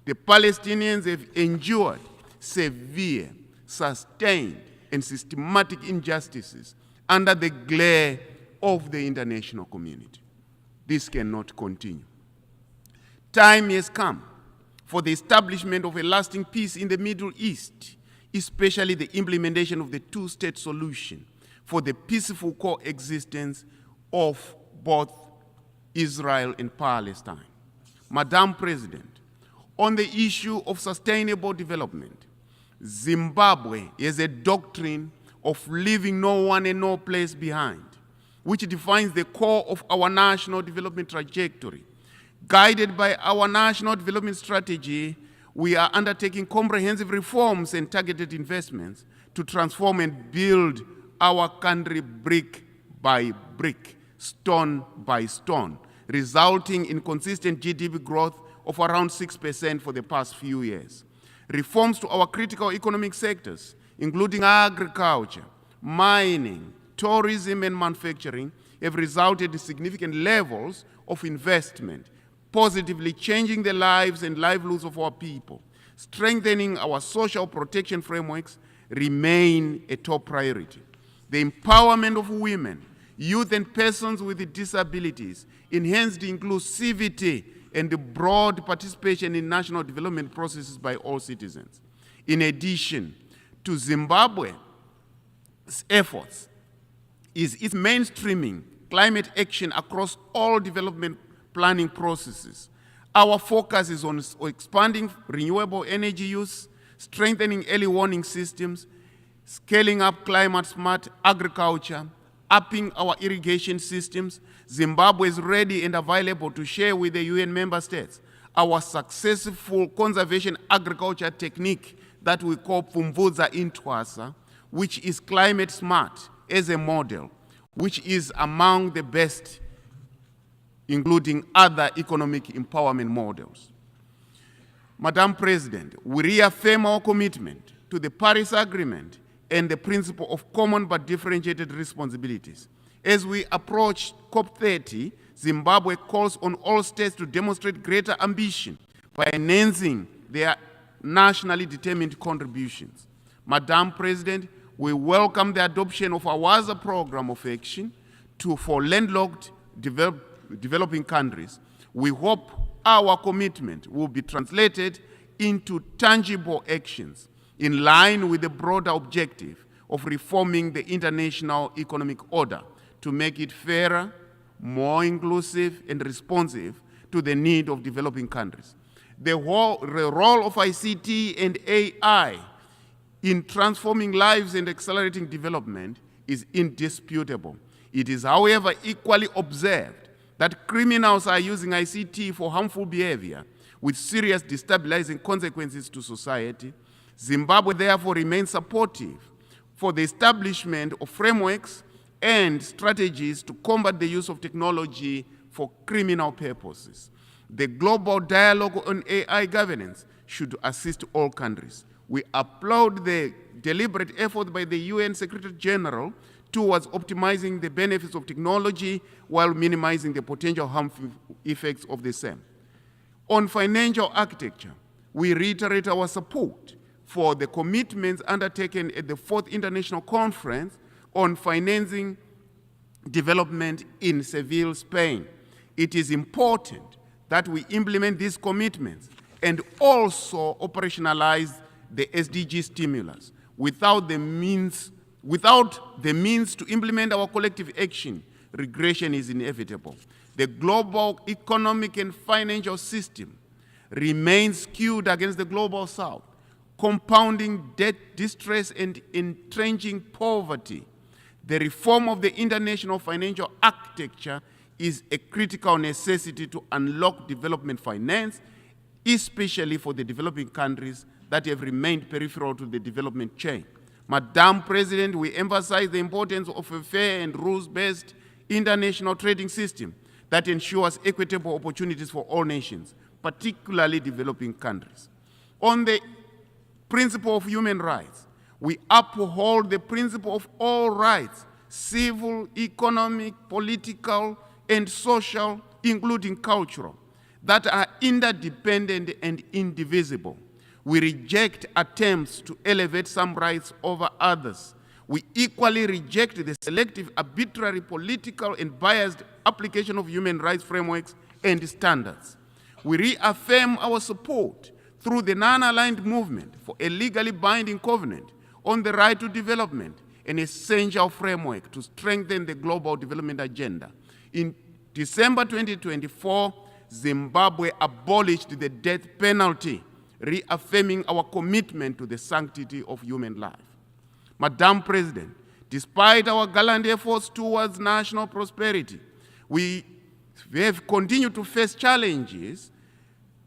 The Palestinians have endured severe, sustained, and systematic injustices under the glare of the international community. This cannot continue. Time has come for the establishment of a lasting peace in the Middle East, especially the implementation of the two-state solution for the peaceful coexistence of both Israel and Palestine. Madam President, on the issue of sustainable development, Zimbabwe has a doctrine of leaving no one and no place behind, which defines the core of our national development trajectory. Guided by our national development strategy, we are undertaking comprehensive reforms and targeted investments to transform and build our country brick by brick, stone by stone, resulting in consistent GDP growth of around 6% for the past few years. Reforms to our critical economic sectors, including agriculture, mining, tourism, and manufacturing, have resulted in significant levels of investment, positively changing the lives and livelihoods of our people. Strengthening our social protection frameworks remain a top priority. The empowerment of women, youth, and persons with disabilities, enhanced inclusivity, and the broad participation in national development processes by all citizens. In addition to Zimbabwe's efforts, is its mainstreaming climate action across all development planning processes. Our focus is on expanding renewable energy use, strengthening early warning systems, scaling up climate-smart agriculture, upping our irrigation systems. Zimbabwe is ready and available to share with the UN member states our successful conservation agriculture technique that we call Pfumvudza Intwasa, which is climate-smart as a model, which is among the best, including other economic empowerment models. Madam President, we reaffirm our commitment to the Paris Agreement and the principle of common but differentiated responsibilities. As we approach COP30, Zimbabwe calls on all states to demonstrate greater ambition by enhancing their nationally determined contributions. Madam President, we welcome the adoption of our WAZA program of action for landlocked developing countries. We hope our commitment will be translated into tangible actions in line with the broader objective of reforming the international economic order to make it fairer, more inclusive, and responsive to the need of developing countries. The role of ICT and AI in transforming lives and accelerating development is indisputable. It is, however, equally observed that criminals are using ICT for harmful behavior with serious destabilizing consequences to society. Zimbabwe therefore remains supportive for the establishment of frameworks and strategies to combat the use of technology for criminal purposes. The global dialogue on AI governance should assist all countries. We applaud the deliberate effort by the UN Secretary General towards optimizing the benefits of technology while minimizing the potential harmful effects of the same. On financial architecture, we reiterate our support for the commitments undertaken at the 4th International Conference on Financing Development in Seville, Spain. It is important that we implement these commitments and also operationalize the SDG stimulus. Without the means to implement our collective action, regression is inevitable. The global economic and financial system remains skewed against the global south, compounding debt distress and entrenching poverty. The reform of the international financial architecture is a critical necessity to unlock development finance, especially for the developing countries that have remained peripheral to the development chain. Madam President, we emphasize the importance of a fair and rules-based international trading system that ensures equitable opportunities for all nations, particularly developing countries. On the principle of human rights, we uphold the principle of all rights, civil, economic, political, and social, including cultural, that are interdependent and indivisible. We reject attempts to elevate some rights over others. We equally reject the selective, arbitrary, political, and biased application of human rights frameworks and standards. We reaffirm our support through the non-aligned movement for a legally binding covenant on the right to development, an essential framework to strengthen the global development agenda. In December 2024, Zimbabwe abolished the death penalty, reaffirming our commitment to the sanctity of human life. Madam President, despite our gallant efforts towards national prosperity, we have continued to face challenges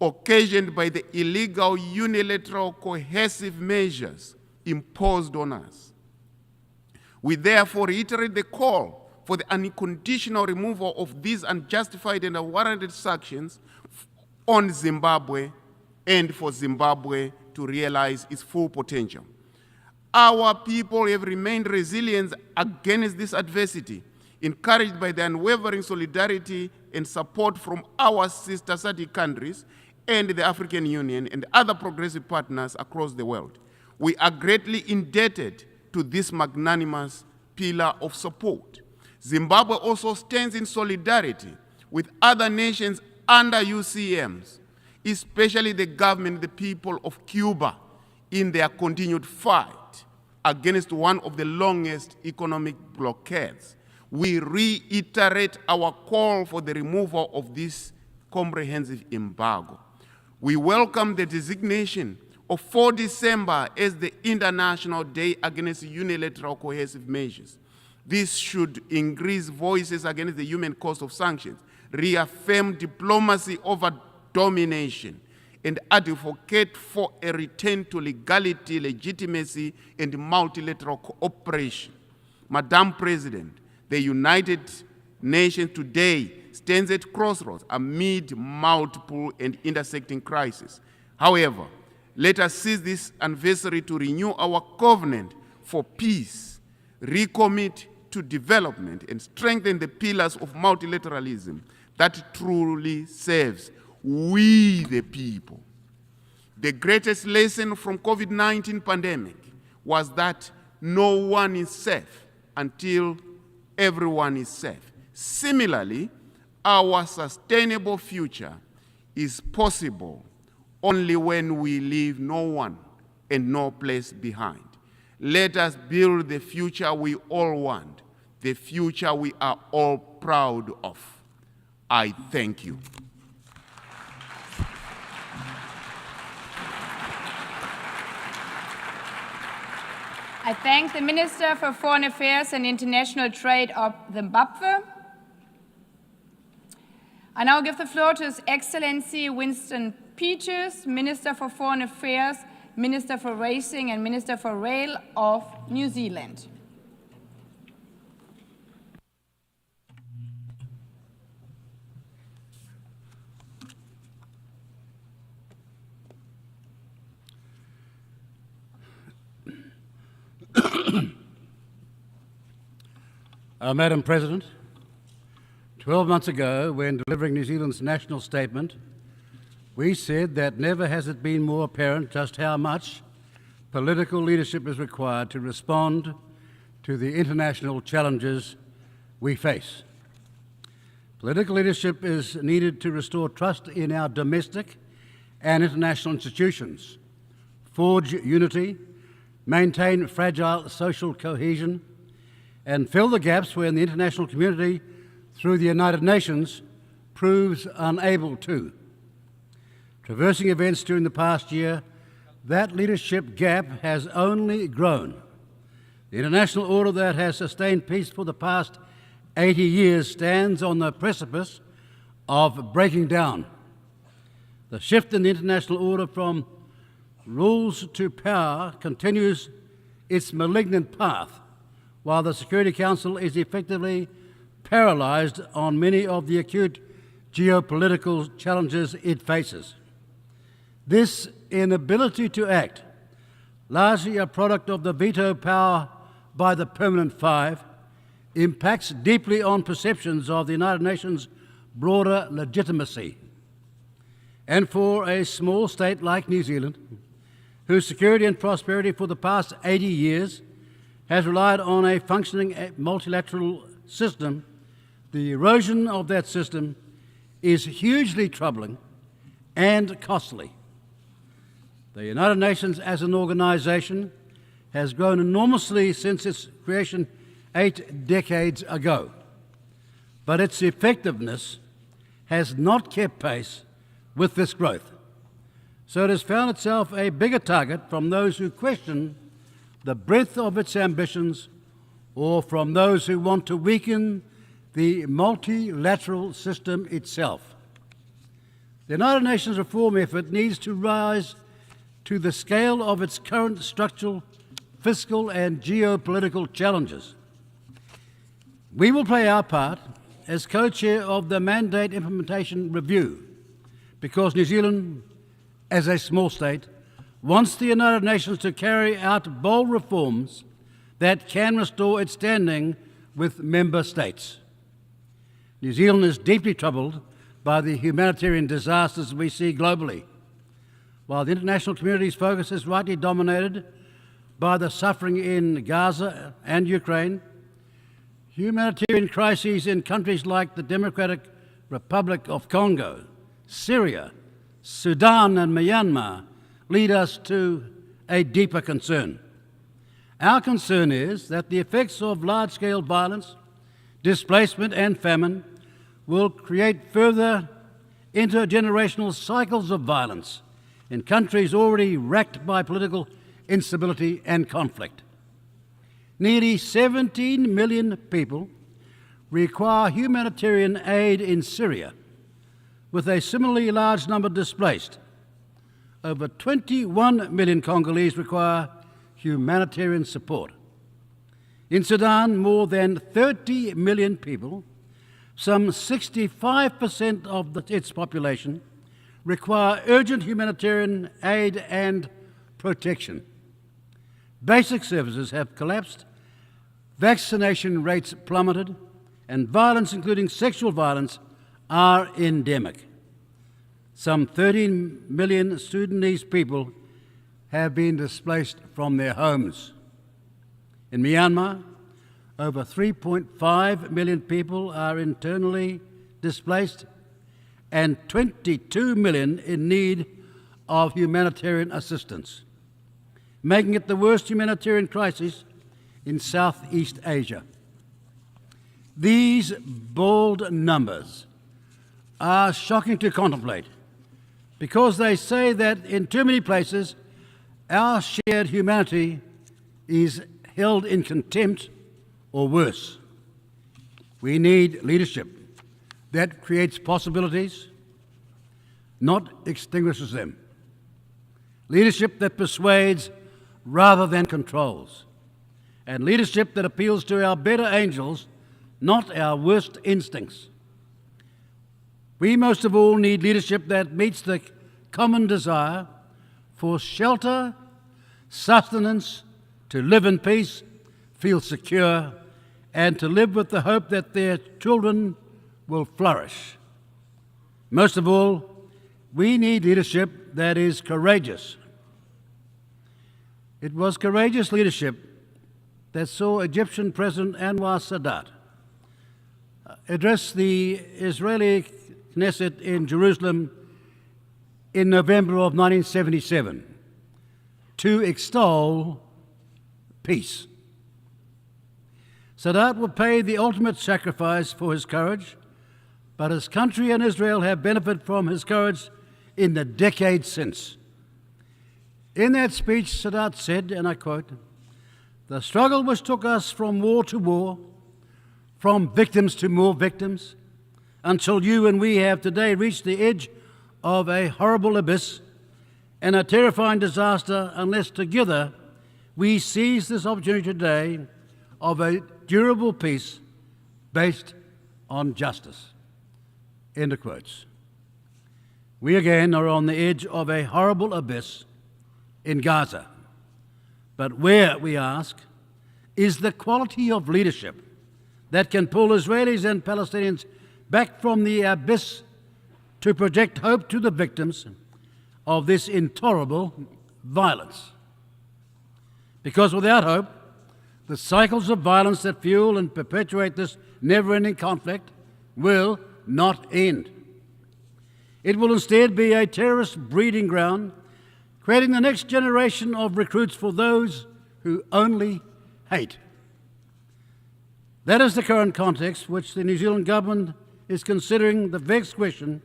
occasioned by the illegal, unilateral, coercive measures imposed on us. We therefore reiterate the call for the unconditional removal of these unjustified and unwarranted sanctions on Zimbabwe and for Zimbabwe to realize its full potential. Our people have remained resilient against this adversity, encouraged by the unwavering solidarity and support from our sister SADC countries and the African Union and other progressive partners across the world. We are greatly indebted to this magnanimous pillar of support. Zimbabwe also stands in solidarity with other nations under UCMs, especially the government and the people of Cuba in their continued fight against one of the longest economic blockades. We reiterate our call for the removal of this comprehensive embargo. We welcome the designation of 4 December as the International Day Against Unilateral Coercive Measures. This should increase voices against the human cost of sanctions, reaffirm diplomacy over domination, and advocate for a return to legality, legitimacy, and multilateral cooperation. Madam President, the United Nations today stands at crossroads amid multiple and intersecting crises. However, let us seize this anniversary to renew our covenant for peace, recommit to development, and strengthen the pillars of multilateralism that truly serves we the people. The greatest lesson from COVID-19 pandemic was that no one is safe until everyone is safe. Similarly, our sustainable future is possible only when we leave no one and no place behind. Let us build the future we all want, the future we are all proud of. I thank you. I thank the Minister for Foreign Affairs and International Trade of Zimbabwe. I now give the floor to His Excellency Winston Peters, Minister for Foreign Affairs, Minister for Racing and Minister for Rail of New Zealand. Madam President, 12 months ago, when delivering New Zealand's national statement, we said that never has it been more apparent just how much political leadership is required to respond to the international challenges we face. Political leadership is needed to restore trust in our domestic and international institutions, forge unity, maintain fragile social cohesion, and fill the gaps when the international community, through the United Nations, proves unable to. Traversing events during the past year, that leadership gap has only grown. The international order that has sustained peace for the past 80 years stands on the precipice of breaking down. The shift in the international order from rules to power continues its malignant path, while the Security Council is effectively paralysed on many of the acute geopolitical challenges it faces. This inability to act, largely a product of the veto power by the Permanent Five, impacts deeply on perceptions of the United Nations' broader legitimacy. And for a small state like New Zealand, whose security and prosperity for the past 80 years has relied on a functioning multilateral system, the erosion of that system is hugely troubling and costly. The United Nations as an organisation has grown enormously since its creation 8 decades ago, but its effectiveness has not kept pace with this growth. So it has found itself a bigger target from those who question the breadth of its ambitions or from those who want to weaken the multilateral system itself. The United Nations reform effort needs to rise to the scale of its current structural, fiscal and geopolitical challenges. We will play our part as co-chair of the Mandate Implementation Review because New Zealand, as a small state, wants the United Nations to carry out bold reforms that can restore its standing with member states. New Zealand is deeply troubled by the humanitarian disasters we see globally. While the international community's focus is rightly dominated by the suffering in Gaza and Ukraine, humanitarian crises in countries like the Democratic Republic of Congo, Syria, Sudan and Myanmar lead us to a deeper concern. Our concern is that the effects of large-scale violence, displacement and famine will create further intergenerational cycles of violence in countries already racked by political instability and conflict. Nearly 17 million people require humanitarian aid in Syria, with a similarly large number displaced. Over 21 million Congolese require humanitarian support. In Sudan, more than 30 million people, some 65% of its population, require urgent humanitarian aid and protection. Basic services have collapsed, vaccination rates plummeted, and violence, including sexual violence, are endemic. Some 13 million Sudanese people have been displaced from their homes. In Myanmar, over 3.5 million people are internally displaced and 22 million in need of humanitarian assistance, making it the worst humanitarian crisis in Southeast Asia. These bold numbers are shocking to contemplate because they say that in too many places our shared humanity is held in contempt or worse. We need leadership that creates possibilities, not extinguishes them. Leadership that persuades rather than controls. And leadership that appeals to our better angels, not our worst instincts. We most of all need leadership that meets the common desire for shelter, sustenance, to live in peace, feel secure, and to live with the hope that their children will flourish. Most of all, we need leadership that is courageous. It was courageous leadership that saw Egyptian President Anwar Sadat address the Israeli Knesset in Jerusalem in November of 1977 to extol peace. Sadat will pay the ultimate sacrifice for his courage, but his country and Israel have benefited from his courage in the decades since. In that speech, Sadat said, and I quote, "The struggle which took us from war to war, from victims to more victims, until you and we have today reached the edge of a horrible abyss and a terrifying disaster unless together we seize this opportunity today of a durable peace based on justice." End of quotes. We again are on the edge of a horrible abyss in Gaza. But where, we ask, is the quality of leadership that can pull Israelis and Palestinians back from the abyss to project hope to the victims of this intolerable violence? Because without hope, the cycles of violence that fuel and perpetuate this never-ending conflict will not end. It will instead be a terrorist breeding ground, creating the next generation of recruits for those who only hate. That is the current context which the New Zealand government is considering the vexed question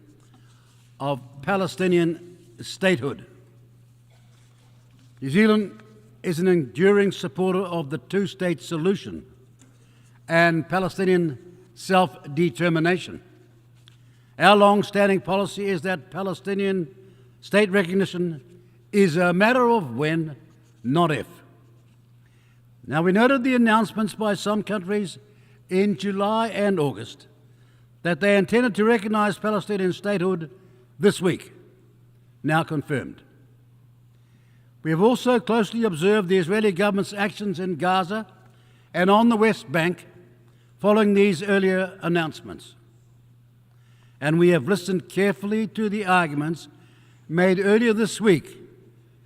of Palestinian statehood. New Zealand is an enduring supporter of the two-state solution and Palestinian self-determination. Our long-standing policy is that Palestinian state recognition is a matter of when, not if. Now, we noted the announcements by some countries in July and August that they intended to recognise Palestinian statehood this week, now confirmed. We have also closely observed the Israeli government's actions in Gaza and on the West Bank following these earlier announcements. And we have listened carefully to the arguments made earlier this week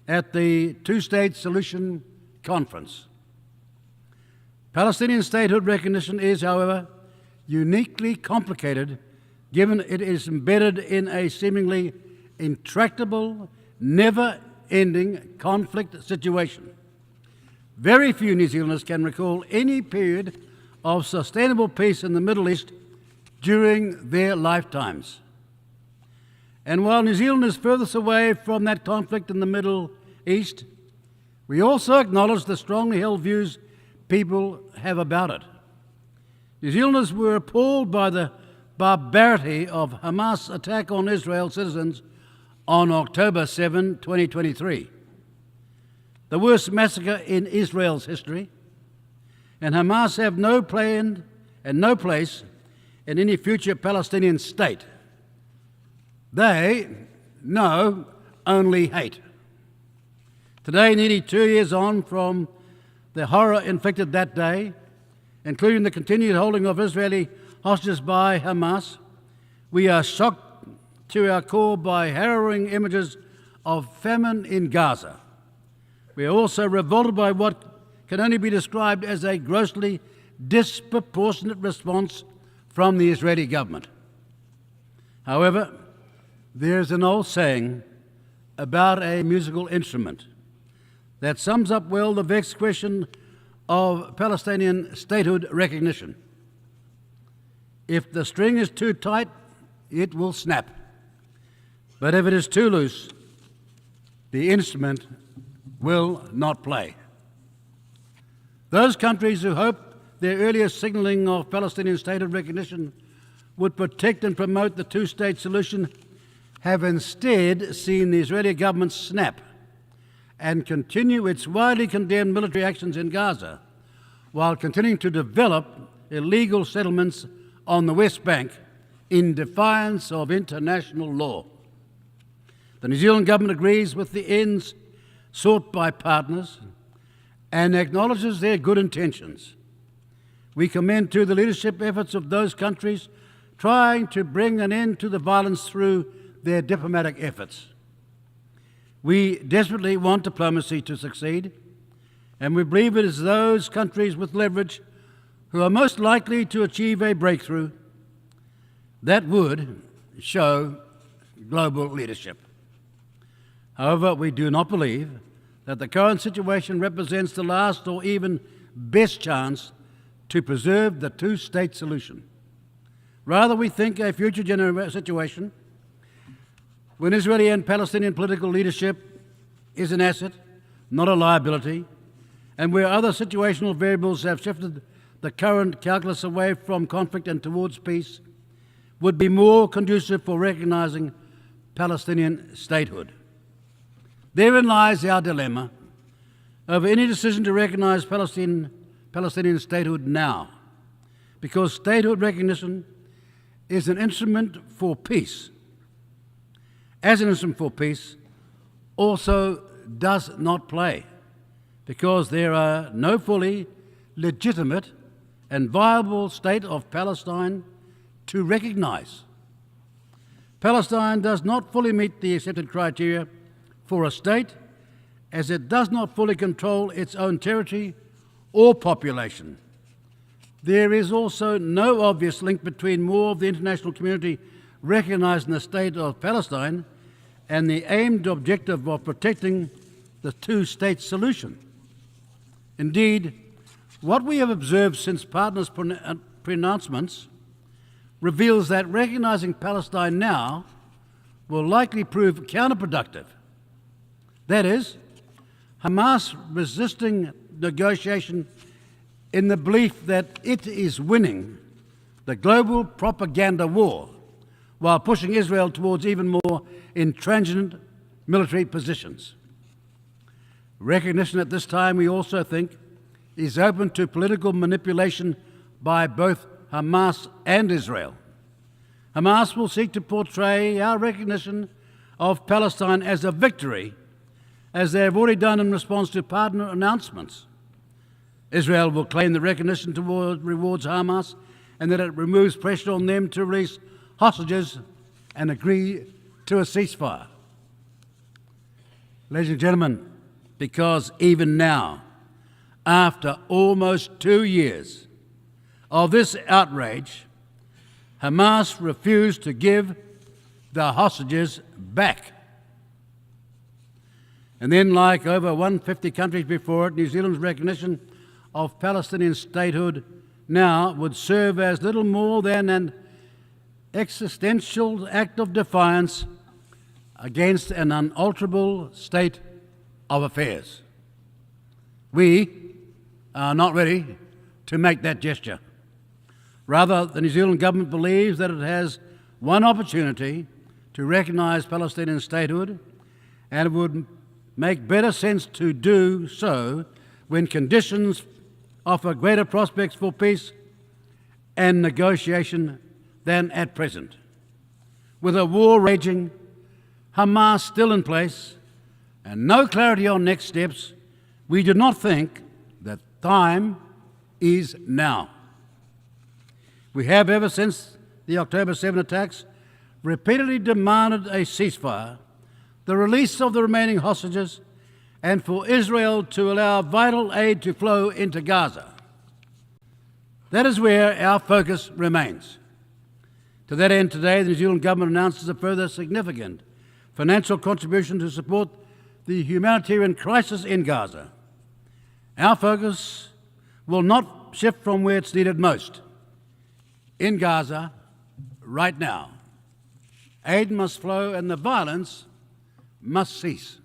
at the Two-State Solution Conference. Palestinian statehood recognition is, however, uniquely complicated given it is embedded in a seemingly intractable, never-ending conflict situation. Very few New Zealanders can recall any period of sustainable peace in the Middle East during their lifetimes. And while New Zealand is furthest away from that conflict in the Middle East, we also acknowledge the strongly held views people have about it. New Zealanders were appalled by the barbarity of Hamas' attack on Israel citizens on October 7, 2023, the worst massacre in Israel's history, and Hamas have no plan and no place in any future Palestinian state. They know only hate. Today, nearly 2 years on from the horror inflicted that day, including the continued holding of Israeli hostages by Hamas, we are shocked to our core by harrowing images of famine in Gaza. We are also revolted by what can only be described as a grossly disproportionate response from the Israeli government. However, there's an old saying about a musical instrument that sums up well the vexed question of Palestinian statehood recognition. If the string is too tight, it will snap. But if it is too loose, the instrument will not play. Those countries who hoped their earlier signalling of Palestinian statehood recognition would protect and promote the two-state solution have instead seen the Israeli government snap and continue its widely condemned military actions in Gaza while continuing to develop illegal settlements on the West Bank in defiance of international law. The New Zealand government agrees with the ends sought by partners and acknowledges their good intentions. We commend to the leadership efforts of those countries trying to bring an end to the violence through their diplomatic efforts. We desperately want diplomacy to succeed, and we believe it is those countries with leverage who are most likely to achieve a breakthrough that would show global leadership. However, we do not believe that the current situation represents the last or even best chance to preserve the two-state solution. Rather, we think a future situation when Israeli and Palestinian political leadership is an asset, not a liability, and where other situational variables have shifted the current calculus away from conflict and towards peace, would be more conducive for recognizing Palestinian statehood. Therein lies our dilemma over any decision to recognize Palestinian statehood now, because statehood recognition is an instrument for peace. As an instrument for peace, also does not play, because there are no fully legitimate and viable state of Palestine to recognize. Palestine does not fully meet the accepted criteria for a state, as it does not fully control its own territory or population. There is also no obvious link between more of the international community recognizing the state of Palestine and the aimed objective of protecting the two-state solution. Indeed, what we have observed since partners' pronouncements reveals that recognizing Palestine now will likely prove counterproductive. That is, Hamas resisting negotiation in the belief that it is winning the global propaganda war while pushing Israel towards even more intransigent military positions. Recognition at this time, we also think, is open to political manipulation by both Hamas and Israel. Hamas will seek to portray our recognition of Palestine as a victory, as they have already done in response to partner announcements. Israel will claim the recognition rewards Hamas and that it removes pressure on them to release hostages and agree to a ceasefire. Ladies and gentlemen, because even now, after almost 2 years of this outrage, Hamas refused to give the hostages back. And then, like over 150 countries before it, New Zealand's recognition of Palestinian statehood now would serve as little more than an existential act of defiance against an unalterable state of affairs. We are not ready to make that gesture. Rather, the New Zealand government believes that it has one opportunity to recognise Palestinian statehood, and it would make better sense to do so when conditions offer greater prospects for peace and negotiation than at present. With a war raging, Hamas still in place, and no clarity on next steps, we do not think that time is now. We have, ever since the October 7 attacks, repeatedly demanded a ceasefire, the release of the remaining hostages, and for Israel to allow vital aid to flow into Gaza. That is where our focus remains. To that end, today, the New Zealand government announces a further significant financial contribution to support the humanitarian crisis in Gaza. Our focus will not shift from where it's needed most. In Gaza, right now, aid must flow and the violence must cease.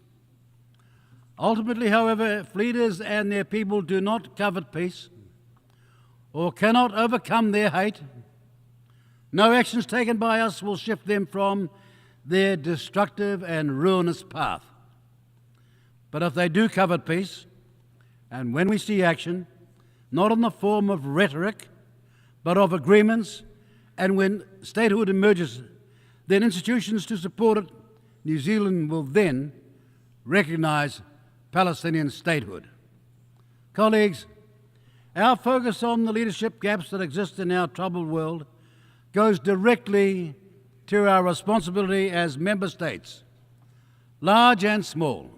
Ultimately, however, if leaders and their people do not covet peace or cannot overcome their hate, no actions taken by us will shift them from their destructive and ruinous path. But if they do covet peace, and when we see action, not in the form of rhetoric, but of agreements, and when statehood emerges, then institutions to support it, New Zealand will then recognise Palestinian statehood. Colleagues, Our focus on the leadership gaps that exist in our troubled world goes directly to our responsibility as member states, large and small,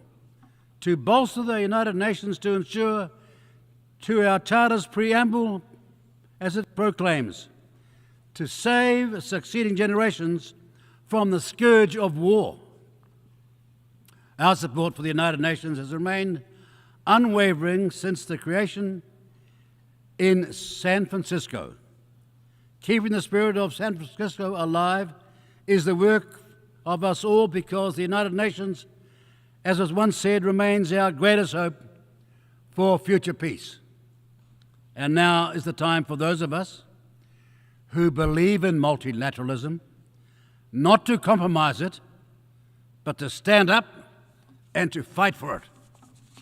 to bolster the United Nations to ensure to our Charter's preamble, as it proclaims, to save succeeding generations from the scourge of war. Our support for the United Nations has remained unwavering since the creation in San Francisco. Keeping the spirit of San Francisco alive is the work of us all, because the United Nations, as was once said, remains our greatest hope for future peace. And now is the time for those of us who believe in multilateralism not to compromise it, but to stand up and to fight for it.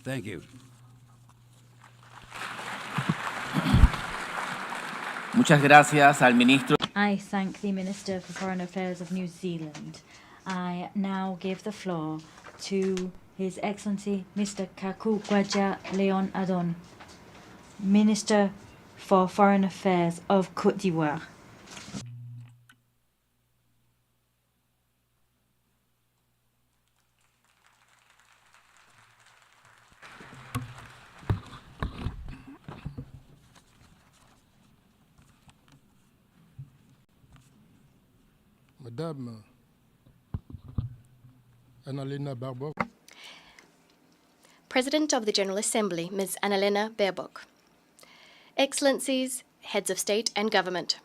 Thank you. Muchas gracias al ministro. I thank the Minister for Foreign Affairs of New Zealand. I now give the floor to His Excellency Mr. Kakukwaja Leon Adon, Minister for Foreign Affairs of Côte d'Ivoire. Madame Annalena Baerbock. President of the General Assembly, Ms. Annalena Baerbock. Excellencies, Heads of State and Government.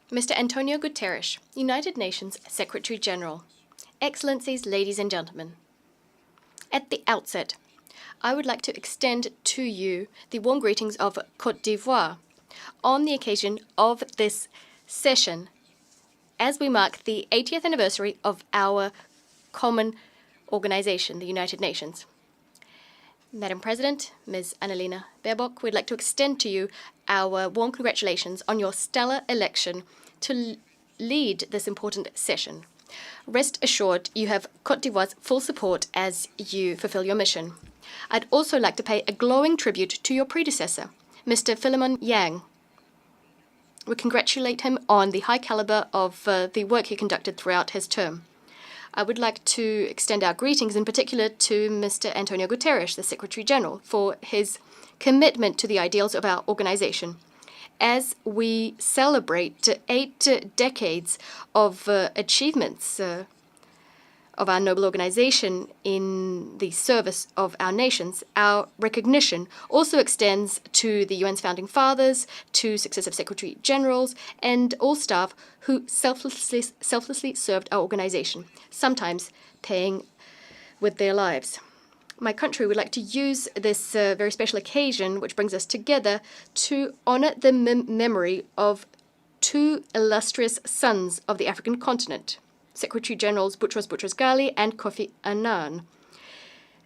Mr. Antonio Guterres, United Nations Secretary General. Excellencies, ladies and gentlemen. At the outset, I would like to extend to you the warm greetings of Côte d'Ivoire on the occasion of this session, as we mark the 80th anniversary of our common organization, the United Nations. Madam President, Ms. Annalena Baerbock, we'd like to extend to you our warm congratulations on your stellar election to lead this important session. Rest assured, you have Côte d'Ivoire's full support as you fulfill your mission. I'd also like to pay a glowing tribute to your predecessor, Mr. Philemon Yang. We congratulate him on the high caliber of the work he conducted throughout his term. I would like to extend our greetings in particular to Mr. Antonio Guterres, the Secretary General, for his commitment to the ideals of our organization. As we celebrate 8 decades of achievements of our noble organization in the service of our nations, our recognition also extends to the UN's founding fathers, to successive secretary generals, and all staff who selflessly served our organization, sometimes paying with their lives. My country would like to use this very special occasion, which brings us together, to honor the memory of 2 illustrious sons of the African continent, Secretary Generals Boutros Boutros-Ghali and Kofi Annan.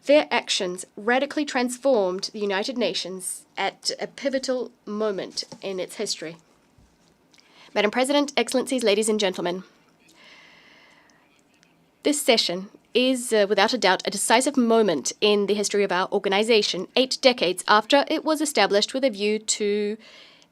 Their actions radically transformed the United Nations at a pivotal moment in its history. Madam President, Excellencies, ladies and gentlemen, this session is without a doubt a decisive moment in the history of our organization, 8 decades after it was established with a view to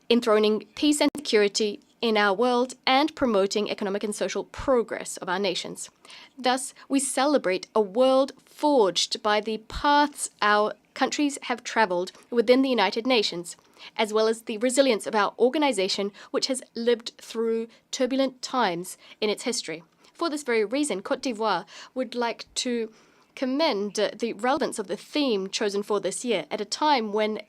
enthroning peace and security in our world and promoting economic and social progress of our nations. Thus, we celebrate a world forged by the paths our countries have traveled within the United Nations, as well as the resilience of our organization, which has lived through turbulent times in its history. For this very reason, Côte d'Ivoire would like to commend the relevance of the theme chosen for this year at a time when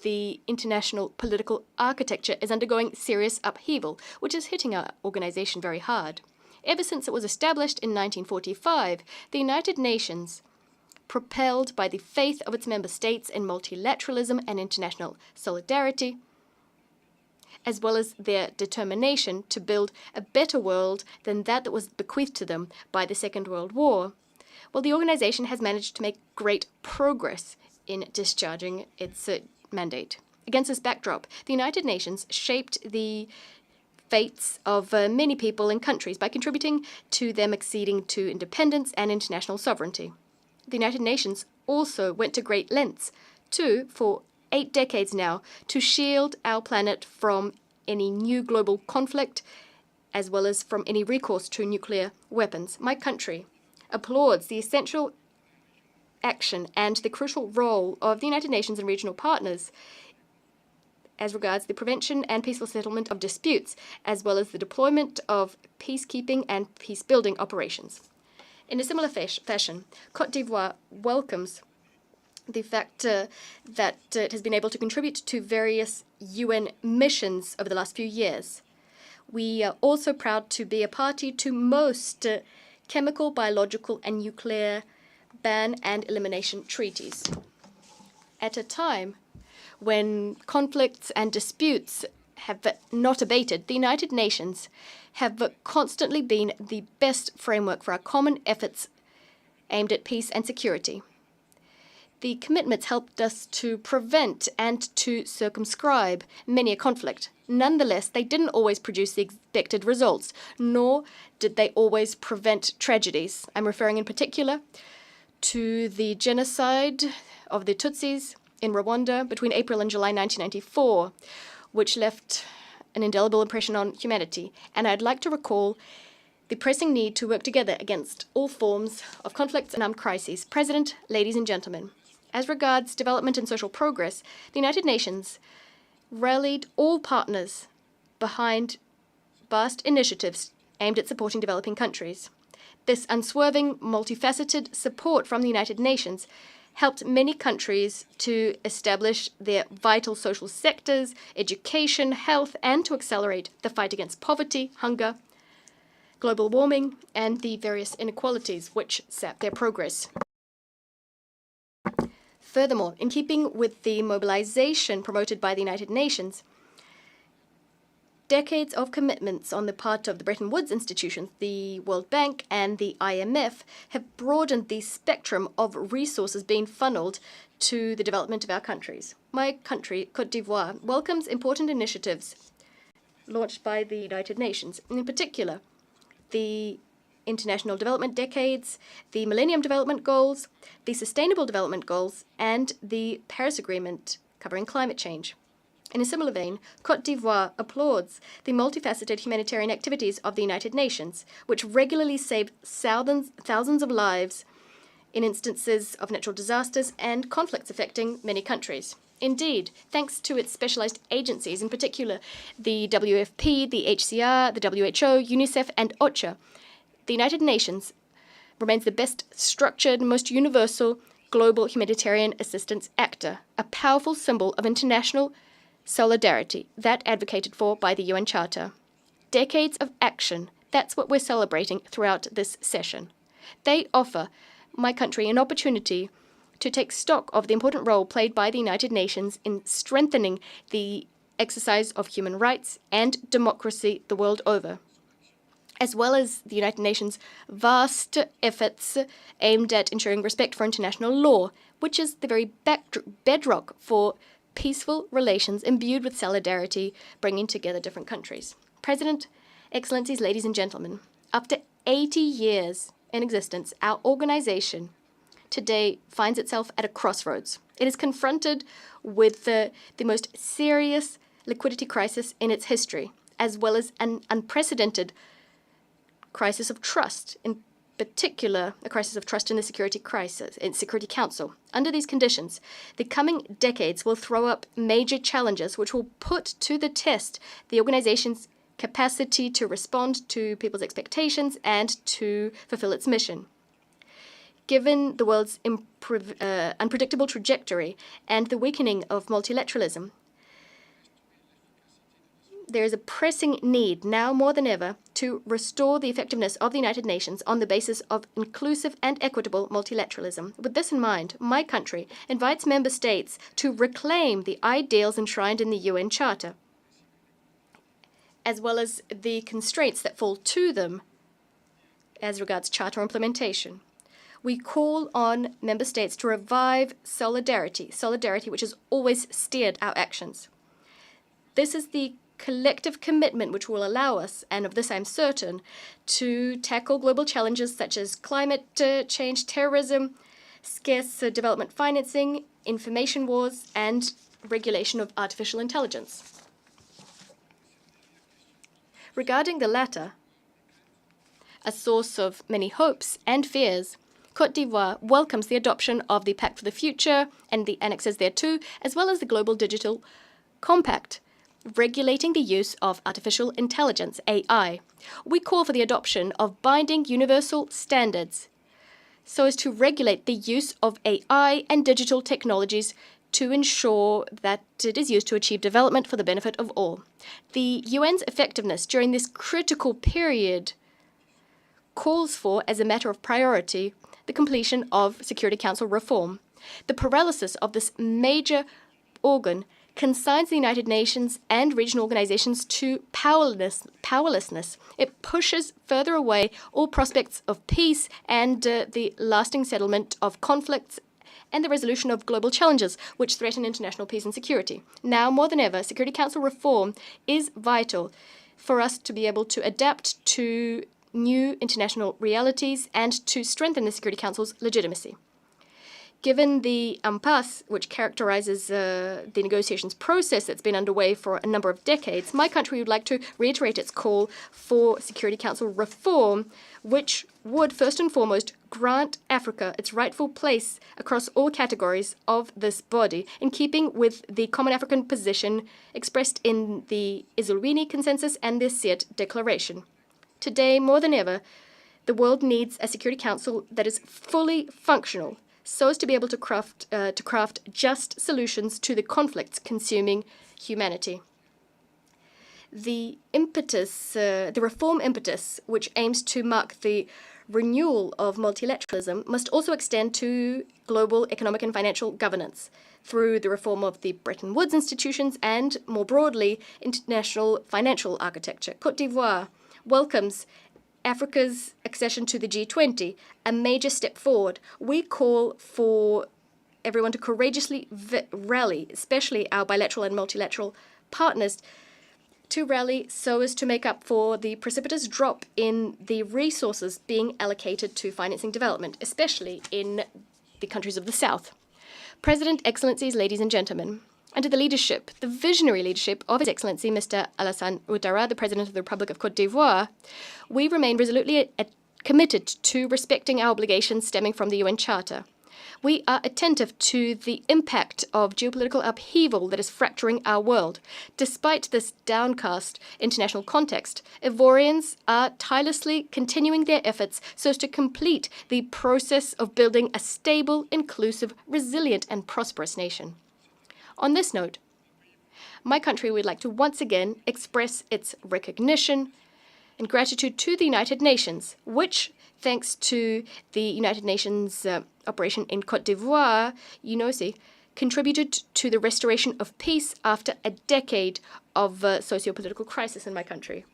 the international political architecture is undergoing serious upheaval, which is hitting our organization very hard. Ever since it was established in 1945, the United Nations, propelled by the faith of its member states in multilateralism and international solidarity, as well as their determination to build a better world than that was bequeathed to them by the Second World War, well, the organization has managed to make great progress in discharging its mandate. Against this backdrop, the United Nations shaped the fates of many people and countries by contributing to them acceding to independence and international sovereignty. The United Nations also went to great lengths to, for 8 decades now to shield our planet from any new global conflict, as well as from any recourse to nuclear weapons. My country applauds the essential action and the crucial role of the United Nations and regional partners as regards the prevention and peaceful settlement of disputes, as well as the deployment of peacekeeping and peace-building operations. In a similar fashion, Côte d'Ivoire welcomes the fact that it has been able to contribute to various UN missions over the last few years. We are also proud to be a party to most chemical, biological, and nuclear ban and elimination treaties. At a time when conflicts and disputes have not abated, the United Nations have constantly been the best framework for our common efforts aimed at peace and security. The commitments helped us to prevent and to circumscribe many a conflict. Nonetheless, they didn't always produce the expected results, nor did they always prevent tragedies. I'm referring in particular to the genocide of the Tutsis in Rwanda between April and July 1994, which left an indelible impression on humanity. And I'd like to recall the pressing need to work together against all forms of conflicts and armed crises. President, ladies and gentlemen, as regards development and social progress, the United Nations rallied all partners behind vast initiatives aimed at supporting developing countries. This unswerving, multifaceted support from the United Nations helped many countries to establish their vital social sectors, education, health, and to accelerate the fight against poverty, hunger, global warming, and the various inequalities which sap their progress. Furthermore, in keeping with the mobilization promoted by the United Nations, decades of commitments on the part of the Bretton Woods institutions, the World Bank and the IMF, have broadened the spectrum of resources being funneled to the development of our countries. My country, Côte d'Ivoire, welcomes important initiatives launched by the United Nations, in particular the International Development Decades, the Millennium Development Goals, the Sustainable Development Goals, and the Paris Agreement covering climate change. In a similar vein, Côte d'Ivoire applauds the multifaceted humanitarian activities of the United Nations, which regularly save thousands of lives in instances of natural disasters and conflicts affecting many countries. Indeed, thanks to its specialized agencies, in particular the WFP, the HCR, the WHO, UNICEF, and OCHA, the United Nations remains the best structured, most universal global humanitarian assistance actor, a powerful symbol of international solidarity, that advocated for by the UN Charter. Decades of action, that's what we're celebrating throughout this session. They offer my country an opportunity to take stock of the important role played by the United Nations in strengthening the exercise of human rights and democracy the world over, as well as the United Nations' vast efforts aimed at ensuring respect for international law, which is the very bedrock for peaceful relations imbued with solidarity, bringing together different countries. President, Excellencies, ladies and gentlemen, after 80 years in existence, our organization today finds itself at a crossroads. It is confronted with the most serious liquidity crisis in its history, as well as an unprecedented crisis of trust, in particular a crisis of trust in the Security Council. Under these conditions, the coming decades will throw up major challenges which will put to the test the organization's capacity to respond to people's expectations and to fulfill its mission. Given the world's unpredictable trajectory and the weakening of multilateralism, there is a pressing need, now more than ever, to restore the effectiveness of the United Nations on the basis of inclusive and equitable multilateralism. With this in mind, my country invites member states to reclaim the ideals enshrined in the UN Charter, as well as the constraints that fall to them as regards Charter implementation. We call on member states to revive solidarity which has always steered our actions. This is the collective commitment which will allow us, and of this I'm certain, to tackle global challenges such as climate change, terrorism, scarce development financing, information wars, and regulation of artificial intelligence. Regarding the latter, a source of many hopes and fears, Côte d'Ivoire welcomes the adoption of the Pact for the Future and the annexes thereto, as well as the Global Digital Compact, regulating the use of artificial intelligence, AI. We call for the adoption of binding universal standards so as to regulate the use of AI and digital technologies to ensure that it is used to achieve development for the benefit of all. The UN's effectiveness during this critical period calls for, as a matter of priority, the completion of Security Council reform. The paralysis of this major organ consigns the United Nations and regional organizations to powerlessness. It pushes further away all prospects of peace and the lasting settlement of conflicts and the resolution of global challenges which threaten international peace and security. Now, more than ever, Security Council reform is vital for us to be able to adapt to new international realities and to strengthen the Security Council's legitimacy. Given the impasse which characterizes the negotiations process that's been underway for a number of decades, my country would like to reiterate its call for Security Council reform, which would first and foremost grant Africa its rightful place across all categories of this body, in keeping with the common African position expressed in the Isolwini Consensus and the Siet Declaration. Today, more than ever, the world needs a Security Council that is fully functional, so as to be able to craft just solutions to the conflicts consuming humanity. The reform impetus, which aims to mark the renewal of multilateralism, must also extend to global economic and financial governance through the reform of the Bretton Woods institutions and, more broadly, international financial architecture. Côte d'Ivoire welcomes Africa's accession to the G20, a major step forward. We call for everyone to courageously rally, especially our bilateral and multilateral partners, to rally so as to make up for the precipitous drop in the resources being allocated to financing development, especially in the countries of the South. President, Excellencies, ladies and gentlemen, under the leadership, the visionary leadership of His Excellency Mr. Alassane Ouattara, the President of the Republic of Côte d'Ivoire, we remain resolutely committed to respecting our obligations stemming from the UN Charter. We are attentive to the impact of geopolitical upheaval that is fracturing our world. Despite this downcast international context, Ivorians are tirelessly continuing their efforts so as to complete the process of building a stable, inclusive, resilient, and prosperous nation. On this note, my country would like to once again express its recognition and gratitude to the United Nations, which, thanks to the United Nations operation in Côte d'Ivoire, UNOSI, contributed to the restoration of peace after a decade of socio-political crisis in my country.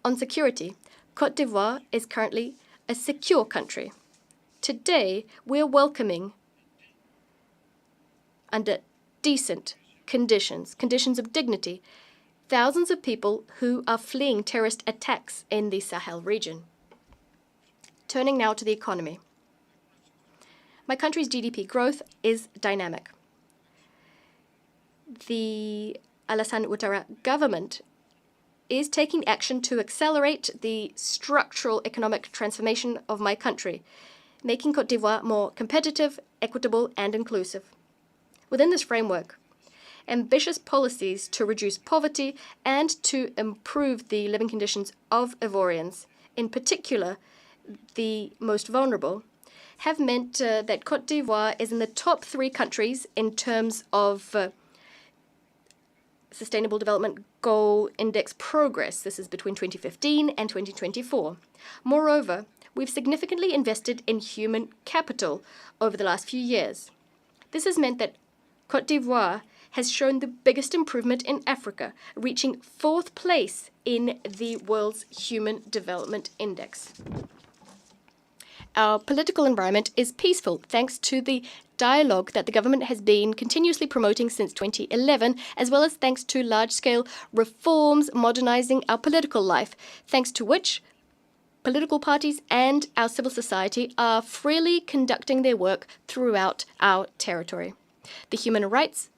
On security, Côte d'Ivoire is currently a secure country. Today, we are welcoming, under decent conditions of dignity, thousands of people who are fleeing terrorist attacks in the Sahel region. Turning now to the economy. My country's GDP growth is dynamic. The Alassane Ouattara government is taking action to accelerate the structural economic transformation of my country, making Côte d'Ivoire more competitive, equitable, and inclusive. Within this framework, ambitious policies to reduce poverty and to improve the living conditions of Ivorians, in particular the most vulnerable, have meant that Côte d'Ivoire is in the top 3 countries in terms of Sustainable Development Goal Index progress. This is between 2015 and 2024. Moreover, we've significantly invested in human capital over the last few years. This has meant that Côte d'Ivoire has shown the biggest improvement in Africa, reaching 4th place in the world's Human Development Index. Our political environment is peaceful thanks to the dialogue that the government has been continuously promoting since 2011, as well as thanks to large-scale reforms modernizing our political life, thanks to which political parties and our civil society are freely conducting their work throughout our territory. The human rights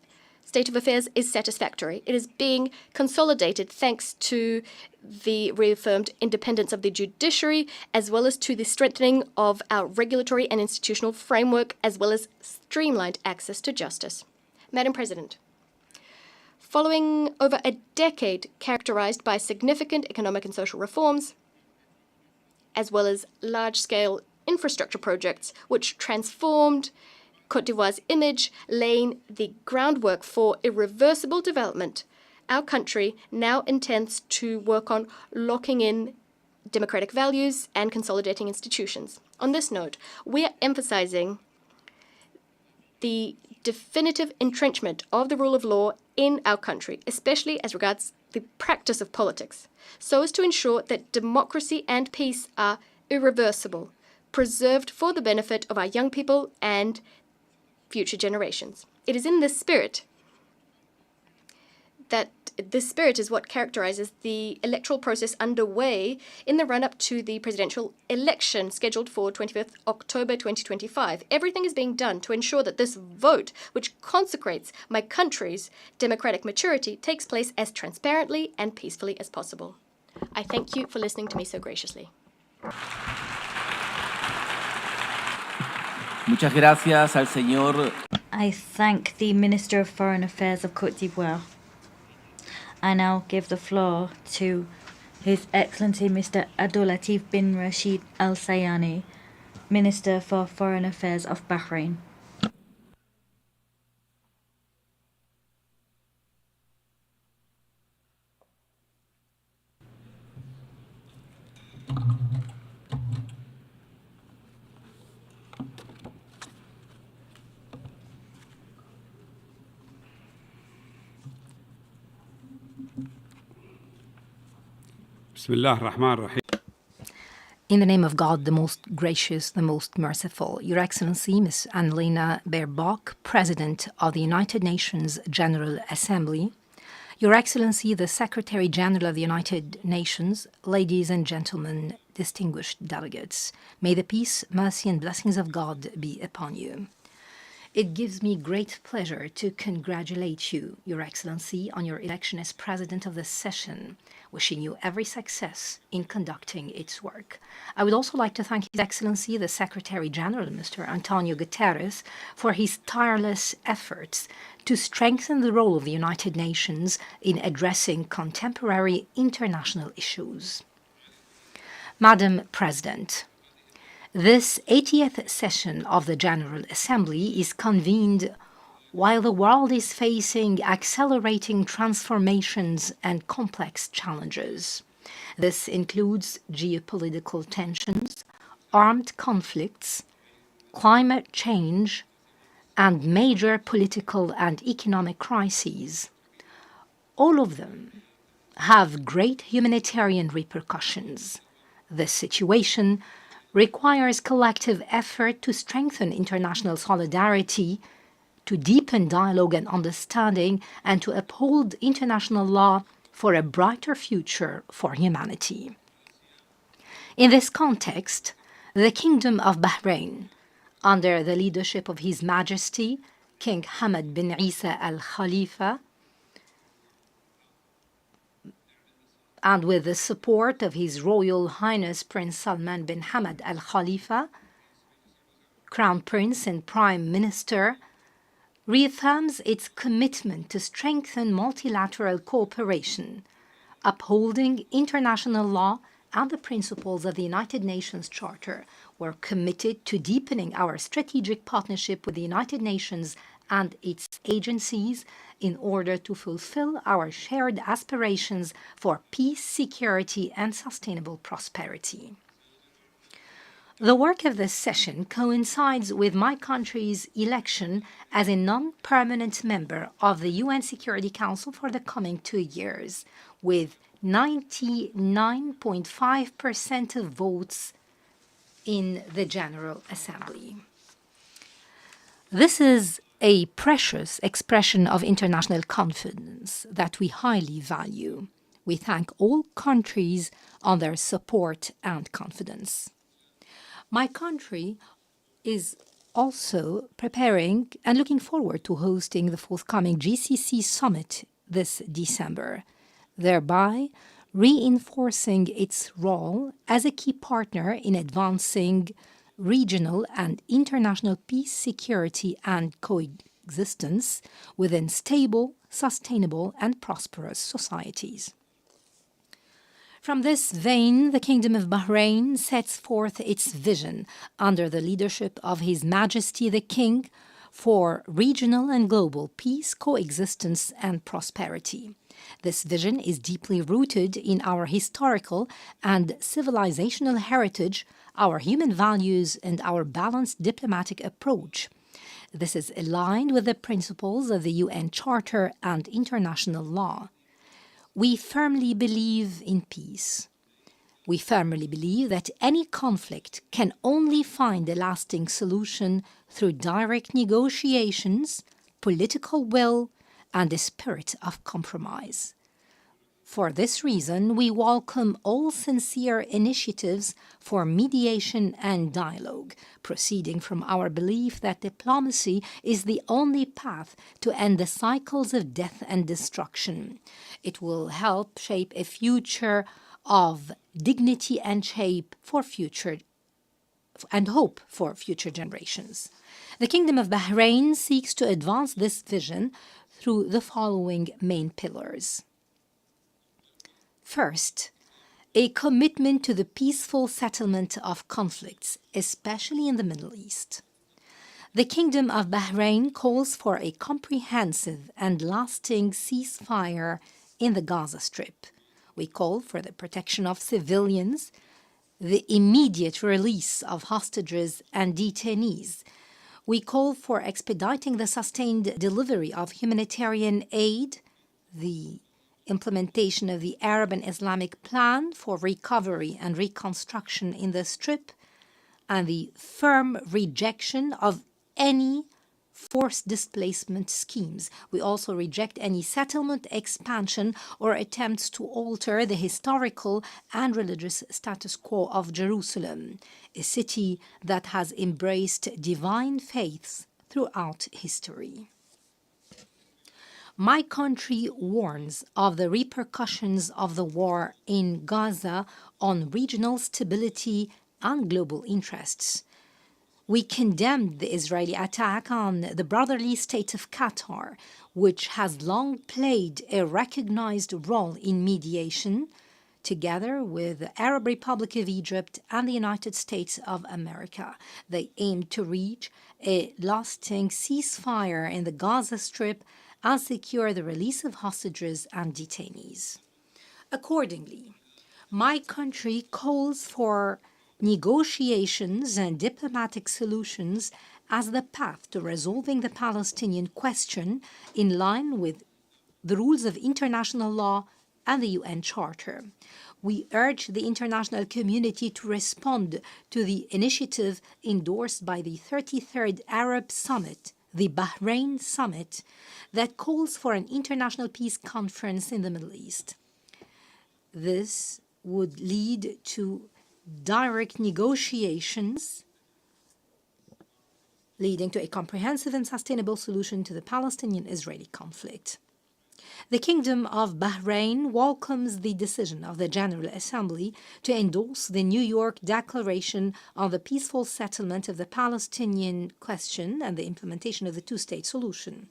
state of affairs is satisfactory. It is being consolidated thanks to the reaffirmed independence of the judiciary, as well as to the strengthening of our regulatory and institutional framework, as well as streamlined access to justice. Madam President, following over a decade characterized by significant economic and social reforms, as well as large-scale infrastructure projects which transformed Côte d'Ivoire's image, laying the groundwork for irreversible development, our country now intends to work on locking in democratic values and consolidating institutions. On this note, we are emphasizing the definitive entrenchment of the rule of law in our country, especially as regards the practice of politics, so as to ensure that democracy and peace are irreversible, preserved for the benefit of our young people and future generations. It is in this spirit that this spirit is what characterizes the electoral process underway in the run-up to the presidential election scheduled for 25th October 2025. Everything is being done to ensure that this vote, which consecrates my country's democratic maturity, takes place as transparently and peacefully as possible. I thank you for listening to me so graciously. Muchas gracias al señor. I thank the Minister of Foreign Affairs of Côte d'Ivoire. I now give the floor to His Excellency Mr. Abdulatif bin Rashid Al Sayani, Minister for Foreign Affairs of Bahrain. In the name of God, the most gracious, the most merciful, Your Excellency, Ms. Annalena Baerbock, President of the United Nations General Assembly, Your Excellency, the Secretary General of the United Nations, ladies and gentlemen, distinguished delegates, may the peace, mercy, and blessings of God be upon you. It gives me great pleasure to congratulate you, Your Excellency, on your election as President of this session, wishing you every success in conducting its work. I would also like to thank His Excellency, the Secretary General, Mr. Antonio Guterres, for his tireless efforts to strengthen the role of the United Nations in addressing contemporary international issues. Madam President, this 80th session of the General Assembly is convened while the world is facing accelerating transformations and complex challenges. This includes geopolitical tensions, armed conflicts, climate change, and major political and economic crises. All of them have great humanitarian repercussions. This situation requires collective effort to strengthen international solidarity, to deepen dialogue and understanding, and to uphold international law for a brighter future for humanity. In this context, the Kingdom of Bahrain, under the leadership of His Majesty, King Hamad bin Isa Al Khalifa, and with the support of His Royal Highness Prince Salman bin Hamad Al Khalifa, Crown Prince and Prime Minister, reaffirms its commitment to strengthen multilateral cooperation, upholding international law and the principles of the United Nations Charter. We're committed to deepening our strategic partnership with the United Nations and its agencies in order to fulfill our shared aspirations for peace, security, and sustainable prosperity. The work of this session coincides with my country's election as a non-permanent member of the UN Security Council for the coming 2 years, with 99.5% of votes in the General Assembly. This is a precious expression of international confidence that we highly value. We thank all countries on their support and confidence. My country is also preparing and looking forward to hosting the forthcoming GCC summit this December, thereby reinforcing its role as a key partner in advancing regional and international peace, security, and coexistence within stable, sustainable, and prosperous societies. From this vein, the Kingdom of Bahrain sets forth its vision under the leadership of His Majesty the King for regional and global peace, coexistence, and prosperity. This vision is deeply rooted in our historical and civilizational heritage, our human values, and our balanced diplomatic approach. This is aligned with the principles of the UN Charter and international law. We firmly believe in peace. We firmly believe that any conflict can only find a lasting solution through direct negotiations, political will, and a spirit of compromise. For this reason, we welcome all sincere initiatives for mediation and dialogue, proceeding from our belief that diplomacy is the only path to end the cycles of death and destruction. It will help shape a future of dignity and hope for future generations. The Kingdom of Bahrain seeks to advance this vision through the following main pillars. First, a commitment to the peaceful settlement of conflicts, especially in the Middle East. The Kingdom of Bahrain calls for a comprehensive and lasting ceasefire in the Gaza Strip. We call for the protection of civilians, the immediate release of hostages and detainees. We call for expediting the sustained delivery of humanitarian aid, the implementation of the Arab and Islamic Plan for recovery and reconstruction in the Strip, and the firm rejection of any forced displacement schemes. We also reject any settlement expansion or attempts to alter the historical and religious status quo of Jerusalem, a city that has embraced divine faiths throughout history. My country warns of the repercussions of the war in Gaza on regional stability and global interests. We condemned the Israeli attack on the brotherly state of Qatar, which has long played a recognized role in mediation, together with the Arab Republic of Egypt and the United States of America. They aim to reach a lasting ceasefire in the Gaza Strip and secure the release of hostages and detainees. Accordingly, my country calls for negotiations and diplomatic solutions as the path to resolving the Palestinian question in line with the rules of international law and the UN Charter. We urge the international community to respond to the initiative endorsed by the 33rd Arab Summit, the Bahrain Summit, that calls for an international peace conference in the Middle East. This would lead to direct negotiations leading to a comprehensive and sustainable solution to the Palestinian-Israeli conflict. The Kingdom of Bahrain welcomes the decision of the General Assembly to endorse the New York Declaration on the peaceful settlement of the Palestinian question and the implementation of the two-state solution.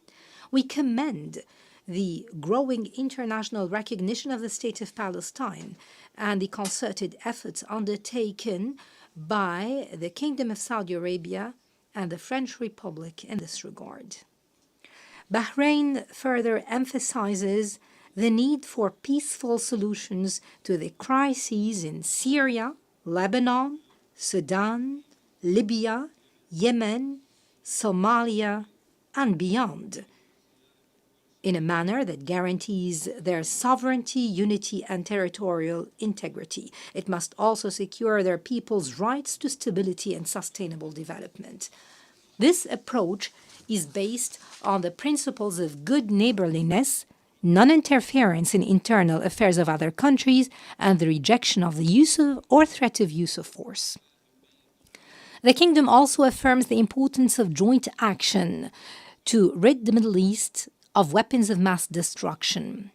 We commend the growing international recognition of the State of Palestine and the concerted efforts undertaken by the Kingdom of Saudi Arabia and the French Republic in this regard. Bahrain further emphasizes the need for peaceful solutions to the crises in Syria, Lebanon, Sudan, Libya, Yemen, Somalia, and beyond, in a manner that guarantees their sovereignty, unity, and territorial integrity. It must also secure their people's rights to stability and sustainable development. This approach is based on the principles of good neighborliness, non-interference in internal affairs of other countries, and the rejection of the use of or threat of use of force. The Kingdom also affirms the importance of joint action to rid the Middle East of weapons of mass destruction.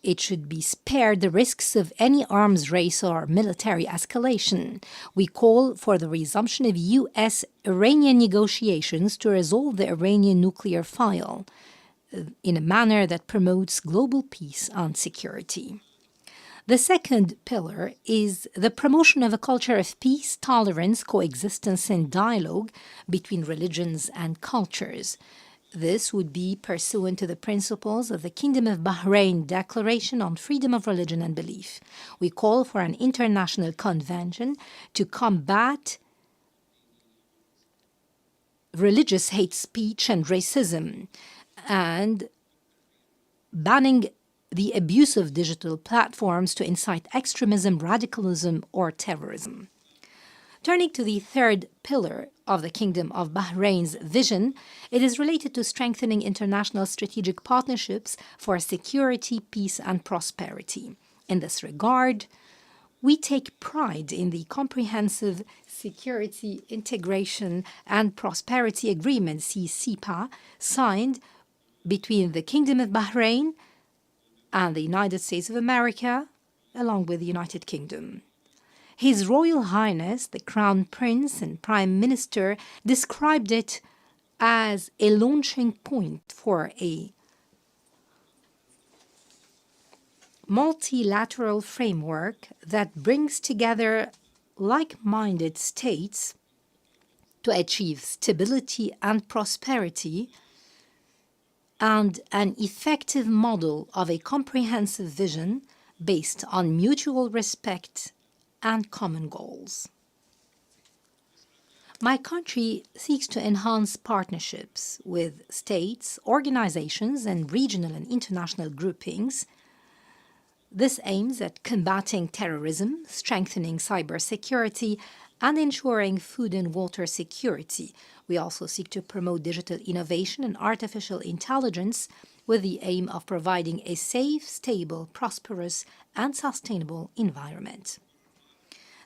It should be spared the risks of any arms race or military escalation. We call for the resumption of U.S.-Iranian negotiations to resolve the Iranian nuclear file in a manner that promotes global peace and security. The second pillar is the promotion of a culture of peace, tolerance, coexistence, and dialogue between religions and cultures. This would be pursuant to the principles of the Kingdom of Bahrain Declaration on Freedom of Religion and Belief. We call for an international convention to combat religious hate speech and racism, and banning the abuse of digital platforms to incite extremism, radicalism, or terrorism. Turning to the third pillar of the Kingdom of Bahrain's vision, it is related to strengthening international strategic partnerships for security, peace, and prosperity. In this regard, we take pride in the comprehensive Security, Integration, and Prosperity Agreement, CCPA, signed between the Kingdom of Bahrain and the United States of America, along with the United Kingdom. His Royal Highness, the Crown Prince and Prime Minister, described it as a launching point for a multilateral framework that brings together like-minded states to achieve stability and prosperity, and an effective model of a comprehensive vision based on mutual respect and common goals. My country seeks to enhance partnerships with states, organizations, and regional and international groupings. This aims at combating terrorism, strengthening cybersecurity, and ensuring food and water security. We also seek to promote digital innovation and artificial intelligence with the aim of providing a safe, stable, prosperous, and sustainable environment.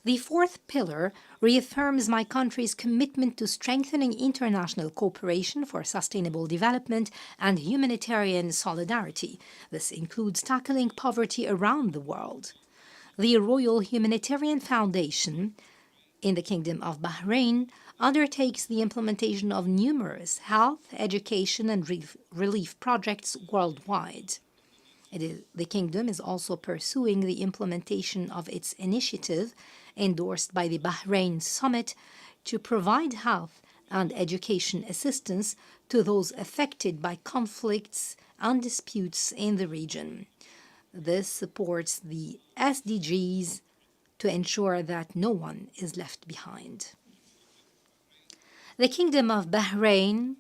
The fourth pillar reaffirms my country's commitment to strengthening international cooperation for sustainable development and humanitarian solidarity. This includes tackling poverty around the world. The Royal Humanitarian Foundation in the Kingdom of Bahrain undertakes the implementation of numerous health, education, and relief projects worldwide. The Kingdom is also pursuing the implementation of its initiative endorsed by the Bahrain Summit to provide health and education assistance to those affected by conflicts and disputes in the region. This supports the SDGs to ensure that no one is left behind. The Kingdom of Bahrain,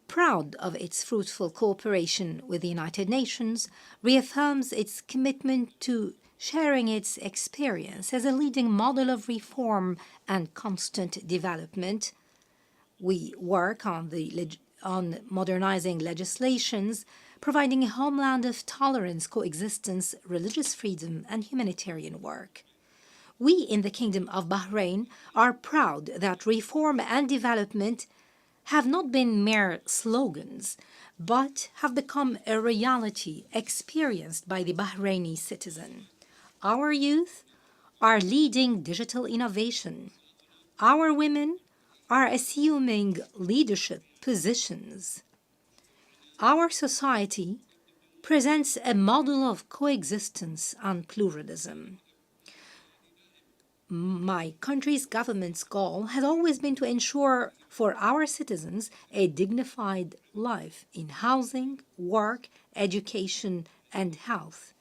proud of its fruitful cooperation with the United Nations, reaffirms its commitment to sharing its experience as a leading model of reform and constant development. We work on modernizing legislations, providing a homeland of tolerance, coexistence, religious freedom, and humanitarian work. We in the Kingdom of Bahrain are proud that reform and development have not been mere slogans, but have become a reality experienced by the Bahraini citizen. Our youth are leading digital innovation. Our women are assuming leadership positions. Our society presents a model of coexistence and pluralism. My country's government's goal has always been to ensure for our citizens a dignified life in housing, work, education, and health,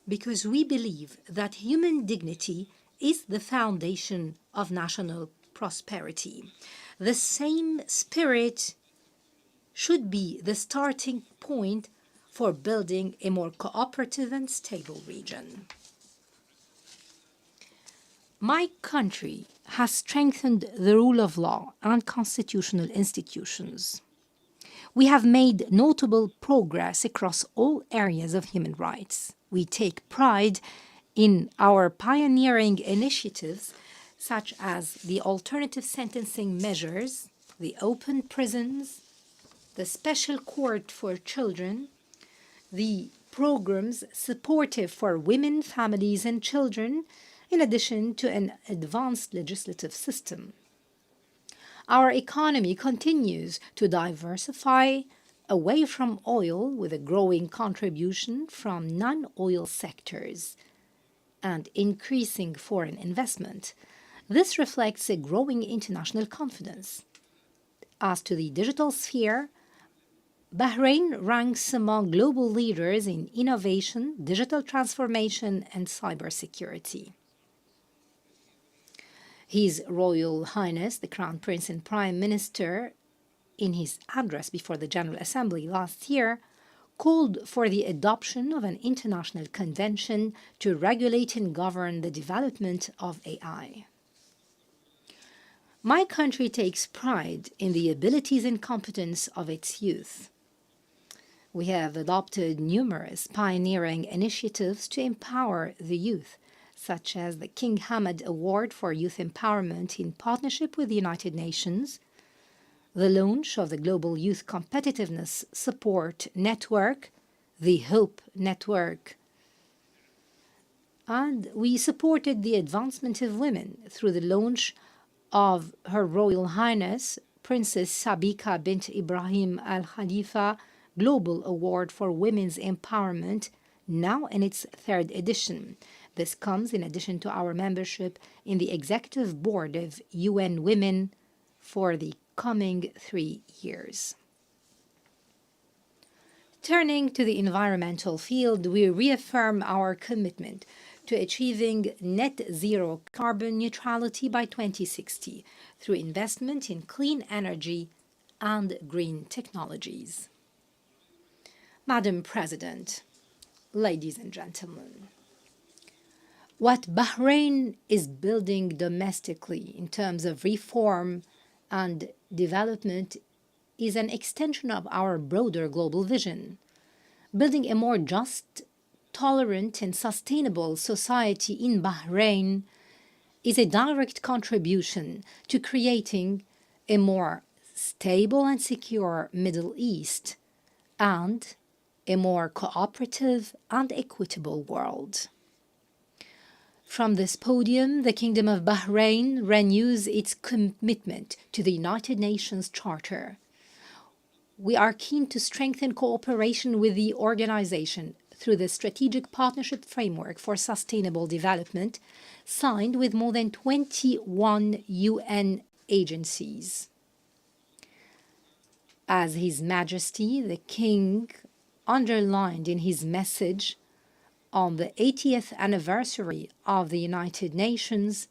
because we believe that human dignity is the foundation of national prosperity. The same spirit should be the starting point for building a more cooperative and stable region. My country has strengthened the rule of law and constitutional institutions. We have made notable progress across all areas of human rights. We take pride in our pioneering initiatives such as the alternative sentencing measures, the open prisons, the special court for children, the programs supportive for women, families, and children, in addition to an advanced legislative system. Our economy continues to diversify away from oil with a growing contribution from non-oil sectors and increasing foreign investment. This reflects a growing international confidence. As to the digital sphere, Bahrain ranks among global leaders in innovation, digital transformation, and cybersecurity. His Royal Highness, the Crown Prince and Prime Minister, in his address before the General Assembly last year, called for the adoption of an international convention to regulate and govern the development of AI. My country takes pride in the abilities and competence of its youth. We have adopted numerous pioneering initiatives to empower the youth, such as the King Hamad Award for Youth Empowerment in partnership with the United Nations, the launch of the Global Youth Competitiveness Support Network, the HOPE Network, and we supported the advancement of women through the launch of Her Royal Highness Princess Sabika bint Ibrahim Al Khalifa Global Award for Women's Empowerment, now in its 3rd edition. This comes in addition to our membership in the Executive Board of UN Women for the coming 3 years. Turning to the environmental field, we reaffirm our commitment to achieving net zero carbon neutrality by 2060 through investment in clean energy and green technologies. Madam President, ladies and gentlemen, what Bahrain is building domestically in terms of reform and development is an extension of our broader global vision. Building a more just, tolerant, and sustainable society in Bahrain is a direct contribution to creating a more stable and secure Middle East and a more cooperative and equitable world. From this podium, the Kingdom of Bahrain renews its commitment to the United Nations Charter. We are keen to strengthen cooperation with the organization through the Strategic Partnership Framework for Sustainable Development, signed with more than 21 UN agencies. As His Majesty the King underlined in his message on the 80th anniversary of the United Nations,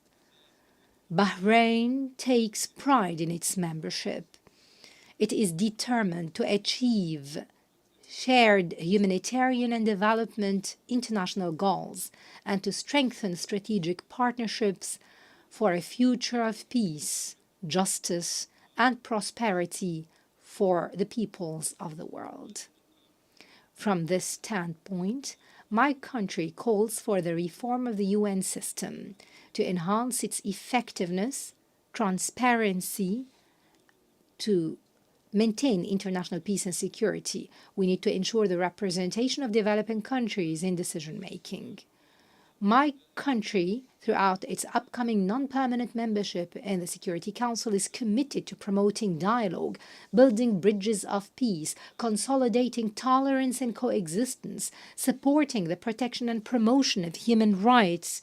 Bahrain takes pride in its membership. It is determined to achieve shared humanitarian and development international goals and to strengthen strategic partnerships for a future of peace, justice, and prosperity for the peoples of the world. From this standpoint, my country calls for the reform of the UN system to enhance its effectiveness, transparency, to maintain international peace and security. We need to ensure the representation of developing countries in decision-making. My country, throughout its upcoming non-permanent membership in the Security Council, is committed to promoting dialogue, building bridges of peace, consolidating tolerance and coexistence, supporting the protection and promotion of human rights,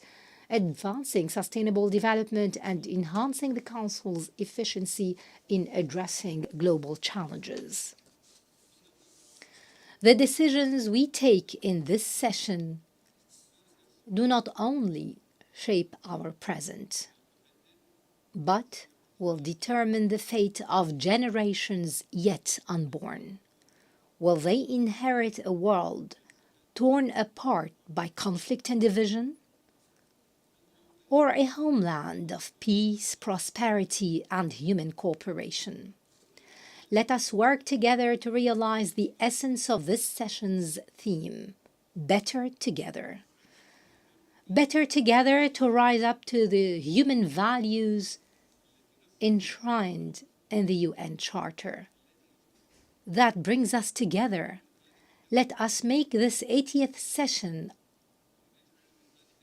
advancing sustainable development, and enhancing the Council's efficiency in addressing global challenges. The decisions we take in this session do not only shape our present, but will determine the fate of generations yet unborn. Will they inherit a world torn apart by conflict and division, or a homeland of peace, prosperity, and human cooperation? Let us work together to realize the essence of this session's theme, Better Together. better together to rise up to the human values enshrined in the UN Charter. That brings us together. Let us make this 80th session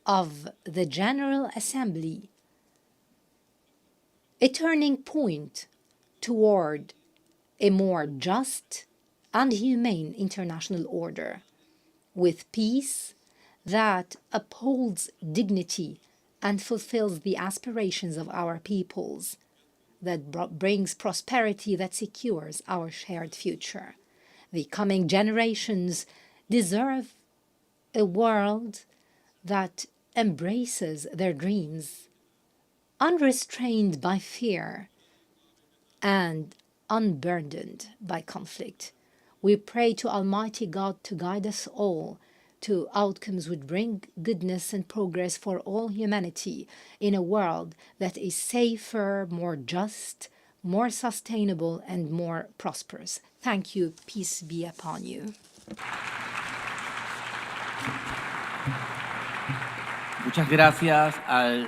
of the General Assembly a turning point toward a more just and humane international order, with peace that upholds dignity and fulfills the aspirations of our peoples, that brings prosperity that secures our shared future. The coming generations deserve a world that embraces their dreams, unrestrained by fear and unburdened by conflict. We pray to Almighty God to guide us all to outcomes would bring goodness and progress for all humanity in a world that is safer, more just, more sustainable, and more prosperous. Thank you. Peace be upon you. Muchas gracias al...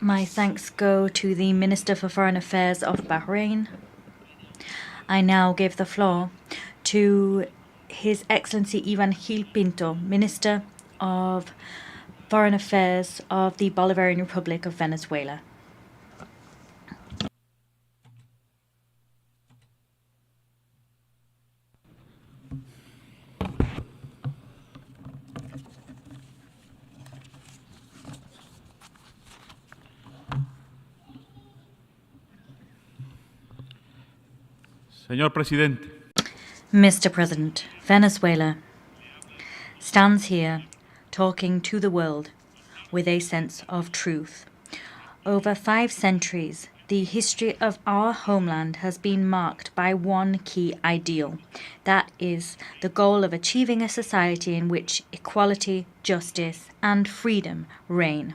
My thanks go to the Minister for Foreign Affairs of Bahrain. I now give the floor to His Excellency Ivan Gil Pinto, Minister of Foreign Affairs of the Bolivarian Republic of Venezuela. Señor Presidente. Mr. President, Venezuela stands here talking to the world with a sense of truth. Over 5 centuries, the history of our homeland has been marked by one key ideal. That is the goal of achieving a society in which equality, justice, and freedom reign.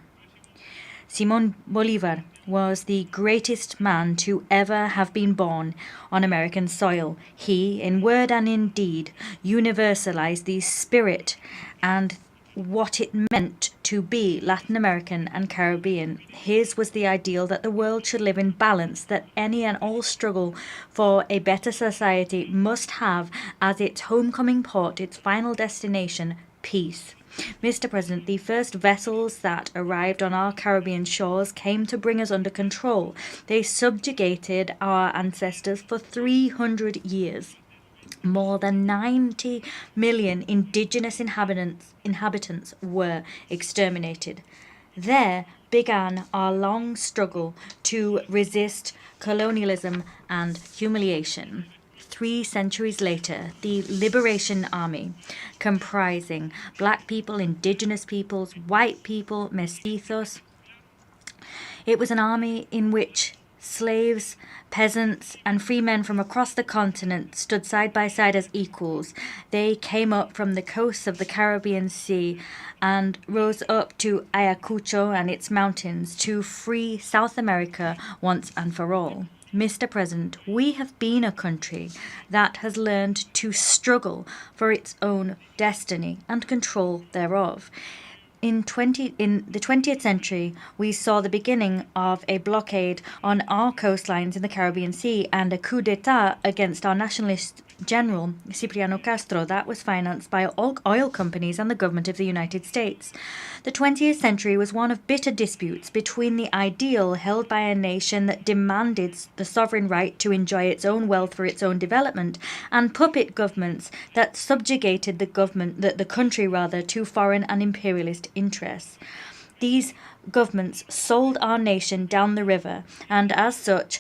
Simón Bolívar was the greatest man to ever have been born on American soil. He, in word and in deed, universalized the spirit and what it meant to be Latin American and Caribbean. His was the ideal that the world should live in balance, that any and all struggle for a better society must have as its homecoming port, its final destination, peace. Mr. President, the first vessels that arrived on our Caribbean shores came to bring us under control. They subjugated our ancestors for 300 years. More than 90 million indigenous inhabitants were exterminated. There began our long struggle to resist colonialism and humiliation. 3 centuries later, the Liberation Army, comprising black people, indigenous peoples, white people, mestizos, it was an army in which slaves, peasants, and free men from across the continent stood side by side as equals. They came up from the coasts of the Caribbean Sea and rose up to Ayacucho and its mountains to free South America once and for all. Mr. President, we have been a country that has learned to struggle for its own destiny and control thereof. In the 20th century, we saw the beginning of a blockade on our coastlines in the Caribbean Sea and a coup d'etat against our nationalist general, Cipriano Castro, that was financed by oil companies and the government of the United States. The 20th century was one of bitter disputes between the ideal held by a nation that demanded the sovereign right to enjoy its own wealth for its own development and puppet governments that subjugated the country to foreign and imperialist interests. These governments sold our nation down the river and as such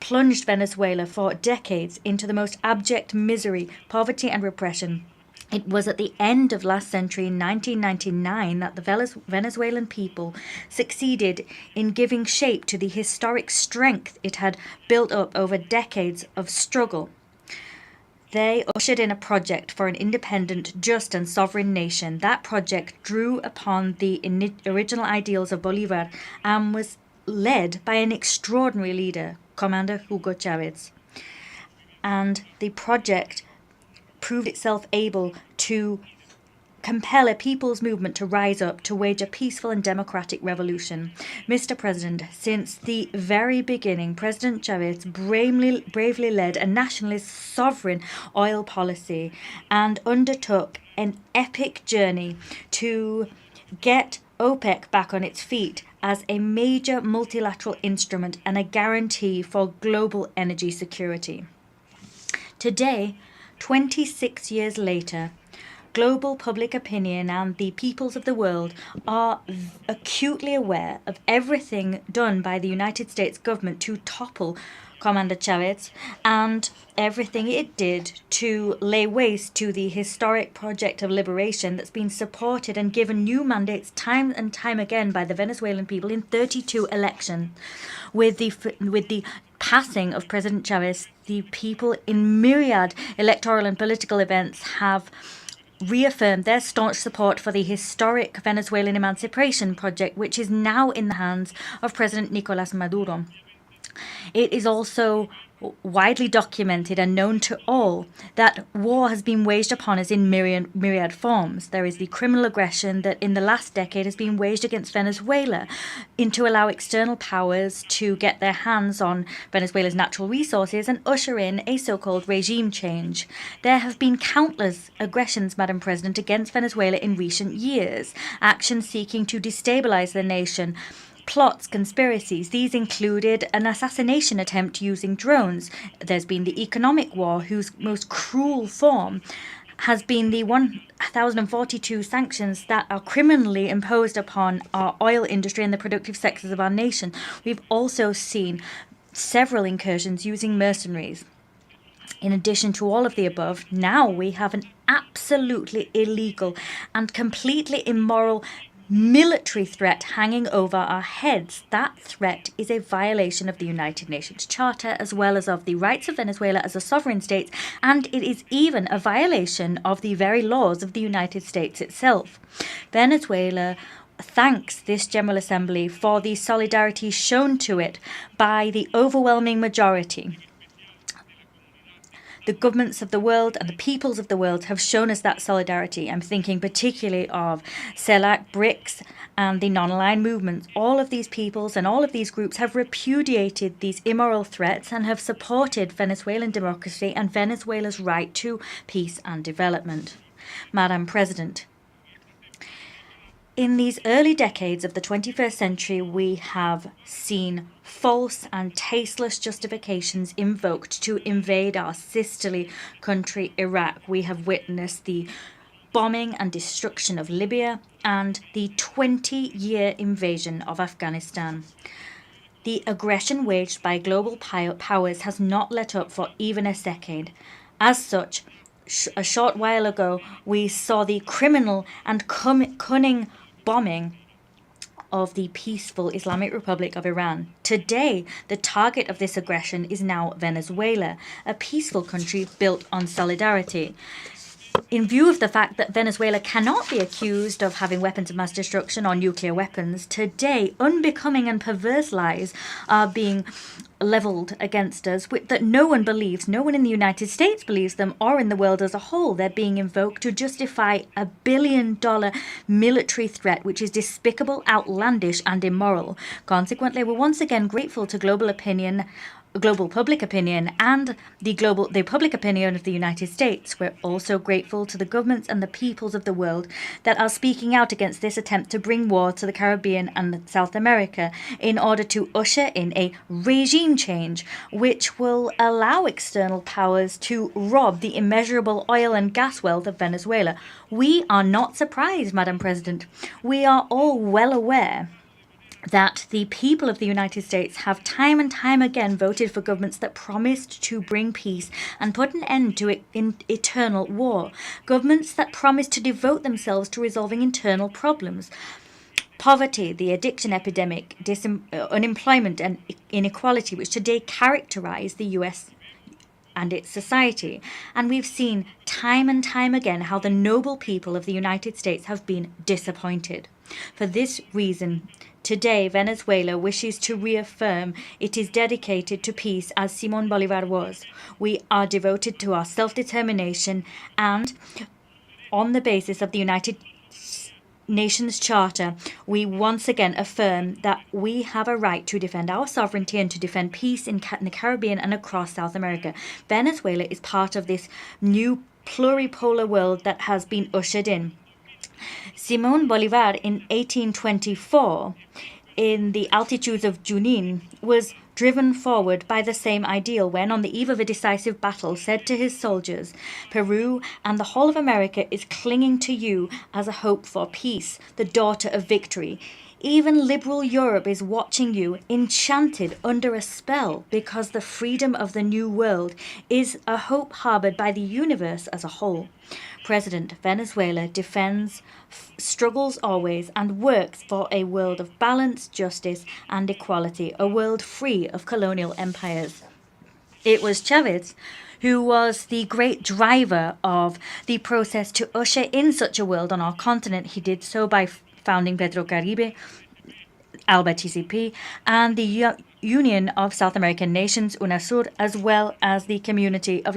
plunged Venezuela for decades into the most abject misery, poverty and repression. It was at the end of last century, in 1999, that the Venezuelan people succeeded in giving shape to the historic strength it had built up over decades of struggle. They ushered in a project for an independent, just and sovereign nation. That project drew upon the original ideals of Bolívar and was led by an extraordinary leader, Commander Hugo Chavez. And the project proved itself able to compel a people's movement to rise up to wage a peaceful and democratic revolution. Mr. President, since the very beginning, President Chavez bravely led a nationalist sovereign oil policy and undertook an epic journey to get OPEC back on its feet as a major multilateral instrument and a guarantee for global energy security. Today, 26 years later, global public opinion and the peoples of the world are acutely aware of everything done by the United States government to topple Commander Chavez and everything it did to lay waste to the historic project of liberation that's been supported and given new mandates time and time again by the Venezuelan people in 32 elections. With the passing of President Chavez, the people in myriad electoral and political events have reaffirmed their staunch support for the historic Venezuelan emancipation project, which is now in the hands of President Nicolás Maduro. It is also widely documented and known to all that war has been waged upon us in myriad forms. There is the criminal aggression that in the last decade has been waged against Venezuela to allow external powers to get their hands on Venezuela's natural resources and usher in a so-called regime change. There have been countless aggressions, Madam President, against Venezuela in recent years, actions seeking to destabilize the nation, plots, conspiracies. These included an assassination attempt using drones. There's been the economic war, whose most cruel form has been the 1,042 sanctions that are criminally imposed upon our oil industry and the productive sectors of our nation. We've also seen several incursions using mercenaries. In addition to all of the above, now we have an absolutely illegal and completely immoral military threat hanging over our heads. That threat is a violation of the United Nations Charter as well as of the rights of Venezuela as a sovereign state, and it is even a violation of the very laws of the United States itself. Venezuela thanks this General Assembly for the solidarity shown to it by the overwhelming majority. The governments of the world and the peoples of the world have shown us that solidarity. I'm thinking particularly of CELAC, BRICS, and the non-aligned movements. All of these peoples and all of these groups have repudiated these immoral threats and have supported Venezuelan democracy and Venezuela's right to peace and development. Madam President, in these early decades of the 21st century, we have seen false and tasteless justifications invoked to invade our sisterly country, Iraq. We have witnessed the bombing and destruction of Libya and the 20-year invasion of Afghanistan. The aggression waged by global powers has not let up for even a second. As such, a short while ago, we saw the criminal and cunning bombing of the peaceful Islamic Republic of Iran. Today, the target of this aggression is now Venezuela, a peaceful country built on solidarity. In view of the fact that Venezuela cannot be accused of having weapons of mass destruction or nuclear weapons, today unbecoming and perverse lies are being levelled against us that no one believes. No one in the United States believes them, or in the world as a whole. They're being invoked to justify a billion-dollar military threat, which is despicable, outlandish, and immoral. Consequently, we're once again grateful to global public opinion and the public opinion of the United States. We're also grateful to the governments and the peoples of the world that are speaking out against this attempt to bring war to the Caribbean and South America in order to usher in a regime change which will allow external powers to rob the immeasurable oil and gas wealth of Venezuela. We are not surprised, Madam President. We are all well aware that the people of the United States have time and time again voted for governments that promised to bring peace and put an end to eternal war. Governments that promised to devote themselves to resolving internal problems. Poverty, the addiction epidemic, unemployment and inequality, which today characterize the US and its society. And we've seen time and time again how the noble people of the United States have been disappointed. For this reason, today, Venezuela wishes to reaffirm it is dedicated to peace as Simón Bolívar was. We are devoted to our self-determination and on the basis of the United Nations Charter, we once again affirm that we have a right to defend our sovereignty and to defend peace in the Caribbean and across South America. Venezuela is part of this new pluripolar world that has been ushered in. Simón Bolívar in 1824, in the altitudes of Junín, was driven forward by the same ideal when, on the eve of a decisive battle, said to his soldiers, "Peru and the whole of America is clinging to you as a hope for peace, the daughter of victory. Even liberal Europe is watching you, enchanted under a spell, because the freedom of the New World is a hope harbored by the universe as a whole." President Venezuela defends, struggles always, and works for a world of balance, justice, and equality, a world free of colonial empires. It was Chavez who was the great driver of the process to usher in such a world on our continent. He did so by founding Petrocaribe, ALBA TCP, and the Union of South American Nations, UNASUR, as well as the Community of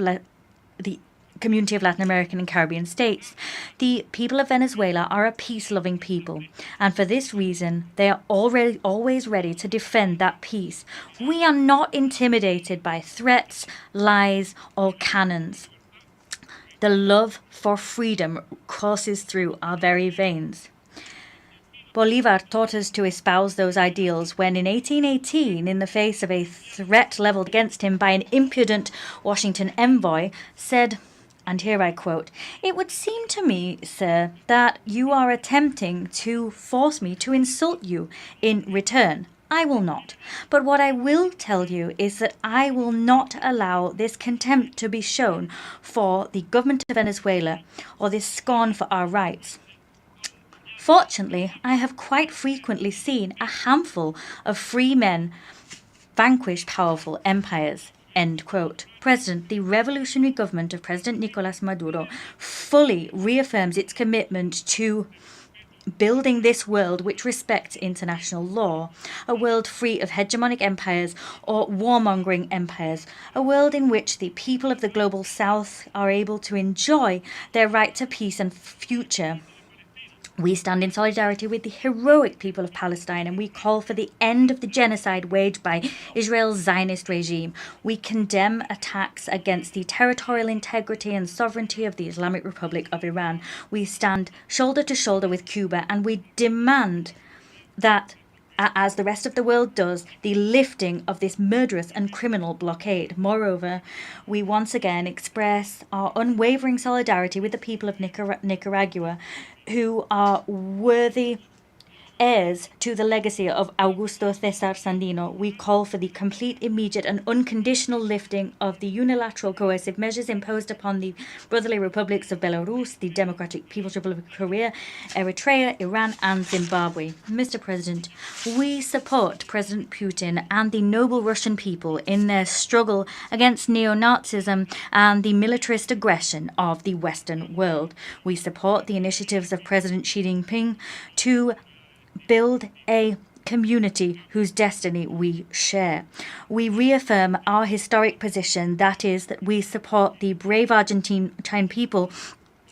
Latin American and Caribbean States. The people of Venezuela are a peace-loving people, and for this reason, they are always ready to defend that peace. We are not intimidated by threats, lies, or cannons. The love for freedom courses through our very veins. Bolívar taught us to espouse those ideals when in 1818, in the face of a threat levelled against him by an impudent Washington envoy, said, and here I quote, "It would seem to me, sir, that you are attempting to force me to insult you in return. I will not. But what I will tell you is that I will not allow this contempt to be shown for the government of Venezuela or this scorn for our rights. Fortunately, I have quite frequently seen a handful of free men vanquish powerful empires." End quote. President, the revolutionary government of President Nicolas Maduro fully reaffirms its commitment to building this world which respects international law, a world free of hegemonic empires or warmongering empires, a world in which the people of the global south are able to enjoy their right to peace and future. We stand in solidarity with the heroic people of Palestine, and we call for the end of the genocide waged by Israel's Zionist regime. We condemn attacks against the territorial integrity and sovereignty of the Islamic Republic of Iran. We stand shoulder to shoulder with Cuba, and we demand that, as the rest of the world does, the lifting of this murderous and criminal blockade. Moreover, we once again express our unwavering solidarity with the people of Nicaragua, who are worthy heirs to the legacy of Augusto César Sandino. We call for the complete, immediate, and unconditional lifting of the unilateral coercive measures imposed upon the brotherly republics of Belarus, the Democratic People's Republic of Korea, Eritrea, Iran, and Zimbabwe. Mr. President, we support President Putin and the noble Russian people in their struggle against neo-Nazism and the militarist aggression of the Western world. We support the initiatives of President Xi Jinping to build a community whose destiny we share. We reaffirm our historic position, that is, that we support the brave Argentine people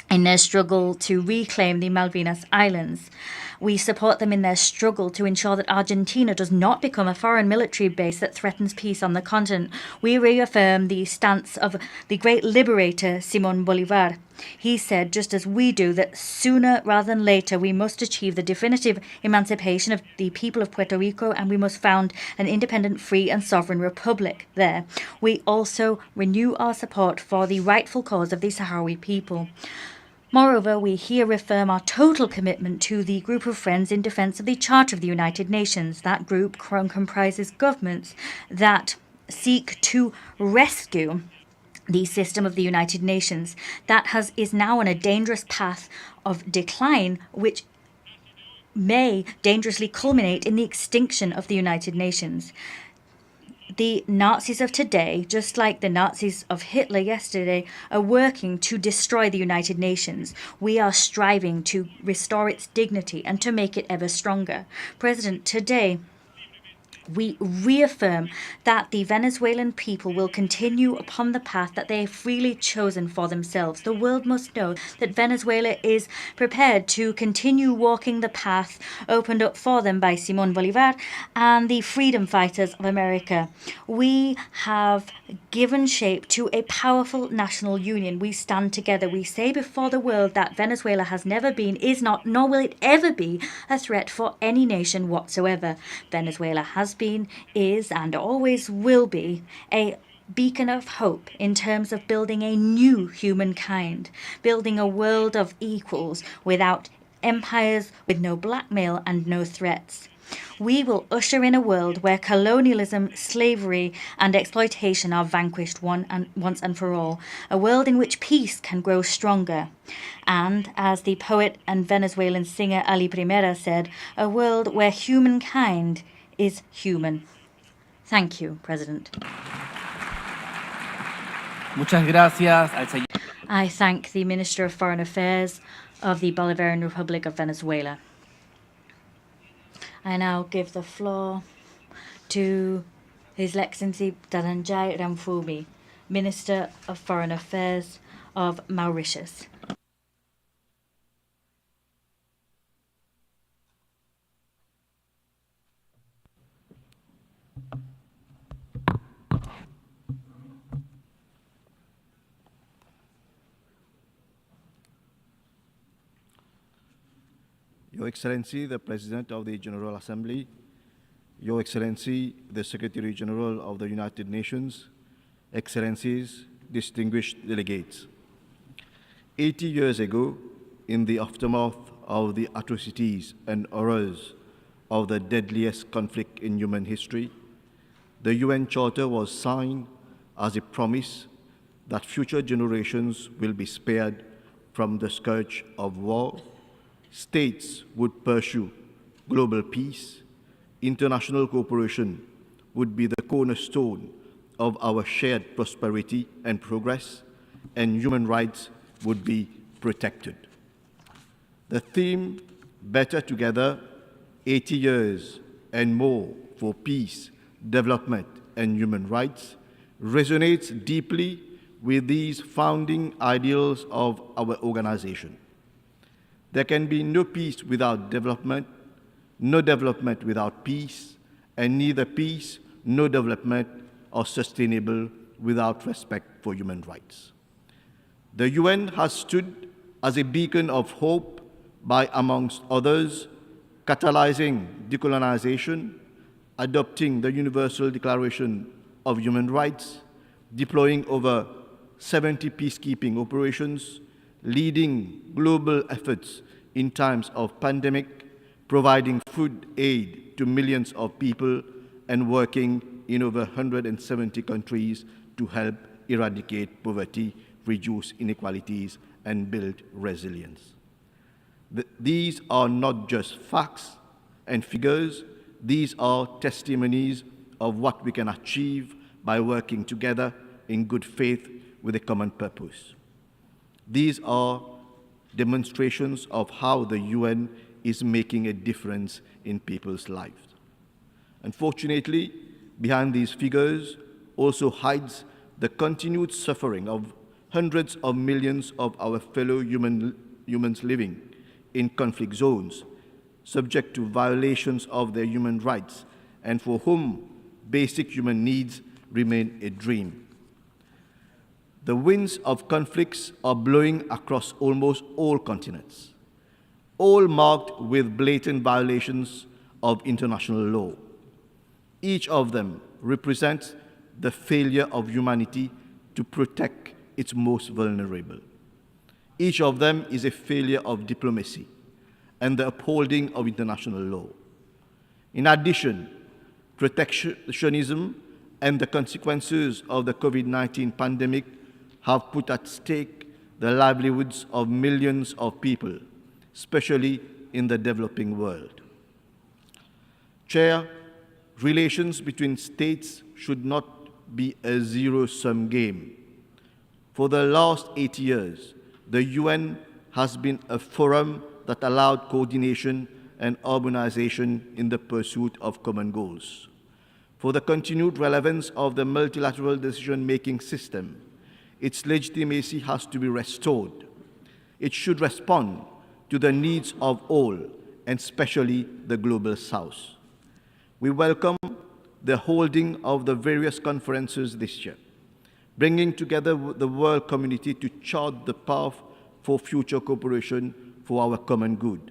in their struggle to reclaim the Malvinas Islands. We support them in their struggle to ensure that Argentina does not become a foreign military base that threatens peace on the continent. We reaffirm the stance of the great liberator Simón Bolívar. He said, just as we do, that sooner rather than later we must achieve the definitive emancipation of the people of Puerto Rico, and we must found an independent, free and sovereign republic there. We also renew our support for the rightful cause of the Sahrawi people. Moreover, we here reaffirm our total commitment to the group of friends in defence of the Charter of the United Nations. That group comprises governments that seek to rescue the system of the United Nations that is now on a dangerous path of decline, which may dangerously culminate in the extinction of the United Nations. The Nazis of today, just like the Nazis of Hitler yesterday, are working to destroy the United Nations. We are striving to restore its dignity and to make it ever stronger. President, today We reaffirm that the Venezuelan people will continue upon the path that they have freely chosen for themselves. The world must know that Venezuela is prepared to continue walking the path opened up for them by Simón Bolívar and the freedom fighters of America. We have given shape to a powerful national union. We stand together. We say before the world that Venezuela has never been, is not, nor will it ever be a threat for any nation whatsoever. Venezuela has been, is, and always will be a beacon of hope in terms of building a new humankind, building a world of equals without empires, with no blackmail and no threats. We will usher in a world where colonialism, slavery and exploitation are vanquished once and for all, a world in which peace can grow stronger, and, as the poet and Venezuelan singer Ali Primera said, a world where humankind is human. Thank you, President. Muchas gracias al señor. I thank the Minister of Foreign Affairs of the Bolivarian Republic of Venezuela. I now give the floor to His Excellency Dharanjay Ramphumi, Minister of Foreign Affairs of Mauritius. Your Excellency, the President of the General Assembly, Your Excellency, the Secretary General of the United Nations, Excellencies, distinguished delegates. 80 years ago, in the aftermath of the atrocities and horrors of the deadliest conflict in human history, the UN Charter was signed as a promise that future generations will be spared from the scourge of war. States would pursue global peace. International cooperation would be the cornerstone of our shared prosperity and progress, and human rights would be protected. The theme, Better Together, 80 years and more for peace, development, and human rights, resonates deeply with these founding ideals of our organization. There can be no peace without development, no development without peace, and neither peace nor development are sustainable without respect for human rights. The UN has stood as a beacon of hope by, amongst others, catalyzing decolonization, adopting the Universal Declaration of Human Rights, deploying over 70 peacekeeping operations, leading global efforts in times of pandemic, providing food aid to millions of people, and working in over 170 countries to help eradicate poverty, reduce inequalities, and build resilience. These are not just facts and figures, these are testimonies of what we can achieve by working together in good faith with a common purpose. These are demonstrations of how the UN is making a difference in people's lives. Unfortunately, behind these figures also hides the continued suffering of hundreds of millions of our fellow humans living in conflict zones, subject to violations of their human rights, and for whom basic human needs remain a dream. The winds of conflicts are blowing across almost all continents, all marked with blatant violations of international law. Each of them represents the failure of humanity to protect its most vulnerable. Each of them is a failure of diplomacy and the upholding of international law. In addition, protectionism and the consequences of the COVID-19 pandemic have put at stake the livelihoods of millions of people, especially in the developing world. Chair, relations between states should not be a zero-sum game. For the last 80 years, the UN has been a forum that allowed coordination and harmonization in the pursuit of common goals. for the continued relevance of the multilateral decision-making system. Its legitimacy has to be restored. It should respond to the needs of all, and especially the Global South. We welcome the holding of the various conferences this year, bringing together the world community to chart the path for future cooperation for our common good.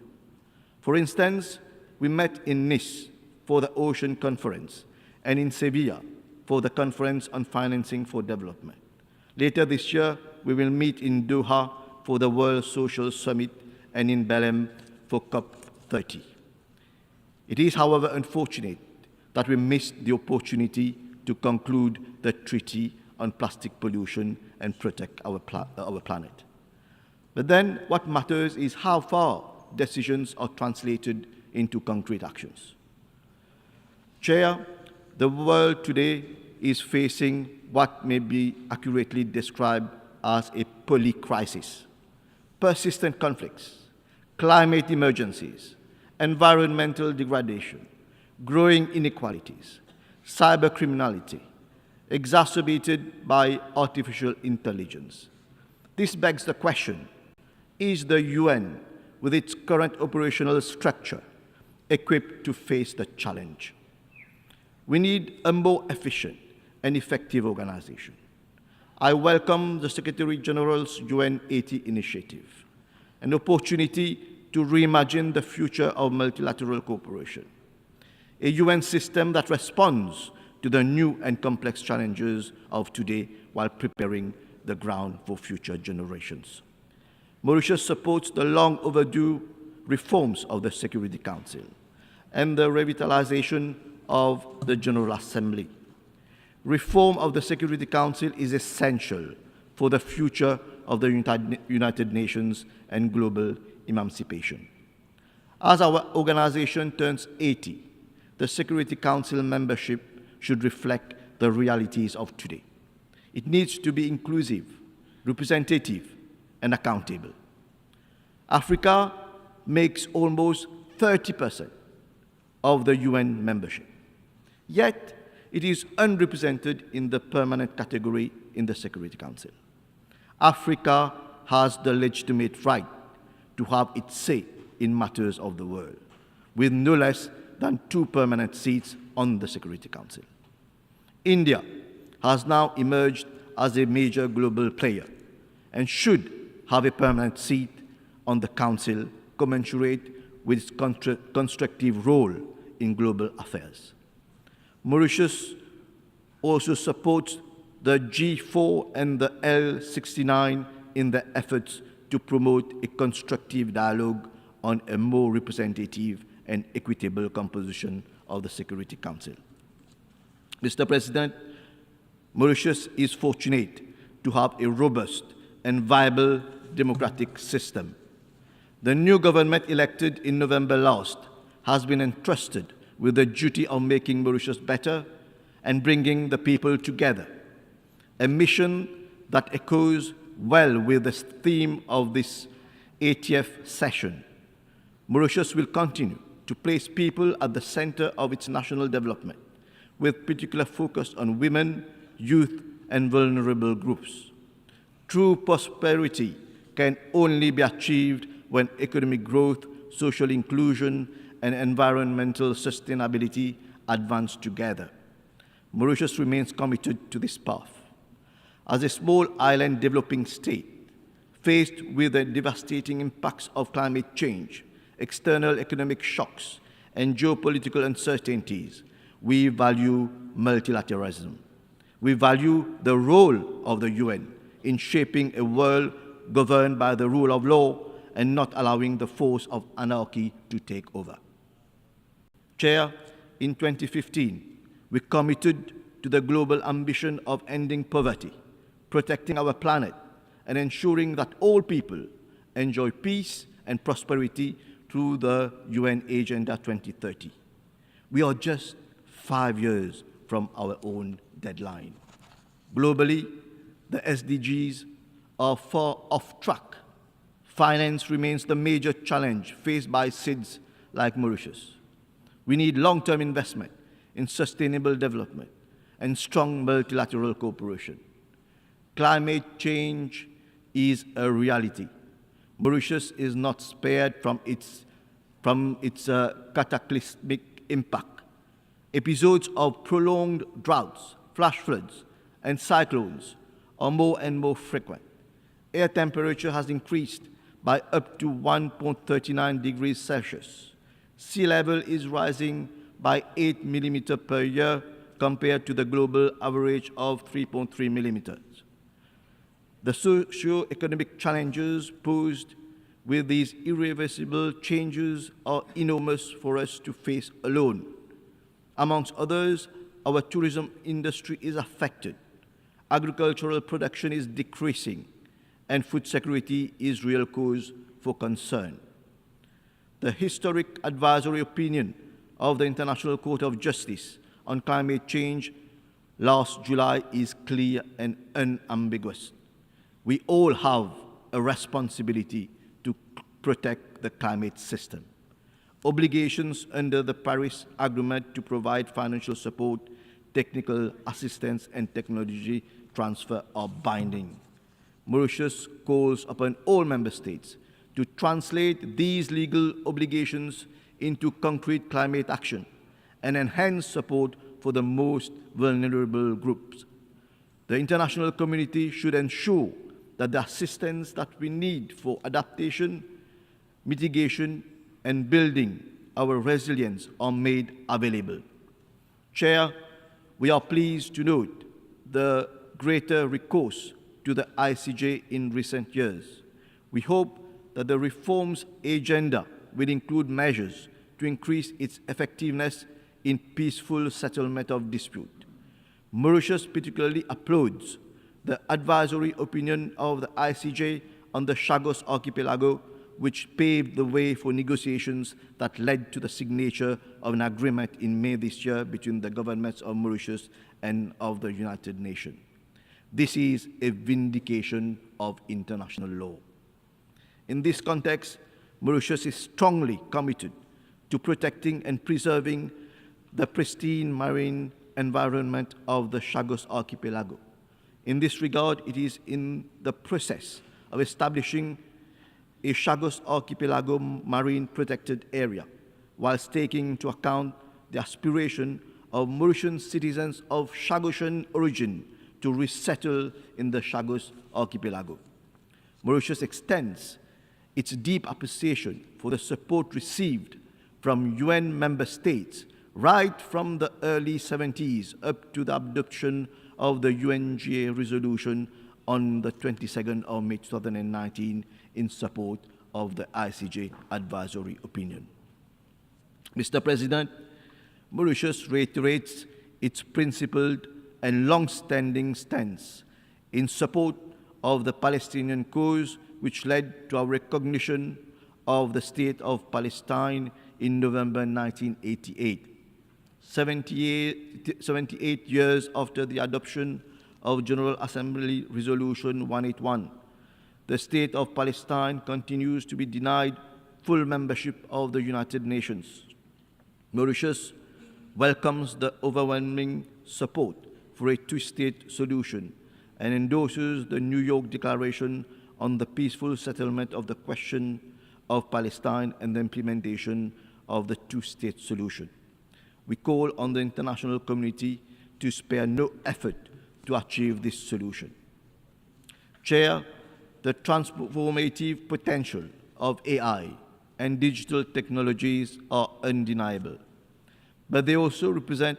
For instance, we met in Nice for the Ocean Conference and in Sevilla for the Conference on Financing for Development. Later this year, we will meet in Doha for the World Social Summit and in Belém for COP30. It is, however, unfortunate that we missed the opportunity to conclude the Treaty on Plastic Pollution and protect our planet. But then what matters is how far decisions are translated into concrete actions. Chair, the world today is facing what may be accurately described as a polycrisis. Persistent conflicts, climate emergencies, environmental degradation, growing inequalities, cybercriminality, exacerbated by artificial intelligence. This begs the question, is the UN, with its current operational structure, equipped to face the challenge? We need a more efficient and effective organization. I welcome the Secretary General's UN 80 initiative, an opportunity to reimagine the future of multilateral cooperation, a UN system that responds to the new and complex challenges of today while preparing the ground for future generations. Mauritius supports the long overdue reforms of the Security Council and the revitalization of the General Assembly. Reform of the Security Council is essential for the future of the United Nations and global emancipation. As our organization turns 80, the Security Council membership should reflect the realities of today. It needs to be inclusive, representative, and accountable. Africa makes almost 30% of the UN membership. Yet, it is unrepresented in the permanent category in the Security Council. Africa has the legitimate right to have its say in matters of the world, with no less than 2 permanent seats on the Security Council. India has now emerged as a major global player and should have a permanent seat on the Council commensurate with its constructive role in global affairs. Mauritius also supports the G4 and the L69 in their efforts to promote a constructive dialogue on a more representative and equitable composition of the Security Council. Mr. President, Mauritius is fortunate to have a robust and viable democratic system. The new government elected in November last has been entrusted with the duty of making Mauritius better and bringing the people together, a mission that echoes well with the theme of this 80th session. Mauritius will continue to place people at the center of its national development, with particular focus on women, youth, and vulnerable groups. True prosperity can only be achieved when economic growth, social inclusion, and environmental sustainability advance together. Mauritius remains committed to this path. As a small island developing state, faced with the devastating impacts of climate change, external economic shocks, and geopolitical uncertainties, we value multilateralism. We value the role of the UN in shaping a world governed by the rule of law and not allowing the force of anarchy to take over. Chair, in 2015, we committed to the global ambition of ending poverty, protecting our planet, and ensuring that all people enjoy peace and prosperity through the UN Agenda 2030. We are just 5 years from our own deadline. Globally, the SDGs are far off track. Finance remains the major challenge faced by SIDS like Mauritius. We need long-term investment in sustainable development and strong multilateral cooperation. Climate change is a reality. Mauritius is not spared from its cataclysmic impact. Episodes of prolonged droughts, flash floods, and cyclones are more and more frequent. Air temperature has increased by up to 1.39 degrees Celsius. Sea level is rising by 8 millimeters per year compared to the global average of 3.3 millimeters. The socio-economic challenges posed with these irreversible changes are enormous for us to face alone. Amongst others, our tourism industry is affected, agricultural production is decreasing, and food security is real cause for concern. The historic advisory opinion of the International Court of Justice on climate change last July is clear and unambiguous. We all have a responsibility to protect the climate system. Obligations under the Paris Agreement to provide financial support, technical assistance, and technology transfer are binding. Mauritius calls upon all member states to translate these legal obligations into concrete climate action and enhance support for the most vulnerable groups. The international community should ensure that the assistance that we need for adaptation, mitigation, and building our resilience are made available. Chair, we are pleased to note the greater recourse to the ICJ in recent years. We hope that the reforms agenda will include measures to increase its effectiveness in peaceful settlement of dispute. Mauritius particularly applauds the advisory opinion of the ICJ on the Chagos Archipelago, which paved the way for negotiations that led to the signature of an agreement in May this year between the governments of Mauritius and of the United Nations. This is a vindication of international law. In this context, Mauritius is strongly committed to protecting and preserving the pristine marine environment of the Chagos Archipelago. In this regard, it is in the process of establishing a Chagos Archipelago marine protected area, whilst taking into account the aspiration of Mauritian citizens of Chagosian origin to resettle in the Chagos Archipelago. Mauritius extends its deep appreciation for the support received from UN member states right from the early 70s up to the adoption of the UNGA resolution on the 22nd of May 2019 in support of the ICJ advisory opinion. Mr. President, Mauritius reiterates its principled and long-standing stance in support of the Palestinian cause, which led to our recognition of the State of Palestine in November 1988. 78 years after the adoption of General Assembly Resolution 181, the State of Palestine continues to be denied full membership of the United Nations. Mauritius welcomes the overwhelming support for a two-state solution and endorses the New York Declaration on the peaceful settlement of the question of Palestine and the implementation of the two-state solution. We call on the international community to spare no effort to achieve this solution. Chair, the transformative potential of AI and digital technologies are undeniable, but they also represent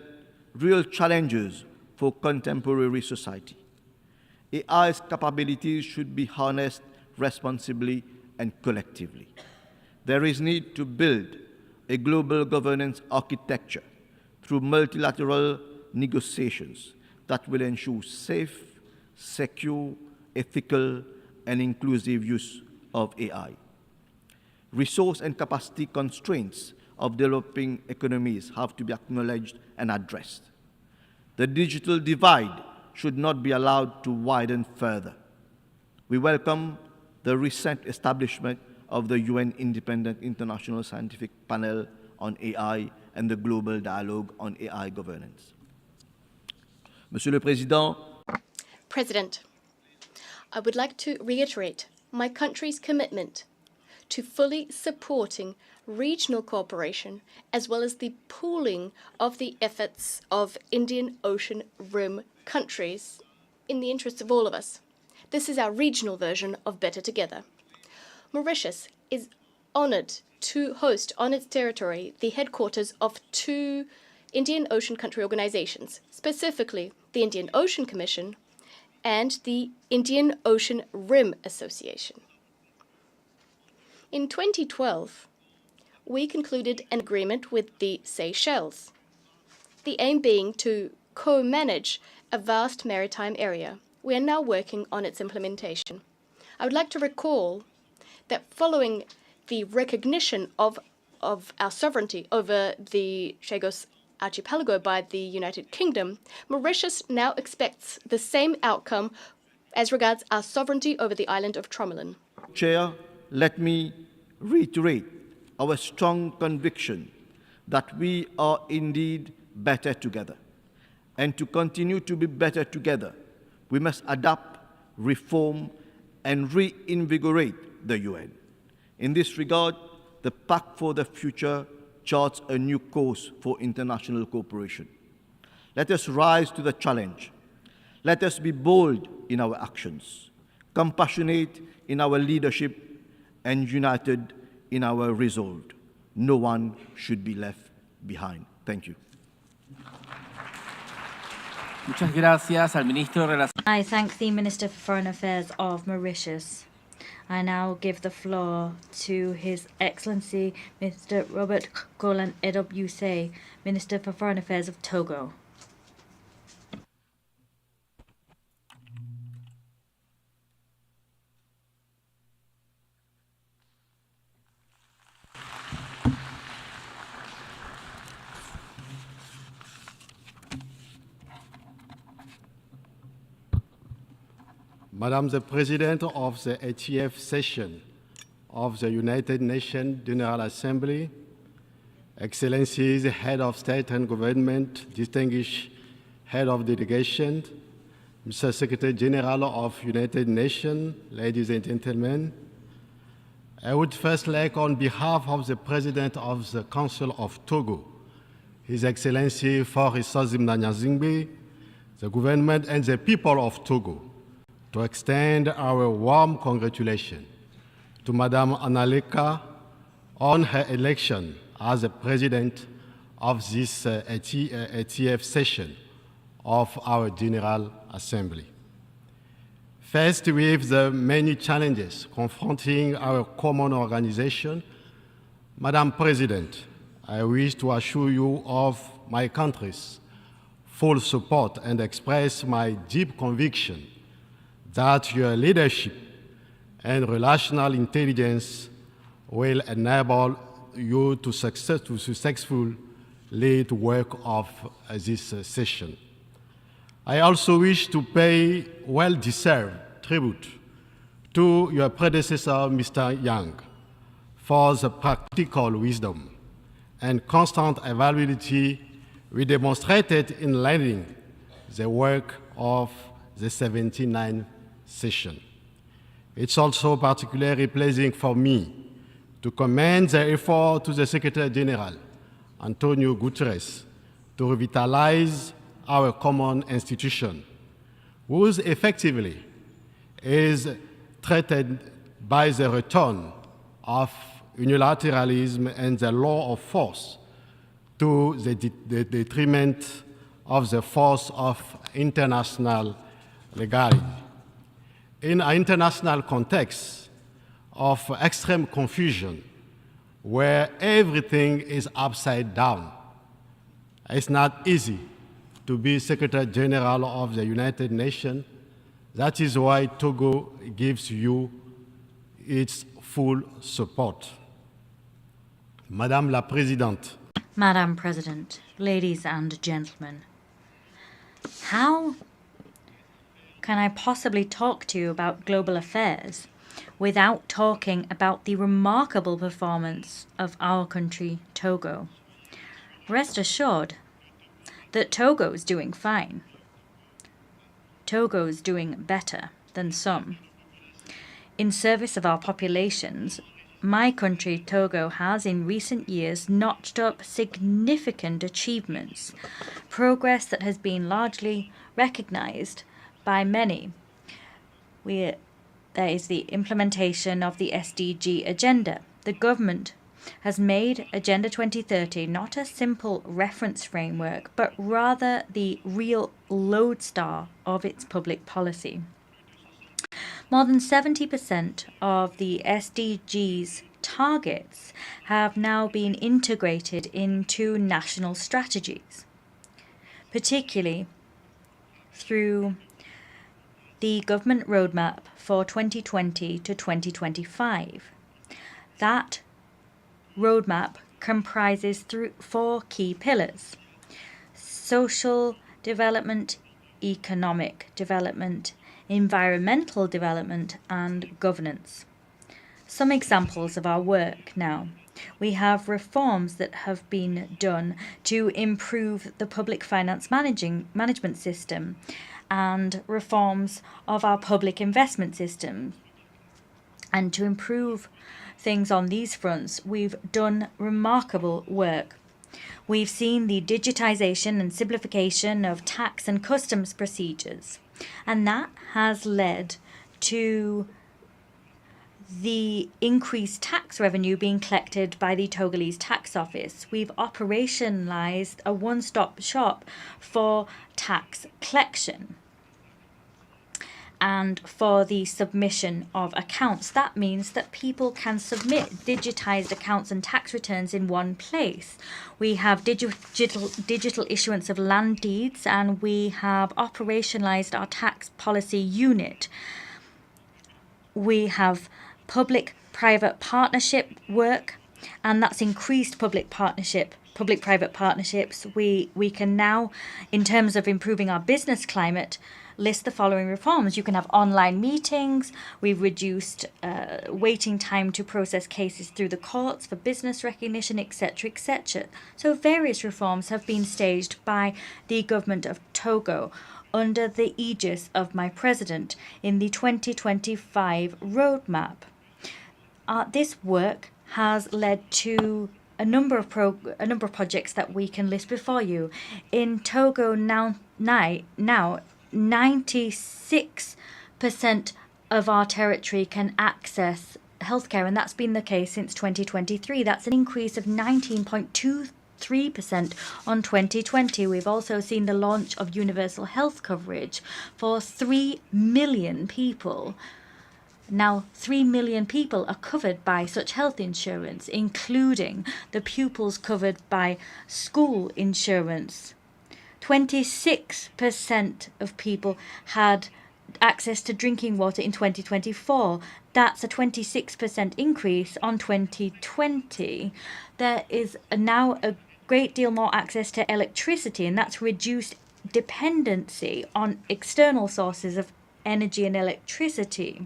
real challenges for contemporary society. AI's capabilities should be harnessed responsibly and collectively. There is need to build a global governance architecture through multilateral negotiations that will ensure safe, secure, ethical, and inclusive use of AI. Resource and capacity constraints of developing economies have to be acknowledged and addressed. The digital divide should not be allowed to widen further. We welcome the recent establishment of the UN Independent International Scientific Panel on AI and the global dialogue on AI governance. Monsieur le Président, President, I would like to reiterate my country's commitment to fully supporting regional cooperation as well as the pooling of the efforts of Indian Ocean Rim countries in the interests of all of us. This is our regional version of Better Together. Mauritius is honored to host on its territory the headquarters of 2 Indian Ocean country organizations, specifically the Indian Ocean Commission and the Indian Ocean Rim Association. In 2012, we concluded an agreement with the Seychelles, the aim being to co-manage a vast maritime area. We are now working on its implementation. I would like to recall that following the recognition of our sovereignty over the Chagos Archipelago by the United Kingdom, Mauritius now expects the same outcome as regards our sovereignty over the island of Tromelin. Chair, let me reiterate our strong conviction that we are indeed better together. And to continue to be better together, we must adapt, reform, and reinvigorate the UN. In this regard, the Pact for the Future charts a new course for international cooperation. Let us rise to the challenge. Let us be bold in our actions, compassionate in our leadership, and united in our resolve. No one should be left behind. Thank you. Muchas gracias al Ministro de Relaciones. I thank the Minister for Foreign Affairs of Mauritius. I now give the floor to His Excellency Mr. Robert Golan Edop Yusei, Minister for Foreign Affairs of Togo. Madam the President of the 80th session of the United Nations General Assembly, Excellencies, Head of State and Government, distinguished Head of Delegation, Mr. Secretary General of United Nations, ladies and gentlemen, I would first like, on behalf of the President of the Council of Togo, His Excellency Faure Nanyazingbe, the government and the people of Togo, to extend our warm congratulations to Madame Analeka on her election as the President of this 80th session of our General Assembly. Faced with the many challenges confronting our common organization, Madam President, I wish to assure you of my country's full support and express my deep conviction that your leadership and relational intelligence will enable you to successfully lead work of this session. I also wish to pay well-deserved tribute to your predecessor, Mr. Yang, for the practical wisdom and constant availability we demonstrated in leading the work of the 79th session. It's also particularly pleasing for me to commend the effort to the Secretary General, Antonio Guterres, to revitalize our common institution, whose effectively is threatened by the return of unilateralism and the law of force to the detriment of the force of international legality. In an international context of extreme confusion, where everything is upside down, it's not easy to be Secretary General of the United Nations. That is why Togo gives you its full support. Madame la Présidente. Madam President, ladies and gentlemen, how can I possibly talk to you about global affairs without talking about the remarkable performance of our country, Togo? rest assured that Togo is doing fine. Togo is doing better than some. In service of our populations, my country, Togo, has in recent years notched up significant achievements, progress that has been largely recognized by many. There is the implementation of the SDG agenda. The government has made Agenda 2030 not a simple reference framework, but rather the real lodestar of its public policy. More than 70% of the SDG's targets have now been integrated into national strategies, particularly through the government roadmap for 2020 to 2025. That roadmap comprises four key pillars: social development, economic development, environmental development, and governance. Some examples of our work now. We have reforms that have been done to improve the public finance management system and reforms of our public investment system. And to improve things on these fronts, we've done remarkable work. We've seen the digitization and simplification of tax and customs procedures, and that has led to the increased tax revenue being collected by the Togolese tax office. We've operationalized a one-stop shop for tax collection and for the submission of accounts. That means that people can submit digitized accounts and tax returns in one place. We have digital issuance of land deeds, and we have operationalized our tax policy unit. We have public-private partnership work, and that's increased public-private partnerships. We can now, in terms of improving our business climate, list the following reforms. You can have online meetings. We've reduced waiting time to process cases through the courts for business recognition, etc., etc. So various reforms have been staged by the government of Togo under the aegis of my president in the 2025 roadmap. This work has led to a number of projects that we can list before you. In Togo now 96% of our territory can access healthcare, and that's been the case since 2023. That's an increase of 19.23% on 2020. We've also seen the launch of universal health coverage for 3 million people. Now, 3 million people are covered by such health insurance, including the pupils covered by school insurance. 26% of people had access to drinking water in 2024. That's a 26% increase on 2020. There is now a great deal more access to electricity, and that's reduced dependency on external sources of energy and electricity.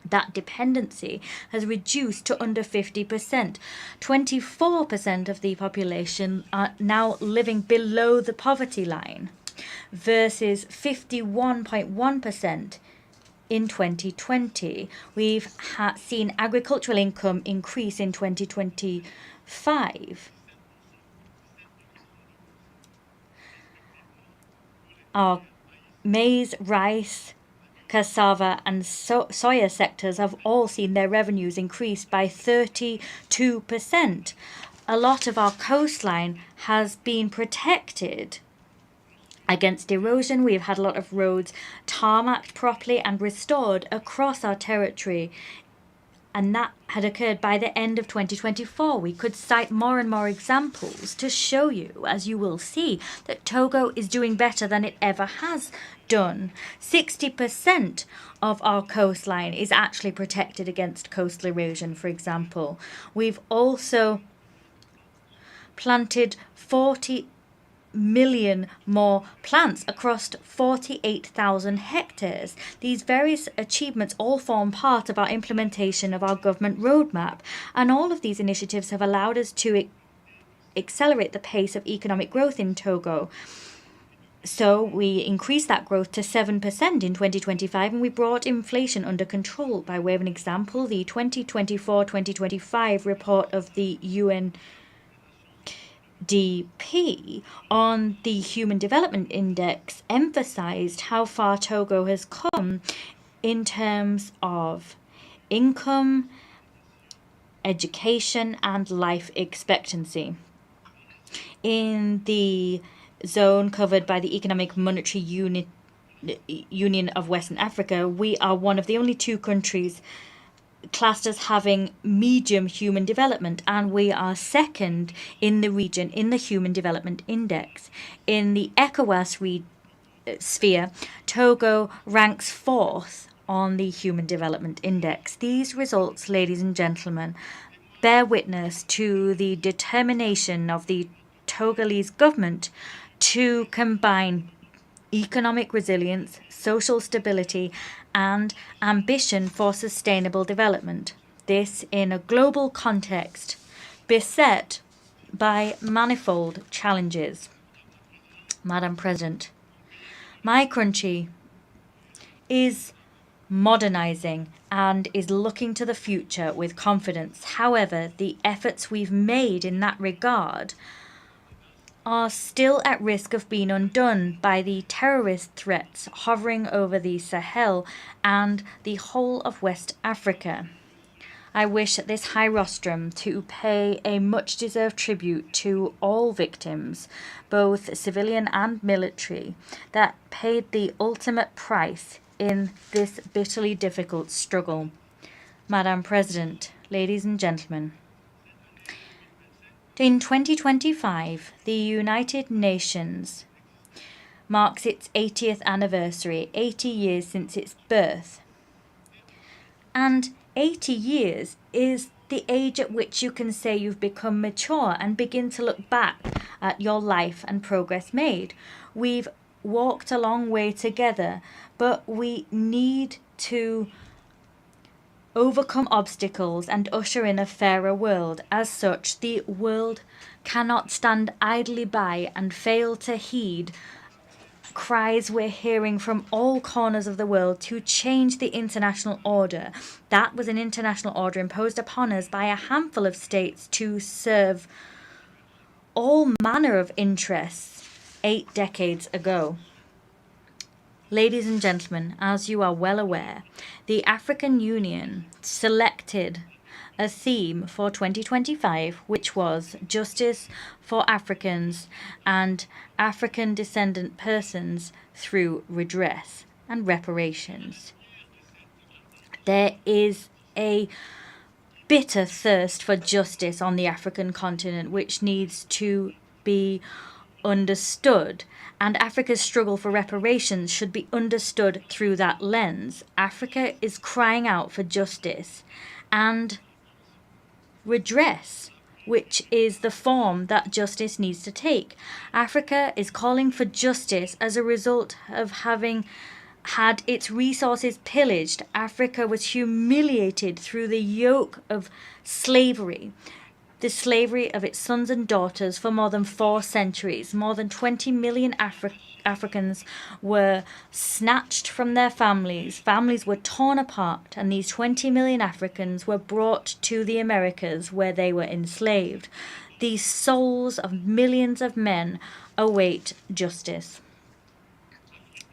That dependency has reduced to under 50%. 24% of the population are now living below the poverty line versus 51.1% in 2020. We've seen agricultural income increase in 2025. Our maize, rice, cassava and soya sectors have all seen their revenues increase by 32%. A lot of our coastline has been protected against erosion. We've had a lot of roads tarmacked properly and restored across our territory, and that had occurred by the end of 2024. We could cite more and more examples to show you, as you will see, that Togo is doing better than it ever has done. 60% of our coastline is actually protected against coastal erosion, for example. We've also planted 40 million more plants across 48,000 hectares. These various achievements all form part of our implementation of our government roadmap, and all of these initiatives have allowed us to accelerate the pace of economic growth in Togo. So we increased that growth to 7% in 2025, and we brought inflation under control. By way of an example, the 2024-2025 report of the UNDP on the Human Development Index emphasized how far Togo has come in terms of income, education, and life expectancy. In the zone covered by the Economic Monetary Union of Western Africa, we are one of the only 2 countries classed as having medium human development, and we are second in the region in the Human Development Index. In the ECOWAS sphere, Togo ranks 4th on the Human Development Index. These results, ladies and gentlemen, bear witness to the determination of the Togolese government to combine economic resilience, social stability, and ambition for sustainable development. This in a global context beset by manifold challenges. Madam President, my country is modernizing and is looking to the future with confidence. However, the efforts we've made in that regard are still at risk of being undone by the terrorist threats hovering over the Sahel and the whole of West Africa. I wish at this high rostrum to pay a much-deserved tribute to all victims, both civilian and military, that paid the ultimate price in this bitterly difficult struggle. Madam President, ladies and gentlemen, in 2025, the United Nations marks its 80th anniversary, 80 years since its birth. And 80 years is the age at which you can say you've become mature and begin to look back at your life and progress made. We've walked a long way together, but we need to overcome obstacles and usher in a fairer world. As such, the world cannot stand idly by and fail to heed cries we're hearing from all corners of the world to change the international order. That was an international order imposed upon us by a handful of states to serve all manner of interests 8 decades ago. Ladies and gentlemen, as you are well aware, the African Union selected a theme for 2025, which was justice for Africans and African descendant persons through redress and reparations. There is a bitter thirst for justice on the African continent, which needs to be understood, and Africa's struggle for reparations should be understood through that lens. Africa is crying out for justice and redress, which is the form that justice needs to take. Africa is calling for justice as a result of having had its resources pillaged. Africa was humiliated through the yoke of slavery, the slavery of its sons and daughters for more than 4 centuries. More than 20 million Africans were snatched from their families. Families were torn apart, and these 20 million Africans were brought to the Americas where they were enslaved. The souls of millions of men await justice.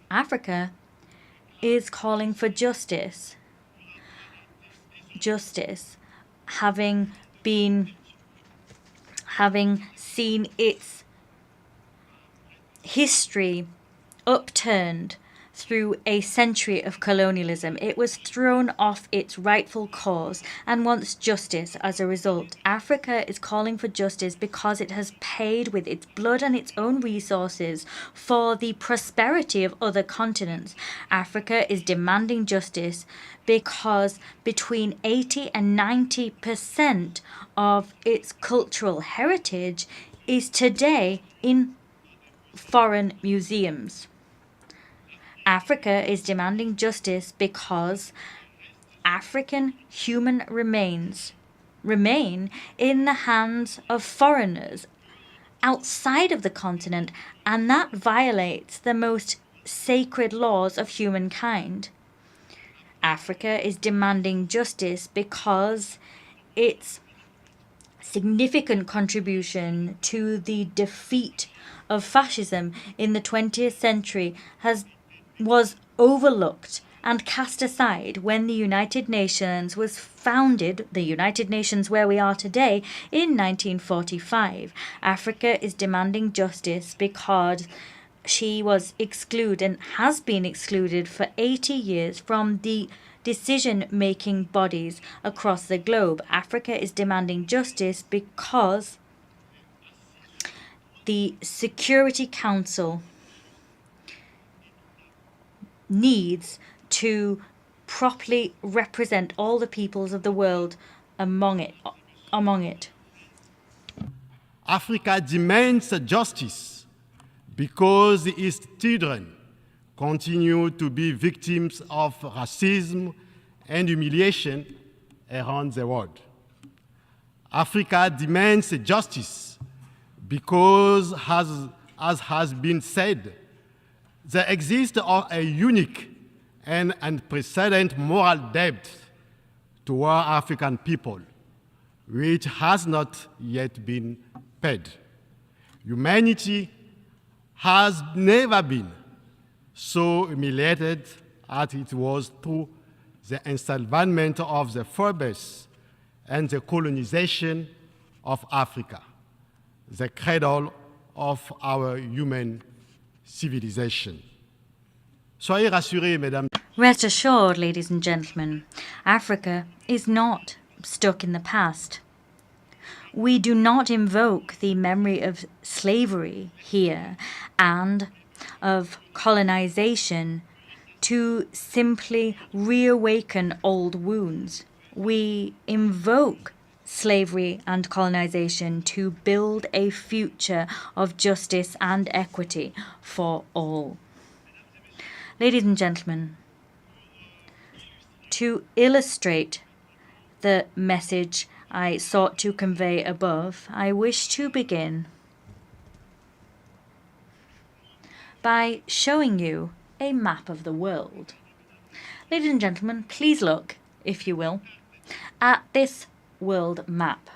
Africa is calling for justice. Justice, having seen its history upturned through a century of colonialism. It was thrown off its rightful course and wants justice as a result. Africa is calling for justice because it has paid with its blood and its own resources for the prosperity of other continents. Africa is demanding justice because between 80 and 90% of its cultural heritage is today in foreign museums. Africa is demanding justice because African human remains remain in the hands of foreigners outside of the continent, and that violates the most sacred laws of humankind. Africa is demanding justice because its significant contribution to the defeat of fascism in the 20th century was overlooked and cast aside when the United Nations was founded, the United Nations where we are today, in 1945. Africa is demanding justice because she was excluded and has been excluded for 80 years from the decision-making bodies across the globe. Africa is demanding justice because the Security Council needs to properly represent all the peoples of the world among it. Africa demands justice because its children continue to be victims of racism and humiliation around the world. Africa demands justice because, as has been said, there exists a unique and unprecedented moral debt toward African people, which has not yet been paid. Humanity has never been so humiliated as it was through the enslavement of the Forbes and the colonization of Africa, the cradle of our human civilization. Soyez rassurés, mesdames. Rest assured, ladies and gentlemen, Africa is not stuck in the past. We do not invoke the memory of slavery here and of colonization to simply reawaken old wounds. We invoke slavery and colonization to build a future of justice and equity for all. Ladies and gentlemen, to illustrate the message I sought to convey above, I wish to begin by showing you a map of the world. Ladies and gentlemen, please look, if you will, at this world map.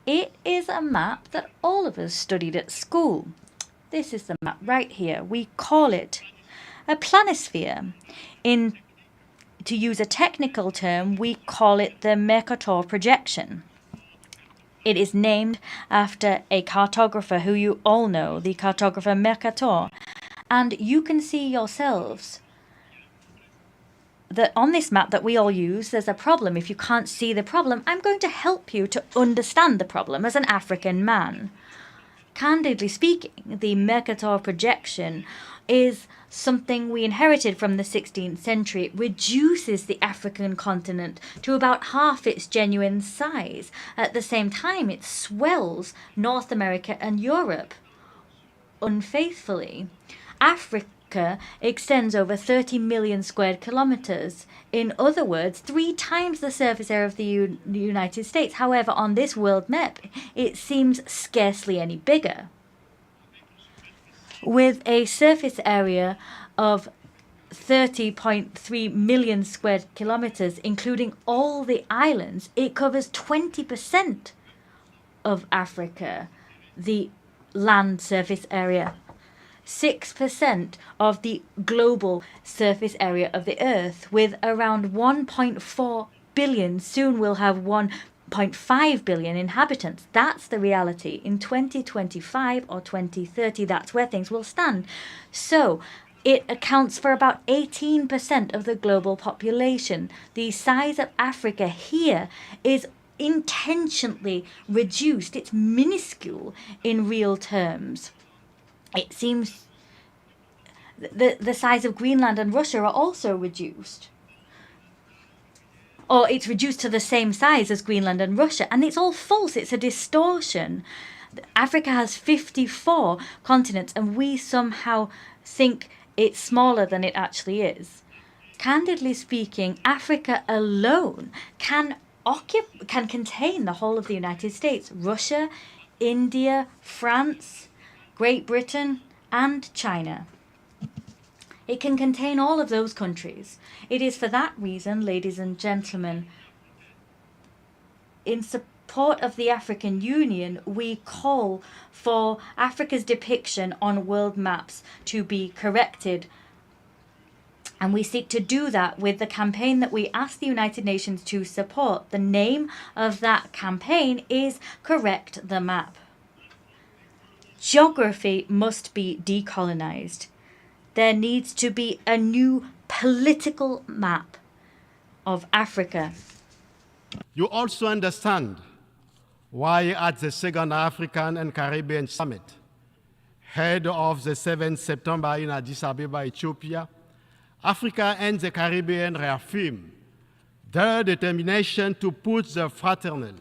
It is a map that all of us studied at school. This is the map right here. We call it a planisphere. To use a technical term, we call it the Mercator projection. It is named after a cartographer who you all know, the cartographer Mercator. And you can see yourselves that on this map that we all use, there's a problem. If you can't see the problem, I'm going to help you to understand the problem as an African man. Candidly speaking, the Mercator projection is something we inherited from the 16th century. It reduces the African continent to about half its genuine size. At the same time, it swells North America and Europe unfaithfully. Africa extends over 30 million square kilometers. In other words, 3 times the surface area of the United States. However, on this world map, it seems scarcely any bigger. With a surface area of 30.3 million square kilometers, including all the islands, it covers 20% of Africa, the land surface area. 6% of the global surface area of the Earth, with around 1.4 billion. Soon we'll have 1.5 billion inhabitants. That's the reality. In 2025 or 2030, that's where things will stand. So it accounts for about 18% of the global population. The size of Africa here is intentionally reduced. It's minuscule in real terms. It seems the size of Greenland and Russia are also reduced. Or it's reduced to the same size as Greenland and Russia. And it's all false. It's a distortion. Africa has 54 continents, and we somehow think it's smaller than it actually is. Candidly speaking, Africa alone can contain the whole of the United States. Russia India, France, Great Britain, and China. It can contain all of those countries. It is for that reason, ladies and gentlemen, in support of the African Union, we call for Africa's depiction on world maps to be corrected. And we seek to do that with the campaign that we ask the United Nations to support. The name of that campaign is Correct the Map. Geography must be decolonized. There needs to be a new political map of Africa. You also understand why at the Second African and Caribbean Summit, held of the 7th September in Addis Ababa, Ethiopia, Africa and the Caribbean reaffirmed their determination to put the fraternal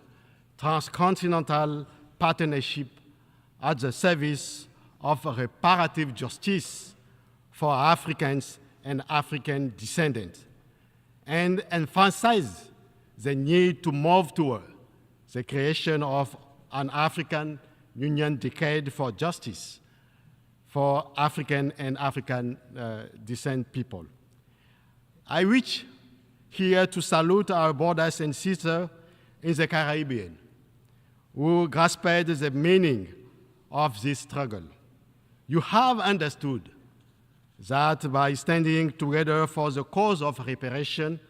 transcontinental partnership at the service of reparative justice for Africans and African descendants, and emphasize the need to move toward the creation of an African Union decade for justice for African and African descent people. I wish here to salute our brothers and sisters in the Caribbean who grasped the meaning of this struggle. You have understood that by standing together for the cause of reparation,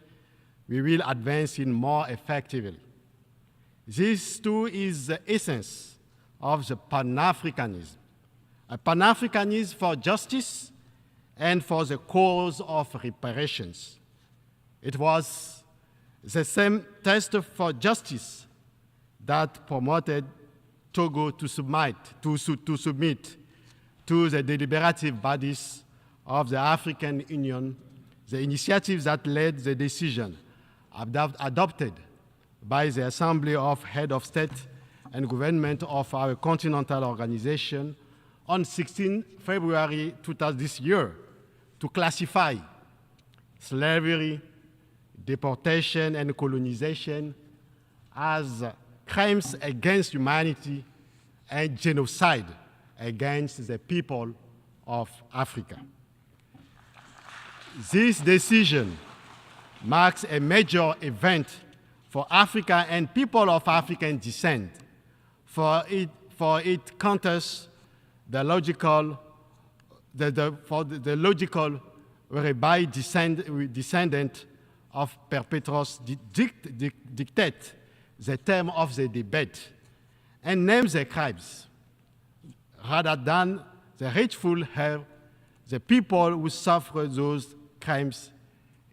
we will advance in more effectively. This too is the essence of the Pan-Africanism, a Pan-Africanism for justice and for the cause of reparations. It was the same test for justice that promoted Togo to submit to the deliberative bodies of the African Union, the initiatives that led the decision adopted by the Assembly of Head of State and Government of our continental organization on 16 February 2000 this year to classify slavery, deportation, and colonization as crimes against humanity and genocide against the people of Africa. This decision marks a major event for Africa and people of African descent, for it counters the logical whereby descendant of perpetrators dictate the term of the debate and name the crimes, rather than the rightful have the people who suffer those crimes